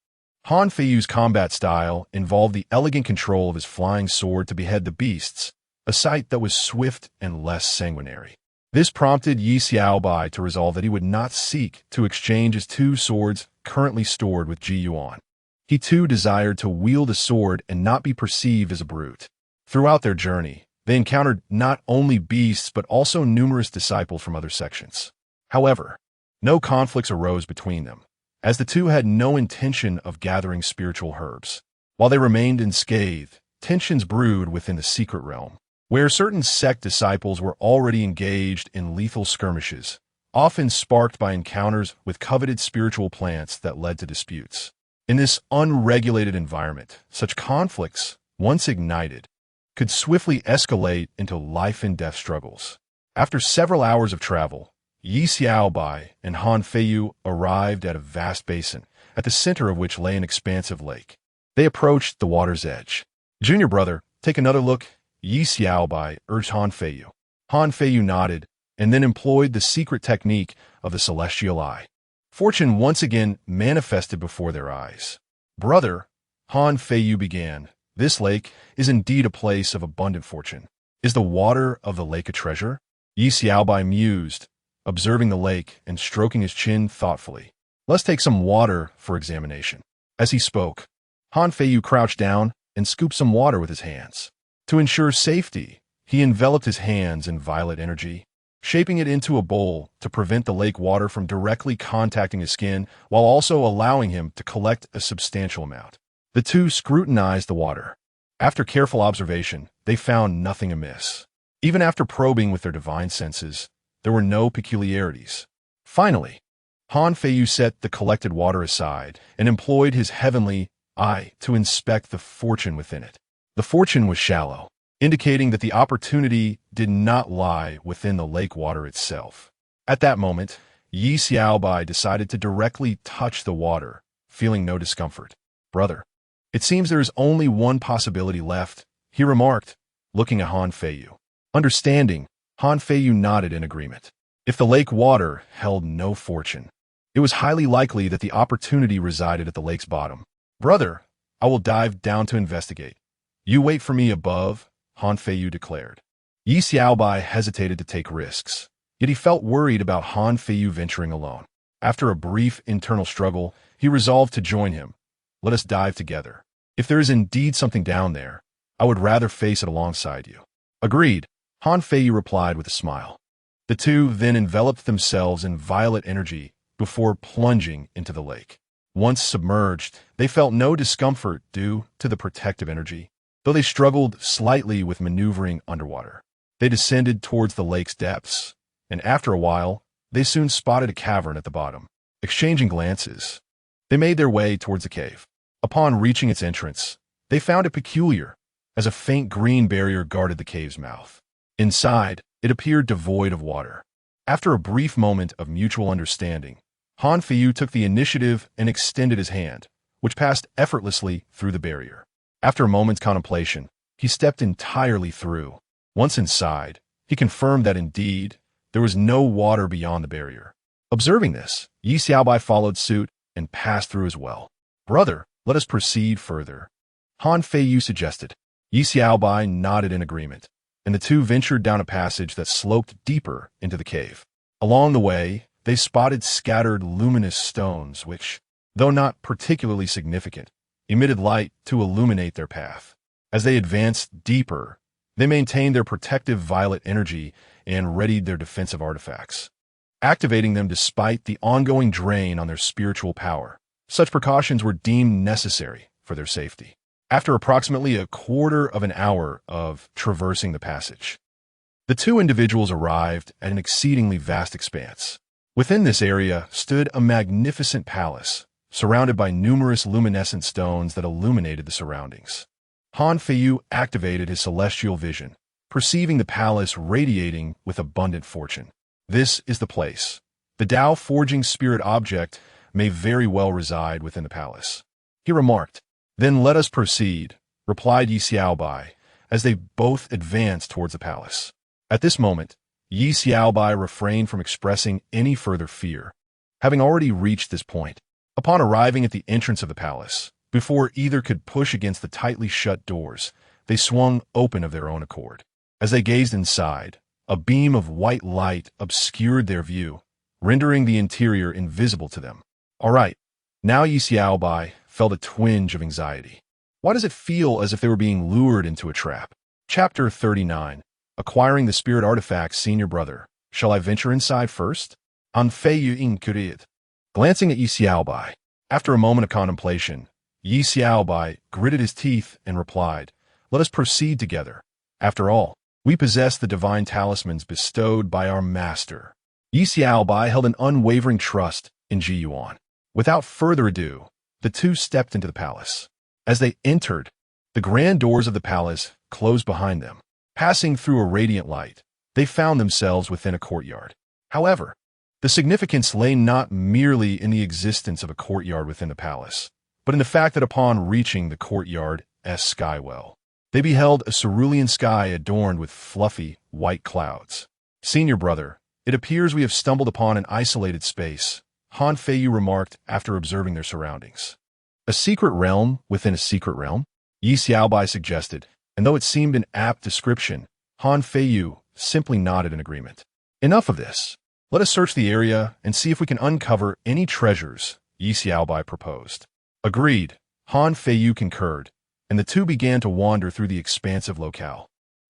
Han Feiyu's combat style involved the elegant control of his flying sword to behead the beasts, a sight that was swift and less sanguinary. This prompted Yi Xiaobai to resolve that he would not seek to exchange his two swords currently stored with Ji Yuan. He too desired to wield a sword and not be perceived as a brute. Throughout their journey, they encountered not only beasts but also numerous disciples from other sections. However, no conflicts arose between them, as the two had no intention of gathering spiritual herbs. While they remained unscathed, tensions brewed within the secret realm, where certain sect disciples were already engaged in lethal skirmishes, often sparked by encounters with coveted spiritual plants that led to disputes. In this unregulated environment, such conflicts, once ignited, could swiftly escalate into life-and-death struggles. After several hours of travel, Yi Xiaobai and Han Feiyu arrived at a vast basin, at the center of which lay an expansive lake. They approached the water's edge. "Junior brother, take another look," Yi Xiaobai urged Han Feiyu. Han Feiyu nodded, and then employed the secret technique of the celestial eye. Fortune once again manifested before their eyes. "Brother," Han Feiyu began, "this lake is indeed a place of abundant fortune. Is the water of the lake a treasure?" Yi Xiaobai mused, observing the lake and stroking his chin thoughtfully. "Let's take some water for examination." As he spoke, Han Feiyu crouched down and scooped some water with his hands. To ensure safety, he enveloped his hands in violet energy, shaping it into a bowl to prevent the lake water from directly contacting his skin while also allowing him to collect a substantial amount. The two scrutinized the water. After careful observation, they found nothing amiss. Even after probing with their divine senses, there were no peculiarities. Finally, Han Feiyu set the collected water aside and employed his heavenly eye to inspect the fortune within it. The fortune was shallow, indicating that the opportunity did not lie within the lake water itself. At that moment, Yi Xiaobai decided to directly touch the water, feeling no discomfort. "Brother, it seems there is only one possibility left," he remarked, looking at Han Feiyu. Understanding, Han Feiyu nodded in agreement. If the lake water held no fortune, it was highly likely that the opportunity resided at the lake's bottom. "Brother, I will dive down to investigate. You wait for me above," Han Feiyu declared. Yi Xiaobai hesitated to take risks, yet he felt worried about Han Feiyu venturing alone. After a brief internal struggle, he resolved to join him. "Let us dive together. If there is indeed something down there, I would rather face it alongside you." "Agreed," Han Feiyu replied with a smile. The two then enveloped themselves in violet energy before plunging into the lake. Once submerged, they felt no discomfort due to the protective energy, though they struggled slightly with maneuvering underwater. They descended towards the lake's depths, and after a while, they soon spotted a cavern at the bottom. Exchanging glances, they made their way towards the cave. Upon reaching its entrance, they found it peculiar, as a faint green barrier guarded the cave's mouth. Inside, it appeared devoid of water. After a brief moment of mutual understanding, Han Feiyu took the initiative and extended his hand, which passed effortlessly through the barrier. After a moment's contemplation, he stepped entirely through. Once inside, he confirmed that indeed, there was no water beyond the barrier. Observing this, Yi Xiaobai followed suit and passed through as well. "Brother, let us proceed further," Han Feiyu suggested. Yi Xiaobai nodded in agreement, and the two ventured down a passage that sloped deeper into the cave. Along the way, they spotted scattered luminous stones which, though not particularly significant, emitted light to illuminate their path. As they advanced deeper, they maintained their protective violet energy and readied their defensive artifacts, activating them despite the ongoing drain on their spiritual power. Such precautions were deemed necessary for their safety. After approximately a quarter of an hour of traversing the passage, the two individuals arrived at an exceedingly vast expanse. Within this area stood a magnificent palace, surrounded by numerous luminescent stones that illuminated the surroundings. Han Feiyu activated his celestial vision, perceiving the palace radiating with abundant fortune. "This is the place. The Tao forging spirit object may very well reside within the palace," he remarked. "Then let us proceed," replied Yi Xiaobai, as they both advanced towards the palace. At this moment, Yi Xiaobai refrained from expressing any further fear, having already reached this point. Upon arriving at the entrance of the palace, before either could push against the tightly shut doors, they swung open of their own accord. As they gazed inside, a beam of white light obscured their view, rendering the interior invisible to them. All right, now Yi Xiaobai felt a twinge of anxiety. Why does it feel as if they were being lured into a trap? Chapter 39. Acquiring the spirit artifacts, senior brother. Shall I venture inside first? An fei yu incurid. Glancing at Yi Xiaobai, after a moment of contemplation, Yi Xiaobai gritted his teeth and replied, "Let us proceed together. After all, we possess the divine talismans bestowed by our master." Yi Xiaobai held an unwavering trust in Ji Yuan. Without further ado, the two stepped into the palace. As they entered, the grand doors of the palace closed behind them. Passing through a radiant light, they found themselves within a courtyard. However, the significance lay not merely in the existence of a courtyard within the palace, but in the fact that upon reaching the courtyard's skywell, they beheld a cerulean sky adorned with fluffy, white clouds. "Senior brother, it appears we have stumbled upon an isolated space," Han Feiyu remarked after observing their surroundings. "A secret realm within a secret realm?" Yi Xiaobai suggested, and though it seemed an apt description, Han Feiyu simply nodded in agreement. "Enough of this. Let us search the area and see if we can uncover any treasures," Yi Xiaobai proposed. Agreed, Han Feiyu concurred, and the two began to wander through the expansive locale.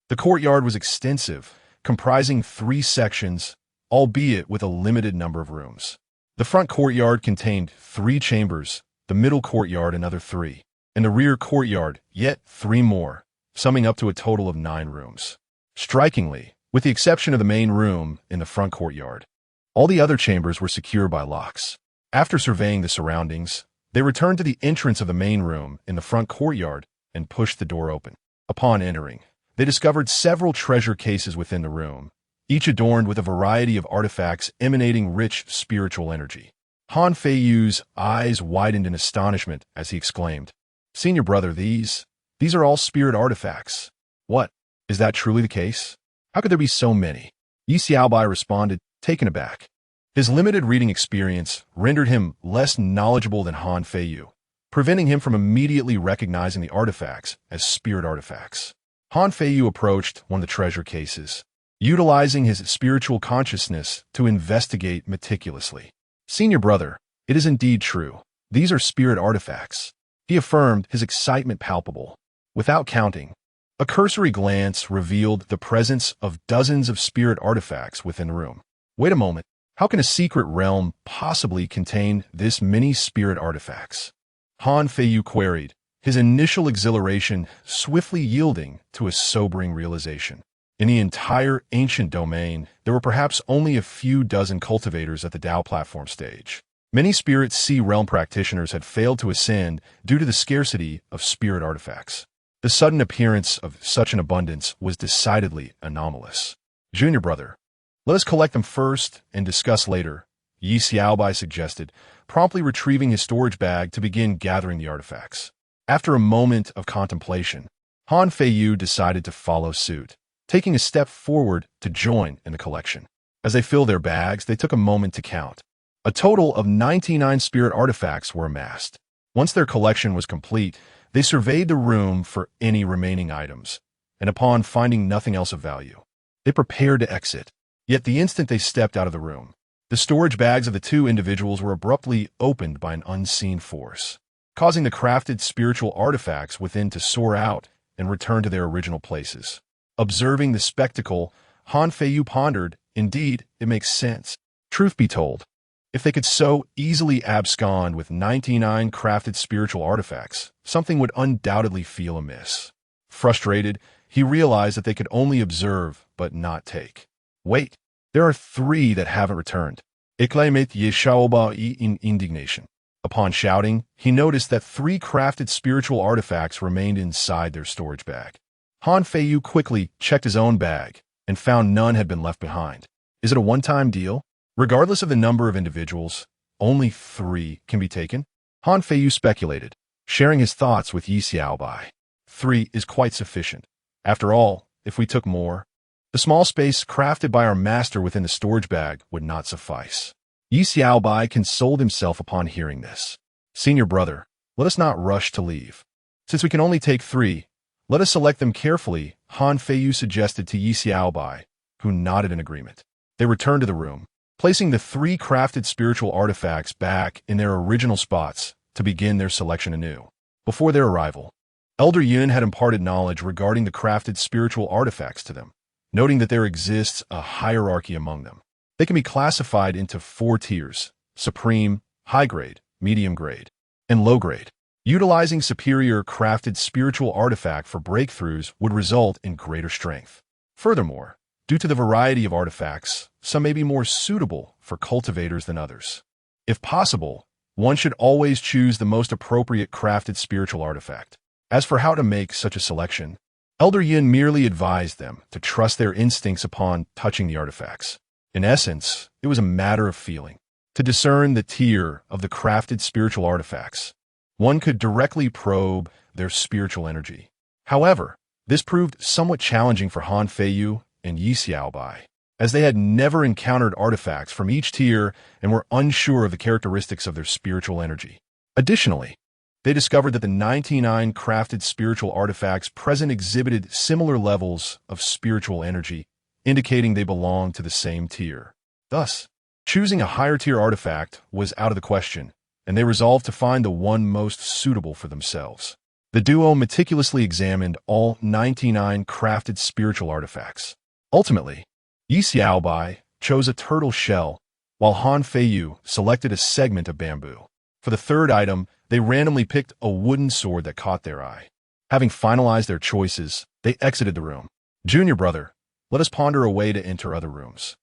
The courtyard was extensive, comprising 3 sections, albeit with a limited number of rooms. The front courtyard contained 3 chambers, the middle courtyard another 3, and the rear courtyard yet 3 more, summing up to a total of 9 rooms. Strikingly, with the exception of the main room in the front courtyard, all the other chambers were secure by locks. After surveying the surroundings, they returned to the entrance of the main room in the front courtyard and pushed the door open. Upon entering, they discovered several treasure cases within the room, each adorned with a variety of artifacts emanating rich spiritual energy. Han Feiyu's eyes widened in astonishment as he exclaimed, "Senior brother, these are all spirit artifacts. What? Is that truly the case? How could there be so many?" Yi Xiaobai responded, taken aback. His limited reading experience rendered him less knowledgeable than Han Feiyu, preventing him from immediately recognizing the artifacts as spirit artifacts. Han Feiyu approached one of the treasure cases, utilizing his spiritual consciousness to investigate meticulously. "Senior brother, it is indeed true. These are spirit artifacts," he affirmed, his excitement palpable. Without counting, a cursory glance revealed the presence of dozens of spirit artifacts within the room. Wait a moment. How can a secret realm possibly contain this many spirit artifacts? Han Feiyu queried, his initial exhilaration swiftly yielding to a sobering realization. In the entire ancient domain, there were perhaps only a few dozen cultivators at the Dao platform stage. Many Spirit Sea realm practitioners had failed to ascend due to the scarcity of spirit artifacts. The sudden appearance of such an abundance was decidedly anomalous. "Junior brother, let us collect them first and discuss later," Yi Xiaobai suggested, promptly retrieving his storage bag to begin gathering the artifacts. After a moment of contemplation, Han Feiyu decided to follow suit, taking a step forward to join in the collection. As they filled their bags, they took a moment to count. A total of 99 spirit artifacts were amassed. Once their collection was complete, they surveyed the room for any remaining items, and upon finding nothing else of value, they prepared to exit. Yet the instant they stepped out of the room, the storage bags of the 2 individuals were abruptly opened by an unseen force, causing the crafted spiritual artifacts within to soar out and return to their original places. Observing the spectacle, Han Feiyu pondered, indeed, it makes sense. Truth be told, if they could so easily abscond with 99 crafted spiritual artifacts, something would undoubtedly feel amiss. Frustrated, he realized that they could only observe but not take. "Wait, there are 3 that haven't returned," exclaimed Ye Shaobai in indignation. Upon shouting, he noticed that 3 crafted spiritual artifacts remained inside their storage bag. Han Feiyu quickly checked his own bag and found none had been left behind. Is it a one-time deal? Regardless of the number of individuals, only 3 can be taken? Han Feiyu speculated, sharing his thoughts with Yi Xiaobai. 3 is quite sufficient. After all, if we took more, the small space crafted by our master within the storage bag would not suffice. Yi Xiaobai consoled himself upon hearing this. Senior brother, let us not rush to leave. Since we can only take 3, let us select them carefully, Han Feiyu suggested to Yi Xiaobai, who nodded in agreement. They returned to the room, placing the 3 crafted spiritual artifacts back in their original spots to begin their selection anew. Before their arrival, Elder Yun had imparted knowledge regarding the crafted spiritual artifacts to them, noting that there exists a hierarchy among them. They can be classified into 4 tiers: supreme, high grade, medium grade, and low grade. Utilizing superior crafted spiritual artifact for breakthroughs would result in greater strength. Furthermore, due to the variety of artifacts, some may be more suitable for cultivators than others. If possible, one should always choose the most appropriate crafted spiritual artifact. As for how to make such a selection, Elder Yin merely advised them to trust their instincts upon touching the artifacts. In essence, it was a matter of feeling. To discern the tier of the crafted spiritual artifacts, one could directly probe their spiritual energy. However, this proved somewhat challenging for Han Feiyu and Yi Xiaobai, as they had never encountered artifacts from each tier and were unsure of the characteristics of their spiritual energy. Additionally, they discovered that the 99 crafted spiritual artifacts present exhibited similar levels of spiritual energy, indicating they belonged to the same tier. Thus, choosing a higher tier artifact was out of the question, and they resolved to find the one most suitable for themselves. The duo meticulously examined all 99 crafted spiritual artifacts. Ultimately, Yi Xiaobai chose a turtle shell, while Han Feiyu selected a segment of bamboo. For the third item, they randomly picked a wooden sword that caught their eye. Having finalized their choices, they exited the room. Junior brother, let us ponder a way to enter other rooms.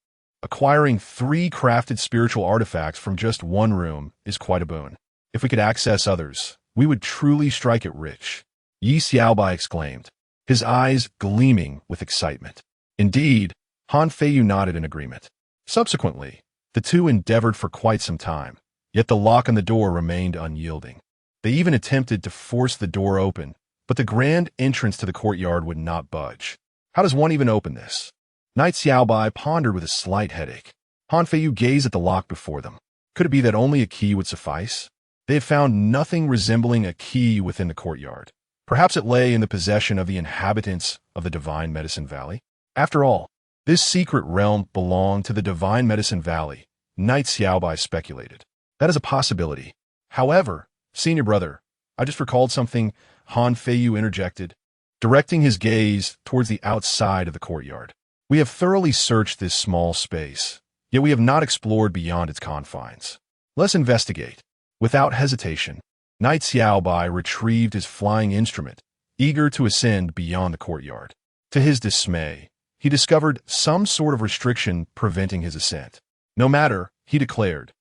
Acquiring 3 crafted spiritual artifacts from just one room is quite a boon. If we could access others, we would truly strike it rich, Yi Xiaobai exclaimed, his eyes gleaming with excitement. Indeed, Han Feiyu nodded in agreement. Subsequently, the two endeavored for quite some time, yet the lock on the door remained unyielding. They even attempted to force the door open, but the grand entrance to the courtyard would not budge. How does one even open this? Knight Xiaobai pondered with a slight headache. Han Feiyu gazed at the lock before them. Could it be that only a key would suffice? They had found nothing resembling a key within the courtyard. Perhaps it lay in the possession of the inhabitants of the Divine Medicine Valley. After all, this secret realm belonged to the Divine Medicine Valley, Knight Xiaobai speculated. That is a possibility. However, senior brother, I just recalled something, Han Feiyu interjected, directing his gaze towards the outside of the courtyard. We have thoroughly searched this small space, yet we have not explored beyond its confines. Let's investigate. Without hesitation, Knight Xiaobai retrieved his flying instrument, eager to ascend beyond the courtyard. To his dismay, he discovered some sort of restriction preventing his ascent. No matter, he declared,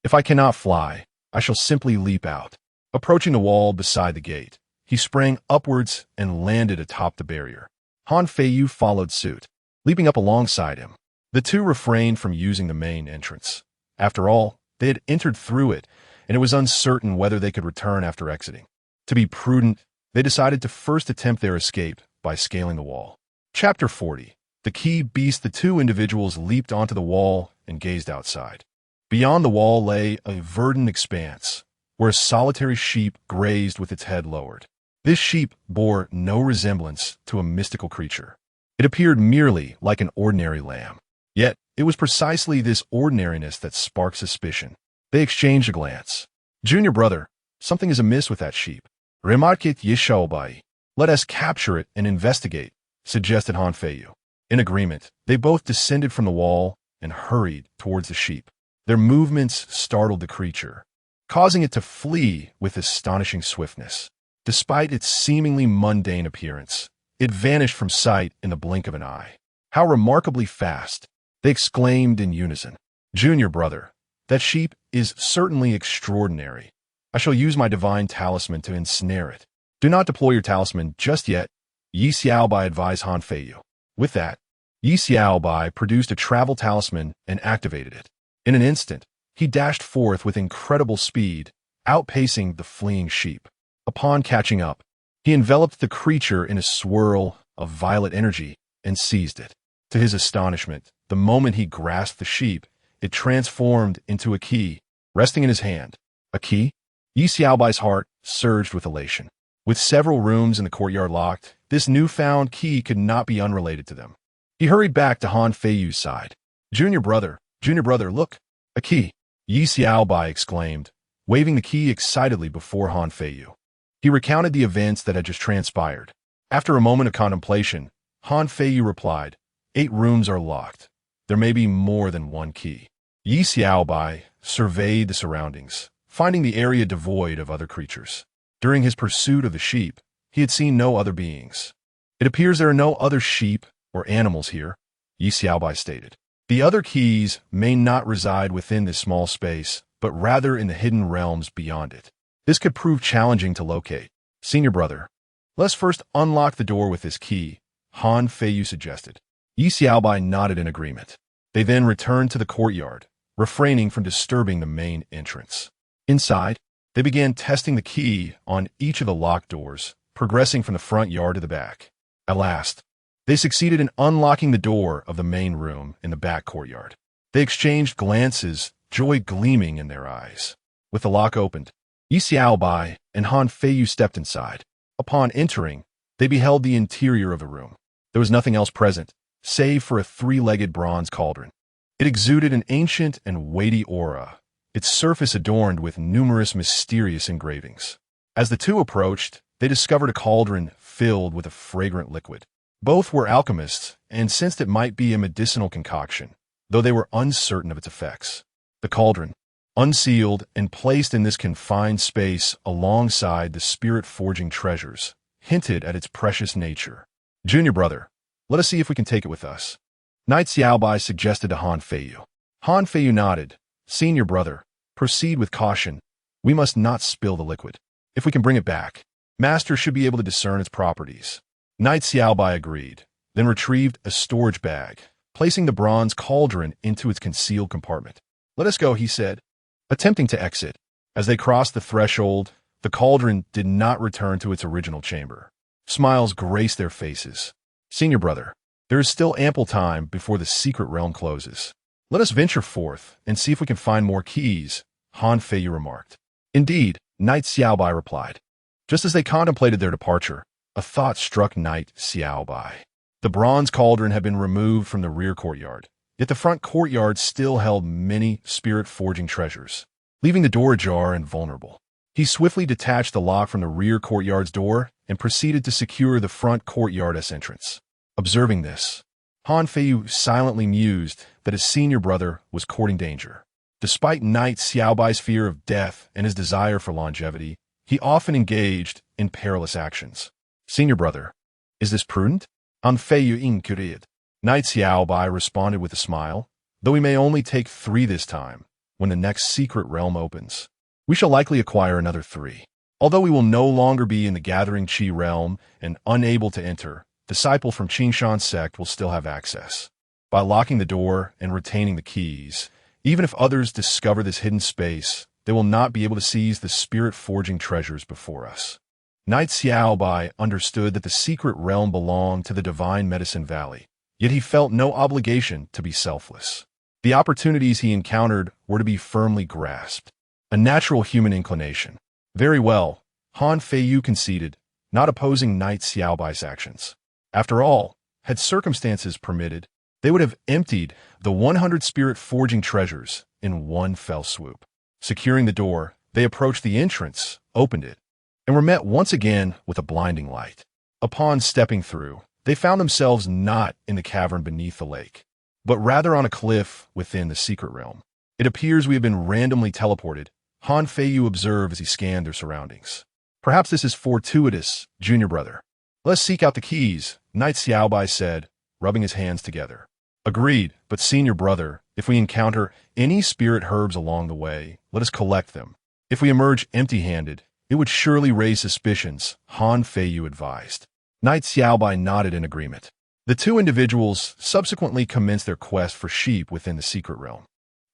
if I cannot fly, I shall simply leap out. Approaching the wall beside the gate, he sprang upwards and landed atop the barrier. Han Feiyu followed suit, leaping up alongside him. The two refrained from using the main entrance. After all, they had entered through it, and it was uncertain whether they could return after exiting. To be prudent, they decided to first attempt their escape by scaling the wall. Chapter 40. The key beast. The two individuals leaped onto the wall and gazed outside. Beyond the wall lay a verdant expanse, where a solitary sheep grazed with its head lowered. This sheep bore no resemblance to a mystical creature. It appeared merely like an ordinary lamb. Yet, it was precisely this ordinariness that sparked suspicion. They exchanged a glance. Junior brother, something is amiss with that sheep. Remarque it Yi Xiaobai. Let us capture it and investigate, suggested Han Feiyu. In agreement, they both descended from the wall and hurried towards the sheep. Their movements startled the creature, causing it to flee with astonishing swiftness. Despite its seemingly mundane appearance, it vanished from sight in the blink of an eye. How remarkably fast, they exclaimed in unison. Junior brother, that sheep is certainly extraordinary. I shall use my divine talisman to ensnare it. Do not deploy your talisman just yet, Yi Xiaobai advised Han Feiyu. With that, Yi Xiaobai produced a travel talisman and activated it. In an instant, he dashed forth with incredible speed, outpacing the fleeing sheep. Upon catching up, he enveloped the creature in a swirl of violet energy and seized it. To his astonishment, the moment he grasped the sheep, it transformed into a key, resting in his hand. A key? Yi Xiaobai's heart surged with elation. With several rooms in the courtyard locked, this newfound key could not be unrelated to them. He hurried back to Han Feiyu's side. Junior brother, look, a key. Yi Xiaobai exclaimed, waving the key excitedly before Han Feiyu. He recounted the events that had just transpired. After a moment of contemplation, Han Feiyu replied, 8 rooms are locked. There may be more than one key. Yi Xiaobai surveyed the surroundings, finding the area devoid of other creatures. During his pursuit of the sheep, he had seen no other beings. It appears there are no other sheep or animals here, Yi Xiaobai stated. The other keys may not reside within this small space, but rather in the hidden realms beyond it. This could prove challenging to locate. Senior brother, let's first unlock the door with this key, Han Feiyu suggested. Yi Xiaobai nodded in agreement. They then returned to the courtyard, refraining from disturbing the main entrance. Inside, they began testing the key on each of the locked doors, progressing from the front yard to the back. At last, they succeeded in unlocking the door of the main room in the back courtyard. They exchanged glances, joy gleaming in their eyes. With the lock opened, Yi Xiaobai and Han Feiyu stepped inside. Upon entering, they beheld the interior of the room. There was nothing else present, save for a 3-legged bronze cauldron. It exuded an ancient and weighty aura, its surface adorned with numerous mysterious engravings. As the two approached, they discovered a cauldron filled with a fragrant liquid. Both were alchemists and sensed it might be a medicinal concoction, though they were uncertain of its effects. The cauldron, unsealed and placed in this confined space alongside the spirit-forging treasures, hinted at its precious nature. Junior brother, let us see if we can take it with us, Knight Xiaobai suggested to Han Feiyu. Han Feiyu nodded. Senior brother, proceed with caution. We must not spill the liquid. If we can bring it back, Master should be able to discern its properties. Knight Xiaobai agreed, then retrieved a storage bag, placing the bronze cauldron into its concealed compartment. Let us go, he said, attempting to exit. As they crossed the threshold, the cauldron did not return to its original chamber. Smiles graced their faces. Senior brother, there is still ample time before the secret realm closes. Let us venture forth and see if we can find more keys, Han Feiyu remarked. Indeed, Knight Xiaobai replied. Just as they contemplated their departure, a thought struck Knight Xiaobai. The bronze cauldron had been removed from the rear courtyard, yet the front courtyard still held many spirit-forging treasures, leaving the door ajar and vulnerable. He swiftly detached the lock from the rear courtyard's door and proceeded to secure the front courtyard's entrance. Observing this, Han Feiyu silently mused that his senior brother was courting danger. Despite Knight Xiaobai's fear of death and his desire for longevity, he often engaged in perilous actions. Senior brother, is this prudent? Han Feiyu inquired. Knight Xiaobai responded with a smile. Though we may only take 3 this time, when the next secret realm opens, we shall likely acquire another 3. Although we will no longer be in the gathering Qi realm and unable to enter, disciple from Qingshan's sect will still have access. By locking the door and retaining the keys, even if others discover this hidden space, they will not be able to seize the spirit-forging treasures before us. Knight Xiaobai understood that the secret realm belonged to the Divine Medicine Valley, yet he felt no obligation to be selfless. The opportunities he encountered were to be firmly grasped, a natural human inclination. Very well, Han Feiyu conceded, not opposing Knight Xiaobai's actions. After all, had circumstances permitted, they would have emptied the 100 spirit-forging treasures in one fell swoop. Securing the door, they approached the entrance, opened it, and were met once again with a blinding light. Upon stepping through, they found themselves not in the cavern beneath the lake, but rather on a cliff within the secret realm. It appears we have been randomly teleported, Han Feiyu observed as he scanned their surroundings. Perhaps this is fortuitous, junior brother. Let's seek out the keys, Knight Xiaobai said, rubbing his hands together. Agreed, but senior brother, if we encounter any spirit herbs along the way, let us collect them. If we emerge empty-handed, it would surely raise suspicions, Han Feiyu advised. Knight Xiaobai nodded in agreement. The 2 individuals subsequently commenced their quest for sheep within the secret realm.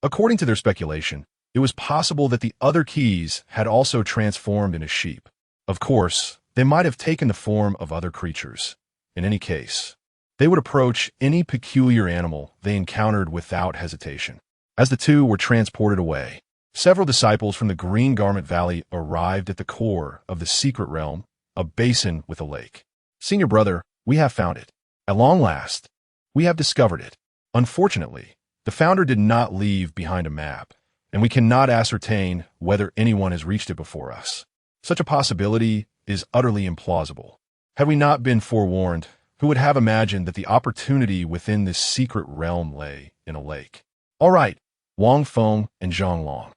According to their speculation, it was possible that the other keys had also transformed into sheep. Of course, they might have taken the form of other creatures. in any case. They would approach any peculiar animal they encountered without hesitation. As the two were transported away, several disciples from the Green Garment Valley arrived at the core of the secret realm, a basin with a lake. Senior brother, we have found it. At long last, we have discovered it. Unfortunately, the founder did not leave behind a map, and we cannot ascertain whether anyone has reached it before us. Such a possibility is utterly implausible. Had we not been forewarned, who would have imagined that the opportunity within this secret realm lay in a lake? All right, Wang Feng and Zhang Long,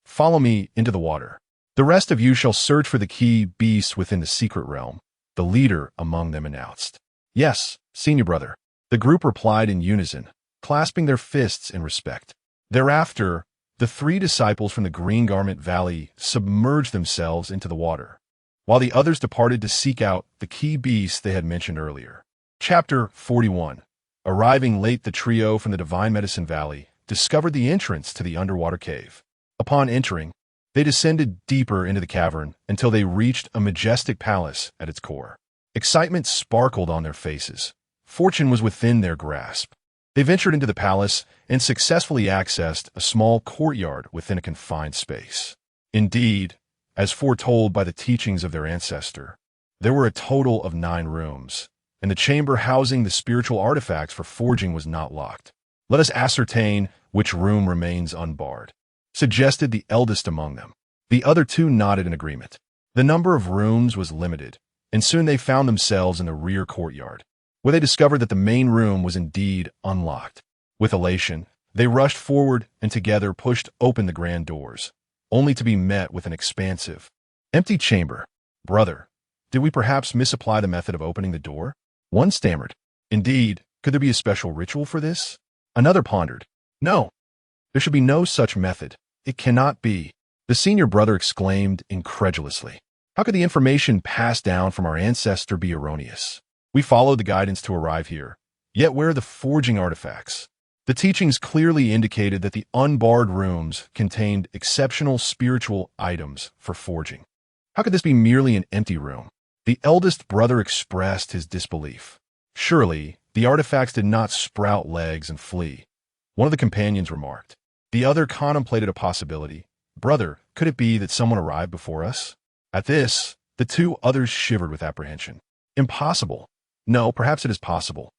follow me into the water. The rest of you shall search for the key beasts within the secret realm, the leader among them announced. Yes, senior brother, the group replied in unison, clasping their fists in respect. Thereafter, the three disciples from the Green Garment Valley submerged themselves into the water, while the others departed to seek out the key beasts they had mentioned earlier. Chapter 41. Arriving late, the trio from the Divine Medicine Valley discovered the entrance to the underwater cave. Upon entering, they descended deeper into the cavern until they reached a majestic palace at its core. Excitement sparkled on their faces. Fortune was within their grasp. They ventured into the palace and successfully accessed a small courtyard within a confined space. Indeed, as foretold by the teachings of their ancestor, there were a total of 9 rooms, and the chamber housing the spiritual artifacts for forging was not locked. Let us ascertain which room remains unbarred, suggested the eldest among them. The other 2 nodded in agreement. The number of rooms was limited, and soon they found themselves in the rear courtyard, where they discovered that the main room was indeed unlocked. With elation, they rushed forward and together pushed open the grand doors, only to be met with an expansive, empty chamber. Brother, did we perhaps misapply the method of opening the door? One stammered. Indeed, could there be a special ritual for this? Another pondered. No, there should be no such method. It cannot be. The senior brother exclaimed incredulously. How could the information passed down from our ancestor be erroneous? We followed the guidance to arrive here. Yet where are the forging artifacts? The teachings clearly indicated that the unbarred rooms contained exceptional spiritual items for forging. How could this be merely an empty room? The eldest brother expressed his disbelief. Surely, the artifacts did not sprout legs and flee. One of the companions remarked. The other contemplated a possibility. Brother, could it be that someone arrived before us? At this, the 2 others shivered with apprehension. Impossible. No, perhaps it is possible.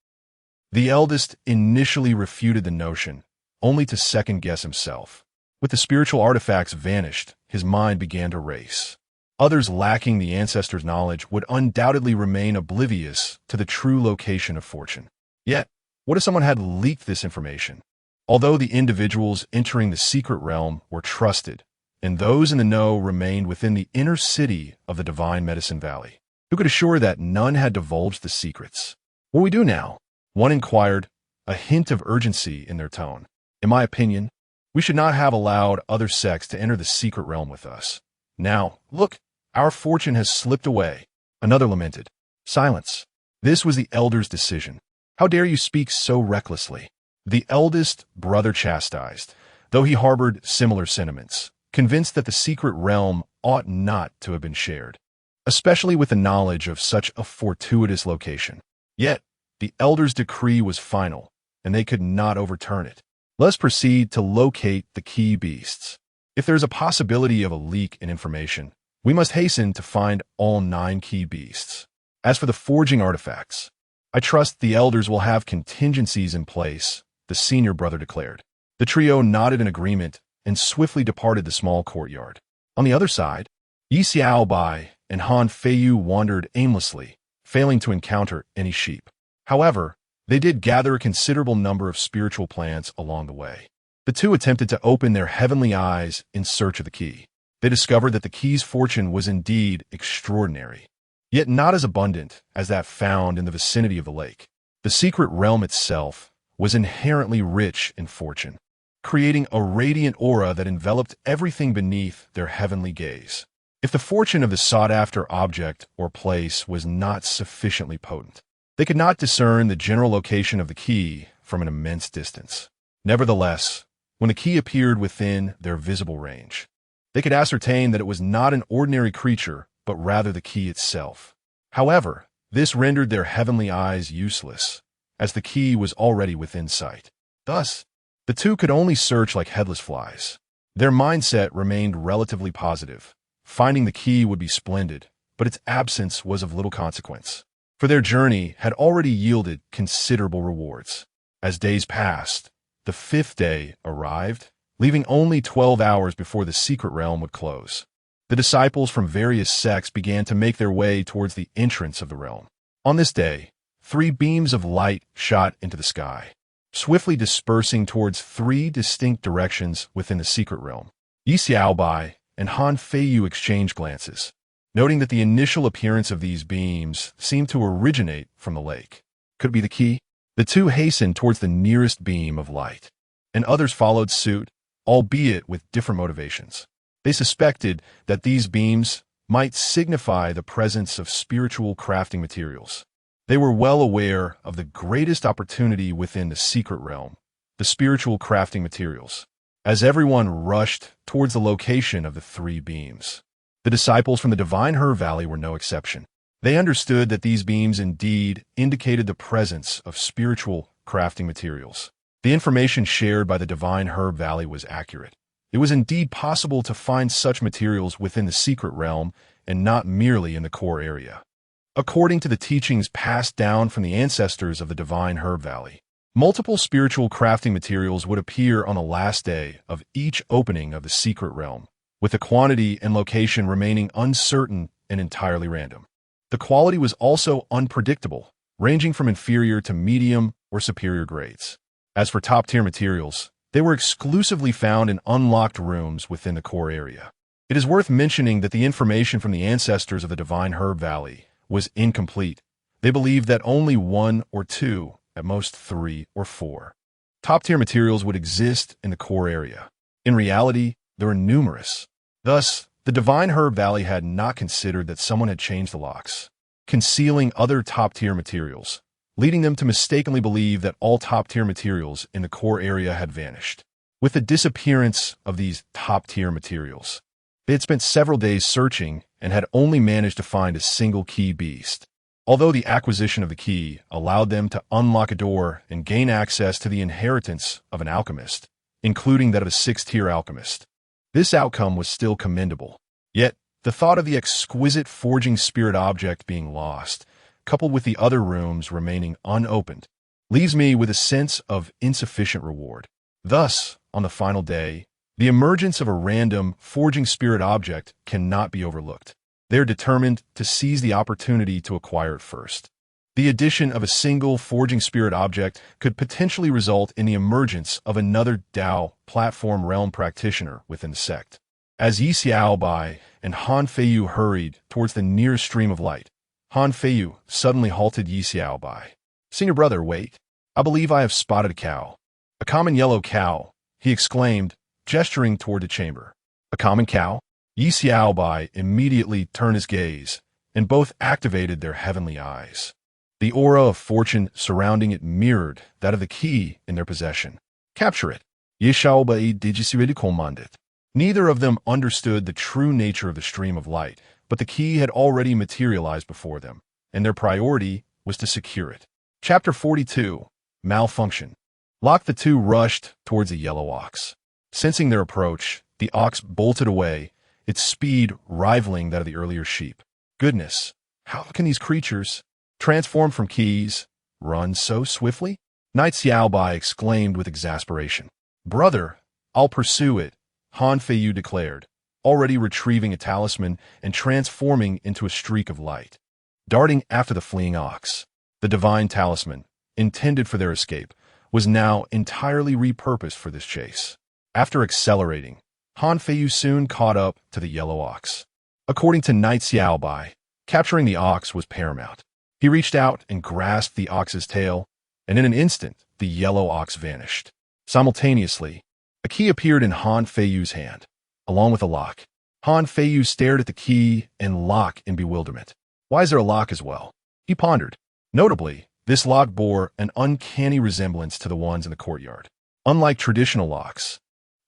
The eldest initially refuted the notion, only to second-guess himself. With the spiritual artifacts vanished, his mind began to race. Others lacking the ancestors' knowledge would undoubtedly remain oblivious to the true location of fortune. Yet, what if someone had leaked this information? Although the individuals entering the secret realm were trusted, and those in the know remained within the inner city of the Divine Medicine Valley, who could assure that none had divulged the secrets? What do we do now? One inquired, a hint of urgency in their tone. In my opinion, we should not have allowed other sects to enter the secret realm with us. Now, look, our fortune has slipped away. Another lamented. Silence. This was the elder's decision. How dare you speak so recklessly? The eldest brother chastised, though he harbored similar sentiments, convinced that the secret realm ought not to have been shared, especially with the knowledge of such a fortuitous location. Yet, the elder's decree was final, and they could not overturn it. Let us proceed to locate the key beasts. If there is a possibility of a leak in information, we must hasten to find all 9 key beasts. As for the forging artifacts, I trust the elders will have contingencies in place, the senior brother declared. The trio nodded in agreement and swiftly departed the small courtyard. On the other side, Yi Xiaobai and Han Feiyu wandered aimlessly, failing to encounter any sheep. However, they did gather a considerable number of spiritual plants along the way. The 2 attempted to open their heavenly eyes in search of the key. They discovered that the key's fortune was indeed extraordinary, yet not as abundant as that found in the vicinity of the lake. The secret realm itself was inherently rich in fortune, creating a radiant aura that enveloped everything beneath their heavenly gaze. If the fortune of the sought-after object or place was not sufficiently potent, they could not discern the general location of the key from an immense distance. Nevertheless, when the key appeared within their visible range, they could ascertain that it was not an ordinary creature, but rather the key itself. However, This rendered their heavenly eyes useless, as the key was already within sight. Thus, the two could only search like headless flies. Their mindset remained relatively positive. Finding the key would be splendid, but its absence was of little consequence, for their journey had already yielded considerable rewards. As days passed, the fifth day arrived, leaving only 12 hours before the secret realm would close. The disciples from various sects began to make their way towards the entrance of the realm. On this day, 3 beams of light shot into the sky, swiftly dispersing towards 3 distinct directions within the secret realm. Yi Xiaobai and Han Feiyu exchanged glances, noting that the initial appearance of these beams seemed to originate from the lake. Could it be the key? The two hastened towards the nearest beam of light, and others followed suit, albeit with different motivations. They suspected that these beams might signify the presence of spiritual crafting materials. They were well aware of the greatest opportunity within the secret realm, the spiritual crafting materials, as everyone rushed towards the location of the 3 beams. The disciples from the Divine Herb Valley were no exception. They understood that these beams indeed indicated the presence of spiritual crafting materials. The information shared by the Divine Herb Valley was accurate. It was indeed possible to find such materials within the secret realm and not merely in the core area. According to the teachings passed down from the ancestors of the Divine Herb Valley, multiple spiritual crafting materials would appear on the last day of each opening of the secret realm, with the quantity and location remaining uncertain and entirely random. The quality was also unpredictable, ranging from inferior to medium or superior grades. As for top-tier materials, they were exclusively found in unlocked rooms within the core area. It is worth mentioning that the information from the ancestors of the Divine Herb Valley was incomplete. They believed that only 1 or 2, at most 3 or 4, top-tier materials would exist in the core area. In reality, there were numerous. Thus, the Divine Herb Valley had not considered that someone had changed the locks, concealing other top-tier materials, leading them to mistakenly believe that all top-tier materials in the core area had vanished. With the disappearance of these top-tier materials, they had spent several days searching and had only managed to find a single key beast. Although the acquisition of the key allowed them to unlock a door and gain access to the inheritance of an alchemist, including that of a 6th-tier alchemist, this outcome was still commendable. Yet, the thought of the exquisite forging spirit object being lost, coupled with the other rooms remaining unopened, leaves me with a sense of insufficient reward. Thus, on the final day, the emergence of a random forging spirit object cannot be overlooked. They are determined to seize the opportunity to acquire it first. The addition of a single forging spirit object could potentially result in the emergence of another Dao platform realm practitioner within the sect. As Yi Xiaobai and Han Feiyu hurried towards the nearest stream of light, Han Feiyu suddenly halted Yi Xiaobai. "Senior brother, wait. I believe I have spotted a cow." "A common yellow cow," he exclaimed, gesturing toward the chamber. "A common cow?" Yi Xiaobai immediately turned his gaze, and both activated their heavenly eyes. The aura of fortune surrounding it mirrored that of the key in their possession. "Capture it." Yi Xiaobai digisirid commanded. Neither of them understood the true nature of the stream of light, but the key had already materialized before them, and their priority was to secure it. Chapter 42. Malfunction. Lock the two rushed towards a yellow ox. Sensing their approach, the ox bolted away, its speed rivaling that of the earlier sheep. Goodness, how can these creatures, transformed from keys, run so swiftly? Knight Xiaobai exclaimed with exasperation. "Brother, I'll pursue it," Han Feiyu declared, already retrieving a talisman and transforming into a streak of light. Darting after the fleeing ox, the divine talisman, intended for their escape, was now entirely repurposed for this chase. After accelerating, Han Feiyu soon caught up to the yellow ox. According to Knight Xiaobai, capturing the ox was paramount. He reached out and grasped the ox's tail, and in an instant, the yellow ox vanished. Simultaneously, a key appeared in Han Feiyu's hand, along with a lock. Han Feiyu stared at the key and lock in bewilderment. "Why is there a lock as well?" he pondered. Notably, this lock bore an uncanny resemblance to the ones in the courtyard. Unlike traditional locks,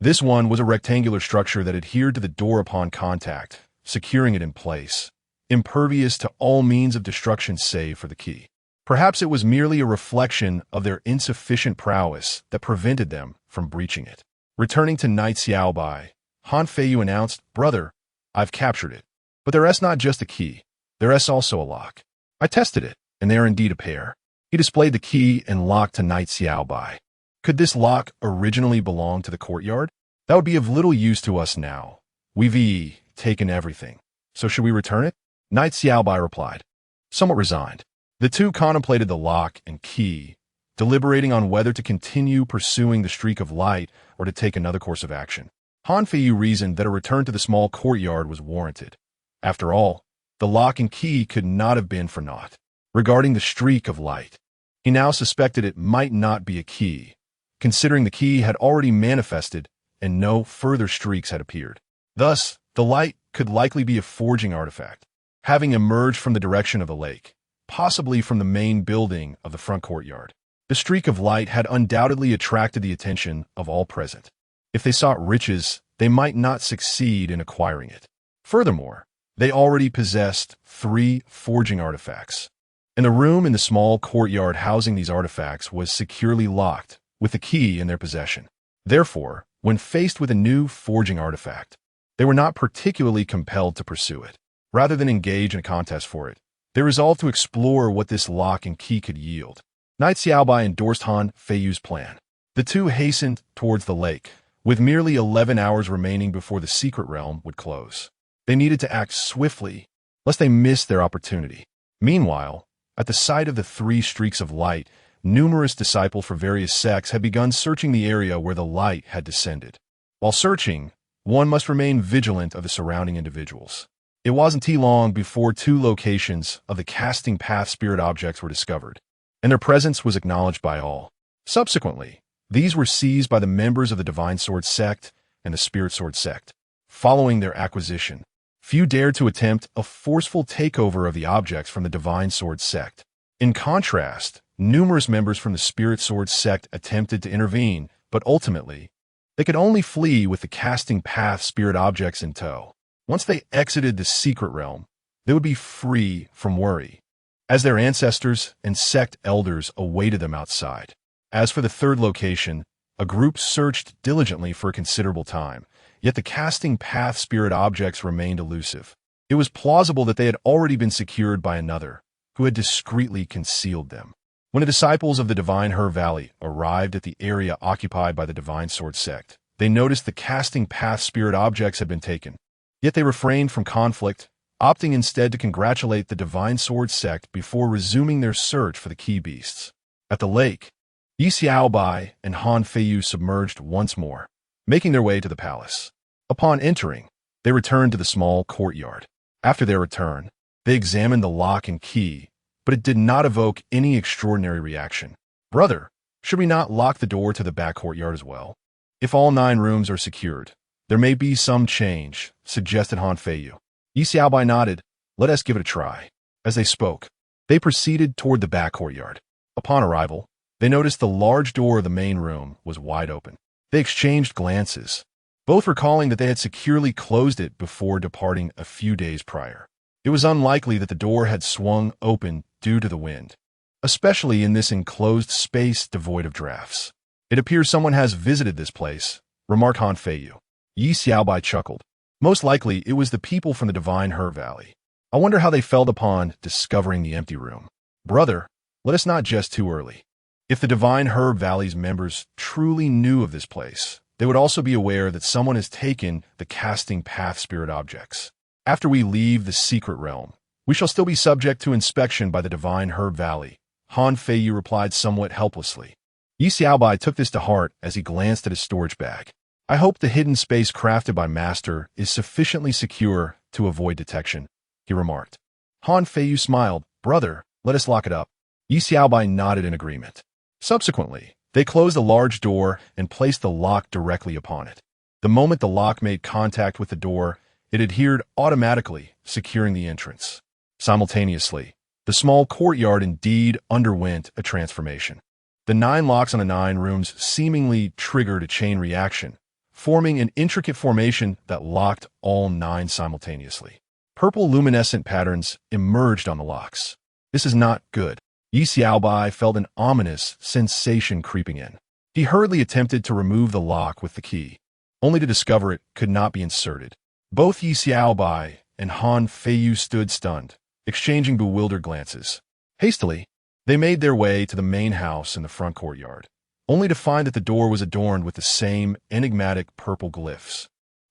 this one was a rectangular structure that adhered to the door upon contact, securing it in place. impervious to all means of destruction save for the key. Perhaps it was merely a reflection of their insufficient prowess that prevented them from breaching it. Returning to Knight Xiaobai, Han Feiyu announced, "Brother, I've captured it. But there's not just a key, there's also a lock. I tested it, and they are indeed a pair." He displayed the key and lock to Knight Xiaobai. Could this lock originally belong to the courtyard? That would be of little use to us now. We've taken everything. So should we return it? Knight Xiaobai replied, somewhat resigned. The two contemplated the lock and key, deliberating on whether to continue pursuing the streak of light or to take another course of action. Han Feiyu reasoned that a return to the small courtyard was warranted. After all, the lock and key could not have been for naught. Regarding the streak of light, he now suspected it might not be a key, considering the key had already manifested and no further streaks had appeared. Thus, the light could likely be a forging artifact, having emerged from the direction of the lake, possibly from the main building of the front courtyard. The streak of light had undoubtedly attracted the attention of all present. If they sought riches, they might not succeed in acquiring it. Furthermore, they already possessed 3 forging artifacts, and the room in the small courtyard housing these artifacts was securely locked, with the key in their possession. Therefore, when faced with a new forging artifact, they were not particularly compelled to pursue it. Rather than engage in a contest for it, they resolved to explore what this lock and key could yield. Knight Xiaobai endorsed Han Feiyu's plan. The two hastened towards the lake, with merely 11 hours remaining before the secret realm would close. They needed to act swiftly, lest they miss their opportunity. Meanwhile, at the sight of the 3 streaks of light, numerous disciples from various sects had begun searching the area where the light had descended. While searching, one must remain vigilant of the surrounding individuals. It wasn't too long before 2 locations of the casting path spirit objects were discovered, and their presence was acknowledged by all. Subsequently, these were seized by the members of the Divine Sword sect and the Spirit Sword sect. Following their acquisition, few dared to attempt a forceful takeover of the objects from the Divine Sword sect. In contrast, numerous members from the Spirit Sword sect attempted to intervene, but ultimately, they could only flee with the casting path spirit objects in tow. Once they exited the secret realm, they would be free from worry, as their ancestors and sect elders awaited them outside. As for the 3rd location, a group searched diligently for a considerable time, yet the casting path spirit objects remained elusive. It was plausible that they had already been secured by another, who had discreetly concealed them. When the disciples of the Divine Her Valley arrived at the area occupied by the Divine Sword sect, they noticed the casting path spirit objects had been taken. Yet they refrained from conflict, opting instead to congratulate the Divine Sword sect before resuming their search for the key beasts. At the lake, Yi Xiaobai and Han Feiyu submerged once more, making their way to the palace. Upon entering, they returned to the small courtyard. After their return, they examined the lock and key, but it did not evoke any extraordinary reaction. "Brother, should we not lock the door to the back courtyard as well? If all 9 rooms are secured, there may be some change," suggested Han Feiyu. Yi Xiaobai nodded. "Let us give it a try." As they spoke, they proceeded toward the back courtyard. Upon arrival, they noticed the large door of the main room was wide open. They exchanged glances, both recalling that they had securely closed it before departing a few days prior. It was unlikely that the door had swung open due to the wind, especially in this enclosed space devoid of drafts. "It appears someone has visited this place," remarked Han Feiyu. Yi Xiaobai chuckled. "Most likely it was the people from the Divine Her Valley. I wonder how they felt upon discovering the empty room. Brother, let us not jest too early. If the Divine Her Valley's members truly knew of this place, they would also be aware that someone has taken the casting path spirit objects. After we leave the secret realm, we shall still be subject to inspection by the Divine Her Valley," Han Feiyu replied somewhat helplessly. Yi Xiaobai took this to heart as he glanced at his storage bag. "I hope the hidden space crafted by Master is sufficiently secure to avoid detection," he remarked. Han Feiyu smiled. "Brother, let us lock it up." Yi Xiaobai nodded in agreement. Subsequently, they closed a large door and placed the lock directly upon it. The moment the lock made contact with the door, it adhered automatically, securing the entrance. Simultaneously, the small courtyard indeed underwent a transformation. The 9 locks on the 9 rooms seemingly triggered a chain reaction, forming an intricate formation that locked all 9 simultaneously. Purple luminescent patterns emerged on the locks. This is not good. Yi Xiaobai felt an ominous sensation creeping in. He hurriedly attempted to remove the lock with the key, only to discover it could not be inserted. Both Yi Xiaobai and Han Feiyu stood stunned, exchanging bewildered glances. Hastily, they made their way to the main house in the front courtyard, only to find that the door was adorned with the same enigmatic purple glyphs,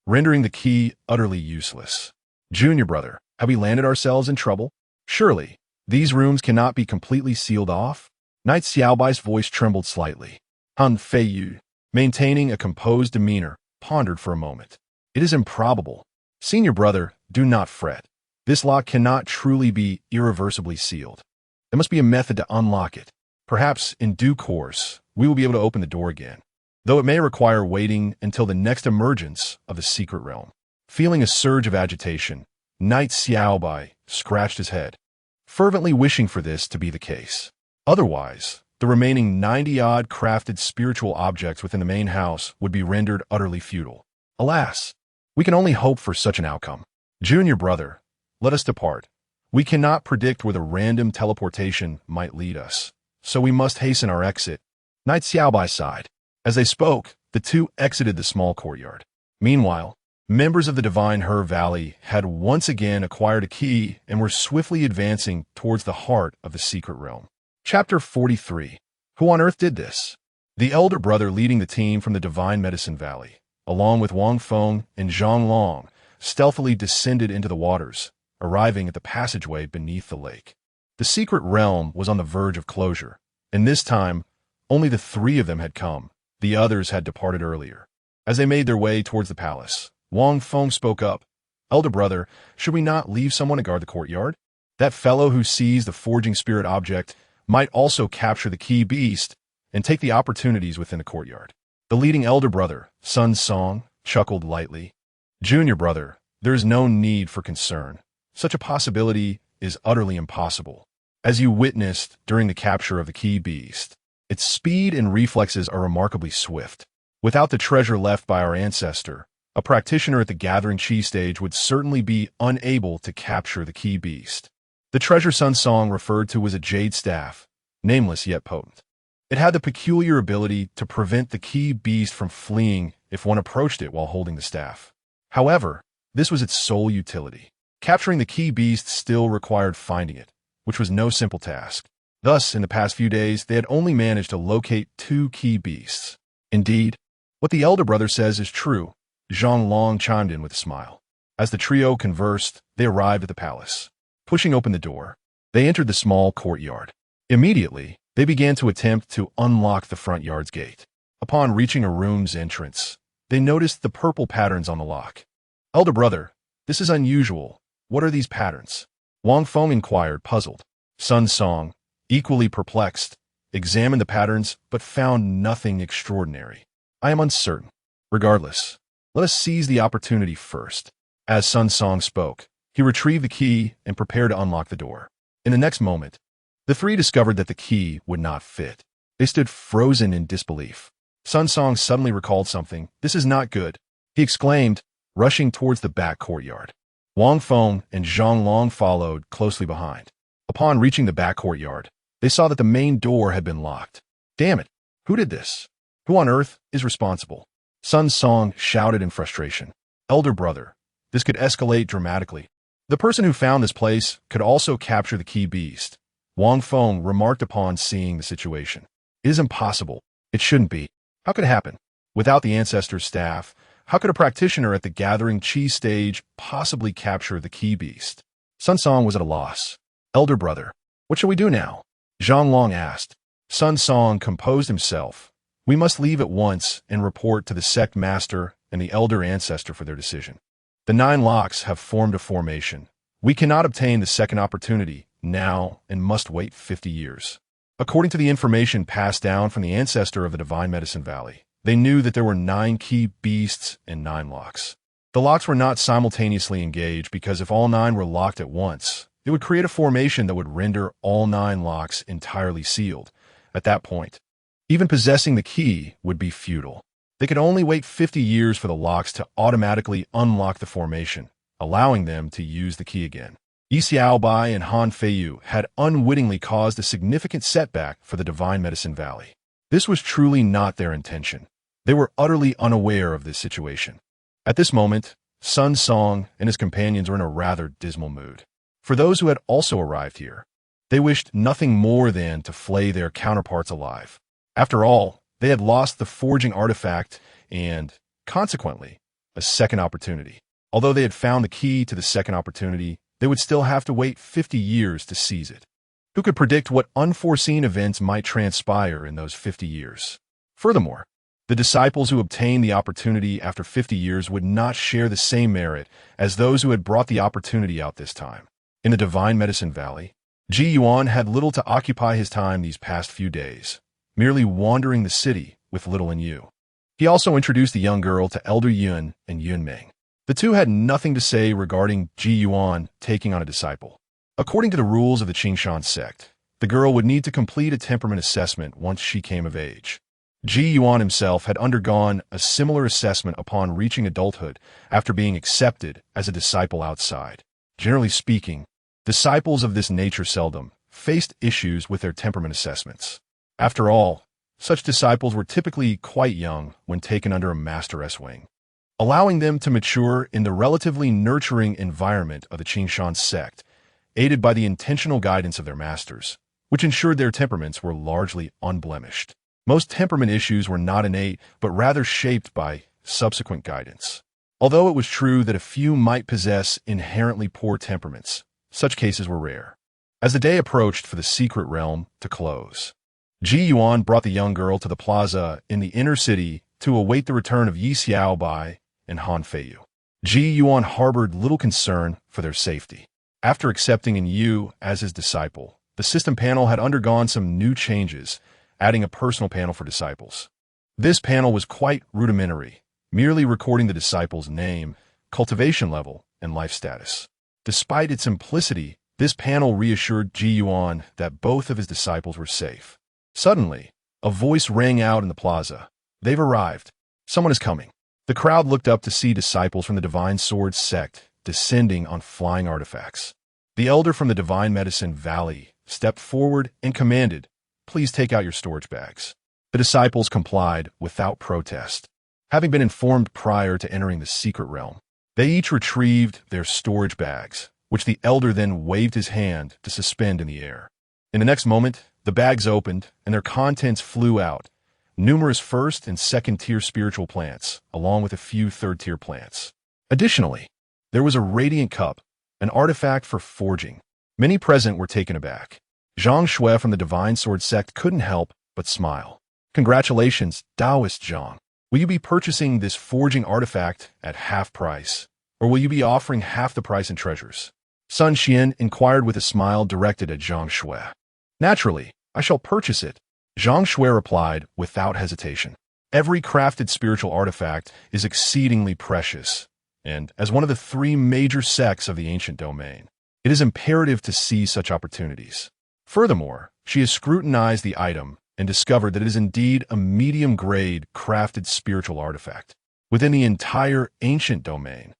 rendering the key utterly useless. Junior brother, have we landed ourselves in trouble? Surely, these rooms cannot be completely sealed off? Knight Xiaobai's voice trembled slightly. Han Feiyu, maintaining a composed demeanor, pondered for a moment. It is improbable. Senior brother, do not fret. This lock cannot truly be irreversibly sealed. There must be a method to unlock it. Perhaps, in due course, we will be able to open the door again, though it may require waiting until the next emergence of the secret realm. Feeling a surge of agitation, Knight Xiaobai scratched his head, fervently wishing for this to be the case. Otherwise, the remaining 90-odd crafted spiritual objects within the main house would be rendered utterly futile. Alas, we can only hope for such an outcome. Junior brother, let us depart. We cannot predict where the random teleportation might lead us, so we must hasten our exit. Knight Xiaobai sighed. As they spoke, the two exited the small courtyard. Meanwhile, members of the Divine Her Valley had once again acquired a key and were swiftly advancing towards the heart of the secret realm. Chapter 43. Who on earth did this? The elder brother leading the team from the Divine Medicine Valley, along with Wang Feng and Zhang Long, stealthily descended into the waters, arriving at the passageway beneath the lake. The secret realm was on the verge of closure, and this time, only the three of them had come. The others had departed earlier. As they made their way towards the palace, Wang Feng spoke up. Elder brother, should we not leave someone to guard the courtyard? That fellow who sees the forging spirit object might also capture the key beast and take the opportunities within the courtyard. The leading elder brother, Sun Song, chuckled lightly. Junior brother, there is no need for concern. Such a possibility is utterly impossible. As you witnessed during the capture of the key beast, its speed and reflexes are remarkably swift. Without the treasure left by our ancestor, a practitioner at the gathering chi stage would certainly be unable to capture the key beast. The treasure Sun Song referred to was a jade staff, nameless yet potent. It had the peculiar ability to prevent the key beast from fleeing if one approached it while holding the staff. However, this was its sole utility. Capturing the key beast still required finding it, which was no simple task. Thus, in the past few days, they had only managed to locate 2 key beasts. Indeed, what the elder brother says is true, Zhang Long chimed in with a smile. As the trio conversed, they arrived at the palace. Pushing open the door, they entered the small courtyard. Immediately, they began to attempt to unlock the front yard's gate. Upon reaching a room's entrance, they noticed the purple patterns on the lock. Elder brother, this is unusual. What are these patterns? Wang Feng inquired, puzzled. Sun Song, equally perplexed, examined the patterns but found nothing extraordinary. I am uncertain. Regardless, let us seize the opportunity first. As Sun Song spoke, he retrieved the key and prepared to unlock the door. In the next moment, the three discovered that the key would not fit. They stood frozen in disbelief. Sun Song suddenly recalled something. This is not good, he exclaimed, rushing towards the back courtyard. Wang Feng and Zhang Long followed closely behind. Upon reaching the back courtyard, they saw that the main door had been locked. Damn it! Who did this? Who on earth is responsible? Sun Song shouted in frustration. Elder brother, this could escalate dramatically. The person who found this place could also capture the key beast. Wang Feng remarked upon seeing the situation. It is impossible. It shouldn't be. How could it happen? Without the ancestor's staff, how could a practitioner at the gathering chi stage possibly capture the key beast? Sun Song was at a loss. Elder brother, what shall we do now? Zhang Long asked. Sun Song composed himself. We must leave at once and report to the sect master and the elder ancestor for their decision. The 9 locks have formed a formation. We cannot obtain the second opportunity now and must wait 50 years. According to the information passed down from the ancestor of the Divine Medicine Valley, they knew that there were 9 key beasts and 9 locks. The locks were not simultaneously engaged because if all 9 were locked at once, it would create a formation that would render all 9 locks entirely sealed. At that point, even possessing the key would be futile. They could only wait 50 years for the locks to automatically unlock the formation, allowing them to use the key again. Yi Xiaobai and Han Feiyu had unwittingly caused a significant setback for the Divine Medicine Valley. This was truly not their intention. They were utterly unaware of this situation. At this moment, Sun Song and his companions were in a rather dismal mood. For those who had also arrived here, they wished nothing more than to flay their counterparts alive. After all, they had lost the forging artifact and, consequently, a second opportunity. Although they had found the key to the second opportunity, they would still have to wait 50 years to seize it. Who could predict what unforeseen events might transpire in those 50 years? Furthermore, the disciples who obtained the opportunity after 50 years would not share the same merit as those who had brought the opportunity out this time. In the Divine Medicine Valley, Ji Yuan had little to occupy his time these past few days, merely wandering the city with little in view. He also introduced the young girl to Elder Yun and Yun Ming. The two had nothing to say regarding Ji Yuan taking on a disciple. According to the rules of the Qingshan sect, the girl would need to complete a temperament assessment once she came of age. Ji Yuan himself had undergone a similar assessment upon reaching adulthood after being accepted as a disciple outside. Generally speaking, disciples of this nature seldom faced issues with their temperament assessments. After all, such disciples were typically quite young when taken under a master's wing, allowing them to mature in the relatively nurturing environment of the Qingshan sect, aided by the intentional guidance of their masters, which ensured their temperaments were largely unblemished. Most temperament issues were not innate, but rather shaped by subsequent guidance. Although it was true that a few might possess inherently poor temperaments, such cases were rare. As the day approached for the secret realm to close, Ji Yuan brought the young girl to the plaza in the inner city to await the return of Yi Xiaobai and Han Feiyu. Ji Yuan harbored little concern for their safety. After accepting Yu as his disciple, the system panel had undergone some new changes, adding a personal panel for disciples. This panel was quite rudimentary, merely recording the disciple's name, cultivation level, and life status. Despite its simplicity, this panel reassured Ji Yuan that both of his disciples were safe. Suddenly, a voice rang out in the plaza. "They've arrived. Someone is coming." The crowd looked up to see disciples from the Divine Sword sect descending on flying artifacts. The elder from the Divine Medicine Valley stepped forward and commanded, "Please take out your storage bags." The disciples complied without protest. Having been informed prior to entering the secret realm, they each retrieved their storage bags, which the elder then waved his hand to suspend in the air. In the next moment, the bags opened and their contents flew out. Numerous first and second tier spiritual plants, along with a few third tier plants. Additionally, there was a radiant cup, an artifact for forging. Many present were taken aback. Zhang Shui from the Divine Sword sect couldn't help but smile. "Congratulations, Taoist Zhang. Will you be purchasing this forging artifact at half price, or will you be offering half the price in treasures?" Sun Xian inquired with a smile directed at Zhang Shui. "Naturally, I shall purchase it," Zhang Shui replied without hesitation. Every crafted spiritual artifact is exceedingly precious, and as one of the three major sects of the ancient domain, it is imperative to seize such opportunities. Furthermore, she has scrutinized the item and discovered that it is indeed a medium-grade crafted spiritual artifact. Within the entire ancient domain,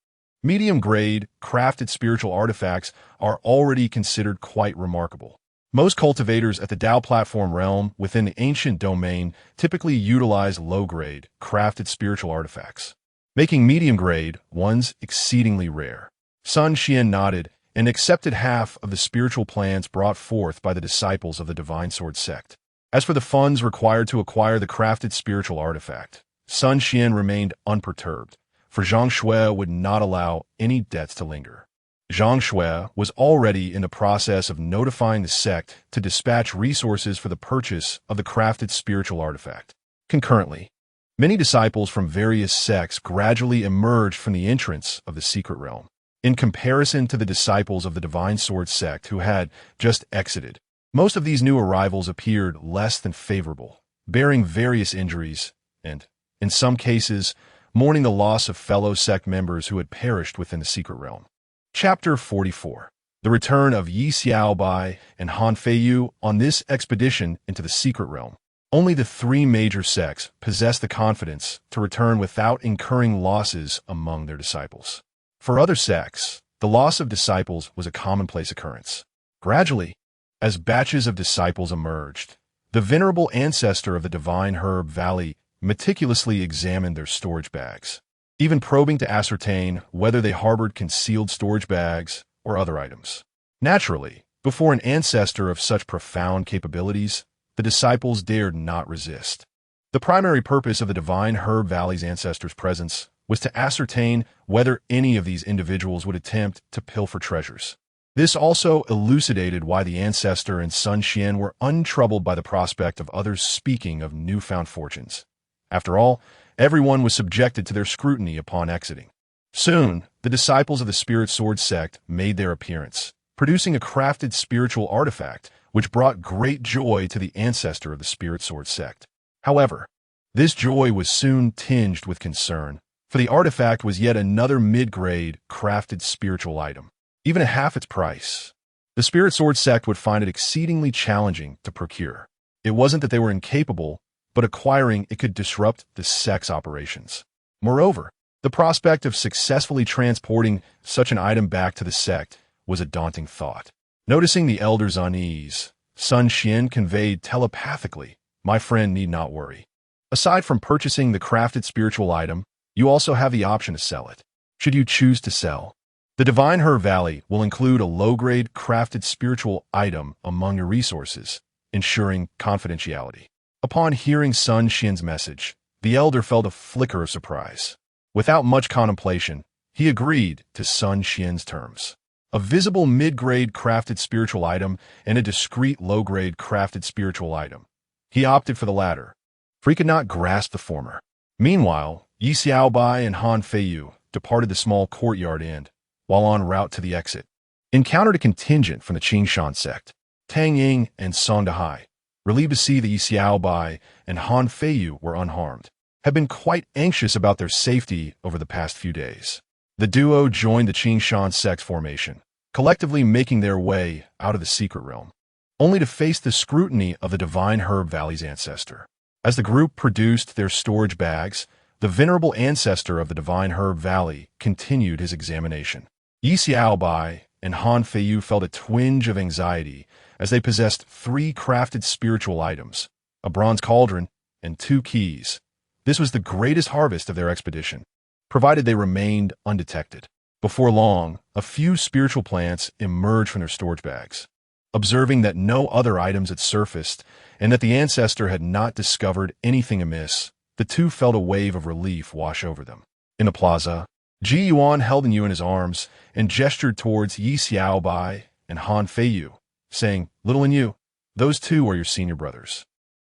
medium-grade crafted spiritual artifacts are already considered quite remarkable. Most cultivators at the Tao platform realm within the ancient domain typically utilize low-grade crafted spiritual artifacts, making medium-grade ones exceedingly rare. Sun Xian nodded and accepted half of the spiritual plans brought forth by the disciples of the Divine Sword sect. As for the funds required to acquire the crafted spiritual artifact, Sun Xian remained unperturbed, for Zhang Shui would not allow any debts to linger. Zhang Shui was already in the process of notifying the sect to dispatch resources for the purchase of the crafted spiritual artifact. Concurrently, many disciples from various sects gradually emerged from the entrance of the secret realm. In comparison to the disciples of the Divine Sword sect who had just exited, most of these new arrivals appeared less than favorable, bearing various injuries and, in some cases, mourning the loss of fellow sect members who had perished within the secret realm. Chapter 44. The return of Yi Xiaobai and Han Feiyu on this expedition into the secret realm. Only the three major sects possessed the confidence to return without incurring losses among their disciples. For other sects, the loss of disciples was a commonplace occurrence. Gradually, as batches of disciples emerged, the venerable ancestor of the Divine Herb Valley meticulously examined their storage bags, even probing to ascertain whether they harbored concealed storage bags or other items. Naturally, before an ancestor of such profound capabilities, the disciples dared not resist. The primary purpose of the Divine Herb Valley's ancestors' presence was to ascertain whether any of these individuals would attempt to pilfer treasures. This also elucidated why the ancestor and Sun Xian were untroubled by the prospect of others speaking of newfound fortunes. After all, everyone was subjected to their scrutiny upon exiting. Soon, the disciples of the Spirit Sword sect made their appearance, producing a crafted spiritual artifact which brought great joy to the ancestor of the Spirit Sword sect. However, this joy was soon tinged with concern, for the artifact was yet another mid-grade, crafted spiritual item, even at half its price. The Spirit Sword sect would find it exceedingly challenging to procure. It wasn't that they were incapable, but acquiring it could disrupt the sect's operations. Moreover, the prospect of successfully transporting such an item back to the sect was a daunting thought. Noticing the elder's unease, Sun Xian conveyed telepathically, "My friend need not worry. Aside from purchasing the crafted spiritual item, you also have the option to sell it, should you choose to sell. The Divine Herb Valley will include a low-grade crafted spiritual item among your resources, ensuring confidentiality." Upon hearing Sun Xian's message, the elder felt a flicker of surprise. Without much contemplation, he agreed to Sun Xian's terms. A visible mid-grade crafted spiritual item and a discreet low-grade crafted spiritual item. He opted for the latter, for he could not grasp the former. Meanwhile, Yi Xiaobai and Han Feiyu departed the small courtyard and, while en route to the exit, encountered a contingent from the Qingshan sect. Tang Ying and Song Dahai, relieved to see that Yi Xiaobai and Han Feiyu were unharmed, had been quite anxious about their safety over the past few days. The duo joined the Qingshan sect's formation, collectively making their way out of the secret realm, only to face the scrutiny of the Divine Herb Valley's ancestor. As the group produced their storage bags, the venerable ancestor of the Divine Herb Valley continued his examination. Yi Xiaobai and Han Feiyu felt a twinge of anxiety as they possessed 3 crafted spiritual items, a bronze cauldron, and 2 keys. This was the greatest harvest of their expedition, provided they remained undetected. Before long, a few spiritual plants emerged from their storage bags. Observing that no other items had surfaced and that the ancestor had not discovered anything amiss, the two felt a wave of relief wash over them. In the plaza, Ji Yuan held Yu in his arms and gestured towards Yi Xiaobai and Han Feiyu, saying, "Little Yu, those 2 are your senior brothers.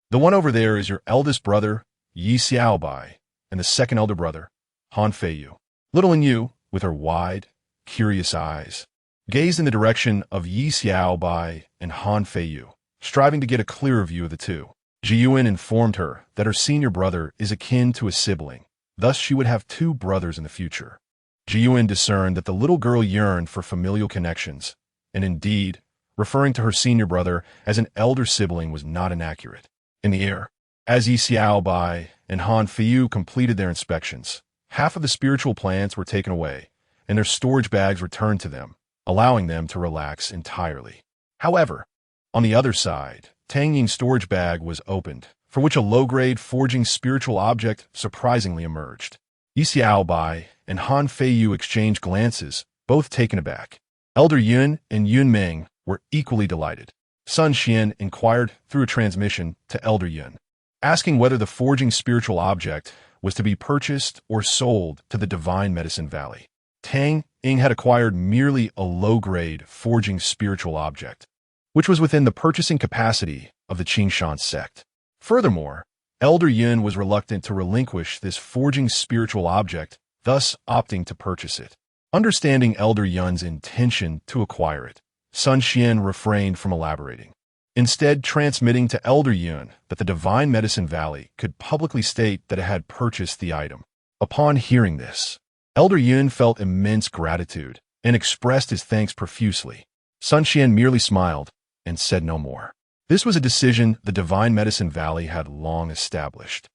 The one over there is your eldest brother, Yi Xiaobai, and the second elder brother, Han Feiyu." Little Yu, with her wide, curious eyes, gazed in the direction of Yi Xiaobai and Han Feiyu, striving to get a clearer view of the two. Ji Yuan informed her that her senior brother is akin to a sibling, thus she would have 2 brothers in the future. Ji Yuan discerned that the little girl yearned for familial connections, and indeed, referring to her senior brother as an elder sibling was not inaccurate. In the air, as Yi Xiaobai and Han Feiyu completed their inspections, half of the spiritual plants were taken away, and their storage bags returned to them, allowing them to relax entirely. However, on the other side, Tang Ying's storage bag was opened, for which a low-grade forging spiritual object surprisingly emerged. Yi Xiaobai and Han Feiyu exchanged glances, both taken aback. Elder Yun and Yun Meng were equally delighted. Sun Xian inquired through a transmission to Elder Yun, asking whether the forging spiritual object was to be purchased or sold to the Divine Medicine Valley. Tang Ying had acquired merely a low-grade forging spiritual object, which was within the purchasing capacity of the Qingshan sect. Furthermore, Elder Yun was reluctant to relinquish this forging spiritual object, thus opting to purchase it. Understanding Elder Yun's intention to acquire it, Sun Xian refrained from elaborating, instead transmitting to Elder Yun that the Divine Medicine Valley could publicly state that it had purchased the item. Upon hearing this, Elder Yun felt immense gratitude and expressed his thanks profusely. Sun Xian merely smiled and said no more. This was a decision the Divine Medicine Valley had long established.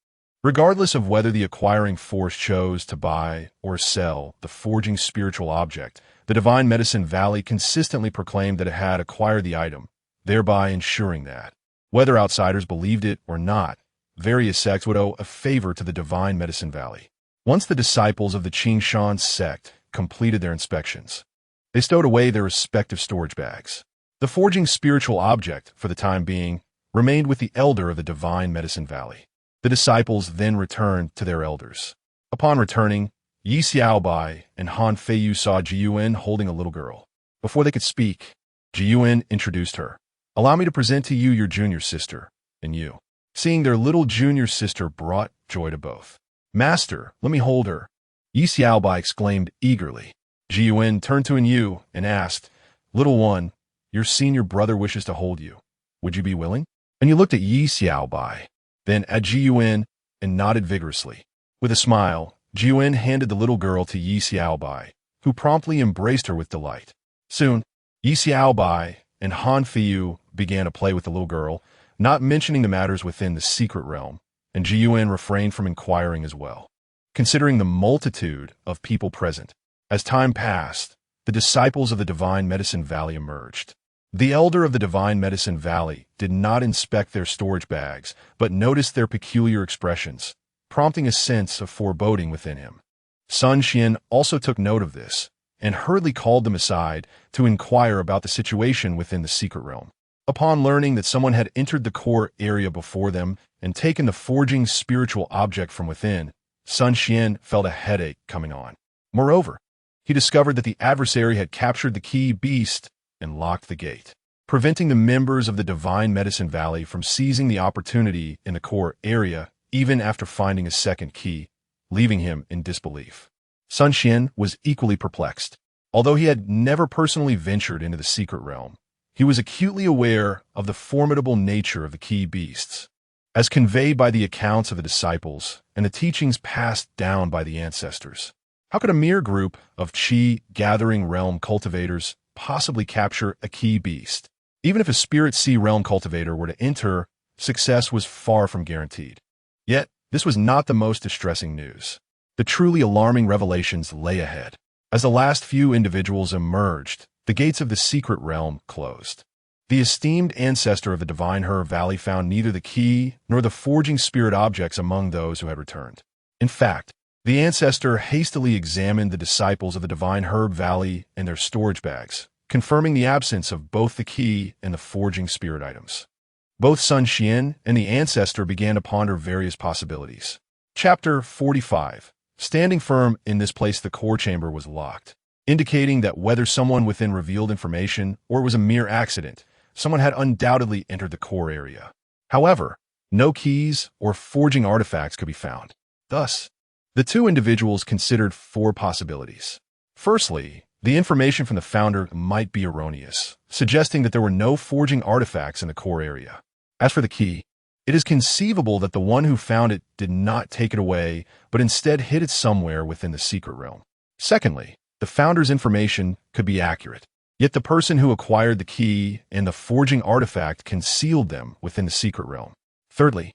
Regardless of whether the acquiring force chose to buy or sell the forging spiritual object, the Divine Medicine Valley consistently proclaimed that it had acquired the item, thereby ensuring that, whether outsiders believed it or not, various sects would owe a favor to the Divine Medicine Valley. Once the disciples of the Qingshan sect completed their inspections, they stowed away their respective storage bags. The forging spiritual object, for the time being, remained with the elder of the Divine Medicine Valley. The disciples then returned to their elders. Upon returning, Yi Xiaobai and Han Feiyu saw Jiyuan holding a little girl. Before they could speak, Jiyuan introduced her. "Allow me to present to you your junior sister, and you." Seeing their little junior sister brought joy to both. "Master, let me hold her," Yi Xiaobai exclaimed eagerly. Jiyuan turned to Yu and asked, "Little one, your senior brother wishes to hold you. Would you be willing?" And you looked at Yi Xiaobai, then at Jiyuan, and nodded vigorously. With a smile, Jiyuan handed the little girl to Yi Xiaobai, who promptly embraced her with delight. Soon, Yi Xiaobai and Han Feiyu began to play with the little girl, not mentioning the matters within the secret realm, and Jiyuan refrained from inquiring as well. Considering the multitude of people present, as time passed, the disciples of the Divine Medicine Valley emerged. The elder of the Divine Medicine Valley did not inspect their storage bags, but noticed their peculiar expressions, prompting a sense of foreboding within him. Sun Xian also took note of this, and hurriedly called them aside to inquire about the situation within the secret realm. Upon learning that someone had entered the core area before them and taken the forging spiritual object from within, Sun Xian felt a headache coming on. Moreover, he discovered that the adversary had captured the key beast and locked the gate, preventing the members of the Divine Medicine Valley from seizing the opportunity in the core area even after finding a second key, leaving him in disbelief. Sun Xian was equally perplexed. Although he had never personally ventured into the secret realm, he was acutely aware of the formidable nature of the key beasts, as conveyed by the accounts of the disciples and the teachings passed down by the ancestors. How could a mere group of Qi gathering realm cultivators possibly capture a key beast? Even if a spirit sea realm cultivator were to enter, success was far from guaranteed. Yet, this was not the most distressing news. The truly alarming revelations lay ahead. As the last few individuals emerged, the gates of the secret realm closed. The esteemed ancestor of the Divine Herb Valley found neither the key nor the forging spirit objects among those who had returned. In fact, the ancestor hastily examined the disciples of the Divine Herb Valley and their storage bags, confirming the absence of both the key and the forging spirit items. Both Sun Xian and the ancestor began to ponder various possibilities. Chapter 45. Standing firm in this place, the core chamber was locked, indicating that whether someone within revealed information or it was a mere accident, someone had undoubtedly entered the core area. However, no keys or forging artifacts could be found. Thus, the two individuals considered four possibilities. Firstly, the information from the founder might be erroneous, suggesting that there were no forging artifacts in the core area. As for the key, it is conceivable that the one who found it did not take it away, but instead hid it somewhere within the secret realm. Secondly, the founder's information could be accurate, yet the person who acquired the key and the forging artifact concealed them within the secret realm. Thirdly,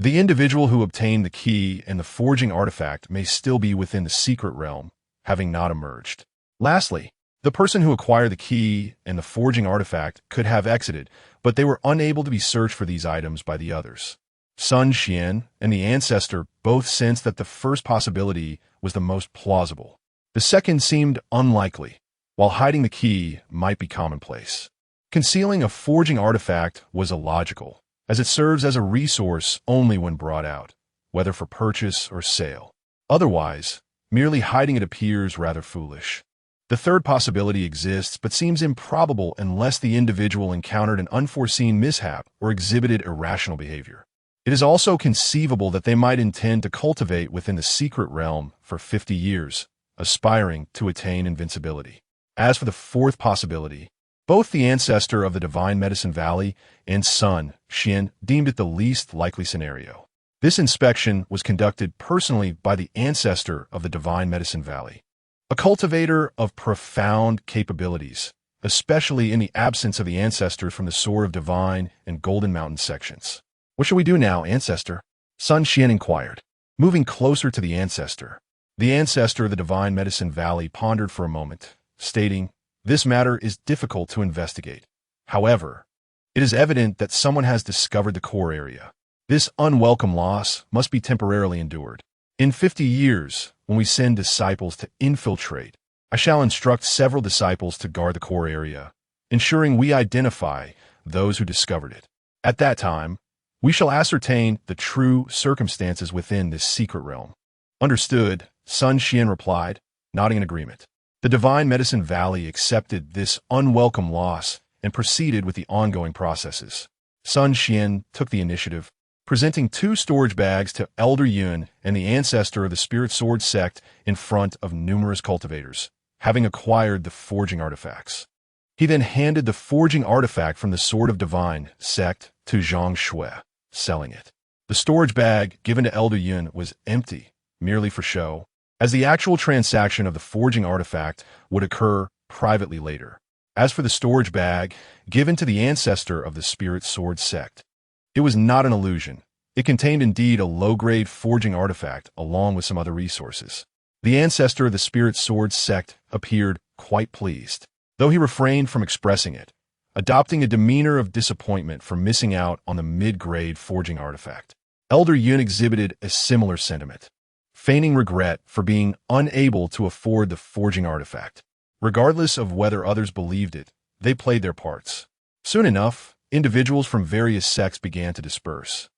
the individual who obtained the key and the forging artifact may still be within the secret realm, having not emerged. Lastly, the person who acquired the key and the forging artifact could have exited, but they were unable to be searched for these items by the others. Sun Xian and the ancestor both sensed that the first possibility was the most plausible. The second seemed unlikely, while hiding the key might be commonplace. Concealing a forging artifact was illogical, as it serves as a resource only when brought out, whether for purchase or sale. Otherwise, merely hiding it appears rather foolish. The third possibility exists but seems improbable unless the individual encountered an unforeseen mishap or exhibited irrational behavior. It is also conceivable that they might intend to cultivate within the secret realm for 50 years, aspiring to attain invincibility. As for the fourth possibility, both the ancestor of the Divine Medicine Valley and Sun Xian deemed it the least likely scenario. This inspection was conducted personally by the ancestor of the Divine Medicine Valley, a cultivator of profound capabilities, especially in the absence of the ancestors from the Sword of Divine and Golden Mountain sections. "What shall we do now, ancestor?" Sun Xian inquired. moving closer to the ancestor. The ancestor of the Divine Medicine Valley pondered for a moment, stating, "This matter is difficult to investigate. However, it is evident that someone has discovered the core area. This unwelcome loss must be temporarily endured. In 50 years, when we send disciples to infiltrate, I shall instruct several disciples to guard the core area, ensuring we identify those who discovered it. At that time, we shall ascertain the true circumstances within this secret realm." "Understood," Sun Xian replied, nodding in agreement. The Divine Medicine Valley accepted this unwelcome loss and proceeded with the ongoing processes. Sun Xian took the initiative, presenting 2 storage bags to Elder Yun and the ancestor of the Spirit Sword sect in front of numerous cultivators, having acquired the forging artifacts. He then handed the forging artifact from the Sword of Divine sect to Zhang Shui, selling it. The storage bag given to Elder Yun was empty, merely for show, as the actual transaction of the forging artifact would occur privately later. As for the storage bag given to the ancestor of the Spirit Sword sect, it was not an illusion. It contained indeed a low-grade forging artifact along with some other resources. The ancestor of the Spirit Sword sect appeared quite pleased, though he refrained from expressing it, adopting a demeanor of disappointment for missing out on the mid-grade forging artifact. Elder Yun exhibited a similar sentiment, feigning regret for being unable to afford the forging artifact. Regardless of whether others believed it, they played their parts. Soon enough, individuals from various sects began to disperse.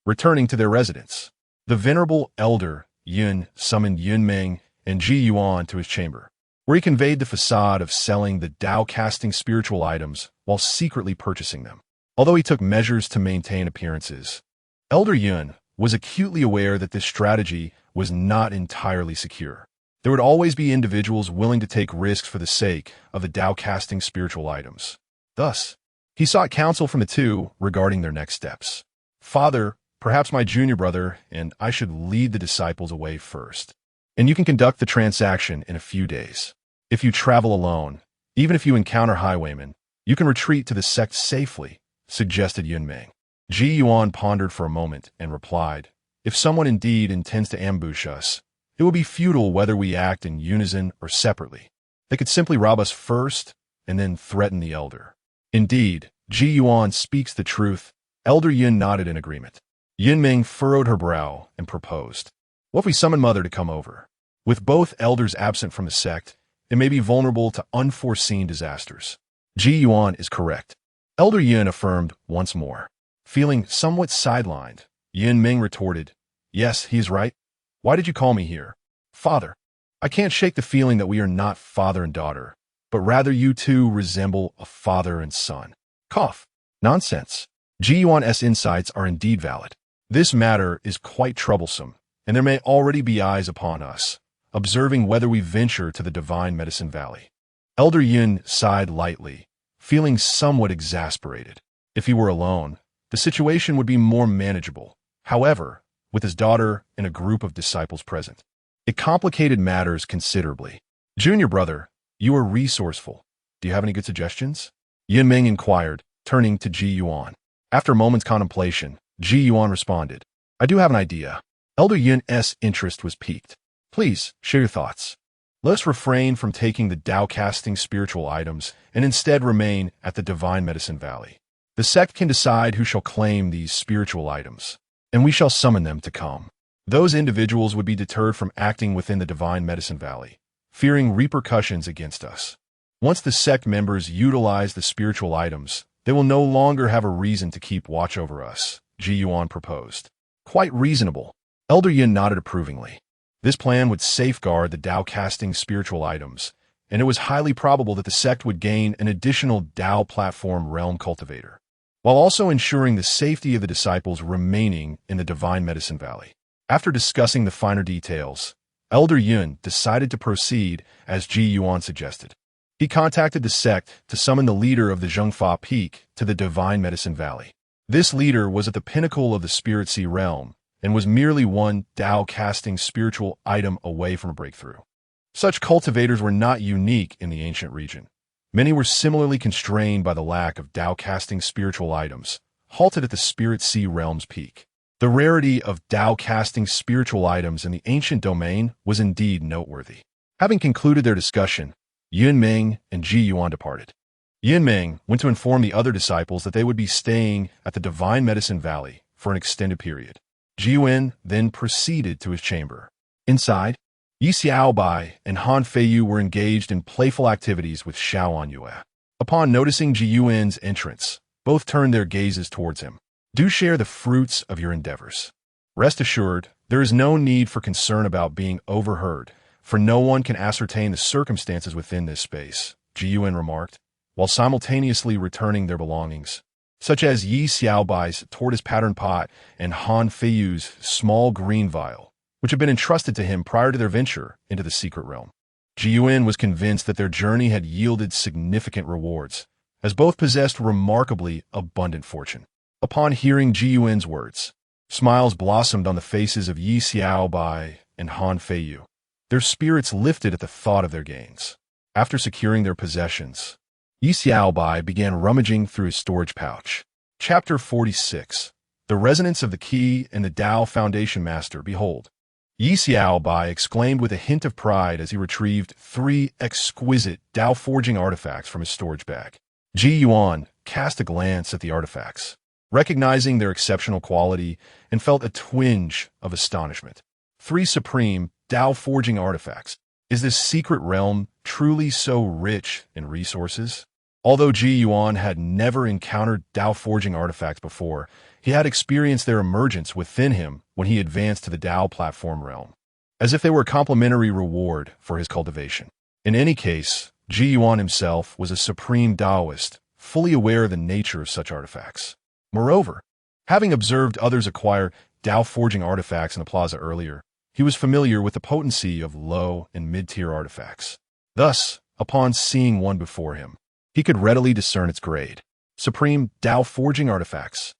Returning to their residence, the venerable Elder Yun summoned Yunmeng and Ji Yuan to his chamber, where he conveyed the facade of selling the Tao-casting spiritual items while secretly purchasing them. Although he took measures to maintain appearances, Elder Yun was acutely aware that this strategy was not entirely secure. There would always be individuals willing to take risks for the sake of the Tao-casting spiritual items. Thus, he sought counsel from the 2 regarding their next steps. "Father, perhaps my junior brother and I should lead the disciples away first, and you can conduct the transaction in a few days. If you travel alone, even if you encounter highwaymen, you can retreat to the sect safely," suggested Yunmeng. Ji Yuan pondered for a moment and replied, "If someone indeed intends to ambush us, it will be futile whether we act in unison or separately. They could simply rob us first and then threaten the elder." "Indeed, Ji Yuan speaks the truth." Elder Yun nodded in agreement. Yunmeng furrowed her brow and proposed, "What if we summon Mother to come over? With both elders absent from the sect, it may be vulnerable to unforeseen disasters." Ji Yuan is correct, Elder Yun affirmed once more. Feeling somewhat sidelined, Yunmeng retorted, "Yes, he's right. Why did you call me here?" "Father, I can't shake the feeling that we are not father and daughter, but rather you 2 resemble a father and son." Cough. "Nonsense. Ji Yuan's insights are indeed valid. This matter is quite troublesome, and there may already be eyes upon us, observing whether we venture to the Divine Medicine Valley." Elder Yun sighed lightly, feeling somewhat exasperated. If he were alone, the situation would be more manageable. However, with his daughter and a group of disciples present, it complicated matters considerably. "Junior brother, you are resourceful. Do you have any good suggestions?" Yunmeng inquired, turning to Ji Yuan. After a moment's contemplation, Ji Yuan responded, "I do have an idea." Elder Yun's interest was piqued. "Please, share your thoughts." "Let us refrain from taking the Tao-casting spiritual items and instead remain at the Divine Medicine Valley. The sect can decide who shall claim these spiritual items, and we shall summon them to come. Those individuals would be deterred from acting within the Divine Medicine Valley, fearing repercussions against us. Once the sect members utilize the spiritual items, they will no longer have a reason to keep watch over us," Ji Yuan proposed. "Quite reasonable." Elder Yun nodded approvingly. This plan would safeguard the Tao-casting spiritual items, and it was highly probable that the sect would gain an additional Tao platform realm cultivator, while also ensuring the safety of the disciples remaining in the Divine Medicine Valley. After discussing the finer details, Elder Yun decided to proceed as Ji Yuan suggested. He contacted the sect to summon the leader of the Zhengfa Peak to the Divine Medicine Valley. This leader was at the pinnacle of the Spirit Sea realm and was merely one Tao-casting spiritual item away from a breakthrough. Such cultivators were not unique in the ancient region. Many were similarly constrained by the lack of Tao-casting spiritual items, halted at the Spirit Sea realm's peak. The rarity of Tao-casting spiritual items in the ancient domain was indeed noteworthy. Having concluded their discussion, Yun Ming and Ji Yuan departed. Yin Ming went to inform the other disciples that they would be staying at the Divine Medicine Valley for an extended period. Ji Yuan then proceeded to his chamber. Inside, Yi Xiaobai and Han Feiyu were engaged in playful activities with Xiao Anyue. Upon noticing Ji Yuan's entrance, both turned their gazes towards him. Do share the fruits of your endeavors. Rest assured, there is no need for concern about being overheard, for no one can ascertain the circumstances within this space, Ji Yuan remarked, while simultaneously returning their belongings, such as Yi Xiaobai's tortoise pattern pot and Han Feiyu's small green vial, which had been entrusted to him prior to their venture into the secret realm. Ji Yuan was convinced that their journey had yielded significant rewards, as both possessed remarkably abundant fortune. Upon hearing Ji Yuan's words, smiles blossomed on the faces of Yi Xiaobai and Han Feiyu. Their spirits lifted at the thought of their gains. After securing their possessions, Yi Xiaobai began rummaging through his storage pouch. Chapter 46. The Resonance of the Key and the Tao Foundation Master. Behold. Yi Xiaobai exclaimed with a hint of pride as he retrieved 3 exquisite Tao forging artifacts from his storage bag. Ji Yuan cast a glance at the artifacts, recognizing their exceptional quality, and felt a twinge of astonishment. 3 supreme Tao forging artifacts. Is this secret realm truly so rich in resources? Although Ji Yuan had never encountered Tao forging artifacts before, he had experienced their emergence within him when he advanced to the Tao platform realm, as if they were a complimentary reward for his cultivation. In any case, Ji Yuan himself was a supreme Taoist, fully aware of the nature of such artifacts. Moreover, having observed others acquire Tao forging artifacts in the plaza earlier, he was familiar with the potency of low and mid-tier artifacts. Thus, upon seeing one before him, he could readily discern its grade. Supreme Tao forging artifacts.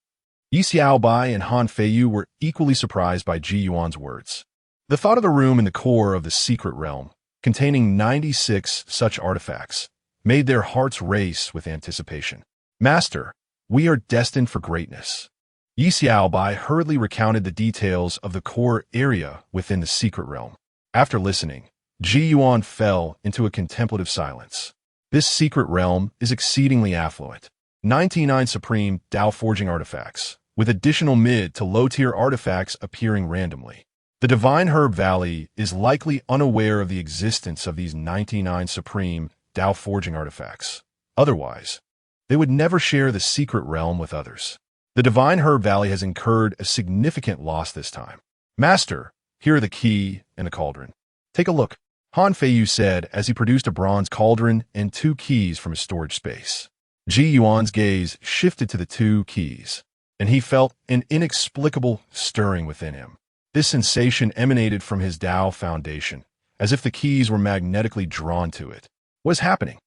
Yi Xiaobai and Han Feiyu were equally surprised by Ji Yuan's words. The thought of the room in the core of the secret realm, containing 96 such artifacts, made their hearts race with anticipation. Master, we are destined for greatness. Yi Xiaobai hurriedly recounted the details of the core area within the secret realm. After listening, Ji Yuan fell into a contemplative silence. This secret realm is exceedingly affluent. 99 supreme Tao forging artifacts, with additional mid to low-tier artifacts appearing randomly. The Divine Herb Valley is likely unaware of the existence of these 99 supreme Tao forging artifacts. Otherwise, they would never share the secret realm with others. The Divine Herb Valley has incurred a significant loss this time. Master, here are the key and the cauldron. Take a look, Han Feiyu said as he produced a bronze cauldron and 2 keys from his storage space. Ji Yuan's gaze shifted to the 2 keys, and he felt an inexplicable stirring within him. This sensation emanated from his Tao foundation, as if the keys were magnetically drawn to it. What is happening?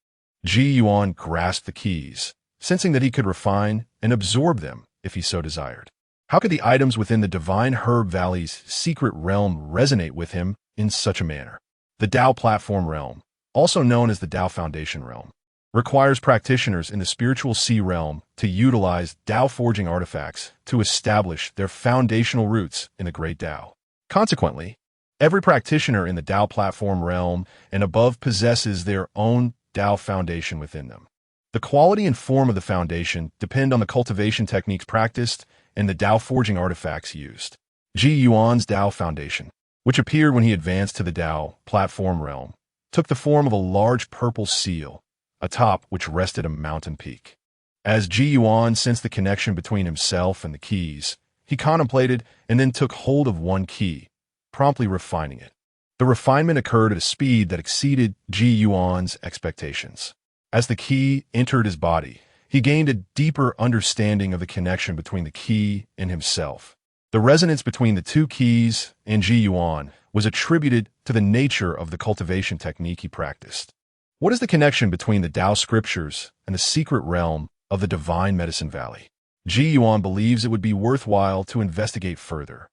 Ji Yuan grasped the keys, sensing that he could refine and absorb them if he so desired. How could the items within the Divine Herb Valley's secret realm resonate with him in such a manner? The Tao Platform Realm, also known as the Tao Foundation Realm, requires practitioners in the spiritual sea realm to utilize Tao forging artifacts to establish their foundational roots in the Great Tao. Consequently, every practitioner in the Tao Platform Realm and above possesses their own Tao foundation within them. The quality and form of the foundation depend on the cultivation techniques practiced and the Tao forging artifacts used. Ji Yuan's Tao foundation, which appeared when he advanced to the Tao platform realm, took the form of a large purple seal, atop which rested a mountain peak. As Ji Yuan sensed the connection between himself and the keys, he contemplated and then took hold of one key, promptly refining it. The refinement occurred at a speed that exceeded Ji Yuan's expectations. As the key entered his body, he gained a deeper understanding of the connection between the key and himself. The resonance between the 2 keys and Ji Yuan was attributed to the nature of the cultivation technique he practiced. What is the connection between the Tao scriptures and the secret realm of the Divine Medicine Valley? Ji Yuan believes it would be worthwhile to investigate further.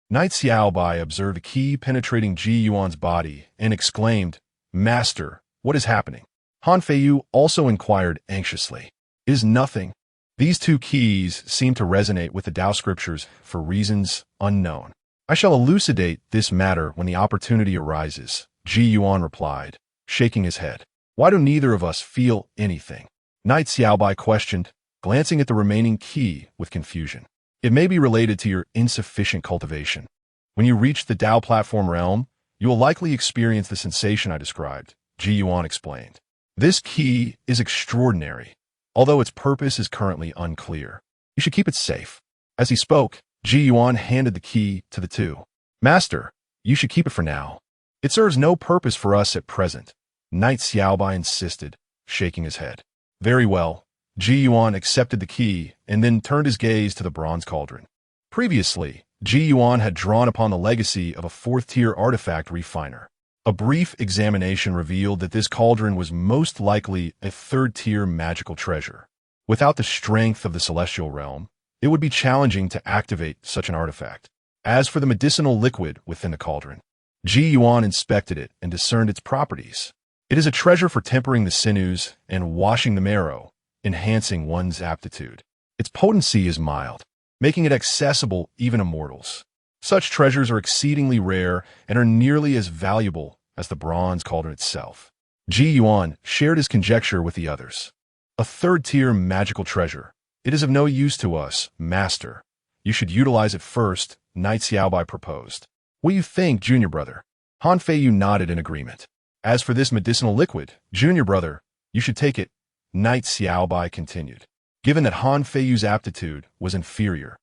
Knight Xiaobai observed a key penetrating Ji Yuan's body and exclaimed, Master, what is happening? Han Feiyu also inquired anxiously. Is nothing. These two keys seem to resonate with the Tao scriptures for reasons unknown. I shall elucidate this matter when the opportunity arises, Ji Yuan replied, shaking his head. Why do neither of us feel anything? Knight Xiaobai questioned, glancing at the remaining key with confusion. It may be related to your insufficient cultivation. When you reach the Tao platform realm, you will likely experience the sensation I described, Ji Yuan explained. This key is extraordinary, although its purpose is currently unclear. You should keep it safe. As he spoke, Ji Yuan handed the key to the two. Master, you should keep it for now. It serves no purpose for us at present, Knight Xiaobai insisted, shaking his head. Very well. Ji Yuan accepted the key and then turned his gaze to the bronze cauldron. Previously, Ji Yuan had drawn upon the legacy of a fourth-tier artifact refiner. A brief examination revealed that this cauldron was most likely a third-tier magical treasure. Without the strength of the celestial realm, it would be challenging to activate such an artifact. As for the medicinal liquid within the cauldron, Ji Yuan inspected it and discerned its properties. It is a treasure for tempering the sinews and washing the marrow, enhancing one's aptitude. Its potency is mild, making it accessible even to mortals. Such treasures are exceedingly rare and are nearly as valuable as the bronze cauldron itself. Ji Yuan shared his conjecture with the others. A third-tier magical treasure. It is of no use to us, Master. You should utilize it first, Knight Xiaobai proposed. What do you think, junior brother? Han Feiyu nodded in agreement. As for this medicinal liquid, junior brother, you should take it, Knight Xiaobai continued. Given that Han Feiyu's aptitude was inferior,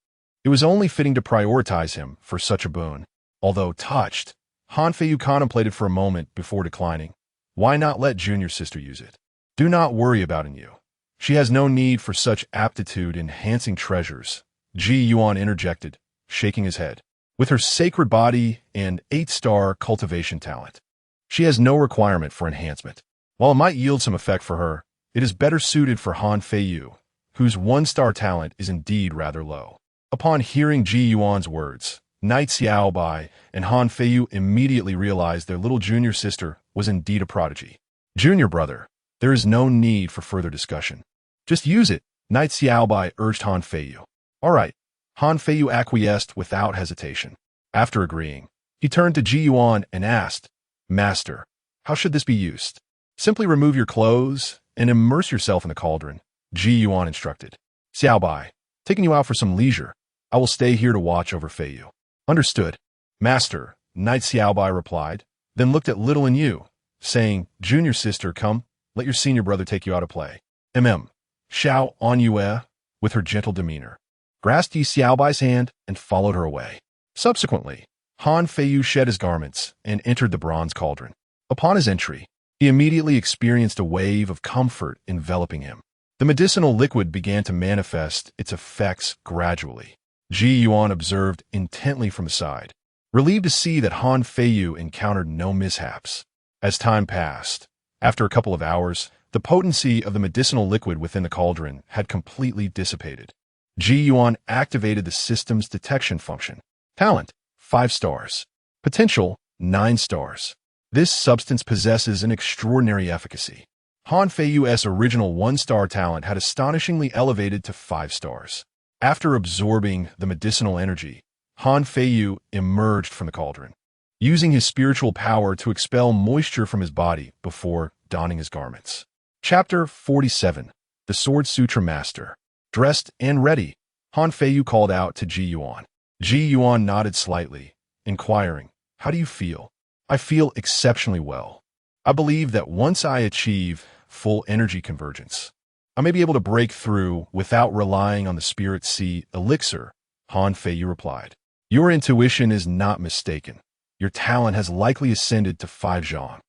it was only fitting to prioritize him for such a boon. Although touched, Han Feiyu contemplated for a moment before declining. Why not let junior sister use it? Do not worry about Yu. She has no need for such aptitude-enhancing treasures, Ji Yuan interjected, shaking his head. With her sacred body and 8-star cultivation talent, she has no requirement for enhancement. While it might yield some effect for her, it is better suited for Han Feiyu, whose 1-star talent is indeed rather low. Upon hearing Ji Yuan's words, Knight Xiaobai and Han Feiyu immediately realized their little junior sister was indeed a prodigy. Junior brother, there is no need for further discussion. Just use it, Knight Xiaobai urged Han Feiyu. All right. Han Feiyu acquiesced without hesitation. After agreeing, he turned to Ji Yuan and asked, Master, how should this be used? Simply remove your clothes and immerse yourself in the cauldron, Ji Yuan instructed. Xiaobai, taking you out for some leisure. I will stay here to watch over Feiyu. Understood. Master, Knight Xiaobai replied, then looked at little Yu, saying, Junior sister, come, let your senior brother take you out to play. Xiao Anyue, with her gentle demeanor, grasped Yi Xiaobai's hand and followed her away. Subsequently, Han Feiyu shed his garments and entered the bronze cauldron. Upon his entry, he immediately experienced a wave of comfort enveloping him. The medicinal liquid began to manifest its effects gradually. Ji Yuan observed intently from the side, relieved to see that Han Feiyu encountered no mishaps. As time passed, after a couple of hours, the potency of the medicinal liquid within the cauldron had completely dissipated. Ji Yuan activated the system's detection function. Talent, 5 stars. Potential, 9 stars. This substance possesses an extraordinary efficacy. Han Feiyu's original 1-star talent had astonishingly elevated to 5 stars. After absorbing the medicinal energy, Han Feiyu emerged from the cauldron, using his spiritual power to expel moisture from his body before donning his garments. Chapter 47. The Sword Sutra Master. Dressed and ready, Han Feiyu called out to Ji Yuan. Ji Yuan nodded slightly, inquiring, How do you feel? I feel exceptionally well. I believe that once I achieve full energy convergence, I may be able to break through without relying on the Spirit Sea elixir, Han Feiyu replied. Your intuition is not mistaken. Your talent has likely ascended to 5 zhang.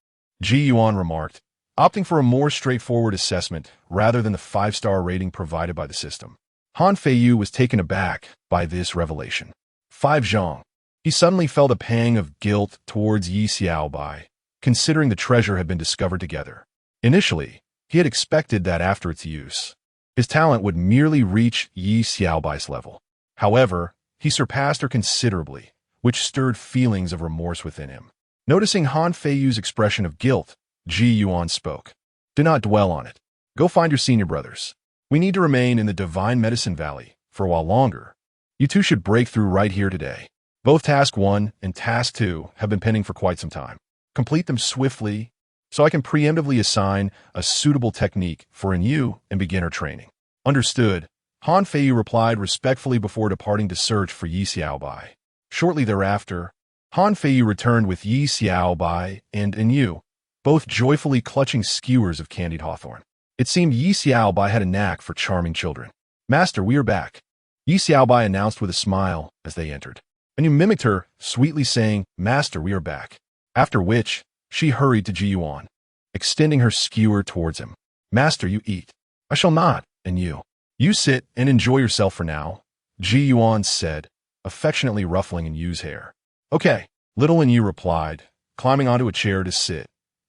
Ji Yuan remarked, opting for a more straightforward assessment rather than the 5-star rating provided by the system. Han Feiyu was taken aback by this revelation. 5 zhang. He suddenly felt a pang of guilt towards Yi Xiaobai, considering the treasure had been discovered together. Initially, he had expected that after its use, his talent would merely reach Yi Xiaobai's level. However, he surpassed her considerably, which stirred feelings of remorse within him. Noticing Han Feiyu's expression of guilt, Ji Yuan spoke. Do not dwell on it. Go find your senior brothers. We need to remain in the Divine Medicine Valley for a while longer. You two should break through right here today. Both Task 1 and Task 2 have been pending for quite some time. Complete them swiftly so I can preemptively assign a suitable technique for new and beginner training. Understood. Han Feiyu replied respectfully before departing to search for Yi Xiaobai. Shortly thereafter, Han Feiyu returned with Yi Xiaobai and Yu, both joyfully clutching skewers of candied hawthorn. It seemed Yi Xiaobai had a knack for charming children. Master, we are back, Yi Xiaobai announced with a smile as they entered. And you mimicked her, sweetly saying, Master, we are back. After which, she hurried to Ji Yuan, extending her skewer towards him. Master, you eat. I shall not, and you sit and enjoy yourself for now, Ji Yuan said, affectionately ruffling Yu's hair. Okay, little Yu replied, climbing onto a chair to sit,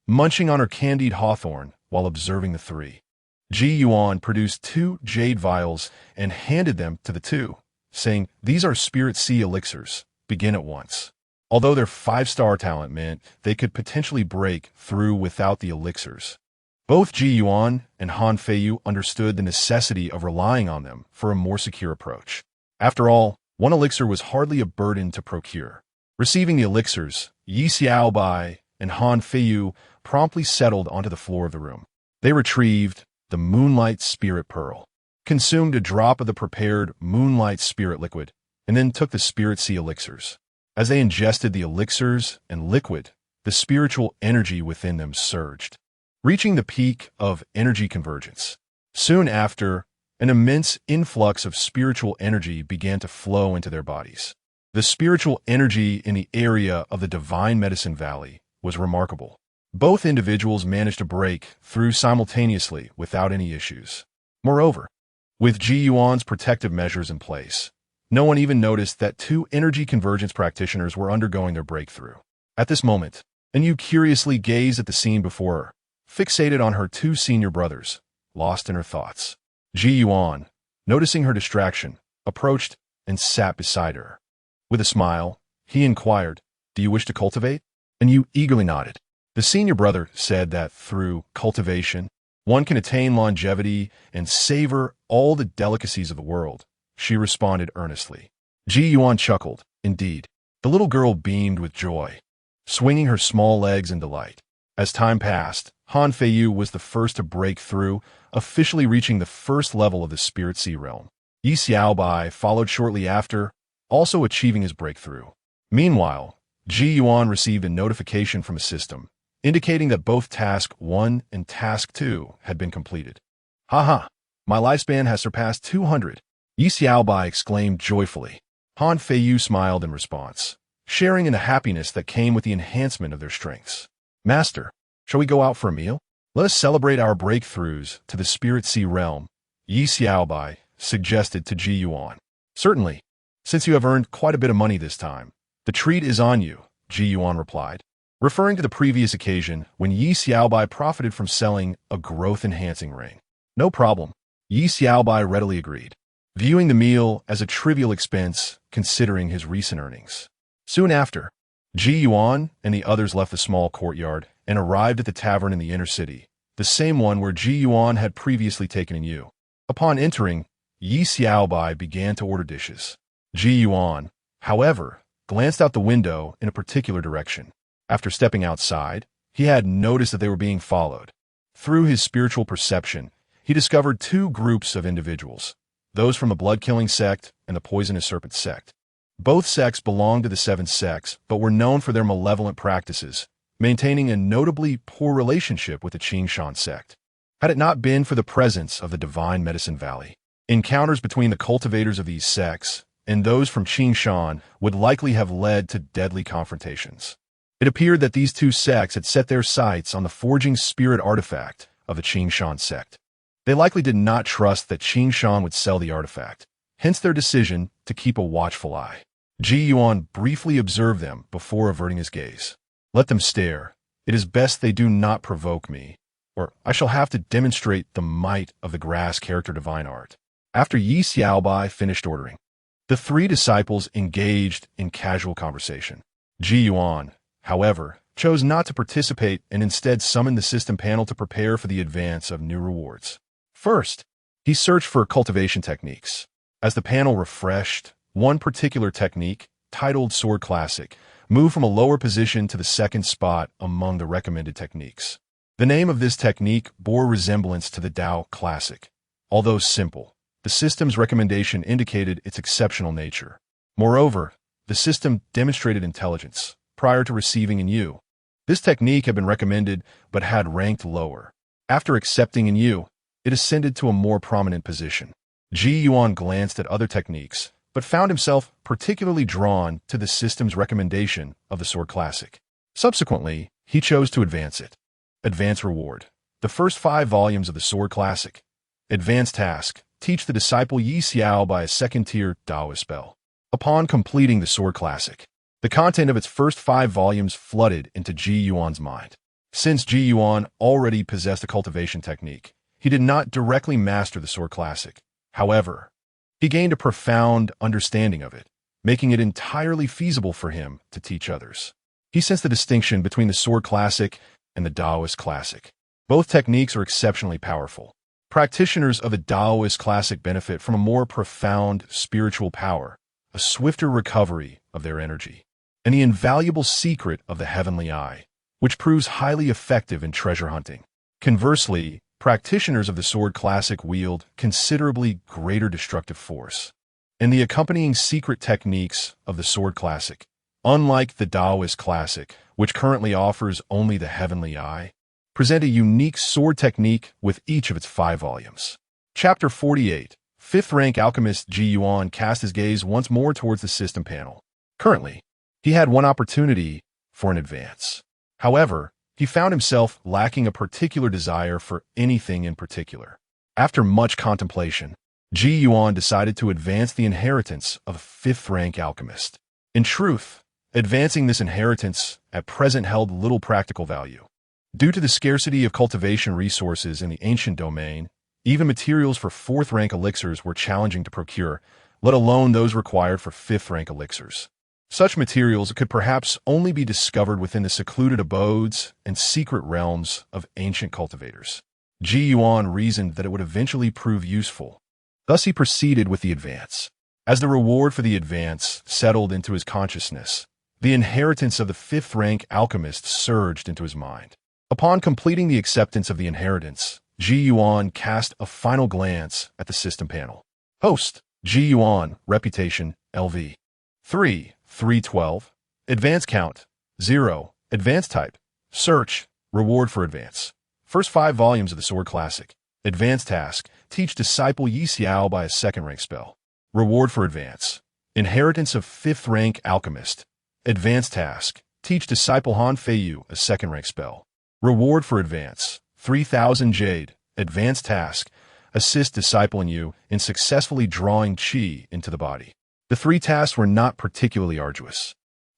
munching on her candied hawthorn while observing the three. Ji Yuan produced 2 jade vials and handed them to the two, saying, These are Spirit Sea elixirs. Begin at once. Although their 5-star talent meant they could potentially break through without the elixirs, both Ji Yuan and Han Feiyu understood the necessity of relying on them for a more secure approach. After all, one elixir was hardly a burden to procure. Receiving the elixirs, Yi Xiaobai and Han Feiyu promptly settled onto the floor of the room. They retrieved the Moonlight Spirit Pearl, consumed a drop of the prepared Moonlight Spirit liquid, and then took the Spirit Sea elixirs. As they ingested the elixirs and liquid, the spiritual energy within them surged, reaching the peak of energy convergence. Soon after, an immense influx of spiritual energy began to flow into their bodies. The spiritual energy in the area of the Divine Medicine Valley was remarkable. Both individuals managed to break through simultaneously without any issues. Moreover, with Ji Yuan's protective measures in place, no one even noticed that 2 energy convergence practitioners were undergoing their breakthrough. At this moment, Yu curiously gazed at the scene before her, fixated on her 2 senior brothers, lost in her thoughts. Ji Yuan, noticing her distraction, approached and sat beside her. With a smile, he inquired, Do you wish to cultivate? And Yu eagerly nodded. The senior brother said that through cultivation, one can attain longevity and savor all the delicacies of the world. She responded earnestly. Ji Yuan chuckled. Indeed, the little girl beamed with joy, swinging her small legs in delight. As time passed, Han Feiyu was the first to break through, officially reaching the first level of the Spirit Sea realm. Yi Xiaobai followed shortly after, also achieving his breakthrough. Meanwhile, Ji Yuan received a notification from a system, indicating that both Task 1 and Task 2 had been completed. Haha, my lifespan has surpassed 200, Yi Xiaobai exclaimed joyfully. Han Feiyu smiled in response, sharing in the happiness that came with the enhancement of their strengths. Master, shall we go out for a meal? Let us celebrate our breakthroughs to the Spirit Sea realm, Yi Xiaobai suggested to Ji Yuan. Certainly, since you have earned quite a bit of money this time. The treat is on you, Ji Yuan replied, referring to the previous occasion when Yi Xiaobai profited from selling a growth-enhancing ring. No problem, Yi Xiaobai readily agreed, viewing the meal as a trivial expense considering his recent earnings. Soon after, Ji Yuan and the others left the small courtyard and arrived at the tavern in the inner city, the same one where Ji Yuan had previously taken Yu. Upon entering, Yi Xiaobai began to order dishes. Ji Yuan, however, glanced out the window in a particular direction. After stepping outside, he had noticed that they were being followed. Through his spiritual perception, he discovered 2 groups of individuals, those from the blood-killing sect and the poisonous serpent sect. Both sects belonged to the 7 sects, but were known for their malevolent practices, maintaining a notably poor relationship with the Qingshan sect. Had it not been for the presence of the Divine Medicine Valley, encounters between the cultivators of these sects and those from Qingshan would likely have led to deadly confrontations. It appeared that these 2 sects had set their sights on the forging spirit artifact of the Qingshan sect. They likely did not trust that Qingshan would sell the artifact, hence their decision to keep a watchful eye. Ji Yuan briefly observed them before averting his gaze. Let them stare. It is best they do not provoke me, or I shall have to demonstrate the might of the grass character divine art. After Yi Xiaobai finished ordering, the 3 disciples engaged in casual conversation. Ji Yuan, however, chose not to participate and instead summoned the system panel to prepare for the advance of new rewards. First, He searched for cultivation techniques. As the panel refreshed, one particular technique, titled Sword Classic, moved from a lower position to the second spot among the recommended techniques. The name of this technique bore resemblance to the Tao Classic. Although simple, the system's recommendation indicated its exceptional nature. Moreover, the system demonstrated intelligence prior to receiving an U. This technique had been recommended but had ranked lower. After accepting an U, it ascended to a more prominent position. Ji Yuan glanced at other techniques, but found himself particularly drawn to the system's recommendation of the Sword Classic. Subsequently, he chose to advance it. Advance Reward. The first 5 volumes of the Sword Classic. Advanced Task. Teach the disciple Yi Xiao by a second-tier Taoist spell. Upon completing the Sword Classic, the content of its first 5 volumes flooded into Ji Yuan's mind. Since Ji Yuan already possessed a cultivation technique, he did not directly master the Sword Classic. However, he gained a profound understanding of it, making it entirely feasible for him to teach others. He sensed the distinction between the Sword Classic and the Taoist Classic. Both techniques are exceptionally powerful. Practitioners of the Taoist Classic benefit from a more profound spiritual power, a swifter recovery of their energy, and the invaluable secret of the heavenly eye, which proves highly effective in treasure hunting. Conversely, practitioners of the Sword Classic wield considerably greater destructive force. And the accompanying secret techniques of the Sword Classic, unlike the Taoist Classic, which currently offers only the heavenly eye, present a unique sword technique with each of its 5 volumes. Chapter 48. 5th rank alchemist Ji Yuan cast his gaze once more towards the system panel. Currently, he had one opportunity for an advance. However, he found himself lacking a particular desire for anything in particular. After much contemplation, Ji Yuan decided to advance the inheritance of a 5th rank alchemist. In truth, advancing this inheritance at present held little practical value. Due to the scarcity of cultivation resources in the ancient domain, even materials for 4th rank elixirs were challenging to procure, let alone those required for 5th rank elixirs. Such materials could perhaps only be discovered within the secluded abodes and secret realms of ancient cultivators. Ji Yuan reasoned that it would eventually prove useful. Thus he proceeded with the advance. As the reward for the advance settled into his consciousness, the inheritance of the 5th rank alchemist surged into his mind. Upon completing the acceptance of the inheritance, Ji Yuan cast a final glance at the system panel. Host, Ji Yuan, Reputation, LV. 312. Advance Count, 0. Advance Type, Search, Reward for Advance. First 5 volumes of the Sword Classic. Advance Task, Teach Disciple Yi Xiao by a 2nd rank spell. Reward for Advance. Inheritance of 5th rank Alchemist. Advance Task, Teach Disciple Han Feiyu a 2nd rank spell. Reward for Advance. 3,000 Jade. Advance Task, Assist Disciple in you in successfully drawing Qi into the body. The 3 tasks were not particularly arduous.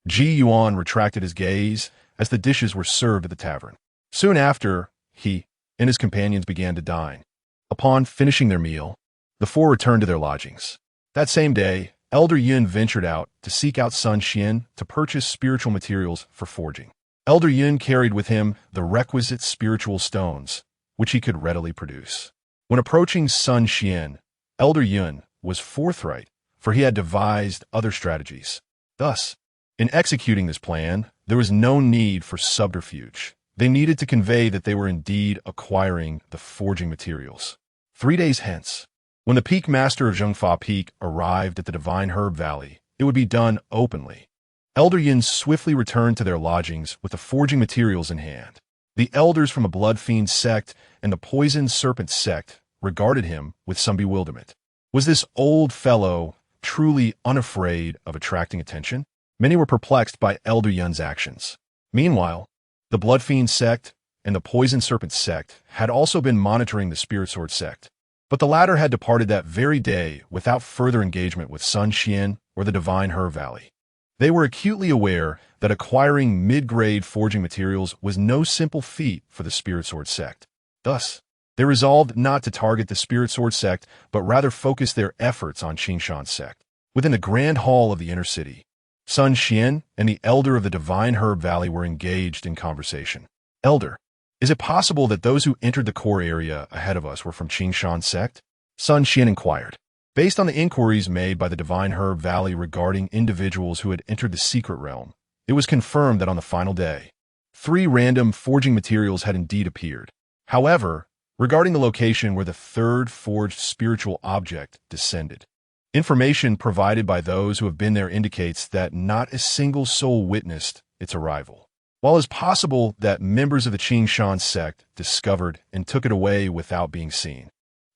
Ji Yuan retracted his gaze as the dishes were served at the tavern. Soon after, he and his companions began to dine. Upon finishing their meal, the 4 returned to their lodgings. That same day, Elder Yun ventured out to seek out Sun Xian to purchase spiritual materials for forging. Elder Yun carried with him the requisite spiritual stones, which he could readily produce. When approaching Sun Xian, Elder Yun was forthright, for he had devised other strategies. Thus, in executing this plan, there was no need for subterfuge. They needed to convey that they were indeed acquiring the forging materials. 3 days hence, when the peak master of Zhengfa Peak arrived at the Divine Herb Valley, it would be done openly. Elder Yin swiftly returned to their lodgings with the forging materials in hand. The elders from the Blood Fiend sect and the Poison Serpent sect regarded him with some bewilderment. Was this old fellow truly unafraid of attracting attention? Many were perplexed by Elder Yun's actions. Meanwhile, the Blood Fiend sect and the Poison Serpent sect had also been monitoring the Spirit Sword sect, but the latter had departed that very day without further engagement with Sun Xian or the Divine Herb Valley. They were acutely aware that acquiring mid-grade forging materials was no simple feat for the Spirit Sword sect. Thus, they resolved not to target the Spirit Sword sect, but rather focus their efforts on Qingshan sect. Within the Grand Hall of the inner city, Sun Xian and the Elder of the Divine Herb Valley were engaged in conversation. Elder, is it possible that those who entered the core area ahead of us were from Qingshan sect? Sun Xian inquired. Based on the inquiries made by the Divine Herb Valley regarding individuals who had entered the secret realm, it was confirmed that on the final day, 3 random forging materials had indeed appeared. However, regarding the location where the third forged spiritual object descended, information provided by those who have been there indicates that not a single soul witnessed its arrival. While it's possible that members of the Qing Shan sect discovered and took it away without being seen,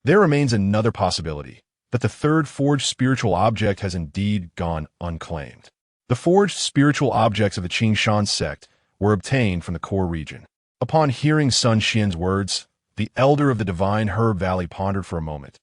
there remains another possibility, that the third forged spiritual object has indeed gone unclaimed. The forged spiritual objects of the Qing Shan sect were obtained from the core region. Upon hearing Sun Xian's words, the elder of the Divine Herb Valley pondered for a moment.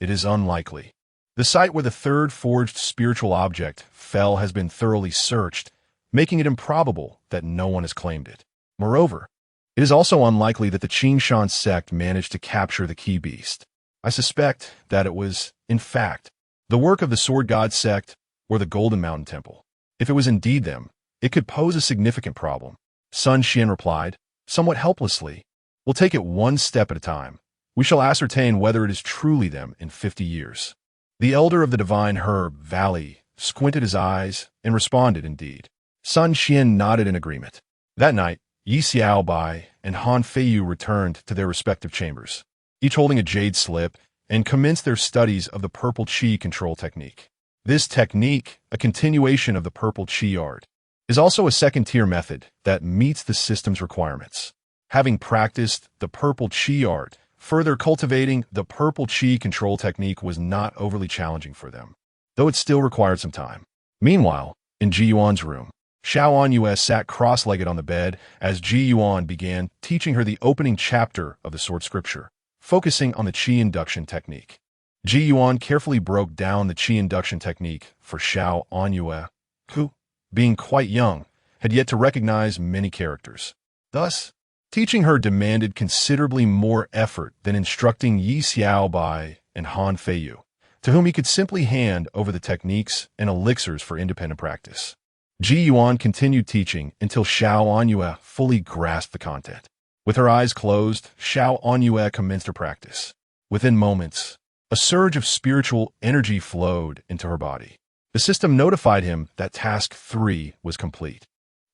It is unlikely. The site where the third forged spiritual object fell has been thoroughly searched, making it improbable that no one has claimed it. Moreover, it is also unlikely that the Qing Shan sect managed to capture the key beast. I suspect that it was, in fact, the work of the Sword God sect or the Golden Mountain Temple. If it was indeed them, it could pose a significant problem. Sun Xian replied, somewhat helplessly. We'll take it one step at a time. We shall ascertain whether it is truly them in 50 years. The elder of the Divine Herb Valley squinted his eyes and responded indeed. Sun Xian nodded in agreement. That night, Yi Xiaobai and Han Feiyu returned to their respective chambers, each holding a jade slip, and commenced their studies of the purple qi control technique. This technique, a continuation of the purple qi art, is also a second-tier method that meets the system's requirements. Having practiced the purple qi art, further cultivating the purple qi control technique was not overly challenging for them, though it still required some time. Meanwhile, in Ji Yuan's room, Xiao Anyue sat cross-legged on the bed as Ji Yuan began teaching her the opening chapter of the sword scripture, focusing on the qi induction technique. Ji Yuan carefully broke down the qi induction technique for Xiao Anyue, who, being quite young, had yet to recognize many characters. Thus, teaching her demanded considerably more effort than instructing Yi Xiaobai and Han Feiyu, to whom he could simply hand over the techniques and elixirs for independent practice. Ji Yuan continued teaching until Xiao Anyue fully grasped the content. With her eyes closed, Xiao Anyue commenced her practice. Within moments, a surge of spiritual energy flowed into her body. The system notified him that task 3 was complete.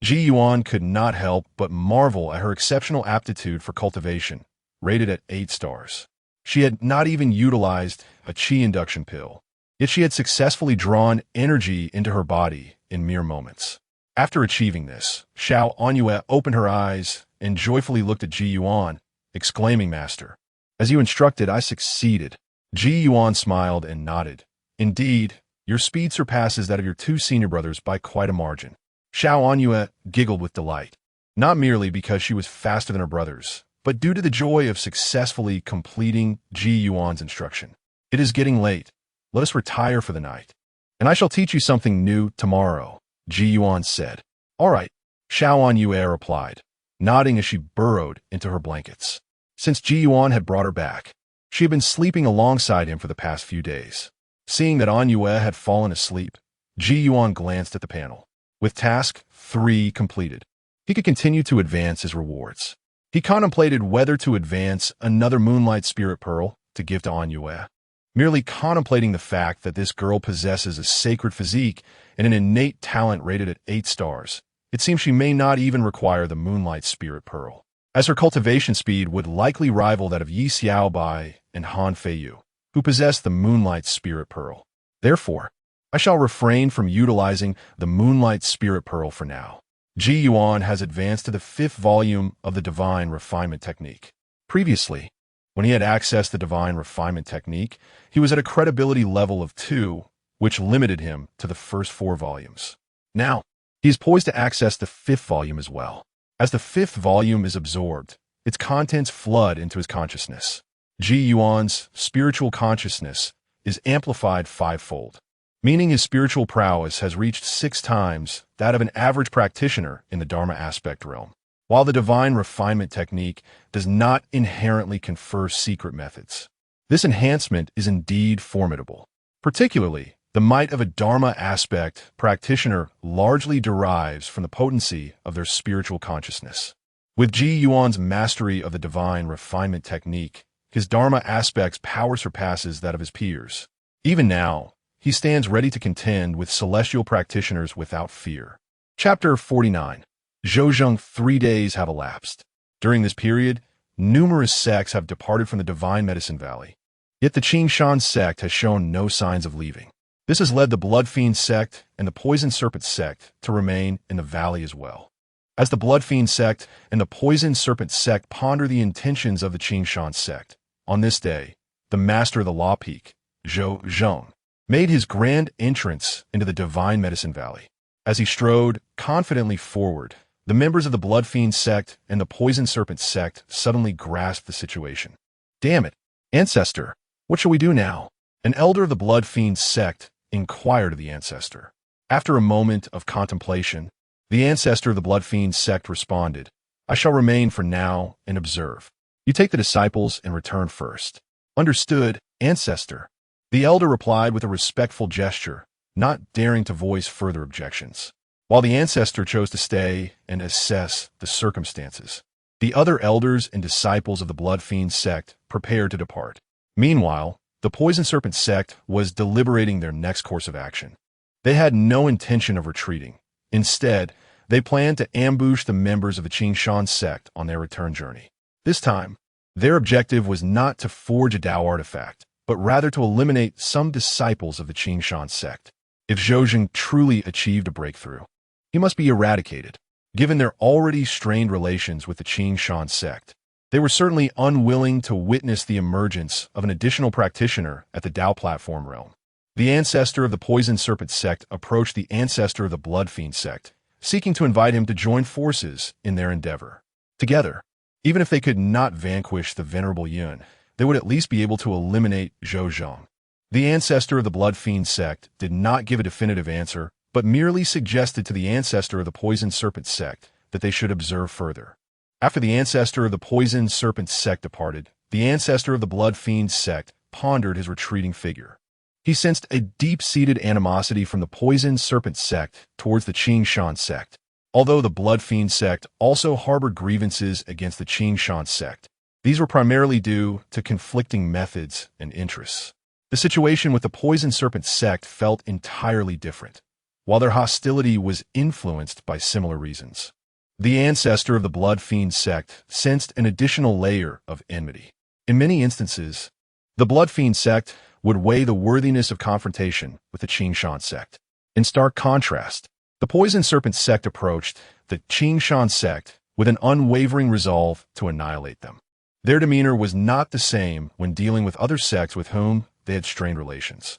Ji Yuan could not help but marvel at her exceptional aptitude for cultivation, rated at 8 stars. She had not even utilized a qi induction pill, yet she had successfully drawn energy into her body in mere moments. After achieving this, Xiao Anyue opened her eyes and joyfully looked at Ji Yuan, exclaiming, Master, as you instructed, I succeeded. Ji Yuan smiled and nodded. Indeed, your speed surpasses that of your 2 senior brothers by quite a margin. Xiao Anyue giggled with delight, not merely because she was faster than her brothers, but due to the joy of successfully completing Ji Yuan's instruction. It is getting late. Let us retire for the night, and I shall teach you something new tomorrow, Ji Yuan said. All right, Xiao Anyue replied, nodding as she burrowed into her blankets. Since Ji Yuan had brought her back, she had been sleeping alongside him for the past few days. Seeing that Anyue had fallen asleep, Ji Yuan glanced at the panel. With task 3 completed, he could continue to advance his rewards. He contemplated whether to advance another Moonlight Spirit Pearl to give to Anyue. Merely contemplating the fact that this girl possesses a sacred physique and an innate talent rated at 8 stars, it seems she may not even require the Moonlight Spirit Pearl, as her cultivation speed would likely rival that of Yi Xiaobai and Han Feiyu, who possess the Moonlight Spirit Pearl. Therefore, I shall refrain from utilizing the Moonlight Spirit Pearl for now. Ji Yuan has advanced to the 5th volume of the Divine Refinement Technique. Previously, when he had accessed the Divine Refinement Technique, he was at a credibility level of 2, which limited him to the first 4 volumes. Now, he is poised to access the 5th volume as well. As the 5th volume is absorbed, its contents flood into his consciousness. Ji Yuan's spiritual consciousness is amplified 5-fold, meaning his spiritual prowess has reached 6 times that of an average practitioner in the Dharma aspect realm. While the Divine Refinement Technique does not inherently confer secret methods, this enhancement is indeed formidable. Particularly, the might of a Dharma aspect practitioner largely derives from the potency of their spiritual consciousness. With Ji Yuan's mastery of the Divine Refinement Technique, his Dharma aspect's power surpasses that of his peers. Even now, he stands ready to contend with celestial practitioners without fear. Chapter 49. Zhouzheng. 3 days have elapsed. During this period, numerous sects have departed from the Divine Medicine Valley. Yet the Qingshan sect has shown no signs of leaving. This has led the Blood Fiend sect and the Poison Serpent sect to remain in the valley as well. As the Blood Fiend sect and the Poison Serpent sect ponder the intentions of the Qingshan sect, on this day, the master of the Law Peak, Zhouzheng, made his grand entrance into the Divine Medicine Valley. As he strode confidently forward, the members of the Blood Fiend sect and the Poison Serpent sect suddenly grasped the situation. "Damn it, Ancestor, what shall we do now?" An elder of the Blood Fiend sect inquired of the Ancestor. After a moment of contemplation, the Ancestor of the Blood Fiend sect responded, "I shall remain for now and observe. You take the disciples and return first." "Understood, Ancestor." The elder replied with a respectful gesture, not daring to voice further objections. While the Ancestor chose to stay and assess the circumstances, the other elders and disciples of the Blood Fiend sect prepared to depart. Meanwhile, the Poison Serpent sect was deliberating their next course of action. They had no intention of retreating. Instead, they planned to ambush the members of the Qingshan sect on their return journey. This time, their objective was not to forge a Tao artifact, but rather to eliminate some disciples of the Qingshan sect. If Zhouzheng truly achieved a breakthrough, he must be eradicated. Given their already strained relations with the Qingshan sect, they were certainly unwilling to witness the emergence of an additional practitioner at the Tao platform realm. The Ancestor of the Poison Serpent sect approached the Ancestor of the Blood Fiend sect, seeking to invite him to join forces in their endeavor. Together, even if they could not vanquish the Venerable Yun, they would at least be able to eliminate Zhouzheng. The Ancestor of the Blood Fiend sect did not give a definitive answer, but merely suggested to the Ancestor of the Poison Serpent sect that they should observe further. After the Ancestor of the Poison Serpent sect departed, the Ancestor of the Blood Fiend sect pondered his retreating figure. He sensed a deep-seated animosity from the Poison Serpent sect towards the Qingshan sect. Although the Blood Fiend sect also harbored grievances against the Qingshan sect, these were primarily due to conflicting methods and interests. The situation with the Poison Serpent sect felt entirely different, while their hostility was influenced by similar reasons. The Ancestor of the Blood Fiend sect sensed an additional layer of enmity. In many instances, the Blood Fiend sect would weigh the worthiness of confrontation with the Qingshan sect. In stark contrast, the Poison Serpent sect approached the Qingshan sect with an unwavering resolve to annihilate them. Their demeanor was not the same when dealing with other sects with whom they had strained relations.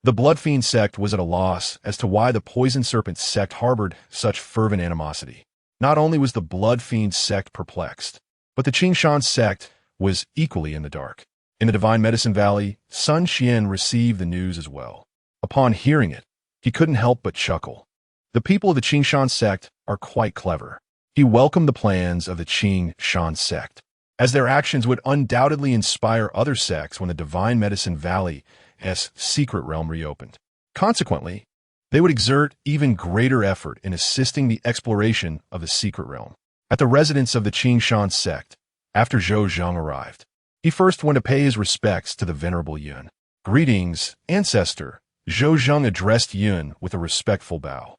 The Blood Fiend sect was at a loss as to why the Poison Serpent sect harbored such fervent animosity. Not only was the Blood Fiend sect perplexed, but the Qingshan sect was equally in the dark. In the Divine Medicine Valley, Sun Xian received the news as well. Upon hearing it, he couldn't help but chuckle. The people of the Qingshan sect are quite clever. He welcomed the plans of the Qingshan sect, as their actions would undoubtedly inspire other sects when the Divine Medicine Valley's secret realm reopened. Consequently, they would exert even greater effort in assisting the exploration of the secret realm. At the residence of the Qingshan sect, after Zhouzheng arrived, he first went to pay his respects to the Venerable Yun. "Greetings, Ancestor." Zhouzheng addressed Yun with a respectful bow.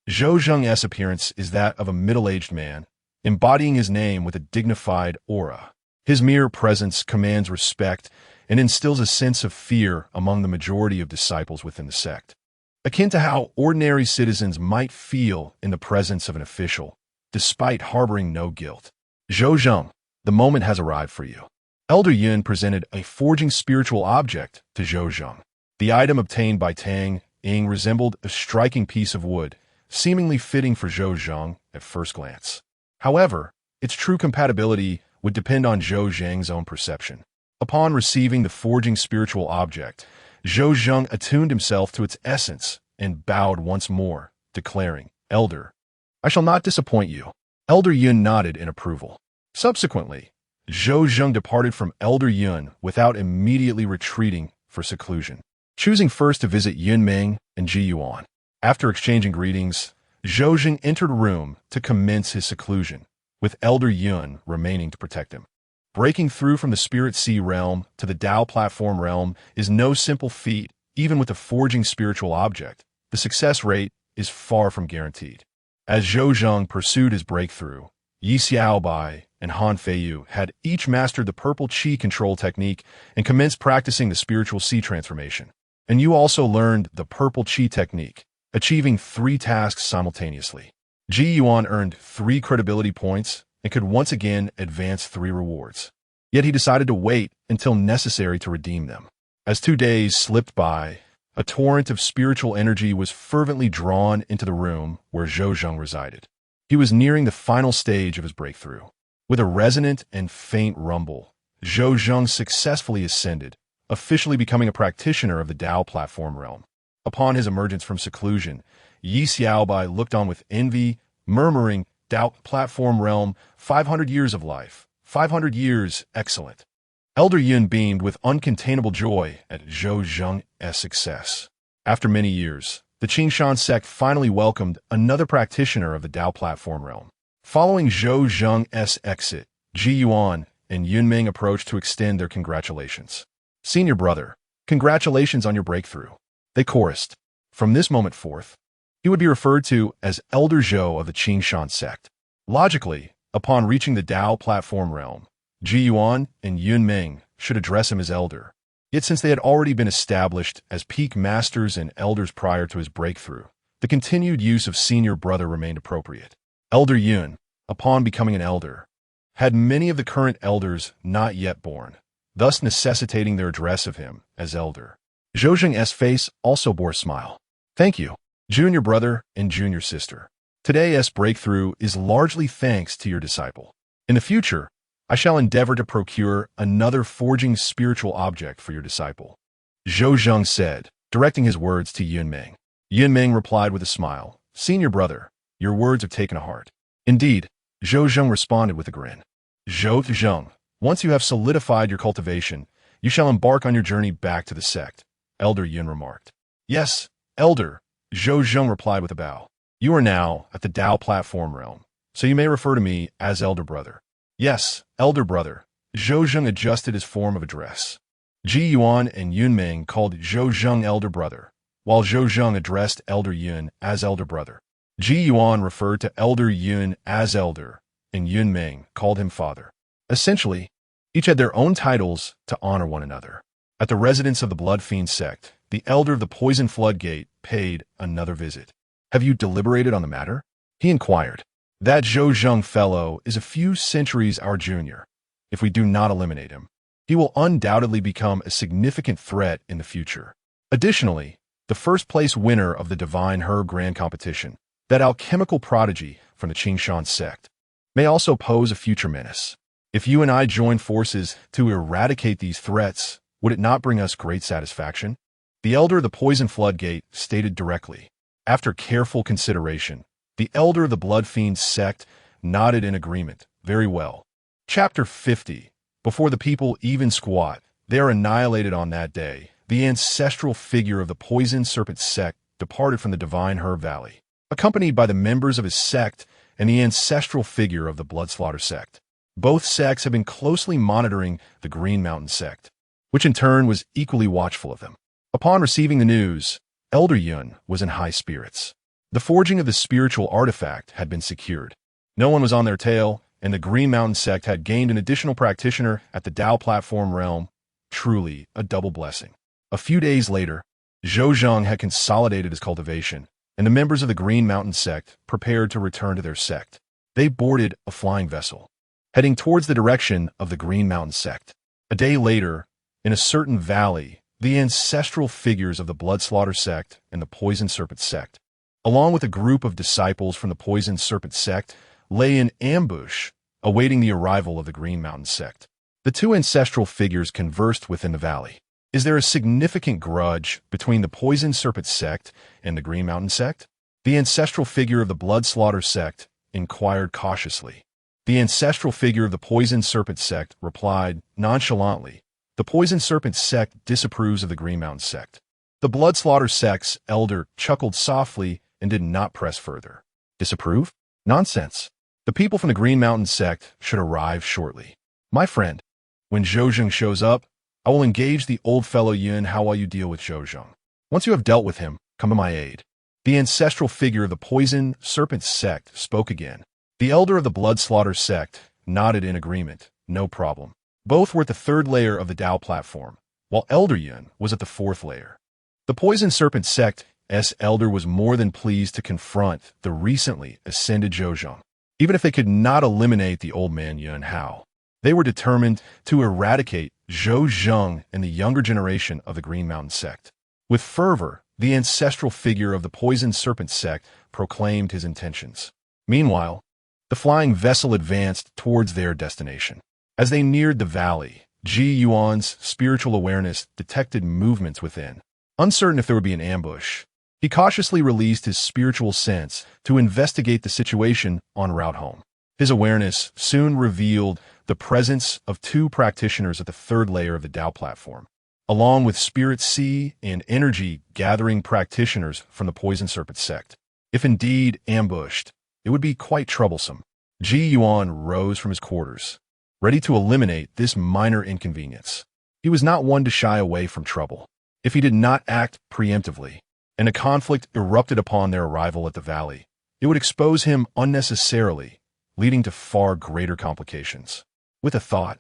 Zhouzheng's appearance is that of a middle-aged man, embodying his name with a dignified aura. His mere presence commands respect and instills a sense of fear among the majority of disciples within the sect, akin to how ordinary citizens might feel in the presence of an official, despite harboring no guilt. "Zhouzheng, the moment has arrived for you." Elder Yun presented a forging spiritual object to Zhouzheng. The item obtained by Tang Ying resembled a striking piece of wood, seemingly fitting for Zhouzheng at first glance. However, its true compatibility would depend on Zhouzheng's own perception. Upon receiving the forging spiritual object, Zhouzheng attuned himself to its essence and bowed once more, declaring, "Elder, I shall not disappoint you." Elder Yun nodded in approval. Subsequently, Zhouzheng departed from Elder Yun without immediately retreating for seclusion, choosing first to visit Yun Ming and Ji Yuan. After exchanging greetings, Zhouzheng entered a room to commence his seclusion, with Elder Yun remaining to protect him. Breaking through from the Spirit Sea realm to the Tao platform realm is no simple feat, even with a forging spiritual object. The success rate is far from guaranteed. As Zhou Zheng pursued his breakthrough, Yi Xiaobai and Han Feiyu had each mastered the purple qi control technique and commenced practicing the spiritual sea transformation. And you also learned the purple qi technique, achieving 3 tasks simultaneously. Ji Yuan earned 3 credibility points and could once again advance 3 rewards. Yet he decided to wait until necessary to redeem them. As 2 days slipped by, a torrent of spiritual energy was fervently drawn into the room where Zhou Zheng resided. He was nearing the final stage of his breakthrough. With a resonant and faint rumble, Zhou Zheng successfully ascended, officially becoming a practitioner of the Tao platform realm. Upon his emergence from seclusion, Yi Xiaobai looked on with envy, murmuring, Tao platform realm, 500 years of life, 500 years, excellent. Elder Yun beamed with uncontainable joy at Zhou Zheng's success. After many years, the Qingshan sect finally welcomed another practitioner of the Tao platform realm. Following Zhou Zheng's exit, Ji Yuan and Yunming approached to extend their congratulations. Senior brother, congratulations on your breakthrough. They chorused. From this moment forth, he would be referred to as Elder Zhou of the Qingshan sect. Logically, upon reaching the Tao platform realm, Ji Yuan and Yunming should address him as elder. Yet since they had already been established as peak masters and elders prior to his breakthrough, the continued use of senior brother remained appropriate. Elder Yun, upon becoming an elder, had many of the current elders not yet born, thus necessitating their address of him as elder. Zhou Zheng's face also bore a smile. Thank you, junior brother and junior sister. Today's breakthrough is largely thanks to your disciple. In the future, I shall endeavor to procure another forging spiritual object for your disciple. Zhou Zheng said, directing his words to Yunming. Yunming replied with a smile, Senior brother, your words have taken a heart. Indeed, Zhou Zheng responded with a grin. Zhou Zheng, once you have solidified your cultivation, you shall embark on your journey back to the sect, Elder Yun remarked. Yes, Elder, Zhou Zheng replied with a bow. You are now at the Tao platform realm, so you may refer to me as Elder Brother. Yes, Elder Brother, Zhou Zheng adjusted his form of address. Ji Yuan and Yunming called Zhou Zheng Elder Brother, while Zhou Zheng addressed Elder Yun as Elder Brother. Ji Yuan referred to Elder Yun as Elder, and Yunming called him Father. Essentially, each had their own titles to honor one another. At the residence of the Blood Fiend sect, the Elder of the Poison Floodgate paid another visit. Have you deliberated on the matter? He inquired. That Zhou Zheng fellow is a few centuries our junior. If we do not eliminate him, he will undoubtedly become a significant threat in the future. Additionally, the first-place winner of the Divine Herb Grand Competition, that alchemical prodigy from the Qingshan sect, may also pose a future menace. If you and I join forces to eradicate these threats, would it not bring us great satisfaction? The Elder of the Poison Floodgate stated directly. After careful consideration, the Elder of the Blood Fiend sect nodded in agreement. Very well. Chapter 50. Before the people even squat, they are annihilated on that day. The ancestral figure of the Poison Serpent sect departed from the Divine Herb Valley, accompanied by the members of his sect and the ancestral figure of the Bloodslaughter sect. Both sects have been closely monitoring the Green Mountain sect, which in turn was equally watchful of them. Upon receiving the news, Elder Yun was in high spirits. The forging of the spiritual artifact had been secured. No one was on their tail, and the Green Mountain sect had gained an additional practitioner at the Tao platform realm. Truly a double blessing. A few days later, Zhou Zheng had consolidated his cultivation, and the members of the Green Mountain sect prepared to return to their sect. They boarded a flying vessel, heading towards the direction of the Green Mountain sect. A day later, in a certain valley, the ancestral figures of the Bloodslaughter sect and the Poison Serpent sect, along with a group of disciples from the Poison Serpent sect, lay in ambush, awaiting the arrival of the Green Mountain sect. The two ancestral figures conversed within the valley. Is there a significant grudge between the Poison Serpent sect and the Green Mountain sect? The ancestral figure of the Bloodslaughter sect inquired cautiously. The ancestral figure of the Poison Serpent sect replied nonchalantly, the Poison Serpent sect disapproves of the Green Mountain sect. The Bloodslaughter sect's elder chuckled softly and did not press further. Disapprove? Nonsense. The people from the Green Mountain sect should arrive shortly. My friend, when Zhou shows up, I will engage the old fellow Yun how while you deal with Zhou. Once you have dealt with him, come to my aid. The ancestral figure of the poison serpent sect spoke again. The elder of the blood slaughter sect nodded in agreement. No problem. Both were at the third layer of the Tao platform, while Elder Yun was at the fourth layer. The poison serpent sect's elder was more than pleased to confront the recently ascended Zhou, even if they could not eliminate the old man Yun Hao. They were determined to eradicate Zhou and the younger generation of the Green Mountain sect. With fervor, the ancestral figure of the poison serpent sect proclaimed his intentions. Meanwhile, the flying vessel advanced towards their destination. As they neared the valley, Ji Yuan's spiritual awareness detected movements within. Uncertain if there would be an ambush, he cautiously released his spiritual sense to investigate the situation en route home. His awareness soon revealed the presence of two practitioners at the third layer of the Tao platform, along with Spirit C and Energy gathering practitioners from the Poison Serpent sect. If indeed ambushed, it would be quite troublesome. Ji Yuan rose from his quarters, ready to eliminate this minor inconvenience. He was not one to shy away from trouble. If he did not act preemptively, and a conflict erupted upon their arrival at the valley, it would expose him unnecessarily, leading to far greater complications. With a thought,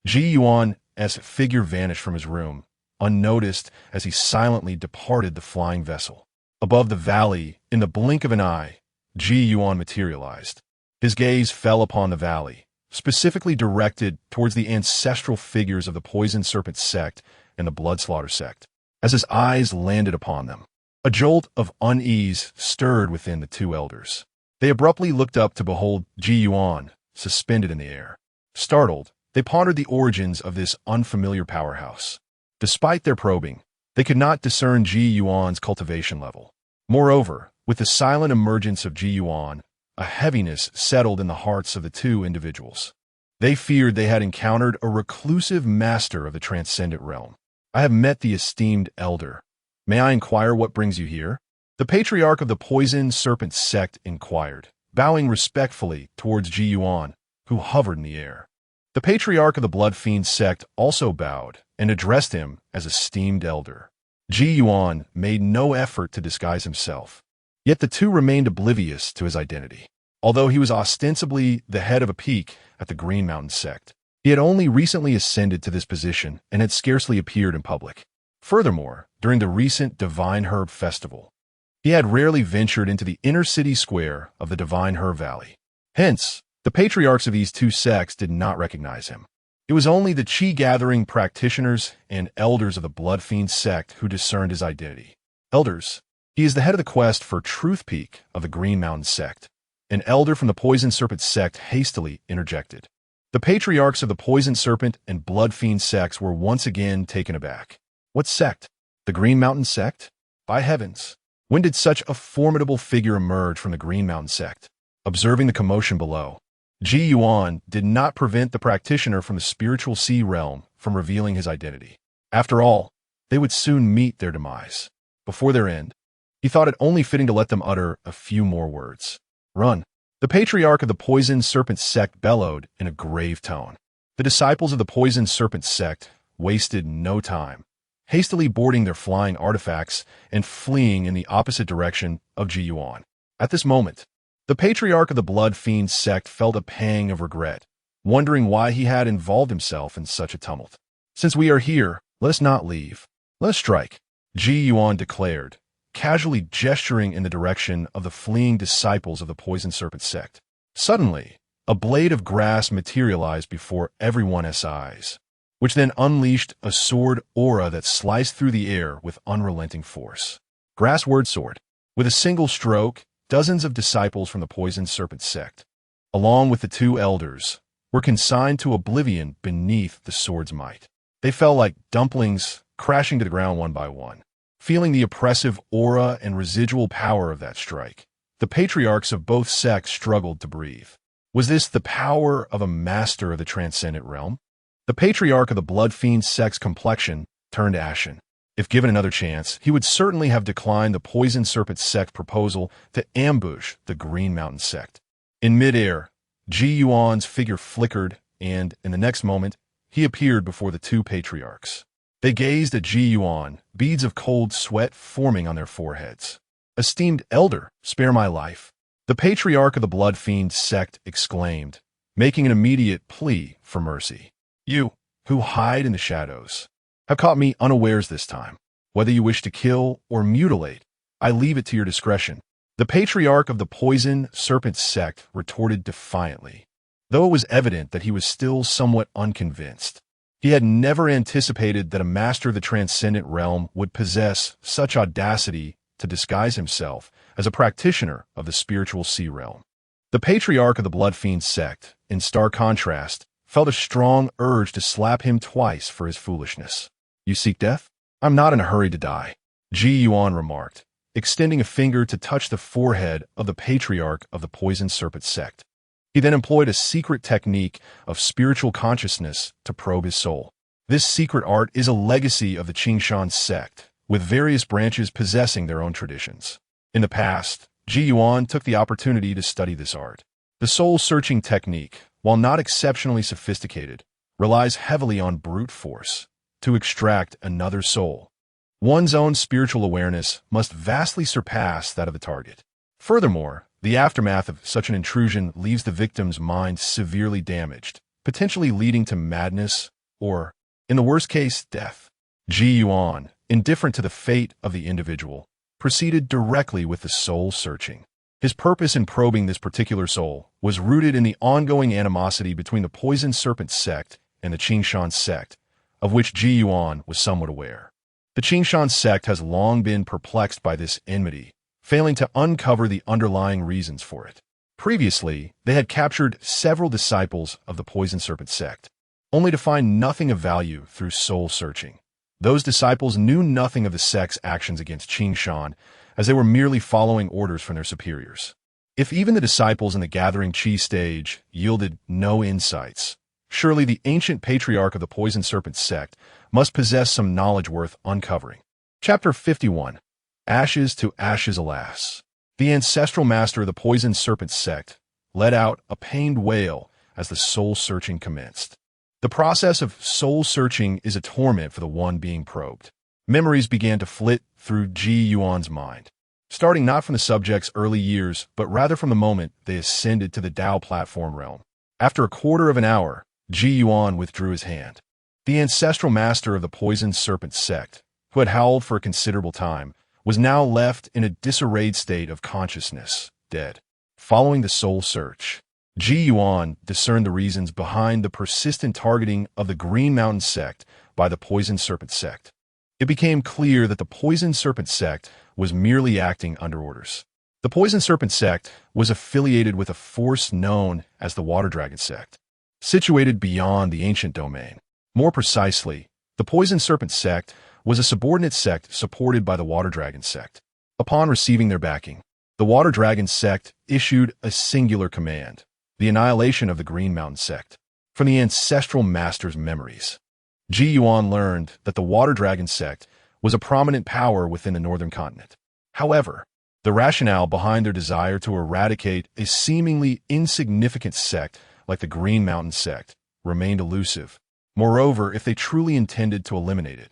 Ji Yuan's figure vanished from his room, unnoticed as he silently departed the flying vessel. Above the valley, in the blink of an eye, Ji Yuan materialized. His gaze fell upon the valley, specifically directed towards the ancestral figures of the Poison Serpent sect and the Blood Slaughter sect. As his eyes landed upon them, a jolt of unease stirred within the two elders. They abruptly looked up to behold Ji Yuan suspended in the air. Startled, they pondered the origins of this unfamiliar powerhouse. Despite their probing, they could not discern Ji Yuan's cultivation level. Moreover, with the silent emergence of Ji Yuan, a heaviness settled in the hearts of the two individuals. They feared they had encountered a reclusive master of the transcendent realm. I have met the esteemed elder. May I inquire what brings you here? The patriarch of the Poison Serpent sect inquired, bowing respectfully towards Ji Yuan, who hovered in the air. The patriarch of the Blood Fiend sect also bowed and addressed him as esteemed elder. Ji Yuan made no effort to disguise himself, yet the two remained oblivious to his identity. Although he was ostensibly the head of a peak at the Green Mountain sect, he had only recently ascended to this position and had scarcely appeared in public. Furthermore, during the recent Divine Herb Festival, he had rarely ventured into the inner city square of the Divine Herb Valley. Hence, the patriarchs of these two sects did not recognize him. It was only the chi-gathering practitioners and elders of the Blood Fiend sect who discerned his identity. Elders, he is the head of the quest for Truth Peak of the Green Mountain sect. An elder from the Poison Serpent sect hastily interjected. The patriarchs of the Poison Serpent and Blood Fiend sects were once again taken aback. What sect? The Green Mountain sect? By heavens! When did such a formidable figure emerge from the Green Mountain sect? Observing the commotion below, Ji Yuan did not prevent the practitioner from the spiritual sea realm from revealing his identity. After all, they would soon meet their demise. Before their end, he thought it only fitting to let them utter a few more words. Run! The patriarch of the Poison Serpent sect bellowed in a grave tone. The disciples of the Poison Serpent sect wasted no time, hastily boarding their flying artifacts and fleeing in the opposite direction of Ji Yuan. At this moment, the patriarch of the Blood Fiend sect felt a pang of regret, wondering why he had involved himself in such a tumult. Since we are here, let us not leave. Let us strike, Ji Yuan declared, casually gesturing in the direction of the fleeing disciples of the Poison Serpent sect. Suddenly, a blade of grass materialized before everyone's eyes, which then unleashed a sword aura that sliced through the air with unrelenting force. Grass word sword. With a single stroke, dozens of disciples from the Poison Serpent sect, along with the two elders, were consigned to oblivion beneath the sword's might. They fell like dumplings, crashing to the ground one by one. Feeling the oppressive aura and residual power of that strike, the patriarchs of both sects struggled to breathe. Was this the power of a master of the transcendent realm? The patriarch of the Blood Fiend sect's complexion turned ashen. If given another chance, he would certainly have declined the Poison Serpent sect proposal to ambush the Green Mountain sect. In midair, Ji Yuan's figure flickered and, in the next moment, he appeared before the two patriarchs. They gazed at Ji Yuan, beads of cold sweat forming on their foreheads. "Esteemed elder, spare my life," the patriarch of the Blood Fiend sect exclaimed, making an immediate plea for mercy. "You, who hide in the shadows, have caught me unawares this time. Whether you wish to kill or mutilate, I leave it to your discretion." The patriarch of the Poison Serpent sect retorted defiantly, though it was evident that he was still somewhat unconvinced. He had never anticipated that a master of the transcendent realm would possess such audacity to disguise himself as a practitioner of the spiritual sea realm. The patriarch of the Blood Fiend sect, in stark contrast, felt a strong urge to slap him twice for his foolishness. "You seek death? I'm not in a hurry to die," Ji Yuan remarked, extending a finger to touch the forehead of the patriarch of the Poison Serpent sect. He then employed a secret technique of spiritual consciousness to probe his soul. This secret art is a legacy of the Qingshan sect, with various branches possessing their own traditions. In the past, Ji Yuan took the opportunity to study this art. The soul-searching technique, while not exceptionally sophisticated, relies heavily on brute force to extract another soul. One's own spiritual awareness must vastly surpass that of the target. Furthermore, the aftermath of such an intrusion leaves the victim's mind severely damaged, potentially leading to madness or, in the worst case, death. Ji Yuan, indifferent to the fate of the individual, proceeded directly with the soul-searching. His purpose in probing this particular soul was rooted in the ongoing animosity between the Poison Serpent sect and the Qingshan sect, of which Ji Yuan was somewhat aware. The Qingshan sect has long been perplexed by this enmity, failing to uncover the underlying reasons for it. Previously, they had captured several disciples of the Poison Serpent sect, only to find nothing of value through soul-searching. Those disciples knew nothing of the sect's actions against Qingshan, as they were merely following orders from their superiors. If even the disciples in the Gathering Qi stage yielded no insights, surely the ancient patriarch of the Poison Serpent sect must possess some knowledge worth uncovering. Chapter 51. Ashes to Ashes, alas. The ancestral master of the Poison Serpent sect let out a pained wail as the soul-searching commenced. The process of soul-searching is a torment for the one being probed. Memories began to flit through Ji Yuan's mind, starting not from the subject's early years, but rather from the moment they ascended to the Tao platform realm. After a quarter of an hour, Ji Yuan withdrew his hand. The ancestral master of the Poison Serpent sect, who had howled for a considerable time, was now left in a disarrayed state of consciousness, dead. Following the soul search, Ji Yuan discerned the reasons behind the persistent targeting of the Green Mountain sect by the Poison Serpent sect. It became clear that the Poison Serpent sect was merely acting under orders. The Poison Serpent sect was affiliated with a force known as the Water Dragon sect, situated beyond the ancient domain. More precisely, the Poison Serpent sect was a subordinate sect supported by the Water Dragon sect. Upon receiving their backing, the Water Dragon sect issued a singular command: the annihilation of the Green Mountain sect. From the ancestral master's memories, Ji Yuan learned that the Water Dragon sect was a prominent power within the northern continent. However, the rationale behind their desire to eradicate a seemingly insignificant sect like the Green Mountain sect remained elusive. Moreover, if they truly intended to eliminate it,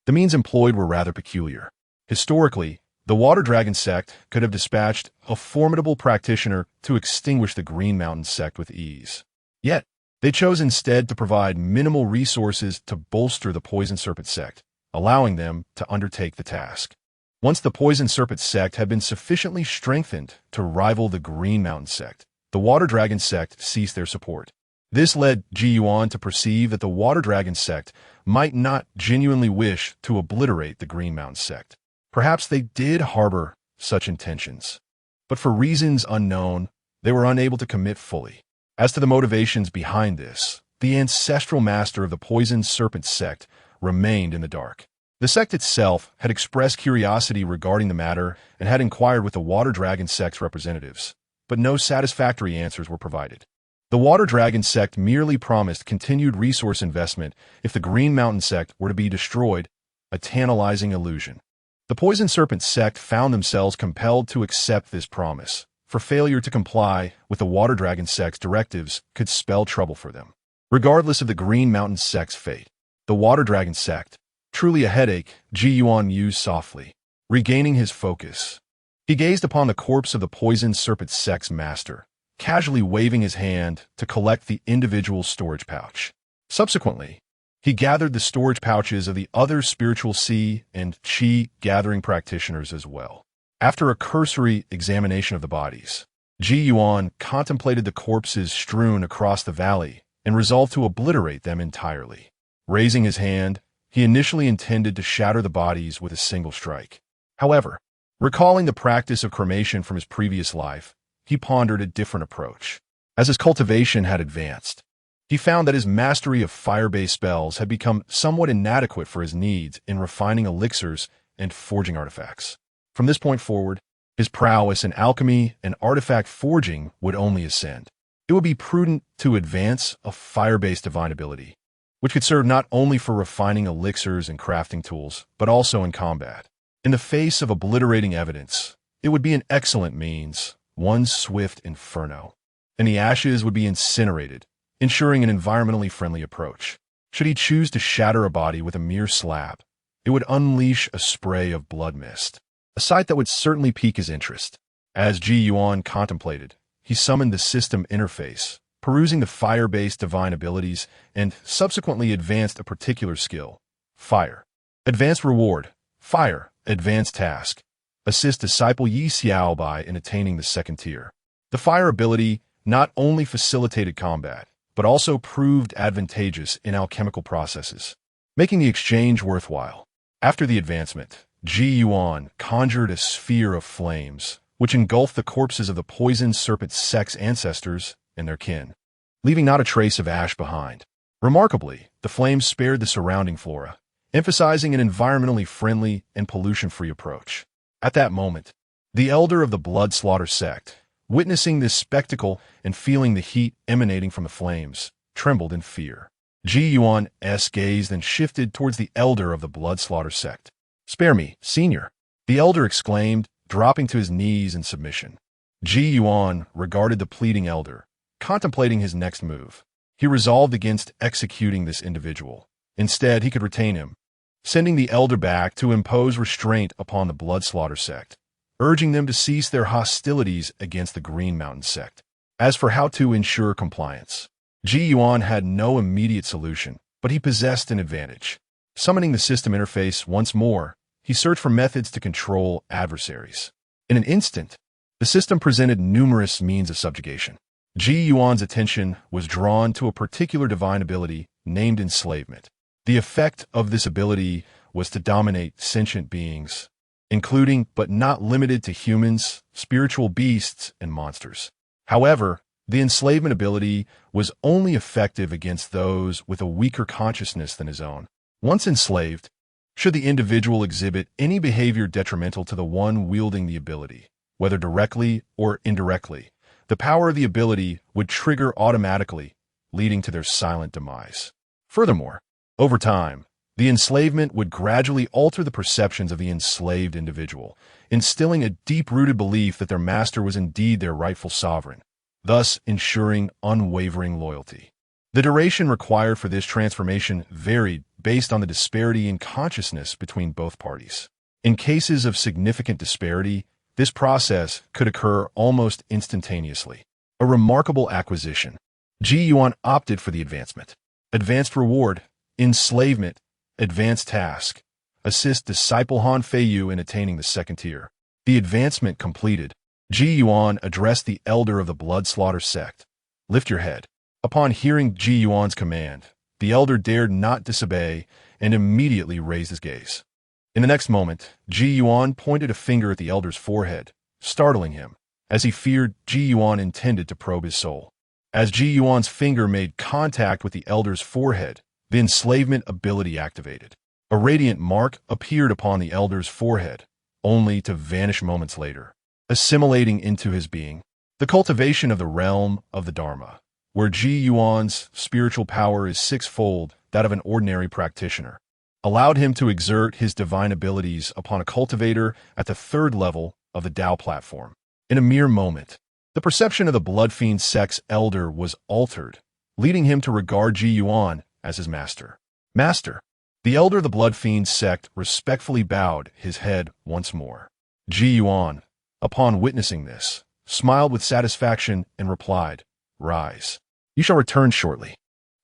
the means employed were rather peculiar. Historically, the Water Dragon sect could have dispatched a formidable practitioner to extinguish the Green Mountain sect with ease. Yet, they chose instead to provide minimal resources to bolster the Poison Serpent sect, allowing them to undertake the task. Once the Poison Serpent sect had been sufficiently strengthened to rival the Green Mountain sect, the Water Dragon sect ceased their support. This led Ji Yuan to perceive that the Water Dragon sect might not genuinely wish to obliterate the Green Mountain sect. Perhaps they did harbor such intentions, but for reasons unknown, they were unable to commit fully. As to the motivations behind this, the ancestral master of the Poison Serpent sect remained in the dark. The sect itself had expressed curiosity regarding the matter and had inquired with the Water Dragon sect's representatives, but no satisfactory answers were provided. The Water Dragon sect merely promised continued resource investment if the Green Mountain sect were to be destroyed, a tantalizing illusion. The Poison Serpent sect found themselves compelled to accept this promise, for failure to comply with the Water Dragon sect's directives could spell trouble for them. regardless of the Green Mountain sect's fate. The Water Dragon sect, truly a headache, Ji Yuan mused softly. Regaining his focus, he gazed upon the corpse of the Poisoned Serpent sect's master, casually waving his hand to collect the individual storage pouch. Subsequently, he gathered the storage pouches of the other spiritual Qi and Qi gathering practitioners as well. After a cursory examination of the bodies, Ji Yuan contemplated the corpses strewn across the valley and resolved to obliterate them entirely. Raising his hand, he initially intended to shatter the bodies with a single strike. However, recalling the practice of cremation from his previous life, he pondered a different approach. As his cultivation had advanced, he found that his mastery of fire-based spells had become somewhat inadequate for his needs in refining elixirs and forging artifacts. From this point forward, his prowess in alchemy and artifact forging would only ascend. It would be prudent to advance a fire-based divine ability, which could serve not only for refining elixirs and crafting tools, but also in combat. In the face of obliterating evidence, it would be an excellent means, one swift inferno, and the ashes would be incinerated, ensuring an environmentally friendly approach. Should he choose to shatter a body with a mere slap, it would unleash a spray of blood mist, a sight that would certainly pique his interest. As Ji Yuan contemplated, he summoned the system interface, perusing the fire-based divine abilities, and subsequently advanced a particular skill. Fire. Advanced reward. Fire. Advanced task. Assist disciple Yi Xiaobai in attaining the second tier. The fire ability not only facilitated combat, but also proved advantageous in alchemical processes, making the exchange worthwhile. After the advancement, Ji Yuan conjured a sphere of flames, which engulfed the corpses of the Poisoned Serpent sect's ancestors and their kin, leaving not a trace of ash behind. Remarkably, the flames spared the surrounding flora, emphasizing an environmentally friendly and pollution-free approach. At that moment, the elder of the Blood Slaughter sect, witnessing this spectacle and feeling the heat emanating from the flames, trembled in fear. Ji Yuan's gaze then shifted towards the elder of the Blood Slaughter sect. "Spare me, senior," the elder exclaimed, dropping to his knees in submission. Ji Yuan regarded the pleading elder, contemplating his next move. He resolved against executing this individual. Instead, he could retain him, sending the elder back to impose restraint upon the Blood Slaughter sect, urging them to cease their hostilities against the Green Mountain sect. As for how to ensure compliance, Ji Yuan had no immediate solution, but he possessed an advantage. Summoning the system interface once more, he searched for methods to control adversaries. In an instant, the system presented numerous means of subjugation. Ji Yuan's attention was drawn to a particular divine ability named enslavement. The effect of this ability was to dominate sentient beings, including but not limited to humans, spiritual beasts, and monsters. However, the enslavement ability was only effective against those with a weaker consciousness than his own. Once enslaved, should the individual exhibit any behavior detrimental to the one wielding the ability, whether directly or indirectly, the power of the ability would trigger automatically, leading to their silent demise. Furthermore, over time, the enslavement would gradually alter the perceptions of the enslaved individual, instilling a deep-rooted belief that their master was indeed their rightful sovereign, thus ensuring unwavering loyalty. The duration required for this transformation varied based on the disparity in consciousness between both parties. In cases of significant disparity, this process could occur almost instantaneously. A remarkable acquisition. Ji Yuan opted for the advancement. Advanced reward, enslavement, advanced task. Assist disciple Han Feiyu in attaining the second tier. The advancement completed, Ji Yuan addressed the elder of the Blood Slaughter sect. "Lift your head." Upon hearing Ji Yuan's command, the elder dared not disobey and immediately raised his gaze. In the next moment, Ji Yuan pointed a finger at the elder's forehead, startling him, as he feared Ji Yuan intended to probe his soul. As Ji Yuan's finger made contact with the elder's forehead, the enslavement ability activated. A radiant mark appeared upon the elder's forehead, only to vanish moments later, assimilating into his being. The cultivation of the realm of the Dharma, where Ji Yuan's spiritual power is sixfold that of an ordinary practitioner, allowed him to exert his divine abilities upon a cultivator at the third level of the Tao platform. In a mere moment, the perception of the Blood Fiend sect's elder was altered, leading him to regard Ji Yuan as his master. Master. The elder of the Blood Fiend sect respectfully bowed his head once more. Ji Yuan, upon witnessing this, smiled with satisfaction and replied, "Rise. You shall return shortly.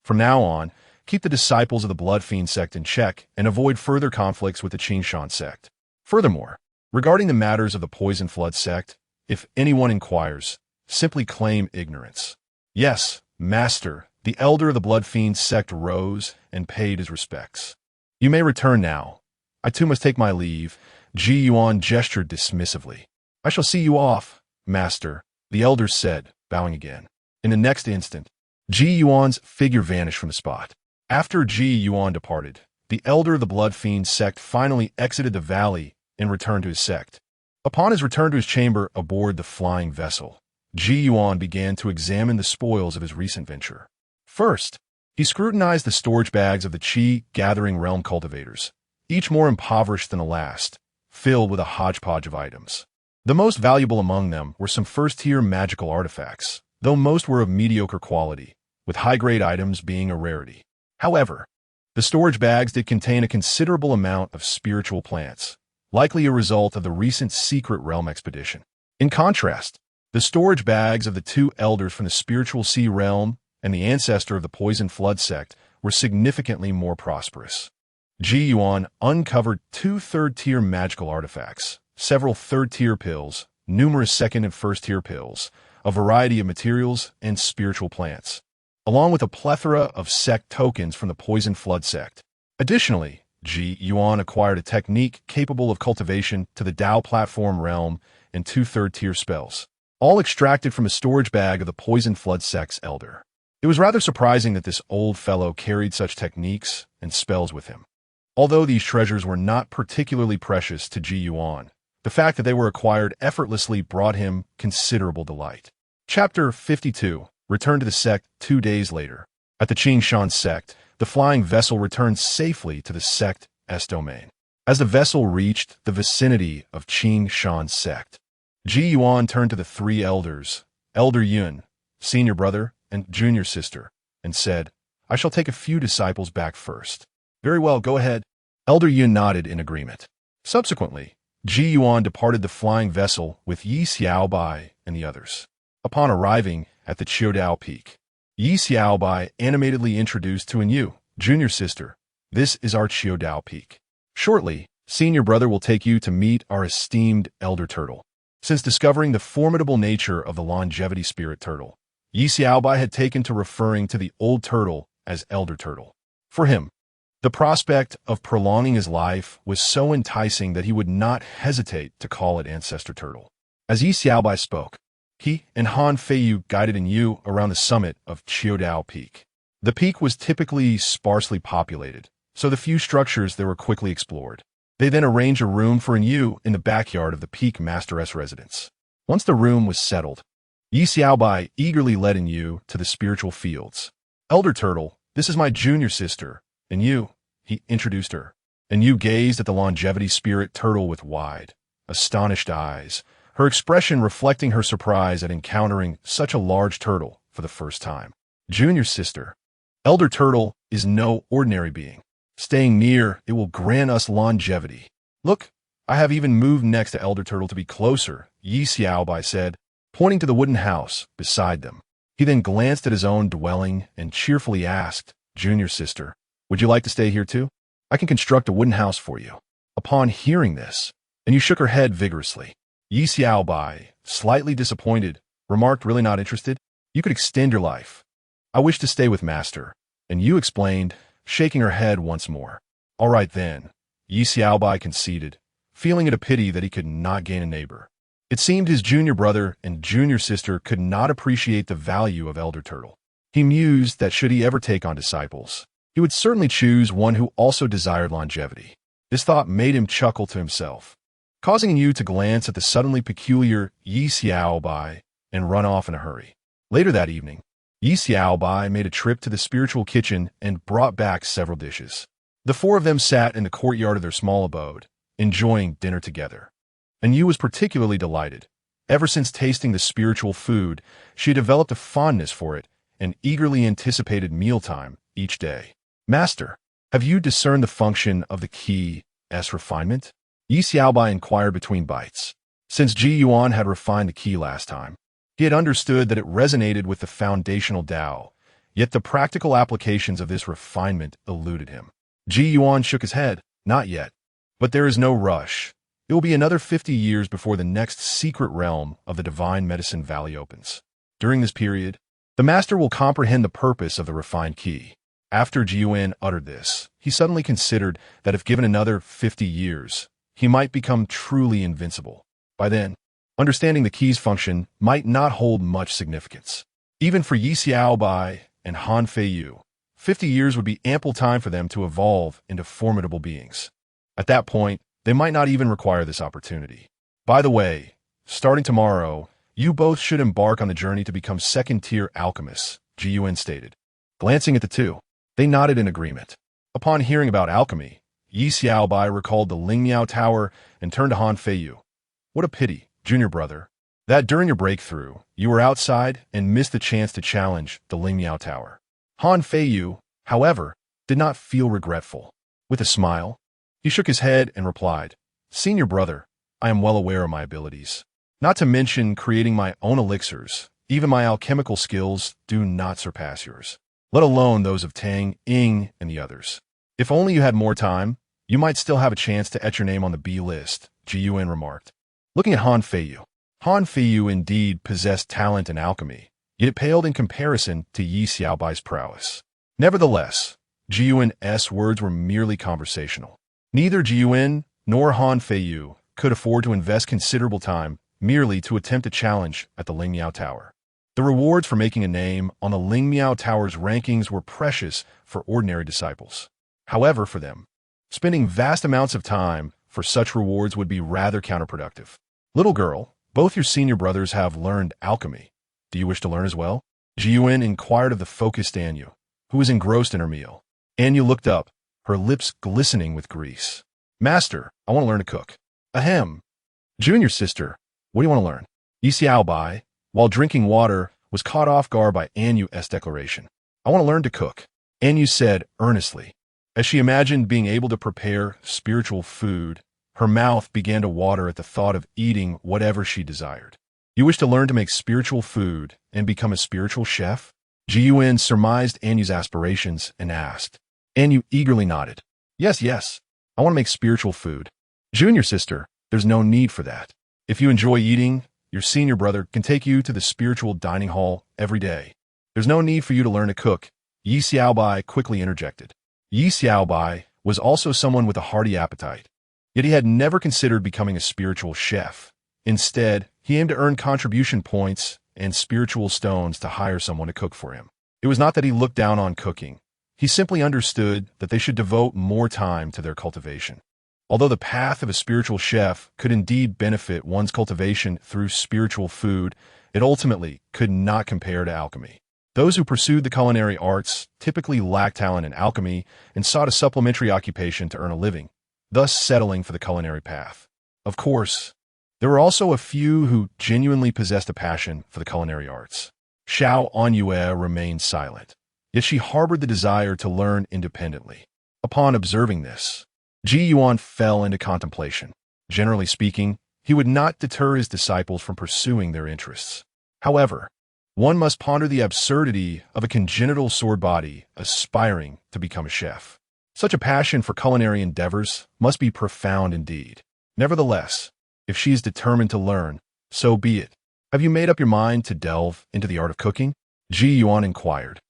From now on, keep the disciples of the Blood Fiend sect in check and avoid further conflicts with the Qingshan sect. Furthermore, regarding the matters of the Poison Flood sect, if anyone inquires, simply claim ignorance." "Yes, Master." The elder of the Blood Fiend sect rose and paid his respects. "You may return now. I too must take my leave." Ji Yuan gestured dismissively. "I shall see you off, Master," the elder said, bowing again. In the next instant, Ji Yuan's figure vanished from the spot. After Ji Yuan departed, the elder of the Blood Fiend sect finally exited the valley and returned to his sect. Upon his return to his chamber aboard the flying vessel, Ji Yuan began to examine the spoils of his recent venture. First, he scrutinized the storage bags of the Qi-gathering realm cultivators, each more impoverished than the last, filled with a hodgepodge of items. The most valuable among them were some first-tier magical artifacts, though most were of mediocre quality, with high-grade items being a rarity. However, the storage bags did contain a considerable amount of spiritual plants, likely a result of the recent secret realm expedition. In contrast, the storage bags of the two elders from the spiritual sea realm and the ancestor of the Poison Flood sect were significantly more prosperous. Ji Yuan uncovered 2 third-tier magical artifacts, several third-tier pills, numerous second and first-tier pills, a variety of materials, and spiritual plants, along with a plethora of sect tokens from the Poison Flood sect. Additionally, Ji Yuan acquired a technique capable of cultivation to the Dao platform realm and 2 third-tier spells, all extracted from a storage bag of the Poison Flood sect's elder. It was rather surprising that this old fellow carried such techniques and spells with him. Although these treasures were not particularly precious to Ji Yuan, the fact that they were acquired effortlessly brought him considerable delight. Chapter 52. Return to the sect 2 days later. At the Qingshan sect, the flying vessel returned safely to the sect's domain. As the vessel reached the vicinity of Qingshan sect, Ji Yuan turned to the 3 elders, Elder Yun, senior brother, and junior sister, and said, "I shall take a few disciples back first." "Very well, go ahead." Elder Yun nodded in agreement. Subsequently, Ji Yuan departed the flying vessel with Yi Xiaobai and the others. Upon arriving at the Qiudao Peak, Yi Xiaobai animatedly introduced to Yu, junior sister, "This is our Qiudao Peak. Shortly, senior brother will take you to meet our esteemed elder turtle." Since discovering the formidable nature of the longevity spirit turtle, Yi Xiaobai had taken to referring to the old turtle as elder turtle. For him, the prospect of prolonging his life was so enticing that he would not hesitate to call it ancestor turtle. As Yi Xiaobai spoke, he and Han Feiyu guided Yu around the summit of Qiudao Peak. The peak was typically sparsely populated, so the few structures there were quickly explored. They then arranged a room for Yu in the backyard of the Peak Masteress residence. Once the room was settled, Yi Xiaobai eagerly led Yu to the spiritual fields. "Elder Turtle, this is my junior sister, and Yu," he introduced her. And Yu gazed at the longevity spirit turtle with wide, astonished eyes, her expression reflecting her surprise at encountering such a large turtle for the first time. "Junior sister, Elder Turtle is no ordinary being. Staying near, it will grant us longevity. Look, I have even moved next to Elder Turtle to be closer," Yi Xiaobai said, pointing to the wooden house beside them. He then glanced at his own dwelling and cheerfully asked, "Junior sister, would you like to stay here too? I can construct a wooden house for you." Upon hearing this, Yu shook her head vigorously. Yi Xiaobai, slightly disappointed, remarked, "Really not interested? You could extend your life. I wish to stay with Master." And Yu explained, shaking her head once more. "All right then," Yi Xiaobai conceded, feeling it a pity that he could not gain a neighbor. It seemed his junior brother and junior sister could not appreciate the value of Elder Turtle. He mused that should he ever take on disciples, he would certainly choose one who also desired longevity. This thought made him chuckle to himself, causing Yu to glance at the suddenly peculiar Yi Xiaobai and run off in a hurry. Later that evening, Yi Xiaobai made a trip to the spiritual kitchen and brought back several dishes. The 4 of them sat in the courtyard of their small abode, enjoying dinner together. And Yu was particularly delighted. Ever since tasting the spiritual food, she had developed a fondness for it and eagerly anticipated mealtime each day. Master, have you discerned the function of the key's refinement? Yi Xiaobai inquired between bites. Since Ji Yuan had refined the key last time, he had understood that it resonated with the foundational Tao, yet the practical applications of this refinement eluded him. Ji Yuan shook his head. Not yet. But there is no rush. It will be another 50 years before the next secret realm of the Divine Medicine Valley opens. During this period, the master will comprehend the purpose of the refined key. After Ji Yuan uttered this, he suddenly considered that if given another 50 years, he might become truly invincible. By then, understanding the key's function might not hold much significance. Even for Yi Xiaobai and Han Feiyu, 50 years would be ample time for them to evolve into formidable beings. At that point, they might not even require this opportunity. By the way, starting tomorrow, you both should embark on the journey to become second-tier alchemists, Ji Yuan stated. Glancing at the two, they nodded in agreement. Upon hearing about alchemy, Yi Xiaobai recalled the Lingmiao Tower and turned to Han Feiyu. What a pity, junior brother, that during your breakthrough, you were outside and missed the chance to challenge the Lingmiao Tower. Han Feiyu, however, did not feel regretful. With a smile, he shook his head and replied, Senior brother, I am well aware of my abilities. Not to mention creating my own elixirs, even my alchemical skills do not surpass yours, let alone those of Tang, Ying, and the others. If only you had more time, you might still have a chance to etch your name on the B list, Ji Yuan remarked. Looking at Han Feiyu indeed possessed talent in alchemy, yet it paled in comparison to Yi Xiaobai's prowess. Nevertheless, Ji Yuan's words were merely conversational. Neither Ji Yuan nor Han Feiyu could afford to invest considerable time merely to attempt a challenge at the Lingmiao Tower. The rewards for making a name on the Lingmiao Tower's rankings were precious for ordinary disciples. However, for them, spending vast amounts of time for such rewards would be rather counterproductive. Little girl, both your senior brothers have learned alchemy. Do you wish to learn as well? Ji Yuan inquired of the focused Anyu, who was engrossed in her meal. Anyu looked up, her lips glistening with grease. Master, I want to learn to cook. Ahem. Junior sister, what do you want to learn? Yi Xiaobai, while drinking water, was caught off guard by Anyu's declaration. I want to learn to cook, Anyu said earnestly. As she imagined being able to prepare spiritual food, her mouth began to water at the thought of eating whatever she desired. You wish to learn to make spiritual food and become a spiritual chef? Ji Yuan surmised Anyu's aspirations and asked. Anyu eagerly nodded. Yes, I want to make spiritual food. Junior sister, there's no need for that. If you enjoy eating, your senior brother can take you to the spiritual dining hall every day. There's no need for you to learn to cook, Yi Xiaobai quickly interjected. Yi Xiaobai was also someone with a hearty appetite, yet he had never considered becoming a spiritual chef. Instead, he aimed to earn contribution points and spiritual stones to hire someone to cook for him. It was not that he looked down on cooking. He simply understood that they should devote more time to their cultivation. Although the path of a spiritual chef could indeed benefit one's cultivation through spiritual food, it ultimately could not compare to alchemy. Those who pursued the culinary arts typically lacked talent in alchemy and sought a supplementary occupation to earn a living, thus settling for the culinary path. Of course, there were also a few who genuinely possessed a passion for the culinary arts. Xiao Anyue remained silent, yet she harbored the desire to learn independently. Upon observing this, Ji Yuan fell into contemplation. Generally speaking, he would not deter his disciples from pursuing their interests. However, one must ponder the absurdity of a congenital sword body aspiring to become a chef. Such a passion for culinary endeavors must be profound indeed. Nevertheless, if she is determined to learn, so be it. Have you made up your mind to delve into the art of cooking? Ji Yuan inquired,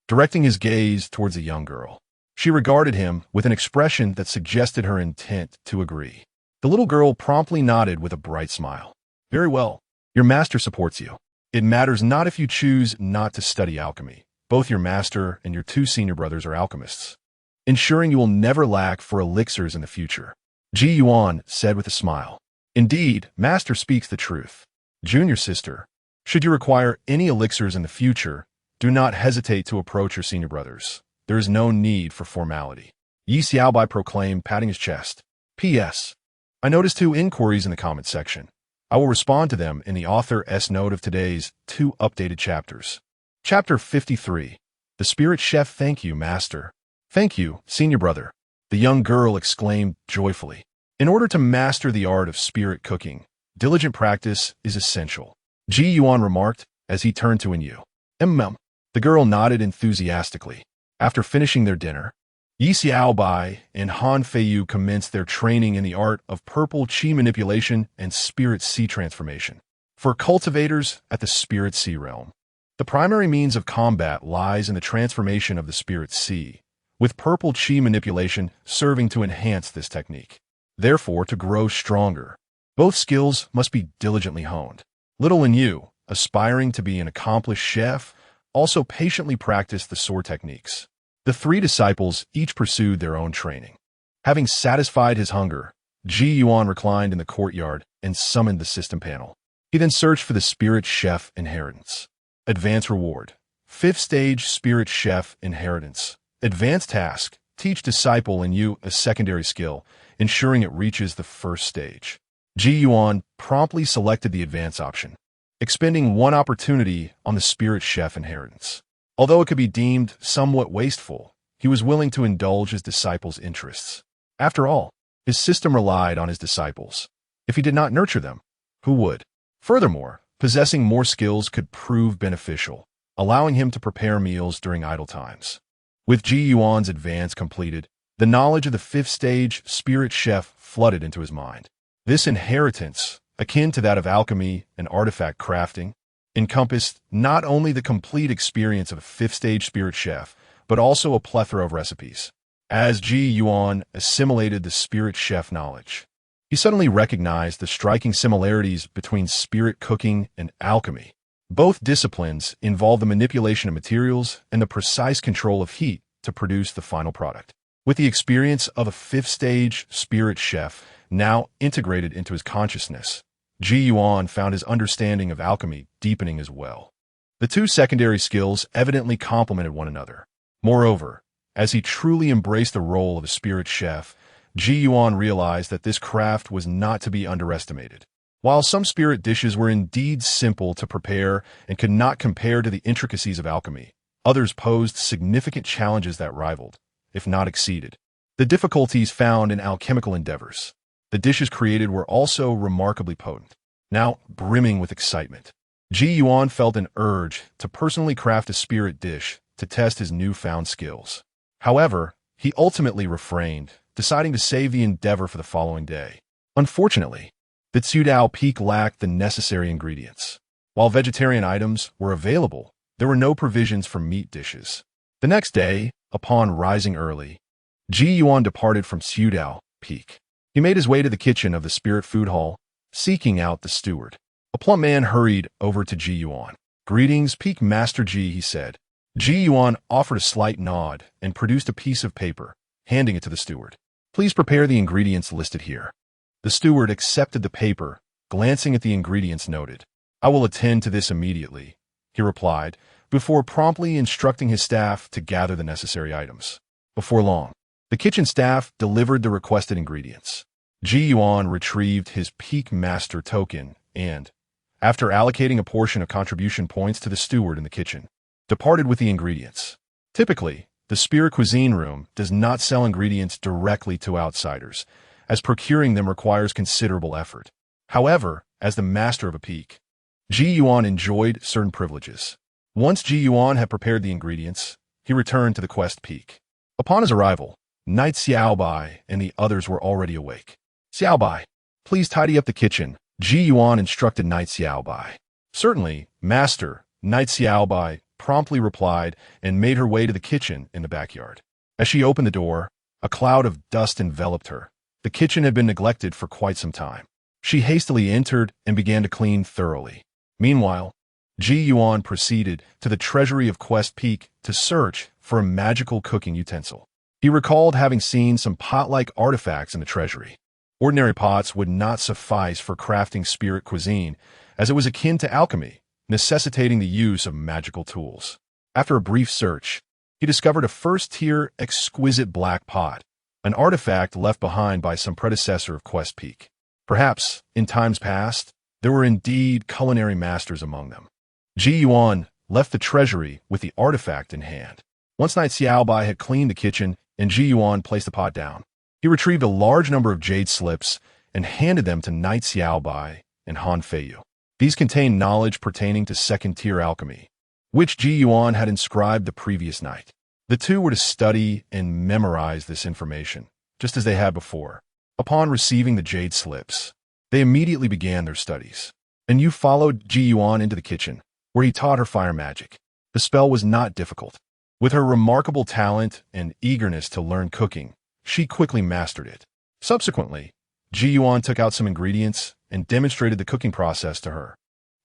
directing his gaze towards the young girl. She regarded him with an expression that suggested her intent to agree. The little girl promptly nodded with a bright smile. Very well. Your master supports you. It matters not if you choose not to study alchemy. Both your master and your two senior brothers are alchemists, ensuring you will never lack for elixirs in the future. Ji Yuan said with a smile. Indeed, master speaks the truth. Junior sister, should you require any elixirs in the future, do not hesitate to approach your senior brothers. There is no need for formality. Yi Xiaobai proclaimed, patting his chest. P.S. I noticed 2 inquiries in the comment section. I will respond to them in the author's note of today's 2 updated chapters. Chapter 53. The Spirit Chef. Thank you, Master. Thank you, Senior Brother, the young girl exclaimed joyfully. In order to master the art of spirit cooking, diligent practice is essential, Ji Yuan remarked as he turned to Inyu. The girl nodded enthusiastically. After finishing their dinner, Yi Xiaobai and Han Feiyu commenced their training in the art of purple qi manipulation and spirit sea transformation. For cultivators at the spirit sea realm, the primary means of combat lies in the transformation of the spirit sea, with purple qi manipulation serving to enhance this technique. Therefore, to grow stronger, both skills must be diligently honed. Little Inyu, aspiring to be an accomplished chef, also patiently practiced the sword techniques. The three disciples each pursued their own training. Having satisfied his hunger, Ji Yuan reclined in the courtyard and summoned the system panel. He then searched for the Spirit Chef Inheritance. Advanced Reward. 5th Stage Spirit Chef Inheritance. Advanced Task. Teach disciple Inyu a secondary skill, ensuring it reaches the 1st stage. Ji Yuan promptly selected the Advance option, expending one opportunity on the Spirit Chef Inheritance. Although it could be deemed somewhat wasteful, he was willing to indulge his disciples' interests. After all, his system relied on his disciples. If he did not nurture them, who would? Furthermore, possessing more skills could prove beneficial, allowing him to prepare meals during idle times. With Ji Yuan's advance completed, the knowledge of the 5th stage Spirit Chef flooded into his mind. This inheritance, akin to that of alchemy and artifact crafting, encompassed not only the complete experience of a 5th stage Spirit Chef, but also a plethora of recipes. As Ji Yuan assimilated the Spirit Chef knowledge, he suddenly recognized the striking similarities between spirit cooking and alchemy. Both disciplines involve the manipulation of materials and the precise control of heat to produce the final product. With the experience of a 5th stage Spirit Chef now integrated into his consciousness, Ji Yuan found his understanding of alchemy deepening as well. The two secondary skills evidently complemented one another. Moreover, as he truly embraced the role of a Spirit Chef, Ji Yuan realized that this craft was not to be underestimated. While some spirit dishes were indeed simple to prepare and could not compare to the intricacies of alchemy, others posed significant challenges that rivaled, if not exceeded, the difficulties found in alchemical endeavors. The dishes created were also remarkably potent. Now, brimming with excitement, Ji Yuan felt an urge to personally craft a spirit dish to test his newfound skills. However, he ultimately refrained, deciding to save the endeavor for the following day. Unfortunately, the Tsudao Peak lacked the necessary ingredients. While vegetarian items were available, there were no provisions for meat dishes. The next day, upon rising early, Ji Yuan departed from Tsudao Peak. He made his way to the kitchen of the Spirit Food Hall, seeking out the steward. A plump man hurried over to Ji Yuan. "Greetings, Peak Master Ji," he said. Ji Yuan offered a slight nod and produced a piece of paper, handing it to the steward. "Please prepare the ingredients listed here." The steward accepted the paper, glancing at the ingredients noted. "I will attend to this immediately," he replied, before promptly instructing his staff to gather the necessary items. Before long, the kitchen staff delivered the requested ingredients. Ji Yuan retrieved his Peak Master token and, after allocating a portion of contribution points to the steward in the kitchen, departed with the ingredients. Typically, the Spirit Cuisine Room does not sell ingredients directly to outsiders, as procuring them requires considerable effort. However, as the master of a peak, Ji Yuan enjoyed certain privileges. Once Ji Yuan had prepared the ingredients, he returned to the quest peak. Upon his arrival, Knight Xiaobai and the others were already awake. "Xiaobai, please tidy up the kitchen," Ji Yuan instructed Knight Xiaobai. "Certainly, Master," Knight Xiaobai promptly replied and made her way to the kitchen in the backyard. As she opened the door, a cloud of dust enveloped her. The kitchen had been neglected for quite some time. She hastily entered and began to clean thoroughly. Meanwhile, Ji Yuan proceeded to the treasury of Quest Peak to search for a magical cooking utensil. He recalled having seen some pot-like artifacts in the treasury. Ordinary pots would not suffice for crafting spirit cuisine, as it was akin to alchemy, necessitating the use of magical tools. After a brief search, he discovered a first-tier exquisite black pot, an artifact left behind by some predecessor of Quest Peak. Perhaps, in times past, there were indeed culinary masters among them. Ji Yuan left the treasury with the artifact in hand. Once Knight Xiaobai had cleaned the kitchen and Ji Yuan placed the pot down, he retrieved a large number of jade slips and handed them to Knight Xiaobai and Han Feiyu. These contained knowledge pertaining to second-tier alchemy, which Ji Yuan had inscribed the previous night. The two were to study and memorize this information, just as they had before. Upon receiving the jade slips, they immediately began their studies. And Yu followed Ji Yuan into the kitchen, where he taught her fire magic. The spell was not difficult. With her remarkable talent and eagerness to learn cooking, she quickly mastered it. Subsequently, Ji Yuan took out some ingredients and demonstrated the cooking process to her,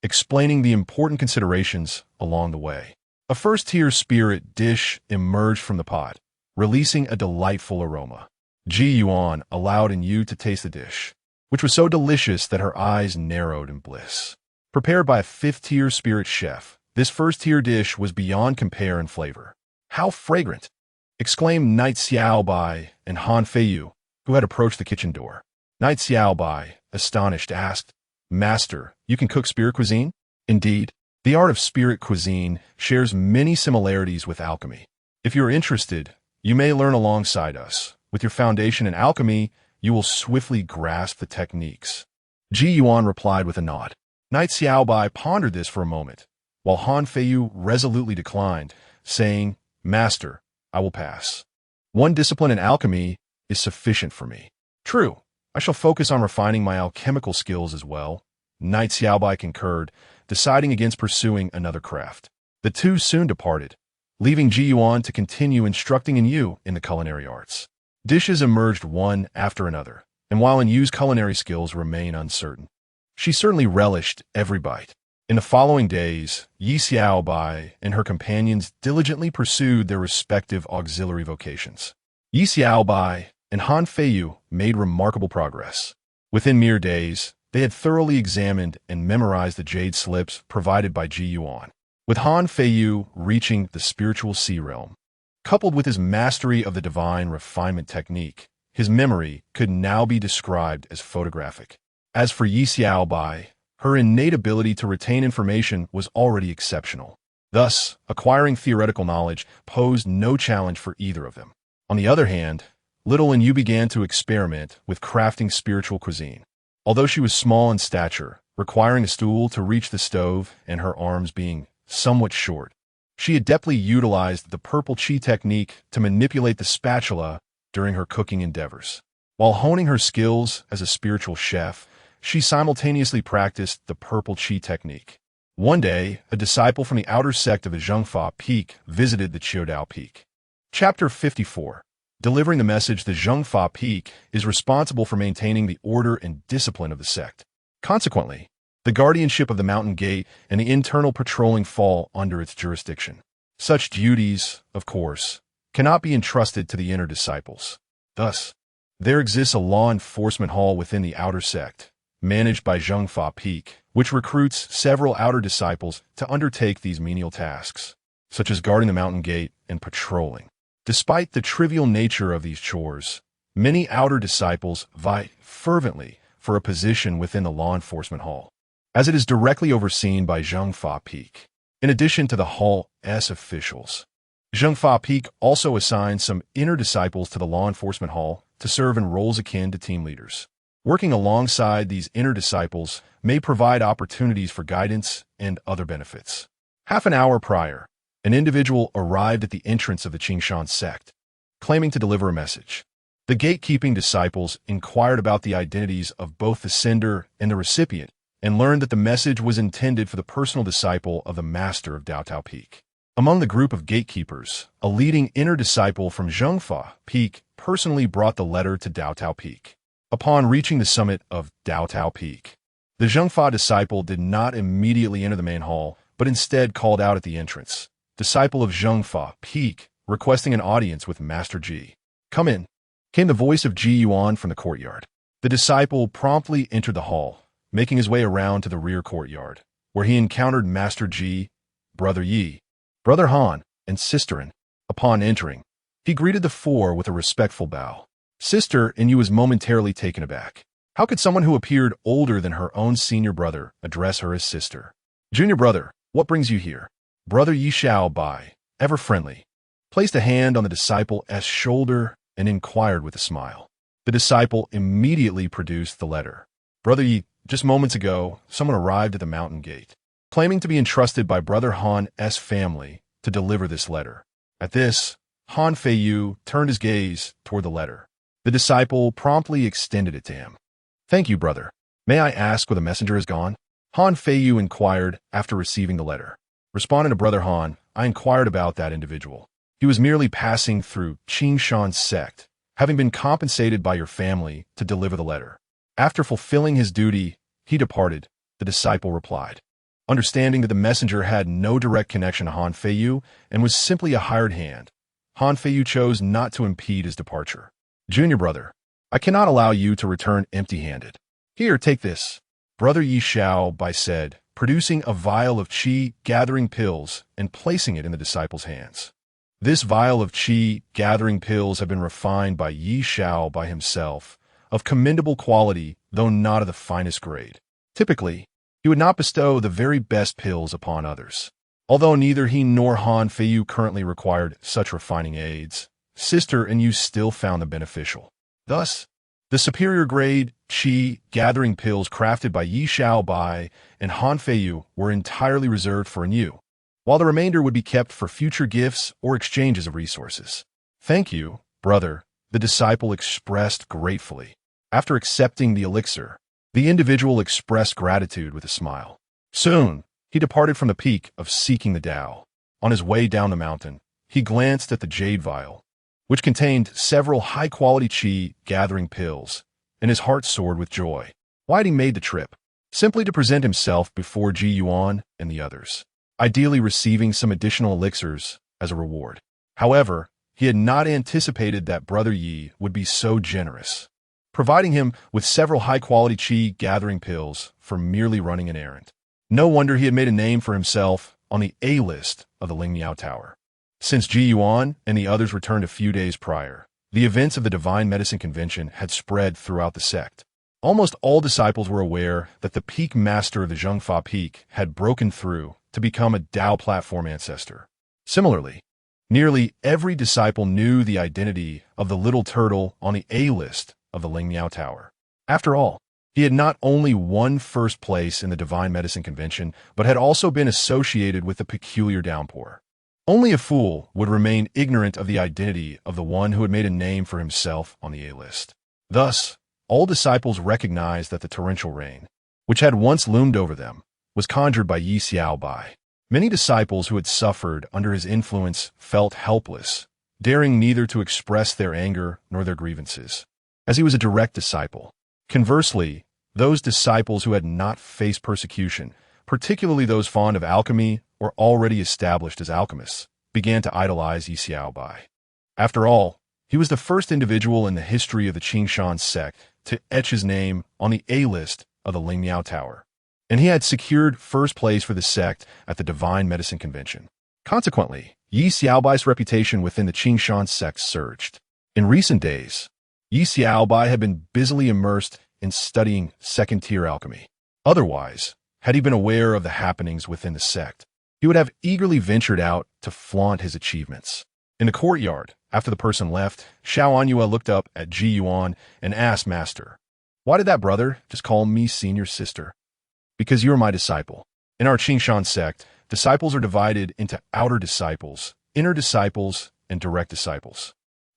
explaining the important considerations along the way. A first-tier spirit dish emerged from the pot, releasing a delightful aroma. Ji Yuan allowed Yu to taste the dish, which was so delicious that her eyes narrowed in bliss. Prepared by a fifth-tier spirit chef, this first-tier dish was beyond compare in flavor. "How fragrant!" exclaimed Knight Xiaobai and Han Feiyu, who had approached the kitchen door. Knight Xiaobai, astonished, asked, "Master, you can cook spirit cuisine?" Indeed, the art of spirit cuisine shares many similarities with alchemy. If you're interested, you may learn alongside us. With your foundation in alchemy, you will swiftly grasp the techniques. Ji Yuan replied with a nod. Knight Xiaobai pondered this for a moment, while Han Feiyu resolutely declined, saying, "Master, I will pass. One discipline in alchemy is sufficient for me." "True, I shall focus on refining my alchemical skills as well," Knight Xiaobai concurred, deciding against pursuing another craft. The two soon departed, leaving Ji Yuan to continue instructing Yu in the culinary arts. Dishes emerged one after another, and while Yu's culinary skills remain uncertain, she certainly relished every bite. In the following days, Yi Xiaobai and her companions diligently pursued their respective auxiliary vocations. Yi Xiaobai and Han Feiyu made remarkable progress. Within mere days, they had thoroughly examined and memorized the jade slips provided by Ji Yuan. With Han Feiyu reaching the spiritual sea realm, coupled with his mastery of the divine refinement technique, his memory could now be described as photographic. As for Yi Xiaobai, her innate ability to retain information was already exceptional. Thus, acquiring theoretical knowledge posed no challenge for either of them. On the other hand, little Yu began to experiment with crafting spiritual cuisine. Although she was small in stature, requiring a stool to reach the stove and her arms being somewhat short, she adeptly utilized the purple chi technique to manipulate the spatula during her cooking endeavors. While honing her skills as a spiritual chef, she simultaneously practiced the purple chi technique. One day, a disciple from the outer sect of the Zhengfa Peak visited the Qiudao Peak. Chapter 54. Delivering the message, the Zhengfa Peak is responsible for maintaining the order and discipline of the sect. Consequently, the guardianship of the mountain gate and the internal patrolling fall under its jurisdiction. Such duties, of course, cannot be entrusted to the inner disciples. Thus, there exists a law enforcement hall within the outer sect, managed by Zhengfa Peak, which recruits several outer disciples to undertake these menial tasks, such as guarding the mountain gate and patrolling. Despite the trivial nature of these chores, many outer disciples vie fervently for a position within the law enforcement hall, as it is directly overseen by Zhengfa Peak. In addition to the hall's officials, Zhengfa Peak also assigns some inner disciples to the law enforcement hall to serve in roles akin to team leaders. Working alongside these inner disciples may provide opportunities for guidance and other benefits. Half an hour prior, an individual arrived at the entrance of the Qingshan sect, claiming to deliver a message. The gatekeeping disciples inquired about the identities of both the sender and the recipient, and learned that the message was intended for the personal disciple of the master of Daotao Peak. Among the group of gatekeepers, a leading inner disciple from Zhengfa Peak personally brought the letter to Daotao Peak. Upon reaching the summit of Daotao Peak, the Zhengfa disciple did not immediately enter the main hall, but instead called out at the entrance, "Disciple of Zhengfa Peak, requesting an audience with Master Ji." "Come in," came the voice of Ji Yuan from the courtyard. The disciple promptly entered the hall, making his way around to the rear courtyard, where he encountered Master Ji, Brother Yi, Brother Han, and Sister An. Upon entering, he greeted the four with a respectful bow. Sister Yu was momentarily taken aback. How could someone who appeared older than her own senior brother address her as sister? "Junior brother, what brings you here?" Brother Yi Bai, ever friendly, placed a hand on the disciple's shoulder and inquired with a smile. The disciple immediately produced the letter. Brother Yi, just moments ago, someone arrived at the mountain gate, claiming to be entrusted by Brother Han's family to deliver this letter. At this, Han Feiyu turned his gaze toward the letter. The disciple promptly extended it to him. Thank you, brother. May I ask where the messenger has gone? Han Feiyu inquired after receiving the letter. Responding to Brother Han, I inquired about that individual. He was merely passing through Qingshan's sect, having been compensated by your family to deliver the letter. After fulfilling his duty, he departed, the disciple replied. Understanding that the messenger had no direct connection to Han Feiyu and was simply a hired hand, Han Feiyu chose not to impede his departure. Junior brother, I cannot allow you to return empty-handed. Here, take this. Brother Yi Bai said, producing a vial of qi gathering pills and placing it in the disciple's hands. This vial of qi gathering pills had been refined by Yi Bai himself, of commendable quality, though not of the finest grade. Typically, he would not bestow the very best pills upon others. Although neither he nor Han Feiyu currently required such refining aids, Sister and you still found them beneficial. Thus, the superior grade qi gathering pills crafted by Yi Bai and Han Feiyu were entirely reserved for you, while the remainder would be kept for future gifts or exchanges of resources. Thank you, brother, the disciple expressed gratefully. After accepting the elixir, the individual expressed gratitude with a smile. Soon, he departed from the peak of seeking the Tao. On his way down the mountain, he glanced at the jade vial, which contained several high-quality qi gathering pills, and his heart soared with joy. Why had he made the trip? Simply to present himself before Ji Yuan and the others, ideally receiving some additional elixirs as a reward. However, he had not anticipated that Brother Yi would be so generous, providing him with several high-quality qi gathering pills for merely running an errand. No wonder he had made a name for himself on the A-list of the Lingniao Tower. Since Ji Yuan and the others returned a few days prior, the events of the Divine Medicine Convention had spread throughout the sect. Almost all disciples were aware that the peak master of the Zhengfa Peak had broken through to become a Tao platform ancestor. Similarly, nearly every disciple knew the identity of the little turtle on the A-list of the Lingniao Tower. After all, he had not only won first place in the Divine Medicine Convention, but had also been associated with the peculiar downpour. Only a fool would remain ignorant of the identity of the one who had made a name for himself on the A-list. Thus, all disciples recognized that the torrential rain, which had once loomed over them, was conjured by Yi Bai. Many disciples who had suffered under his influence felt helpless, daring neither to express their anger nor their grievances, as he was a direct disciple. Conversely, those disciples who had not faced persecution, particularly those fond of alchemy or already established as alchemists, began to idolize Yi Bai. After all, he was the first individual in the history of the Qingshan sect to etch his name on the A-list of the Lingniao Tower, and he had secured first place for the sect at the Divine Medicine Convention. Consequently, Yi Bai's reputation within the Qingshan sect surged. In recent days, Yi Bai had been busily immersed in studying second-tier alchemy. Otherwise, had he been aware of the happenings within the sect, he would have eagerly ventured out to flaunt his achievements. In the courtyard, after the person left, Xiao Anyue looked up at Ji Yuan and asked Master, "Why did that brother just call me senior sister?" "Because you are my disciple. In our Qingshan sect, disciples are divided into outer disciples, inner disciples, and direct disciples.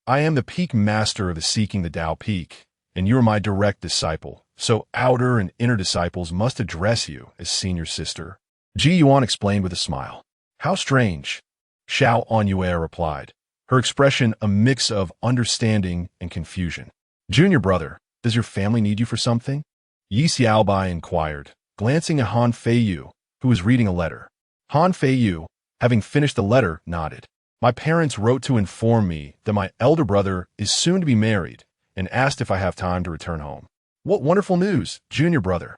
I am the peak master of the Seeking the Tao Peak, and you are my direct disciple, so outer and inner disciples must address you as senior sister." Ji Yuan explained with a smile. "How strange," Xiao Anyue replied, her expression a mix of understanding and confusion. "Junior brother, does your family need you for something?" Yi Bai inquired, glancing at Han Feiyu, who was reading a letter. Han Feiyu, having finished the letter, nodded. "My parents wrote to inform me that my elder brother is soon to be married and asked if I have time to return home." "What wonderful news, junior brother.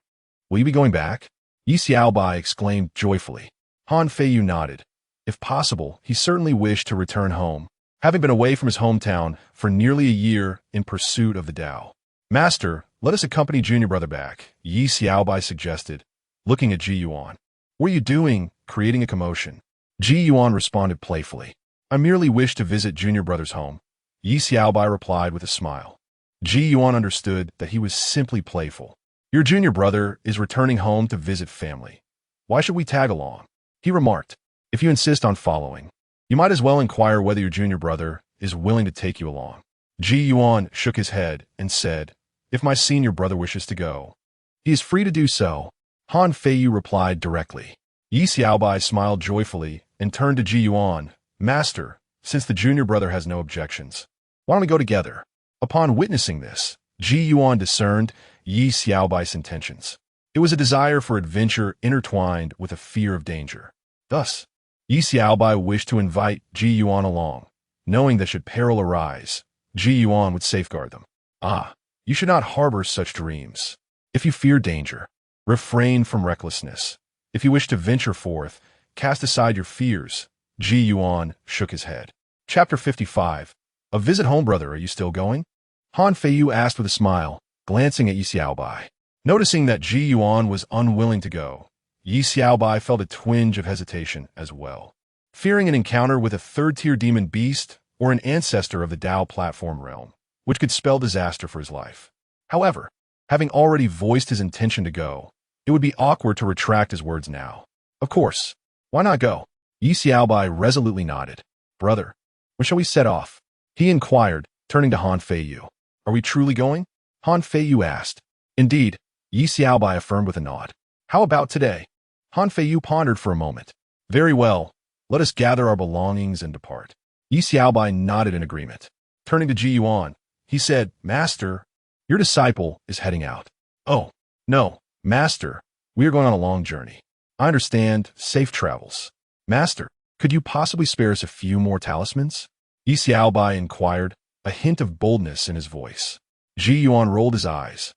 Will you be going back?" Yi Bai exclaimed joyfully. Han Feiyu nodded. If possible, he certainly wished to return home, having been away from his hometown for nearly a year in pursuit of the Tao. "Master, let us accompany junior brother back," Yi Bai suggested, looking at Ji Yuan. "What are you doing, creating a commotion?" Ji Yuan responded playfully. I merely wish to visit junior brother's home. Yi Xiaobai replied with a smile. Ji Yuan understood that he was simply playful. Your junior brother is returning home to visit family. Why should we tag along? He remarked. If you insist on following, you might as well inquire whether your junior brother is willing to take you along. Ji Yuan shook his head and said, if my senior brother wishes to go, he is free to do so. Han Feiyu replied directly. Yi Xiaobai smiled joyfully and turned to Ji Yuan. Master, since the junior brother has no objections, why don't we go together? Upon witnessing this, Ji Yuan discerned Yi Xiaobai's intentions. It was a desire for adventure intertwined with a fear of danger. Thus, Yi Xiaobai wished to invite Ji Yuan along, knowing that should peril arise, Ji Yuan would safeguard them. You should not harbor such dreams. If you fear danger, refrain from recklessness. If you wish to venture forth, cast aside your fears. Ji Yuan shook his head. Chapter 55. A visit home, brother. Are you still going? Han Feiyu asked with a smile, glancing at Yi Xiaobai. Noticing that Ji Yuan was unwilling to go, Yi Xiaobai felt a twinge of hesitation as well. Fearing an encounter with a third-tier demon beast or an ancestor of the Dao platform realm, which could spell disaster for his life. However, having already voiced his intention to go, it would be awkward to retract his words now. Of course, why not go? Yi Xiaobai resolutely nodded. Brother, when shall we set off? He inquired, turning to Han Feiyu. Are we truly going? Han Feiyu asked. Indeed, Yi Xiaobai affirmed with a nod. How about today? Han Feiyu pondered for a moment. Very well, let us gather our belongings and depart. Yi Xiaobai nodded in agreement. Turning to Ji Yuan, he said, Master, your disciple is heading out. Oh, no, Master, we are going on a long journey. I understand, safe travels. Master, could you possibly spare us a few more talismans? Yi Xiaobai inquired, a hint of boldness in his voice. Ji Yuan rolled his eyes.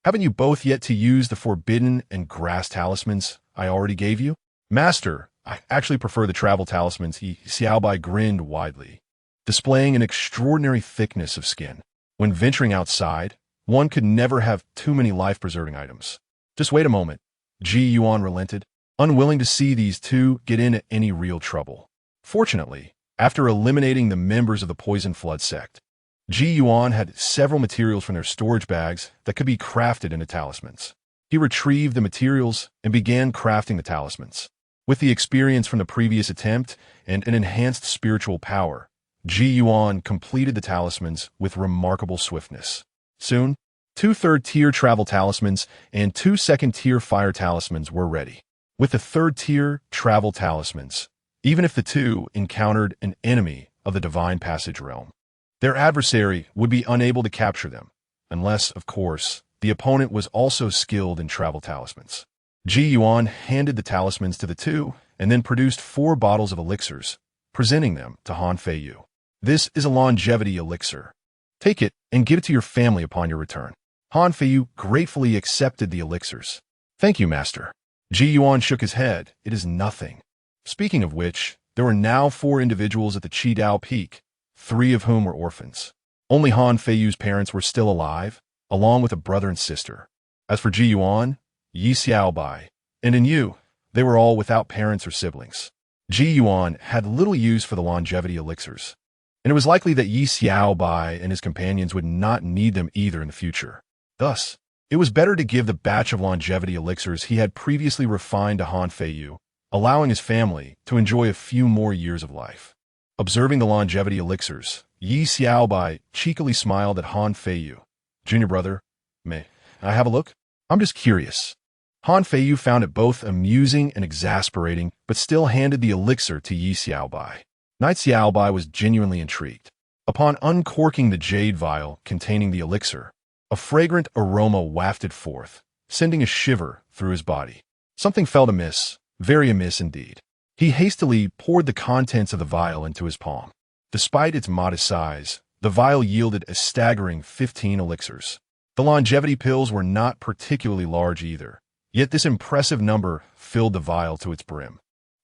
Haven't you both yet to use the forbidden and grass talismans I already gave you? Master, I actually prefer the travel talismans. Yi Xiaobai grinned widely, displaying an extraordinary thickness of skin. When venturing outside, one could never have too many life-preserving items. Just wait a moment. Ji Yuan relented, unwilling to see these two get into any real trouble. Fortunately, after eliminating the members of the Poison Flood sect, Ji Yuan had several materials from their storage bags that could be crafted into talismans. He retrieved the materials and began crafting the talismans. With the experience from the previous attempt and an enhanced spiritual power, Ji Yuan completed the talismans with remarkable swiftness. Soon, 2 third-tier travel talismans and 2 second-tier fire talismans were ready. With the third-tier travel talismans, even if the two encountered an enemy of the Divine Passage realm, their adversary would be unable to capture them, unless, of course, the opponent was also skilled in travel talismans. Ji Yuan handed the talismans to the two and then produced 4 bottles of elixirs, presenting them to Han Feiyu. This is a longevity elixir. Take it and give it to your family upon your return. Han Feiyu gratefully accepted the elixirs. Thank you, Master. Ji Yuan shook his head. It is nothing. Speaking of which, there were now 4 individuals at the Qidao Peak, 3 of whom were orphans. Only Han Feiyu's parents were still alive, along with a brother and sister. As for Ji Yuan, Yi Xiaobai, and in Yu, they were all without parents or siblings. Ji Yuan had little use for the longevity elixirs, and it was likely that Yi Xiaobai and his companions would not need them either in the future. Thus, it was better to give the batch of longevity elixirs he had previously refined to Han Feiyu, allowing his family to enjoy a few more years of life. Observing the longevity elixirs, Yi Xiaobai cheekily smiled at Han Feiyu. Junior brother, may I have a look? I'm just curious. Han Feiyu found it both amusing and exasperating, but still handed the elixir to Yi Xiaobai. Knight Xiaobai was genuinely intrigued. Upon uncorking the jade vial containing the elixir, a fragrant aroma wafted forth, sending a shiver through his body. Something felt amiss, very amiss indeed. He hastily poured the contents of the vial into his palm. Despite its modest size, the vial yielded a staggering 15 elixirs. The longevity pills were not particularly large either, yet this impressive number filled the vial to its brim.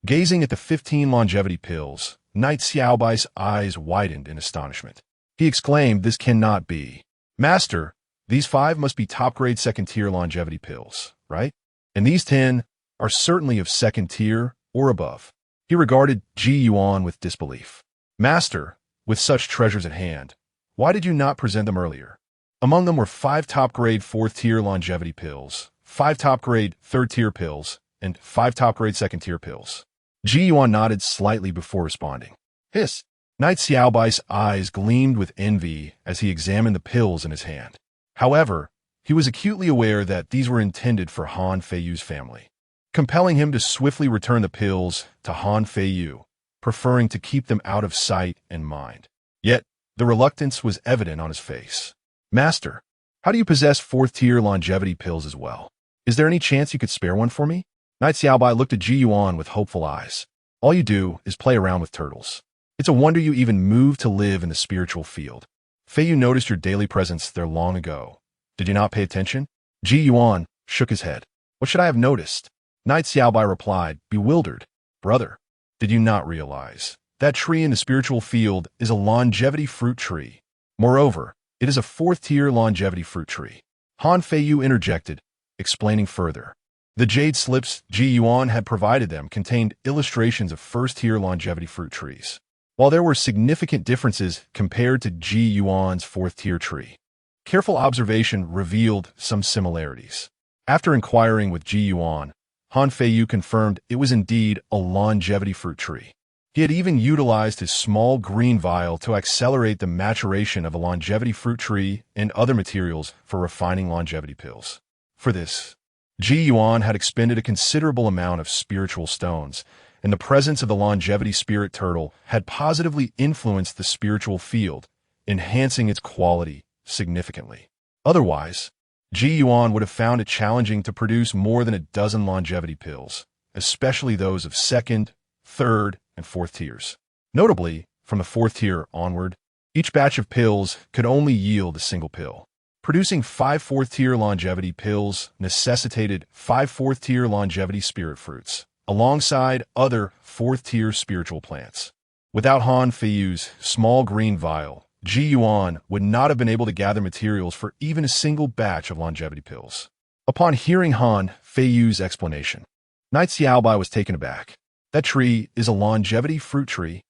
Gazing at the 15 longevity pills, Knight Xiaobai's eyes widened in astonishment. He exclaimed, "This cannot be. Master, these 5 must be top-grade second-tier longevity pills, right? And these 10 are certainly of second tier or above." He regarded Ji Yuan with disbelief. Master, with such treasures at hand, why did you not present them earlier? Among them were 5 top-grade 4th-tier longevity pills, 5 top-grade 3rd-tier pills, and 5 top-grade 2nd-tier pills. Ji Yuan nodded slightly before responding. Hiss! Knight Xiaobai's eyes gleamed with envy as he examined the pills in his hand. However, he was acutely aware that these were intended for Han Feiyu's family, compelling him to swiftly return the pills to Han Feiyu, preferring to keep them out of sight and mind. Yet, the reluctance was evident on his face. Master, how do you possess 4th-tier longevity pills as well? Is there any chance you could spare one for me? Knight Xiaobai looked at Ji Yuan with hopeful eyes. All you do is play around with turtles. It's a wonder you even move to live in the spiritual field. Feiyu noticed your daily presence there long ago. Did you not pay attention? Ji Yuan shook his head. What should I have noticed? Knight Xiaobai replied, bewildered. Brother, did you not realize? That tree in the spiritual field is a longevity fruit tree. Moreover, it is a 4th-tier longevity fruit tree. Han Feiyu interjected, explaining further. The jade slips Ji Yuan had provided them contained illustrations of 1st-tier longevity fruit trees. While there were significant differences compared to Ji Yuan's 4th-tier tree, careful observation revealed some similarities. After inquiring with Ji Yuan, Han Feiyu confirmed it was indeed a longevity fruit tree. He had even utilized his small green vial to accelerate the maturation of a longevity fruit tree and other materials for refining longevity pills. For this, Ji Yuan had expended a considerable amount of spiritual stones, and the presence of the longevity spirit turtle had positively influenced the spiritual field, enhancing its quality significantly. Otherwise, Ji Yuan would have found it challenging to produce more than a dozen longevity pills, especially those of 2nd, 3rd, and 4th tiers. Notably, from the 4th tier onward, each batch of pills could only yield a single pill. Producing 5 4th-tier longevity pills necessitated 5 4th-tier longevity spirit fruits, alongside other 4th-tier spiritual plants. Without Han Feiyu's small green vial, Ji Yuan would not have been able to gather materials for even a single batch of longevity pills. Upon hearing Han Feiyu's explanation, Knight Xiaobai was taken aback. That tree is a longevity fruit tree.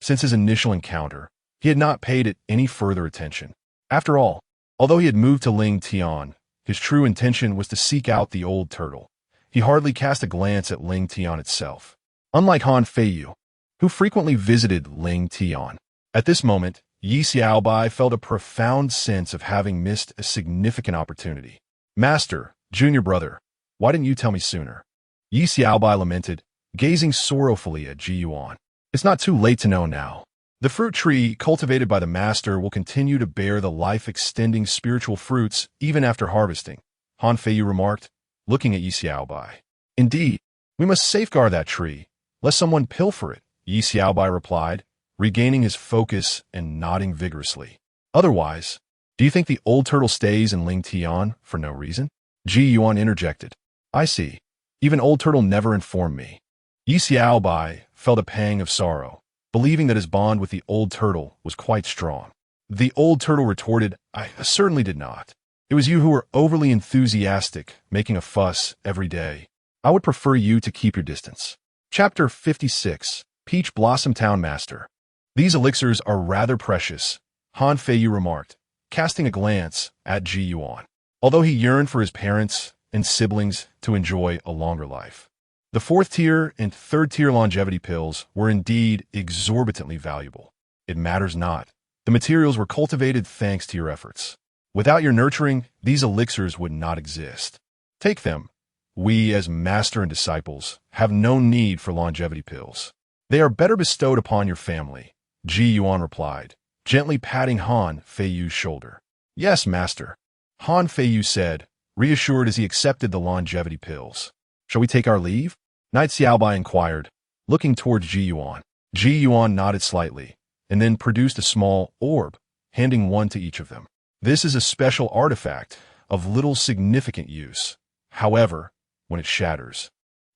Since his initial encounter, he had not paid it any further attention. After all, although he had moved to Ling Tian, his true intention was to seek out the old turtle. He hardly cast a glance at Ling Tian itself. Unlike Han Feiyu, who frequently visited Ling Tian, at this moment, Yi Xiaobai felt a profound sense of having missed a significant opportunity. Master, junior brother, why didn't you tell me sooner? Yi Xiaobai lamented, gazing sorrowfully at Ji Yuan. It's not too late to know now. The fruit tree cultivated by the master will continue to bear the life-extending spiritual fruits even after harvesting, Han Feiyu remarked, looking at Yi Xiaobai. Indeed, we must safeguard that tree, lest someone pilfer it, Yi Xiaobai replied, regaining his focus and nodding vigorously. Otherwise, do you think the old turtle stays in Ling Tian for no reason? Ji Yuan interjected. I see. Even old turtle never informed me. Yi Xiaobai felt a pang of sorrow, believing that his bond with the old turtle was quite strong. The old turtle retorted, I certainly did not. It was you who were overly enthusiastic, making a fuss every day. I would prefer you to keep your distance. Chapter 56, Peach Blossom Town Master. These elixirs are rather precious, Han Feiyu remarked, casting a glance at Ji Yuan. Although he yearned for his parents and siblings to enjoy a longer life, the 4th-tier and 3rd-tier longevity pills were indeed exorbitantly valuable. It matters not. The materials were cultivated thanks to your efforts. Without your nurturing, these elixirs would not exist. Take them. We, as master and disciples, have no need for longevity pills. They are better bestowed upon your family, Ji Yuan replied, gently patting Han Feiyu's shoulder. Yes, master, Han Feiyu said, reassured as he accepted the longevity pills. Shall we take our leave? Knight Xiaobai inquired, looking towards Ji Yuan. Ji Yuan nodded slightly, and then produced a small orb, handing one to each of them. This is a special artifact of little significant use. However, when it shatters,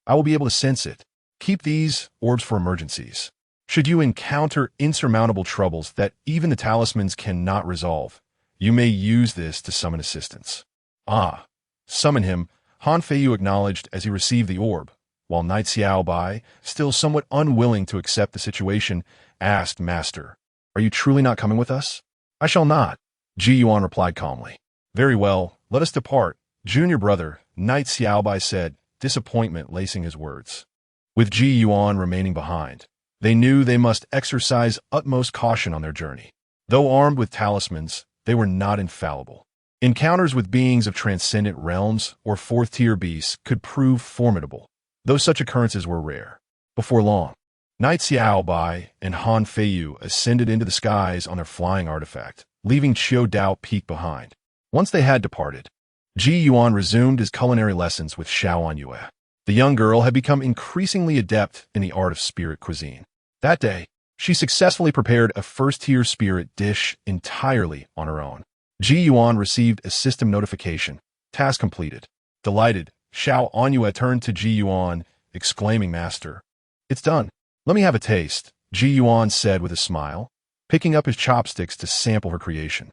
I will be able to sense it. Keep these orbs for emergencies. Should you encounter insurmountable troubles that even the talismans cannot resolve, you may use this to summon assistance. Ah, summon him, Han Feiyu acknowledged as he received the orb, while Knight Xiaobai, still somewhat unwilling to accept the situation, asked, "Master, are you truly not coming with us?" "I shall not," Ji Yuan replied calmly. "Very well, let us depart, junior brother," Knight Xiaobai said, disappointment lacing his words. With Ji Yuan remaining behind, they knew they must exercise utmost caution on their journey. Though armed with talismans, they were not infallible. Encounters with beings of transcendent realms or fourth-tier beasts could prove formidable, though such occurrences were rare. Before long, Knight Xiaobai and Han Feiyu ascended into the skies on their flying artifact, leaving Qiu Dao Peak behind. Once they had departed, Ji Yuan resumed his culinary lessons with Xiao Anyue. The young girl had become increasingly adept in the art of spirit cuisine. That day, she successfully prepared a first-tier spirit dish entirely on her own. Ji Yuan received a system notification. Task completed. Delighted, Xiao Anyue turned to Ji Yuan, exclaiming, "Master, it's done. Let me have a taste," Ji Yuan said with a smile, picking up his chopsticks to sample her creation.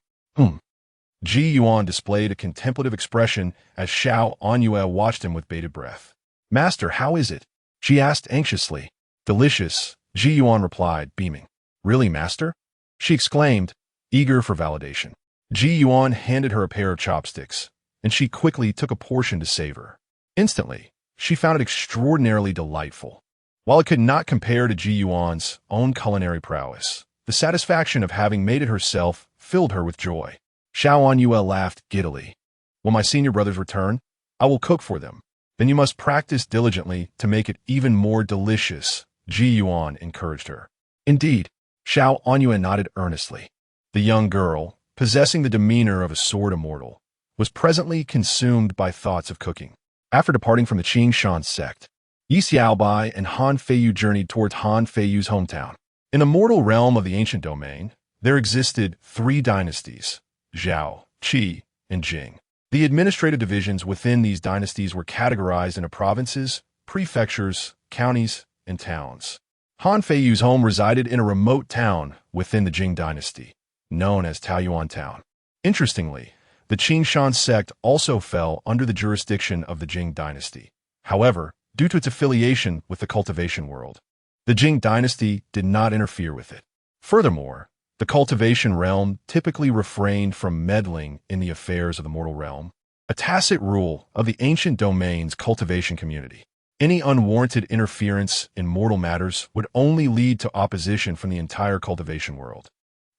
Ji Yuan displayed a contemplative expression as Xiao Anyue watched him with bated breath. "Master, how is it?" she asked anxiously. "Delicious," Ji Yuan replied, beaming. "Really, master?" she exclaimed, eager for validation. Ji Yuan handed her a pair of chopsticks, and she quickly took a portion to savor. Instantly, she found it extraordinarily delightful. While it could not compare to Ji Yuan's own culinary prowess, the satisfaction of having made it herself filled her with joy. Xiao Anyue laughed giddily. "When my senior brothers return, I will cook for them. Then you must practice diligently to make it even more delicious," Ji Yuan encouraged her. Indeed, Xiao Anyue nodded earnestly. The young girl, possessing the demeanor of a sword immortal, was presently consumed by thoughts of cooking. After departing from the Qingshan sect, Yi Xiaobai and Han Feiyu journeyed towards Han Feiyu's hometown. In the mortal realm of the ancient domain, there existed 3 dynasties: Zhao, Qi, and Jing. The administrative divisions within these dynasties were categorized into provinces, prefectures, counties, and towns. Han Feiyu's home resided in a remote town within the Jing dynasty, known as Taoyuan Town. Interestingly, the Qingshan sect also fell under the jurisdiction of the Jing dynasty. However, due to its affiliation with the cultivation world, the Jing dynasty did not interfere with it. Furthermore, the cultivation realm typically refrained from meddling in the affairs of the mortal realm, a tacit rule of the ancient domain's cultivation community. Any unwarranted interference in mortal matters would only lead to opposition from the entire cultivation world.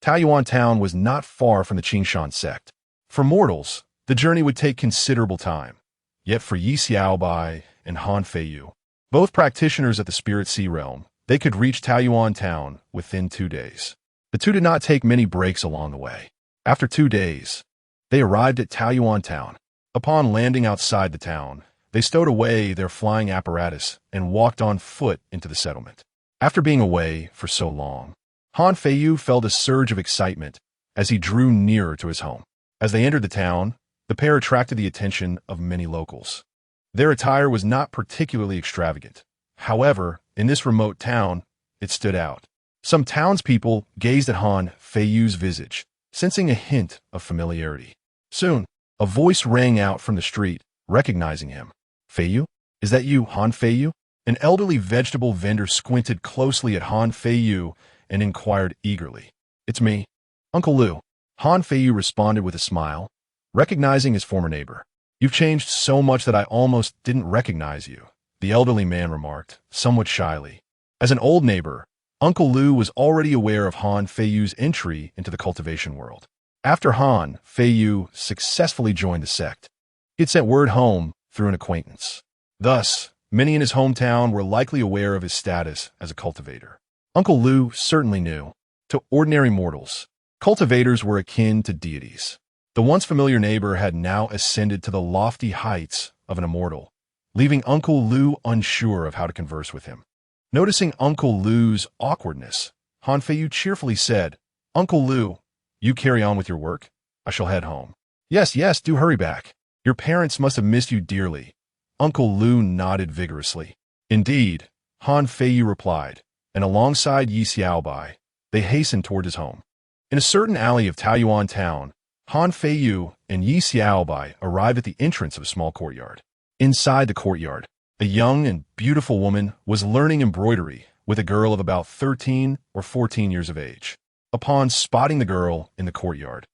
Taoyuan Town was not far from the Qingshan sect. For mortals, the journey would take considerable time. Yet for Yi Xiaobai and Han Feiyu, both practitioners at the Spirit Sea realm, they could reach Taoyuan Town within 2 days. The two did not take many breaks along the way. After 2 days, they arrived at Taoyuan Town. Upon landing outside the town, they stowed away their flying apparatus and walked on foot into the settlement. After being away for so long, Han Feiyu felt a surge of excitement as he drew nearer to his home. As they entered the town, the pair attracted the attention of many locals. Their attire was not particularly extravagant. However, in this remote town, it stood out. Some townspeople gazed at Han Feiyu's visage, sensing a hint of familiarity. Soon, a voice rang out from the street, recognizing him. "Feiyu? Is that you, Han Feiyu?" An elderly vegetable vendor squinted closely at Han Feiyu and inquired eagerly. "It's me, Uncle Lu." Han Feiyu responded with a smile, recognizing his former neighbor. "You've changed so much that I almost didn't recognize you," the elderly man remarked, somewhat shyly. As an old neighbor, Uncle Lu was already aware of Han Feiyu's entry into the cultivation world. After Han Feiyu successfully joined the sect, he had sent word home through an acquaintance. Thus, many in his hometown were likely aware of his status as a cultivator. Uncle Lu certainly knew. To ordinary mortals, cultivators were akin to deities. The once familiar neighbor had now ascended to the lofty heights of an immortal, leaving Uncle Lu unsure of how to converse with him. Noticing Uncle Lu's awkwardness, Han Feiyu cheerfully said, "Uncle Lu, you carry on with your work. I shall head home." Yes, do hurry back. Your parents must have missed you dearly." Uncle Lu nodded vigorously. "Indeed," Han Feiyu replied, and alongside Yi Xiaobai, they hastened toward his home. In a certain alley of Taoyuan Town, Han Feiyu and Yi Xiaobai arrived at the entrance of a small courtyard. Inside the courtyard, A young and beautiful woman was learning embroidery with a girl of about 13 or 14 years of age. Upon spotting the girl in the courtyard,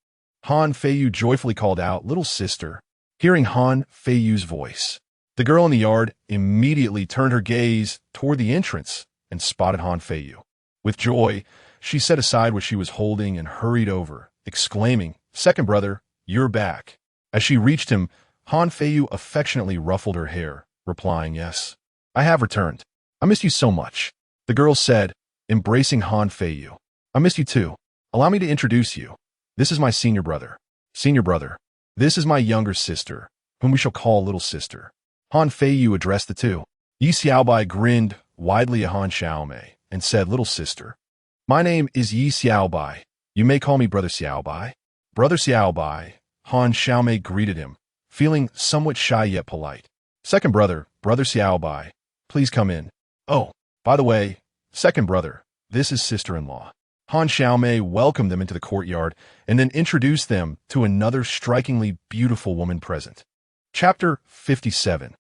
Han Feiyu joyfully called out, "Little sister." Hearing Han Feiyu's voice, the girl in the yard immediately turned her gaze toward the entrance and spotted Han Feiyu. With joy, she set aside what she was holding and hurried over, exclaiming, "Second brother, you're back." As she reached him, Han Feiyu affectionately ruffled her hair, replying, "Yes, I have returned. I missed you so much." The girl said, embracing Han Feiyu, "I missed you too. Allow me to introduce you. This is my senior brother. Senior brother, this is my younger sister, whom we shall call little sister." Han Feiyu addressed the two. Yi Xiaobai grinned widely at Han Xiaomei and said, "Little sister, my name is Yi Xiaobai. You may call me Brother Xiaobai." "Brother Xiaobai," Han Xiaomei greeted him, feeling somewhat shy yet polite. "Second brother, Brother Xiaobai, please come in. Oh, by the way, second brother, this is sister-in-law." Han Xiaomei welcomed them into the courtyard and then introduced them to another strikingly beautiful woman present. Chapter 57.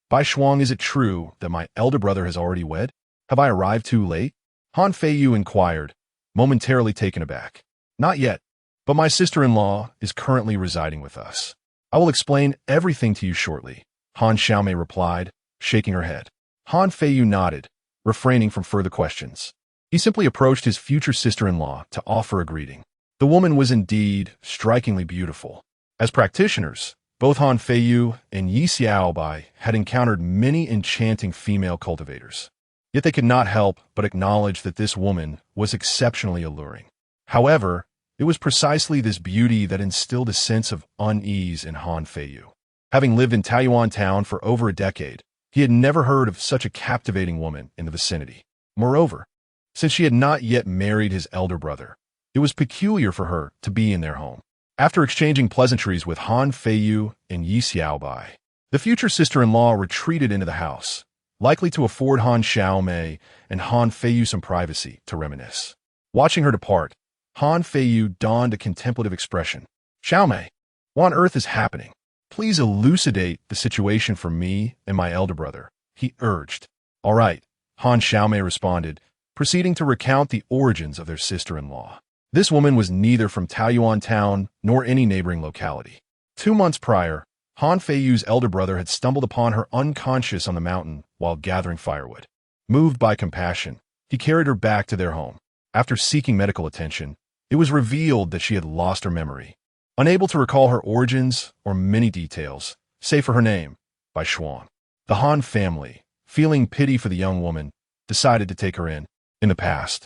Bai Shuang, is it true that my elder brother has already wed? Have I arrived too late? Han Feiyu inquired, momentarily taken aback. "Not yet, but my sister-in-law is currently residing with us. I will explain everything to you shortly," Han Xiaomei replied, shaking her head. Han Feiyu nodded, refraining from further questions. He simply approached his future sister-in-law to offer a greeting. The woman was indeed strikingly beautiful. As practitioners, both Han Feiyu and Yi Xiaobai had encountered many enchanting female cultivators. Yet they could not help but acknowledge that this woman was exceptionally alluring. However, it was precisely this beauty that instilled a sense of unease in Han Feiyu. Having lived in Taoyuan town for over a decade, he had never heard of such a captivating woman in the vicinity. Moreover, since she had not yet married his elder brother, it was peculiar for her to be in their home. After exchanging pleasantries with Han Feiyu and Yi Xiaobai, the future sister-in-law retreated into the house, likely to afford Han Xiaomei and Han Feiyu some privacy to reminisce. Watching her depart, Han Feiyu donned a contemplative expression. "Xiaomei, what on earth is happening? Please elucidate the situation for me and my elder brother," he urged. "All right," Han Xiaomei responded, proceeding to recount the origins of their sister-in-law. This woman was neither from Taoyuan town nor any neighboring locality. 2 months prior, Han Feiyu's elder brother had stumbled upon her unconscious on the mountain while gathering firewood. Moved by compassion, he carried her back to their home. After seeking medical attention, it was revealed that she had lost her memory, unable to recall her origins or many details, save for her name, Bai Shuang. The Han family, feeling pity for the young woman, decided to take her in. In the past,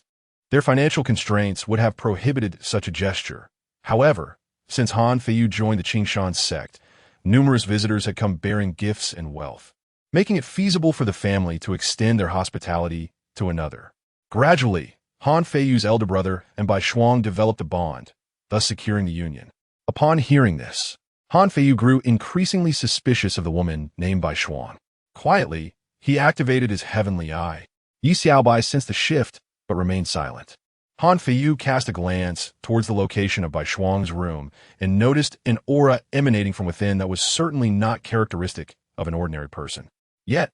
their financial constraints would have prohibited such a gesture. However, since Han Feiyu joined the Qingshan sect, numerous visitors had come bearing gifts and wealth, making it feasible for the family to extend their hospitality to another. Gradually, Han Feiyu's elder brother and Bai Shuang developed a bond, thus securing the union. Upon hearing this, Han Feiyu grew increasingly suspicious of the woman named Bai Shuang. Quietly, he activated his heavenly eye. Yi Xiaobai sensed the shift, but remained silent. Han Feiyu cast a glance towards the location of Bai Shuang's room and noticed an aura emanating from within that was certainly not characteristic of an ordinary person. Yet,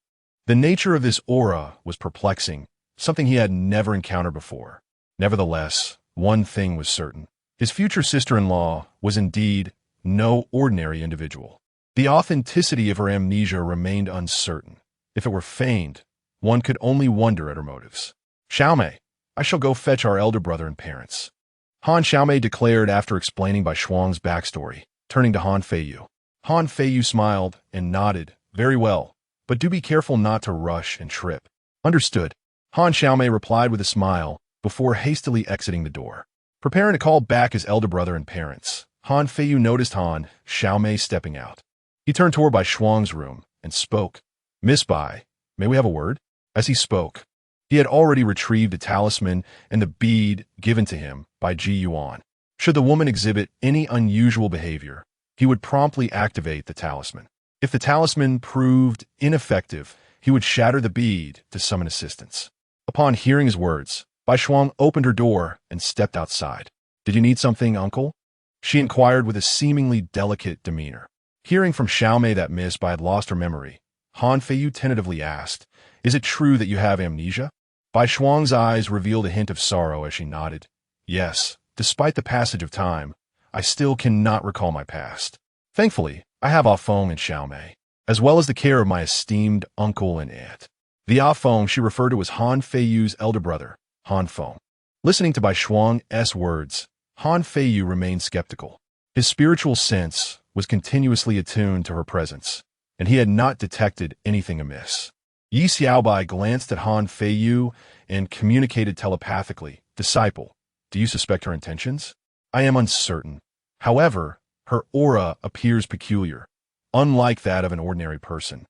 the nature of this aura was perplexing, something he had never encountered before. Nevertheless, one thing was certain. His future sister-in-law was indeed no ordinary individual. The authenticity of her amnesia remained uncertain. If it were feigned, one could only wonder at her motives. "Xiaomei, I shall go fetch our elder brother and parents," Han Xiaomei declared after explaining Bai Shuang's backstory, turning to Han Feiyu. Han Feiyu smiled and nodded, "Very well, but do be careful not to rush and trip." "Understood," Han Xiaomei replied with a smile before hastily exiting the door. Preparing to call back his elder brother and parents, Han Feiyu noticed Han Xiaomei stepping out. He turned toward Bai Shuang's room and spoke. "Miss Bai, may we have a word?" As he spoke, he had already retrieved the talisman and the bead given to him by Ji Yuan. Should the woman exhibit any unusual behavior, he would promptly activate the talisman. If the talisman proved ineffective, he would shatter the bead to summon assistance. Upon hearing his words, Bai Shuang opened her door and stepped outside. "Did you need something, uncle?" she inquired with a seemingly delicate demeanor. Hearing from Xiaomei that Miss Bai had lost her memory, Han Feiyu tentatively asked, "Is it true that you have amnesia?" Bai Shuang's eyes revealed a hint of sorrow as she nodded. "Yes, despite the passage of time, I still cannot recall my past. Thankfully, I have Ah Feng and Xiaomei, as well as the care of my esteemed uncle and aunt." The Ah Feng she referred to as Han Feiyu's elder brother, Han Feng. Listening to Bai Shuang's words, Han Feiyu remained skeptical. His spiritual sense was continuously attuned to her presence, and he had not detected anything amiss. Yi Xiaobai glanced at Han Feiyu and communicated telepathically, "Disciple, do you suspect her intentions?" "I am uncertain. However, her aura appears peculiar, unlike that of an ordinary person."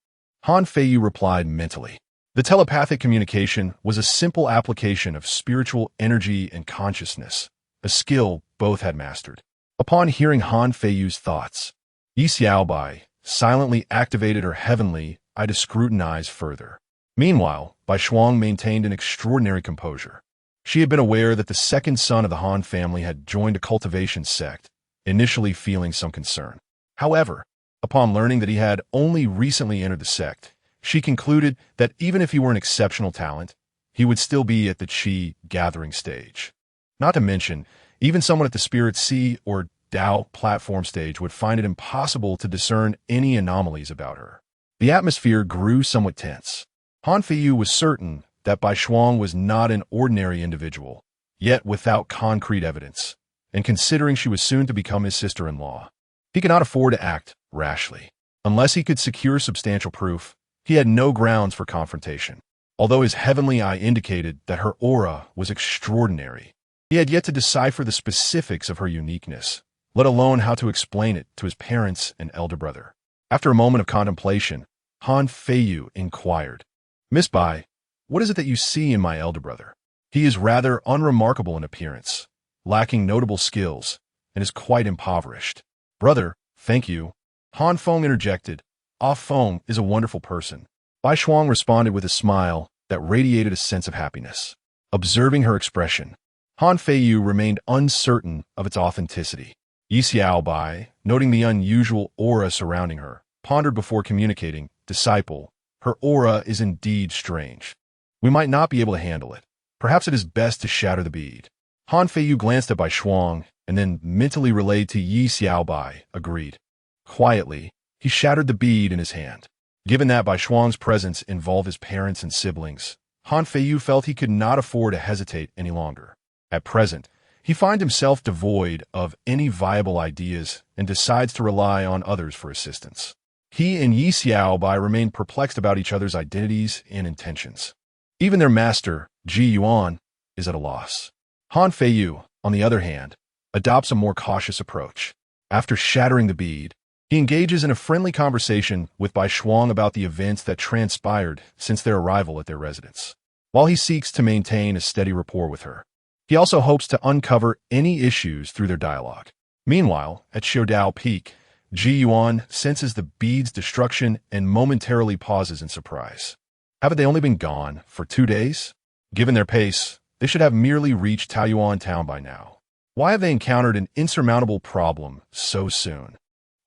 Han Feiyu replied mentally. The telepathic communication was a simple application of spiritual energy and consciousness, a skill both had mastered. Upon hearing Han Feiyu's thoughts, Yi Xiaobai silently activated her heavenly eye to scrutinize further. Meanwhile, Bai Shuang maintained an extraordinary composure. She had been aware that the second son of the Han family had joined a cultivation sect, initially feeling some concern. However, upon learning that he had only recently entered the sect, she concluded that even if he were an exceptional talent, he would still be at the Qi gathering stage. Not to mention, even someone at the Spirit Sea or Dao platform stage would find it impossible to discern any anomalies about her. The atmosphere grew somewhat tense. Han Feiyu was certain that Bai Shuang was not an ordinary individual, yet without concrete evidence, and considering she was soon to become his sister-in-law, he could not afford to act rashly. Unless he could secure substantial proof, he had no grounds for confrontation. Although his heavenly eye indicated that her aura was extraordinary, he had yet to decipher the specifics of her uniqueness, let alone how to explain it to his parents and elder brother. After a moment of contemplation, Han Feiyu inquired, "Miss Bai, what is it that you see in my elder brother? He is rather unremarkable in appearance, lacking notable skills, and is quite impoverished." "Brother, thank you." Han Feng interjected, "Ah Feng is a wonderful person." Bai Shuang responded with a smile that radiated a sense of happiness. Observing her expression, Han Feiyu remained uncertain of its authenticity. Yi Xiaobai, noting the unusual aura surrounding her, pondered before communicating, "Disciple, her aura is indeed strange. We might not be able to handle it. Perhaps it is best to shatter the bead." Han Feiyu glanced at Bai Shuang and then mentally relayed to Yi Xiaobai, agreed. Quietly, he shattered the bead in his hand. Given that Bai Shuang's presence involved his parents and siblings, Han Feiyu felt he could not afford to hesitate any longer. At present, he finds himself devoid of any viable ideas and decides to rely on others for assistance. He and Yi Xiaobai remain perplexed about each other's identities and intentions. Even their master, Ji Yuan, is at a loss. Han Feiyu, on the other hand, adopts a more cautious approach. After shattering the bead, he engages in a friendly conversation with Bai Shuang about the events that transpired since their arrival at their residence. While he seeks to maintain a steady rapport with her, he also hopes to uncover any issues through their dialogue. Meanwhile, at Xiaodao Peak, Ji Yuan senses the bead's destruction and momentarily pauses in surprise. Haven't they only been gone for 2 days? Given their pace, they should have merely reached Taoyuan town by now. Why have they encountered an insurmountable problem so soon?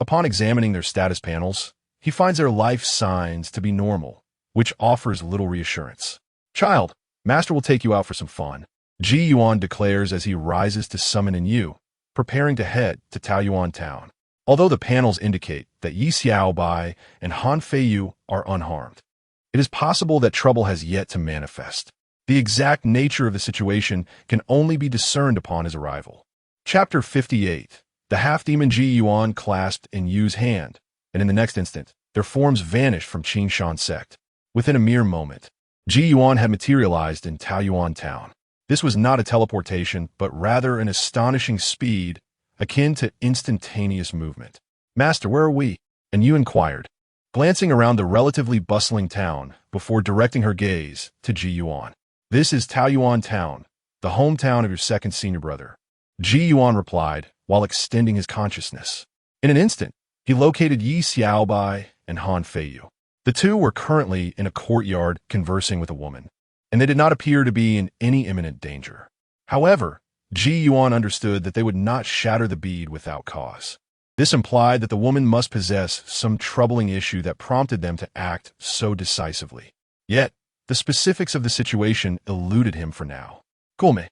Upon examining their status panels, he finds their life signs to be normal, which offers little reassurance. "Child, Master will take you out for some fun," Ji Yuan declares as he rises to summon in Yu, preparing to head to Taoyuan town. Although the panels indicate that Yi Xiaobai and Han Feiyu are unharmed, it is possible that trouble has yet to manifest. The exact nature of the situation can only be discerned upon his arrival. Chapter 58. The half-demon Ji Yuan clasped in Yu's hand, and in the next instant, their forms vanished from Qingshan sect. Within a mere moment, Ji Yuan had materialized in Taoyuan town. This was not a teleportation, but rather an astonishing speed akin to instantaneous movement. "Master, where are we?" And Yu inquired, glancing around the relatively bustling town before directing her gaze to Ji Yuan. "This is Taoyuan town, the hometown of your second senior brother," Ji Yuan replied while extending his consciousness. In an instant, he located Yi Xiaobai and Han Feiyu. The two were currently in a courtyard conversing with a woman, and they did not appear to be in any imminent danger. However, Ji Yuan understood that they would not shatter the bead without cause. This implied that the woman must possess some troubling issue that prompted them to act so decisively. Yet, the specifics of the situation eluded him for now. Gulme,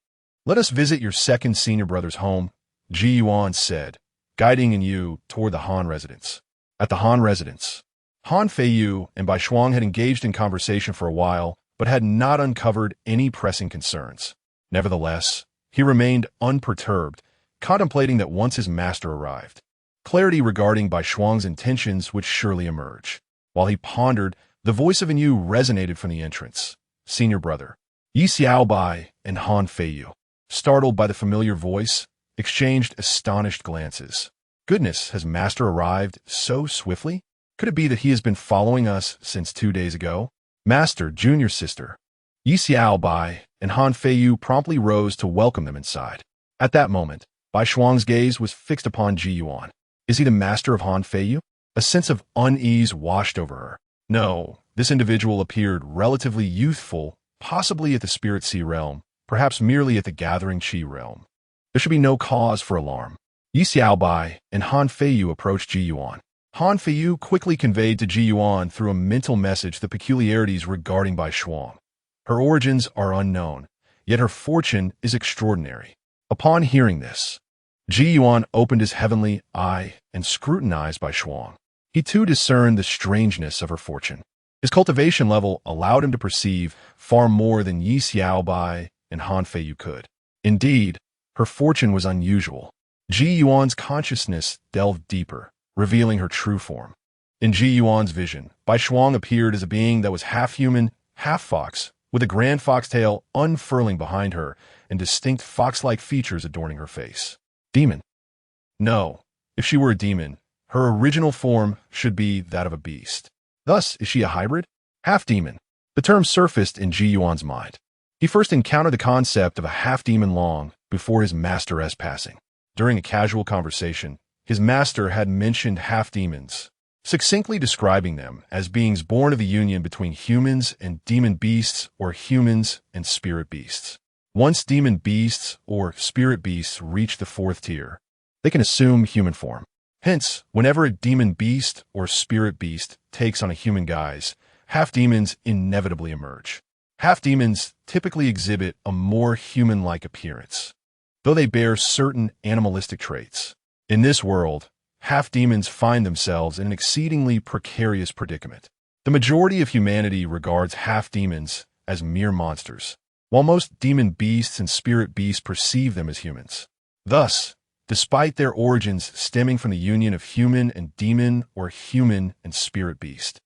let us visit your second senior brother's home, Ji Yuan said, guiding Yu toward the Han residence. At the Han residence, Han Feiyu and Bai Shuang had engaged in conversation for a while, but had not uncovered any pressing concerns. Nevertheless, he remained unperturbed, contemplating that once his master arrived, clarity regarding Bai Shuang's intentions would surely emerge. While he pondered, the voice of Yu resonated from the entrance. Senior brother, Yi Xiaobai and Han Feiyu, startled by the familiar voice, exchanged astonished glances. Goodness, has master arrived so swiftly? Could it be that he has been following us since 2 days ago? Master, junior sister, Yi Xiaobai and Han Feiyu promptly rose to welcome them inside. At that moment, Bai Shuang's gaze was fixed upon Ji Yuan. Is he the master of Han Feiyu? A sense of unease washed over her. No, this individual appeared relatively youthful, possibly at the Spirit Sea realm, perhaps merely at the Gathering Qi realm. There should be no cause for alarm. Yi Xiaobai and Han Feiyu approached Ji Yuan. Han Feiyu quickly conveyed to Ji Yuan through a mental message the peculiarities regarding Bai Shuang. Her origins are unknown, yet her fortune is extraordinary. Upon hearing this, Ji Yuan opened his heavenly eye and scrutinized Bai Shuang. He too discerned the strangeness of her fortune. His cultivation level allowed him to perceive far more than Yi Xiaobai and Han Feiyu could. Indeed, her fortune was unusual. Ji Yuan's consciousness delved deeper, revealing her true form. In Ji Yuan's vision, Bai Shuang appeared as a being that was half human, half fox, with a grand foxtail unfurling behind her and distinct fox-like features adorning her face. Demon? No, if she were a demon, her original form should be that of a beast. Thus, is she a hybrid? Half-demon. The term surfaced in Ji Yuan's mind. He first encountered the concept of a half-demon long before his master's passing. During a casual conversation, his master had mentioned half-demons, succinctly describing them as beings born of the union between humans and demon beasts or humans and spirit beasts. Once demon beasts or spirit beasts reach the 4th tier, they can assume human form. Hence, whenever a demon beast or spirit beast takes on a human guise, half-demons inevitably emerge. Half-demons typically exhibit a more human-like appearance, though they bear certain animalistic traits. In this world, half-demons find themselves in an exceedingly precarious predicament. The majority of humanity regards half-demons as mere monsters, while most demon beasts and spirit beasts perceive them as humans. Thus, despite their origins stemming from the union of human and demon or human and spirit beast,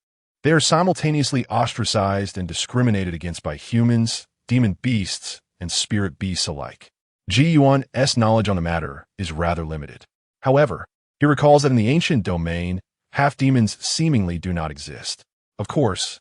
they are simultaneously ostracized and discriminated against by humans, demon beasts, and spirit beasts alike. Ji Yuan's knowledge on the matter is rather limited. However, he recalls that in the ancient domain, half-demons seemingly do not exist. Of course,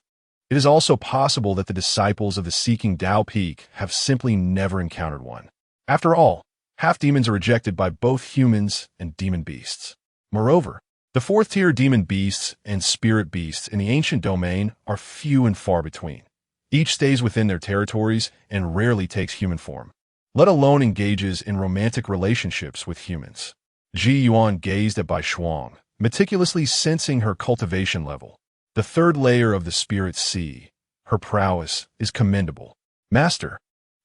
it is also possible that the disciples of the Seeking Tao Peak have simply never encountered one. After all, half-demons are rejected by both humans and demon beasts. Moreover, the 4th-tier demon beasts and spirit beasts in the ancient domain are few and far between. Each stays within their territories and rarely takes human form, let alone engages in romantic relationships with humans. Ji Yuan gazed at Bai Shuang, meticulously sensing her cultivation level. The 3rd layer of the Spirit Sea, her prowess, is commendable. Master,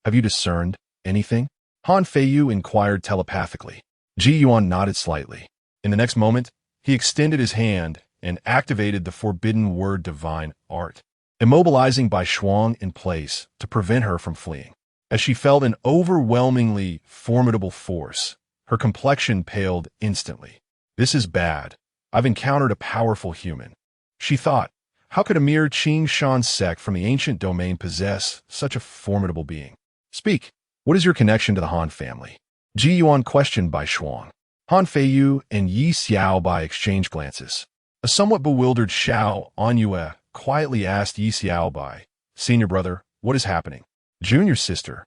have you discerned anything? Han Feiyu inquired telepathically. Ji Yuan nodded slightly. In the next moment, he extended his hand and activated the forbidden word divine art, immobilizing Bai Shuang in place to prevent her from fleeing. As she felt an overwhelmingly formidable force, her complexion paled instantly. This is bad. I've encountered a powerful human. She thought, how could a mere Qing Shan sect from the ancient domain possess such a formidable being? Speak, what is your connection to the Han family? Ji Yuan questioned Bai Shuang. Han Feiyu and Yi Xiaobai exchanged glances. A somewhat bewildered Xiao Anyue quietly asked Yi Xiaobai, Senior brother, what is happening? Junior sister,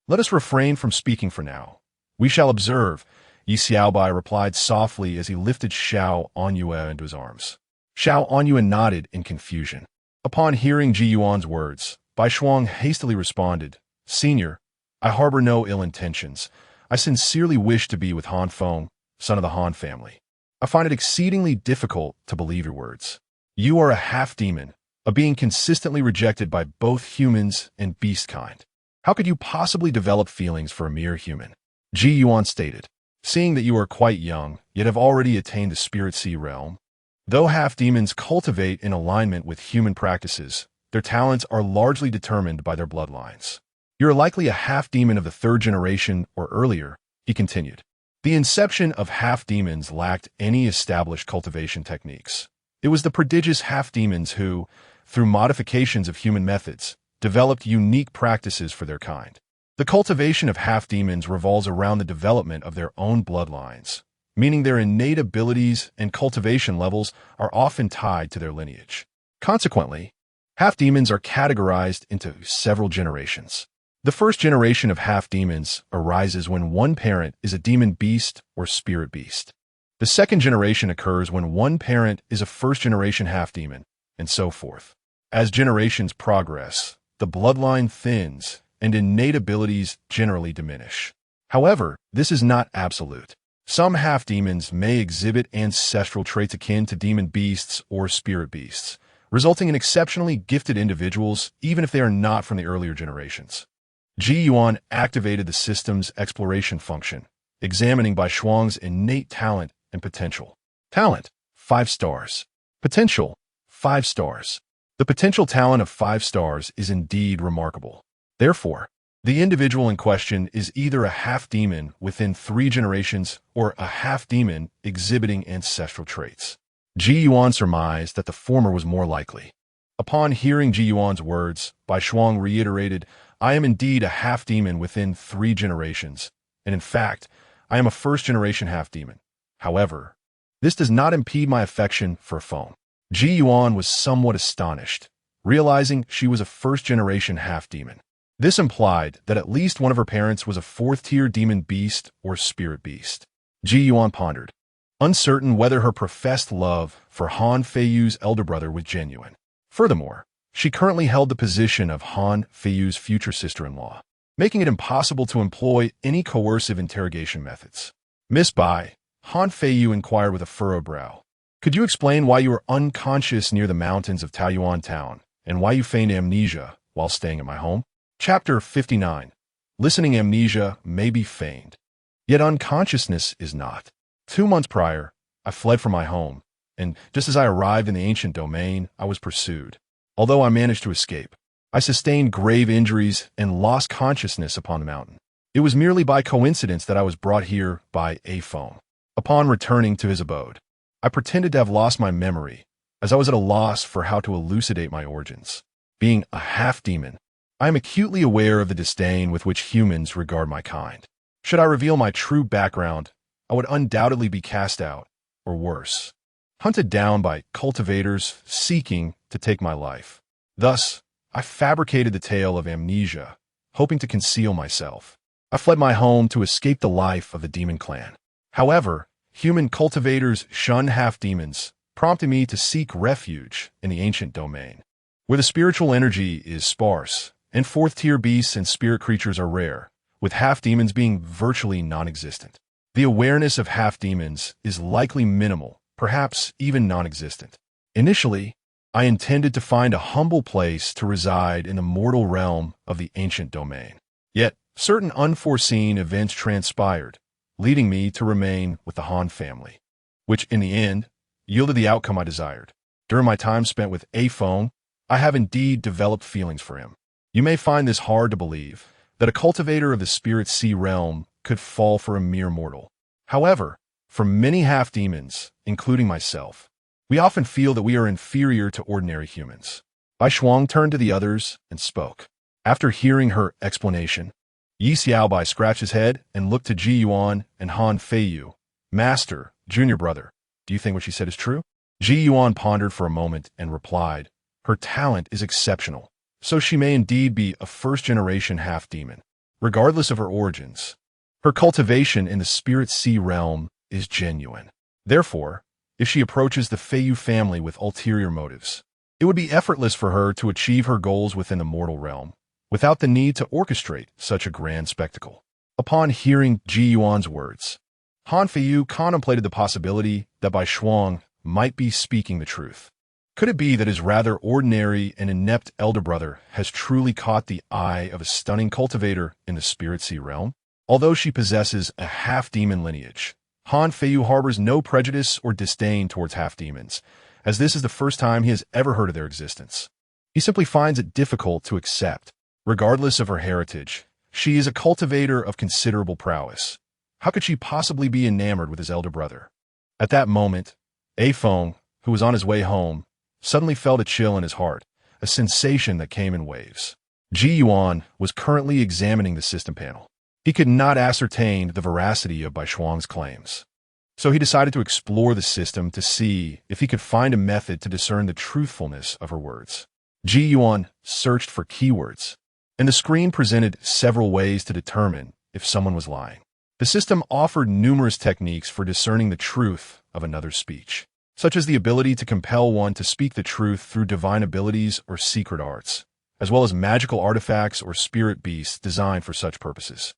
let us refrain from speaking for now. We shall observe, Yi Xiaobai replied softly as he lifted Xiao Anyue into his arms. Xiao Anyue nodded in confusion. Upon hearing Ji Yuan's words, Bai Shuang hastily responded, Senior, I harbor no ill intentions. I sincerely wish to be with Han Feng, son of the Han family. I find it exceedingly difficult to believe your words. You are a half-demon, a being consistently rejected by both humans and beast kind. How could you possibly develop feelings for a mere human? Ji Yuan stated, seeing that you are quite young, yet have already attained the spirit sea realm. Though half-demons cultivate in alignment with human practices, their talents are largely determined by their bloodlines. You are likely a half-demon of the third generation or earlier, he continued. The inception of half-demons lacked any established cultivation techniques. It was the prodigious half-demons who, through modifications of human methods, developed unique practices for their kind. The cultivation of half-demons revolves around the development of their own bloodlines, meaning their innate abilities and cultivation levels are often tied to their lineage. Consequently, half-demons are categorized into several generations. The first generation of half-demons arises when one parent is a demon beast or spirit beast. The second generation occurs when one parent is a first-generation half-demon, and so forth. As generations progress, the bloodline thins, and innate abilities generally diminish. However, this is not absolute. Some half-demons may exhibit ancestral traits akin to demon beasts or spirit beasts, resulting in exceptionally gifted individuals even if they are not from the earlier generations. Ji Yuan activated the system's exploration function, examining Bai Shuang's innate talent and potential. Talent, 5 stars. Potential, 5 stars. The potential talent of 5 stars is indeed remarkable. Therefore, the individual in question is either a half-demon within 3 generations or a half-demon exhibiting ancestral traits. Ji Yuan surmised that the former was more likely. Upon hearing Ji Yuan's words, Bai Shuang reiterated, I am indeed a half-demon within 3 generations, and in fact, I am a first-generation half-demon. However, this does not impede my affection for a phone. Ji Yuan was somewhat astonished, realizing she was a first-generation half-demon. This implied that at least one of her parents was a 4th-tier demon beast or spirit beast. Ji Yuan pondered, uncertain whether her professed love for Han Feiyu's elder brother was genuine. Furthermore, she currently held the position of Han Feiyu's future sister-in-law, making it impossible to employ any coercive interrogation methods. Miss Bai, Han Feiyu inquired with a furrowed brow. Could you explain why you were unconscious near the mountains of Taoyuan Town, and why you feigned amnesia while staying at my home? Chapter 59. Listening amnesia may be feigned, yet unconsciousness is not. 2 months prior, I fled from my home, and just as I arrived in the ancient domain, I was pursued. Although I managed to escape, I sustained grave injuries and lost consciousness upon the mountain. It was merely by coincidence that I was brought here by a phone. Upon returning to his abode, I pretended to have lost my memory, as I was at a loss for how to elucidate my origins. Being a half-demon, I am acutely aware of the disdain with which humans regard my kind. Should I reveal my true background, I would undoubtedly be cast out, or worse, hunted down by cultivators seeking to take my life. Thus, I fabricated the tale of amnesia, hoping to conceal myself. I fled my home to escape the life of the demon clan. However, human cultivators shun half-demons, prompting me to seek refuge in the ancient domain, where the spiritual energy is sparse, and 4th-tier beasts and spirit creatures are rare, with half-demons being virtually non-existent. The awareness of half-demons is likely minimal, perhaps even non-existent. Initially, I intended to find a humble place to reside in the mortal realm of the ancient domain. Yet, certain unforeseen events transpired, leading me to remain with the Han family, which in the end yielded the outcome I desired. During my time spent with A Feng, I have indeed developed feelings for him. You may find this hard to believe, that a cultivator of the spirit sea realm could fall for a mere mortal. However, for many half-demons, including myself, we often feel that we are inferior to ordinary humans. Bai Shuang turned to the others and spoke. After hearing her explanation, Yi Xiaobai scratched his head and looked to Ji Yuan and Han Feiyu. Master, junior brother, do you think what she said is true? Ji Yuan pondered for a moment and replied, her talent is exceptional, so she may indeed be a first-generation half-demon, regardless of her origins. Her cultivation in the spirit sea realm is genuine. Therefore, if she approaches the Feiyu family with ulterior motives, it would be effortless for her to achieve her goals within the mortal realm, without the need to orchestrate such a grand spectacle. Upon hearing Ji Yuan's words, Han Feiyu contemplated the possibility that Bai Shuang might be speaking the truth. Could it be that his rather ordinary and inept elder brother has truly caught the eye of a stunning cultivator in the spirit sea realm? Although she possesses a half-demon lineage, Han Feiyu harbors no prejudice or disdain towards half-demons, as this is the first time he has ever heard of their existence. He simply finds it difficult to accept. Regardless of her heritage, she is a cultivator of considerable prowess. How could she possibly be enamored with his elder brother? At that moment, A Feng, who was on his way home, suddenly felt a chill in his heart, a sensation that came in waves. Ji Yuan was currently examining the system panel. He could not ascertain the veracity of Bai Shuang's claims. So he decided to explore the system to see if he could find a method to discern the truthfulness of her words. Ji Yuan searched for keywords, and the screen presented several ways to determine if someone was lying. The system offered numerous techniques for discerning the truth of another's speech, such as the ability to compel one to speak the truth through divine abilities or secret arts, as well as magical artifacts or spirit beasts designed for such purposes.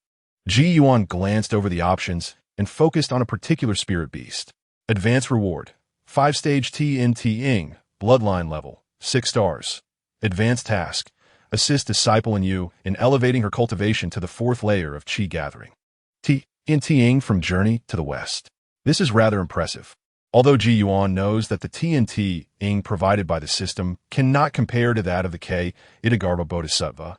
Ji Yuan glanced over the options and focused on a particular spirit beast. Advanced reward, 5-stage TNT Ing, bloodline level, 6 stars. Advanced task, assist disciple in you in elevating her cultivation to the 4th layer of Qi gathering. TNT Ing from Journey to the West. This is rather impressive. Although Ji Yuan knows that the TNT Ing provided by the system cannot compare to that of the K Itagarbha Bodhisattva,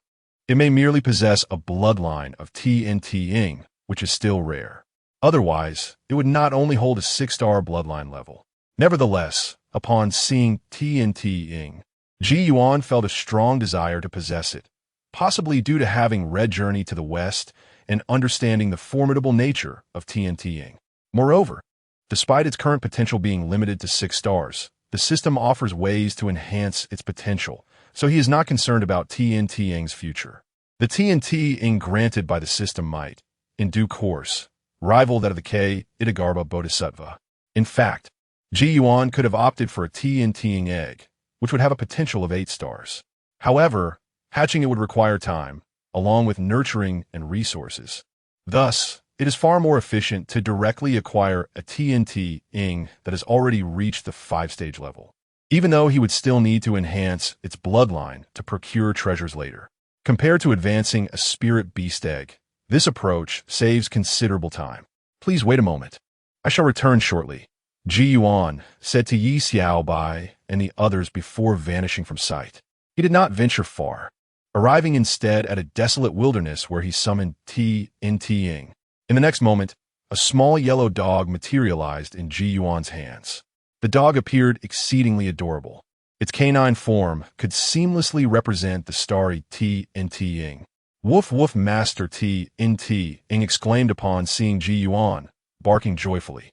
it may merely possess a bloodline of TNT Ing, which is still rare. Otherwise, it would not only hold a 6-star bloodline level. Nevertheless, upon seeing TNT Ing, Ji Yuan felt a strong desire to possess it, possibly due to having read Journey to the West and understanding the formidable nature of TNT Ing. Moreover, despite its current potential being limited to 6 stars, the system offers ways to enhance its potential, so he is not concerned about TNT Ing's future. The TNT Ing granted by the system might, in due course, rival that of the K Itagarbha Bodhisattva. In fact, Ji Yuan could have opted for a TNT Ing egg, which would have a potential of 8 stars. However, hatching it would require time, along with nurturing and resources. Thus, it is far more efficient to directly acquire a TNT Ing that has already reached the 5-stage level, even though he would still need to enhance its bloodline to procure treasures later. Compared to advancing a spirit beast egg, this approach saves considerable time. Please wait a moment. I shall return shortly, Ji Yuan said to Yi Xiaobai and the others before vanishing from sight. He did not venture far, arriving instead at a desolate wilderness where he summoned TNT Ing. In the next moment, a small yellow dog materialized in Ji Yuan's hands. The dog appeared exceedingly adorable. Its canine form could seamlessly represent the starry TNT Ing. Woof woof, Master TNT Ing exclaimed upon seeing Ji Yuan, barking joyfully.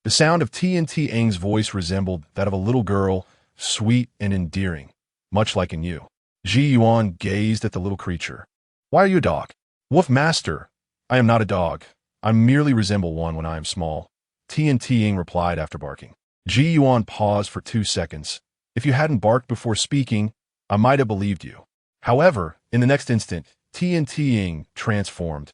The sound of TNT Ing's voice resembled that of a little girl, sweet and endearing, much like in you. Ji Yuan gazed at the little creature. Why are you a dog? Woof, Master. I am not a dog. I merely resemble one when I am small, TNT Ing replied after barking. Ji Yuan paused for 2 seconds. If you hadn't barked before speaking, I might have believed you. However, in the next instant, TNT Ing transformed,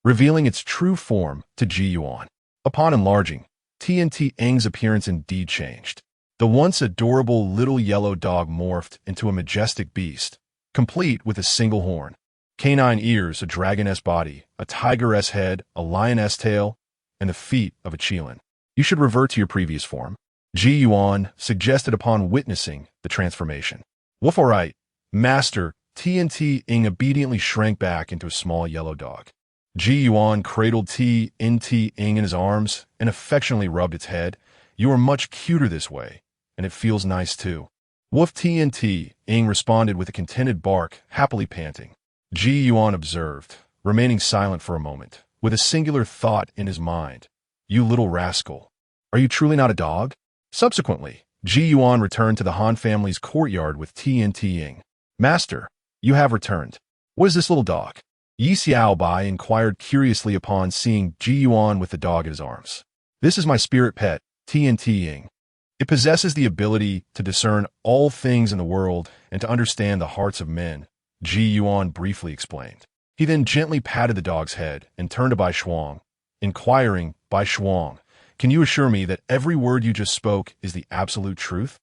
revealing its true form to Ji Yuan. Upon enlarging, TNT Ing's appearance indeed changed. The once adorable little yellow dog morphed into a majestic beast, complete with a single horn, canine ears, a dragoness body, a tigeress head, a lioness tail, and the feet of a qilin. You should revert to your previous form, Ji Yuan suggested upon witnessing the transformation. Woof, all right, Master. TNT Ing obediently shrank back into a small yellow dog. Ji Yuan cradled TNT Ing in his arms and affectionately rubbed its head. You are much cuter this way, and it feels nice too. Woof, TNT Ing responded with a contented bark, happily panting. Ji Yuan observed, remaining silent for a moment, with a singular thought in his mind. You little rascal. Are you truly not a dog? Subsequently, Ji Yuan returned to the Han family's courtyard with TNT Ing. Master, you have returned. What is this little dog? Yi Xiaobai inquired curiously upon seeing Ji Yuan with the dog in his arms. This is my spirit pet, TNT Ing. It possesses the ability to discern all things in the world and to understand the hearts of men, Ji Yuan briefly explained. He then gently patted the dog's head and turned to Bai Shuang, inquiring, "Bai Shuang, can you assure me that every word you just spoke is the absolute truth?"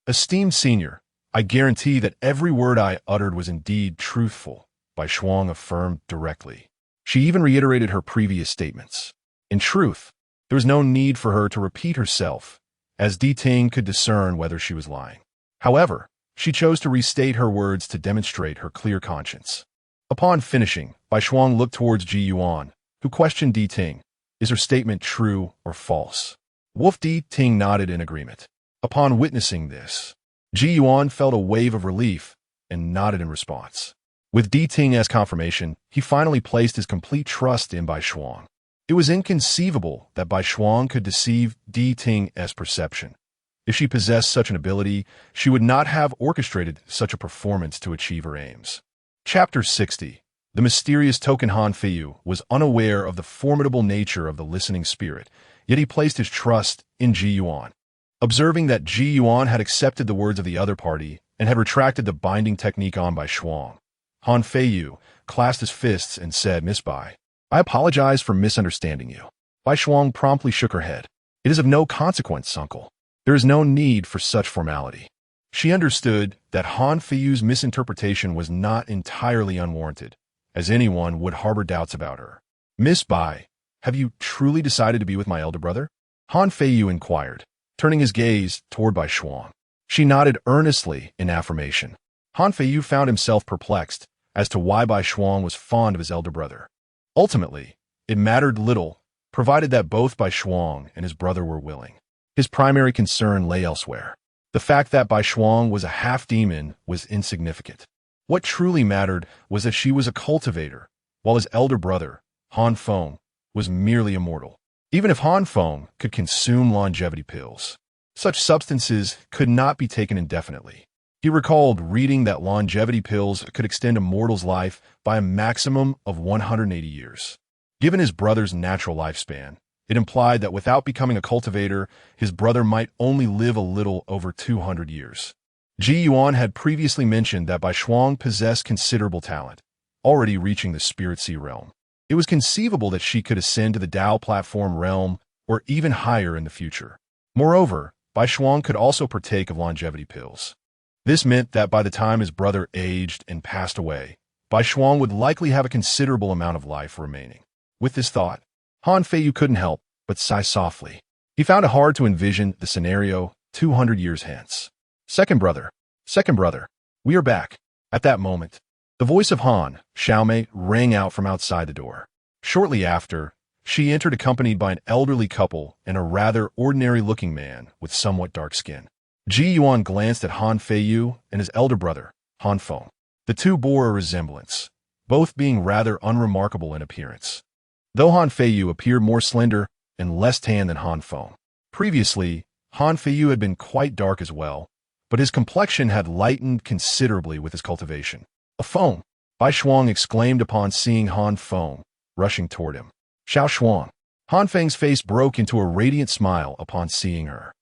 "Esteemed senior, I guarantee that every word I uttered was indeed truthful," Bai Shuang affirmed directly. She even reiterated her previous statements. In truth, there was no need for her to repeat herself, as Di Ting could discern whether she was lying. However, she chose to restate her words to demonstrate her clear conscience. Upon finishing, Bai Shuang looked towards Ji Yuan, who questioned Di Ting, "Is her statement true or false?" Wolf Di Ting nodded in agreement. Upon witnessing this, Ji Yuan felt a wave of relief and nodded in response. With Di Ting as confirmation, he finally placed his complete trust in Bai Shuang. It was inconceivable that Bai Shuang could deceive Di Ting as perception. If she possessed such an ability, she would not have orchestrated such a performance to achieve her aims. Chapter 60. The mysterious token Han Feiyu was unaware of the formidable nature of the listening spirit, yet he placed his trust in Ji Yuan. Observing that Ji Yuan had accepted the words of the other party and had retracted the binding technique on Bai Shuang, Han Feiyu clasped his fists and said, "Miss Bai, I apologize for misunderstanding you." Bai Shuang promptly shook her head. "It is of no consequence, uncle. There is no need for such formality." She understood that Han Feiyu's misinterpretation was not entirely unwarranted, as anyone would harbor doubts about her. "Miss Bai, have you truly decided to be with my elder brother?" Han Feiyu inquired, turning his gaze toward Bai Shuang. She nodded earnestly in affirmation. Han Feiyu found himself perplexed as to why Bai Shuang was fond of his elder brother. Ultimately, it mattered little, provided that both Bai Shuang and his brother were willing. His primary concern lay elsewhere. The fact that Bai Shuang was a half-demon was insignificant. What truly mattered was that she was a cultivator, while his elder brother, Han Feng, was merely immortal. Even if Han Feng could consume longevity pills, such substances could not be taken indefinitely. He recalled reading that longevity pills could extend a mortal's life by a maximum of 180 years. Given his brother's natural lifespan, it implied that without becoming a cultivator, his brother might only live a little over 200 years. Ji Yuan had previously mentioned that Bai Shuang possessed considerable talent, already reaching the Spirit Sea realm. It was conceivable that she could ascend to the Tao platform realm or even higher in the future. Moreover, Bai Shuang could also partake of longevity pills. This meant that by the time his brother aged and passed away, Bai Shuang would likely have a considerable amount of life remaining. With this thought, Han Feiyu couldn't help but sigh softly. He found it hard to envision the scenario 200 years hence. Second brother, we are back." At that moment, the voice of Han Xiaomei rang out from outside the door. Shortly after, she entered accompanied by an elderly couple and a rather ordinary-looking man with somewhat dark skin. Ji Yuan glanced at Han Feiyu and his elder brother, Han Feng. The two bore a resemblance, both being rather unremarkable in appearance, though Han Feiyu appeared more slender and less tan than Han Feng. Previously, Han Feiyu had been quite dark as well, but his complexion had lightened considerably with his cultivation. "A Feng!" Bai Shuang exclaimed upon seeing Han Feng rushing toward him. "Xiao Shuang!" Han Feng's face broke into a radiant smile upon seeing her.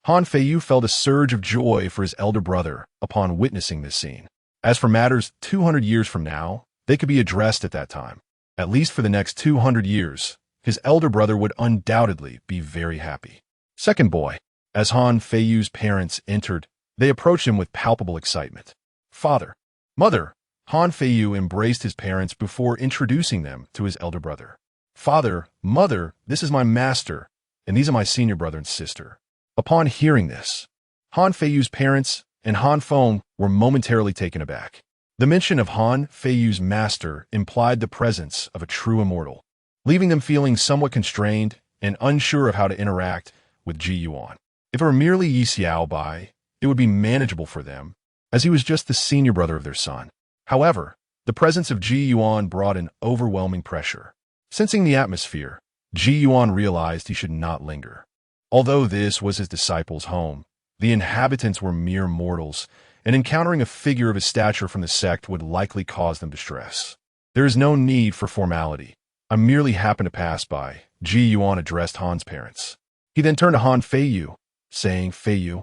Han Feiyu felt a surge of joy for his elder brother upon witnessing this scene. As for matters 200 years from now, they could be addressed at that time. At least for the next 200 years, his elder brother would undoubtedly be very happy. Second boy. As Han Feiyu's parents entered, they approached him with palpable excitement. "Father, mother," Han Feiyu embraced his parents before introducing them to his elder brother. "Father, mother, this is my master, and these are my senior brother and sister." Upon hearing this, Han Feiyu's parents and Han Feng were momentarily taken aback. The mention of Han Feiyu's master implied the presence of a true immortal, leaving them feeling somewhat constrained and unsure of how to interact with Ji Yuan. If it were merely Yi Xiao Bai, it would be manageable for them, as he was just the senior brother of their son. However, the presence of Ji Yuan brought an overwhelming pressure. Sensing the atmosphere, Ji Yuan realized he should not linger. Although this was his disciples' home, the inhabitants were mere mortals, and encountering a figure of his stature from the sect would likely cause them distress. "There is no need for formality. I merely happened to pass by," Ji Yuan addressed Han's parents. He then turned to Han Feiyu, saying, "Feiyu,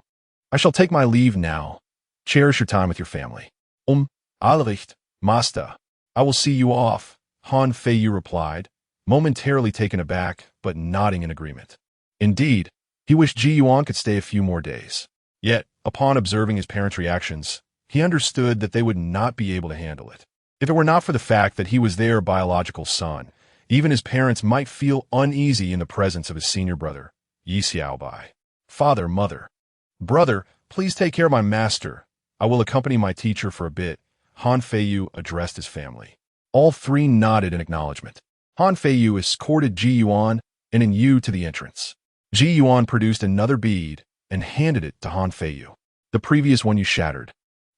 I shall take my leave now. Cherish your time with your family." Allericht, Master. I will see you off," Han Feiyu replied, momentarily taken aback but nodding in agreement. Indeed, he wished Ji Yuan could stay a few more days. Yet, upon observing his parents' reactions, he understood that they would not be able to handle it. If it were not for the fact that he was their biological son, even his parents might feel uneasy in the presence of his senior brother, Yi Xiaobai. Father, mother. Brother, please take care of my master. I will accompany my teacher for a bit, Han Feiyu addressed his family. All three nodded in acknowledgement. Han Feiyu escorted Ji Yuan and in Yu to the entrance. Ji Yuan produced another bead and handed it to Han Feiyu. The previous one you shattered.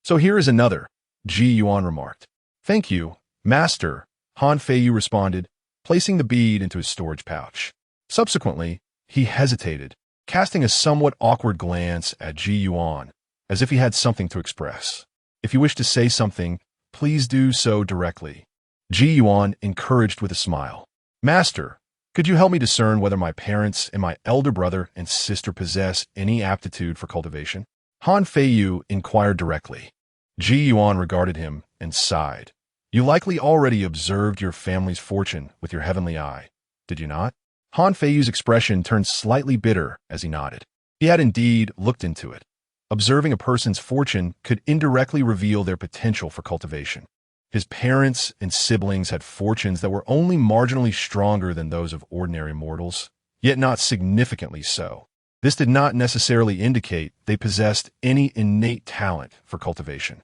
So here is another, Ji Yuan remarked. Thank you, master, Han Feiyu responded, placing the bead into his storage pouch. Subsequently, he hesitated, casting a somewhat awkward glance at Ji Yuan, as if he had something to express. If you wish to say something, please do so directly. Ji Yuan encouraged with a smile. Master, could you help me discern whether my parents and my elder brother and sister possess any aptitude for cultivation? Han Feiyu inquired directly. Ji Yuan regarded him and sighed. You likely already observed your family's fortune with your heavenly eye, did you not? Han Feiyu's expression turned slightly bitter as he nodded. He had indeed looked into it. Observing a person's fortune could indirectly reveal their potential for cultivation. His parents and siblings had fortunes that were only marginally stronger than those of ordinary mortals, yet not significantly so. This did not necessarily indicate they possessed any innate talent for cultivation.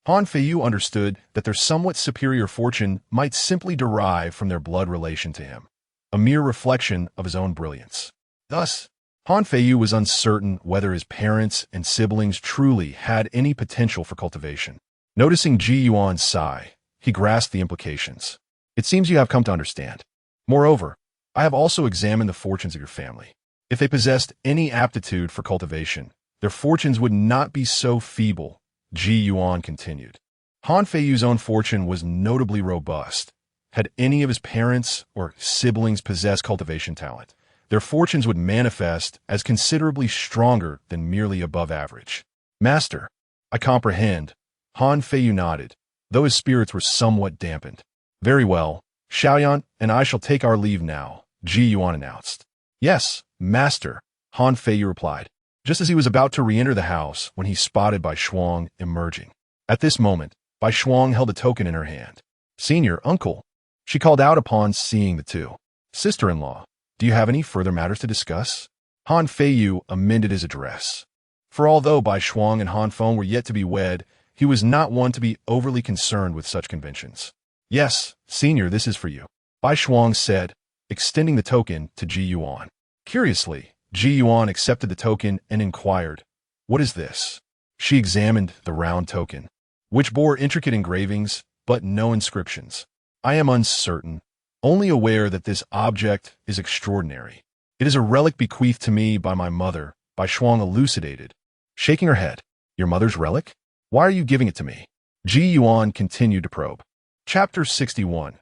Han Feiyu understood that their somewhat superior fortune might simply derive from their blood relation to him, a mere reflection of his own brilliance. Thus, Han Feiyu was uncertain whether his parents and siblings truly had any potential for cultivation. Noticing Ji Yuan's sigh, he grasped the implications. It seems you have come to understand. Moreover, I have also examined the fortunes of your family. If they possessed any aptitude for cultivation, their fortunes would not be so feeble, Ji Yuan continued. Han Feiyu's own fortune was notably robust. Had any of his parents or siblings possessed cultivation talent, their fortunes would manifest as considerably stronger than merely above average. Master, I comprehend. Han Feiyu nodded, though his spirits were somewhat dampened. Very well, Xiaoyan and I shall take our leave now, Ji Yuan announced. Yes, master, Han Feiyu replied, just as he was about to re-enter the house when he spotted Bai Shuang emerging. At this moment, Bai Shuang held a token in her hand. Senior, uncle, she called out upon seeing the two. Sister-in-law, do you have any further matters to discuss? Han Feiyu amended his address. For although Bai Shuang and Han Feng were yet to be wed, he was not one to be overly concerned with such conventions. Yes, senior, this is for you, Bai Shuang said, extending the token to Ji Yuan. Curiously, Ji Yuan accepted the token and inquired, what is this? She examined the round token, which bore intricate engravings, but no inscriptions. I am uncertain, only aware that this object is extraordinary. It is a relic bequeathed to me by my mother, Bai Shuang elucidated, shaking her head. Your mother's relic? Why are you giving it to me? Ji Yuan continued to probe. Chapter 61.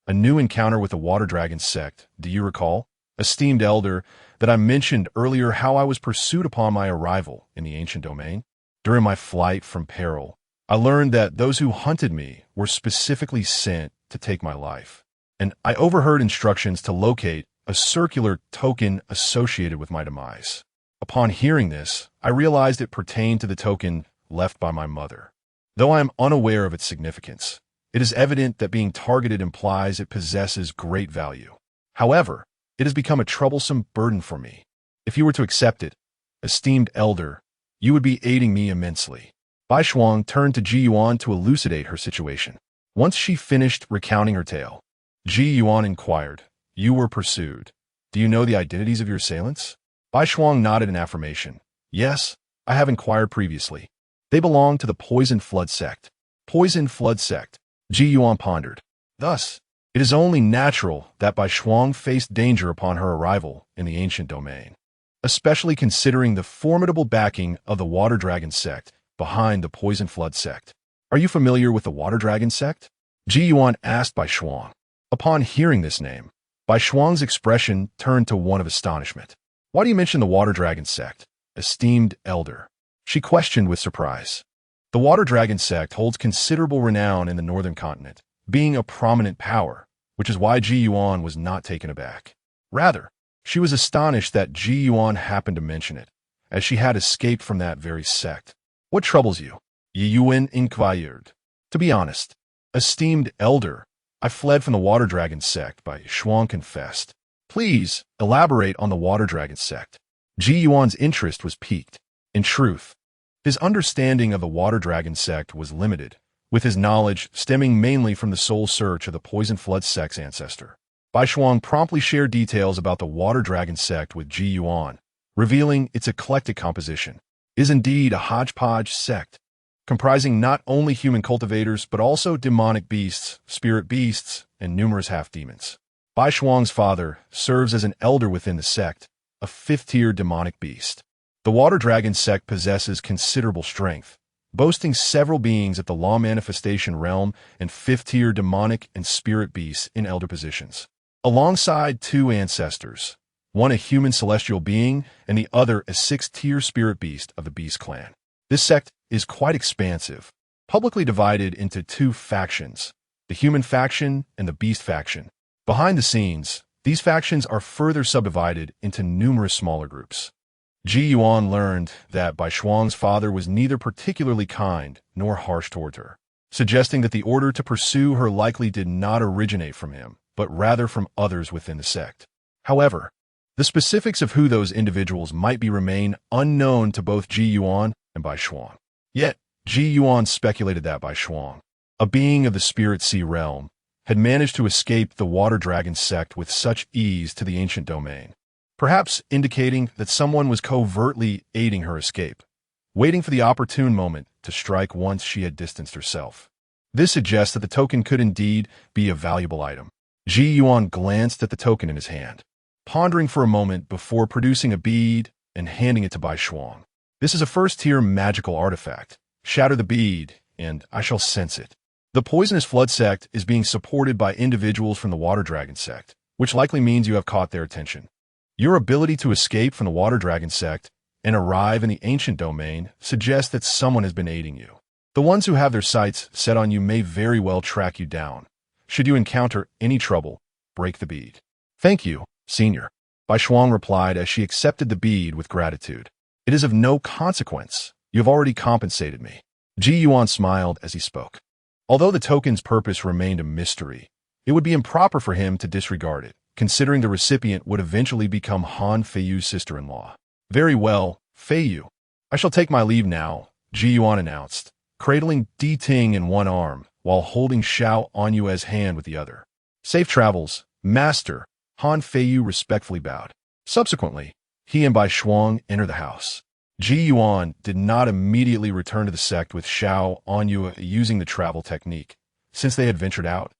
A new encounter with the water dragon sect. Do you recall, esteemed elder, that I mentioned earlier how I was pursued upon my arrival in the ancient domain? During my flight from peril, I learned that those who hunted me were specifically sent to take my life, and I overheard instructions to locate a circular token associated with my demise. Upon hearing this, I realized it pertained to the token left by my mother. Though I am unaware of its significance, it is evident that being targeted implies it possesses great value. However, it has become a troublesome burden for me. If you were to accept it, esteemed elder, you would be aiding me immensely. Bai Shuang turned to Ji Yuan to elucidate her situation. Once she finished recounting her tale, Ji Yuan inquired, you were pursued. Do you know the identities of your assailants? Bai Shuang nodded in affirmation. Yes, I have inquired previously. They belong to the Poison Flood sect. Poison Flood sect, Ji Yuan pondered. Thus, it is only natural that Bai Shuang faced danger upon her arrival in the ancient domain, especially considering the formidable backing of the Water Dragon sect behind the Poison Flood sect. Are you familiar with the Water Dragon sect? Ji Yuan asked Bai Shuang. Upon hearing this name, Bai Shuang's expression turned to one of astonishment. Why do you mention the Water Dragon sect, esteemed elder? She questioned with surprise. The Water Dragon sect holds considerable renown in the northern continent, being a prominent power, which is why Ji Yuan was not taken aback. Rather, she was astonished that Ji Yuan happened to mention it, as she had escaped from that very sect. What troubles you? Yi Yuan inquired. To be honest, esteemed elder, I fled from the Water Dragon sect, Bai Shuang confessed. Please elaborate on the Water Dragon sect. Ji Yuan's interest was piqued. In truth, his understanding of the Water Dragon sect was limited, with his knowledge stemming mainly from the soul search of the Poison Flood sect's ancestor. Bai Shuang promptly shared details about the Water Dragon sect with Ji Yuan, revealing its eclectic composition. It is indeed a hodgepodge sect, comprising not only human cultivators but also demonic beasts, spirit beasts, and numerous half-demons. Bai Shuang's father serves as an elder within the sect, a fifth-tier demonic beast. The Water Dragon sect possesses considerable strength, boasting several beings at the law manifestation realm and fifth-tier demonic and spirit beasts in elder positions, alongside two ancestors, one a human celestial being and the other a sixth-tier spirit beast of the Beast clan. This sect is quite expansive, publicly divided into two factions, the human faction and the beast faction. Behind the scenes, these factions are further subdivided into numerous smaller groups. Ji Yuan learned that Bai Shuang's father was neither particularly kind nor harsh toward her, suggesting that the order to pursue her likely did not originate from him, but rather from others within the sect. However, the specifics of who those individuals might be remain unknown to both Ji Yuan and Bai Shuang. Yet, Ji Yuan speculated that Bai Shuang, a being of the Spirit Sea realm, had managed to escape the Water Dragon sect with such ease to the ancient domain, perhaps indicating that someone was covertly aiding her escape, waiting for the opportune moment to strike once she had distanced herself. This suggests that the token could indeed be a valuable item. Ji Yuan glanced at the token in his hand, pondering for a moment before producing a bead and handing it to Bai Shuang. This is a first-tier magical artifact. Shatter the bead, and I shall sense it. The Poisonous Flood sect is being supported by individuals from the Water Dragon sect, which likely means you have caught their attention. Your ability to escape from the Water Dragon sect and arrive in the ancient domain suggests that someone has been aiding you. The ones who have their sights set on you may very well track you down. Should you encounter any trouble, break the bead. Thank you, Senior, Bai Shuang replied as she accepted the bead with gratitude. It is of no consequence. You have already compensated me. Ji Yuan smiled as he spoke. Although the token's purpose remained a mystery, it would be improper for him to disregard it, considering the recipient would eventually become Han Feiyu's sister-in-law. Very well, Feiyu. I shall take my leave now, Ji Yuan announced, cradling Di Ting in one arm while holding Xiao Anyue's hand with the other. Safe travels, Master, Han Feiyu respectfully bowed. Subsequently, he and Bai Shuang entered the house. Ji Yuan did not immediately return to the sect with Xiao Anyue using the travel technique. Since they had ventured out,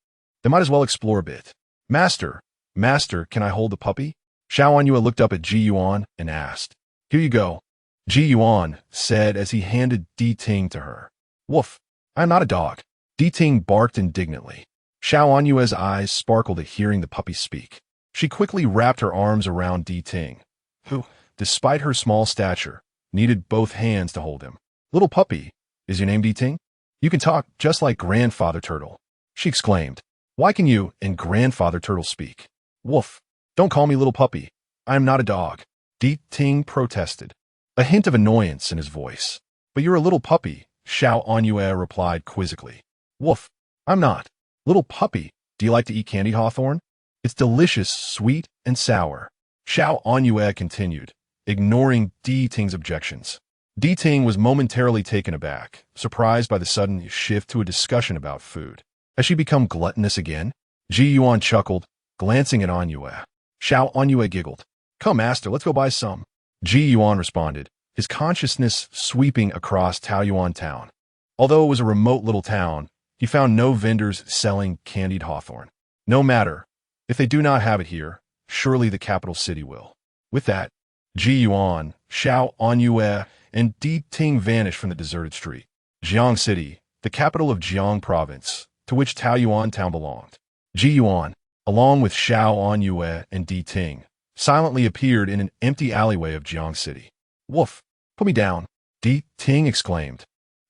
they might as well explore a bit. Master, can I hold the puppy? Xiao Anyue looked up at Ji Yuan and asked. Here you go, Ji Yuan said as he handed Di Ting to her. Woof, I am not a dog. Di Ting barked indignantly. Xiao Anyue's eyes sparkled at hearing the puppy speak. She quickly wrapped her arms around Di Ting, who, despite her small stature, needed both hands to hold him. Little puppy, is your name Di Ting? You can talk just like Grandfather Turtle, she exclaimed. Why can you and Grandfather Turtle speak? Woof, don't call me little puppy. I am not a dog, Di Ting protested, a hint of annoyance in his voice. But you're a little puppy, Xiao Anyue replied quizzically. Woof, I'm not. Little puppy, do you like to eat candy hawthorn? It's delicious, sweet, and sour. Xiao Anyue continued, ignoring Di Ting's objections. Di Ting was momentarily taken aback, surprised by the sudden shift to a discussion about food. Has she become gluttonous again? Ji Yuan chuckled, glancing at Anyue. Xiao Anyue giggled. Come, Master, let's go buy some. Ji Yuan responded, his consciousness sweeping across Taoyuan town. Although it was a remote little town, he found no vendors selling candied hawthorn. No matter, if they do not have it here, surely the capital city will. With that, Ji Yuan, Xiao Anyue, and Di Ting vanished from the deserted street. Jiang City, the capital of Jiang Province, to which Taoyuan town belonged. Ji Yuan, along with Xiao Anyue and Di Ting, silently appeared in an empty alleyway of Jiang City. Woof, put me down, Di Ting exclaimed,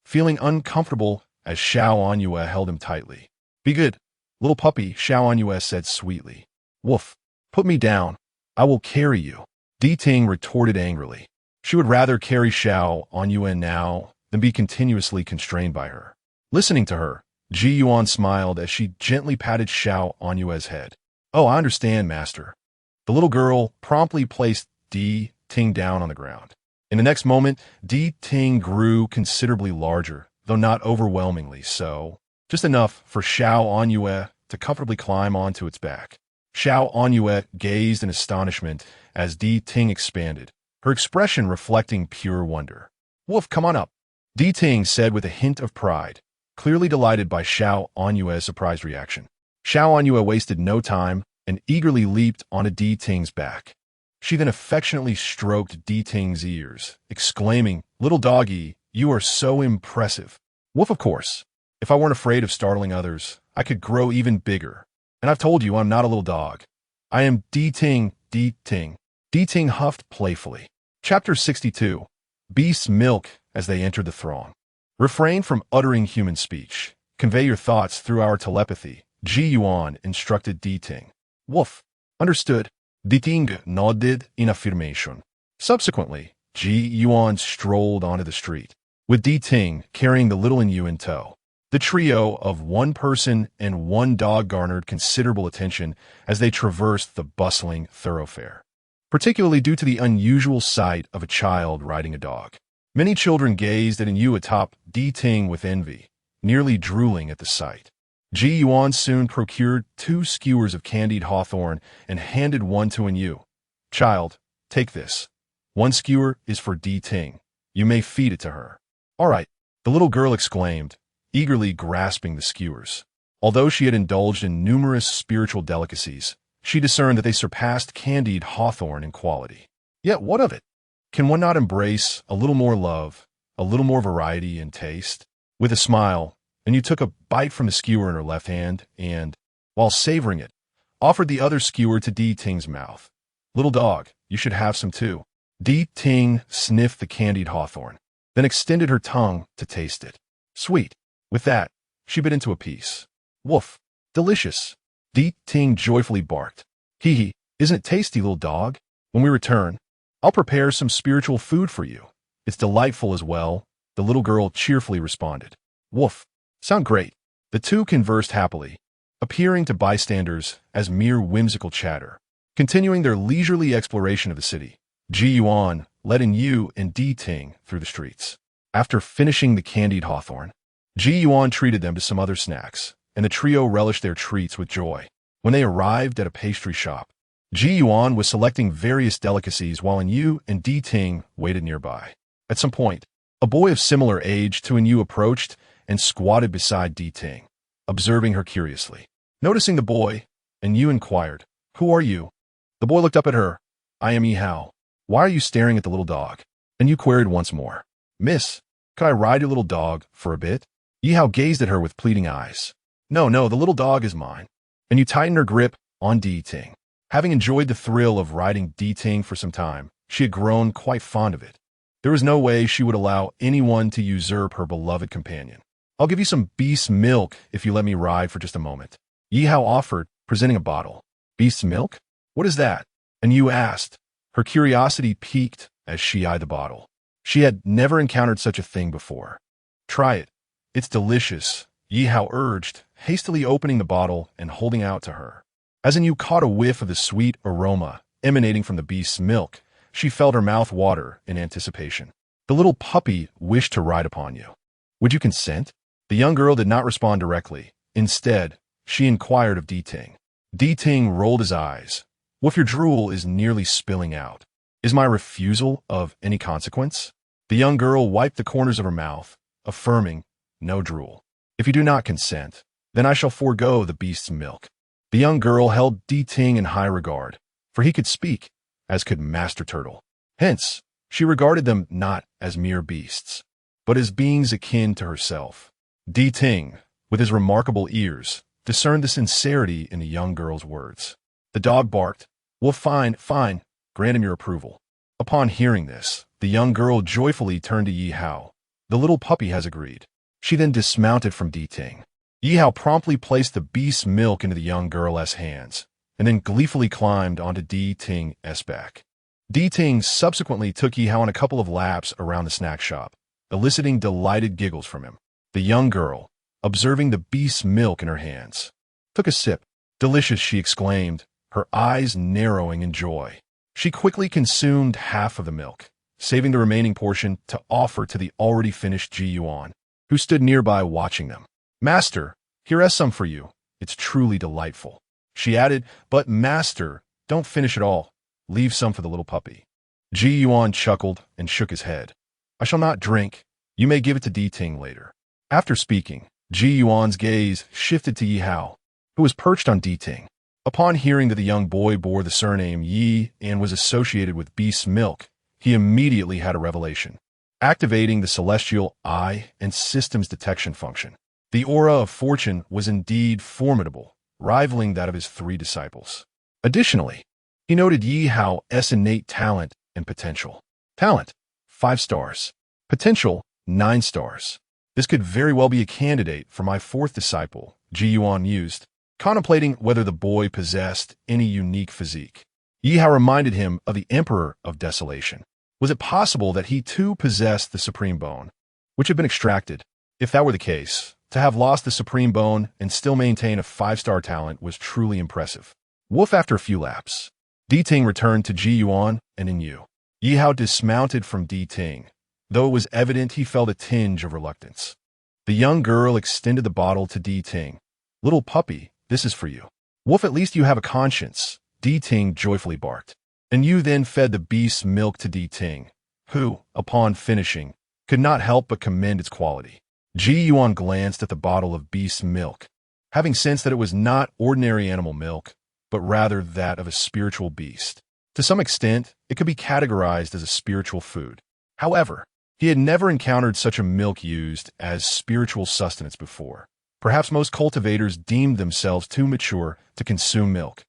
feeling uncomfortable as Xiao Anyue held him tightly. Be good, Little puppy, Xiao Anyue said sweetly. Woof. Put me down. I will carry you. Di Ting retorted angrily. She would rather carry Xiao Anyue now than be continuously constrained by her. Listening to her, Ji Yuan smiled as she gently patted Xiao Anyue's head. Oh, I understand, master. The little girl promptly placed Di Ting down on the ground. In the next moment, Di Ting grew considerably larger, though not overwhelmingly so, just enough for Xiao Anyue to comfortably climb onto its back. Xiao Anyue gazed in astonishment as Di Ting expanded, her expression reflecting pure wonder. Wolf, come on up, Di Ting said with a hint of pride, clearly delighted by Xiao Anyue's surprised reaction. Xiao Anyue wasted no time and eagerly leaped onto Di Ting's back. She then affectionately stroked Di Ting's ears, exclaiming, Little doggy, you are so impressive. Wolf, of course. If I weren't afraid of startling others, I could grow even bigger. And I've told you I'm not a little dog. I am Di Ting, Di Ting. Di Ting huffed playfully. Chapter 62. Beast's milk as they entered the throng. Refrain from uttering human speech. Convey your thoughts through our telepathy, Ji Yuan instructed Di Ting. Woof. Understood. Di Ting nodded in affirmation. Subsequently, Ji Yuan strolled onto the street, with Di Ting carrying the little Yu in tow. The trio of one person and one dog garnered considerable attention as they traversed the bustling thoroughfare, particularly due to the unusual sight of a child riding a dog. Many children gazed at Yu atop Di Ting with envy, nearly drooling at the sight. Ji Yuan soon procured 2 skewers of candied hawthorn and handed one to Yu. Child, take this. 1 skewer is for Di Ting. You may feed it to her. All right, the little girl exclaimed, eagerly grasping the skewers. Although she had indulged in numerous spiritual delicacies, she discerned that they surpassed candied hawthorn in quality. Yet what of it? Can one not embrace a little more love, a little more variety and taste? With a smile, Yu took a bite from the skewer in her left hand and, while savoring it, offered the other skewer to Di Ting's mouth. Little dog, you should have some too. Di Ting sniffed the candied hawthorn, then extended her tongue to taste it. Sweet. With that, she bit into a piece. Woof. Delicious. Di Ting joyfully barked. Hee hee, isn't it tasty, little dog? When we return, I'll prepare some spiritual food for you. It's delightful as well, the little girl cheerfully responded. Woof. Sound great. The two conversed happily, appearing to bystanders as mere whimsical chatter. Continuing their leisurely exploration of the city, Ji Yuan led Yu and Di Ting through the streets. After finishing the candied hawthorn, Ji Yuan treated them to some other snacks, and the trio relished their treats with joy. When they arrived at a pastry shop, Ji Yuan was selecting various delicacies while Yu and Di Ting waited nearby. At some point, a boy of similar age to Yu approached and squatted beside Di Ting, observing her curiously. Noticing the boy, Yu inquired, Who are you? The boy looked up at her. I am Yi Hao. Why are you staring at the little dog? Yu queried once more. Miss, could I ride your little dog for a bit? Yi Hao gazed at her with pleading eyes. No, the little dog is mine. Yu tightened her grip on Di Ting. Having enjoyed the thrill of riding Di Ting for some time, she had grown quite fond of it. There was no way she would allow anyone to usurp her beloved companion. I'll give you some beast's milk if you let me ride for just a moment. Yi Hao offered, presenting a bottle. Beast's milk? What is that? Yu asked. Her curiosity piqued as she eyed the bottle. She had never encountered such a thing before. Try it. It's delicious, Yi Hao urged, hastily opening the bottle and holding out to her. As Yu caught a whiff of the sweet aroma emanating from the beast's milk, she felt her mouth water in anticipation. The little puppy wished to ride upon you. Would you consent? The young girl did not respond directly. Instead, she inquired of Di Ting. Di Ting rolled his eyes. If your drool is nearly spilling out, is my refusal of any consequence? The young girl wiped the corners of her mouth, affirming, No drool. If you do not consent, then I shall forego the beast's milk. The young girl held Di Ting in high regard, for he could speak, as could Master Turtle. Hence, she regarded them not as mere beasts, but as beings akin to herself. Di Ting, with his remarkable ears, discerned the sincerity in the young girl's words. The dog barked. Well, fine, grant him your approval. Upon hearing this, the young girl joyfully turned to Yi Hao. The little puppy has agreed. She then dismounted from Di Ting. Yi Hao promptly placed the beast's milk into the young girl's hands, and then gleefully climbed onto Di Ting's back. Di Ting subsequently took Yi Hao on a couple of laps around the snack shop, eliciting delighted giggles from him. The young girl, observing the beast's milk in her hands, took a sip. Delicious, she exclaimed, her eyes narrowing in joy. She quickly consumed half of the milk, saving the remaining portion to offer to the already finished Ji Yuan, who stood nearby watching them. Master, here is some for you. It's truly delightful. She added, but Master, don't finish it all. Leave some for the little puppy. Ji Yuan chuckled and shook his head. I shall not drink. You may give it to Di Ting later. After speaking, Ji Yuan's gaze shifted to Yi Hao, who was perched on Di Ting. Upon hearing that the young boy bore the surname Yi and was associated with beast's milk, he immediately had a revelation, activating the celestial eye and systems detection function. The aura of fortune was indeed formidable, rivaling that of his 3 disciples. Additionally, he noted Yi Hao's innate talent and potential. Talent, 5 stars. Potential, 9 stars. This could very well be a candidate for my 4th disciple, Ji Yuan mused, contemplating whether the boy possessed any unique physique. Yi Hao reminded him of the Emperor of Desolation. Was it possible that he too possessed the Supreme Bone, which had been extracted? If that were the case, to have lost the Supreme Bone and still maintain a 5-star talent was truly impressive. Woof. After a few laps, Di Ting returned to Ji Yuan and in Yu. Yi Hao dismounted from Di Ting, though it was evident he felt a tinge of reluctance. The young girl extended the bottle to Di Ting. Little puppy, this is for you. Woof, at least you have a conscience, Di Ting joyfully barked. And Yu then fed the beast's milk to Di Ting, who, upon finishing, could not help but commend its quality. Ji Yuan glanced at the bottle of beast's milk, having sensed that it was not ordinary animal milk, but rather that of a spiritual beast. To some extent, it could be categorized as a spiritual food. However, he had never encountered such a milk used as spiritual sustenance before. Perhaps most cultivators deemed themselves too mature to consume milk,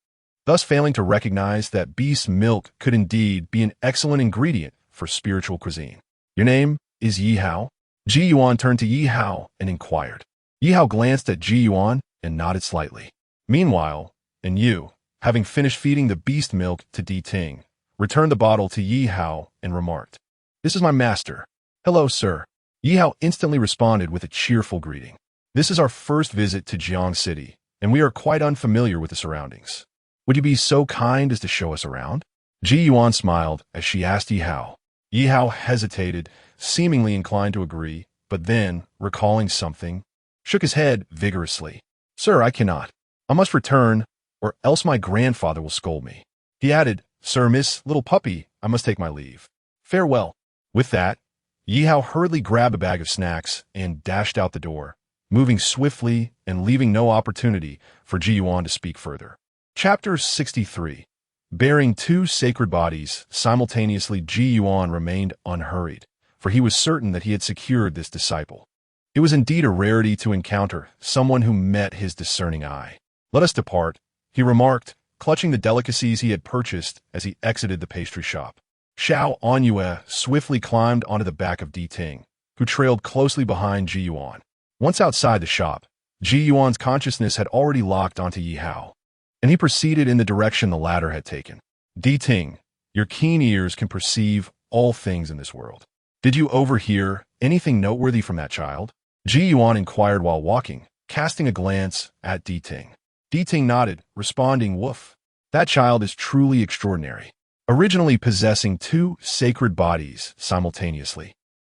thus failing to recognize that beast milk could indeed be an excellent ingredient for spiritual cuisine. Your name is Yi Hao? Ji Yuan turned to Yi Hao and inquired. Yi Hao glanced at Ji Yuan and nodded slightly. Meanwhile, and Yu, having finished feeding the beast milk to Di Ting, returned the bottle to Yi Hao and remarked, This is my master. Hello, sir. Yi Hao instantly responded with a cheerful greeting. This is our first visit to Jiang City, and we are quite unfamiliar with the surroundings. Would you be so kind as to show us around? Ji Yuan smiled as she asked Yi Hao. Yi Hao hesitated, seemingly inclined to agree, but then, recalling something, shook his head vigorously. Sir, I cannot. I must return, or else my grandfather will scold me. He added, Sir, Miss Little Puppy, I must take my leave. Farewell. With that, Yi Hao hurriedly grabbed a bag of snacks and dashed out the door, moving swiftly and leaving no opportunity for Ji Yuan to speak further. Chapter 63. Bearing 2 sacred bodies simultaneously, Ji Yuan remained unhurried, for he was certain that he had secured this disciple. It was indeed a rarity to encounter someone who met his discerning eye. Let us depart, he remarked, clutching the delicacies he had purchased as he exited the pastry shop. Xiao Anyue swiftly climbed onto the back of Di Ting, who trailed closely behind Ji Yuan. Once outside the shop, Ji Yuan's consciousness had already locked onto Yi Hao, and he proceeded in the direction the latter had taken. Di Ting, your keen ears can perceive all things in this world. Did you overhear anything noteworthy from that child? Ji Yuan inquired while walking, casting a glance at Di Ting. Di Ting nodded, responding, Woof. That child is truly extraordinary, originally possessing 2 sacred bodies simultaneously.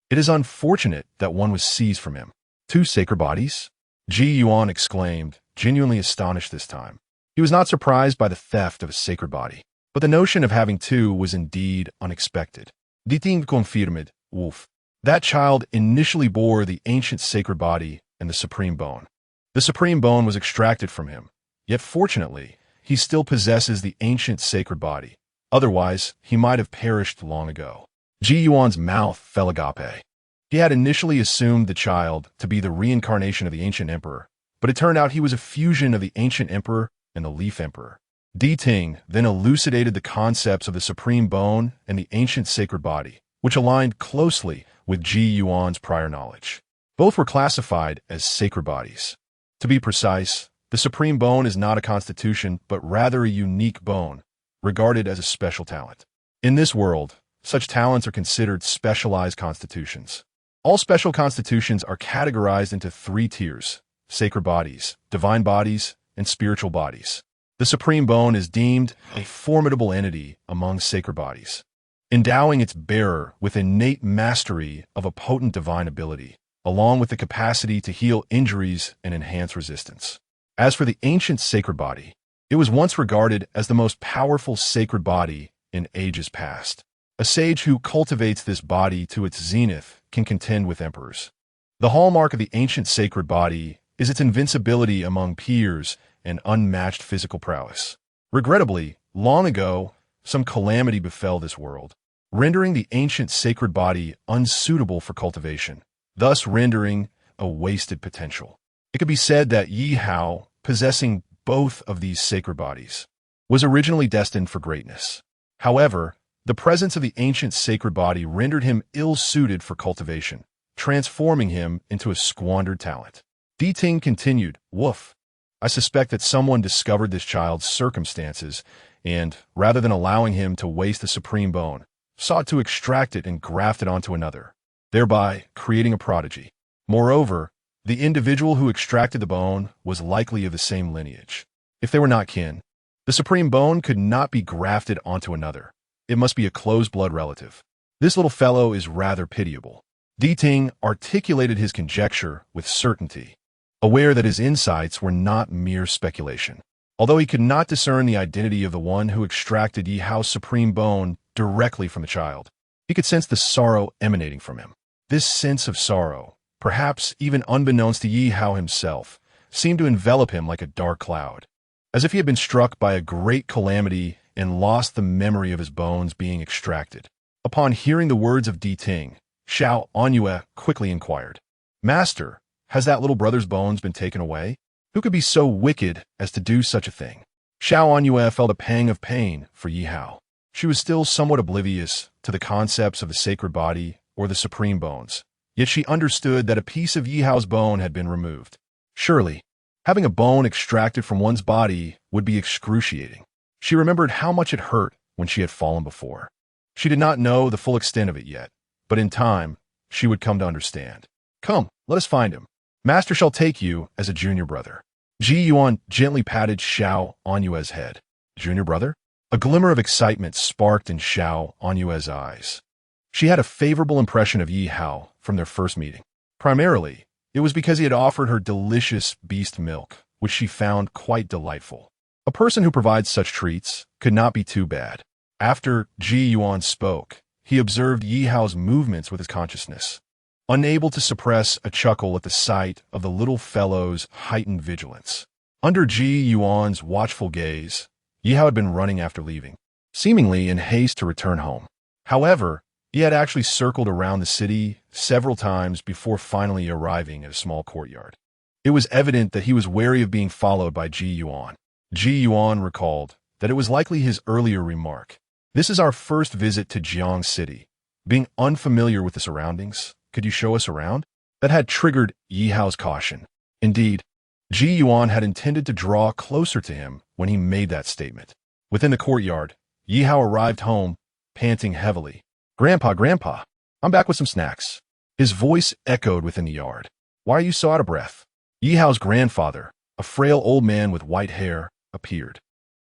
It is unfortunate that one was seized from him. 2 sacred bodies? Ji Yuan exclaimed, genuinely astonished this time. He was not surprised by the theft of a sacred body, but the notion of having 2 was indeed unexpected. Di Ting confirmed, Woof. That child initially bore the ancient sacred body and the Supreme Bone. The Supreme Bone was extracted from him, yet fortunately, he still possesses the ancient sacred body. Otherwise, he might have perished long ago. Ji Yuan's mouth fell agape. He had initially assumed the child to be the reincarnation of the ancient emperor, but it turned out he was a fusion of the ancient emperor and the Leaf Emperor. Di Ting then elucidated the concepts of the Supreme Bone and the ancient sacred body, which aligned closely with Ji Yuan's prior knowledge. Both were classified as sacred bodies. To be precise, the supreme bone is not a constitution, but rather a unique bone, regarded as a special talent. In this world, such talents are considered specialized constitutions. All special constitutions are categorized into 3 tiers: sacred bodies, divine bodies, and spiritual bodies. The supreme bone is deemed a formidable entity among sacred bodies, endowing its bearer with innate mastery of a potent divine ability, along with the capacity to heal injuries and enhance resistance. As for the ancient sacred body, it was once regarded as the most powerful sacred body in ages past. A sage who cultivates this body to its zenith can contend with emperors. The hallmark of the ancient sacred body is its invincibility among peers and unmatched physical prowess. Regrettably, long ago, some calamity befell this world, rendering the ancient sacred body unsuitable for cultivation, thus rendering a wasted potential. It could be said that Yi Hao, possessing both of these sacred bodies, was originally destined for greatness. However, the presence of the ancient sacred body rendered him ill-suited for cultivation, transforming him into a squandered talent. Di Ting continued, "Woof. I suspect that someone discovered this child's circumstances and, rather than allowing him to waste the supreme bone, sought to extract it and graft it onto another, thereby creating a prodigy. Moreover, the individual who extracted the bone was likely of the same lineage. If they were not kin, the supreme bone could not be grafted onto another. It must be a close blood relative. This little fellow is rather pitiable." Di Ting articulated his conjecture with certainty, aware that his insights were not mere speculation. Although he could not discern the identity of the one who extracted Yi Hao's supreme bone directly from the child, he could sense the sorrow emanating from him. This sense of sorrow, perhaps even unbeknownst to Yi Hao himself, seemed to envelop him like a dark cloud, as if he had been struck by a great calamity and lost the memory of his bones being extracted. Upon hearing the words of Di Ting, Xiao Anyue quickly inquired, "Master, has that little brother's bones been taken away? Who could be so wicked as to do such a thing?" Xiao Anyue felt a pang of pain for Yi Hao. She was still somewhat oblivious to the concepts of the sacred body or the supreme bones, yet she understood that a piece of Yi Hao's bone had been removed. Surely, having a bone extracted from one's body would be excruciating. She remembered how much it hurt when she had fallen before. She did not know the full extent of it yet, but in time, she would come to understand. "Come, let us find him. Master shall take you as a junior brother." Ji Yuan gently patted Xiao Anyue's head. "Junior brother?" A glimmer of excitement sparked in Xiao Anyue's eyes. She had a favorable impression of Yi Hao from their first meeting. Primarily, it was because he had offered her delicious beast milk, which she found quite delightful. A person who provides such treats could not be too bad. After Ji Yuan spoke, he observed Yi Hao's movements with his consciousness, unable to suppress a chuckle at the sight of the little fellow's heightened vigilance. Under Ji Yuan's watchful gaze, Yi Hao had been running after leaving, seemingly in haste to return home. However, he had actually circled around the city several times before finally arriving at a small courtyard. It was evident that he was wary of being followed by Ji Yuan. Ji Yuan recalled that it was likely his earlier remark, "This is our first visit to Jiang City. Being unfamiliar with the surroundings, could you show us around?" That had triggered Yi Hao's caution. Indeed, Ji Yuan had intended to draw closer to him when he made that statement. Within the courtyard, Yi Hao arrived home, panting heavily. Grandpa, I'm back with some snacks." His voice echoed within the yard. "Why are you so out of breath?" Yi Hao's grandfather, a frail old man with white hair, appeared.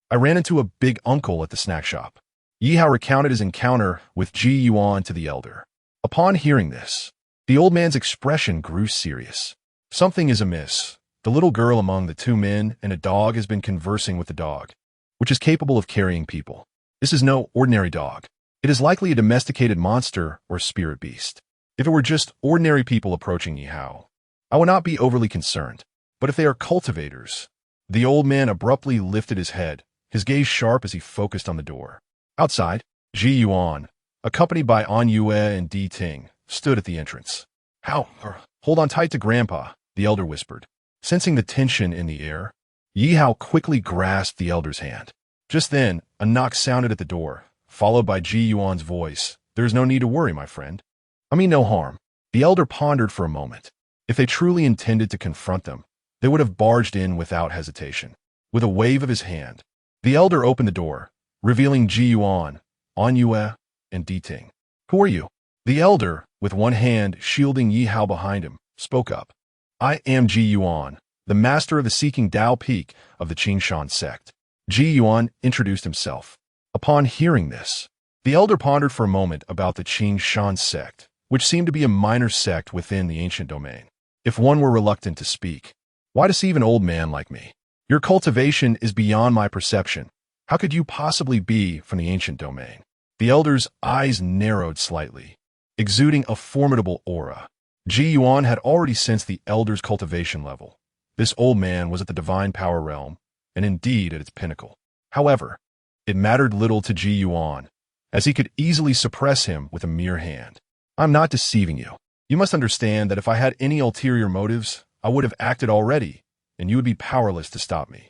"I ran into a big uncle at the snack shop." Yi Hao recounted his encounter with Ji Yuan to the elder. Upon hearing this, the old man's expression grew serious. "Something is amiss. The little girl among the 2 men and a dog has been conversing with the dog, which is capable of carrying people. This is no ordinary dog. It is likely a domesticated monster or spirit beast. If it were just ordinary people approaching Yi Hao, I would not be overly concerned. But if they are cultivators..." The old man abruptly lifted his head, his gaze sharp as he focused on the door. Outside, Ji Yuan, accompanied by Anyue and Di Ting, stood at the entrance. Hold on tight to Grandpa," the elder whispered. Sensing the tension in the air, Yi Hao quickly grasped the elder's hand. Just then, a knock sounded at the door, followed by Ji Yuan's voice. "There is no need to worry, my friend. I mean no harm." The elder pondered for a moment. If they truly intended to confront them, they would have barged in without hesitation. With a wave of his hand, the elder opened the door, revealing Ji Yuan, On Yue, and Di Ting. Who are you? The elder, with one hand shielding Yi Hao behind him, spoke up. I am Ji Yuan, the master of the Seeking Dao Peak of the Qingshan sect. Ji Yuan introduced himself. Upon hearing this, the elder pondered for a moment about the Qingshan sect, which seemed to be a minor sect within the ancient domain. If one were reluctant to speak, why deceive an old man like me? Your cultivation is beyond my perception. How could you possibly be from the ancient domain? The elder's eyes narrowed slightly, exuding a formidable aura. Ji Yuan had already sensed the elder's cultivation level. This old man was at the divine power realm, and indeed at its pinnacle. However, it mattered little to Ji Yuan, as he could easily suppress him with a mere hand. I'm not deceiving you. You must understand that if I had any ulterior motives, I would have acted already, and you would be powerless to stop me.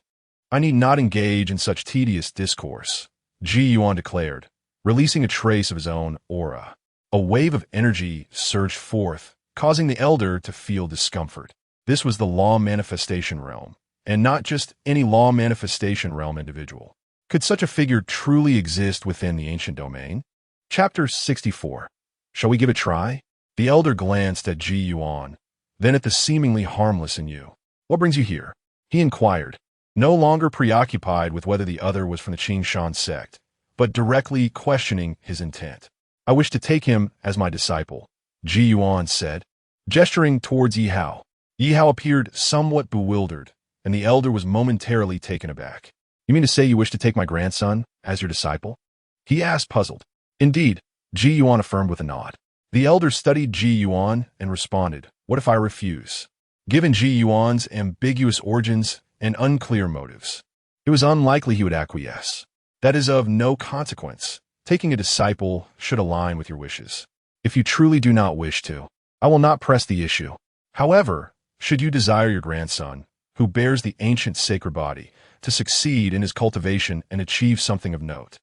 I need not engage in such tedious discourse, Ji Yuan declared, releasing a trace of his own aura. A wave of energy surged forth, causing the elder to feel discomfort. This was the law manifestation realm, and not just any law manifestation realm individual. Could such a figure truly exist within the ancient domain? Chapter 64. Shall we give it a try? The elder glanced at Ji Yuan, then at the seemingly harmless in you. What brings you here? He inquired, no longer preoccupied with whether the other was from the Qingshan sect, but directly questioning his intent. I wish to take him as my disciple, Ji Yuan said, gesturing towards Yi Hao. Yi Hao appeared somewhat bewildered, and the elder was momentarily taken aback. You mean to say you wish to take my grandson as your disciple? He asked, puzzled. Indeed, Ji Yuan affirmed with a nod. The elder studied Ji Yuan and responded, what if I refuse? Given Ji Yuan's ambiguous origins and unclear motives, it was unlikely he would acquiesce. That is of no consequence. Taking a disciple should align with your wishes. If you truly do not wish to, I will not press the issue. However, should you desire your grandson, who bears the ancient sacred body, to succeed in his cultivation and achieve something of note,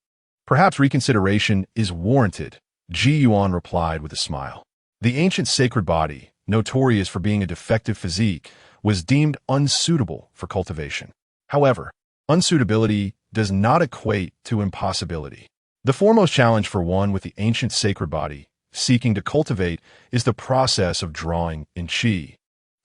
perhaps reconsideration is warranted, Ji Yuan replied with a smile. The ancient sacred body, notorious for being a defective physique, was deemed unsuitable for cultivation. However, unsuitability does not equate to impossibility. The foremost challenge for one with the ancient sacred body seeking to cultivate is the process of drawing in qi.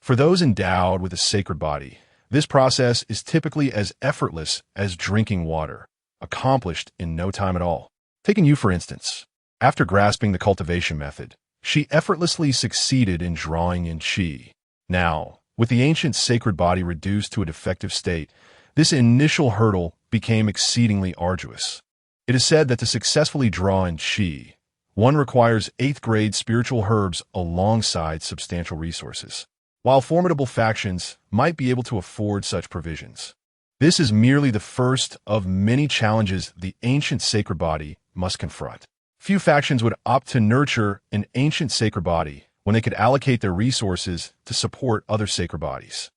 For those endowed with a sacred body, this process is typically as effortless as drinking water, accomplished in no time at all. Taking you, for instance, after grasping the cultivation method, she effortlessly succeeded in drawing in qi. Now, with the ancient sacred body reduced to a defective state, this initial hurdle became exceedingly arduous. It is said that to successfully draw in qi, one requires 8th grade spiritual herbs alongside substantial resources. While formidable factions might be able to afford such provisions, this is merely the first of many challenges the ancient sacred body must confront. Few factions would opt to nurture an ancient sacred body when they could allocate their resources to support other sacred bodies.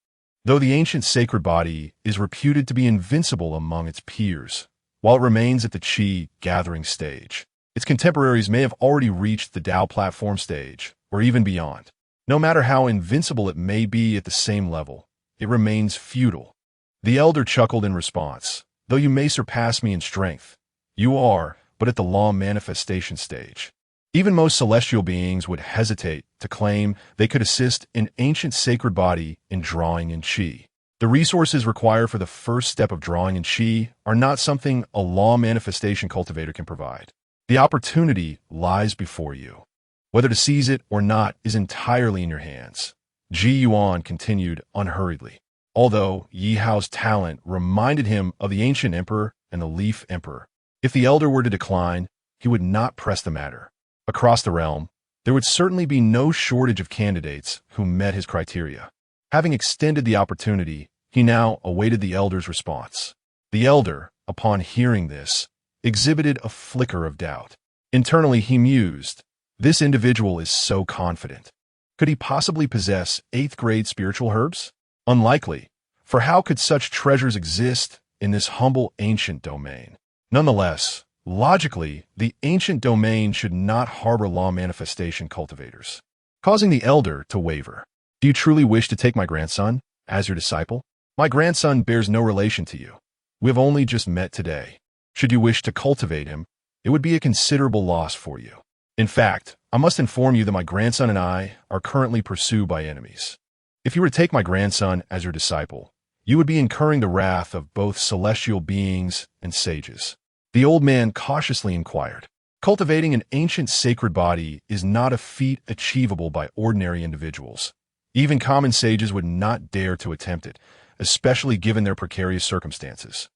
Though the ancient sacred body is reputed to be invincible among its peers, while it remains at the qi gathering stage, its contemporaries may have already reached the Dao platform stage, or even beyond. No matter how invincible it may be at the same level, it remains futile. The elder chuckled in response. Though you may surpass me in strength, you are but at the law manifestation stage. Even most celestial beings would hesitate to claim they could assist an ancient sacred body in drawing in qi. The resources required for the first step of drawing in qi are not something a law manifestation cultivator can provide. The opportunity lies before you. Whether to seize it or not is entirely in your hands. Ji Yuan continued unhurriedly, although Yi Hao's talent reminded him of the ancient emperor and the leaf emperor. If the elder were to decline, he would not press the matter. Across the realm, there would certainly be no shortage of candidates who met his criteria. Having extended the opportunity, he now awaited the elder's response. The elder, upon hearing this, exhibited a flicker of doubt. Internally, he mused, this individual is so confident. Could he possibly possess 8th grade spiritual herbs? Unlikely, for how could such treasures exist in this humble ancient domain? Nonetheless, logically, the ancient domain should not harbor law manifestation cultivators, causing the elder to waver. Do you truly wish to take my grandson? As your disciple, my grandson bears no relation to you. We have only just met today. Should you wish to cultivate him, it would be a considerable loss for you. In fact, I must inform you that my grandson and I are currently pursued by enemies. If you were to take my grandson as your disciple, you would be incurring the wrath of both celestial beings and sages. The old man cautiously inquired. Cultivating an ancient sacred body is not a feat achievable by ordinary individuals. Even common sages would not dare to attempt it, especially given their precarious circumstances.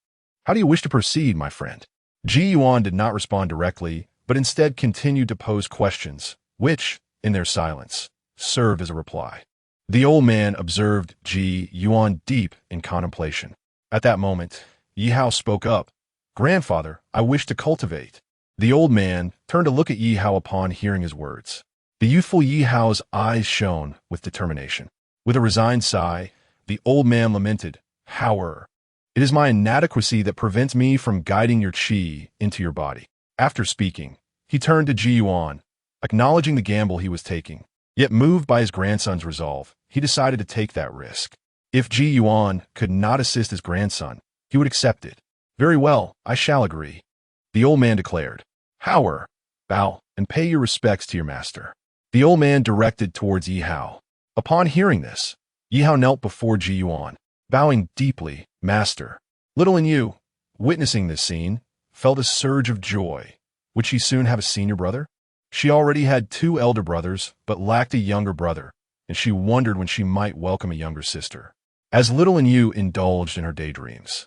How do you wish to proceed, my friend? Ji Yuan did not respond directly, but instead continued to pose questions, which, in their silence, served as a reply. The old man observed Ji Yuan deep in contemplation. At that moment, Yi Hao spoke up. Grandfather, I wish to cultivate. The old man turned to look at Yi Hao upon hearing his words. The youthful Yi Hao's eyes shone with determination. With a resigned sigh, the old man lamented, However, it is my inadequacy that prevents me from guiding your qi into your body. After speaking, he turned to Ji Yuan, acknowledging the gamble he was taking. Yet moved by his grandson's resolve, he decided to take that risk. If Ji Yuan could not assist his grandson, he would accept it. Very well, I shall agree. The old man declared. However, bow and pay your respects to your master. The old man directed towards Yi Hao. Upon hearing this, Yi Hao knelt before Ji Yuan, bowing deeply, Master. Little in you, witnessing this scene, felt a surge of joy. Would she soon have a senior brother? She already had 2 elder brothers, but lacked a younger brother, and she wondered when she might welcome a younger sister. As Little in you indulged in her daydreams,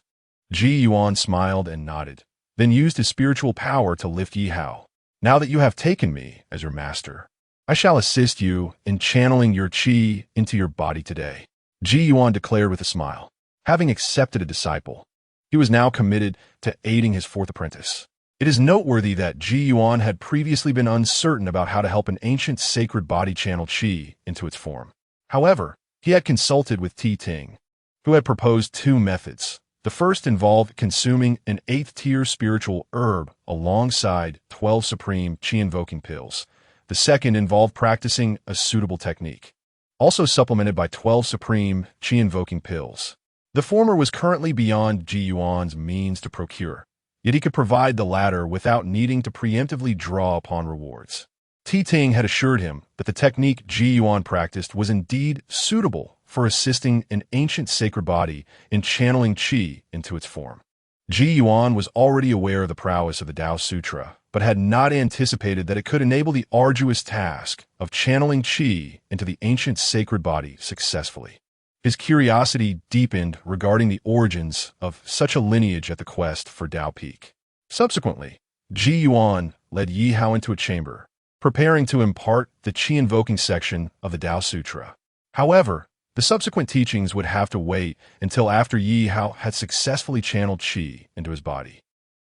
Ji Yuan smiled and nodded, then used his spiritual power to lift Yi Hao. Now that you have taken me as your master, I shall assist you in channeling your qi into your body today. Ji Yuan declared with a smile. Having accepted a disciple, he was now committed to aiding his 4th apprentice. It is noteworthy that Ji Yuan had previously been uncertain about how to help an ancient sacred body channel qi into its form. However, he had consulted with Ti Ting, who had proposed 2 methods. The first involved consuming an 8th-tier spiritual herb alongside 12 supreme qi-invoking pills. The second involved practicing a suitable technique, also supplemented by 12 supreme qi-invoking pills. The former was currently beyond Ji Yuan's means to procure, yet he could provide the latter without needing to preemptively draw upon rewards. Ti Ting had assured him that the technique Ji Yuan practiced was indeed suitable for assisting an ancient sacred body in channeling qi into its form. Ji Yuan was already aware of the prowess of the Tao Sutra, but had not anticipated that it could enable the arduous task of channeling qi into the ancient sacred body successfully. His curiosity deepened regarding the origins of such a lineage at the quest for Tao Peak. Subsequently, Ji Yuan led Yi Hao into a chamber, preparing to impart the qi-invoking section of the Tao Sutra. However, the subsequent teachings would have to wait until after Yi Hao had successfully channeled qi into his body.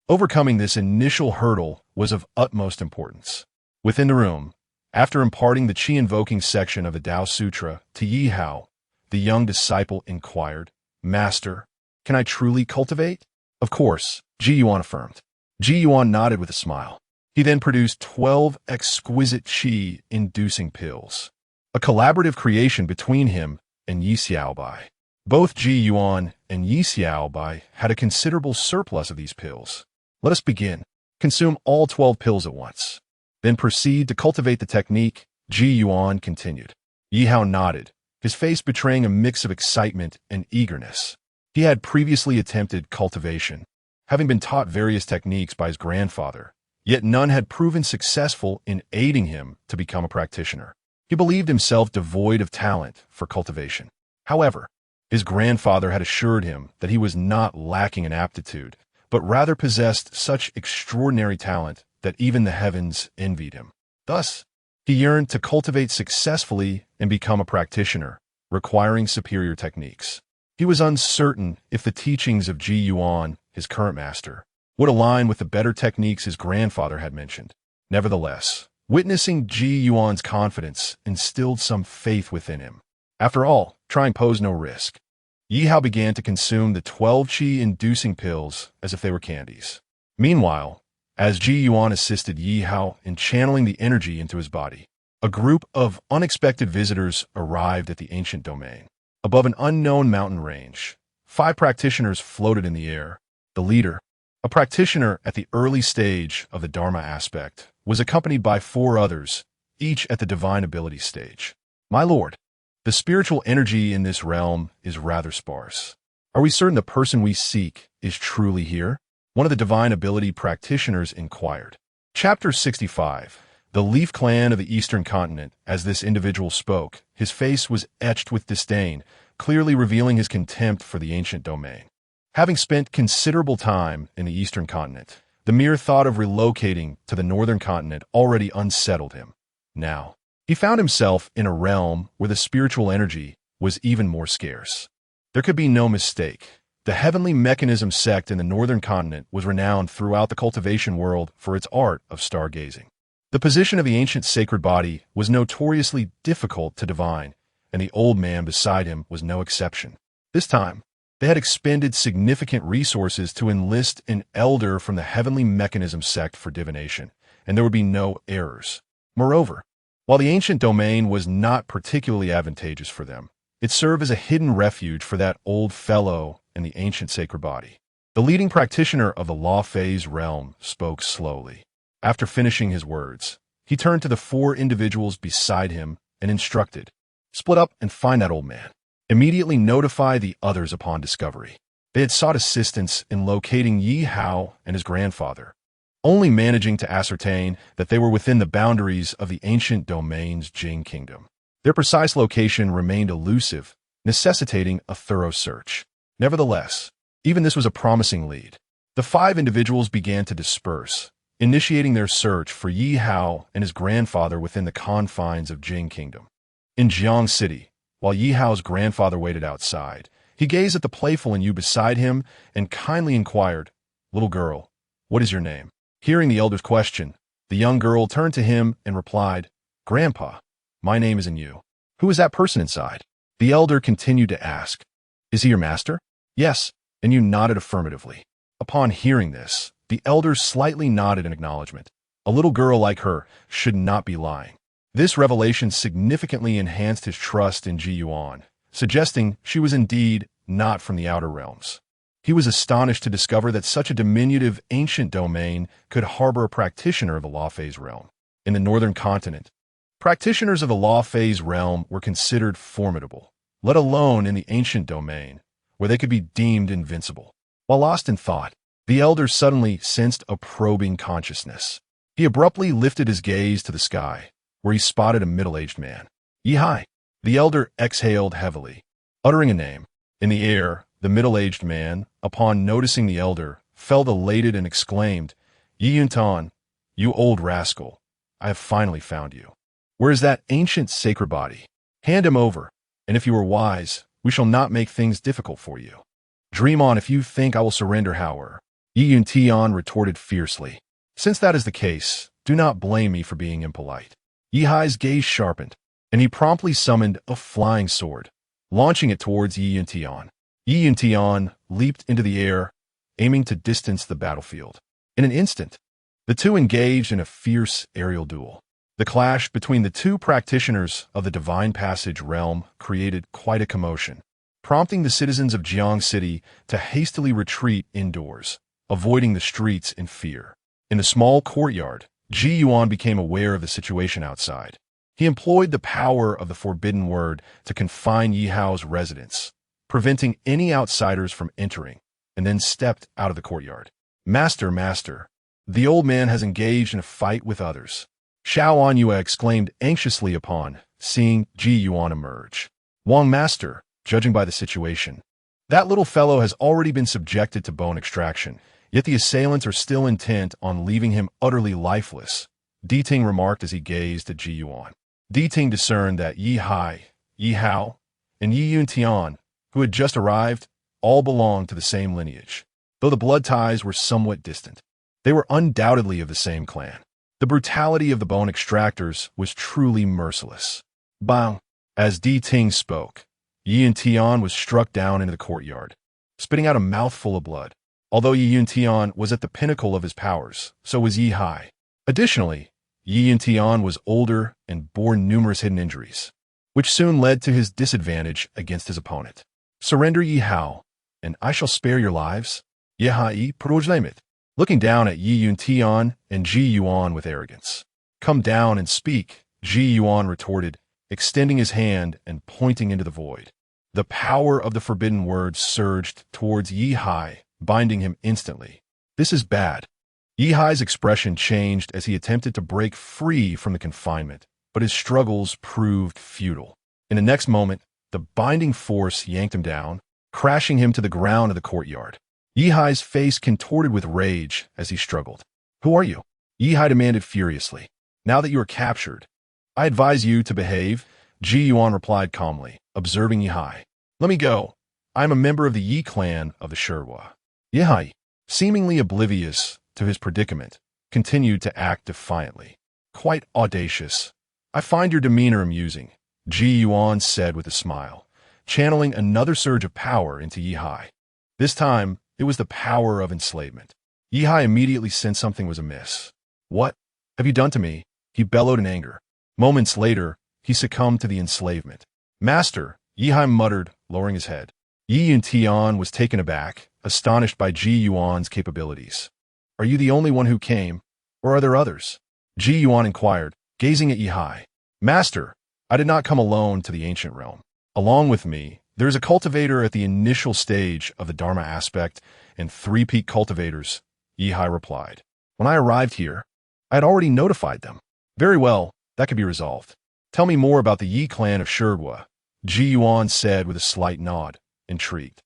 Overcoming this initial hurdle was of utmost importance. Within the room, after imparting the qi-invoking section of the Tao Sutra to Yi Hao, the young disciple inquired, Master, can I truly cultivate? Of course, Ji Yuan affirmed. Ji Yuan nodded with a smile. He then produced 12 exquisite qi-inducing pills, a collaborative creation between him and Yi Xiaobai. Both Ji Yuan and Yi Xiaobai had a considerable surplus of these pills. Let us begin. Consume all 12 pills at once. Then proceed to cultivate the technique, Ji Yuan continued. Yi Hao nodded, his face betraying a mix of excitement and eagerness. He had previously attempted cultivation, having been taught various techniques by his grandfather, yet none had proven successful in aiding him to become a practitioner. He believed himself devoid of talent for cultivation. However, his grandfather had assured him that he was not lacking in aptitude, but rather possessed such extraordinary talent that even the heavens envied him. Thus, he yearned to cultivate successfully and become a practitioner, requiring superior techniques. He was uncertain if the teachings of Ji Yuan, his current master, would align with the better techniques his grandfather had mentioned. Nevertheless, witnessing Ji Yuan's confidence instilled some faith within him. After all, trying posed no risk. Yi Hao began to consume the 12 qi-inducing pills as if they were candies. Meanwhile, as Ji Yuan assisted Yi Hao in channeling the energy into his body, a group of unexpected visitors arrived at the ancient domain. Above an unknown mountain range, 5 practitioners floated in the air. The leader, a practitioner at the early stage of the Dharma aspect, was accompanied by 4 others, each at the divine ability stage. My lord, the spiritual energy in this realm is rather sparse. Are we certain the person we seek is truly here? One of the divine ability practitioners inquired. Chapter 65. The Leaf Clan of the Eastern Continent. As this individual spoke, his face was etched with disdain, clearly revealing his contempt for the ancient domain. Having spent considerable time in the Eastern Continent, the mere thought of relocating to the Northern Continent already unsettled him. Now, he found himself in a realm where the spiritual energy was even more scarce. There could be no mistake. The Heavenly Mechanism sect in the Northern Continent was renowned throughout the cultivation world for its art of stargazing. The position of the ancient sacred body was notoriously difficult to divine, and the old man beside him was no exception. This time, they had expended significant resources to enlist an elder from the Heavenly Mechanism sect for divination, and there would be no errors. Moreover, while the ancient domain was not particularly advantageous for them, it served as a hidden refuge for that old fellow in the ancient sacred body. The leading practitioner of the law phase realm spoke slowly. After finishing his words, he turned to the 4 individuals beside him and instructed, "Split up and find that old man. Immediately notify the others upon discovery." They had sought assistance in locating Yi Hao and his grandfather, only managing to ascertain that they were within the boundaries of the ancient domain's Jing kingdom. Their precise location remained elusive, necessitating a thorough search. Nevertheless, even this was a promising lead. The 5 individuals began to disperse, initiating their search for Yi Hao and his grandfather within the confines of Jing Kingdom. In Jiang City, while Yi Hao's grandfather waited outside, he gazed at the playful Yu beside him and kindly inquired, "Little girl, what is your name?" Hearing the elder's question, the young girl turned to him and replied, "Grandpa, my name is Yu. Who is that person inside?" The elder continued to ask, "Is he your master?" "Yes," and Yu nodded affirmatively. Upon hearing this, the elder slightly nodded in acknowledgement. A little girl like her should not be lying. This revelation significantly enhanced his trust in Ji Yuan, suggesting she was indeed not from the outer realms. He was astonished to discover that such a diminutive ancient domain could harbor a practitioner of the law phase realm. In the northern continent, practitioners of the law phase realm were considered formidable, let alone in the ancient domain, where they could be deemed invincible. While lost in thought, the elder suddenly sensed a probing consciousness. He abruptly lifted his gaze to the sky, where he spotted a middle-aged man. "Yi Hai." The elder exhaled heavily, uttering a name. In the air, the middle-aged man, upon noticing the elder, felt elated and exclaimed, "Yi Yuntan, you old rascal, I have finally found you. Where is that ancient sacred body? Hand him over, and if you are wise, we shall not make things difficult for you. Dream on if you think I will surrender, however." Yi Yuntian retorted fiercely. "Since that is the case, do not blame me for being impolite." Yi Hai's gaze sharpened, and he promptly summoned a flying sword, launching it towards Yi Yuntian. Yi Yuntian leaped into the air, aiming to distance the battlefield. In an instant, the two engaged in a fierce aerial duel. The clash between the 2 practitioners of the Divine Passage realm created quite a commotion, prompting the citizens of Jiang City to hastily retreat indoors, avoiding the streets in fear. In the small courtyard, Ji Yuan became aware of the situation outside. He employed the power of the forbidden word to confine Yi Hao's residence, preventing any outsiders from entering, and then stepped out of the courtyard. "Master, master, the old man has engaged in a fight with others," Xiao Anyue exclaimed anxiously upon seeing Ji Yuan emerge. "Wang master, judging by the situation, that little fellow has already been subjected to bone extraction, yet the assailants are still intent on leaving him utterly lifeless," Di Ting remarked as he gazed at Ji Yuan. Di Ting discerned that Yi Hai, Yi Hao, and Yi Yuntian, who had just arrived, all belonged to the same lineage. Though the blood ties were somewhat distant, they were undoubtedly of the same clan. The brutality of the bone extractors was truly merciless. Bang! As Di Ting spoke, Yi Yuntian was struck down into the courtyard, spitting out a mouthful of blood. Although Yi Yuntian was at the pinnacle of his powers, so was Yi Hai. Additionally, Yi Yuntian was older and bore numerous hidden injuries. which soon led to his disadvantage against his opponent. Surrender Yi Hao, and I shall spare your lives. Ye Hai Projlamit, looking down at Yi Yun Tian and Ji Yuan with arrogance. Come down and speak, Ji Yuan retorted, extending his hand and pointing into the void. The power of the forbidden words surged towards Yi Hai, binding him instantly. This is bad. Yi Hai's expression changed as he attempted to break free from the confinement, but his struggles proved futile. In the next moment, the binding force yanked him down, crashing him to the ground of the courtyard. Yi Hai's face contorted with rage as he struggled. Who are you? Yi Hai demanded furiously. Now that you are captured, I advise you to behave, Ji Yuan replied calmly, observing Yi Hai. Let me go. I am a member of the Yi clan of the Shirwa. Yi Hai, seemingly oblivious to his predicament, continued to act defiantly. Quite audacious. I find your demeanor amusing, Ji Yuan said with a smile, channeling another surge of power into Yi Hai. This time, it was the power of enslavement. Yi Hai immediately sensed something was amiss. What have you done to me? He bellowed in anger. Moments later, he succumbed to the enslavement. Master, Yi Hai muttered, lowering his head. Yi Yun Tian was taken aback, astonished by Ji Yuan's capabilities. Are you the only one who came, or are there others? Ji Yuan inquired, gazing at Yi Hai. Master, I did not come alone to the ancient realm. Along with me, there is a cultivator at the initial stage of the Dharma aspect and 3 peak cultivators, Yi Hai replied. When I arrived here, I had already notified them. Very well, that could be resolved. Tell me more about the Yi clan of Shirwa, Ji Yuan said with a slight nod, intrigued.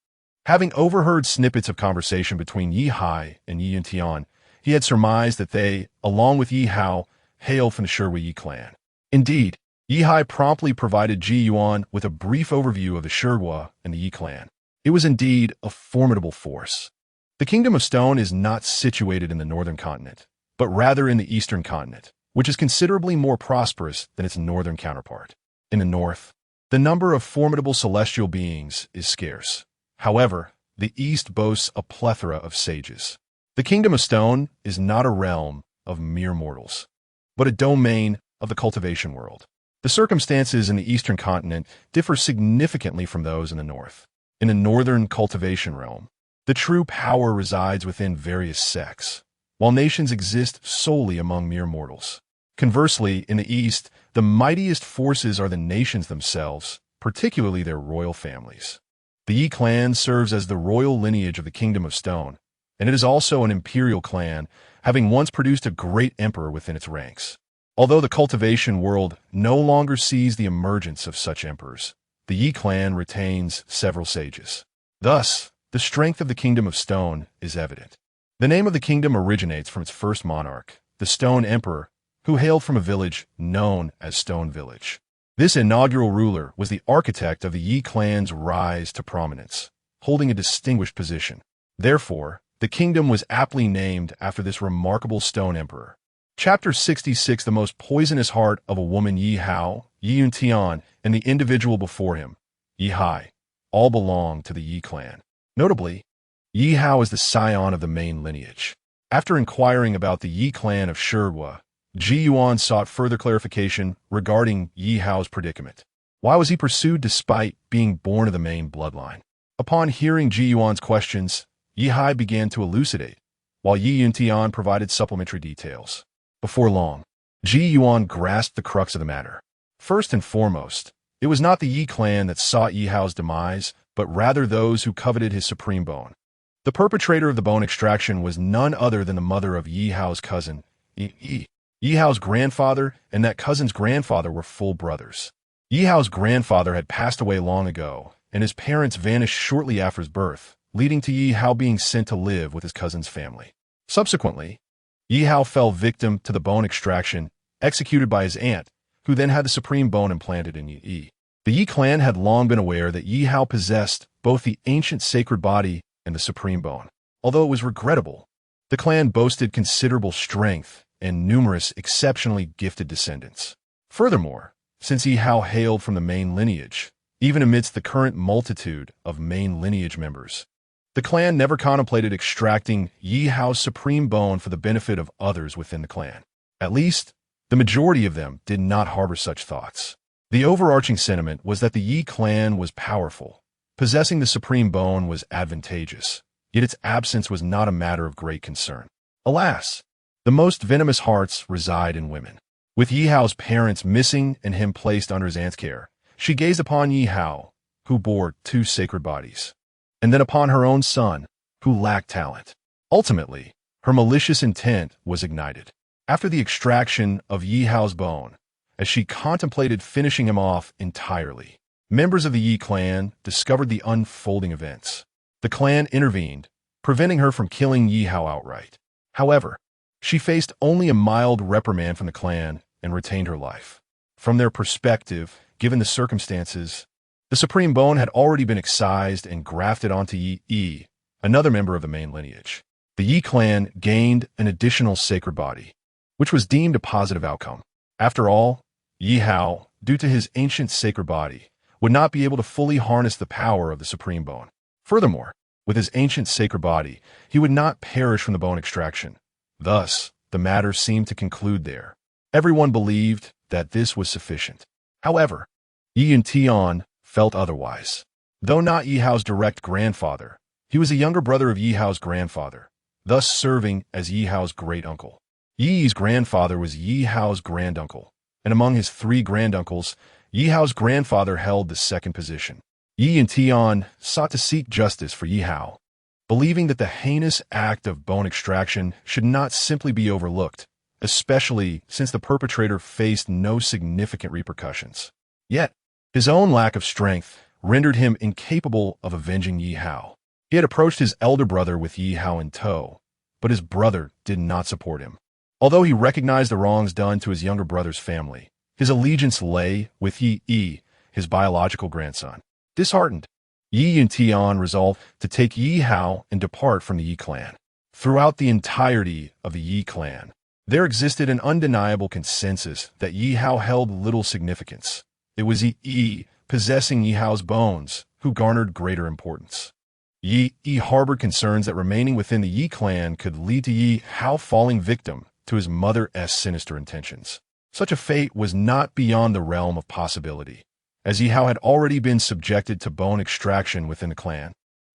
Having overheard snippets of conversation between Yi Hai and Yi Yun Tian, he had surmised that they, along with Yi Hao, hailed from the Shirwa Yi clan. Indeed, Yi Hai promptly provided Ji Yuan with a brief overview of the Shirwa and the Yi clan. It was indeed a formidable force. The Kingdom of Stone is not situated in the northern continent, but rather in the eastern continent, which is considerably more prosperous than its northern counterpart. In the north, the number of formidable celestial beings is scarce. However, the east boasts a plethora of sages. The Kingdom of Stone is not a realm of mere mortals, but a domain of the cultivation world. The circumstances in the eastern continent differ significantly from those in the north. In the northern cultivation realm, the true power resides within various sects, while nations exist solely among mere mortals. Conversely, in the east, the mightiest forces are the nations themselves, particularly their royal families. The Yi clan serves as the royal lineage of the Kingdom of Stone, and it is also an imperial clan, having once produced a great emperor within its ranks. Although the cultivation world no longer sees the emergence of such emperors, the Yi clan retains several sages. Thus, the strength of the Kingdom of Stone is evident. The name of the kingdom originates from its first monarch, the Stone Emperor, who hailed from a village known as Stone Village. This inaugural ruler was the architect of the Yi clan's rise to prominence, holding a distinguished position. Therefore, the kingdom was aptly named after this remarkable Stone Emperor. Chapter 66. The most poisonous heart of a woman. Yi Hao, Yi Yun Tian, and the individual before him, Yi Hai, all belong to the Yi clan. Notably, Yi Hao is the scion of the main lineage. After inquiring about the Yi clan of Shirwa, Ji Yuan sought further clarification regarding Yi Hao's predicament. Why was he pursued despite being born of the main bloodline? Upon hearing Ji Yuan's questions, Yi Hai began to elucidate, while Yi Yun Tian provided supplementary details. Before long, Ji Yuan grasped the crux of the matter. First and foremost, it was not the Yi clan that sought Yi Hao's demise, but rather those who coveted his supreme bone. The perpetrator of the bone extraction was none other than the mother of Yi Hao's cousin, Yi. Yi Hao's grandfather and that cousin's grandfather were full brothers. Yi Hao's grandfather had passed away long ago, and his parents vanished shortly after his birth, leading to Yi Hao being sent to live with his cousin's family. Subsequently, Yi Hao fell victim to the bone extraction executed by his aunt, who then had the supreme bone implanted in Yi. The Yi clan had long been aware that Yi Hao possessed both the ancient sacred body and the supreme bone. Although it was regrettable, the clan boasted considerable strength and numerous exceptionally gifted descendants. Furthermore, since Yi Hao hailed from the main lineage, even amidst the current multitude of main lineage members, the clan never contemplated extracting Yi Hao's supreme bone for the benefit of others within the clan. At least, the majority of them did not harbor such thoughts. The overarching sentiment was that the Yi clan was powerful. Possessing the supreme bone was advantageous, yet its absence was not a matter of great concern. Alas, the most venomous hearts reside in women. With Yi Hao's parents missing and him placed under his aunt's care, she gazed upon Yi Hao, who bore 2 sacred bodies, and then upon her own son, who lacked talent. Ultimately, her malicious intent was ignited. After the extraction of Yi Hao's bone, as she contemplated finishing him off entirely, members of the Yi clan discovered the unfolding events. The clan intervened, preventing her from killing Yi Hao outright. However, she faced only a mild reprimand from the clan and retained her life. From their perspective, given the circumstances, the supreme bone had already been excised and grafted onto Yi, another member of the main lineage. The Yi clan gained an additional sacred body, which was deemed a positive outcome. After all, Yi Hao, due to his ancient sacred body, would not be able to fully harness the power of the supreme bone. Furthermore, with his ancient sacred body, he would not perish from the bone extraction. Thus, the matter seemed to conclude there. Everyone believed that this was sufficient. However, Yi Tian felt otherwise. Though not Yi Hao's direct grandfather, he was a younger brother of Yi Hao's grandfather, thus serving as Yi Hao's great-uncle. Yi's grandfather was Yi Hao's granduncle, and among his 3 granduncles, Yi Hao's grandfather held the second position. Yi Tian sought to seek justice for Yi Hao, believing that the heinous act of bone extraction should not simply be overlooked, especially since the perpetrator faced no significant repercussions. Yet, his own lack of strength rendered him incapable of avenging Yi Hao. He had approached his elder brother with Yi Hao in tow, but his brother did not support him. Although he recognized the wrongs done to his younger brother's family, his allegiance lay with Yi, his biological grandson. Disheartened, Yi Tian resolved to take Yi Hao and depart from the Yi clan. Throughout the entirety of the Yi clan, there existed an undeniable consensus that Yi Hao held little significance. It was Yi, possessing Yi Hao's bones, who garnered greater importance. Yi harbored concerns that remaining within the Yi clan could lead to Yi Hao falling victim to his mother's sinister intentions. Such a fate was not beyond the realm of possibility, as Yi Hao had already been subjected to bone extraction within the clan,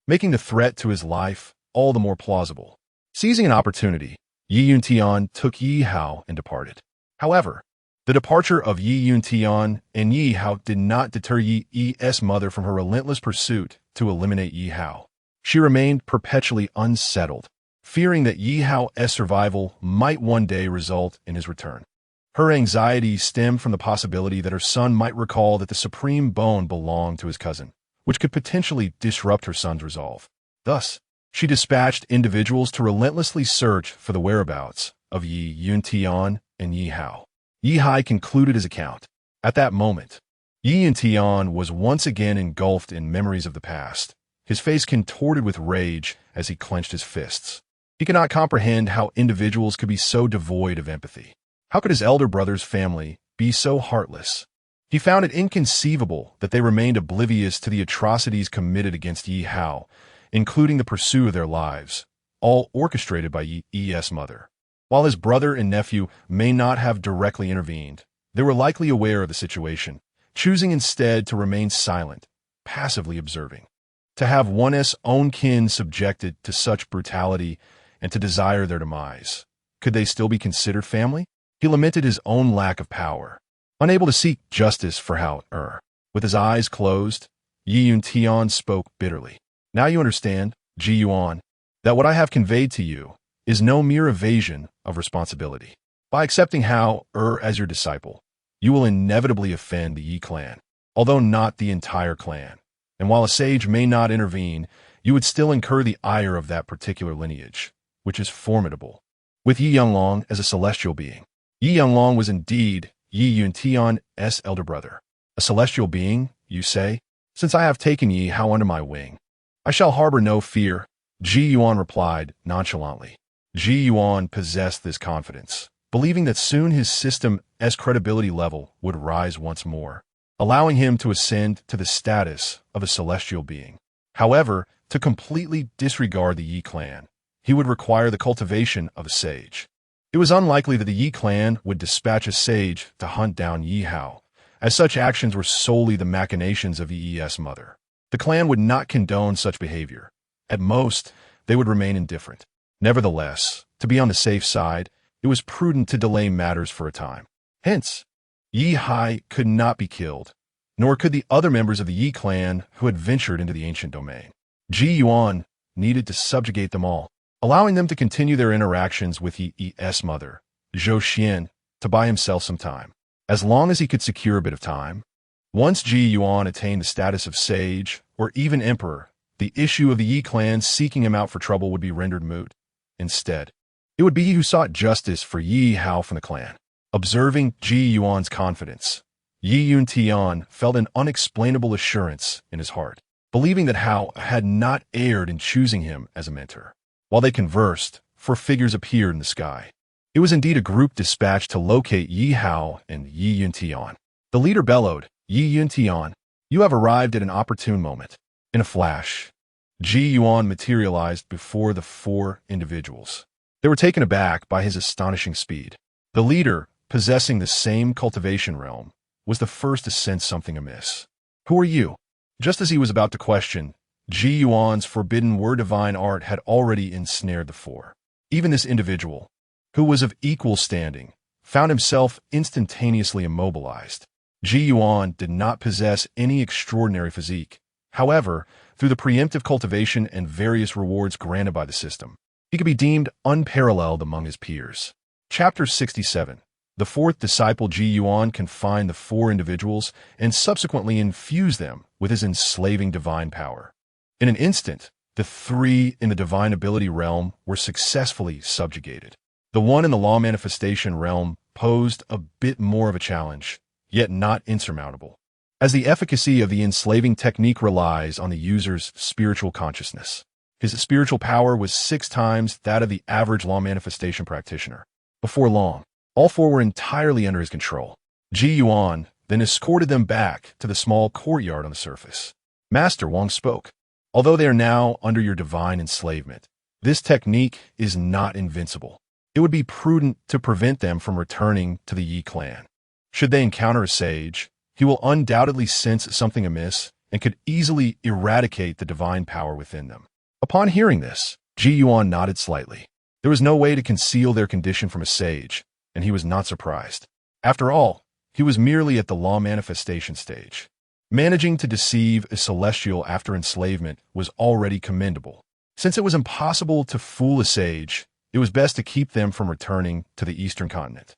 making the threat to his life all the more plausible. Seizing an opportunity, Yi Tian took Yi Hao and departed. However, the departure of Yi Tian and Yi Hao did not deter Yi's mother from her relentless pursuit to eliminate Yi Hao. She remained perpetually unsettled, fearing that Yi Hao's survival might one day result in his return. Her anxiety stemmed from the possibility that her son might recall that the supreme bone belonged to his cousin, which could potentially disrupt her son's resolve. Thus, she dispatched individuals to relentlessly search for the whereabouts of Yi Tian and Yi Hao. Yi Hai concluded his account. At that moment, Yi Tian was once again engulfed in memories of the past, his face contorted with rage as he clenched his fists. He could not comprehend how individuals could be so devoid of empathy. How could his elder brother's family be so heartless? He found it inconceivable that they remained oblivious to the atrocities committed against Yi Hao, including the pursuit of their lives, all orchestrated by Yi's mother. While his brother and nephew may not have directly intervened, they were likely aware of the situation, choosing instead to remain silent, passively observing. To have one's own kin subjected to such brutality and to desire their demise, could they still be considered family? He lamented his own lack of power, unable to seek justice for Hao. With his eyes closed, Yi Tian spoke bitterly. Now you understand, Ji Yuan, that what I have conveyed to you is no mere evasion of responsibility. By accepting Hao as your disciple, you will inevitably offend the Yi clan, although not the entire clan. And while a sage may not intervene, you would still incur the ire of that particular lineage, which is formidable. With Yi Yonglong as a celestial being, Yi Yonglong was indeed Yi Tian's elder brother. A celestial being, you say? Since I have taken Yi Hao under my wing, I shall harbor no fear, Ji Yuan replied nonchalantly. Ji Yuan possessed this confidence, believing that soon his system's credibility level would rise once more, allowing him to ascend to the status of a celestial being. However, to completely disregard the Yi clan, he would require the cultivation of a sage. It was unlikely that the Yi clan would dispatch a sage to hunt down Yi Hao, as such actions were solely the machinations of Yi's mother. The clan would not condone such behavior. At most, they would remain indifferent. Nevertheless, to be on the safe side, it was prudent to delay matters for a time. Hence, Yi Hai could not be killed, nor could the other members of the Yi clan who had ventured into the ancient domain. Ji Yuan needed to subjugate them all, allowing them to continue their interactions with Yi's mother, Zhou Xian, to buy himself some time. As long as he could secure a bit of time, once Ji Yuan attained the status of sage, or even emperor, the issue of the Yi clan seeking him out for trouble would be rendered moot. Instead, it would be he who sought justice for Yi Hao from the clan. Observing Ji Yuan's confidence, Yi Yuntian felt an unexplainable assurance in his heart, believing that Hao had not erred in choosing him as a mentor. While they conversed, 4 figures appeared in the sky. It was indeed a group dispatched to locate Yi Hao and Yi Yuntian. The leader bellowed, "Yi Yuntian, you have arrived at an opportune moment." In a flash, Ji Yuan materialized before the 4 individuals. They were taken aback by his astonishing speed. The leader, possessing the same cultivation realm, was the first to sense something amiss. "Who are you?" Just as he was about to question, Ji Yuan's forbidden word divine art had already ensnared the 4. Even this individual, who was of equal standing, found himself instantaneously immobilized. Ji Yuan did not possess any extraordinary physique. However, through the preemptive cultivation and various rewards granted by the system, he could be deemed unparalleled among his peers. Chapter 67. The 4th disciple Ji Yuan confined the 4 individuals and subsequently infused them with his enslaving divine power. In an instant, the 3 in the divine ability realm were successfully subjugated. The one in the law manifestation realm posed a bit more of a challenge, yet not insurmountable, as the efficacy of the enslaving technique relies on the user's spiritual consciousness. His spiritual power was 6 times that of the average law manifestation practitioner. Before long, all 4 were entirely under his control. Ji Yuan then escorted them back to the small courtyard on the surface. Master Wang spoke. "Although they are now under your divine enslavement, this technique is not invincible. It would be prudent to prevent them from returning to the Yi clan. Should they encounter a sage, he will undoubtedly sense something amiss and could easily eradicate the divine power within them." Upon hearing this, Ji Yuan nodded slightly. There was no way to conceal their condition from a sage, and he was not surprised. After all, he was merely at the law manifestation stage. Managing to deceive a celestial after enslavement was already commendable. Since it was impossible to fool a sage, it was best to keep them from returning to the eastern continent.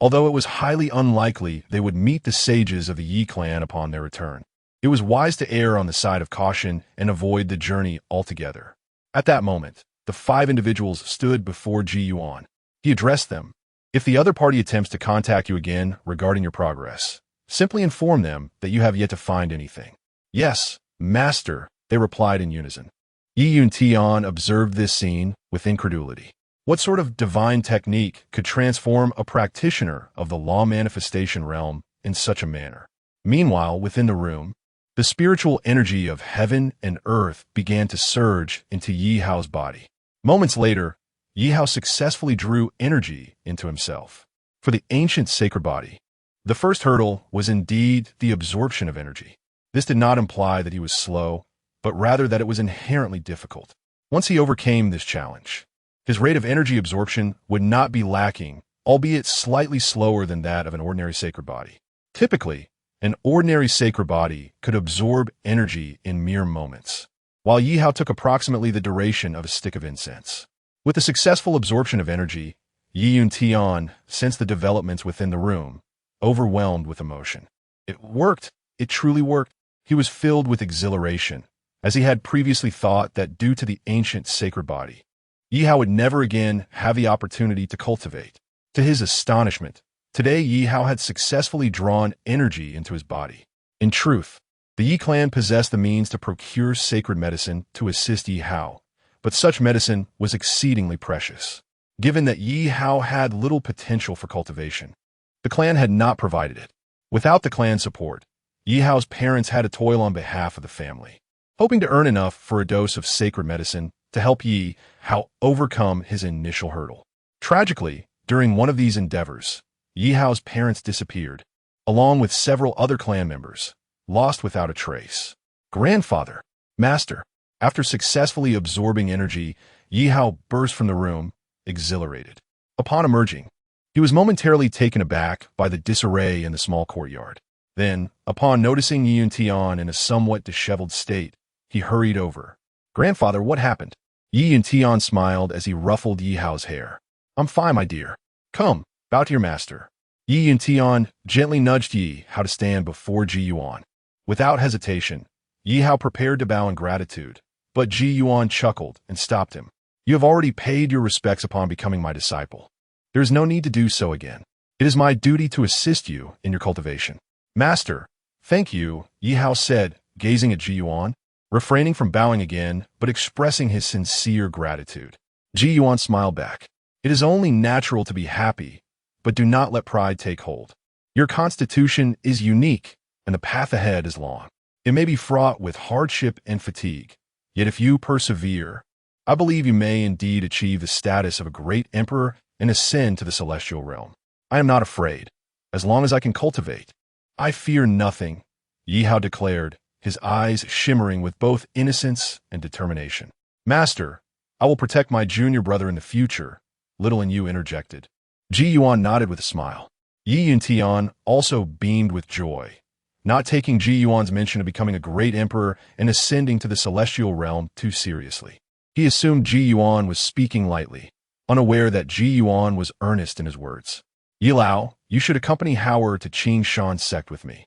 Although it was highly unlikely they would meet the sages of the Yi clan upon their return, it was wise to err on the side of caution and avoid the journey altogether. At that moment, the 5 individuals stood before Ji Yuan. He addressed them. "If the other party attempts to contact you again regarding your progress, simply inform them that you have yet to find anything." "Yes, Master," they replied in unison. Yi Yuntian observed this scene with incredulity. What sort of divine technique could transform a practitioner of the law manifestation realm in such a manner? Meanwhile, within the room, the spiritual energy of heaven and earth began to surge into Yi Hao's body. Moments later, Yi Hao successfully drew energy into himself. For the ancient sacred body, the first hurdle was indeed the absorption of energy. This did not imply that he was slow, but rather that it was inherently difficult. Once he overcame this challenge, his rate of energy absorption would not be lacking, albeit slightly slower than that of an ordinary sacred body. Typically, an ordinary sacred body could absorb energy in mere moments, while Yi Hao took approximately the duration of a stick of incense. With the successful absorption of energy, Yi Yuntian sensed the developments within the room, overwhelmed with emotion. It worked. It truly worked. He was filled with exhilaration, as he had previously thought that due to the ancient sacred body, Yi Hao would never again have the opportunity to cultivate. To his astonishment, today Yi Hao had successfully drawn energy into his body. In truth, the Yi clan possessed the means to procure sacred medicine to assist Yi Hao, but such medicine was exceedingly precious. Given that Yi Hao had little potential for cultivation, the clan had not provided it. Without the clan's support, Yi Hao's parents had to toil on behalf of the family, hoping to earn enough for a dose of sacred medicine to help Yi Hao overcome his initial hurdle. Tragically, during one of these endeavors, Yi Hao's parents disappeared, along with several other clan members, lost without a trace. Grandfather, master. After successfully absorbing energy, Yi Hao burst from the room, exhilarated. Upon emerging, he was momentarily taken aback by the disarray in the small courtyard. Then, upon noticing Yi Yuntian in a somewhat disheveled state, he hurried over. Grandfather, what happened? Yi Yuntian smiled as he ruffled Yi Hao's hair. I'm fine, my dear. Come, bow to your master. Yi Yuntian gently nudged Yi Hao to stand before Ji Yuan. Without hesitation, Yi Hao prepared to bow in gratitude, but Ji Yuan chuckled and stopped him. You have already paid your respects upon becoming my disciple. There is no need to do so again. It is my duty to assist you in your cultivation. Master, thank you, Yi Hao said, gazing at Ji Yuan, refraining from bowing again, but expressing his sincere gratitude. Ji Yuan smiled back. It is only natural to be happy, but do not let pride take hold. Your constitution is unique, and the path ahead is long. It may be fraught with hardship and fatigue, yet if you persevere, I believe you may indeed achieve the status of a great emperor and ascend to the celestial realm. I am not afraid, as long as I can cultivate. I fear nothing, Yi Hao declared, his eyes shimmering with both innocence and determination. Master, I will protect my junior brother in the future, Little and Yu interjected. Ji Yuan nodded with a smile. Yi Yuntian also beamed with joy, not taking Ji Yuan's mention of becoming a great emperor and ascending to the celestial realm too seriously. He assumed Ji Yuan was speaking lightly, unaware that Ji Yuan was earnest in his words. Yi Lao, you should accompany Howard to Qing Shan's sect with me.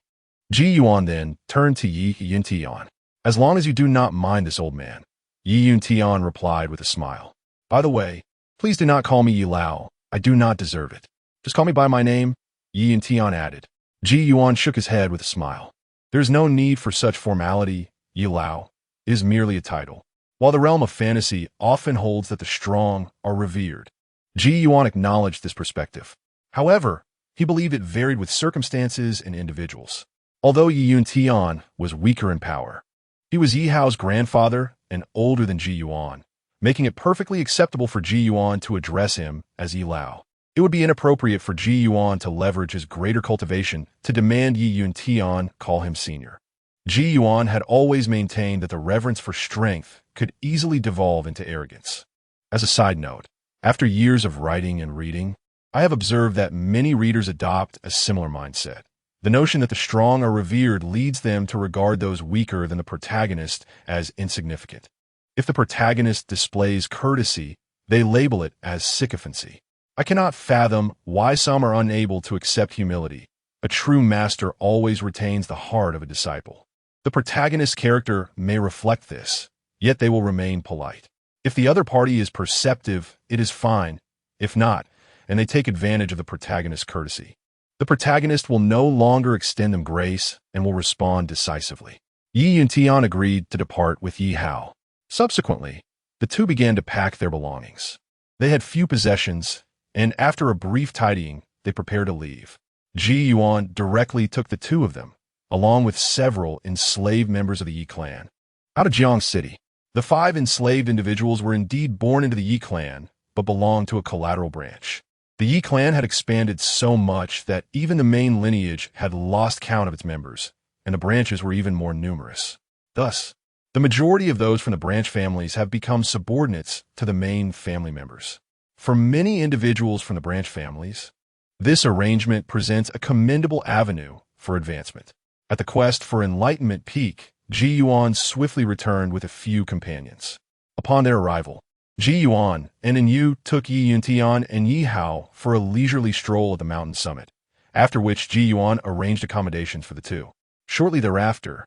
Ji Yuan then turned to Yi Yuntian. As long as you do not mind this old man, Yi Yuntian replied with a smile. By the way, please do not call me Yi Lao. I do not deserve it. Just call me by my name, Yi Yuntian added. Ji Yuan shook his head with a smile. There is no need for such formality, Yi Lao. It is merely a title. While the realm of fantasy often holds that the strong are revered, Ji Yuan acknowledged this perspective. However, he believed it varied with circumstances and individuals. Although Yi Yuntian was weaker in power, he was Yi Hao's grandfather and older than Ji Yuan, making it perfectly acceptable for Ji Yuan to address him as Yi Lao. It would be inappropriate for Ji Yuan to leverage his greater cultivation to demand Yi Yuntian call him senior. Ji Yuan had always maintained that the reverence for strength could easily devolve into arrogance. As a side note, after years of writing and reading, I have observed that many readers adopt a similar mindset. The notion that the strong are revered leads them to regard those weaker than the protagonist as insignificant. If the protagonist displays courtesy, they label it as sycophancy. I cannot fathom why some are unable to accept humility. A true master always retains the heart of a disciple. The protagonist's character may reflect this, yet they will remain polite. If the other party is perceptive, it is fine. If not, and they take advantage of the protagonist's courtesy, the protagonist will no longer extend them grace and will respond decisively. Yi Yuntian agreed to depart with Yi Hao. Subsequently, the two began to pack their belongings. They had few possessions, and after a brief tidying, they prepared to leave. Ji Yuan directly took the two of them, along with several enslaved members of the Yi clan, out of Jiang City. The 5 enslaved individuals were indeed born into the Yi clan, but belonged to a collateral branch. The Yi clan had expanded so much that even the main lineage had lost count of its members, and the branches were even more numerous. Thus, the majority of those from the branch families have become subordinates to the main family members. For many individuals from the branch families, this arrangement presents a commendable avenue for advancement. At the quest for enlightenment peak, Ji Yuan swiftly returned with a few companions. Upon their arrival, Ji Yuan and Yu took Yi Yuntian and Yi Hao for a leisurely stroll at the mountain summit, after which Ji Yuan arranged accommodations for the two. Shortly thereafter,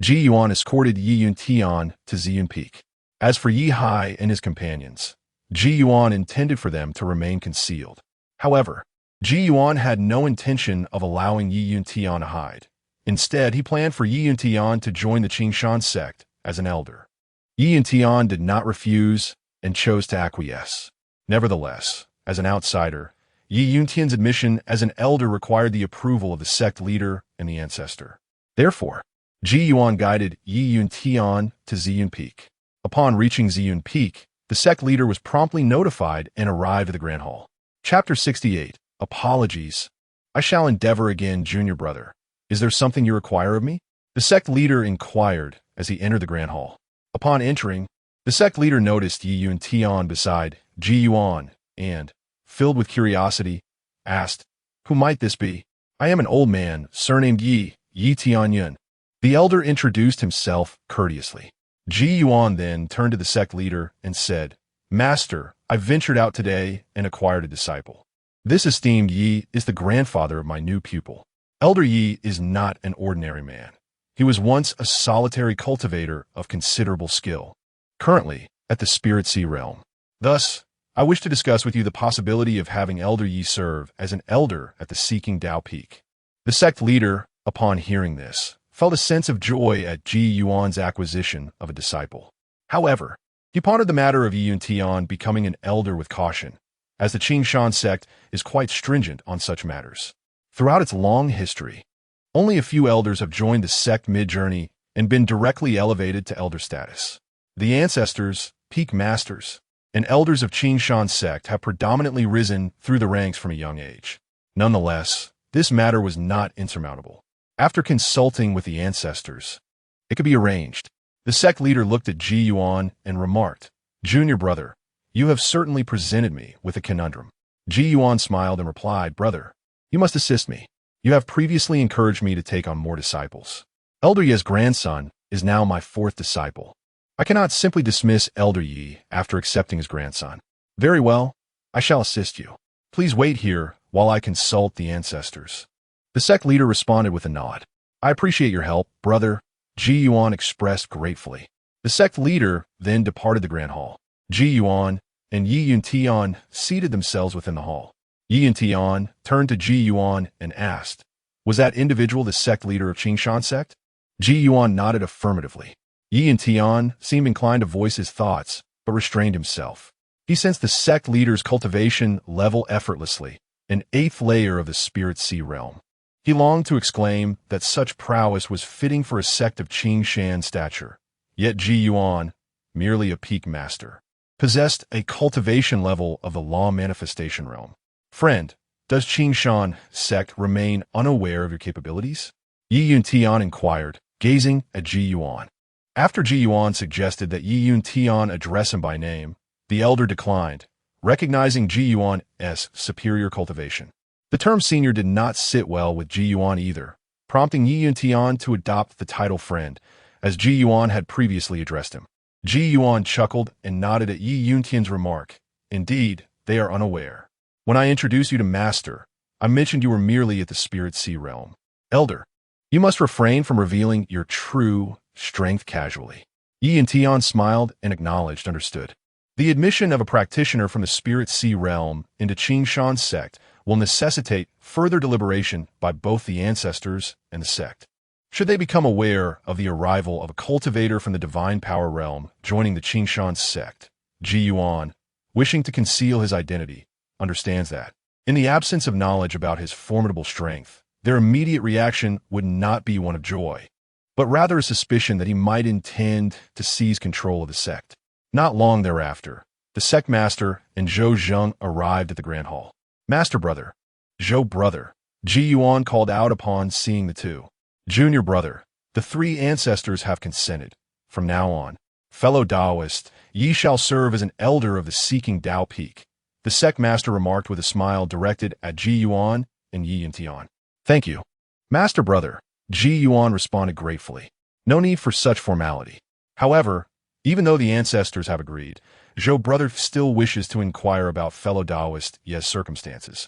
Ji Yuan escorted Yi Yuntian to Ziyun Peak. As for Yi Hai and his companions, Ji Yuan intended for them to remain concealed. However, Ji Yuan had no intention of allowing Yi Yuntian to hide. Instead, he planned for Yi Yuntian to join the Qingshan sect as an elder. Yi Yuntian did not refuse and chose to acquiesce. Nevertheless, as an outsider, Yi Yuntian's admission as an elder required the approval of the sect leader and the ancestor. Therefore, Ji Yuan guided Yi Yuntian to Ziyun Peak. Upon reaching Ziyun Peak, the sect leader was promptly notified and arrived at the Grand Hall. Chapter 68. Apologies. I shall endeavor again, junior brother. Is there something you require of me? The sect leader inquired as he entered the grand hall. Upon entering, the sect leader noticed Yi Yun Tian beside Ji Yuan and, filled with curiosity, asked, "Who might this be?" "I am an old man, surnamed Yi Tian Yun." The elder introduced himself courteously. Ji Yuan then turned to the sect leader and said, "Master, I ventured out today and acquired a disciple. This esteemed Yi is the grandfather of my new pupil. Elder Yi is not an ordinary man. He was once a solitary cultivator of considerable skill, currently at the Spirit Sea realm. Thus, I wish to discuss with you the possibility of having Elder Yi serve as an elder at the Seeking Tao Peak." The sect leader, upon hearing this, felt a sense of joy at Ji Yuan's acquisition of a disciple. However, he pondered the matter of Yi Yun Tian becoming an elder with caution, as the Qingshan sect is quite stringent on such matters. Throughout its long history, only a few elders have joined the sect mid-journey and been directly elevated to elder status. The ancestors, peak masters, and elders of Qingshan sect have predominantly risen through the ranks from a young age. Nonetheless, this matter was not insurmountable. After consulting with the ancestors, it could be arranged. The sect leader looked at Ji Yuan and remarked, "Junior brother, you have certainly presented me with a conundrum." Ji Yuan smiled and replied, "Brother, you must assist me. You have previously encouraged me to take on more disciples. Elder Yi's grandson is now my fourth disciple. I cannot simply dismiss Elder Yi after accepting his grandson. Very well, I shall assist you. Please wait here while I consult the ancestors." The sect leader responded with a nod. "I appreciate your help, brother," Ji Yuan expressed gratefully. The sect leader then departed the grand hall. Ji Yuan and Yi Yun Tian seated themselves within the hall. Yi Yun Tian turned to Ji Yuan and asked, "Was that individual the sect leader of Qingshan sect?" Ji Yuan nodded affirmatively. Yi Yun Tian seemed inclined to voice his thoughts, but restrained himself. He sensed the sect leader's cultivation level effortlessly, an eighth layer of the Spirit Sea realm. He longed to exclaim that such prowess was fitting for a sect of Qingshan stature. Yet Ji Yuan, merely a peak master, possessed a cultivation level of the law manifestation realm. "Friend, does Qingshan sect remain unaware of your capabilities?" Yi Yun Tian inquired, gazing at Ji Yuan. After Ji Yuan suggested that Yi Yun Tian address him by name, the elder declined, recognizing Ji Yuan as superior cultivation. The term senior did not sit well with Ji Yuan either, prompting Yi Yun Tian to adopt the title friend, as Ji Yuan had previously addressed him. Ji Yuan chuckled and nodded at Yi Yun Tian's remark. "Indeed, they are unaware. When I introduced you to Master, I mentioned you were merely at the Spirit Sea realm. Elder, you must refrain from revealing your true strength casually." Yi Yun Tian smiled and acknowledged understood. The admission of a practitioner from the Spirit Sea realm into Qingshan sect will necessitate further deliberation by both the ancestors and the sect. Should they become aware of the arrival of a cultivator from the divine power realm joining the Qingshan sect, Ji Yuan, wishing to conceal his identity, understands that, in the absence of knowledge about his formidable strength, their immediate reaction would not be one of joy, but rather a suspicion that he might intend to seize control of the sect. Not long thereafter, the sect master and Zhou Zheng arrived at the grand hall. "Master brother, Zhou brother," Ji Yuan called out upon seeing the two. "Junior brother, the three ancestors have consented. From now on, fellow Taoist, ye shall serve as an elder of the Seeking Tao Peak," the sect master remarked with a smile directed at Ji Yuan and Yi Yun Tian. "Thank you, master brother," Ji Yuan responded gratefully. No need for such formality. However, even though the ancestors have agreed, Zhou brother still wishes to inquire about fellow Taoist Ye's circumstances.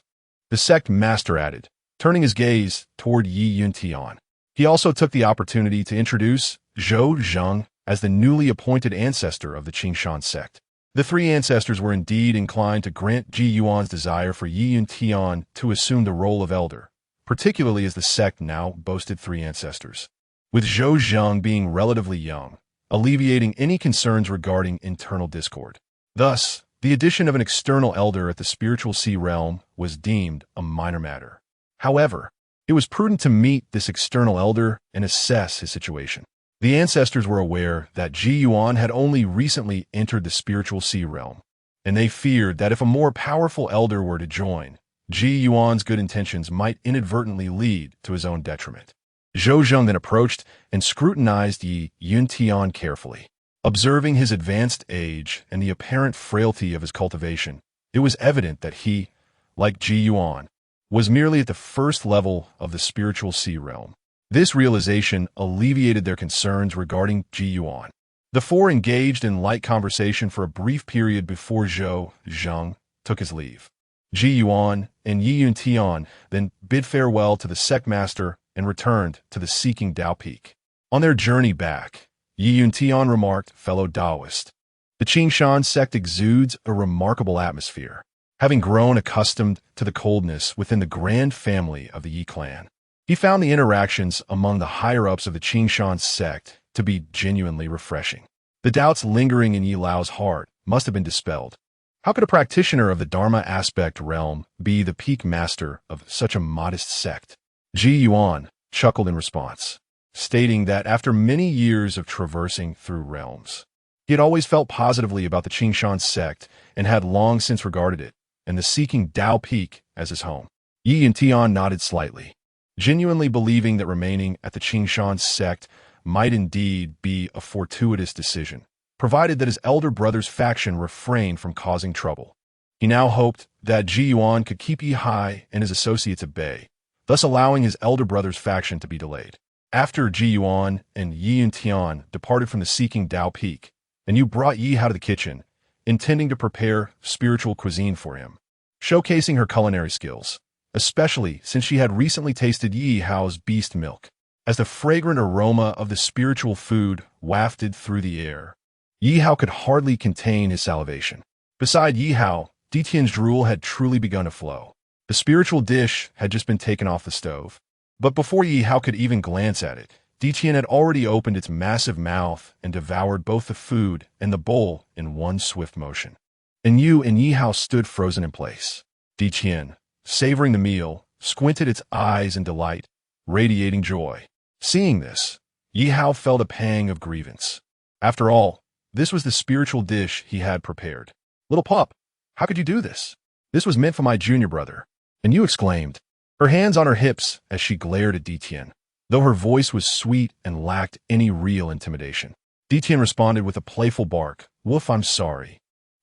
The sect master added, turning his gaze toward Yi Yun Tian. He also took the opportunity to introduce Zhou Zheng as the newly appointed ancestor of the Qingshan sect. The three ancestors were indeed inclined to grant Ji Yuan's desire for Yi Yun Tian to assume the role of elder, particularly as the sect now boasted three ancestors, with Zhou Zheng being relatively young, alleviating any concerns regarding internal discord. Thus, the addition of an external elder at the spiritual sea realm was deemed a minor matter. However, it was prudent to meet this external elder and assess his situation. The ancestors were aware that Ji Yuan had only recently entered the spiritual sea realm, and they feared that if a more powerful elder were to join, Ji Yuan's good intentions might inadvertently lead to his own detriment. Zhou Zheng then approached and scrutinized Yi Yuntian carefully. Observing his advanced age and the apparent frailty of his cultivation, it was evident that he, like Ji Yuan, was merely at the first level of the spiritual sea realm. This realization alleviated their concerns regarding Ji Yuan. The four engaged in light conversation for a brief period before Zhou Zheng took his leave. Ji Yuan and Yi Yuntian then bid farewell to the sect master and returned to the Seeking Tao Peak. On their journey back, Yi Yuntian remarked, "Fellow Taoist, the Qingshan sect exudes a remarkable atmosphere, having grown accustomed to the coldness within the grand family of the Yi clan. He found the interactions among the higher-ups of the Qingshan sect to be genuinely refreshing. The doubts lingering in Yi Lao's heart must have been dispelled. How could a practitioner of the Dharma aspect realm be the peak master of such a modest sect?" Ji Yuan chuckled in response, stating that after many years of traversing through realms, he had always felt positively about the Qingshan sect and had long since regarded it and the Seeking Tao Peak as his home. Yi and Tian nodded slightly, genuinely believing that remaining at the Qingshan sect might indeed be a fortuitous decision, provided that his elder brother's faction refrained from causing trouble. He now hoped that Ji Yuan could keep Yi Hai and his associates at bay, thus allowing his elder brother's faction to be delayed. After Ji Yuan and Yi and Tian departed from the Seeking Tao Peak, and you brought Yi Hao to the kitchen, intending to prepare spiritual cuisine for him, showcasing her culinary skills, especially since she had recently tasted Yi Hao's beast milk. As the fragrant aroma of the spiritual food wafted through the air, Yi Hao could hardly contain his salivation. Beside Yi Hao, Ditian's drool had truly begun to flow. The spiritual dish had just been taken off the stove. But before Yi Hao could even glance at it, Ditian had already opened its massive mouth and devoured both the food and the bowl in one swift motion. And Yi Hao stood frozen in place. Ditian, savoring the meal, squinted its eyes in delight, radiating joy. Seeing this, Yi Hao felt a pang of grievance. After all, this was the spiritual dish he had prepared. "Little pup, how could you do this? This was meant for my junior brother." And Yu exclaimed, her hands on her hips as she glared at Ditian, though her voice was sweet and lacked any real intimidation. Ditian responded with a playful bark, "Woof, I'm sorry.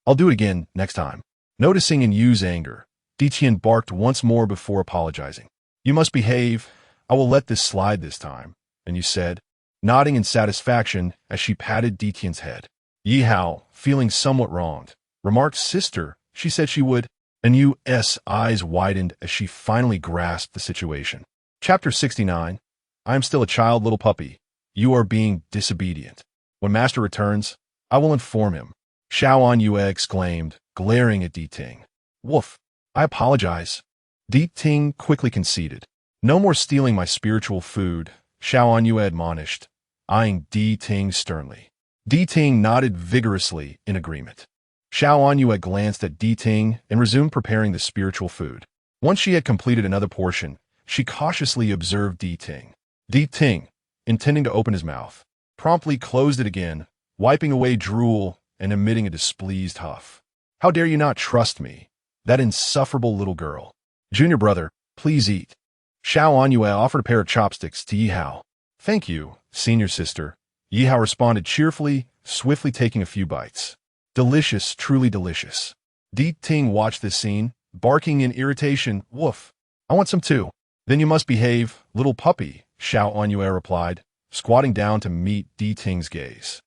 I'll do it again next time." Noticing in Yu's anger, Ditian barked once more before apologizing. "You must behave. I will let this slide this time," and Yu said, nodding in satisfaction as she patted Ditian's head. Yi Hao, feeling somewhat wronged, remarked, "Sister, she said she would," and Yu's eyes widened as she finally grasped the situation. Chapter 69. I am still a child, little puppy. You are being disobedient. When master returns, I will inform him. Xiaoan Yue exclaimed, glaring at Di Ting. "Woof, I apologize." Di Ting quickly conceded. "No more stealing my spiritual food," Xiaoan Yue admonished, eyeing Di Ting sternly. Di Ting nodded vigorously in agreement. Xiaoan Yue glanced at Di Ting and resumed preparing the spiritual food. Once she had completed another portion, she cautiously observed Di Ting. Di Ting, intending to open his mouth, promptly closed it again, wiping away drool and emitting a displeased huff. "How dare you not trust me? That insufferable little girl. Junior brother, please eat." Xiaoan Yue offered a pair of chopsticks to Yi Hao. "Thank you, senior sister." Yi Hao responded cheerfully, swiftly taking a few bites. "Delicious, truly delicious." Di Ting watched this scene, barking in irritation, "Woof, I want some too." "Then you must behave, little puppy," Xiaoan Yue replied, squatting down to meet Di Ting's gaze.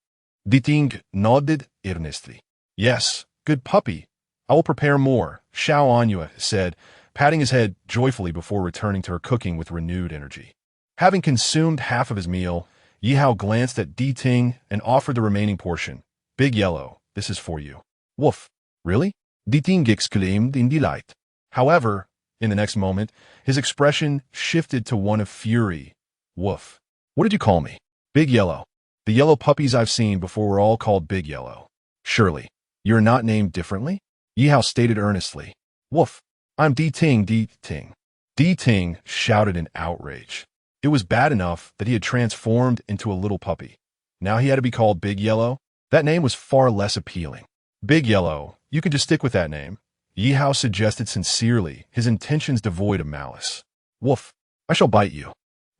Di Ting nodded earnestly. "Yes, good puppy. I will prepare more," Xiaoan Yue said, patting his head joyfully before returning to her cooking with renewed energy. Having consumed half of his meal, Yi Hao glanced at Di Ting and offered the remaining portion. "Big Yellow, this is for you." "Woof, really?" Di Ting exclaimed in delight. However, in the next moment, his expression shifted to one of fury. "Woof, what did you call me?" "Big Yellow. The yellow puppies I've seen before were all called Big Yellow." "Surely, you're not named differently?" Yi Hao stated earnestly. "Woof, I'm Di Ting, Di Ting." Di Ting shouted in outrage. It was bad enough that he had transformed into a little puppy. Now he had to be called Big Yellow? That name was far less appealing. "Big Yellow, you can just stick with that name. Yi Hao suggested sincerely, his intentions devoid of malice. Woof, I shall bite you,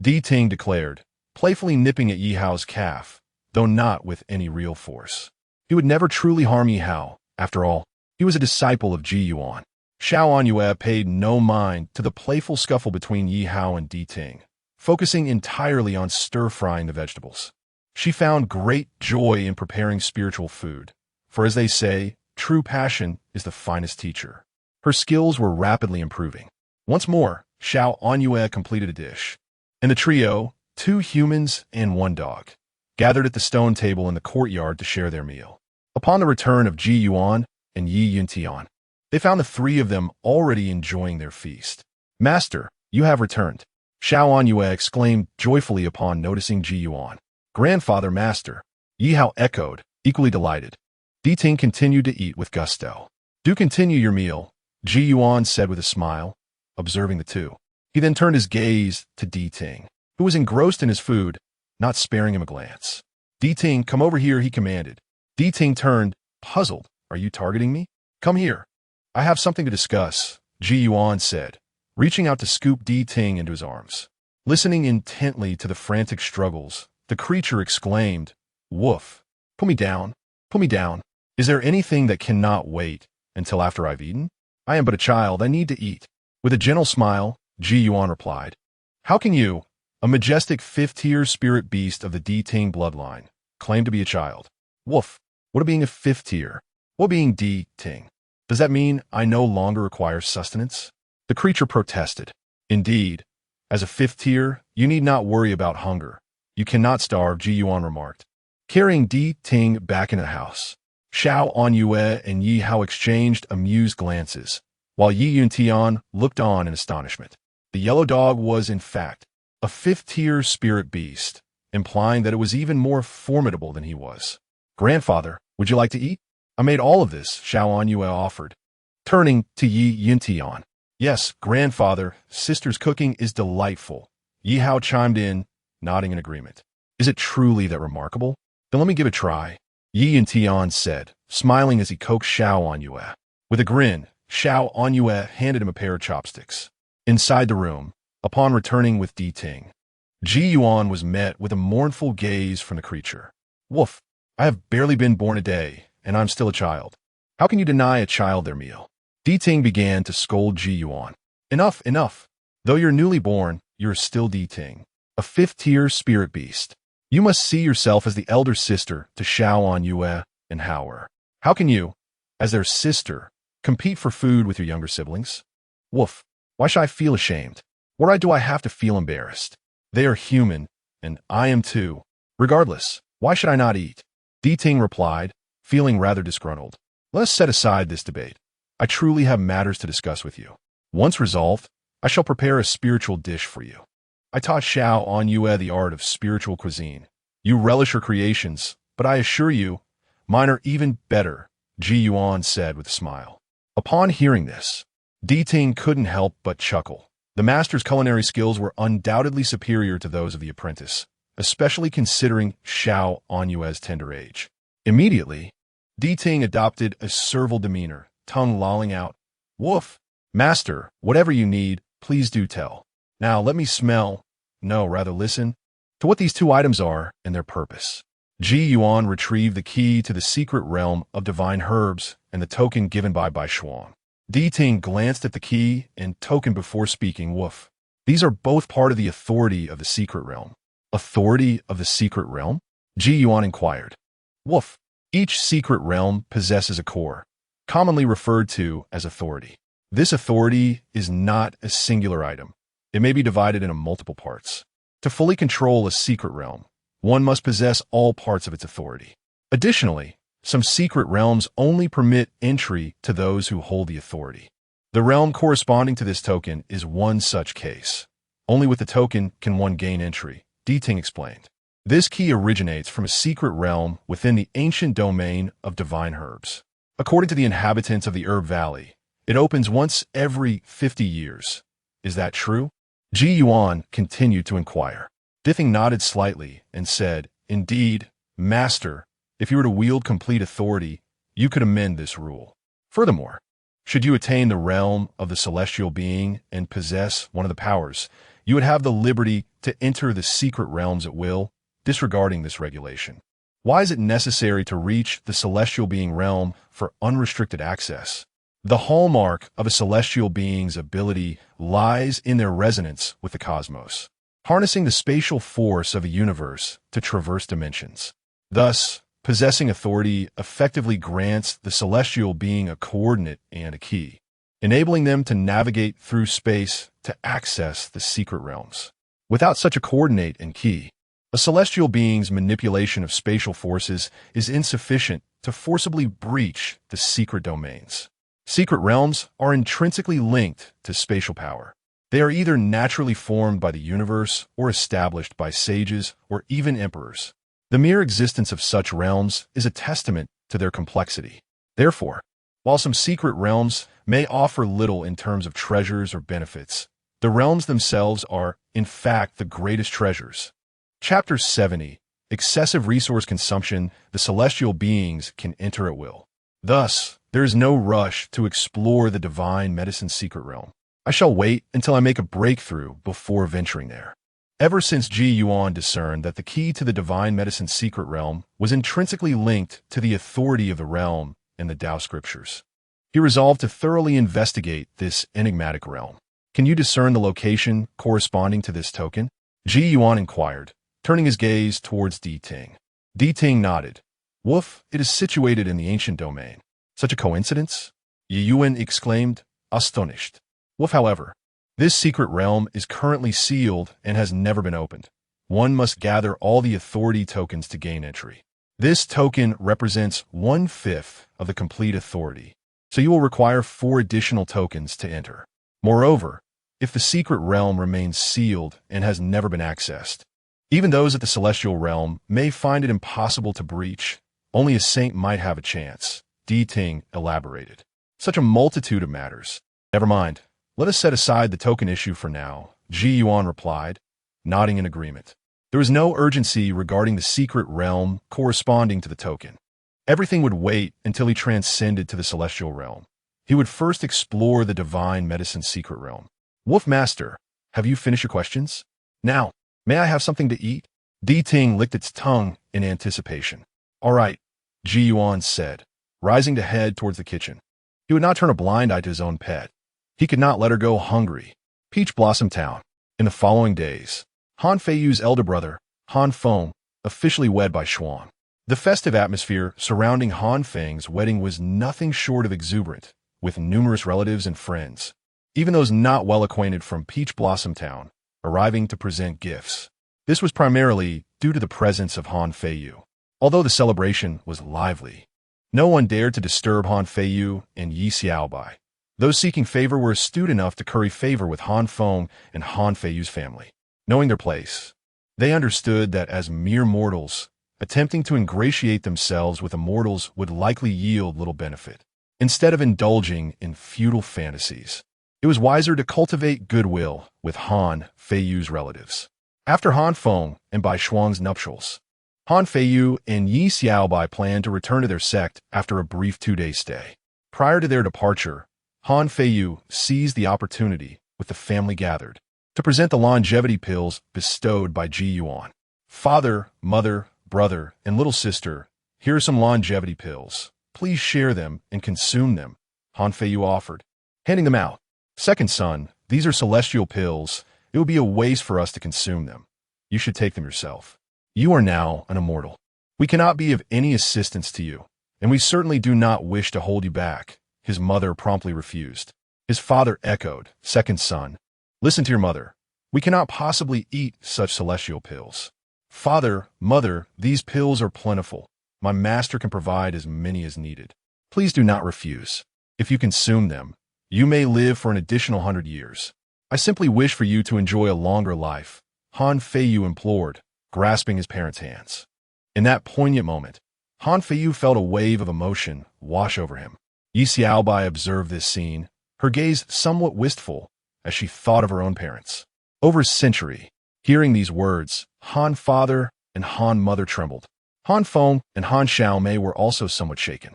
Di Ting declared, playfully nipping at Yi Hao's calf, though not with any real force. He would never truly harm Yi Hao. After all, he was a disciple of Ji Yuan. Xiao Anyue paid no mind to the playful scuffle between Yi Hao and Di Ting, focusing entirely on stir-frying the vegetables. She found great joy in preparing spiritual food, for as they say, true passion is the finest teacher. Her skills were rapidly improving. Once more, Xiao Anyue completed a dish, and the trio, 2 humans and 1 dog, gathered at the stone table in the courtyard to share their meal. Upon the return of Ji Yuan and Yi Yuntian, they found the 3 of them already enjoying their feast. Master, you have returned, Xiao Anyue exclaimed joyfully upon noticing Ji Yuan. Grandfather, master, Yi Hao echoed, equally delighted. Di Ting continued to eat with gusto. Do continue your meal, Ji Yuan said with a smile, observing the 2. He then turned his gaze to Di Ting, who was engrossed in his food, not sparing him a glance. Di Ting, come over here, he commanded. Di Ting turned, puzzled. Are you targeting me? Come here. I have something to discuss, Ji Yuan said, reaching out to scoop Di Ting into his arms. Listening intently to the frantic struggles, the creature exclaimed, Woof, put me down, put me down. Is there anything that cannot wait until after I've eaten? I am but a child, I need to eat. With a gentle smile, Ji Yuan replied, How can you, a majestic 5th-tier spirit beast of the Di Ting bloodline, claim to be a child? Woof, what being a 5th tier? What being Di Ting? Does that mean I no longer require sustenance? The creature protested. Indeed, as a 5th tier, you need not worry about hunger. You cannot starve, Ji Yuan remarked. Carrying Di Ting back into the house, Xiao Anyue and Yi Hao exchanged amused glances, while Yi Yuntian looked on in astonishment. The yellow dog was, in fact, a 5th-tier spirit beast, implying that it was even more formidable than he was. Grandfather, would you like to eat? I made all of this, Xiao Anyue offered, turning to Yi Yuntian. Yes, grandfather, sister's cooking is delightful, Yi Hao chimed in, nodding in agreement. Is it truly that remarkable? Then let me give it a try, Yi Yuntian said, smiling as he coaxed Xiao Anyue. With a grin, Xiao Anyue handed him a pair of chopsticks. Inside the room, upon returning with Di Ting, Ji Yuan was met with a mournful gaze from the creature. Woof, I have barely been born a day, and I'm still a child. How can you deny a child their meal? Di Ting began to scold Ji Yuan. Enough, enough. Though you're newly born, you're still Di Ting, a 5th-tier spirit beast. You must see yourself as the elder sister to Xiao Anyue and Hao. How can you, as their sister, compete for food with your younger siblings? Woof, why should I feel ashamed? Why do I have to feel embarrassed? They are human, and I am too. Regardless, why should I not eat? Di Ting replied, feeling rather disgruntled. Let us set aside this debate. I truly have matters to discuss with you. Once resolved, I shall prepare a spiritual dish for you. I taught Xiao Anyue the art of spiritual cuisine. You relish her creations, but I assure you, mine are even better, Ji Yuan said with a smile. Upon hearing this, Di Ting couldn't help but chuckle. The master's culinary skills were undoubtedly superior to those of the apprentice, especially considering Xiao Anyue's tender age. Immediately, Di Ting adopted a servile demeanor, tongue lolling out, Woof, master, whatever you need, please do tell. Now let me smell, no, rather listen, to what these 2 items are and their purpose. Ji Yuan retrieved the key to the secret realm of divine herbs and the token given by Bai Shuang. Di Ting glanced at the key and token before speaking. Woof. These are both part of the authority of the secret realm. Authority of the secret realm? Ji Yuan inquired. Woof. Each secret realm possesses a core, commonly referred to as authority. This authority is not a singular item. It may be divided into multiple parts. To fully control a secret realm, one must possess all parts of its authority. Additionally, some secret realms only permit entry to those who hold the authority. The realm corresponding to this token is one such case. Only with the token can one gain entry, Di Ting explained. This key originates from a secret realm within the ancient domain of divine herbs. According to the inhabitants of the Herb Valley, it opens once every 50 years. Is that true? Ji Yuan continued to inquire. Di Ting nodded slightly and said, Indeed, master, if you were to wield complete authority, you could amend this rule. Furthermore, Should you attain the realm of the celestial being and possess one of the powers, you would have the liberty to enter the secret realms at will, disregarding this regulation. Why is it necessary to reach the celestial being realm for unrestricted access? The hallmark of a celestial being's ability lies in their resonance with the cosmos, harnessing the spatial force of a universe to traverse dimensions. Thus, possessing authority effectively grants the celestial being a coordinate and a key, enabling them to navigate through space to access the secret realms. Without such a coordinate and key, a celestial being's manipulation of spatial forces is insufficient to forcibly breach the secret domains. Secret realms are intrinsically linked to spatial power. They are either naturally formed by the universe or established by sages or even emperors. The mere existence of such realms is a testament to their complexity. Therefore, while some secret realms may offer little in terms of treasures or benefits, the realms themselves are, in fact, the greatest treasures. Chapter 70. Excessive resource consumption. The celestial beings can enter at will. Thus, there is no rush to explore the divine medicine secret realm. I shall wait until I make a breakthrough before venturing there. Ever since Ji Yuan discerned that the key to the divine medicine secret realm was intrinsically linked to the authority of the realm in the Tao scriptures, he resolved to thoroughly investigate this enigmatic realm. Can you discern the location corresponding to this token? Ji Yuan inquired, turning his gaze towards Di Ting. Di Ting nodded. Woof, it is situated in the ancient domain. Such a coincidence? Yi Yuan exclaimed, astonished. Woof, however, this secret realm is currently sealed and has never been opened. One must gather all the authority tokens to gain entry. This token represents 1/5 of the complete authority, so you will require 4 additional tokens to enter. Moreover, if the secret realm remains sealed and has never been accessed, even those at the celestial realm may find it impossible to breach. Only a saint might have a chance, Di Ting elaborated. Such a multitude of matters. Never mind. Let us set aside the token issue for now, Ji Yuan replied, nodding in agreement. There was no urgency regarding the secret realm corresponding to the token. Everything would wait until he transcended to the celestial realm. He would first explore the divine medicine secret realm. Wolf Master, have you finished your questions? Now, may I have something to eat? Di Ting licked its tongue in anticipation. All right, Ji Yuan said, rising to head towards the kitchen. He would not turn a blind eye to his own pet. He could not let her go hungry. Peach Blossom Town. In the following days, Han Feiyu's elder brother, Han Feng, officially wed by Xuan. The festive atmosphere surrounding Han Feng's wedding was nothing short of exuberant, with numerous relatives and friends, even those not well acquainted from Peach Blossom Town, arriving to present gifts. This was primarily due to the presence of Han Feiyu. Although the celebration was lively, no one dared to disturb Han Feiyu and Yi Xiaobai. Those seeking favor were astute enough to curry favor with Han Feng and Han Feiyu's family. Knowing their place, they understood that as mere mortals, attempting to ingratiate themselves with immortals would likely yield little benefit. Instead of indulging in futile fantasies, it was wiser to cultivate goodwill with Han Feiyu's relatives. After Han Feng and Bai Shuang's nuptials, Han Feiyu and Yi Xiaobai planned to return to their sect after a brief 2-day stay. Prior to their departure, Han Feiyu seized the opportunity, with the family gathered, to present the longevity pills bestowed by Ji Yuan. Father, mother, brother, and little sister, here are some longevity pills. Please share them and consume them, Han Feiyu offered, handing them out. Second son, these are celestial pills. It would be a waste for us to consume them. You should take them yourself. You are now an immortal. We cannot be of any assistance to you, and we certainly do not wish to hold you back. His mother promptly refused. His father echoed, Second son, listen to your mother. We cannot possibly eat such celestial pills. Father, mother, these pills are plentiful. My master can provide as many as needed. Please do not refuse. If you consume them, you may live for an additional 100 years. I simply wish for you to enjoy a longer life, Han Feiyu implored, grasping his parents' hands. In that poignant moment, Han Feiyu felt a wave of emotion wash over him. Yi Xiaobai observed this scene, her gaze somewhat wistful as she thought of her own parents. Over a century, hearing these words, Han father and Han mother trembled. Han Feng and Han Xiaomei were also somewhat shaken.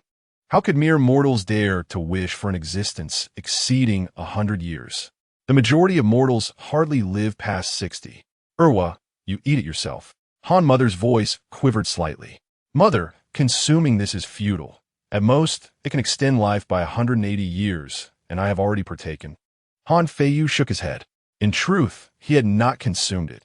How could mere mortals dare to wish for an existence exceeding 100 years? The majority of mortals hardly live past 60. Urwa, you eat it yourself. Han Mother's voice quivered slightly. Mother, consuming this is futile. At most, it can extend life by 180 years, and I have already partaken. Han Feiyu shook his head. In truth, he had not consumed it.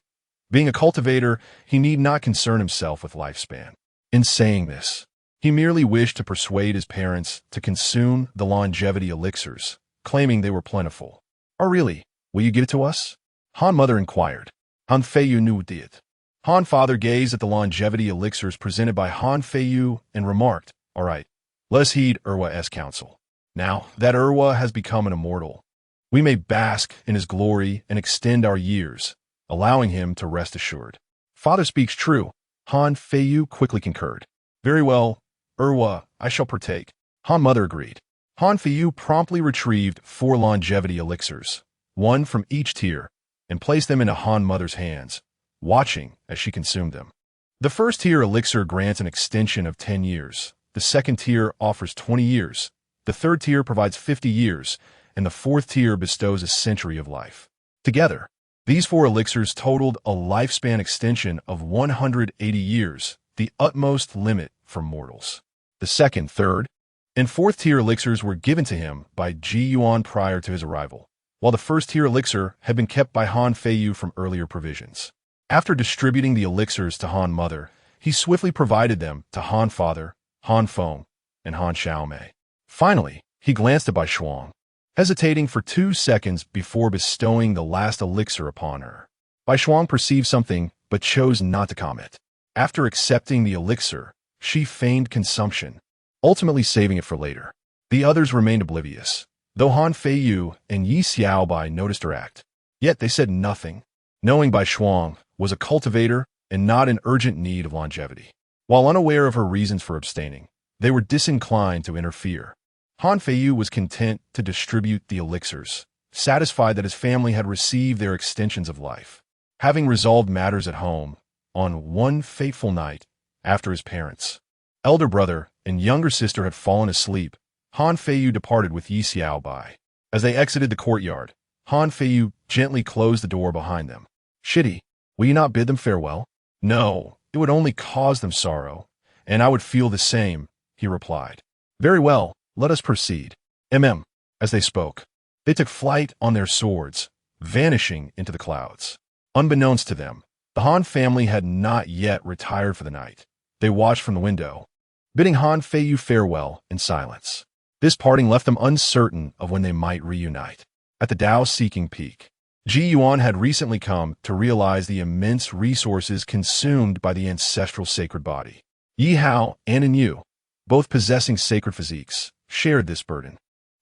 Being a cultivator, he need not concern himself with lifespan. In saying this, he merely wished to persuade his parents to consume the longevity elixirs, claiming they were plentiful. Oh really? Will you give it to us? Han Mother inquired. Han Feiyu knew it. Han Father gazed at the longevity elixirs presented by Han Feiyu and remarked, all right, let us heed Urwa's counsel. Now that Urwa has become an immortal, we may bask in his glory and extend our years, allowing him to rest assured. Father speaks true, Han Feiyu quickly concurred. Very well, Urwa, I shall partake. Han Mother agreed. Han Feiyu promptly retrieved 4 longevity elixirs, 1 from each tier, and placed them into Han Mother's hands, watching as she consumed them. The first tier elixir grants an extension of 10 years, the second tier offers 20 years, the third tier provides 50 years, and the fourth tier bestows a century of life. Together, these 4 elixirs totaled a lifespan extension of 180 years, the utmost limit for mortals. The second, third, and fourth tier elixirs were given to him by Ji Yuan prior to his arrival, while the first tier elixir had been kept by Han Feiyu from earlier provisions. After distributing the elixirs to Han Mother, he swiftly provided them to Han Father, Han Feng, and Han Xiaomei. Finally, he glanced at Bai Shuang, hesitating for 2 seconds before bestowing the last elixir upon her. Bai Shuang perceived something but chose not to comment. After accepting the elixir, she feigned consumption, ultimately saving it for later. The others remained oblivious, though Han Feiyu and Yi Xiaobai noticed her act. Yet they said nothing, knowing Bai Shuang was a cultivator and not in urgent need of longevity. While unaware of her reasons for abstaining, they were disinclined to interfere. Han Feiyu was content to distribute the elixirs, satisfied that his family had received their extensions of life. Having resolved matters at home, on one fateful night, after his parents, elder brother, and younger sister had fallen asleep, Han Feiyu departed with Yi Xiaobai. As they exited the courtyard, Han Feiyu gently closed the door behind them. Shitty, will you not bid them farewell? No, it would only cause them sorrow, and I would feel the same, he replied. Very well, let us proceed. As they spoke, they took flight on their swords, vanishing into the clouds. Unbeknownst to them, the Han family had not yet retired for the night. They watched from the window, bidding Han Feiyu farewell in silence. This parting left them uncertain of when they might reunite. At the Tao-seeking peak, Ji Yuan had recently come to realize the immense resources consumed by the ancestral sacred body. Yi Hao and Yu, both possessing sacred physiques, shared this burden.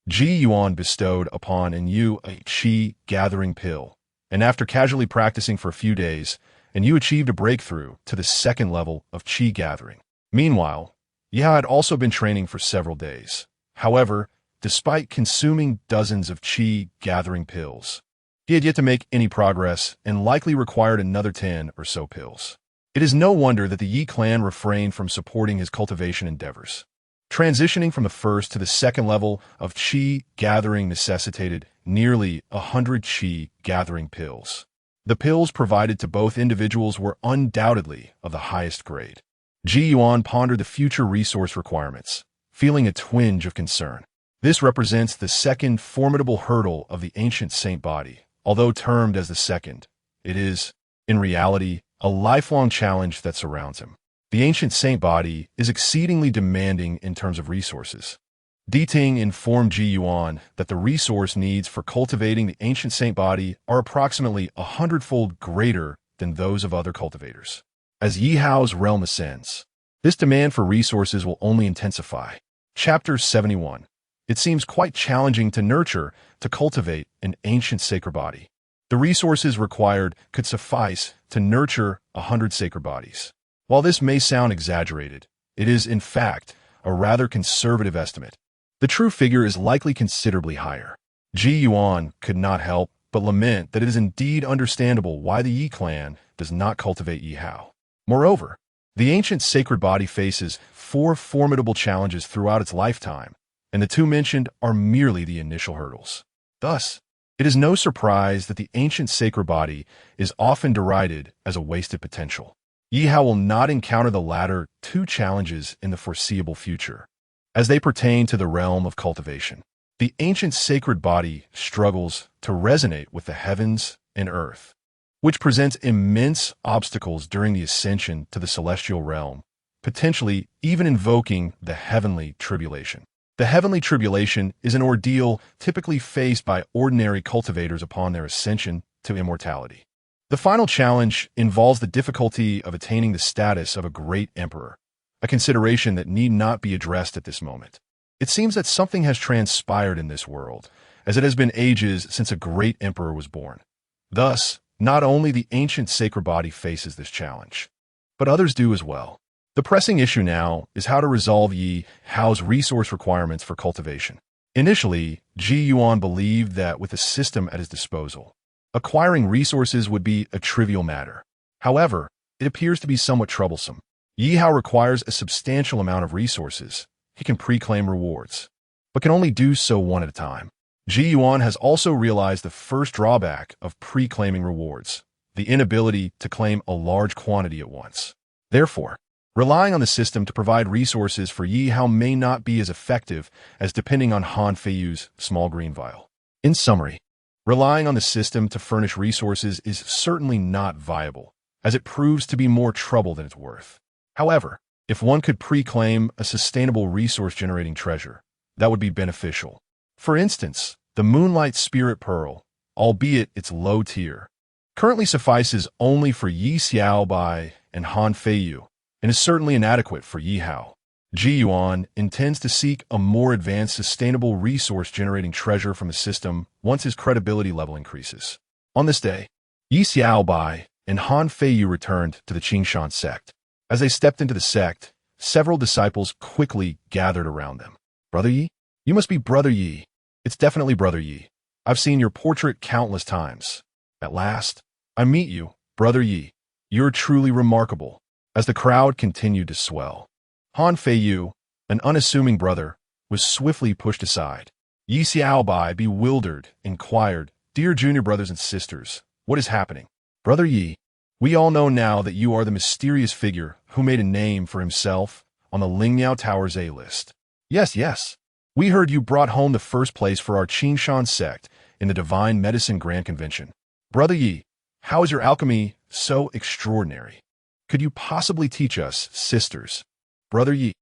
Ji Yuan bestowed upon Yu a qi gathering pill, and after casually practicing for a few days, Yu achieved a breakthrough to the second level of qi gathering. Meanwhile, Yi Hao had also been training for several days. However, despite consuming dozens of qi gathering pills, he had yet to make any progress and likely required another 10 or so pills. It is no wonder that the Yi clan refrained from supporting his cultivation endeavors. Transitioning from the first to the second level of qi gathering necessitated nearly 100 qi gathering pills. The pills provided to both individuals were undoubtedly of the highest grade. Ji Yuan pondered the future resource requirements, feeling a twinge of concern. This represents the second formidable hurdle of the ancient saint body. Although termed as the second, it is, in reality, a lifelong challenge that surrounds him. The ancient saint body is exceedingly demanding in terms of resources. Ting informed Ji Yuan that the resource needs for cultivating the ancient saint body are approximately 100-fold greater than those of other cultivators. As Yi Hao's realm ascends, this demand for resources will only intensify. Chapter 71. It seems quite challenging to cultivate an ancient sacred body. The resources required could suffice to nurture 100 sacred bodies. While this may sound exaggerated, it is, in fact, a rather conservative estimate. The true figure is likely considerably higher. Ji Yuan could not help but lament that it is indeed understandable why the Yi clan does not cultivate Yi Hao. Moreover, The ancient sacred body faces 4 formidable challenges throughout its lifetime, and the 2 mentioned are merely the initial hurdles. Thus, it is no surprise that the ancient sacred body is often derided as a wasted potential. Yihao will not encounter the latter 2 challenges in the foreseeable future, as they pertain to the realm of cultivation. The ancient sacred body struggles to resonate with the heavens and earth, which presents immense obstacles during the ascension to the celestial realm, potentially even invoking the heavenly tribulation. The heavenly tribulation is an ordeal typically faced by ordinary cultivators upon their ascension to immortality. The final challenge involves the difficulty of attaining the status of a great emperor, a consideration that need not be addressed at this moment. It seems that something has transpired in this world, as it has been ages since a great emperor was born. Thus, not only the ancient sacred body faces this challenge, but others do as well. The pressing issue now is how to resolve Yi Hao's resource requirements for cultivation. Initially, Ji Yuan believed that with a system at his disposal, acquiring resources would be a trivial matter. However, it appears to be somewhat troublesome. Yi Hao requires a substantial amount of resources. He can pre-claim rewards, but can only do so one at a time. Ji Yuan has also realized the first drawback of pre-claiming rewards, the inability to claim a large quantity at once. Therefore, relying on the system to provide resources for Yi Hao may not be as effective as depending on Han Feiyu's small green vial. In summary, relying on the system to furnish resources is certainly not viable, as it proves to be more trouble than it's worth. However, if one could pre-claim a sustainable resource-generating treasure, that would be beneficial. For instance, the Moonlight Spirit Pearl, albeit its low tier, currently suffices only for Yi Xiaobai and Han Feiyu, and is certainly inadequate for Yi Hao. Ji Yuan intends to seek a more advanced sustainable resource-generating treasure from the system once his credibility level increases. On this day, Yi Xiaobai and Han Feiyu returned to the Qingshan sect. As they stepped into the sect, several disciples quickly gathered around them. "Brother Yi? You must be Brother Yi." "It's definitely Brother Yi. I've seen your portrait countless times." "At last, I meet you, Brother Yi. You're truly remarkable." As the crowd continued to swell, Han Feiyu, an unassuming brother, was swiftly pushed aside. Yi Xiaobai, bewildered, inquired, "Dear junior brothers and sisters, what is happening?" "Brother Yi, we all know now that you are the mysterious figure who made a name for himself on the Lingmiao Tower's A-list." Yes. We heard you brought home the first place for our Qingshan sect in the Divine Medicine Grand Convention. Brother Yi, how is your alchemy so extraordinary? Could you possibly teach us, sisters?" Brother Yi.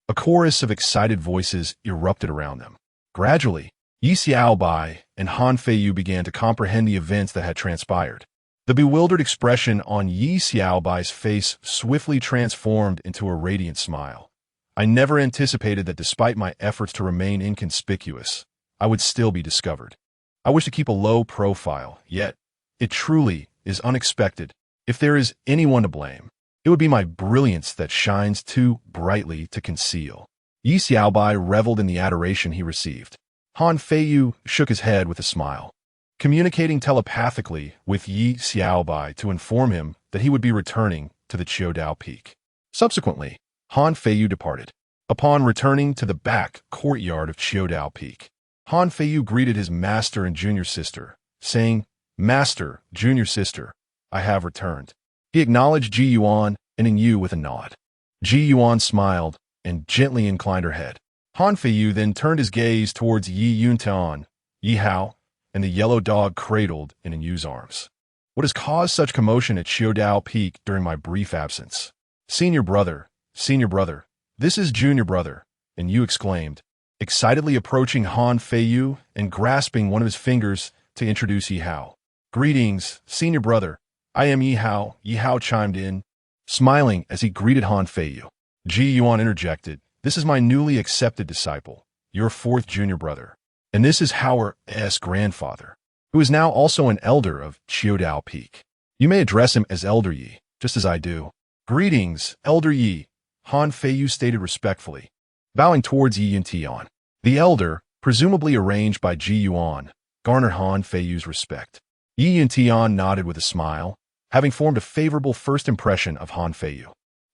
A chorus of excited voices erupted around them. Gradually, Yi Xiaobai and Han Feiyu began to comprehend the events that had transpired. The bewildered expression on Yi Xiaobai's face swiftly transformed into a radiant smile. "I never anticipated that despite my efforts to remain inconspicuous, I would still be discovered. I wish to keep a low profile, yet it truly is unexpected. If there is anyone to blame, it would be my brilliance that shines too brightly to conceal." Yi Xiaobai reveled in the adoration he received. Han Feiyu shook his head with a smile, communicating telepathically with Yi Xiaobai to inform him that he would be returning to the Qiudao Peak. Subsequently, Han Feiyu departed. Upon returning to the back courtyard of Qiudao Peak, Han Feiyu greeted his master and junior sister, saying, "Master, junior sister, I have returned." He acknowledged Ji Yuan and Yu with a nod. Ji Yuan smiled and gently inclined her head. Han Feiyu then turned his gaze towards Yi Yuntian, Yi Hao, and the yellow dog cradled in Yu's arms. "What has caused such commotion at Qiudao Peak during my brief absence?" Senior brother, this is junior brother," and Yu exclaimed, excitedly approaching Han Feiyu and grasping one of his fingers to introduce Yi Hao. "Greetings, senior brother. I am Yi Hao," Yi Hao chimed in, smiling as he greeted Han Feiyu. Ji Yuan interjected, "This is my newly accepted disciple, your 4th junior brother, and this is Howard's grandfather, who is now also an elder of Qiudao Peak. You may address him as Elder Yi, just as I do." "Greetings, Elder Yi," Han Feiyu stated respectfully, bowing towards Yi Yuntian. The elder, presumably arranged by Ji Yuan, garnered Han Feiyu's respect. Yi Yuntian nodded with a smile, having formed a favorable first impression of Han Feiyu.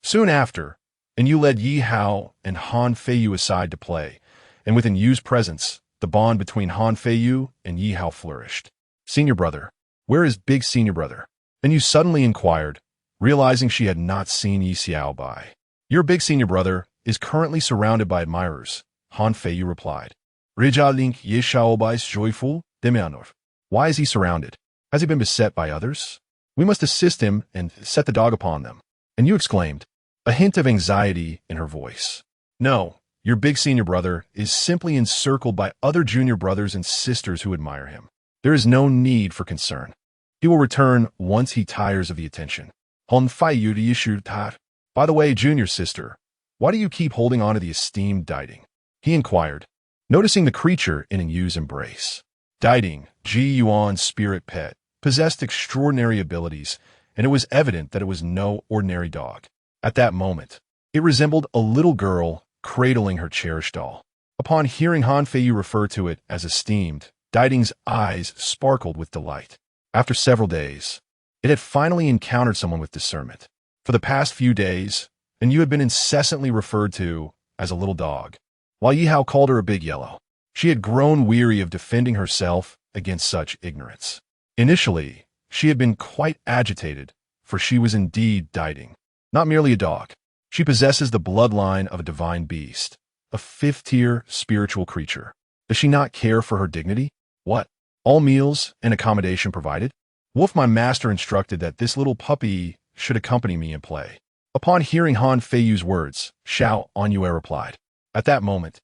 Soon after, and you led Yi Hao and Han Feiyu aside to play, and within Yu's presence, the bond between Han Feiyu and Yi Hao flourished. Senior brother, where is big senior brother? And you suddenly inquired, realizing she had not seen Yi Xiaobai. Your big senior brother is currently surrounded by admirers, Han Feiyu replied. Rija link Yi Xiaobai's joyful demianov. Why is he surrounded? Has he been beset by others? We must assist him and set the dog upon them. And you exclaimed, a hint of anxiety in her voice. No, your big senior brother is simply encircled by other junior brothers and sisters who admire him. There is no need for concern. He will return once he tires of the attention. Hon Feiyu de Yishu Tat. By the way, junior sister, why do you keep holding on to the esteemed Diding? He inquired, noticing the creature in Yu's embrace. Diding, Ji Yuan's spirit pet, possessed extraordinary abilities, and it was evident that it was no ordinary dog. At that moment, it resembled a little girl cradling her cherished doll. Upon hearing Han Feiyu refer to it as esteemed, Diding's eyes sparkled with delight. After several days, it had finally encountered someone with discernment. For the past few days, and you had been incessantly referred to as a little dog, while Yi Hao called her a big yellow. She had grown weary of defending herself against such ignorance. Initially, she had been quite agitated, for she was indeed Diding, not merely a dog. She possesses the bloodline of a divine beast, a fifth-tier spiritual creature. Does she not care for her dignity? What? All meals and accommodation provided? Wolf, my master, instructed that this little puppy should accompany me in play. Upon hearing Han Feiyu's words, Xiao Anyue replied. At that moment,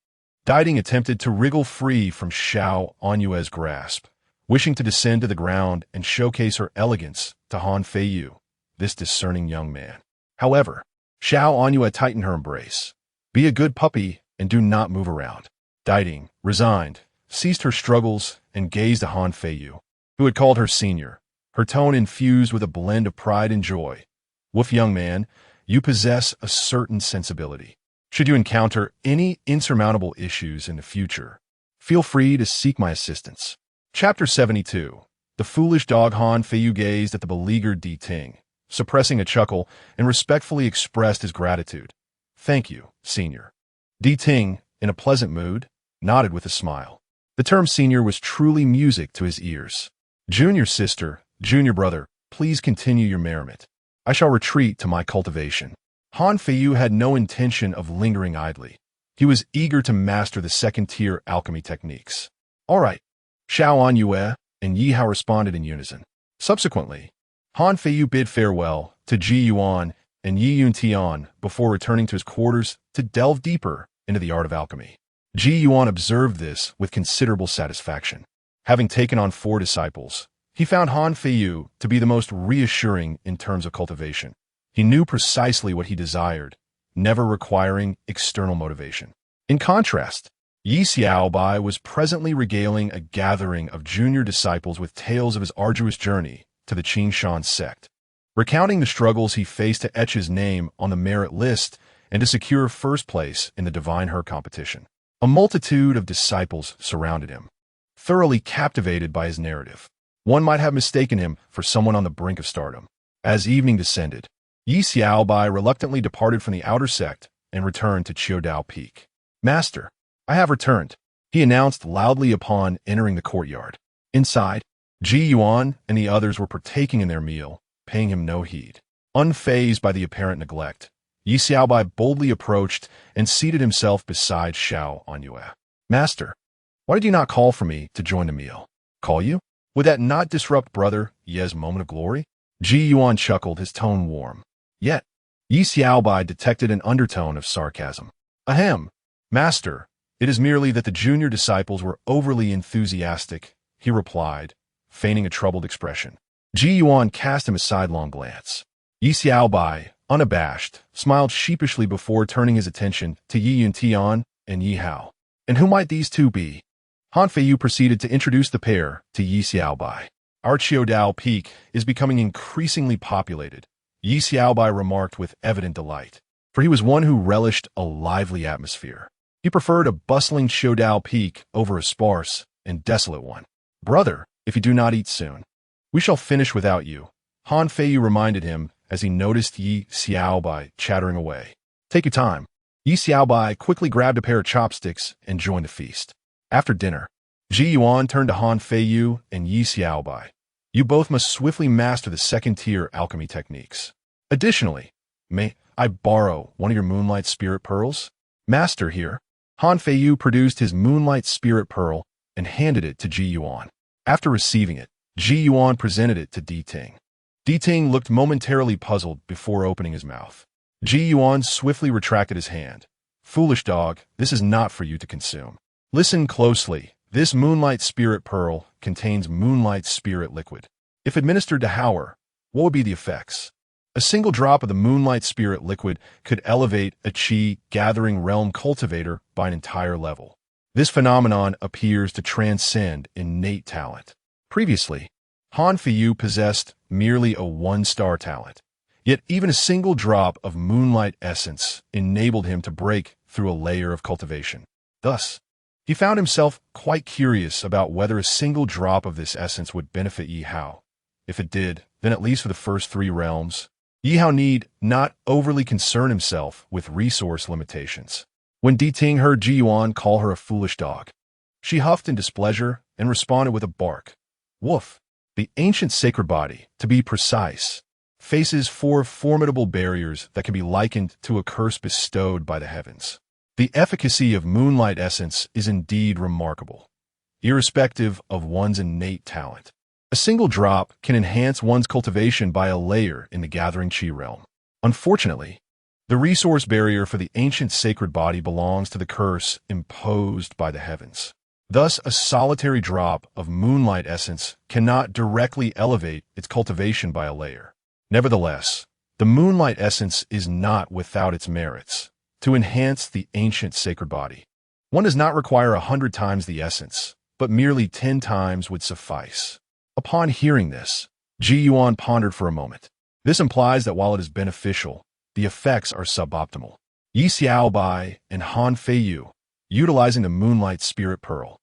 Diding attempted to wriggle free from Xiao Anyue's grasp, wishing to descend to the ground and showcase her elegance to Han Feiyu, this discerning young man. However, Xiao Anyue tightened her embrace. Be a good puppy and do not move around. Diding, resigned, ceased her struggles and gazed at Han Feiyu, who had called her senior, her tone infused with a blend of pride and joy. Woof, young man, you possess a certain sensibility. Should you encounter any insurmountable issues in the future, feel free to seek my assistance. Chapter 72. The foolish dog. Han Feiyu gazed at the beleaguered Di Ting, suppressing a chuckle, and respectfully expressed his gratitude. Thank you, senior. Di Ting, in a pleasant mood, nodded with a smile. The term senior was truly music to his ears. Junior sister, junior brother, please continue your merriment. I shall retreat to my cultivation. Han Feiyu had no intention of lingering idly. He was eager to master the second-tier alchemy techniques. All right, Xiao Anyue and Yi Hao responded in unison. Subsequently, Han Feiyu bid farewell to Ji Yuan and Yi Yuntian before returning to his quarters to delve deeper into the art of alchemy. Ji Yuan observed this with considerable satisfaction. Having taken on 4 disciples, he found Han Feiyu to be the most reassuring in terms of cultivation. He knew precisely what he desired, never requiring external motivation. In contrast, Yi Xiaobai was presently regaling a gathering of junior disciples with tales of his arduous journey to the Qingshan sect, recounting the struggles he faced to etch his name on the merit list and to secure first place in the Divine Her competition. A multitude of disciples surrounded him, thoroughly captivated by his narrative. One might have mistaken him for someone on the brink of stardom. As evening descended, Yi Xiaobai reluctantly departed from the outer sect and returned to Qiudao Peak. Master, I have returned, he announced loudly upon entering the courtyard. Inside, Ji Yuan and the others were partaking in their meal, paying him no heed. Unfazed by the apparent neglect, Yi Xiaobai boldly approached and seated himself beside Xiao Anyue. Master, why did you not call for me to join the meal? Call you? Would that not disrupt brother Ye's moment of glory? Ji Yuan chuckled, his tone warm. Yet, Yi Xiaobai detected an undertone of sarcasm. Ahem, master, it is merely that the junior disciples were overly enthusiastic, he replied, feigning a troubled expression. Ji Yuan cast him a sidelong glance. Yi Xiaobai, unabashed, smiled sheepishly before turning his attention to Yi Yuntian and Yi Hao. And who might these two be? Han Feiyu proceeded to introduce the pair to Yi Xiaobai. Our Qiudao Peak is becoming increasingly populated, Yi Xiaobai remarked with evident delight, for he was one who relished a lively atmosphere. He preferred a bustling Qiudao Peak over a sparse and desolate one. Brother, if you do not eat soon, we shall finish without you, Han Feiyu reminded him as he noticed Yi Xiaobai chattering away. Take your time. Yi Xiaobai quickly grabbed a pair of chopsticks and joined the feast. After dinner, Ji Yuan turned to Han Feiyu and Yi Xiaobai. You both must swiftly master the second-tier alchemy techniques. Additionally, may I borrow one of your Moonlight Spirit Pearls? Master here. Han Feiyu produced his Moonlight Spirit Pearl and handed it to Ji Yuan. After receiving it, Ji Yuan presented it to Di Ting. Di Ting looked momentarily puzzled before opening his mouth. Ji Yuan swiftly retracted his hand. Foolish dog, this is not for you to consume. Listen closely. This Moonlight Spirit Pearl contains Moonlight Spirit Liquid. If administered to Howard, what would be the effects? A single drop of the Moonlight Spirit Liquid could elevate a Qi-gathering realm cultivator by an entire level. This phenomenon appears to transcend innate talent. Previously, Han Feiyu possessed merely a one-star talent, yet even a single drop of Moonlight Essence enabled him to break through a layer of cultivation. Thus, he found himself quite curious about whether a single drop of this essence would benefit Yi Hao. If it did, then at least for the first 3 realms, Yi Hao need not overly concern himself with resource limitations. When Di Ting heard Ji Yuan call her a foolish dog, she huffed in displeasure and responded with a bark. Woof! The ancient sacred body, to be precise, faces 4 formidable barriers that can be likened to a curse bestowed by the heavens. The efficacy of Moonlight Essence is indeed remarkable, irrespective of one's innate talent. A single drop can enhance one's cultivation by a layer in the Gathering Qi realm. Unfortunately, the resource barrier for the ancient sacred body belongs to the curse imposed by the heavens. Thus, a solitary drop of Moonlight Essence cannot directly elevate its cultivation by a layer. Nevertheless, the Moonlight Essence is not without its merits to enhance the ancient sacred body. One does not require 100 times the essence, but merely 10 times would suffice. Upon hearing this, Ji Yuan pondered for a moment. This implies that while it is beneficial, the effects are suboptimal. Yi Xiaobai and Han Feiyu, utilizing the Moonlight Spirit Pearl,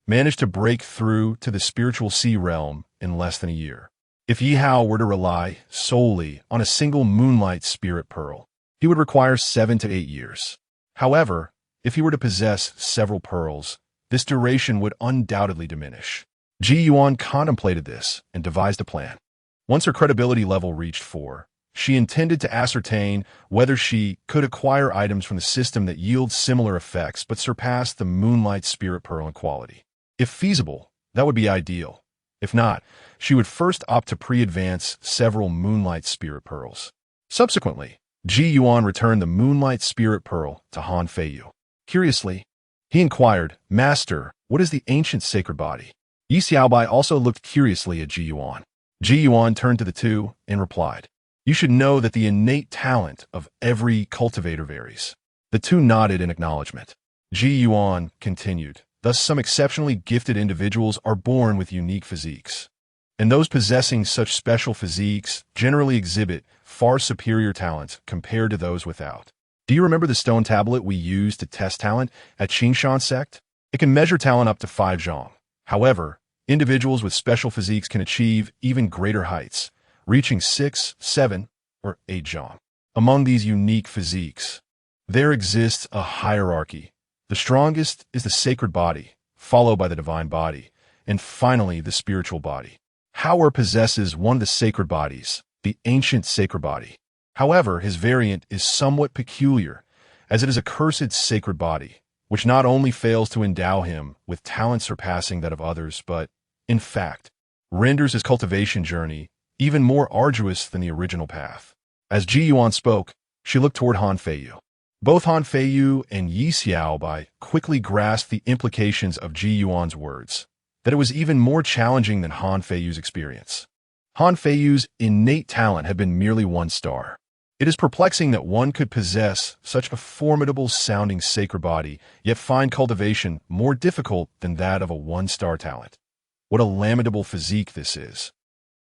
managed to break through to the spiritual sea realm in less than a year. If Yi Hao were to rely solely on a single Moonlight Spirit Pearl, he would require 7 to 8 years. However, if he were to possess several pearls, this duration would undoubtedly diminish. Ji Yuan contemplated this and devised a plan. Once her credibility level reached 4, she intended to ascertain whether she could acquire items from the system that yield similar effects but surpass the Moonlight Spirit Pearl in quality. If feasible, that would be ideal. If not, she would first opt to pre-advance several Moonlight Spirit Pearls. Subsequently, Ji Yuan returned the Moonlight Spirit Pearl to Han Feiyu. Curiously, he inquired, Master, what is the ancient sacred body? Yi Xiaobai also looked curiously at Ji Yuan. Ji Yuan turned to the two and replied, You should know that the innate talent of every cultivator varies. The two nodded in acknowledgement. Ji Yuan continued, Thus some exceptionally gifted individuals are born with unique physiques. And those possessing such special physiques generally exhibit far superior talents compared to those without. Do you remember the stone tablet we used to test talent at Qingshan sect? It can measure talent up to 5 zhang. However, individuals with special physiques can achieve even greater heights, reaching 6, 7, or 8 zhang. Among these unique physiques, there exists a hierarchy. The strongest is the sacred body, followed by the divine body, and finally the spiritual body. Howard possesses one of the sacred bodies, the ancient sacred body. However, his variant is somewhat peculiar, as it is a cursed sacred body, which not only fails to endow him with talent surpassing that of others, but, in fact, renders his cultivation journey even more arduous than the original path. As Ji Yuan spoke, she looked toward Han Feiyu. Both Han Feiyu and Yi Xiaobai quickly grasped the implications of Ji Yuan's words, that it was even more challenging than Han Feiyu's experience. Han Feiyu's innate talent had been merely 1 star. It is perplexing that one could possess such a formidable-sounding sacred body, yet find cultivation more difficult than that of a 1-star talent. What a lamentable physique this is.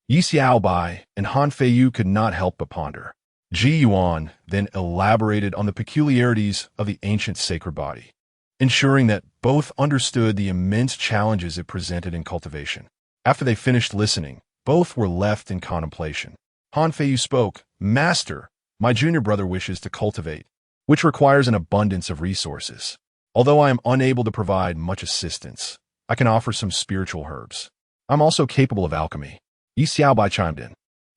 Yi Xiaobai and Han Feiyu could not help but ponder. Ji Yuan then elaborated on the peculiarities of the ancient sacred body, ensuring that both understood the immense challenges it presented in cultivation. After they finished listening, both were left in contemplation. Han Feiyu spoke, "Master, my junior brother wishes to cultivate, which requires an abundance of resources. Although I am unable to provide much assistance, I can offer some spiritual herbs. I'm also capable of alchemy." Yi Xiaobai chimed in.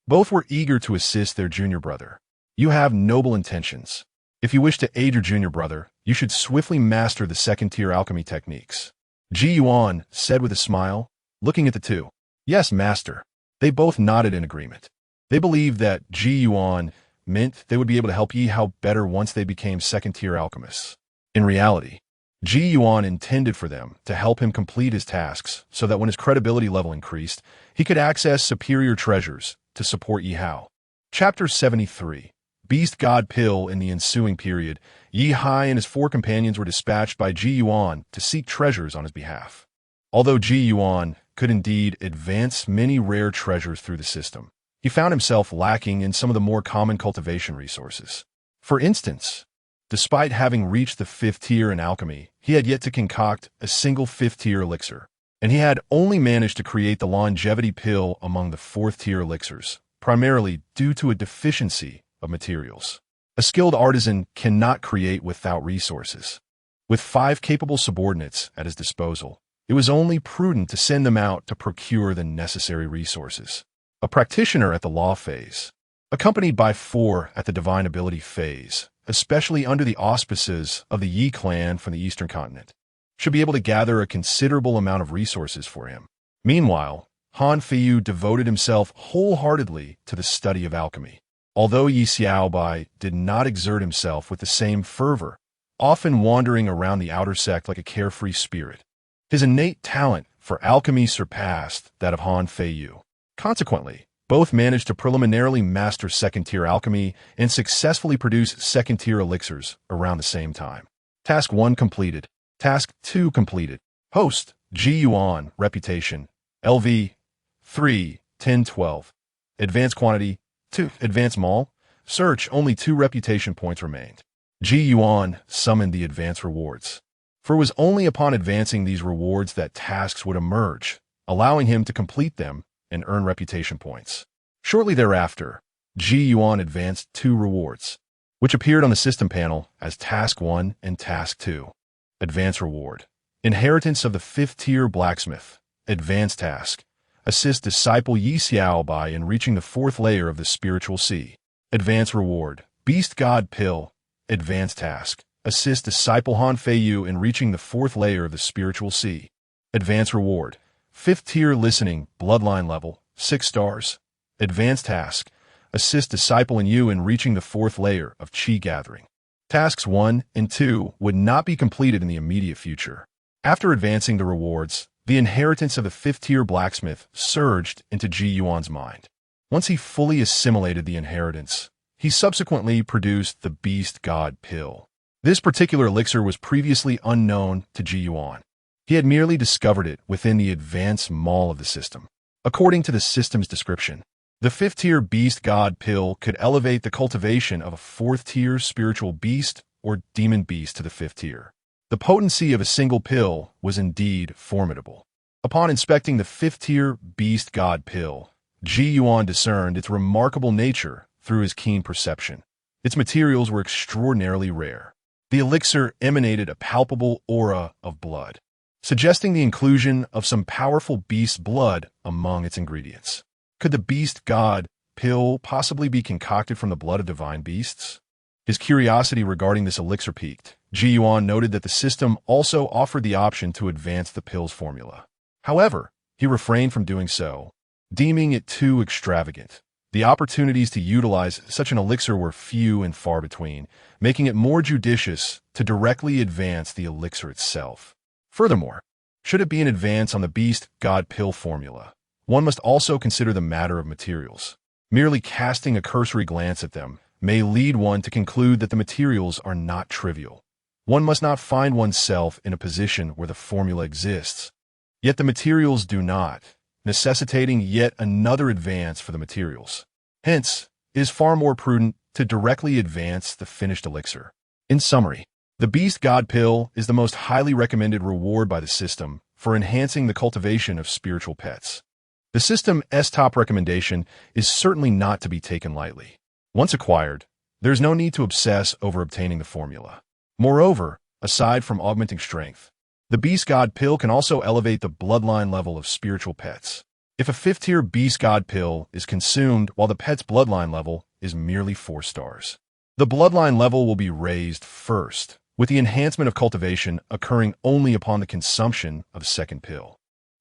Both were eager to assist their junior brother. "You have noble intentions. If you wish to aid your junior brother, you should swiftly master the second-tier alchemy techniques," Ji Yuan said with a smile, looking at the two. "Yes, master." They both nodded in agreement. They believed that Ji Yuan meant they would be able to help Yi Hao better once they became second-tier alchemists. In reality, Ji Yuan intended for them to help him complete his tasks so that when his credibility level increased, he could access superior treasures to support Yi Hao. Chapter 73. Beast God Pill. In the ensuing period, Yi Hai and his 4 companions were dispatched by Ji Yuan to seek treasures on his behalf. Although Ji Yuan could indeed advance many rare treasures through the system, he found himself lacking in some of the more common cultivation resources. For instance, despite having reached the 5th tier in alchemy, he had yet to concoct a single 5th-tier elixir, and he had only managed to create the longevity pill among the 4th-tier elixirs, primarily due to a deficiency of materials. A skilled artisan cannot create without resources. With 5 capable subordinates at his disposal, it was only prudent to send them out to procure the necessary resources. A practitioner at the law phase, accompanied by 4 at the divine ability phase, especially under the auspices of the Yi clan from the eastern continent, should be able to gather a considerable amount of resources for him. Meanwhile, Han Feiyu devoted himself wholeheartedly to the study of alchemy. Although Yi Xiaobai did not exert himself with the same fervor, often wandering around the outer sect like a carefree spirit, his innate talent for alchemy surpassed that of Han Feiyu. Consequently, both managed to preliminarily master second-tier alchemy and successfully produce second-tier elixirs around the same time. Task 1 completed. Task 2 completed. Host, Ji Yuan, reputation, LV, 3, 10, 12. Advanced quantity, 2. Advanced mall, search, only 2 reputation points remained. Ji Yuan summoned the advanced rewards. For it was only upon advancing these rewards that tasks would emerge, allowing him to complete them and earn reputation points. Shortly thereafter, Ji Yuan advanced 2 rewards, which appeared on the system panel as Task 1 and Task 2. Advanced reward. Inheritance of the 5th-tier blacksmith. Advanced task. Assist disciple Yi Xiaobai in reaching the 4th layer of the spiritual sea. Advanced reward. Beast God Pill. Advanced task. Assist disciple Han Feiyu in reaching the 4th layer of the spiritual sea. Advanced reward. 5th-tier listening, bloodline level, 6 stars. Advanced task. Assist disciple in you in reaching the 4th layer of Qi gathering. Tasks 1 and 2 would not be completed in the immediate future. After advancing the rewards, the inheritance of the 5th-tier blacksmith surged into Ji Yuan's mind. Once he fully assimilated the inheritance, he subsequently produced the Beast God Pill. This particular elixir was previously unknown to Ji Yuan. He had merely discovered it within the advanced mall of the system. According to the system's description, the 5th-tier Beast God Pill could elevate the cultivation of a 4th-tier spiritual beast or demon beast to the 5th tier. The potency of a single pill was indeed formidable. Upon inspecting the 5th-tier Beast God Pill, Ji Yuan discerned its remarkable nature through his keen perception. Its materials were extraordinarily rare. The elixir emanated a palpable aura of blood, suggesting the inclusion of some powerful beast blood among its ingredients. Could the Beast God Pill possibly be concocted from the blood of divine beasts? His curiosity regarding this elixir piqued. Ji Yuan noted that the system also offered the option to advance the pill's formula. However, he refrained from doing so, deeming it too extravagant. The opportunities to utilize such an elixir were few and far between, making it more judicious to directly advance the elixir itself. Furthermore, should it be an advance on the Beast God Pill formula, one must also consider the matter of materials. Merely casting a cursory glance at them may lead one to conclude that the materials are not trivial. One must not find oneself in a position where the formula exists, yet the materials do not, necessitating yet another advance for the materials. Hence, it is far more prudent to directly advance the finished elixir. In summary, the Beast God Pill is the most highly recommended reward by the system for enhancing the cultivation of spiritual pets. The system's top recommendation is certainly not to be taken lightly. Once acquired, there is no need to obsess over obtaining the formula. Moreover, aside from augmenting strength, the Beast God Pill can also elevate the bloodline level of spiritual pets. If a 5th-tier Beast God Pill is consumed while the pet's bloodline level is merely 4 stars, the bloodline level will be raised first, with the enhancement of cultivation occurring only upon the consumption of the 2nd pill.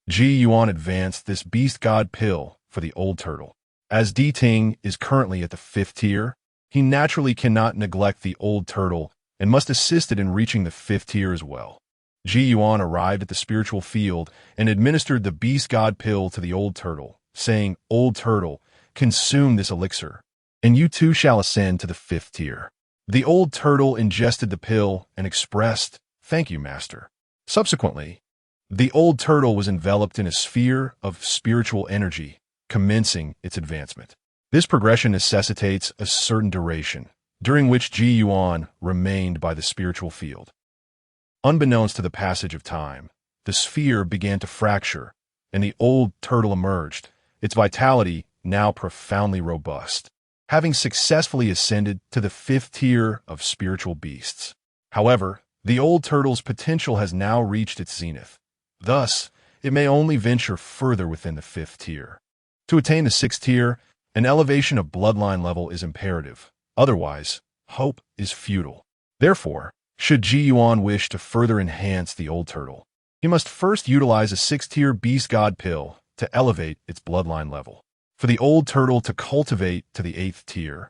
Ji Yuan advanced this Beast God Pill for the old turtle. As Di Ting is currently at the 5th tier, he naturally cannot neglect the old turtle and must assist it in reaching the 5th tier as well. Ji Yuan arrived at the spiritual field and administered the Beast God Pill to the old turtle, saying, "Old turtle, consume this elixir, and you too shall ascend to the 5th tier." The old turtle ingested the pill and expressed, "Thank you, master." Subsequently, the old turtle was enveloped in a sphere of spiritual energy, commencing its advancement. This progression necessitates a certain duration, during which Ji Yuan remained by the spiritual field. Unbeknownst to the passage of time, the sphere began to fracture, and the old turtle emerged, its vitality now profoundly robust, having successfully ascended to the 5th tier of spiritual beasts. However, the old turtle's potential has now reached its zenith. Thus, it may only venture further within the 5th tier. To attain the 6th tier, an elevation of bloodline level is imperative. Otherwise, hope is futile. Therefore, should Ji Yuan wish to further enhance the old turtle, he must first utilize a 6th-tier Beast God Pill to elevate its bloodline level. For the old turtle to cultivate to the 8th tier,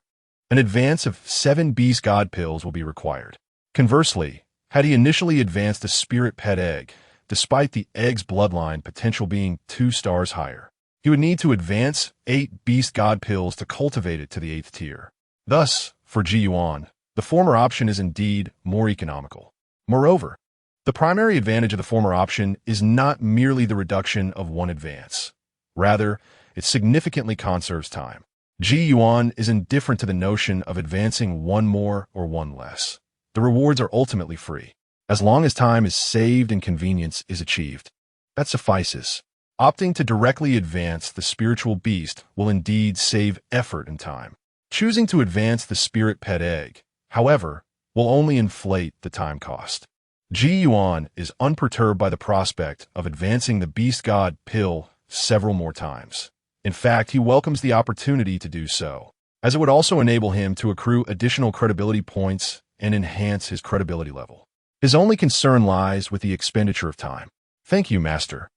an advance of 7 Beast God Pills will be required. Conversely, had he initially advanced a spirit pet egg, despite the egg's bloodline potential being 2 stars higher, he would need to advance 8 Beast God Pills to cultivate it to the 8th tier. Thus, for Ji Yuan, the former option is indeed more economical. Moreover, the primary advantage of the former option is not merely the reduction of 1 advance. Rather, it significantly conserves time. Ji Yuan is indifferent to the notion of advancing 1 more or 1 less. The rewards are ultimately free. As long as time is saved and convenience is achieved, that suffices. Opting to directly advance the spiritual beast will indeed save effort and time. Choosing to advance the spirit pet egg, however, will only inflate the time cost. Ji Yuan is unperturbed by the prospect of advancing the Beast God Pill several more times. In fact, he welcomes the opportunity to do so, as it would also enable him to accrue additional credibility points and enhance his credibility level. His only concern lies with the expenditure of time. "Thank you, master,"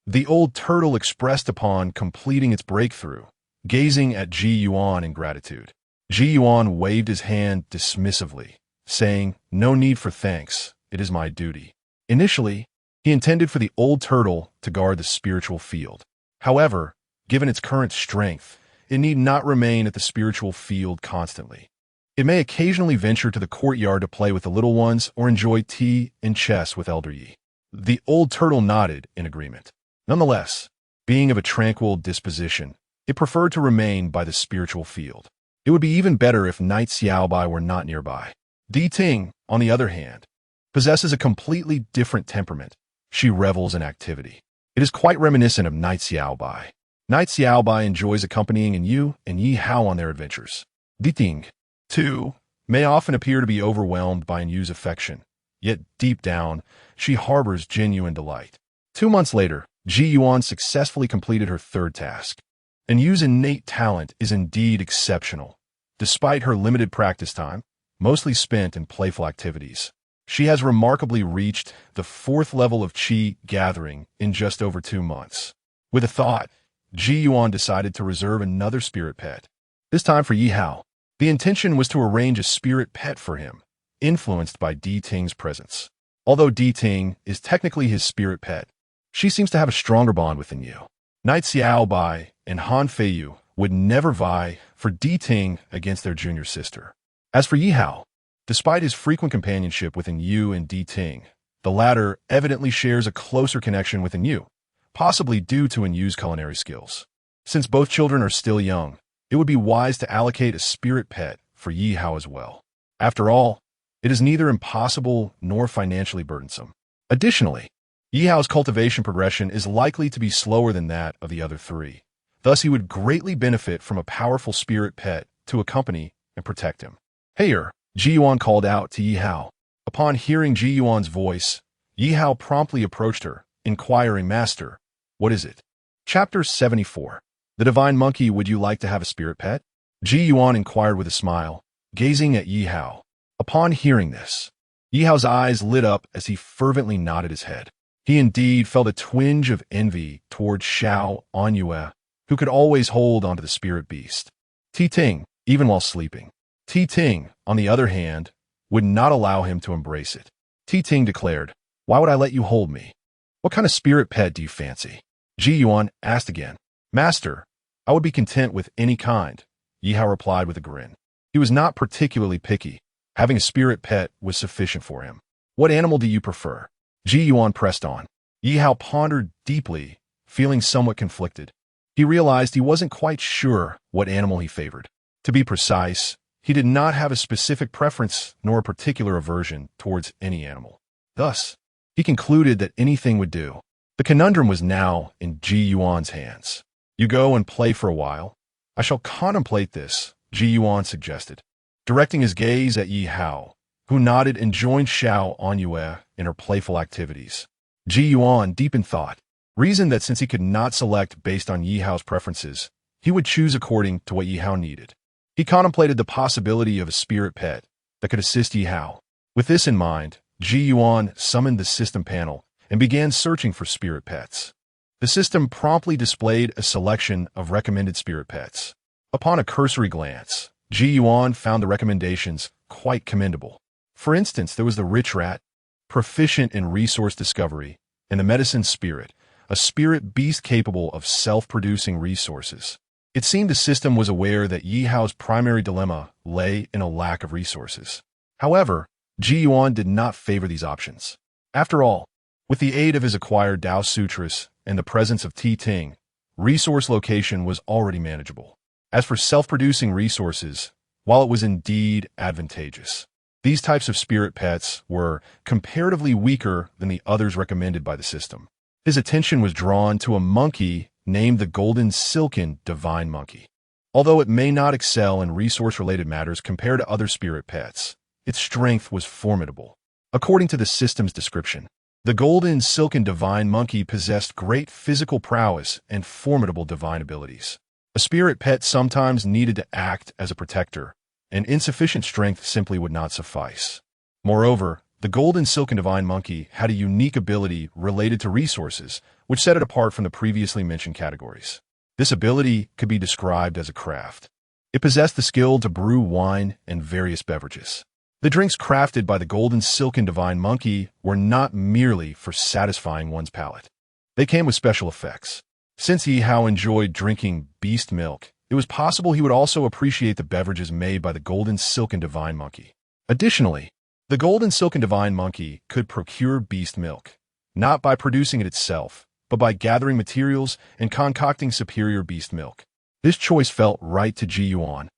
the old turtle expressed upon completing its breakthrough, gazing at Ji Yuan in gratitude. Ji Yuan waved his hand dismissively, saying, "No need for thanks, it is my duty." Initially, he intended for the old turtle to guard the spiritual field. However, given its current strength, it need not remain at the spiritual field constantly. It may occasionally venture to the courtyard to play with the little ones or enjoy tea and chess with Elder Yi. The old turtle nodded in agreement. Nonetheless, being of a tranquil disposition, it preferred to remain by the spiritual field. It would be even better if Knight Xiaobai were not nearby. Di Ting, on the other hand, possesses a completely different temperament. She revels in activity. It is quite reminiscent of Knight Xiaobai. Knight Xiaobai enjoys accompanying Yu and Yi Hao on their adventures. Di Ting, too, may often appear to be overwhelmed by Yu's affection, yet deep down, she harbors genuine delight. 2 months later, Ji Yuan successfully completed her 3rd task. Yu's innate talent is indeed exceptional. Despite her limited practice time, mostly spent in playful activities, she has remarkably reached the 4th level of Qi gathering in just over 2 months. With a thought, Ji Yuan decided to reserve another spirit pet, this time for Yi Hao. The intention was to arrange a spirit pet for him, influenced by Di Ting's presence. Although Di Ting is technically his spirit pet, she seems to have a stronger bond with Yu. Knight Xiaobai and Han Feiyu would never vie for Di Ting against their junior sister. As for Yi Hao, despite his frequent companionship with Yu and Di Ting, the latter evidently shares a closer connection with Yu, possibly due to Yu's culinary skills. Since both children are still young, it would be wise to allocate a spirit pet for Yi Hao as well. After all, it is neither impossible nor financially burdensome. Additionally, Yi Hao's cultivation progression is likely to be slower than that of the other three. Thus, he would greatly benefit from a powerful spirit pet to accompany and protect him. "Heyer," Ji Yuan called out to Yi Hao. Upon hearing Ji Yuan's voice, Yi Hao promptly approached her, inquiring, "Master, what is it?" Chapter 74. The Divine Monkey. Would you like to have a spirit pet? Ji Yuan inquired with a smile, gazing at Yi Hao. Upon hearing this, Yi Hao's eyes lit up as he fervently nodded his head. He indeed felt a twinge of envy towards Xiao Anyue, who could always hold onto the spirit beast. Ti Ting, even while sleeping. Ti Ting, on the other hand, would not allow him to embrace it. Ti Ting declared, "Why would I let you hold me? What kind of spirit pet do you fancy?" Ji Yuan asked again. "Master, I would be content with any kind," Yi Hao replied with a grin. He was not particularly picky. Having a spirit pet was sufficient for him. "What animal do you prefer?" Ji Yuan pressed on. Yi Hao pondered deeply, feeling somewhat conflicted. He realized he wasn't quite sure what animal he favored. To be precise, he did not have a specific preference nor a particular aversion towards any animal. Thus, he concluded that anything would do. The conundrum was now in Ji Yuan's hands. "You go and play for a while. I shall contemplate this," Ji Yuan suggested, directing his gaze at Yi Hao, who nodded and joined Xiao Anyue in her playful activities. Ji Yuan, deep in thought, reasoned that since he could not select based on Yi Hao's preferences, he would choose according to what Yi Hao needed. He contemplated the possibility of a spirit pet that could assist Yi Hao. With this in mind, Ji Yuan summoned the system panel and began searching for spirit pets. The system promptly displayed a selection of recommended spirit pets. Upon a cursory glance, Ji Yuan found the recommendations quite commendable. For instance, there was the rich rat, proficient in resource discovery, and the medicine spirit, a spirit beast capable of self-producing resources. It seemed the system was aware that Yi Hao's primary dilemma lay in a lack of resources. However, Ji Yuan did not favor these options. After all, with the aid of his acquired Tao Sutras and the presence of Ti Ting, resource location was already manageable. As for self-producing resources, while it was indeed advantageous, these types of spirit pets were comparatively weaker than the others recommended by the system. His attention was drawn to a monkey named the Golden Silken Divine Monkey. Although it may not excel in resource-related matters compared to other spirit pets, its strength was formidable. According to the system's description, the Golden Silken Divine Monkey possessed great physical prowess and formidable divine abilities. A spirit pet sometimes needed to act as a protector, and insufficient strength simply would not suffice. Moreover, the Golden Silken Divine Monkey had a unique ability related to resources, which set it apart from the previously mentioned categories. This ability could be described as a craft. It possessed the skill to brew wine and various beverages. The drinks crafted by the Golden Silken Divine Monkey were not merely for satisfying one's palate. They came with special effects. Since Yi Hao enjoyed drinking beast milk, it was possible he would also appreciate the beverages made by the Golden Silken Divine Monkey. Additionally, the Golden Silken Divine Monkey could procure beast milk, not by producing it itself, but by gathering materials and concocting superior beast milk. This choice felt right to Ji Yuan,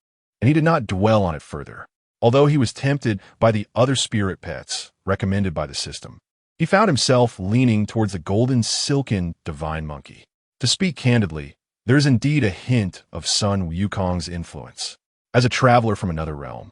and he did not dwell on it further. Although he was tempted by the other spirit pets recommended by the system, he found himself leaning towards the Golden Silken Divine Monkey. To speak candidly, there is indeed a hint of Sun Wukong's influence. As a traveler from another realm,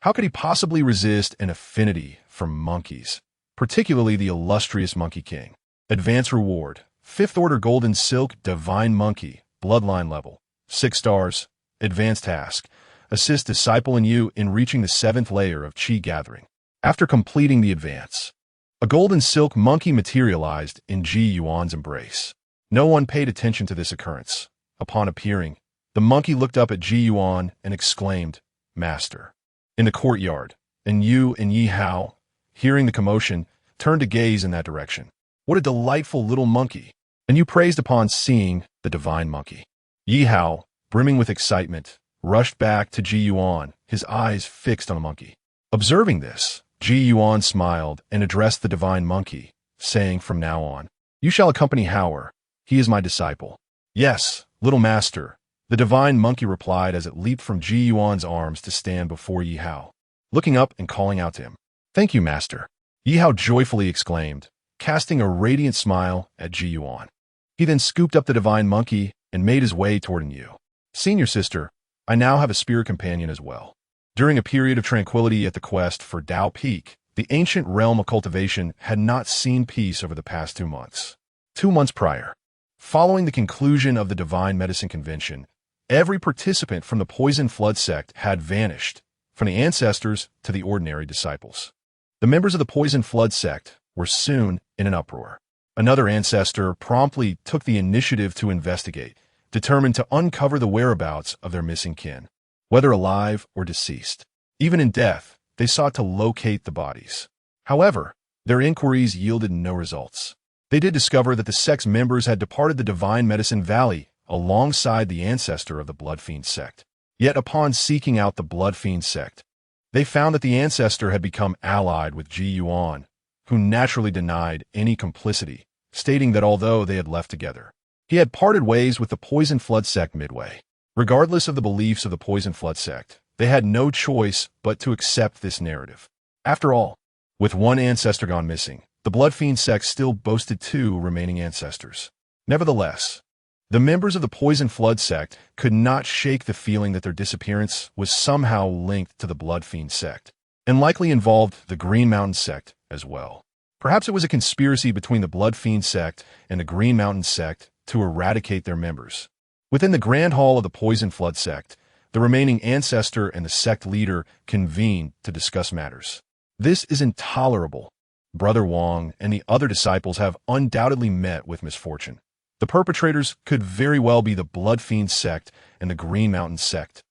how could he possibly resist an affinity for monkeys, particularly the illustrious Monkey King? Advance reward: 5th Order Golden Silk Divine Monkey, Bloodline level, 6 stars. Advanced task: assist Disciple and you in reaching the 7th layer of Qi gathering. After completing the advance, a golden silk monkey materialized in Ji Yuan's embrace. No one paid attention to this occurrence. Upon appearing, the monkey looked up at Ji Yuan and exclaimed, "Master." In the courtyard, and Yu and Yi Hao, hearing the commotion, turned to gaze in that direction. What a delightful little monkey! And Yu praised upon seeing the divine monkey. Yi Hao, brimming with excitement, rushed back to Ji Yuan, his eyes fixed on the monkey. Observing this, Ji Yuan smiled and addressed the divine monkey, saying, "From now on, you shall accompany Hauer. He is my disciple." "Yes, little master," the divine monkey replied as it leaped from Ji Yuan's arms to stand before Yi Hao, looking up and calling out to him. "Thank you, master," Yi Hao joyfully exclaimed, casting a radiant smile at Ji Yuan. He then scooped up the divine monkey and made his way toward Yu. Senior sister, I now have a spirit companion as well. During a period of tranquility at the quest for Dao Peak, the ancient realm of cultivation had not seen peace over the past 2 months. 2 months prior, following the conclusion of the Divine Medicine Convention, every participant from the Poison Flood sect had vanished, from the ancestors to the ordinary disciples. The members of the Poison Flood sect were soon in an uproar. Another ancestor promptly took the initiative to investigate, determined to uncover the whereabouts of their missing kin, whether alive or deceased. Even in death, they sought to locate the bodies. However, their inquiries yielded no results. They did discover that the sect's members had departed the Divine Medicine Valley alongside the ancestor of the Blood Fiend sect. Yet upon seeking out the Blood Fiend sect, they found that the ancestor had become allied with Ji Yuan, who naturally denied any complicity, stating that although they had left together, he had parted ways with the Poison Flood sect midway. Regardless of the beliefs of the Poison Flood sect, they had no choice but to accept this narrative. After all, with one ancestor gone missing, the Blood Fiend sect still boasted 2 remaining ancestors. Nevertheless, the members of the Poison Flood sect could not shake the feeling that their disappearance was somehow linked to the Blood Fiend sect, and likely involved the Green Mountain sect as well. Perhaps it was a conspiracy between the Blood Fiend sect and the Green Mountain sect to eradicate their members. Within the Grand Hall of the Poison Flood sect, the remaining ancestor and the sect leader convened to discuss matters. This is intolerable. Brother Wang and the other disciples have undoubtedly met with misfortune. The perpetrators could very well be the Blood Fiend sect and the Green Mountain sect.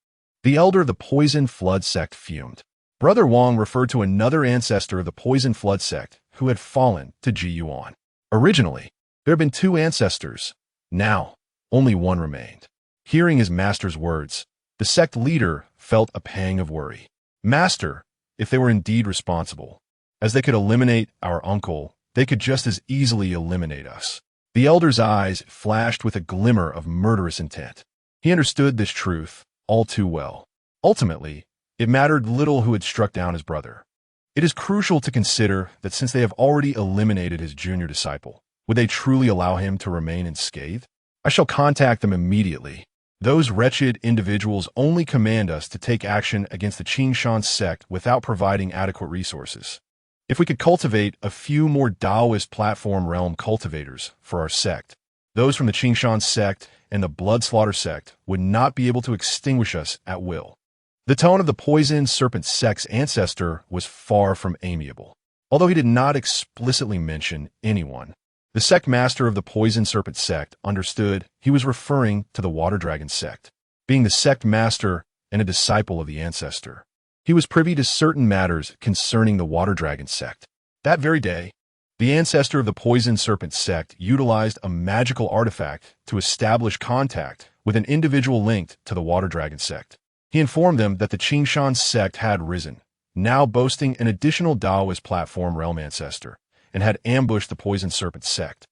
The elder of the Poison Flood sect fumed. Brother Wang referred to another ancestor of the Poison Flood sect who had fallen to Ji Yuan. Originally, there had been 2 ancestors. Now, only one remained. Hearing his master's words, the sect leader felt a pang of worry. Master, if they were indeed responsible, as they could eliminate our uncle, they could just as easily eliminate us. The elder's eyes flashed with a glimmer of murderous intent. He understood this truth all too well. Ultimately, it mattered little who had struck down his brother. It is crucial to consider that since they have already eliminated his junior disciple, would they truly allow him to remain unscathed? I shall contact them immediately. Those wretched individuals only command us to take action against the Qingshan sect without providing adequate resources. If we could cultivate a few more Taoist platform realm cultivators for our sect, those from the Qingshan sect and the Blood Slaughter sect would not be able to extinguish us at will. The tone of the Poison Serpent sect's ancestor was far from amiable. Although he did not explicitly mention anyone, the sect master of the Poison Serpent sect understood he was referring to the Water Dragon sect. Being the sect master and a disciple of the ancestor, he was privy to certain matters concerning the Water Dragon sect. That very day, the ancestor of the Poison Serpent sect utilized a magical artifact to establish contact with an individual linked to the Water Dragon sect. He informed them that the Qingshan sect had risen, now boasting an additional Taoist platform realm ancestor, and had ambushed the Poison Serpent sect,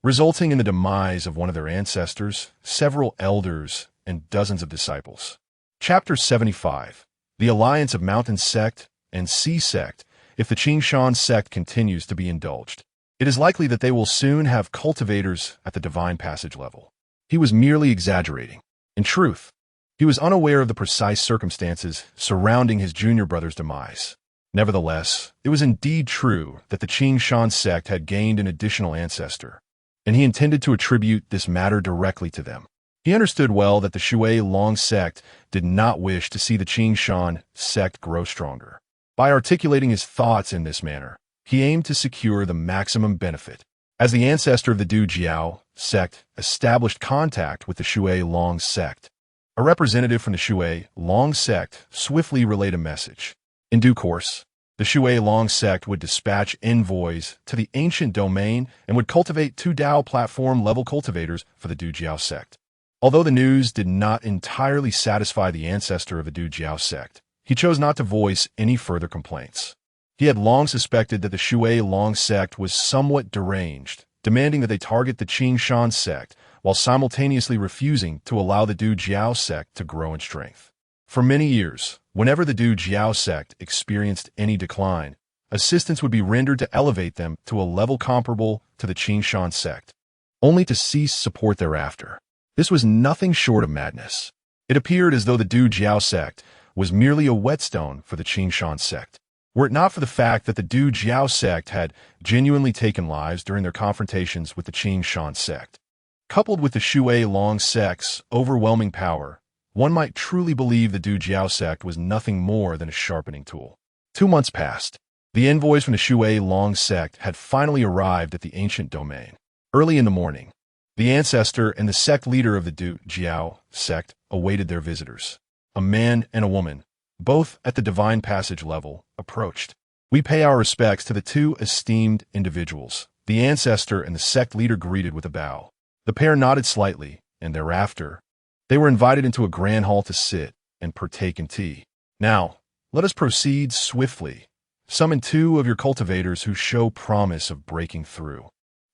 resulting in the demise of one of their ancestors, several elders, and dozens of disciples. Chapter 75. The Alliance of Mountain Sect and Sea Sect. If the Qingshan sect continues to be indulged, it is likely that they will soon have cultivators at the Divine Passage level. He was merely exaggerating. In truth, he was unaware of the precise circumstances surrounding his junior brother's demise. Nevertheless, it was indeed true that the Qingshan sect had gained an additional ancestor, and he intended to attribute this matter directly to them. He understood well that the Shui Long sect did not wish to see the Qingshan sect grow stronger. By articulating his thoughts in this manner, he aimed to secure the maximum benefit. As the ancestor of the Du Jiao sect established contact with the Shui Long sect, a representative from the Shui Long sect swiftly relayed a message. In due course, the Shui Long sect would dispatch envoys to the ancient domain and would cultivate 2 Dao platform-level cultivators for the Du Jiao sect. Although the news did not entirely satisfy the ancestor of the Du Jiao sect, he chose not to voice any further complaints. He had long suspected that the Shui Long sect was somewhat deranged, demanding that they target the Qingshan sect while simultaneously refusing to allow the Du Jiao sect to grow in strength. For many years, whenever the Du Jiao sect experienced any decline, assistance would be rendered to elevate them to a level comparable to the Qingshan sect, only to cease support thereafter. This was nothing short of madness. It appeared as though the Du Jiao sect was merely a whetstone for the Qingshan sect. Were it not for the fact that the Du Jiao sect had genuinely taken lives during their confrontations with the Qingshan sect, coupled with the Shui Long sect's overwhelming power, one might truly believe the Du Jiao sect was nothing more than a sharpening tool. 2 months passed. The envoys from the Shui Long sect had finally arrived at the ancient domain. Early in the morning, the ancestor and the sect leader of the Du Jiao sect awaited their visitors. A man and a woman, both at the divine passage level, approached. We pay our respects to the two esteemed individuals. The ancestor and the sect leader greeted with a bow. The pair nodded slightly, and thereafter, they were invited into a grand hall to sit and partake in tea. Now, let us proceed swiftly. Summon 2 of your cultivators who show promise of breaking through.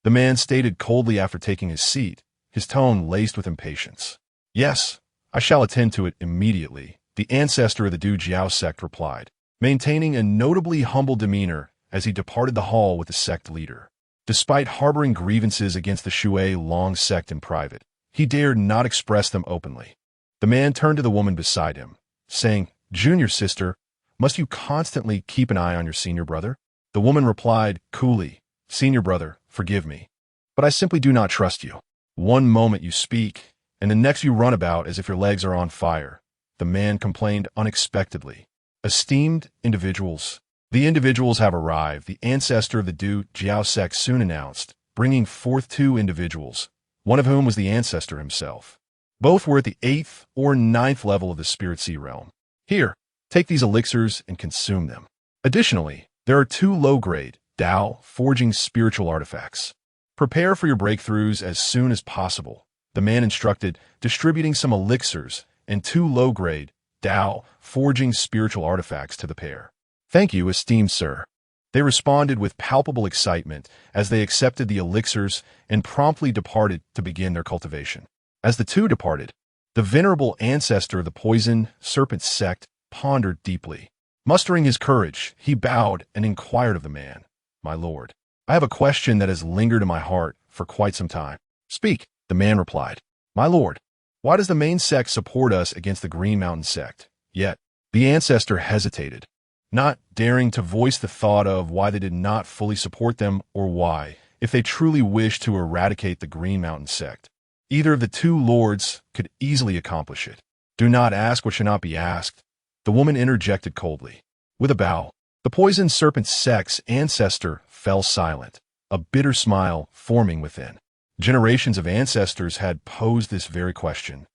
The man stated coldly after taking his seat, his tone laced with impatience. Yes, I shall attend to it immediately, the ancestor of the Du Jiao sect replied, maintaining a notably humble demeanor as he departed the hall with the sect leader. Despite harboring grievances against the Shui Long sect in private, he dared not express them openly. The man turned to the woman beside him, saying, "Junior sister, must you constantly keep an eye on your senior brother?" The woman replied coolly, "Senior brother, forgive me, but I simply do not trust you. One moment you speak, and the next you run about as if your legs are on fire." The man complained unexpectedly. "Esteemed individuals, the individuals have arrived," the ancestor of the Du Jiao sect soon announced, bringing forth 2 individuals, one of whom was the ancestor himself. Both were at the 8th or 9th level of the Spirit Sea realm. "Here, take these elixirs and consume them. Additionally, there are 2 low-grade Dao forging spiritual artifacts. Prepare for your breakthroughs as soon as possible," the man instructed, distributing some elixirs and 2 low-grade Dao forging spiritual artifacts to the pair. "Thank you, esteemed sir." They responded with palpable excitement as they accepted the elixirs and promptly departed to begin their cultivation. As the 2 departed, the venerable ancestor of the poison serpent sect pondered deeply. Mustering his courage, he bowed and inquired of the man, "My lord, I have a question that has lingered in my heart for quite some time." "Speak," the man replied. "My lord, why does the main sect support us against the Green Mountain sect?" Yet, the ancestor hesitated, not daring to voice the thought of why they did not fully support them or why, if they truly wished to eradicate the Green Mountain sect, either of the 2 lords could easily accomplish it. "Do not ask what should not be asked," the woman interjected coldly. With a bow, the poison serpent sect's ancestor fell silent, a bitter smile forming within. Generations of ancestors had posed this very question,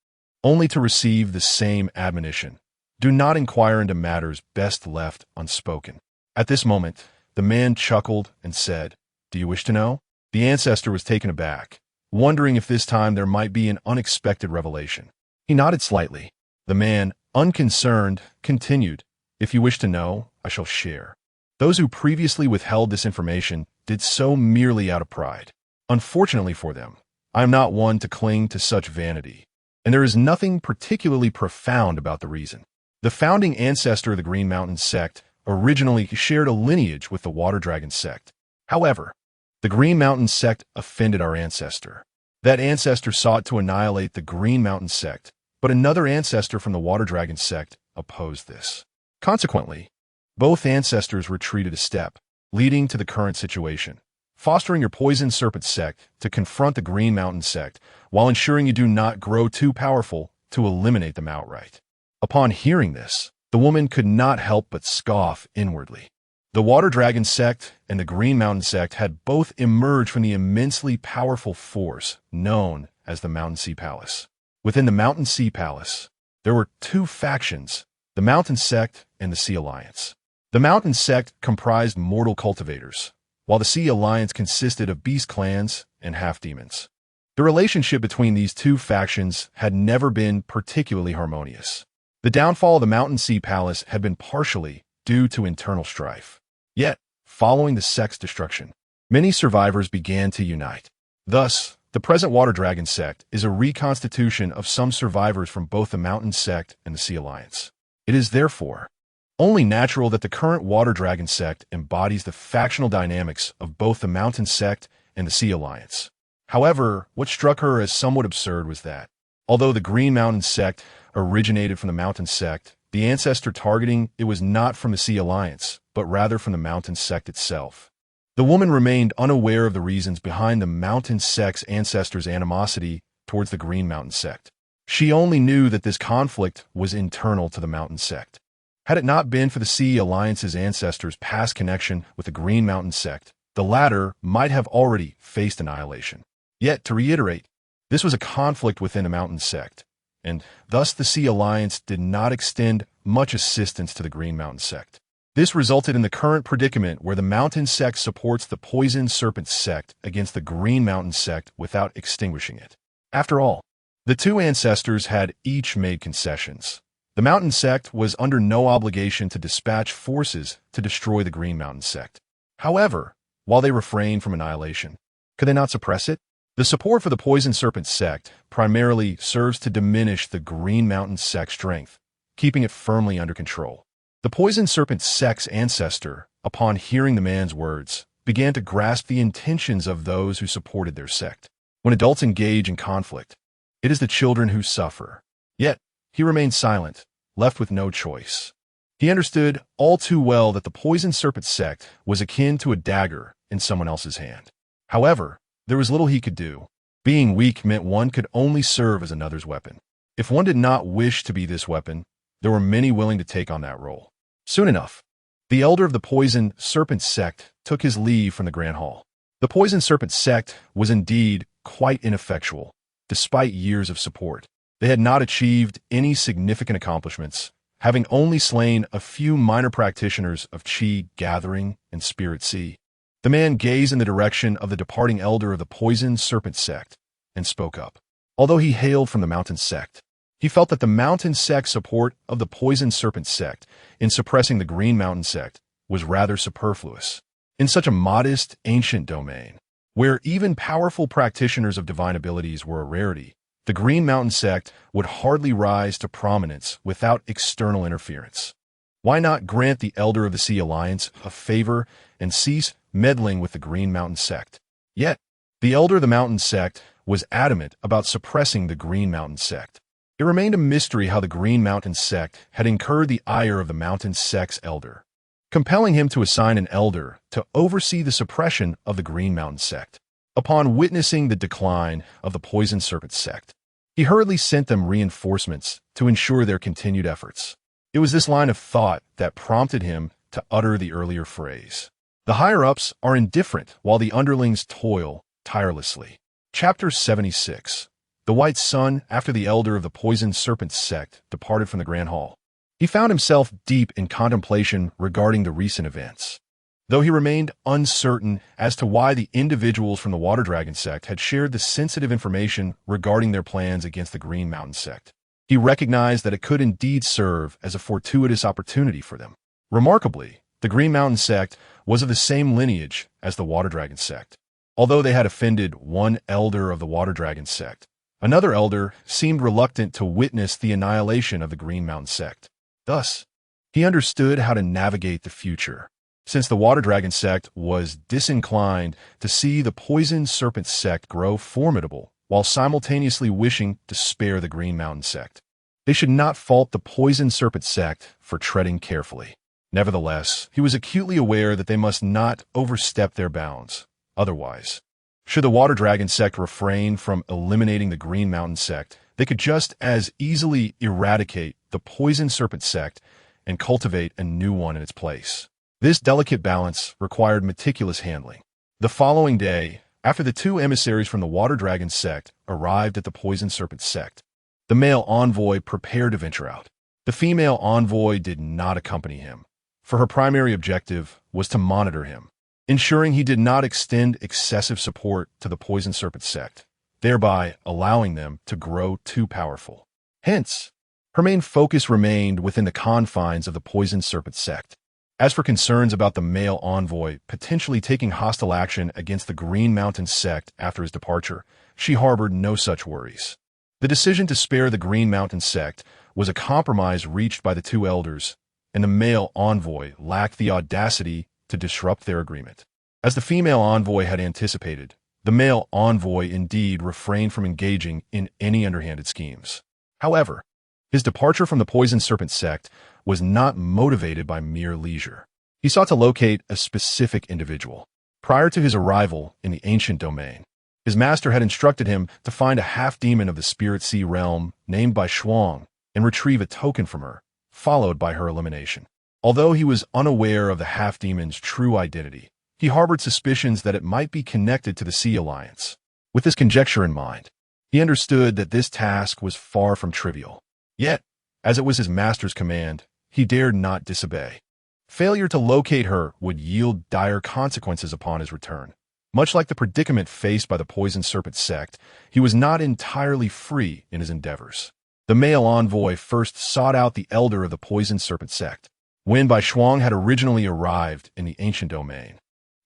only to receive the same admonition. Do not inquire into matters best left unspoken. At this moment, the man chuckled and said, "Do you wish to know?" The ancestor was taken aback, wondering if this time there might be an unexpected revelation. He nodded slightly. The man, unconcerned, continued, "If you wish to know, I shall share. Those who previously withheld this information did so merely out of pride. Unfortunately for them, I am not one to cling to such vanity, and there is nothing particularly profound about the reason. The founding ancestor of the Green Mountain sect originally shared a lineage with the Water Dragon sect. However, the Green Mountain sect offended our ancestor. That ancestor sought to annihilate the Green Mountain sect, but another ancestor from the Water Dragon sect opposed this. Consequently, both ancestors retreated a step, leading to the current situation, fostering your poison serpent sect to confront the Green Mountain sect while ensuring you do not grow too powerful to eliminate them outright. Upon hearing this, the woman could not help but scoff inwardly. The Water Dragon sect and the Green Mountain sect had both emerged from the immensely powerful force known as the Mountain Sea Palace. Within the Mountain Sea Palace, there were 2 factions, the Mountain Sect and the Sea Alliance. The Mountain Sect comprised mortal cultivators, while the Sea Alliance consisted of beast clans and half-demons. The relationship between these 2 factions had never been particularly harmonious. The downfall of the Mountain Sea Palace had been partially due to internal strife. Yet, following the sect's destruction, many survivors began to unite. Thus, the present Water Dragon sect is a reconstitution of some survivors from both the Mountain Sect and the Sea Alliance. It is therefore Only natural that the current Water Dragon sect embodies the factional dynamics of both the Mountain sect and the Sea Alliance. However, what struck her as somewhat absurd was that, although the Green Mountain sect originated from the Mountain sect, the ancestor targeting it was not from the Sea Alliance, but rather from the Mountain sect itself. The woman remained unaware of the reasons behind the Mountain sect's ancestors' animosity towards the Green Mountain sect. She only knew that this conflict was internal to the Mountain sect. Had it not been for the Sea Alliance's ancestors' past connection with the Green Mountain sect, the latter might have already faced annihilation. Yet, to reiterate, this was a conflict within the Mountain sect, and thus the Sea Alliance did not extend much assistance to the Green Mountain sect. This resulted in the current predicament where the Mountain sect supports the Poison Serpent sect against the Green Mountain sect without extinguishing it. After all, the two ancestors had each made concessions. The Mountain sect was under no obligation to dispatch forces to destroy the Green Mountain sect. However, while they refrained from annihilation, could they not suppress it? The support for the Poison Serpent sect primarily serves to diminish the Green Mountain sect's strength, keeping it firmly under control. The Poison Serpent sect's ancestor, upon hearing the man's words, began to grasp the intentions of those who supported their sect. When adults engage in conflict, it is the children who suffer. Yet, he remained silent, left with no choice. He understood all too well that the Poison Serpent sect was akin to a dagger in someone else's hand. However, there was little he could do. Being weak meant one could only serve as another's weapon. If one did not wish to be this weapon, there were many willing to take on that role. Soon enough, the elder of the Poison Serpent sect took his leave from the Grand Hall. The Poison Serpent sect was indeed quite ineffectual, despite years of support. They had not achieved any significant accomplishments, having only slain a few minor practitioners of Qi gathering and Spirit Sea. The man gazed in the direction of the departing elder of the Poison Serpent sect and spoke up. Although he hailed from the Mountain sect, he felt that the Mountain sect's support of the Poison Serpent sect in suppressing the Green Mountain sect was rather superfluous. In such a modest, ancient domain, where even powerful practitioners of divine abilities were a rarity, the Green Mountain sect would hardly rise to prominence without external interference. Why not grant the elder of the Sea Alliance a favor and cease meddling with the Green Mountain sect? Yet, the elder of the Mountain sect was adamant about suppressing the Green Mountain sect. It remained a mystery how the Green Mountain sect had incurred the ire of the Mountain sect's elder, compelling him to assign an elder to oversee the suppression of the Green Mountain sect. Upon witnessing the decline of the Poison Serpent sect, he hurriedly sent them reinforcements to ensure their continued efforts. It was this line of thought that prompted him to utter the earlier phrase. The higher-ups are indifferent while the underlings toil tirelessly. Chapter 76. The White Sun, after the elder of the Poison Serpent sect departed from the Grand Hall, he found himself deep in contemplation regarding the recent events. Though he remained uncertain as to why the individuals from the Water Dragon sect had shared the sensitive information regarding their plans against the Green Mountain sect, he recognized that it could indeed serve as a fortuitous opportunity for them. Remarkably, the Green Mountain sect was of the same lineage as the Water Dragon sect. Although they had offended one elder of the Water Dragon sect, another elder seemed reluctant to witness the annihilation of the Green Mountain sect. Thus, he understood how to navigate the future, since the Water Dragon sect was disinclined to see the Poison Serpent sect grow formidable while simultaneously wishing to spare the Green Mountain sect. They should not fault the Poison Serpent sect for treading carefully. Nevertheless, he was acutely aware that they must not overstep their bounds. Otherwise, should the Water Dragon sect refrain from eliminating the Green Mountain sect, they could just as easily eradicate the Poison Serpent sect and cultivate a new one in its place. This delicate balance required meticulous handling. The following day, after the two emissaries from the Water Dragon sect arrived at the Poison Serpent sect, the male envoy prepared to venture out. The female envoy did not accompany him, for her primary objective was to monitor him, ensuring he did not extend excessive support to the Poison Serpent sect, thereby allowing them to grow too powerful. Hence, her main focus remained within the confines of the Poison Serpent sect. As for concerns about the male envoy potentially taking hostile action against the Green Mountain sect after his departure, she harbored no such worries. The decision to spare the Green Mountain sect was a compromise reached by the two elders, and the male envoy lacked the audacity to disrupt their agreement. As the female envoy had anticipated, the male envoy indeed refrained from engaging in any underhanded schemes. However, his departure from the Poison Serpent sect was not motivated by mere leisure. He sought to locate a specific individual. Prior to his arrival in the ancient domain, his master had instructed him to find a half-demon of the Spirit Sea realm named by Shuang and retrieve a token from her, followed by her elimination. Although he was unaware of the half-demon's true identity, he harbored suspicions that it might be connected to the Sea Alliance. With this conjecture in mind, he understood that this task was far from trivial. Yet, as it was his master's command, he dared not disobey. Failure to locate her would yield dire consequences upon his return. Much like the predicament faced by the Poison Serpent sect, he was not entirely free in his endeavors. The male envoy first sought out the elder of the Poison Serpent sect, when Bai Shuang had originally arrived in the ancient domain.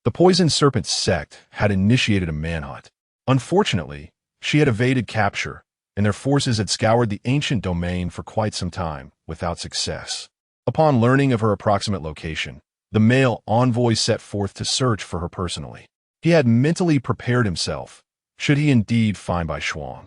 The Poison Serpent sect had initiated a manhunt. Unfortunately, she had evaded capture, and their forces had scoured the ancient domain for quite some time without success. Upon learning of her approximate location, the male envoy set forth to search for her personally. He had mentally prepared himself, should he indeed find Bai Shuang.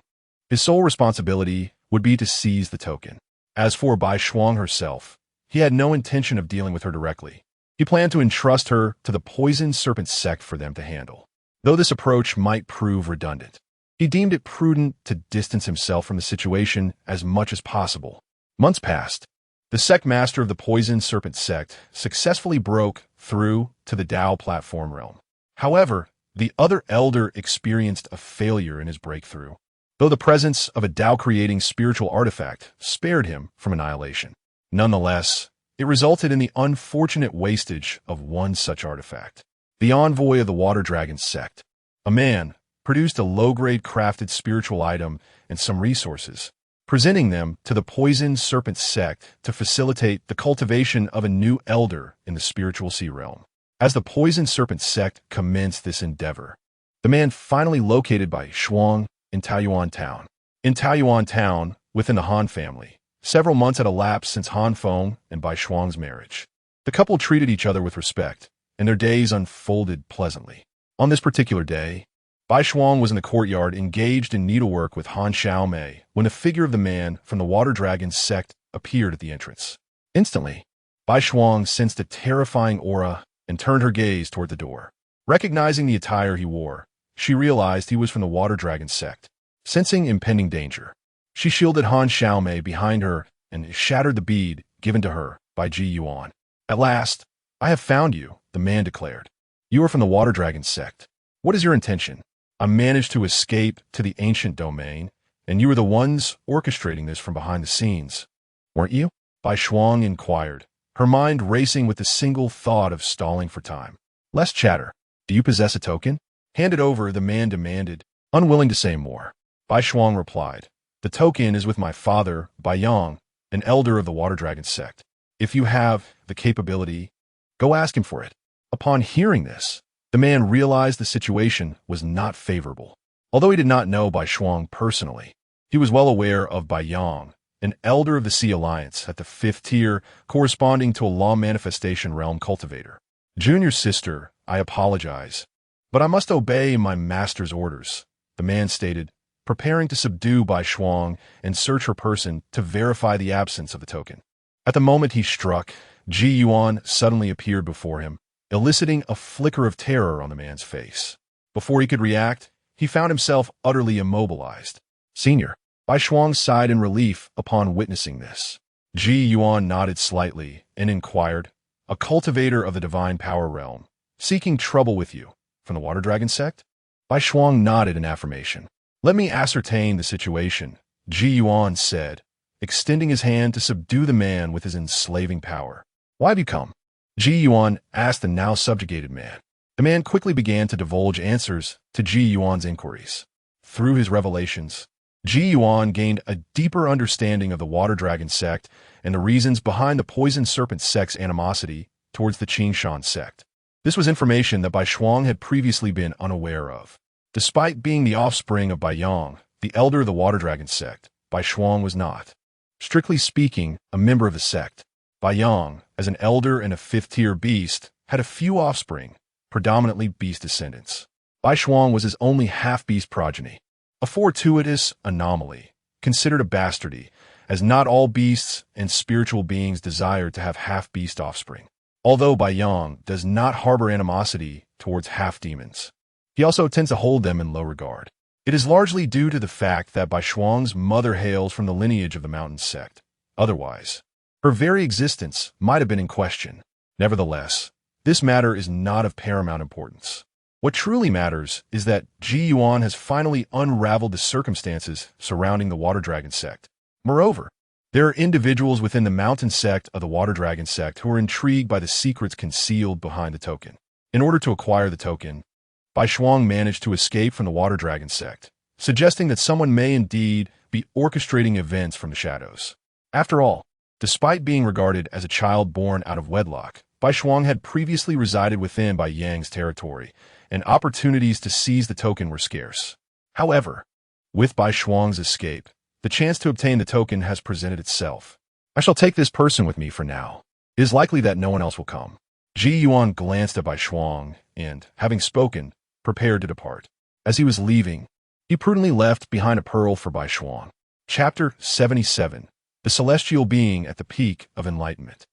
His sole responsibility would be to seize the token. As for Bai Shuang herself, he had no intention of dealing with her directly. He planned to entrust her to the Poison Serpent sect for them to handle. Though this approach might prove redundant, he deemed it prudent to distance himself from the situation as much as possible. Months passed. The sect master of the Poison Serpent sect successfully broke through to the Tao platform realm. However, the other elder experienced a failure in his breakthrough, though the presence of a Tao-creating spiritual artifact spared him from annihilation. Nonetheless, it resulted in the unfortunate wastage of one such artifact. The envoy of the Water Dragon sect, a man, produced a low-grade crafted spiritual item and some resources, presenting them to the Poison Serpent sect to facilitate the cultivation of a new elder in the spiritual sea realm. As the Poison Serpent sect commenced this endeavor, the man finally located Bai Shuang in Taoyuan Town. In Taoyuan Town, within the Han family, several months had elapsed since Han Feng and Bai Shuang's marriage. The couple treated each other with respect, and their days unfolded pleasantly. On this particular day, Bai Shuang was in the courtyard engaged in needlework with Han Xiaomei when the figure of the man from the Water Dragon sect appeared at the entrance. Instantly, Bai Shuang sensed a terrifying aura and turned her gaze toward the door. Recognizing the attire he wore, she realized he was from the Water Dragon sect. Sensing impending danger, she shielded Han Xiaomei behind her and shattered the bead given to her by Ji Yuan. At last, I have found you, the man declared. You are from the Water Dragon sect. What is your intention? I managed to escape to the ancient domain, and you were the ones orchestrating this from behind the scenes, weren't you? Bai Shuang inquired, her mind racing with the single thought of stalling for time. Less chatter. Do you possess a token? Hand it over, the man demanded, unwilling to say more. Bai Shuang replied, the token is with my father, Bai Yang, an elder of the Water Dragon sect. If you have the capability, go ask him for it. Upon hearing this, the man realized the situation was not favorable. Although he did not know Bai Shuang personally, he was well aware of Bai Yang, an elder of the Sea Alliance at the 5th tier, corresponding to a law manifestation realm cultivator. Junior sister, I apologize, but I must obey my master's orders, the man stated, preparing to subdue Bai Shuang and search her person to verify the absence of the token. At the moment he struck, Ji Yuan suddenly appeared before him, eliciting a flicker of terror on the man's face. Before he could react, he found himself utterly immobilized. Senior, Bai Shuang sighed in relief upon witnessing this. Ji Yuan nodded slightly and inquired, a cultivator of the divine power realm, seeking trouble with you, from the Water Dragon sect? Bai Shuang nodded in affirmation. Let me ascertain the situation, Ji Yuan said, extending his hand to subdue the man with his enslaving power. Why have you come? Ji Yuan asked the now subjugated man. The man quickly began to divulge answers to Ji Yuan's inquiries. Through his revelations, Ji Yuan gained a deeper understanding of the Water Dragon sect and the reasons behind the Poison Serpent sect's animosity towards the Qingshan sect. This was information that Bai Shuang had previously been unaware of. Despite being the offspring of Bai Yang, the elder of the Water Dragon sect, Bai Shuang was not, strictly speaking, a member of the sect. Bai Yang, as an elder and a fifth-tier beast, had a few offspring, predominantly beast descendants. Bai Shuang was his only half-beast progeny, a fortuitous anomaly, considered a bastardy, as not all beasts and spiritual beings desire to have half-beast offspring. Although Bai Yang does not harbor animosity towards half-demons, he also tends to hold them in low regard. It is largely due to the fact that Bai Shuang's mother hails from the lineage of the mountain sect. Otherwise, her very existence might have been in question. Nevertheless, this matter is not of paramount importance. What truly matters is that Ji Yuan has finally unraveled the circumstances surrounding the Water Dragon sect. Moreover, there are individuals within the mountain sect of the Water Dragon sect who are intrigued by the secrets concealed behind the token. In order to acquire the token, Bai Shuang managed to escape from the Water Dragon sect, suggesting that someone may indeed be orchestrating events from the shadows. After all, despite being regarded as a child born out of wedlock, Bai Shuang had previously resided within Bai Yang's territory, and opportunities to seize the token were scarce. However, with Bai Shuang's escape, the chance to obtain the token has presented itself. I shall take this person with me for now. It is likely that no one else will come. Ji Yuan glanced at Bai Shuang and, having spoken, prepared to depart. As he was leaving, he prudently left behind a pearl for Bai Shuang. Chapter 77. The Celestial Being at the Peak of Enlightenment.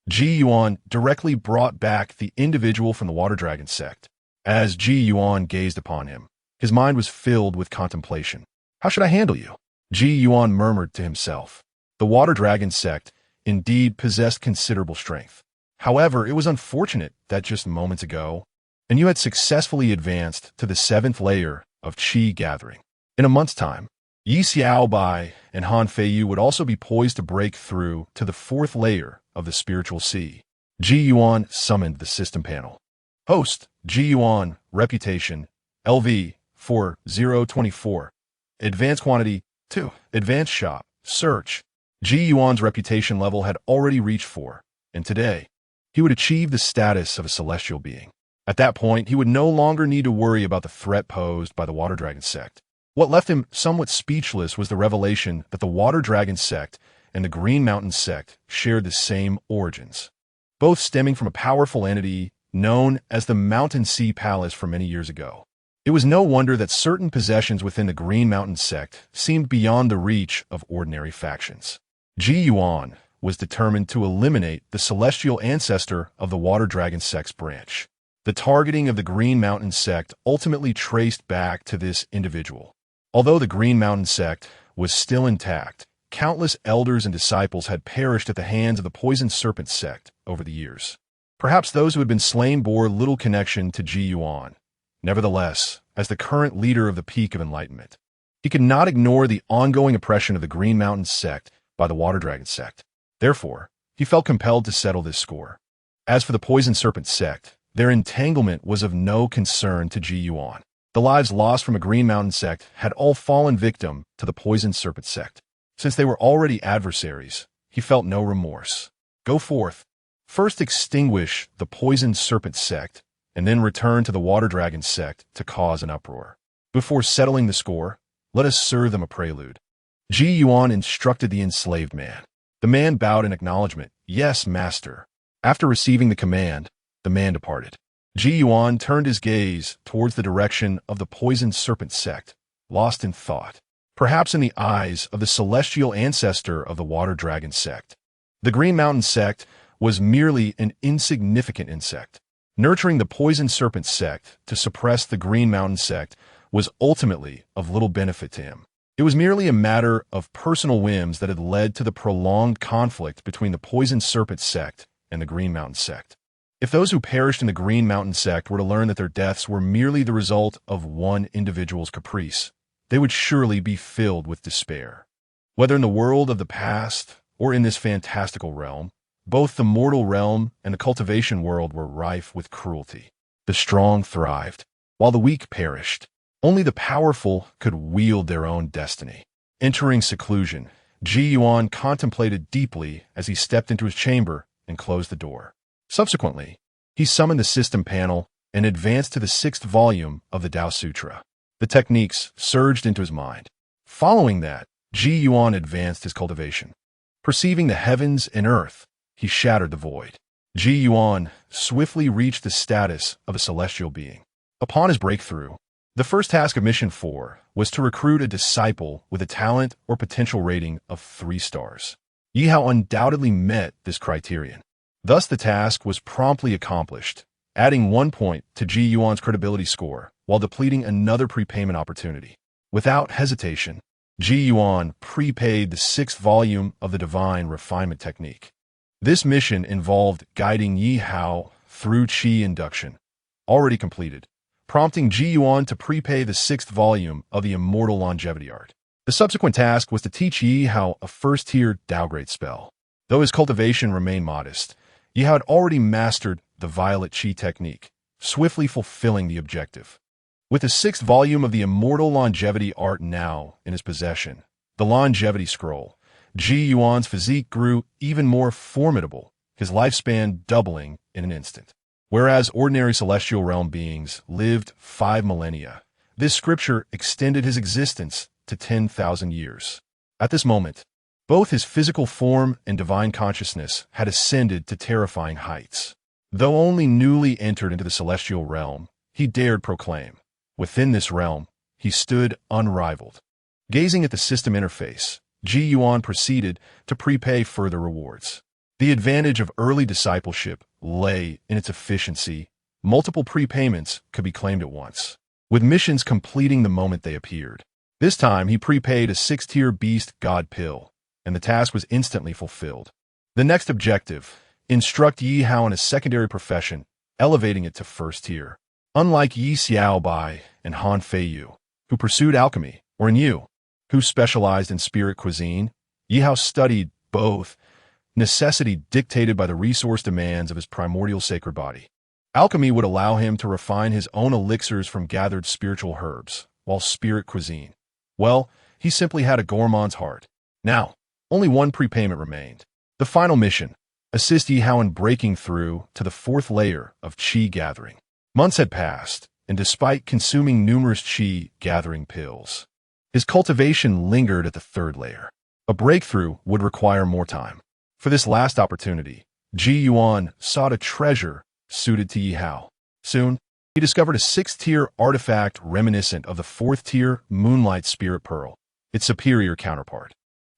Ji Yuan directly brought back the individual from the Water Dragon sect. As Ji Yuan gazed upon him, his mind was filled with contemplation. How should I handle you? Ji Yuan murmured to himself. The Water Dragon sect indeed possessed considerable strength. However, it was unfortunate that just moments ago, and you had successfully advanced to the 7th layer of Qi gathering. In a month's time, Yi Xiaobai and Han Feiyu would also be poised to break through to the 4th layer of the spiritual sea. Ji Yuan summoned the system panel. Host, Ji Yuan, reputation, LV, 4024. Advanced quantity, 2. Advanced shop, search. Ji Yuan's reputation level had already reached 4, and today, he would achieve the status of a celestial being. At that point, he would no longer need to worry about the threat posed by the Water Dragon sect. What left him somewhat speechless was the revelation that the Water Dragon sect and the Green Mountain sect shared the same origins, both stemming from a powerful entity known as the Mountain Sea Palace from many years ago. It was no wonder that certain possessions within the Green Mountain sect seemed beyond the reach of ordinary factions. Ji Yuan was determined to eliminate the celestial ancestor of the Water Dragon sect's branch. The targeting of the Green Mountain sect ultimately traced back to this individual. Although the Green Mountain sect was still intact, countless elders and disciples had perished at the hands of the Poison Serpent sect over the years. Perhaps those who had been slain bore little connection to Ji Yuan. Nevertheless, as the current leader of the Peak of Enlightenment, he could not ignore the ongoing oppression of the Green Mountain sect by the Water Dragon sect. Therefore, he felt compelled to settle this score. As for the Poison Serpent sect, their entanglement was of no concern to Ji Yuan. The lives lost from a Green Mountain sect had all fallen victim to the Poison Serpent sect. Since they were already adversaries, he felt no remorse. Go forth. First extinguish the Poison Serpent sect, and then return to the Water Dragon sect to cause an uproar. Before settling the score, let us serve them a prelude. Ji Yuan instructed the enslaved man. The man bowed in acknowledgement. Yes, master. After receiving the command, the man departed. Ji Yuan turned his gaze towards the direction of the Poison Serpent sect, lost in thought, perhaps in the eyes of the celestial ancestor of the Water Dragon sect. The Green Mountain sect was merely an insignificant insect. Nurturing the Poison Serpent sect to suppress the Green Mountain sect was ultimately of little benefit to him. It was merely a matter of personal whims that had led to the prolonged conflict between the Poison Serpent sect and the Green Mountain sect. If those who perished in the Green Mountain sect were to learn that their deaths were merely the result of one individual's caprice, they would surely be filled with despair. Whether in the world of the past or in this fantastical realm, both the mortal realm and the cultivation world were rife with cruelty. The strong thrived, while the weak perished. Only the powerful could wield their own destiny. Entering seclusion, Ji Yuan contemplated deeply as he stepped into his chamber and closed the door. Subsequently, he summoned the system panel and advanced to the 6th volume of the Tao Sutra. The techniques surged into his mind. Following that, Ji Yuan advanced his cultivation. Perceiving the heavens and earth, he shattered the void. Ji Yuan swiftly reached the status of a celestial being. Upon his breakthrough, the first task of Mission 4 was to recruit a disciple with a talent or potential rating of 3 stars. Yi Hao undoubtedly met this criterion. Thus the task was promptly accomplished, adding 1 point to Ji Yuan's credibility score while depleting another prepayment opportunity. Without hesitation, Ji Yuan prepaid the 6th volume of the Divine Refinement Technique. This mission involved guiding Yi Hao through Qi induction, already completed, prompting Ji Yuan to prepay the 6th volume of the Immortal Longevity Art. The subsequent task was to teach Yi Hao a first-tier Dao-grade spell. Though his cultivation remained modest, Yi Hao had already mastered the Violet Qi technique, swiftly fulfilling the objective. With the 6th volume of the Immortal Longevity Art now in his possession, the Longevity Scroll, Ji Yuan's physique grew even more formidable, his lifespan doubling in an instant. Whereas ordinary celestial realm beings lived 5 millennia, this scripture extended his existence to 10,000 years. At this moment, both his physical form and divine consciousness had ascended to terrifying heights. Though only newly entered into the celestial realm, he dared proclaim, within this realm, he stood unrivaled. Gazing at the system interface, Ji Yuan proceeded to prepay further rewards. The advantage of early discipleship lay in its efficiency. Multiple prepayments could be claimed at once, with missions completing the moment they appeared. This time, he prepaid a 6th-tier Beast God Pill, and the task was instantly fulfilled. The next objective, instruct Yi Hao in a secondary profession, elevating it to 1st tier. Unlike Yi Xiaobai and Han Feiyu, who pursued alchemy, or in Yu, who specialized in spirit cuisine, Yi Hao studied both, necessity dictated by the resource demands of his primordial sacred body. Alchemy would allow him to refine his own elixirs from gathered spiritual herbs, while spirit cuisine, well, he simply had a gourmand's heart. Now, only 1 prepayment remained. The final mission, assist Yi Hao in breaking through to the 4th layer of Qi gathering. Months had passed, and despite consuming numerous Qi gathering pills, his cultivation lingered at the 3rd layer. A breakthrough would require more time. For this last opportunity, Ji Yuan sought a treasure suited to Yi Hao. Soon, he discovered a 6th-tier artifact reminiscent of the 4th-tier Moonlight Spirit Pearl, its superior counterpart.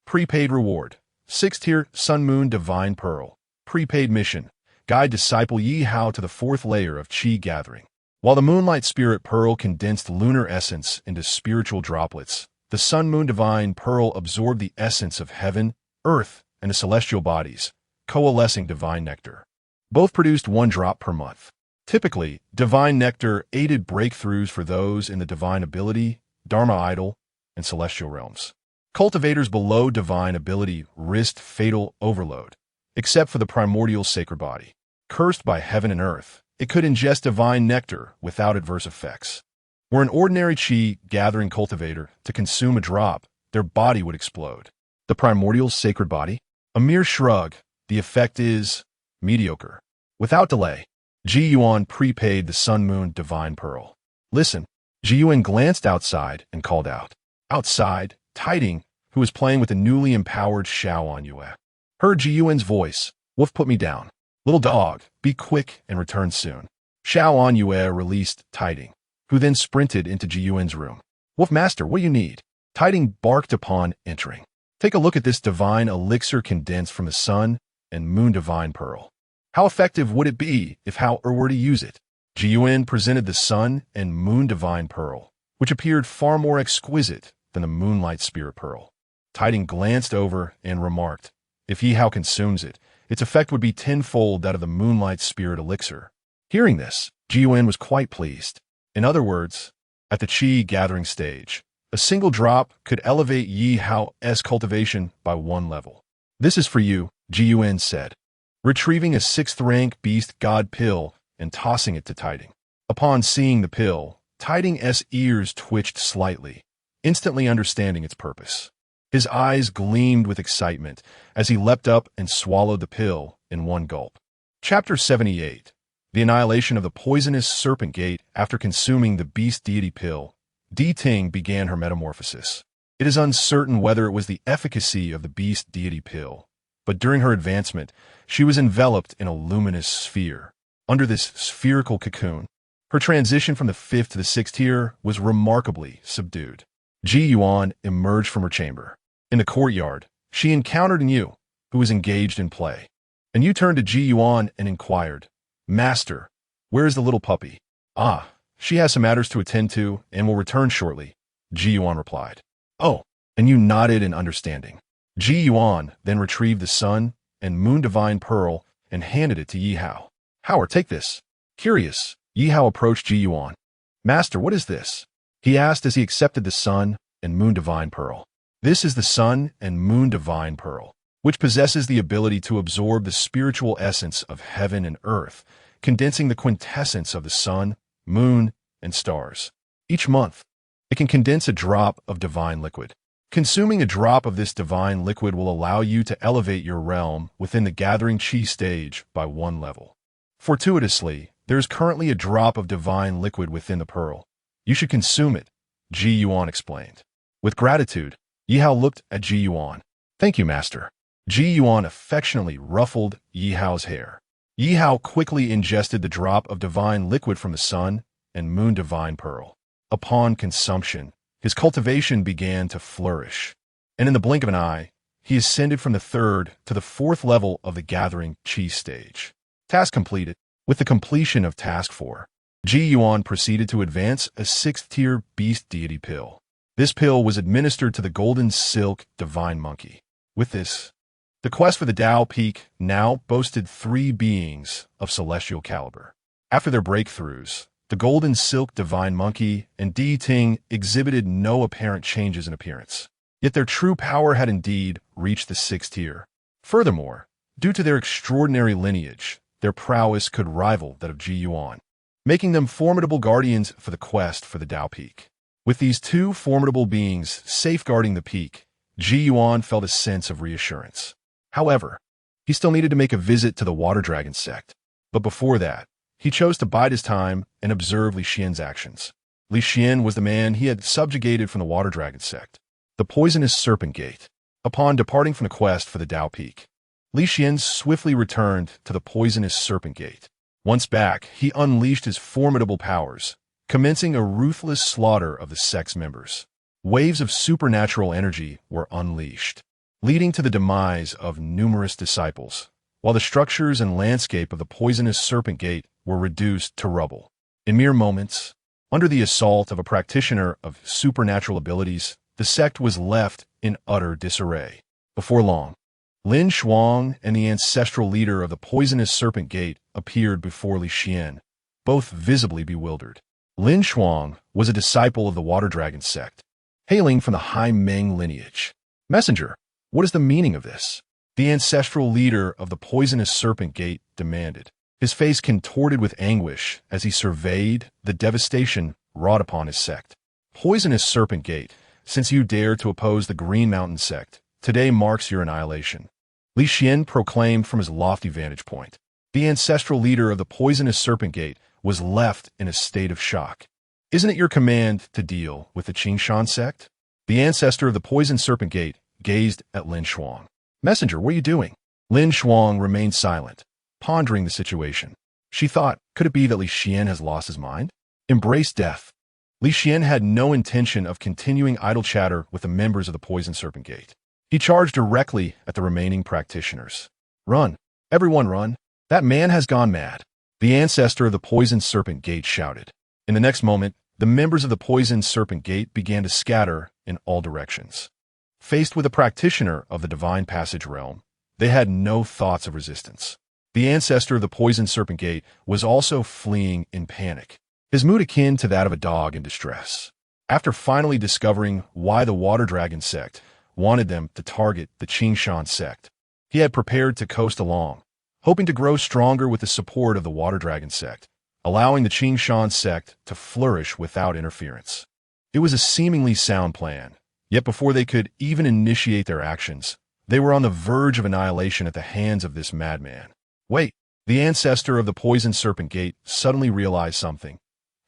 Prepaid reward, 6th-tier Sun Moon Divine Pearl. Prepaid mission, guide disciple Yi Hao to the 4th layer of Qi gathering. While the Moonlight Spirit Pearl condensed lunar essence into spiritual droplets, the Sun Moon Divine Pearl absorbed the essence of heaven, earth, and the celestial bodies, coalescing divine nectar. Both produced 1 drop per month. Typically, divine nectar aided breakthroughs for those in the divine ability, dharma idol, and celestial realms. Cultivators below divine ability risked fatal overload, except for the primordial sacred body. Cursed by heaven and earth, it could ingest divine nectar without adverse effects. Were an ordinary Qi gathering cultivator to consume a drop, their body would explode. The primordial sacred body? A mere shrug, the effect is mediocre. Without delay, Ji Yuan prepaid the Sun Moon Divine Pearl. Listen, Ji Yuan glanced outside and called out. Outside, Tiding, who was playing with the newly empowered Xiao Anyue, heard Ji Yuan's voice. Wolf, put me down. Little dog, be quick and return soon. Xiao Anyue released Tiding, who then sprinted into Ji Yuan's room. Wolf Master, what do you need? Tiding barked upon entering. Take a look at this divine elixir condensed from the Sun and Moon Divine Pearl. How effective would it be if Hao were to use it? Ji Yuan presented the Sun and Moon Divine Pearl, which appeared far more exquisite than the Moonlight Spirit Pearl. Tiding glanced over and remarked, if Yi Hao consumes it, its effect would be tenfold that of the Moonlight Spirit Elixir. Hearing this, Ji Yuan was quite pleased. In other words, at the Qi gathering stage, a single drop could elevate Yi Hao's cultivation by 1 level. This is for you, Ji Yuan said, retrieving a 6th-rank Beast God Pill and tossing it to Tiding. Upon seeing the pill, Tiding's ears twitched slightly, instantly understanding its purpose. His eyes gleamed with excitement as he leapt up and swallowed the pill in 1 gulp. Chapter 78. The Annihilation of the Poisonous Serpent Gate. After consuming the Beast Deity Pill, Di Ting began her metamorphosis. It is uncertain whether it was the efficacy of the Beast Deity Pill, But during her advancement, she was enveloped in a luminous sphere. Under this spherical cocoon, her transition from the 5th to the 6th tier was remarkably subdued. Ji Yuan emerged from her chamber. In the courtyard, she encountered Yu, who was engaged in play. And Yu turned to Ji Yuan and inquired, "Master, where is the little puppy?" "Ah, she has some matters to attend to and will return shortly," Ji Yuan replied. "Oh," and Yu nodded in understanding. Ji Yuan then retrieved the Sun and Moon Divine Pearl and handed it to Yi Hao. "Howard, take this." Curious, Yi Hao approached Ji Yuan. "Master, what is this?" he asked as he accepted the Sun and Moon Divine Pearl. "This is the Sun and Moon Divine Pearl, which possesses the ability to absorb the spiritual essence of heaven and earth, condensing the quintessence of the sun, moon, and stars. Each month, it can condense a drop of divine liquid. Consuming a drop of this divine liquid will allow you to elevate your realm within the gathering chi stage by 1 level. Fortuitously, there is currently a drop of divine liquid within the pearl. You should consume it," Ji Yuan explained. With gratitude, Yi Hao looked at Ji Yuan. "Thank you, master." Ji Yuan affectionately ruffled Yi Hao's hair. Yi Hao quickly ingested the drop of divine liquid from the Sun and Moon Divine Pearl. Upon consumption, his cultivation began to flourish, and in the blink of an eye, he ascended from the 3rd to the 4th level of the gathering chi stage. Task completed. With the completion of Task 4, Ji Yuan proceeded to advance a 6th-tier beast deity pill. This pill was administered to the Golden Silk Divine Monkey. With this, the quest for the Tao Peak now boasted 3 beings of celestial caliber. After their breakthroughs, the Golden Silk Divine Monkey and Di Ting exhibited no apparent changes in appearance. Yet their true power had indeed reached the 6th tier. Furthermore, due to their extraordinary lineage, their prowess could rival that of Ji Yuan, making them formidable guardians for the quest for the Tao Peak. With these 2 formidable beings safeguarding the peak, Ji Yuan felt a sense of reassurance. However, he still needed to make a visit to the Water Dragon sect. But before that, he chose to bide his time and observe Li Xian's actions. Li Xian was the man he had subjugated from the Water Dragon sect, the poisonous Serpent Gate. Upon departing from the quest for the Tao Peak, Li Xian swiftly returned to the poisonous Serpent Gate. Once back, he unleashed his formidable powers, commencing a ruthless slaughter of the sect's members. Waves of supernatural energy were unleashed, leading to the demise of numerous disciples, while the structures and landscape of the poisonous Serpent Gate were reduced to rubble. In mere moments, under the assault of a practitioner of supernatural abilities, the sect was left in utter disarray. Before long, Lin Shuang and the ancestral leader of the poisonous Serpent Gate appeared before Li Xian, both visibly bewildered. Lin Shuang was a disciple of the Water Dragon sect, hailing from the Hai Meng lineage. "Messenger, what is the meaning of this?" the ancestral leader of the poisonous Serpent Gate demanded, his face contorted with anguish as he surveyed the devastation wrought upon his sect. "Poisonous Serpent Gate, since you dare to oppose the Green Mountain sect, today marks your annihilation," Li Xian proclaimed from his lofty vantage point. The ancestral leader of the poisonous Serpent Gate was left in a state of shock. "Isn't it your command to deal with the Qingshan sect?" The ancestor of the poisoned Serpent Gate gazed at Lin Shuang. "Messenger, what are you doing?" Lin Shuang remained silent, pondering the situation. She thought, could it be that Li Xian has lost his mind? Embrace death. Li Xian had no intention of continuing idle chatter with the members of the poisoned Serpent Gate. He charged directly at the remaining practitioners. "Run! Everyone run! That man has gone mad!" The ancestor of the poisoned Serpent Gate shouted. In the next moment, the members of the poisoned Serpent Gate began to scatter in all directions. Faced with a practitioner of the Divine Passage realm, they had no thoughts of resistance. The ancestor of the poisoned Serpent Gate was also fleeing in panic, his mood akin to that of a dog in distress. After finally discovering why the Water Dragon sect wanted them to target the Qingshan sect, he had prepared to coast along, hoping to grow stronger with the support of the Water Dragon sect, allowing the Qingshan sect to flourish without interference. It was a seemingly sound plan, yet before they could even initiate their actions, they were on the verge of annihilation at the hands of this madman. Wait, the ancestor of the poisoned Serpent Gate suddenly realized something.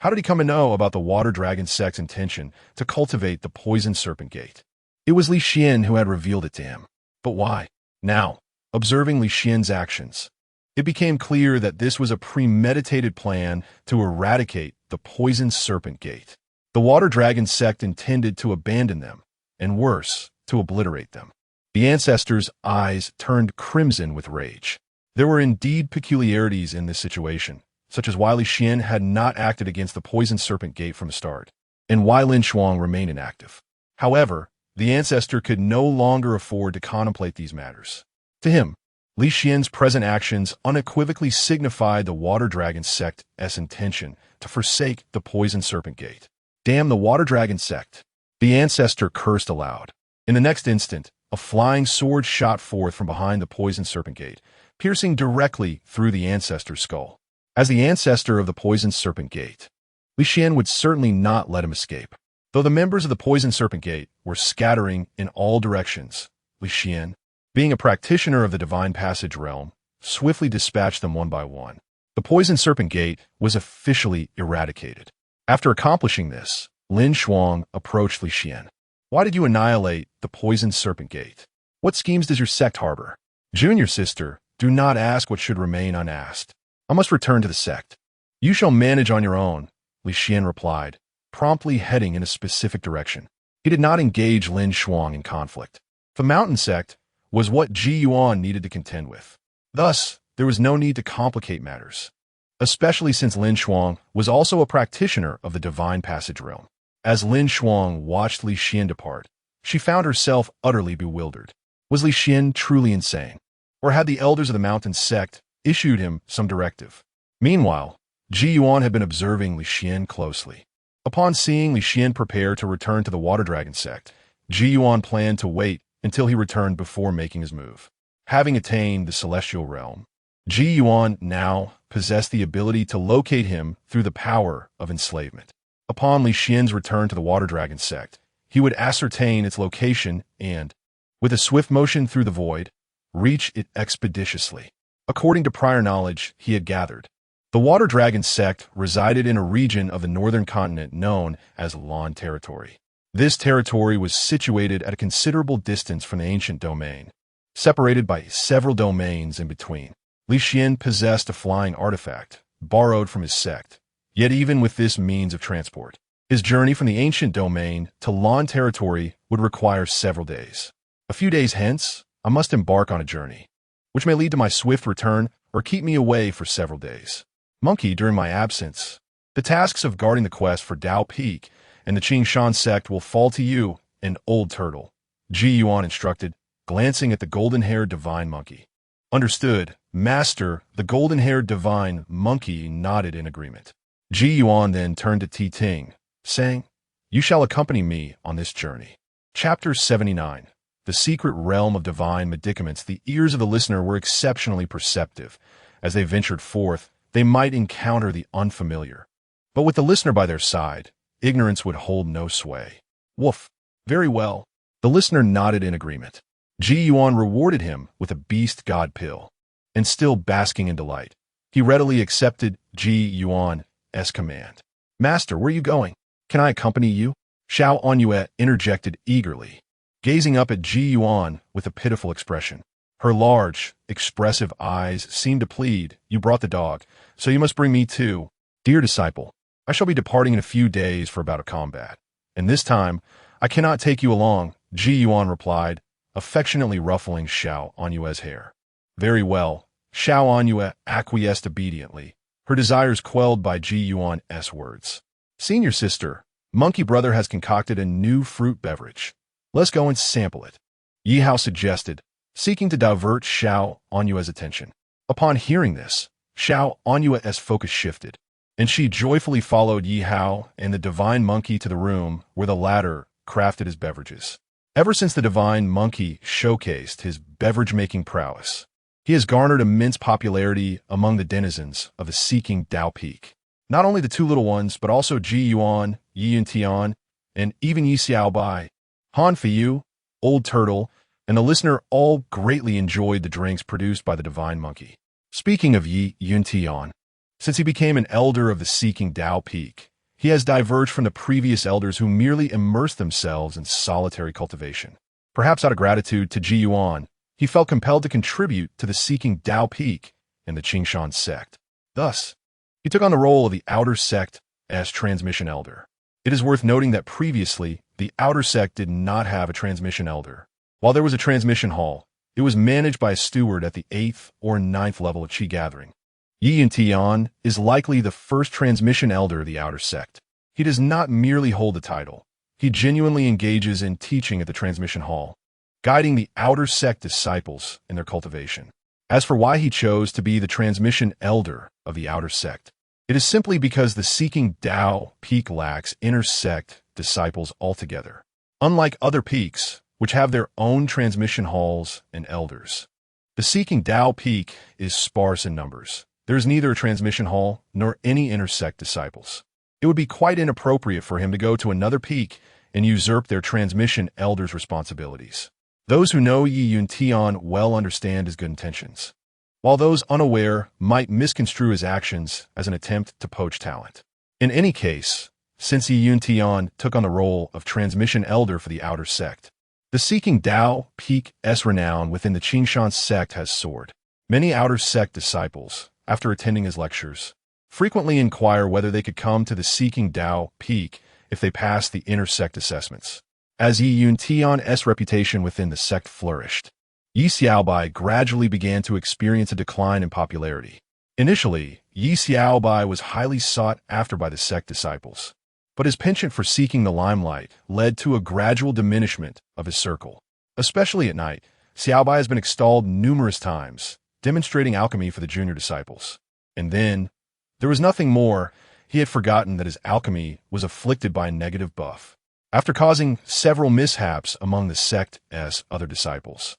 How did he come to know about the Water Dragon sect's intention to cultivate the poisoned Serpent Gate? It was Li Xian who had revealed it to him. But why? Now, observing Li Xian's actions. It became clear that this was a premeditated plan to eradicate the poisoned serpent gate. The water dragon sect intended to abandon them, and worse, to obliterate them. The ancestors' eyes turned crimson with rage. There were indeed peculiarities in this situation, such as why Li Xian had not acted against the poisoned serpent gate from the start, and why Lin Shuang remained inactive. However, the ancestor could no longer afford to contemplate these matters. To him, Li Xian's present actions unequivocally signified the water dragon sect's intention to forsake the poisoned serpent gate. Damn the water dragon sect! The ancestor cursed aloud. In the next instant, a flying sword shot forth from behind the poisoned serpent gate, piercing directly through the ancestor's skull. As the ancestor of the poisoned serpent gate, Li Xian would certainly not let him escape. Though the members of the poisoned serpent gate were scattering in all directions, Li Xian, being a practitioner of the divine passage realm, swiftly dispatched them one by one. The poisoned serpent gate was officially eradicated. After accomplishing this, Lin Shuang approached Li Xian. Why did you annihilate the poisoned serpent gate? What schemes does your sect harbor? Junior sister, do not ask what should remain unasked. I must return to the sect. You shall manage on your own, Li Xian replied, promptly heading in a specific direction. He did not engage Lin Shuang in conflict. The mountain sect was what Ji Yuan needed to contend with. Thus, there was no need to complicate matters, especially since Lin Shuang was also a practitioner of the divine passage realm. As Lin Shuang watched Li Xian depart, she found herself utterly bewildered. Was Li Xian truly insane? Or had the elders of the mountain sect issued him some directive? Meanwhile, Ji Yuan had been observing Li Xian closely. Upon seeing Li Xian prepare to return to the water dragon sect, Ji Yuan planned to wait until he returned before making his move. Having attained the celestial realm, Ji Yuan now possessed the ability to locate him through the power of enslavement. Upon Li Xian's return to the water dragon sect, he would ascertain its location and, with a swift motion through the void, reach it expeditiously. According to prior knowledge he had gathered, the water dragon sect resided in a region of the northern continent known as Lan territory. This territory was situated at a considerable distance from the ancient domain, separated by several domains in between. Li Xian possessed a flying artifact, borrowed from his sect. Yet even with this means of transport, his journey from the ancient domain to Lan territory would require several days. A few days hence, I must embark on a journey, which may lead to my swift return or keep me away for several days. Monkey, during my absence, the tasks of guarding the quest for Dao Peak and the Qingshan sect will fall to you and Old Turtle, Ji Yuan instructed, glancing at the golden-haired divine monkey. Understood, Master. The golden-haired divine monkey nodded in agreement. Ji Yuan then turned to Ti Ting, saying, You shall accompany me on this journey. Chapter 79. The Secret Realm of Divine Medicaments. The ears of the listener were exceptionally perceptive. As they ventured forth, they might encounter the unfamiliar. But with the listener by their side, ignorance would hold no sway. Woof. Very well. The listener nodded in agreement. Ji Yuan rewarded him with a beast god pill, and still basking in delight, he readily accepted Ji Yuan's command. Master, where are you going? Can I accompany you? Xiao Anyue interjected eagerly, gazing up at Ji Yuan with a pitiful expression. Her large, expressive eyes seemed to plead, You brought the dog, so you must bring me too. Dear disciple, I shall be departing in a few days for about a combat, and this time I cannot take you along, Ji Yuan replied, affectionately ruffling Xiao Anyue's hair. Very well. Xiao Anyue acquiesced obediently, her desires quelled by Ji Yuan's words. Senior sister, Monkey Brother has concocted a new fruit beverage. Let's go and sample it, Yi Hao suggested, seeking to divert Xiao Anyue's attention. Upon hearing this, Xiao Anyue's focus shifted, and she joyfully followed Yi Hao and the divine monkey to the room where the latter crafted his beverages. Ever since the divine monkey showcased his beverage-making prowess, he has garnered immense popularity among the denizens of the seeking Dao Peak. Not only the two little ones, but also Ji Yuan, Yi Yuntian, and even Yi Xiaobai, Han Feiyu, Old Turtle, and the listener all greatly enjoyed the drinks produced by the divine monkey. Speaking of Yi Yuntian, since he became an elder of the seeking Dao Peak, he has diverged from the previous elders who merely immersed themselves in solitary cultivation. Perhaps out of gratitude to Ji Yuan, he felt compelled to contribute to the seeking Tao peak in the Qingshan sect. Thus, he took on the role of the outer sect as transmission elder. It is worth noting that previously, the outer sect did not have a transmission elder. While there was a transmission hall, it was managed by a steward at the 8th or 9th level of Qi gathering. Yi Yuntian is likely the first transmission elder of the outer sect. He does not merely hold the title. He genuinely engages in teaching at the transmission hall, guiding the outer sect disciples in their cultivation. As for why he chose to be the transmission elder of the outer sect, it is simply because the seeking Tao peak lacks inner sect disciples altogether. Unlike other peaks, which have their own transmission halls and elders, the seeking Tao peak is sparse in numbers. There is neither a transmission hall nor any inner sect disciples. It would be quite inappropriate for him to go to another peak and usurp their transmission elders' responsibilities. Those who know Yi Yuntian well understand his good intentions, while those unaware might misconstrue his actions as an attempt to poach talent. In any case, since Yi Yuntian took on the role of transmission elder for the outer sect, the seeking Tao peak's renown within the Qingshan sect has soared. Many outer sect disciples, after attending his lectures, frequently inquire whether they could come to the seeking Tao peak if they pass the inner sect assessments. As Yi Yuntian's reputation within the sect flourished, Yi Xiaobai gradually began to experience a decline in popularity. Initially, Yi Xiaobai was highly sought after by the sect disciples, but his penchant for seeking the limelight led to a gradual diminishment of his circle. Especially at night, Xiaobai has been extolled numerous times, demonstrating alchemy for the junior disciples. And then, there was nothing more. He had forgotten that his alchemy was afflicted by a negative buff, after causing several mishaps among the sect's other disciples.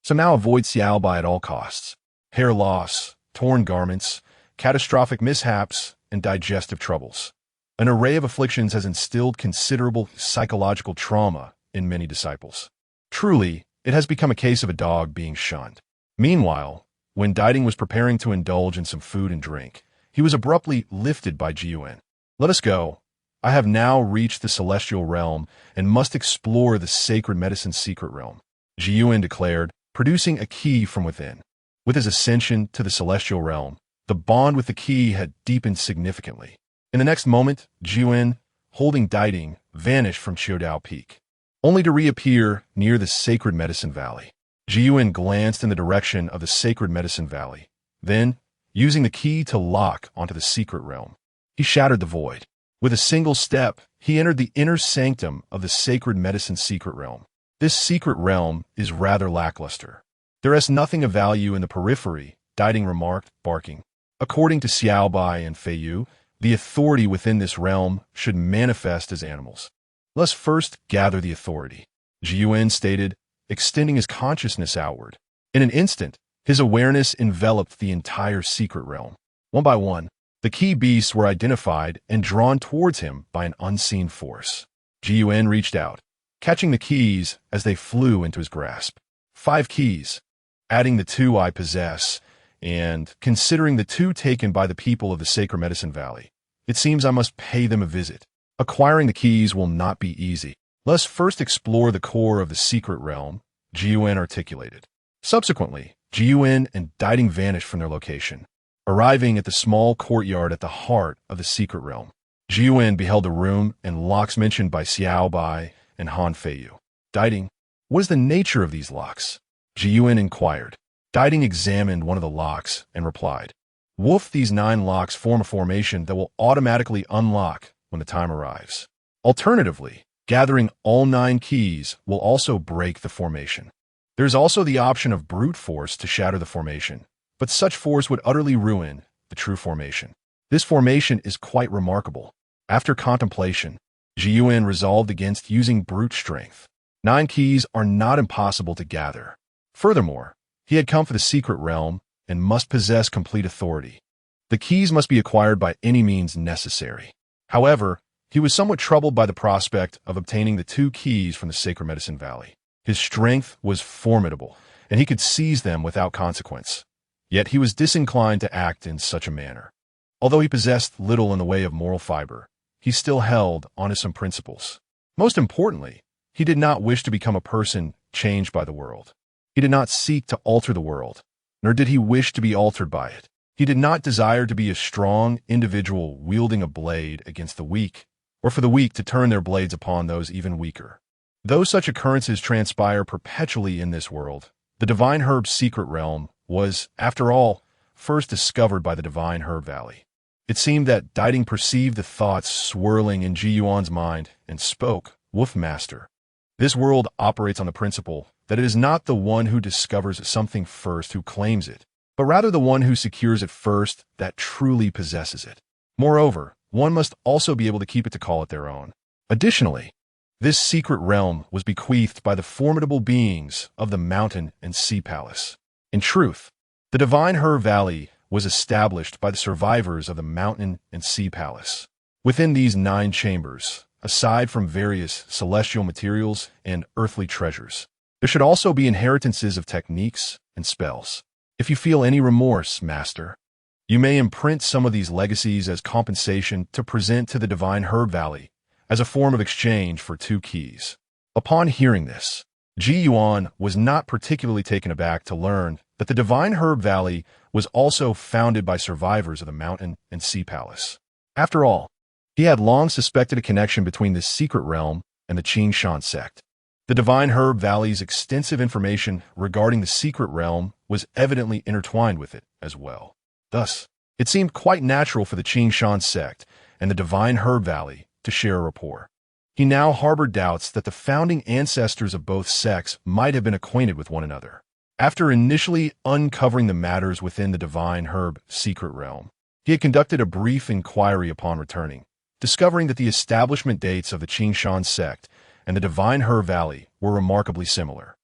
So now avoid Xiaobai at all costs. Hair loss, torn garments, catastrophic mishaps, and digestive troubles. An array of afflictions has instilled considerable psychological trauma in many disciples. Truly, it has become a case of a dog being shunned. Meanwhile, when Dieting was preparing to indulge in some food and drink, he was abruptly lifted by Jiyuan. "Let us go. I have now reached the celestial realm and must explore the sacred medicine secret realm," Jiyuan declared, producing a key from within. With his ascension to the celestial realm, the bond with the key had deepened significantly. In the next moment, Jiyuan, holding Dieting, vanished from Qiudao Peak, only to reappear near the sacred medicine valley. Jiyuan glanced in the direction of the sacred medicine valley. Then, using the key to lock onto the secret realm, he shattered the void. With a single step, he entered the inner sanctum of the sacred medicine secret realm. This secret realm is rather lackluster. There is nothing of value in the periphery, Dieting remarked, barking. According to Xiaobai and Feiyu, the authority within this realm should manifest as animals. "Let's first gather the authority," Jiyuan stated, extending his consciousness outward. In an instant, his awareness enveloped the entire secret realm. One by one, the key beasts were identified and drawn towards him by an unseen force. Jiyuan reached out, catching the keys as they flew into his grasp. 5 keys, adding the 2 I possess, and considering the 2 taken by the people of the Sacred Medicine Valley. It seems I must pay them a visit. Acquiring the keys will not be easy. Let's first explore the core of the secret realm, Jiyuan articulated. Subsequently, Jiyuan and Dieting vanished from their location, arriving at the small courtyard at the heart of the secret realm. Jiyuan beheld the room and locks mentioned by Xiaobai and Han Feiyu. Dieting, what is the nature of these locks? Jiyuan inquired. Dieting examined one of the locks and replied, "Wolf, these 9 locks form a formation that will automatically unlock when the time arrives. Alternatively, gathering all 9 keys will also break the formation. There's also the option of brute force to shatter the formation, but such force would utterly ruin the true formation. This formation is quite remarkable." After contemplation, Jiyuan resolved against using brute strength. 9 keys are not impossible to gather. Furthermore, he had come for the secret realm and must possess complete authority. The keys must be acquired by any means necessary. However, he was somewhat troubled by the prospect of obtaining the 2 keys from the Sacred Medicine Valley. His strength was formidable, and he could seize them without consequence. Yet he was disinclined to act in such a manner. Although he possessed little in the way of moral fiber, he still held onto some principles. Most importantly, he did not wish to become a person changed by the world. He did not seek to alter the world, nor did he wish to be altered by it. He did not desire to be a strong individual wielding a blade against the weak, or for the weak to turn their blades upon those even weaker. Though such occurrences transpire perpetually in this world, the divine herb's secret realm was, after all, first discovered by the divine herb valley. It seemed that Diding perceived the thoughts swirling in Ji Yuan's mind and spoke, "Wolf Master, this world operates on the principle that it is not the one who discovers something first who claims it, but rather the one who secures it first that truly possesses it. Moreover, one must also be able to keep it to call it their own. Additionally, this secret realm was bequeathed by the formidable beings of the mountain and sea palace. In truth, the divine herb valley was established by the survivors of the mountain and sea palace. Within these 9 chambers, aside from various celestial materials and earthly treasures, there should also be inheritances of techniques and spells. If you feel any remorse, Master, you may imprint some of these legacies as compensation to present to the divine herb valley as a form of exchange for 2 keys." Upon hearing this, Ji Yuan was not particularly taken aback to learn that the divine herb valley was also founded by survivors of the mountain and sea palace. After all, he had long suspected a connection between this secret realm and the Qing Shan sect. The divine herb valley's extensive information regarding the secret realm was evidently intertwined with it as well. Thus, it seemed quite natural for the Qing Shan sect and the divine herb valley to share a rapport. He now harbored doubts that the founding ancestors of both sects might have been acquainted with one another. After initially uncovering the matters within the divine herb secret realm, he had conducted a brief inquiry upon returning, discovering that the establishment dates of the Qing Shan sect and the divine herb valley were remarkably similar.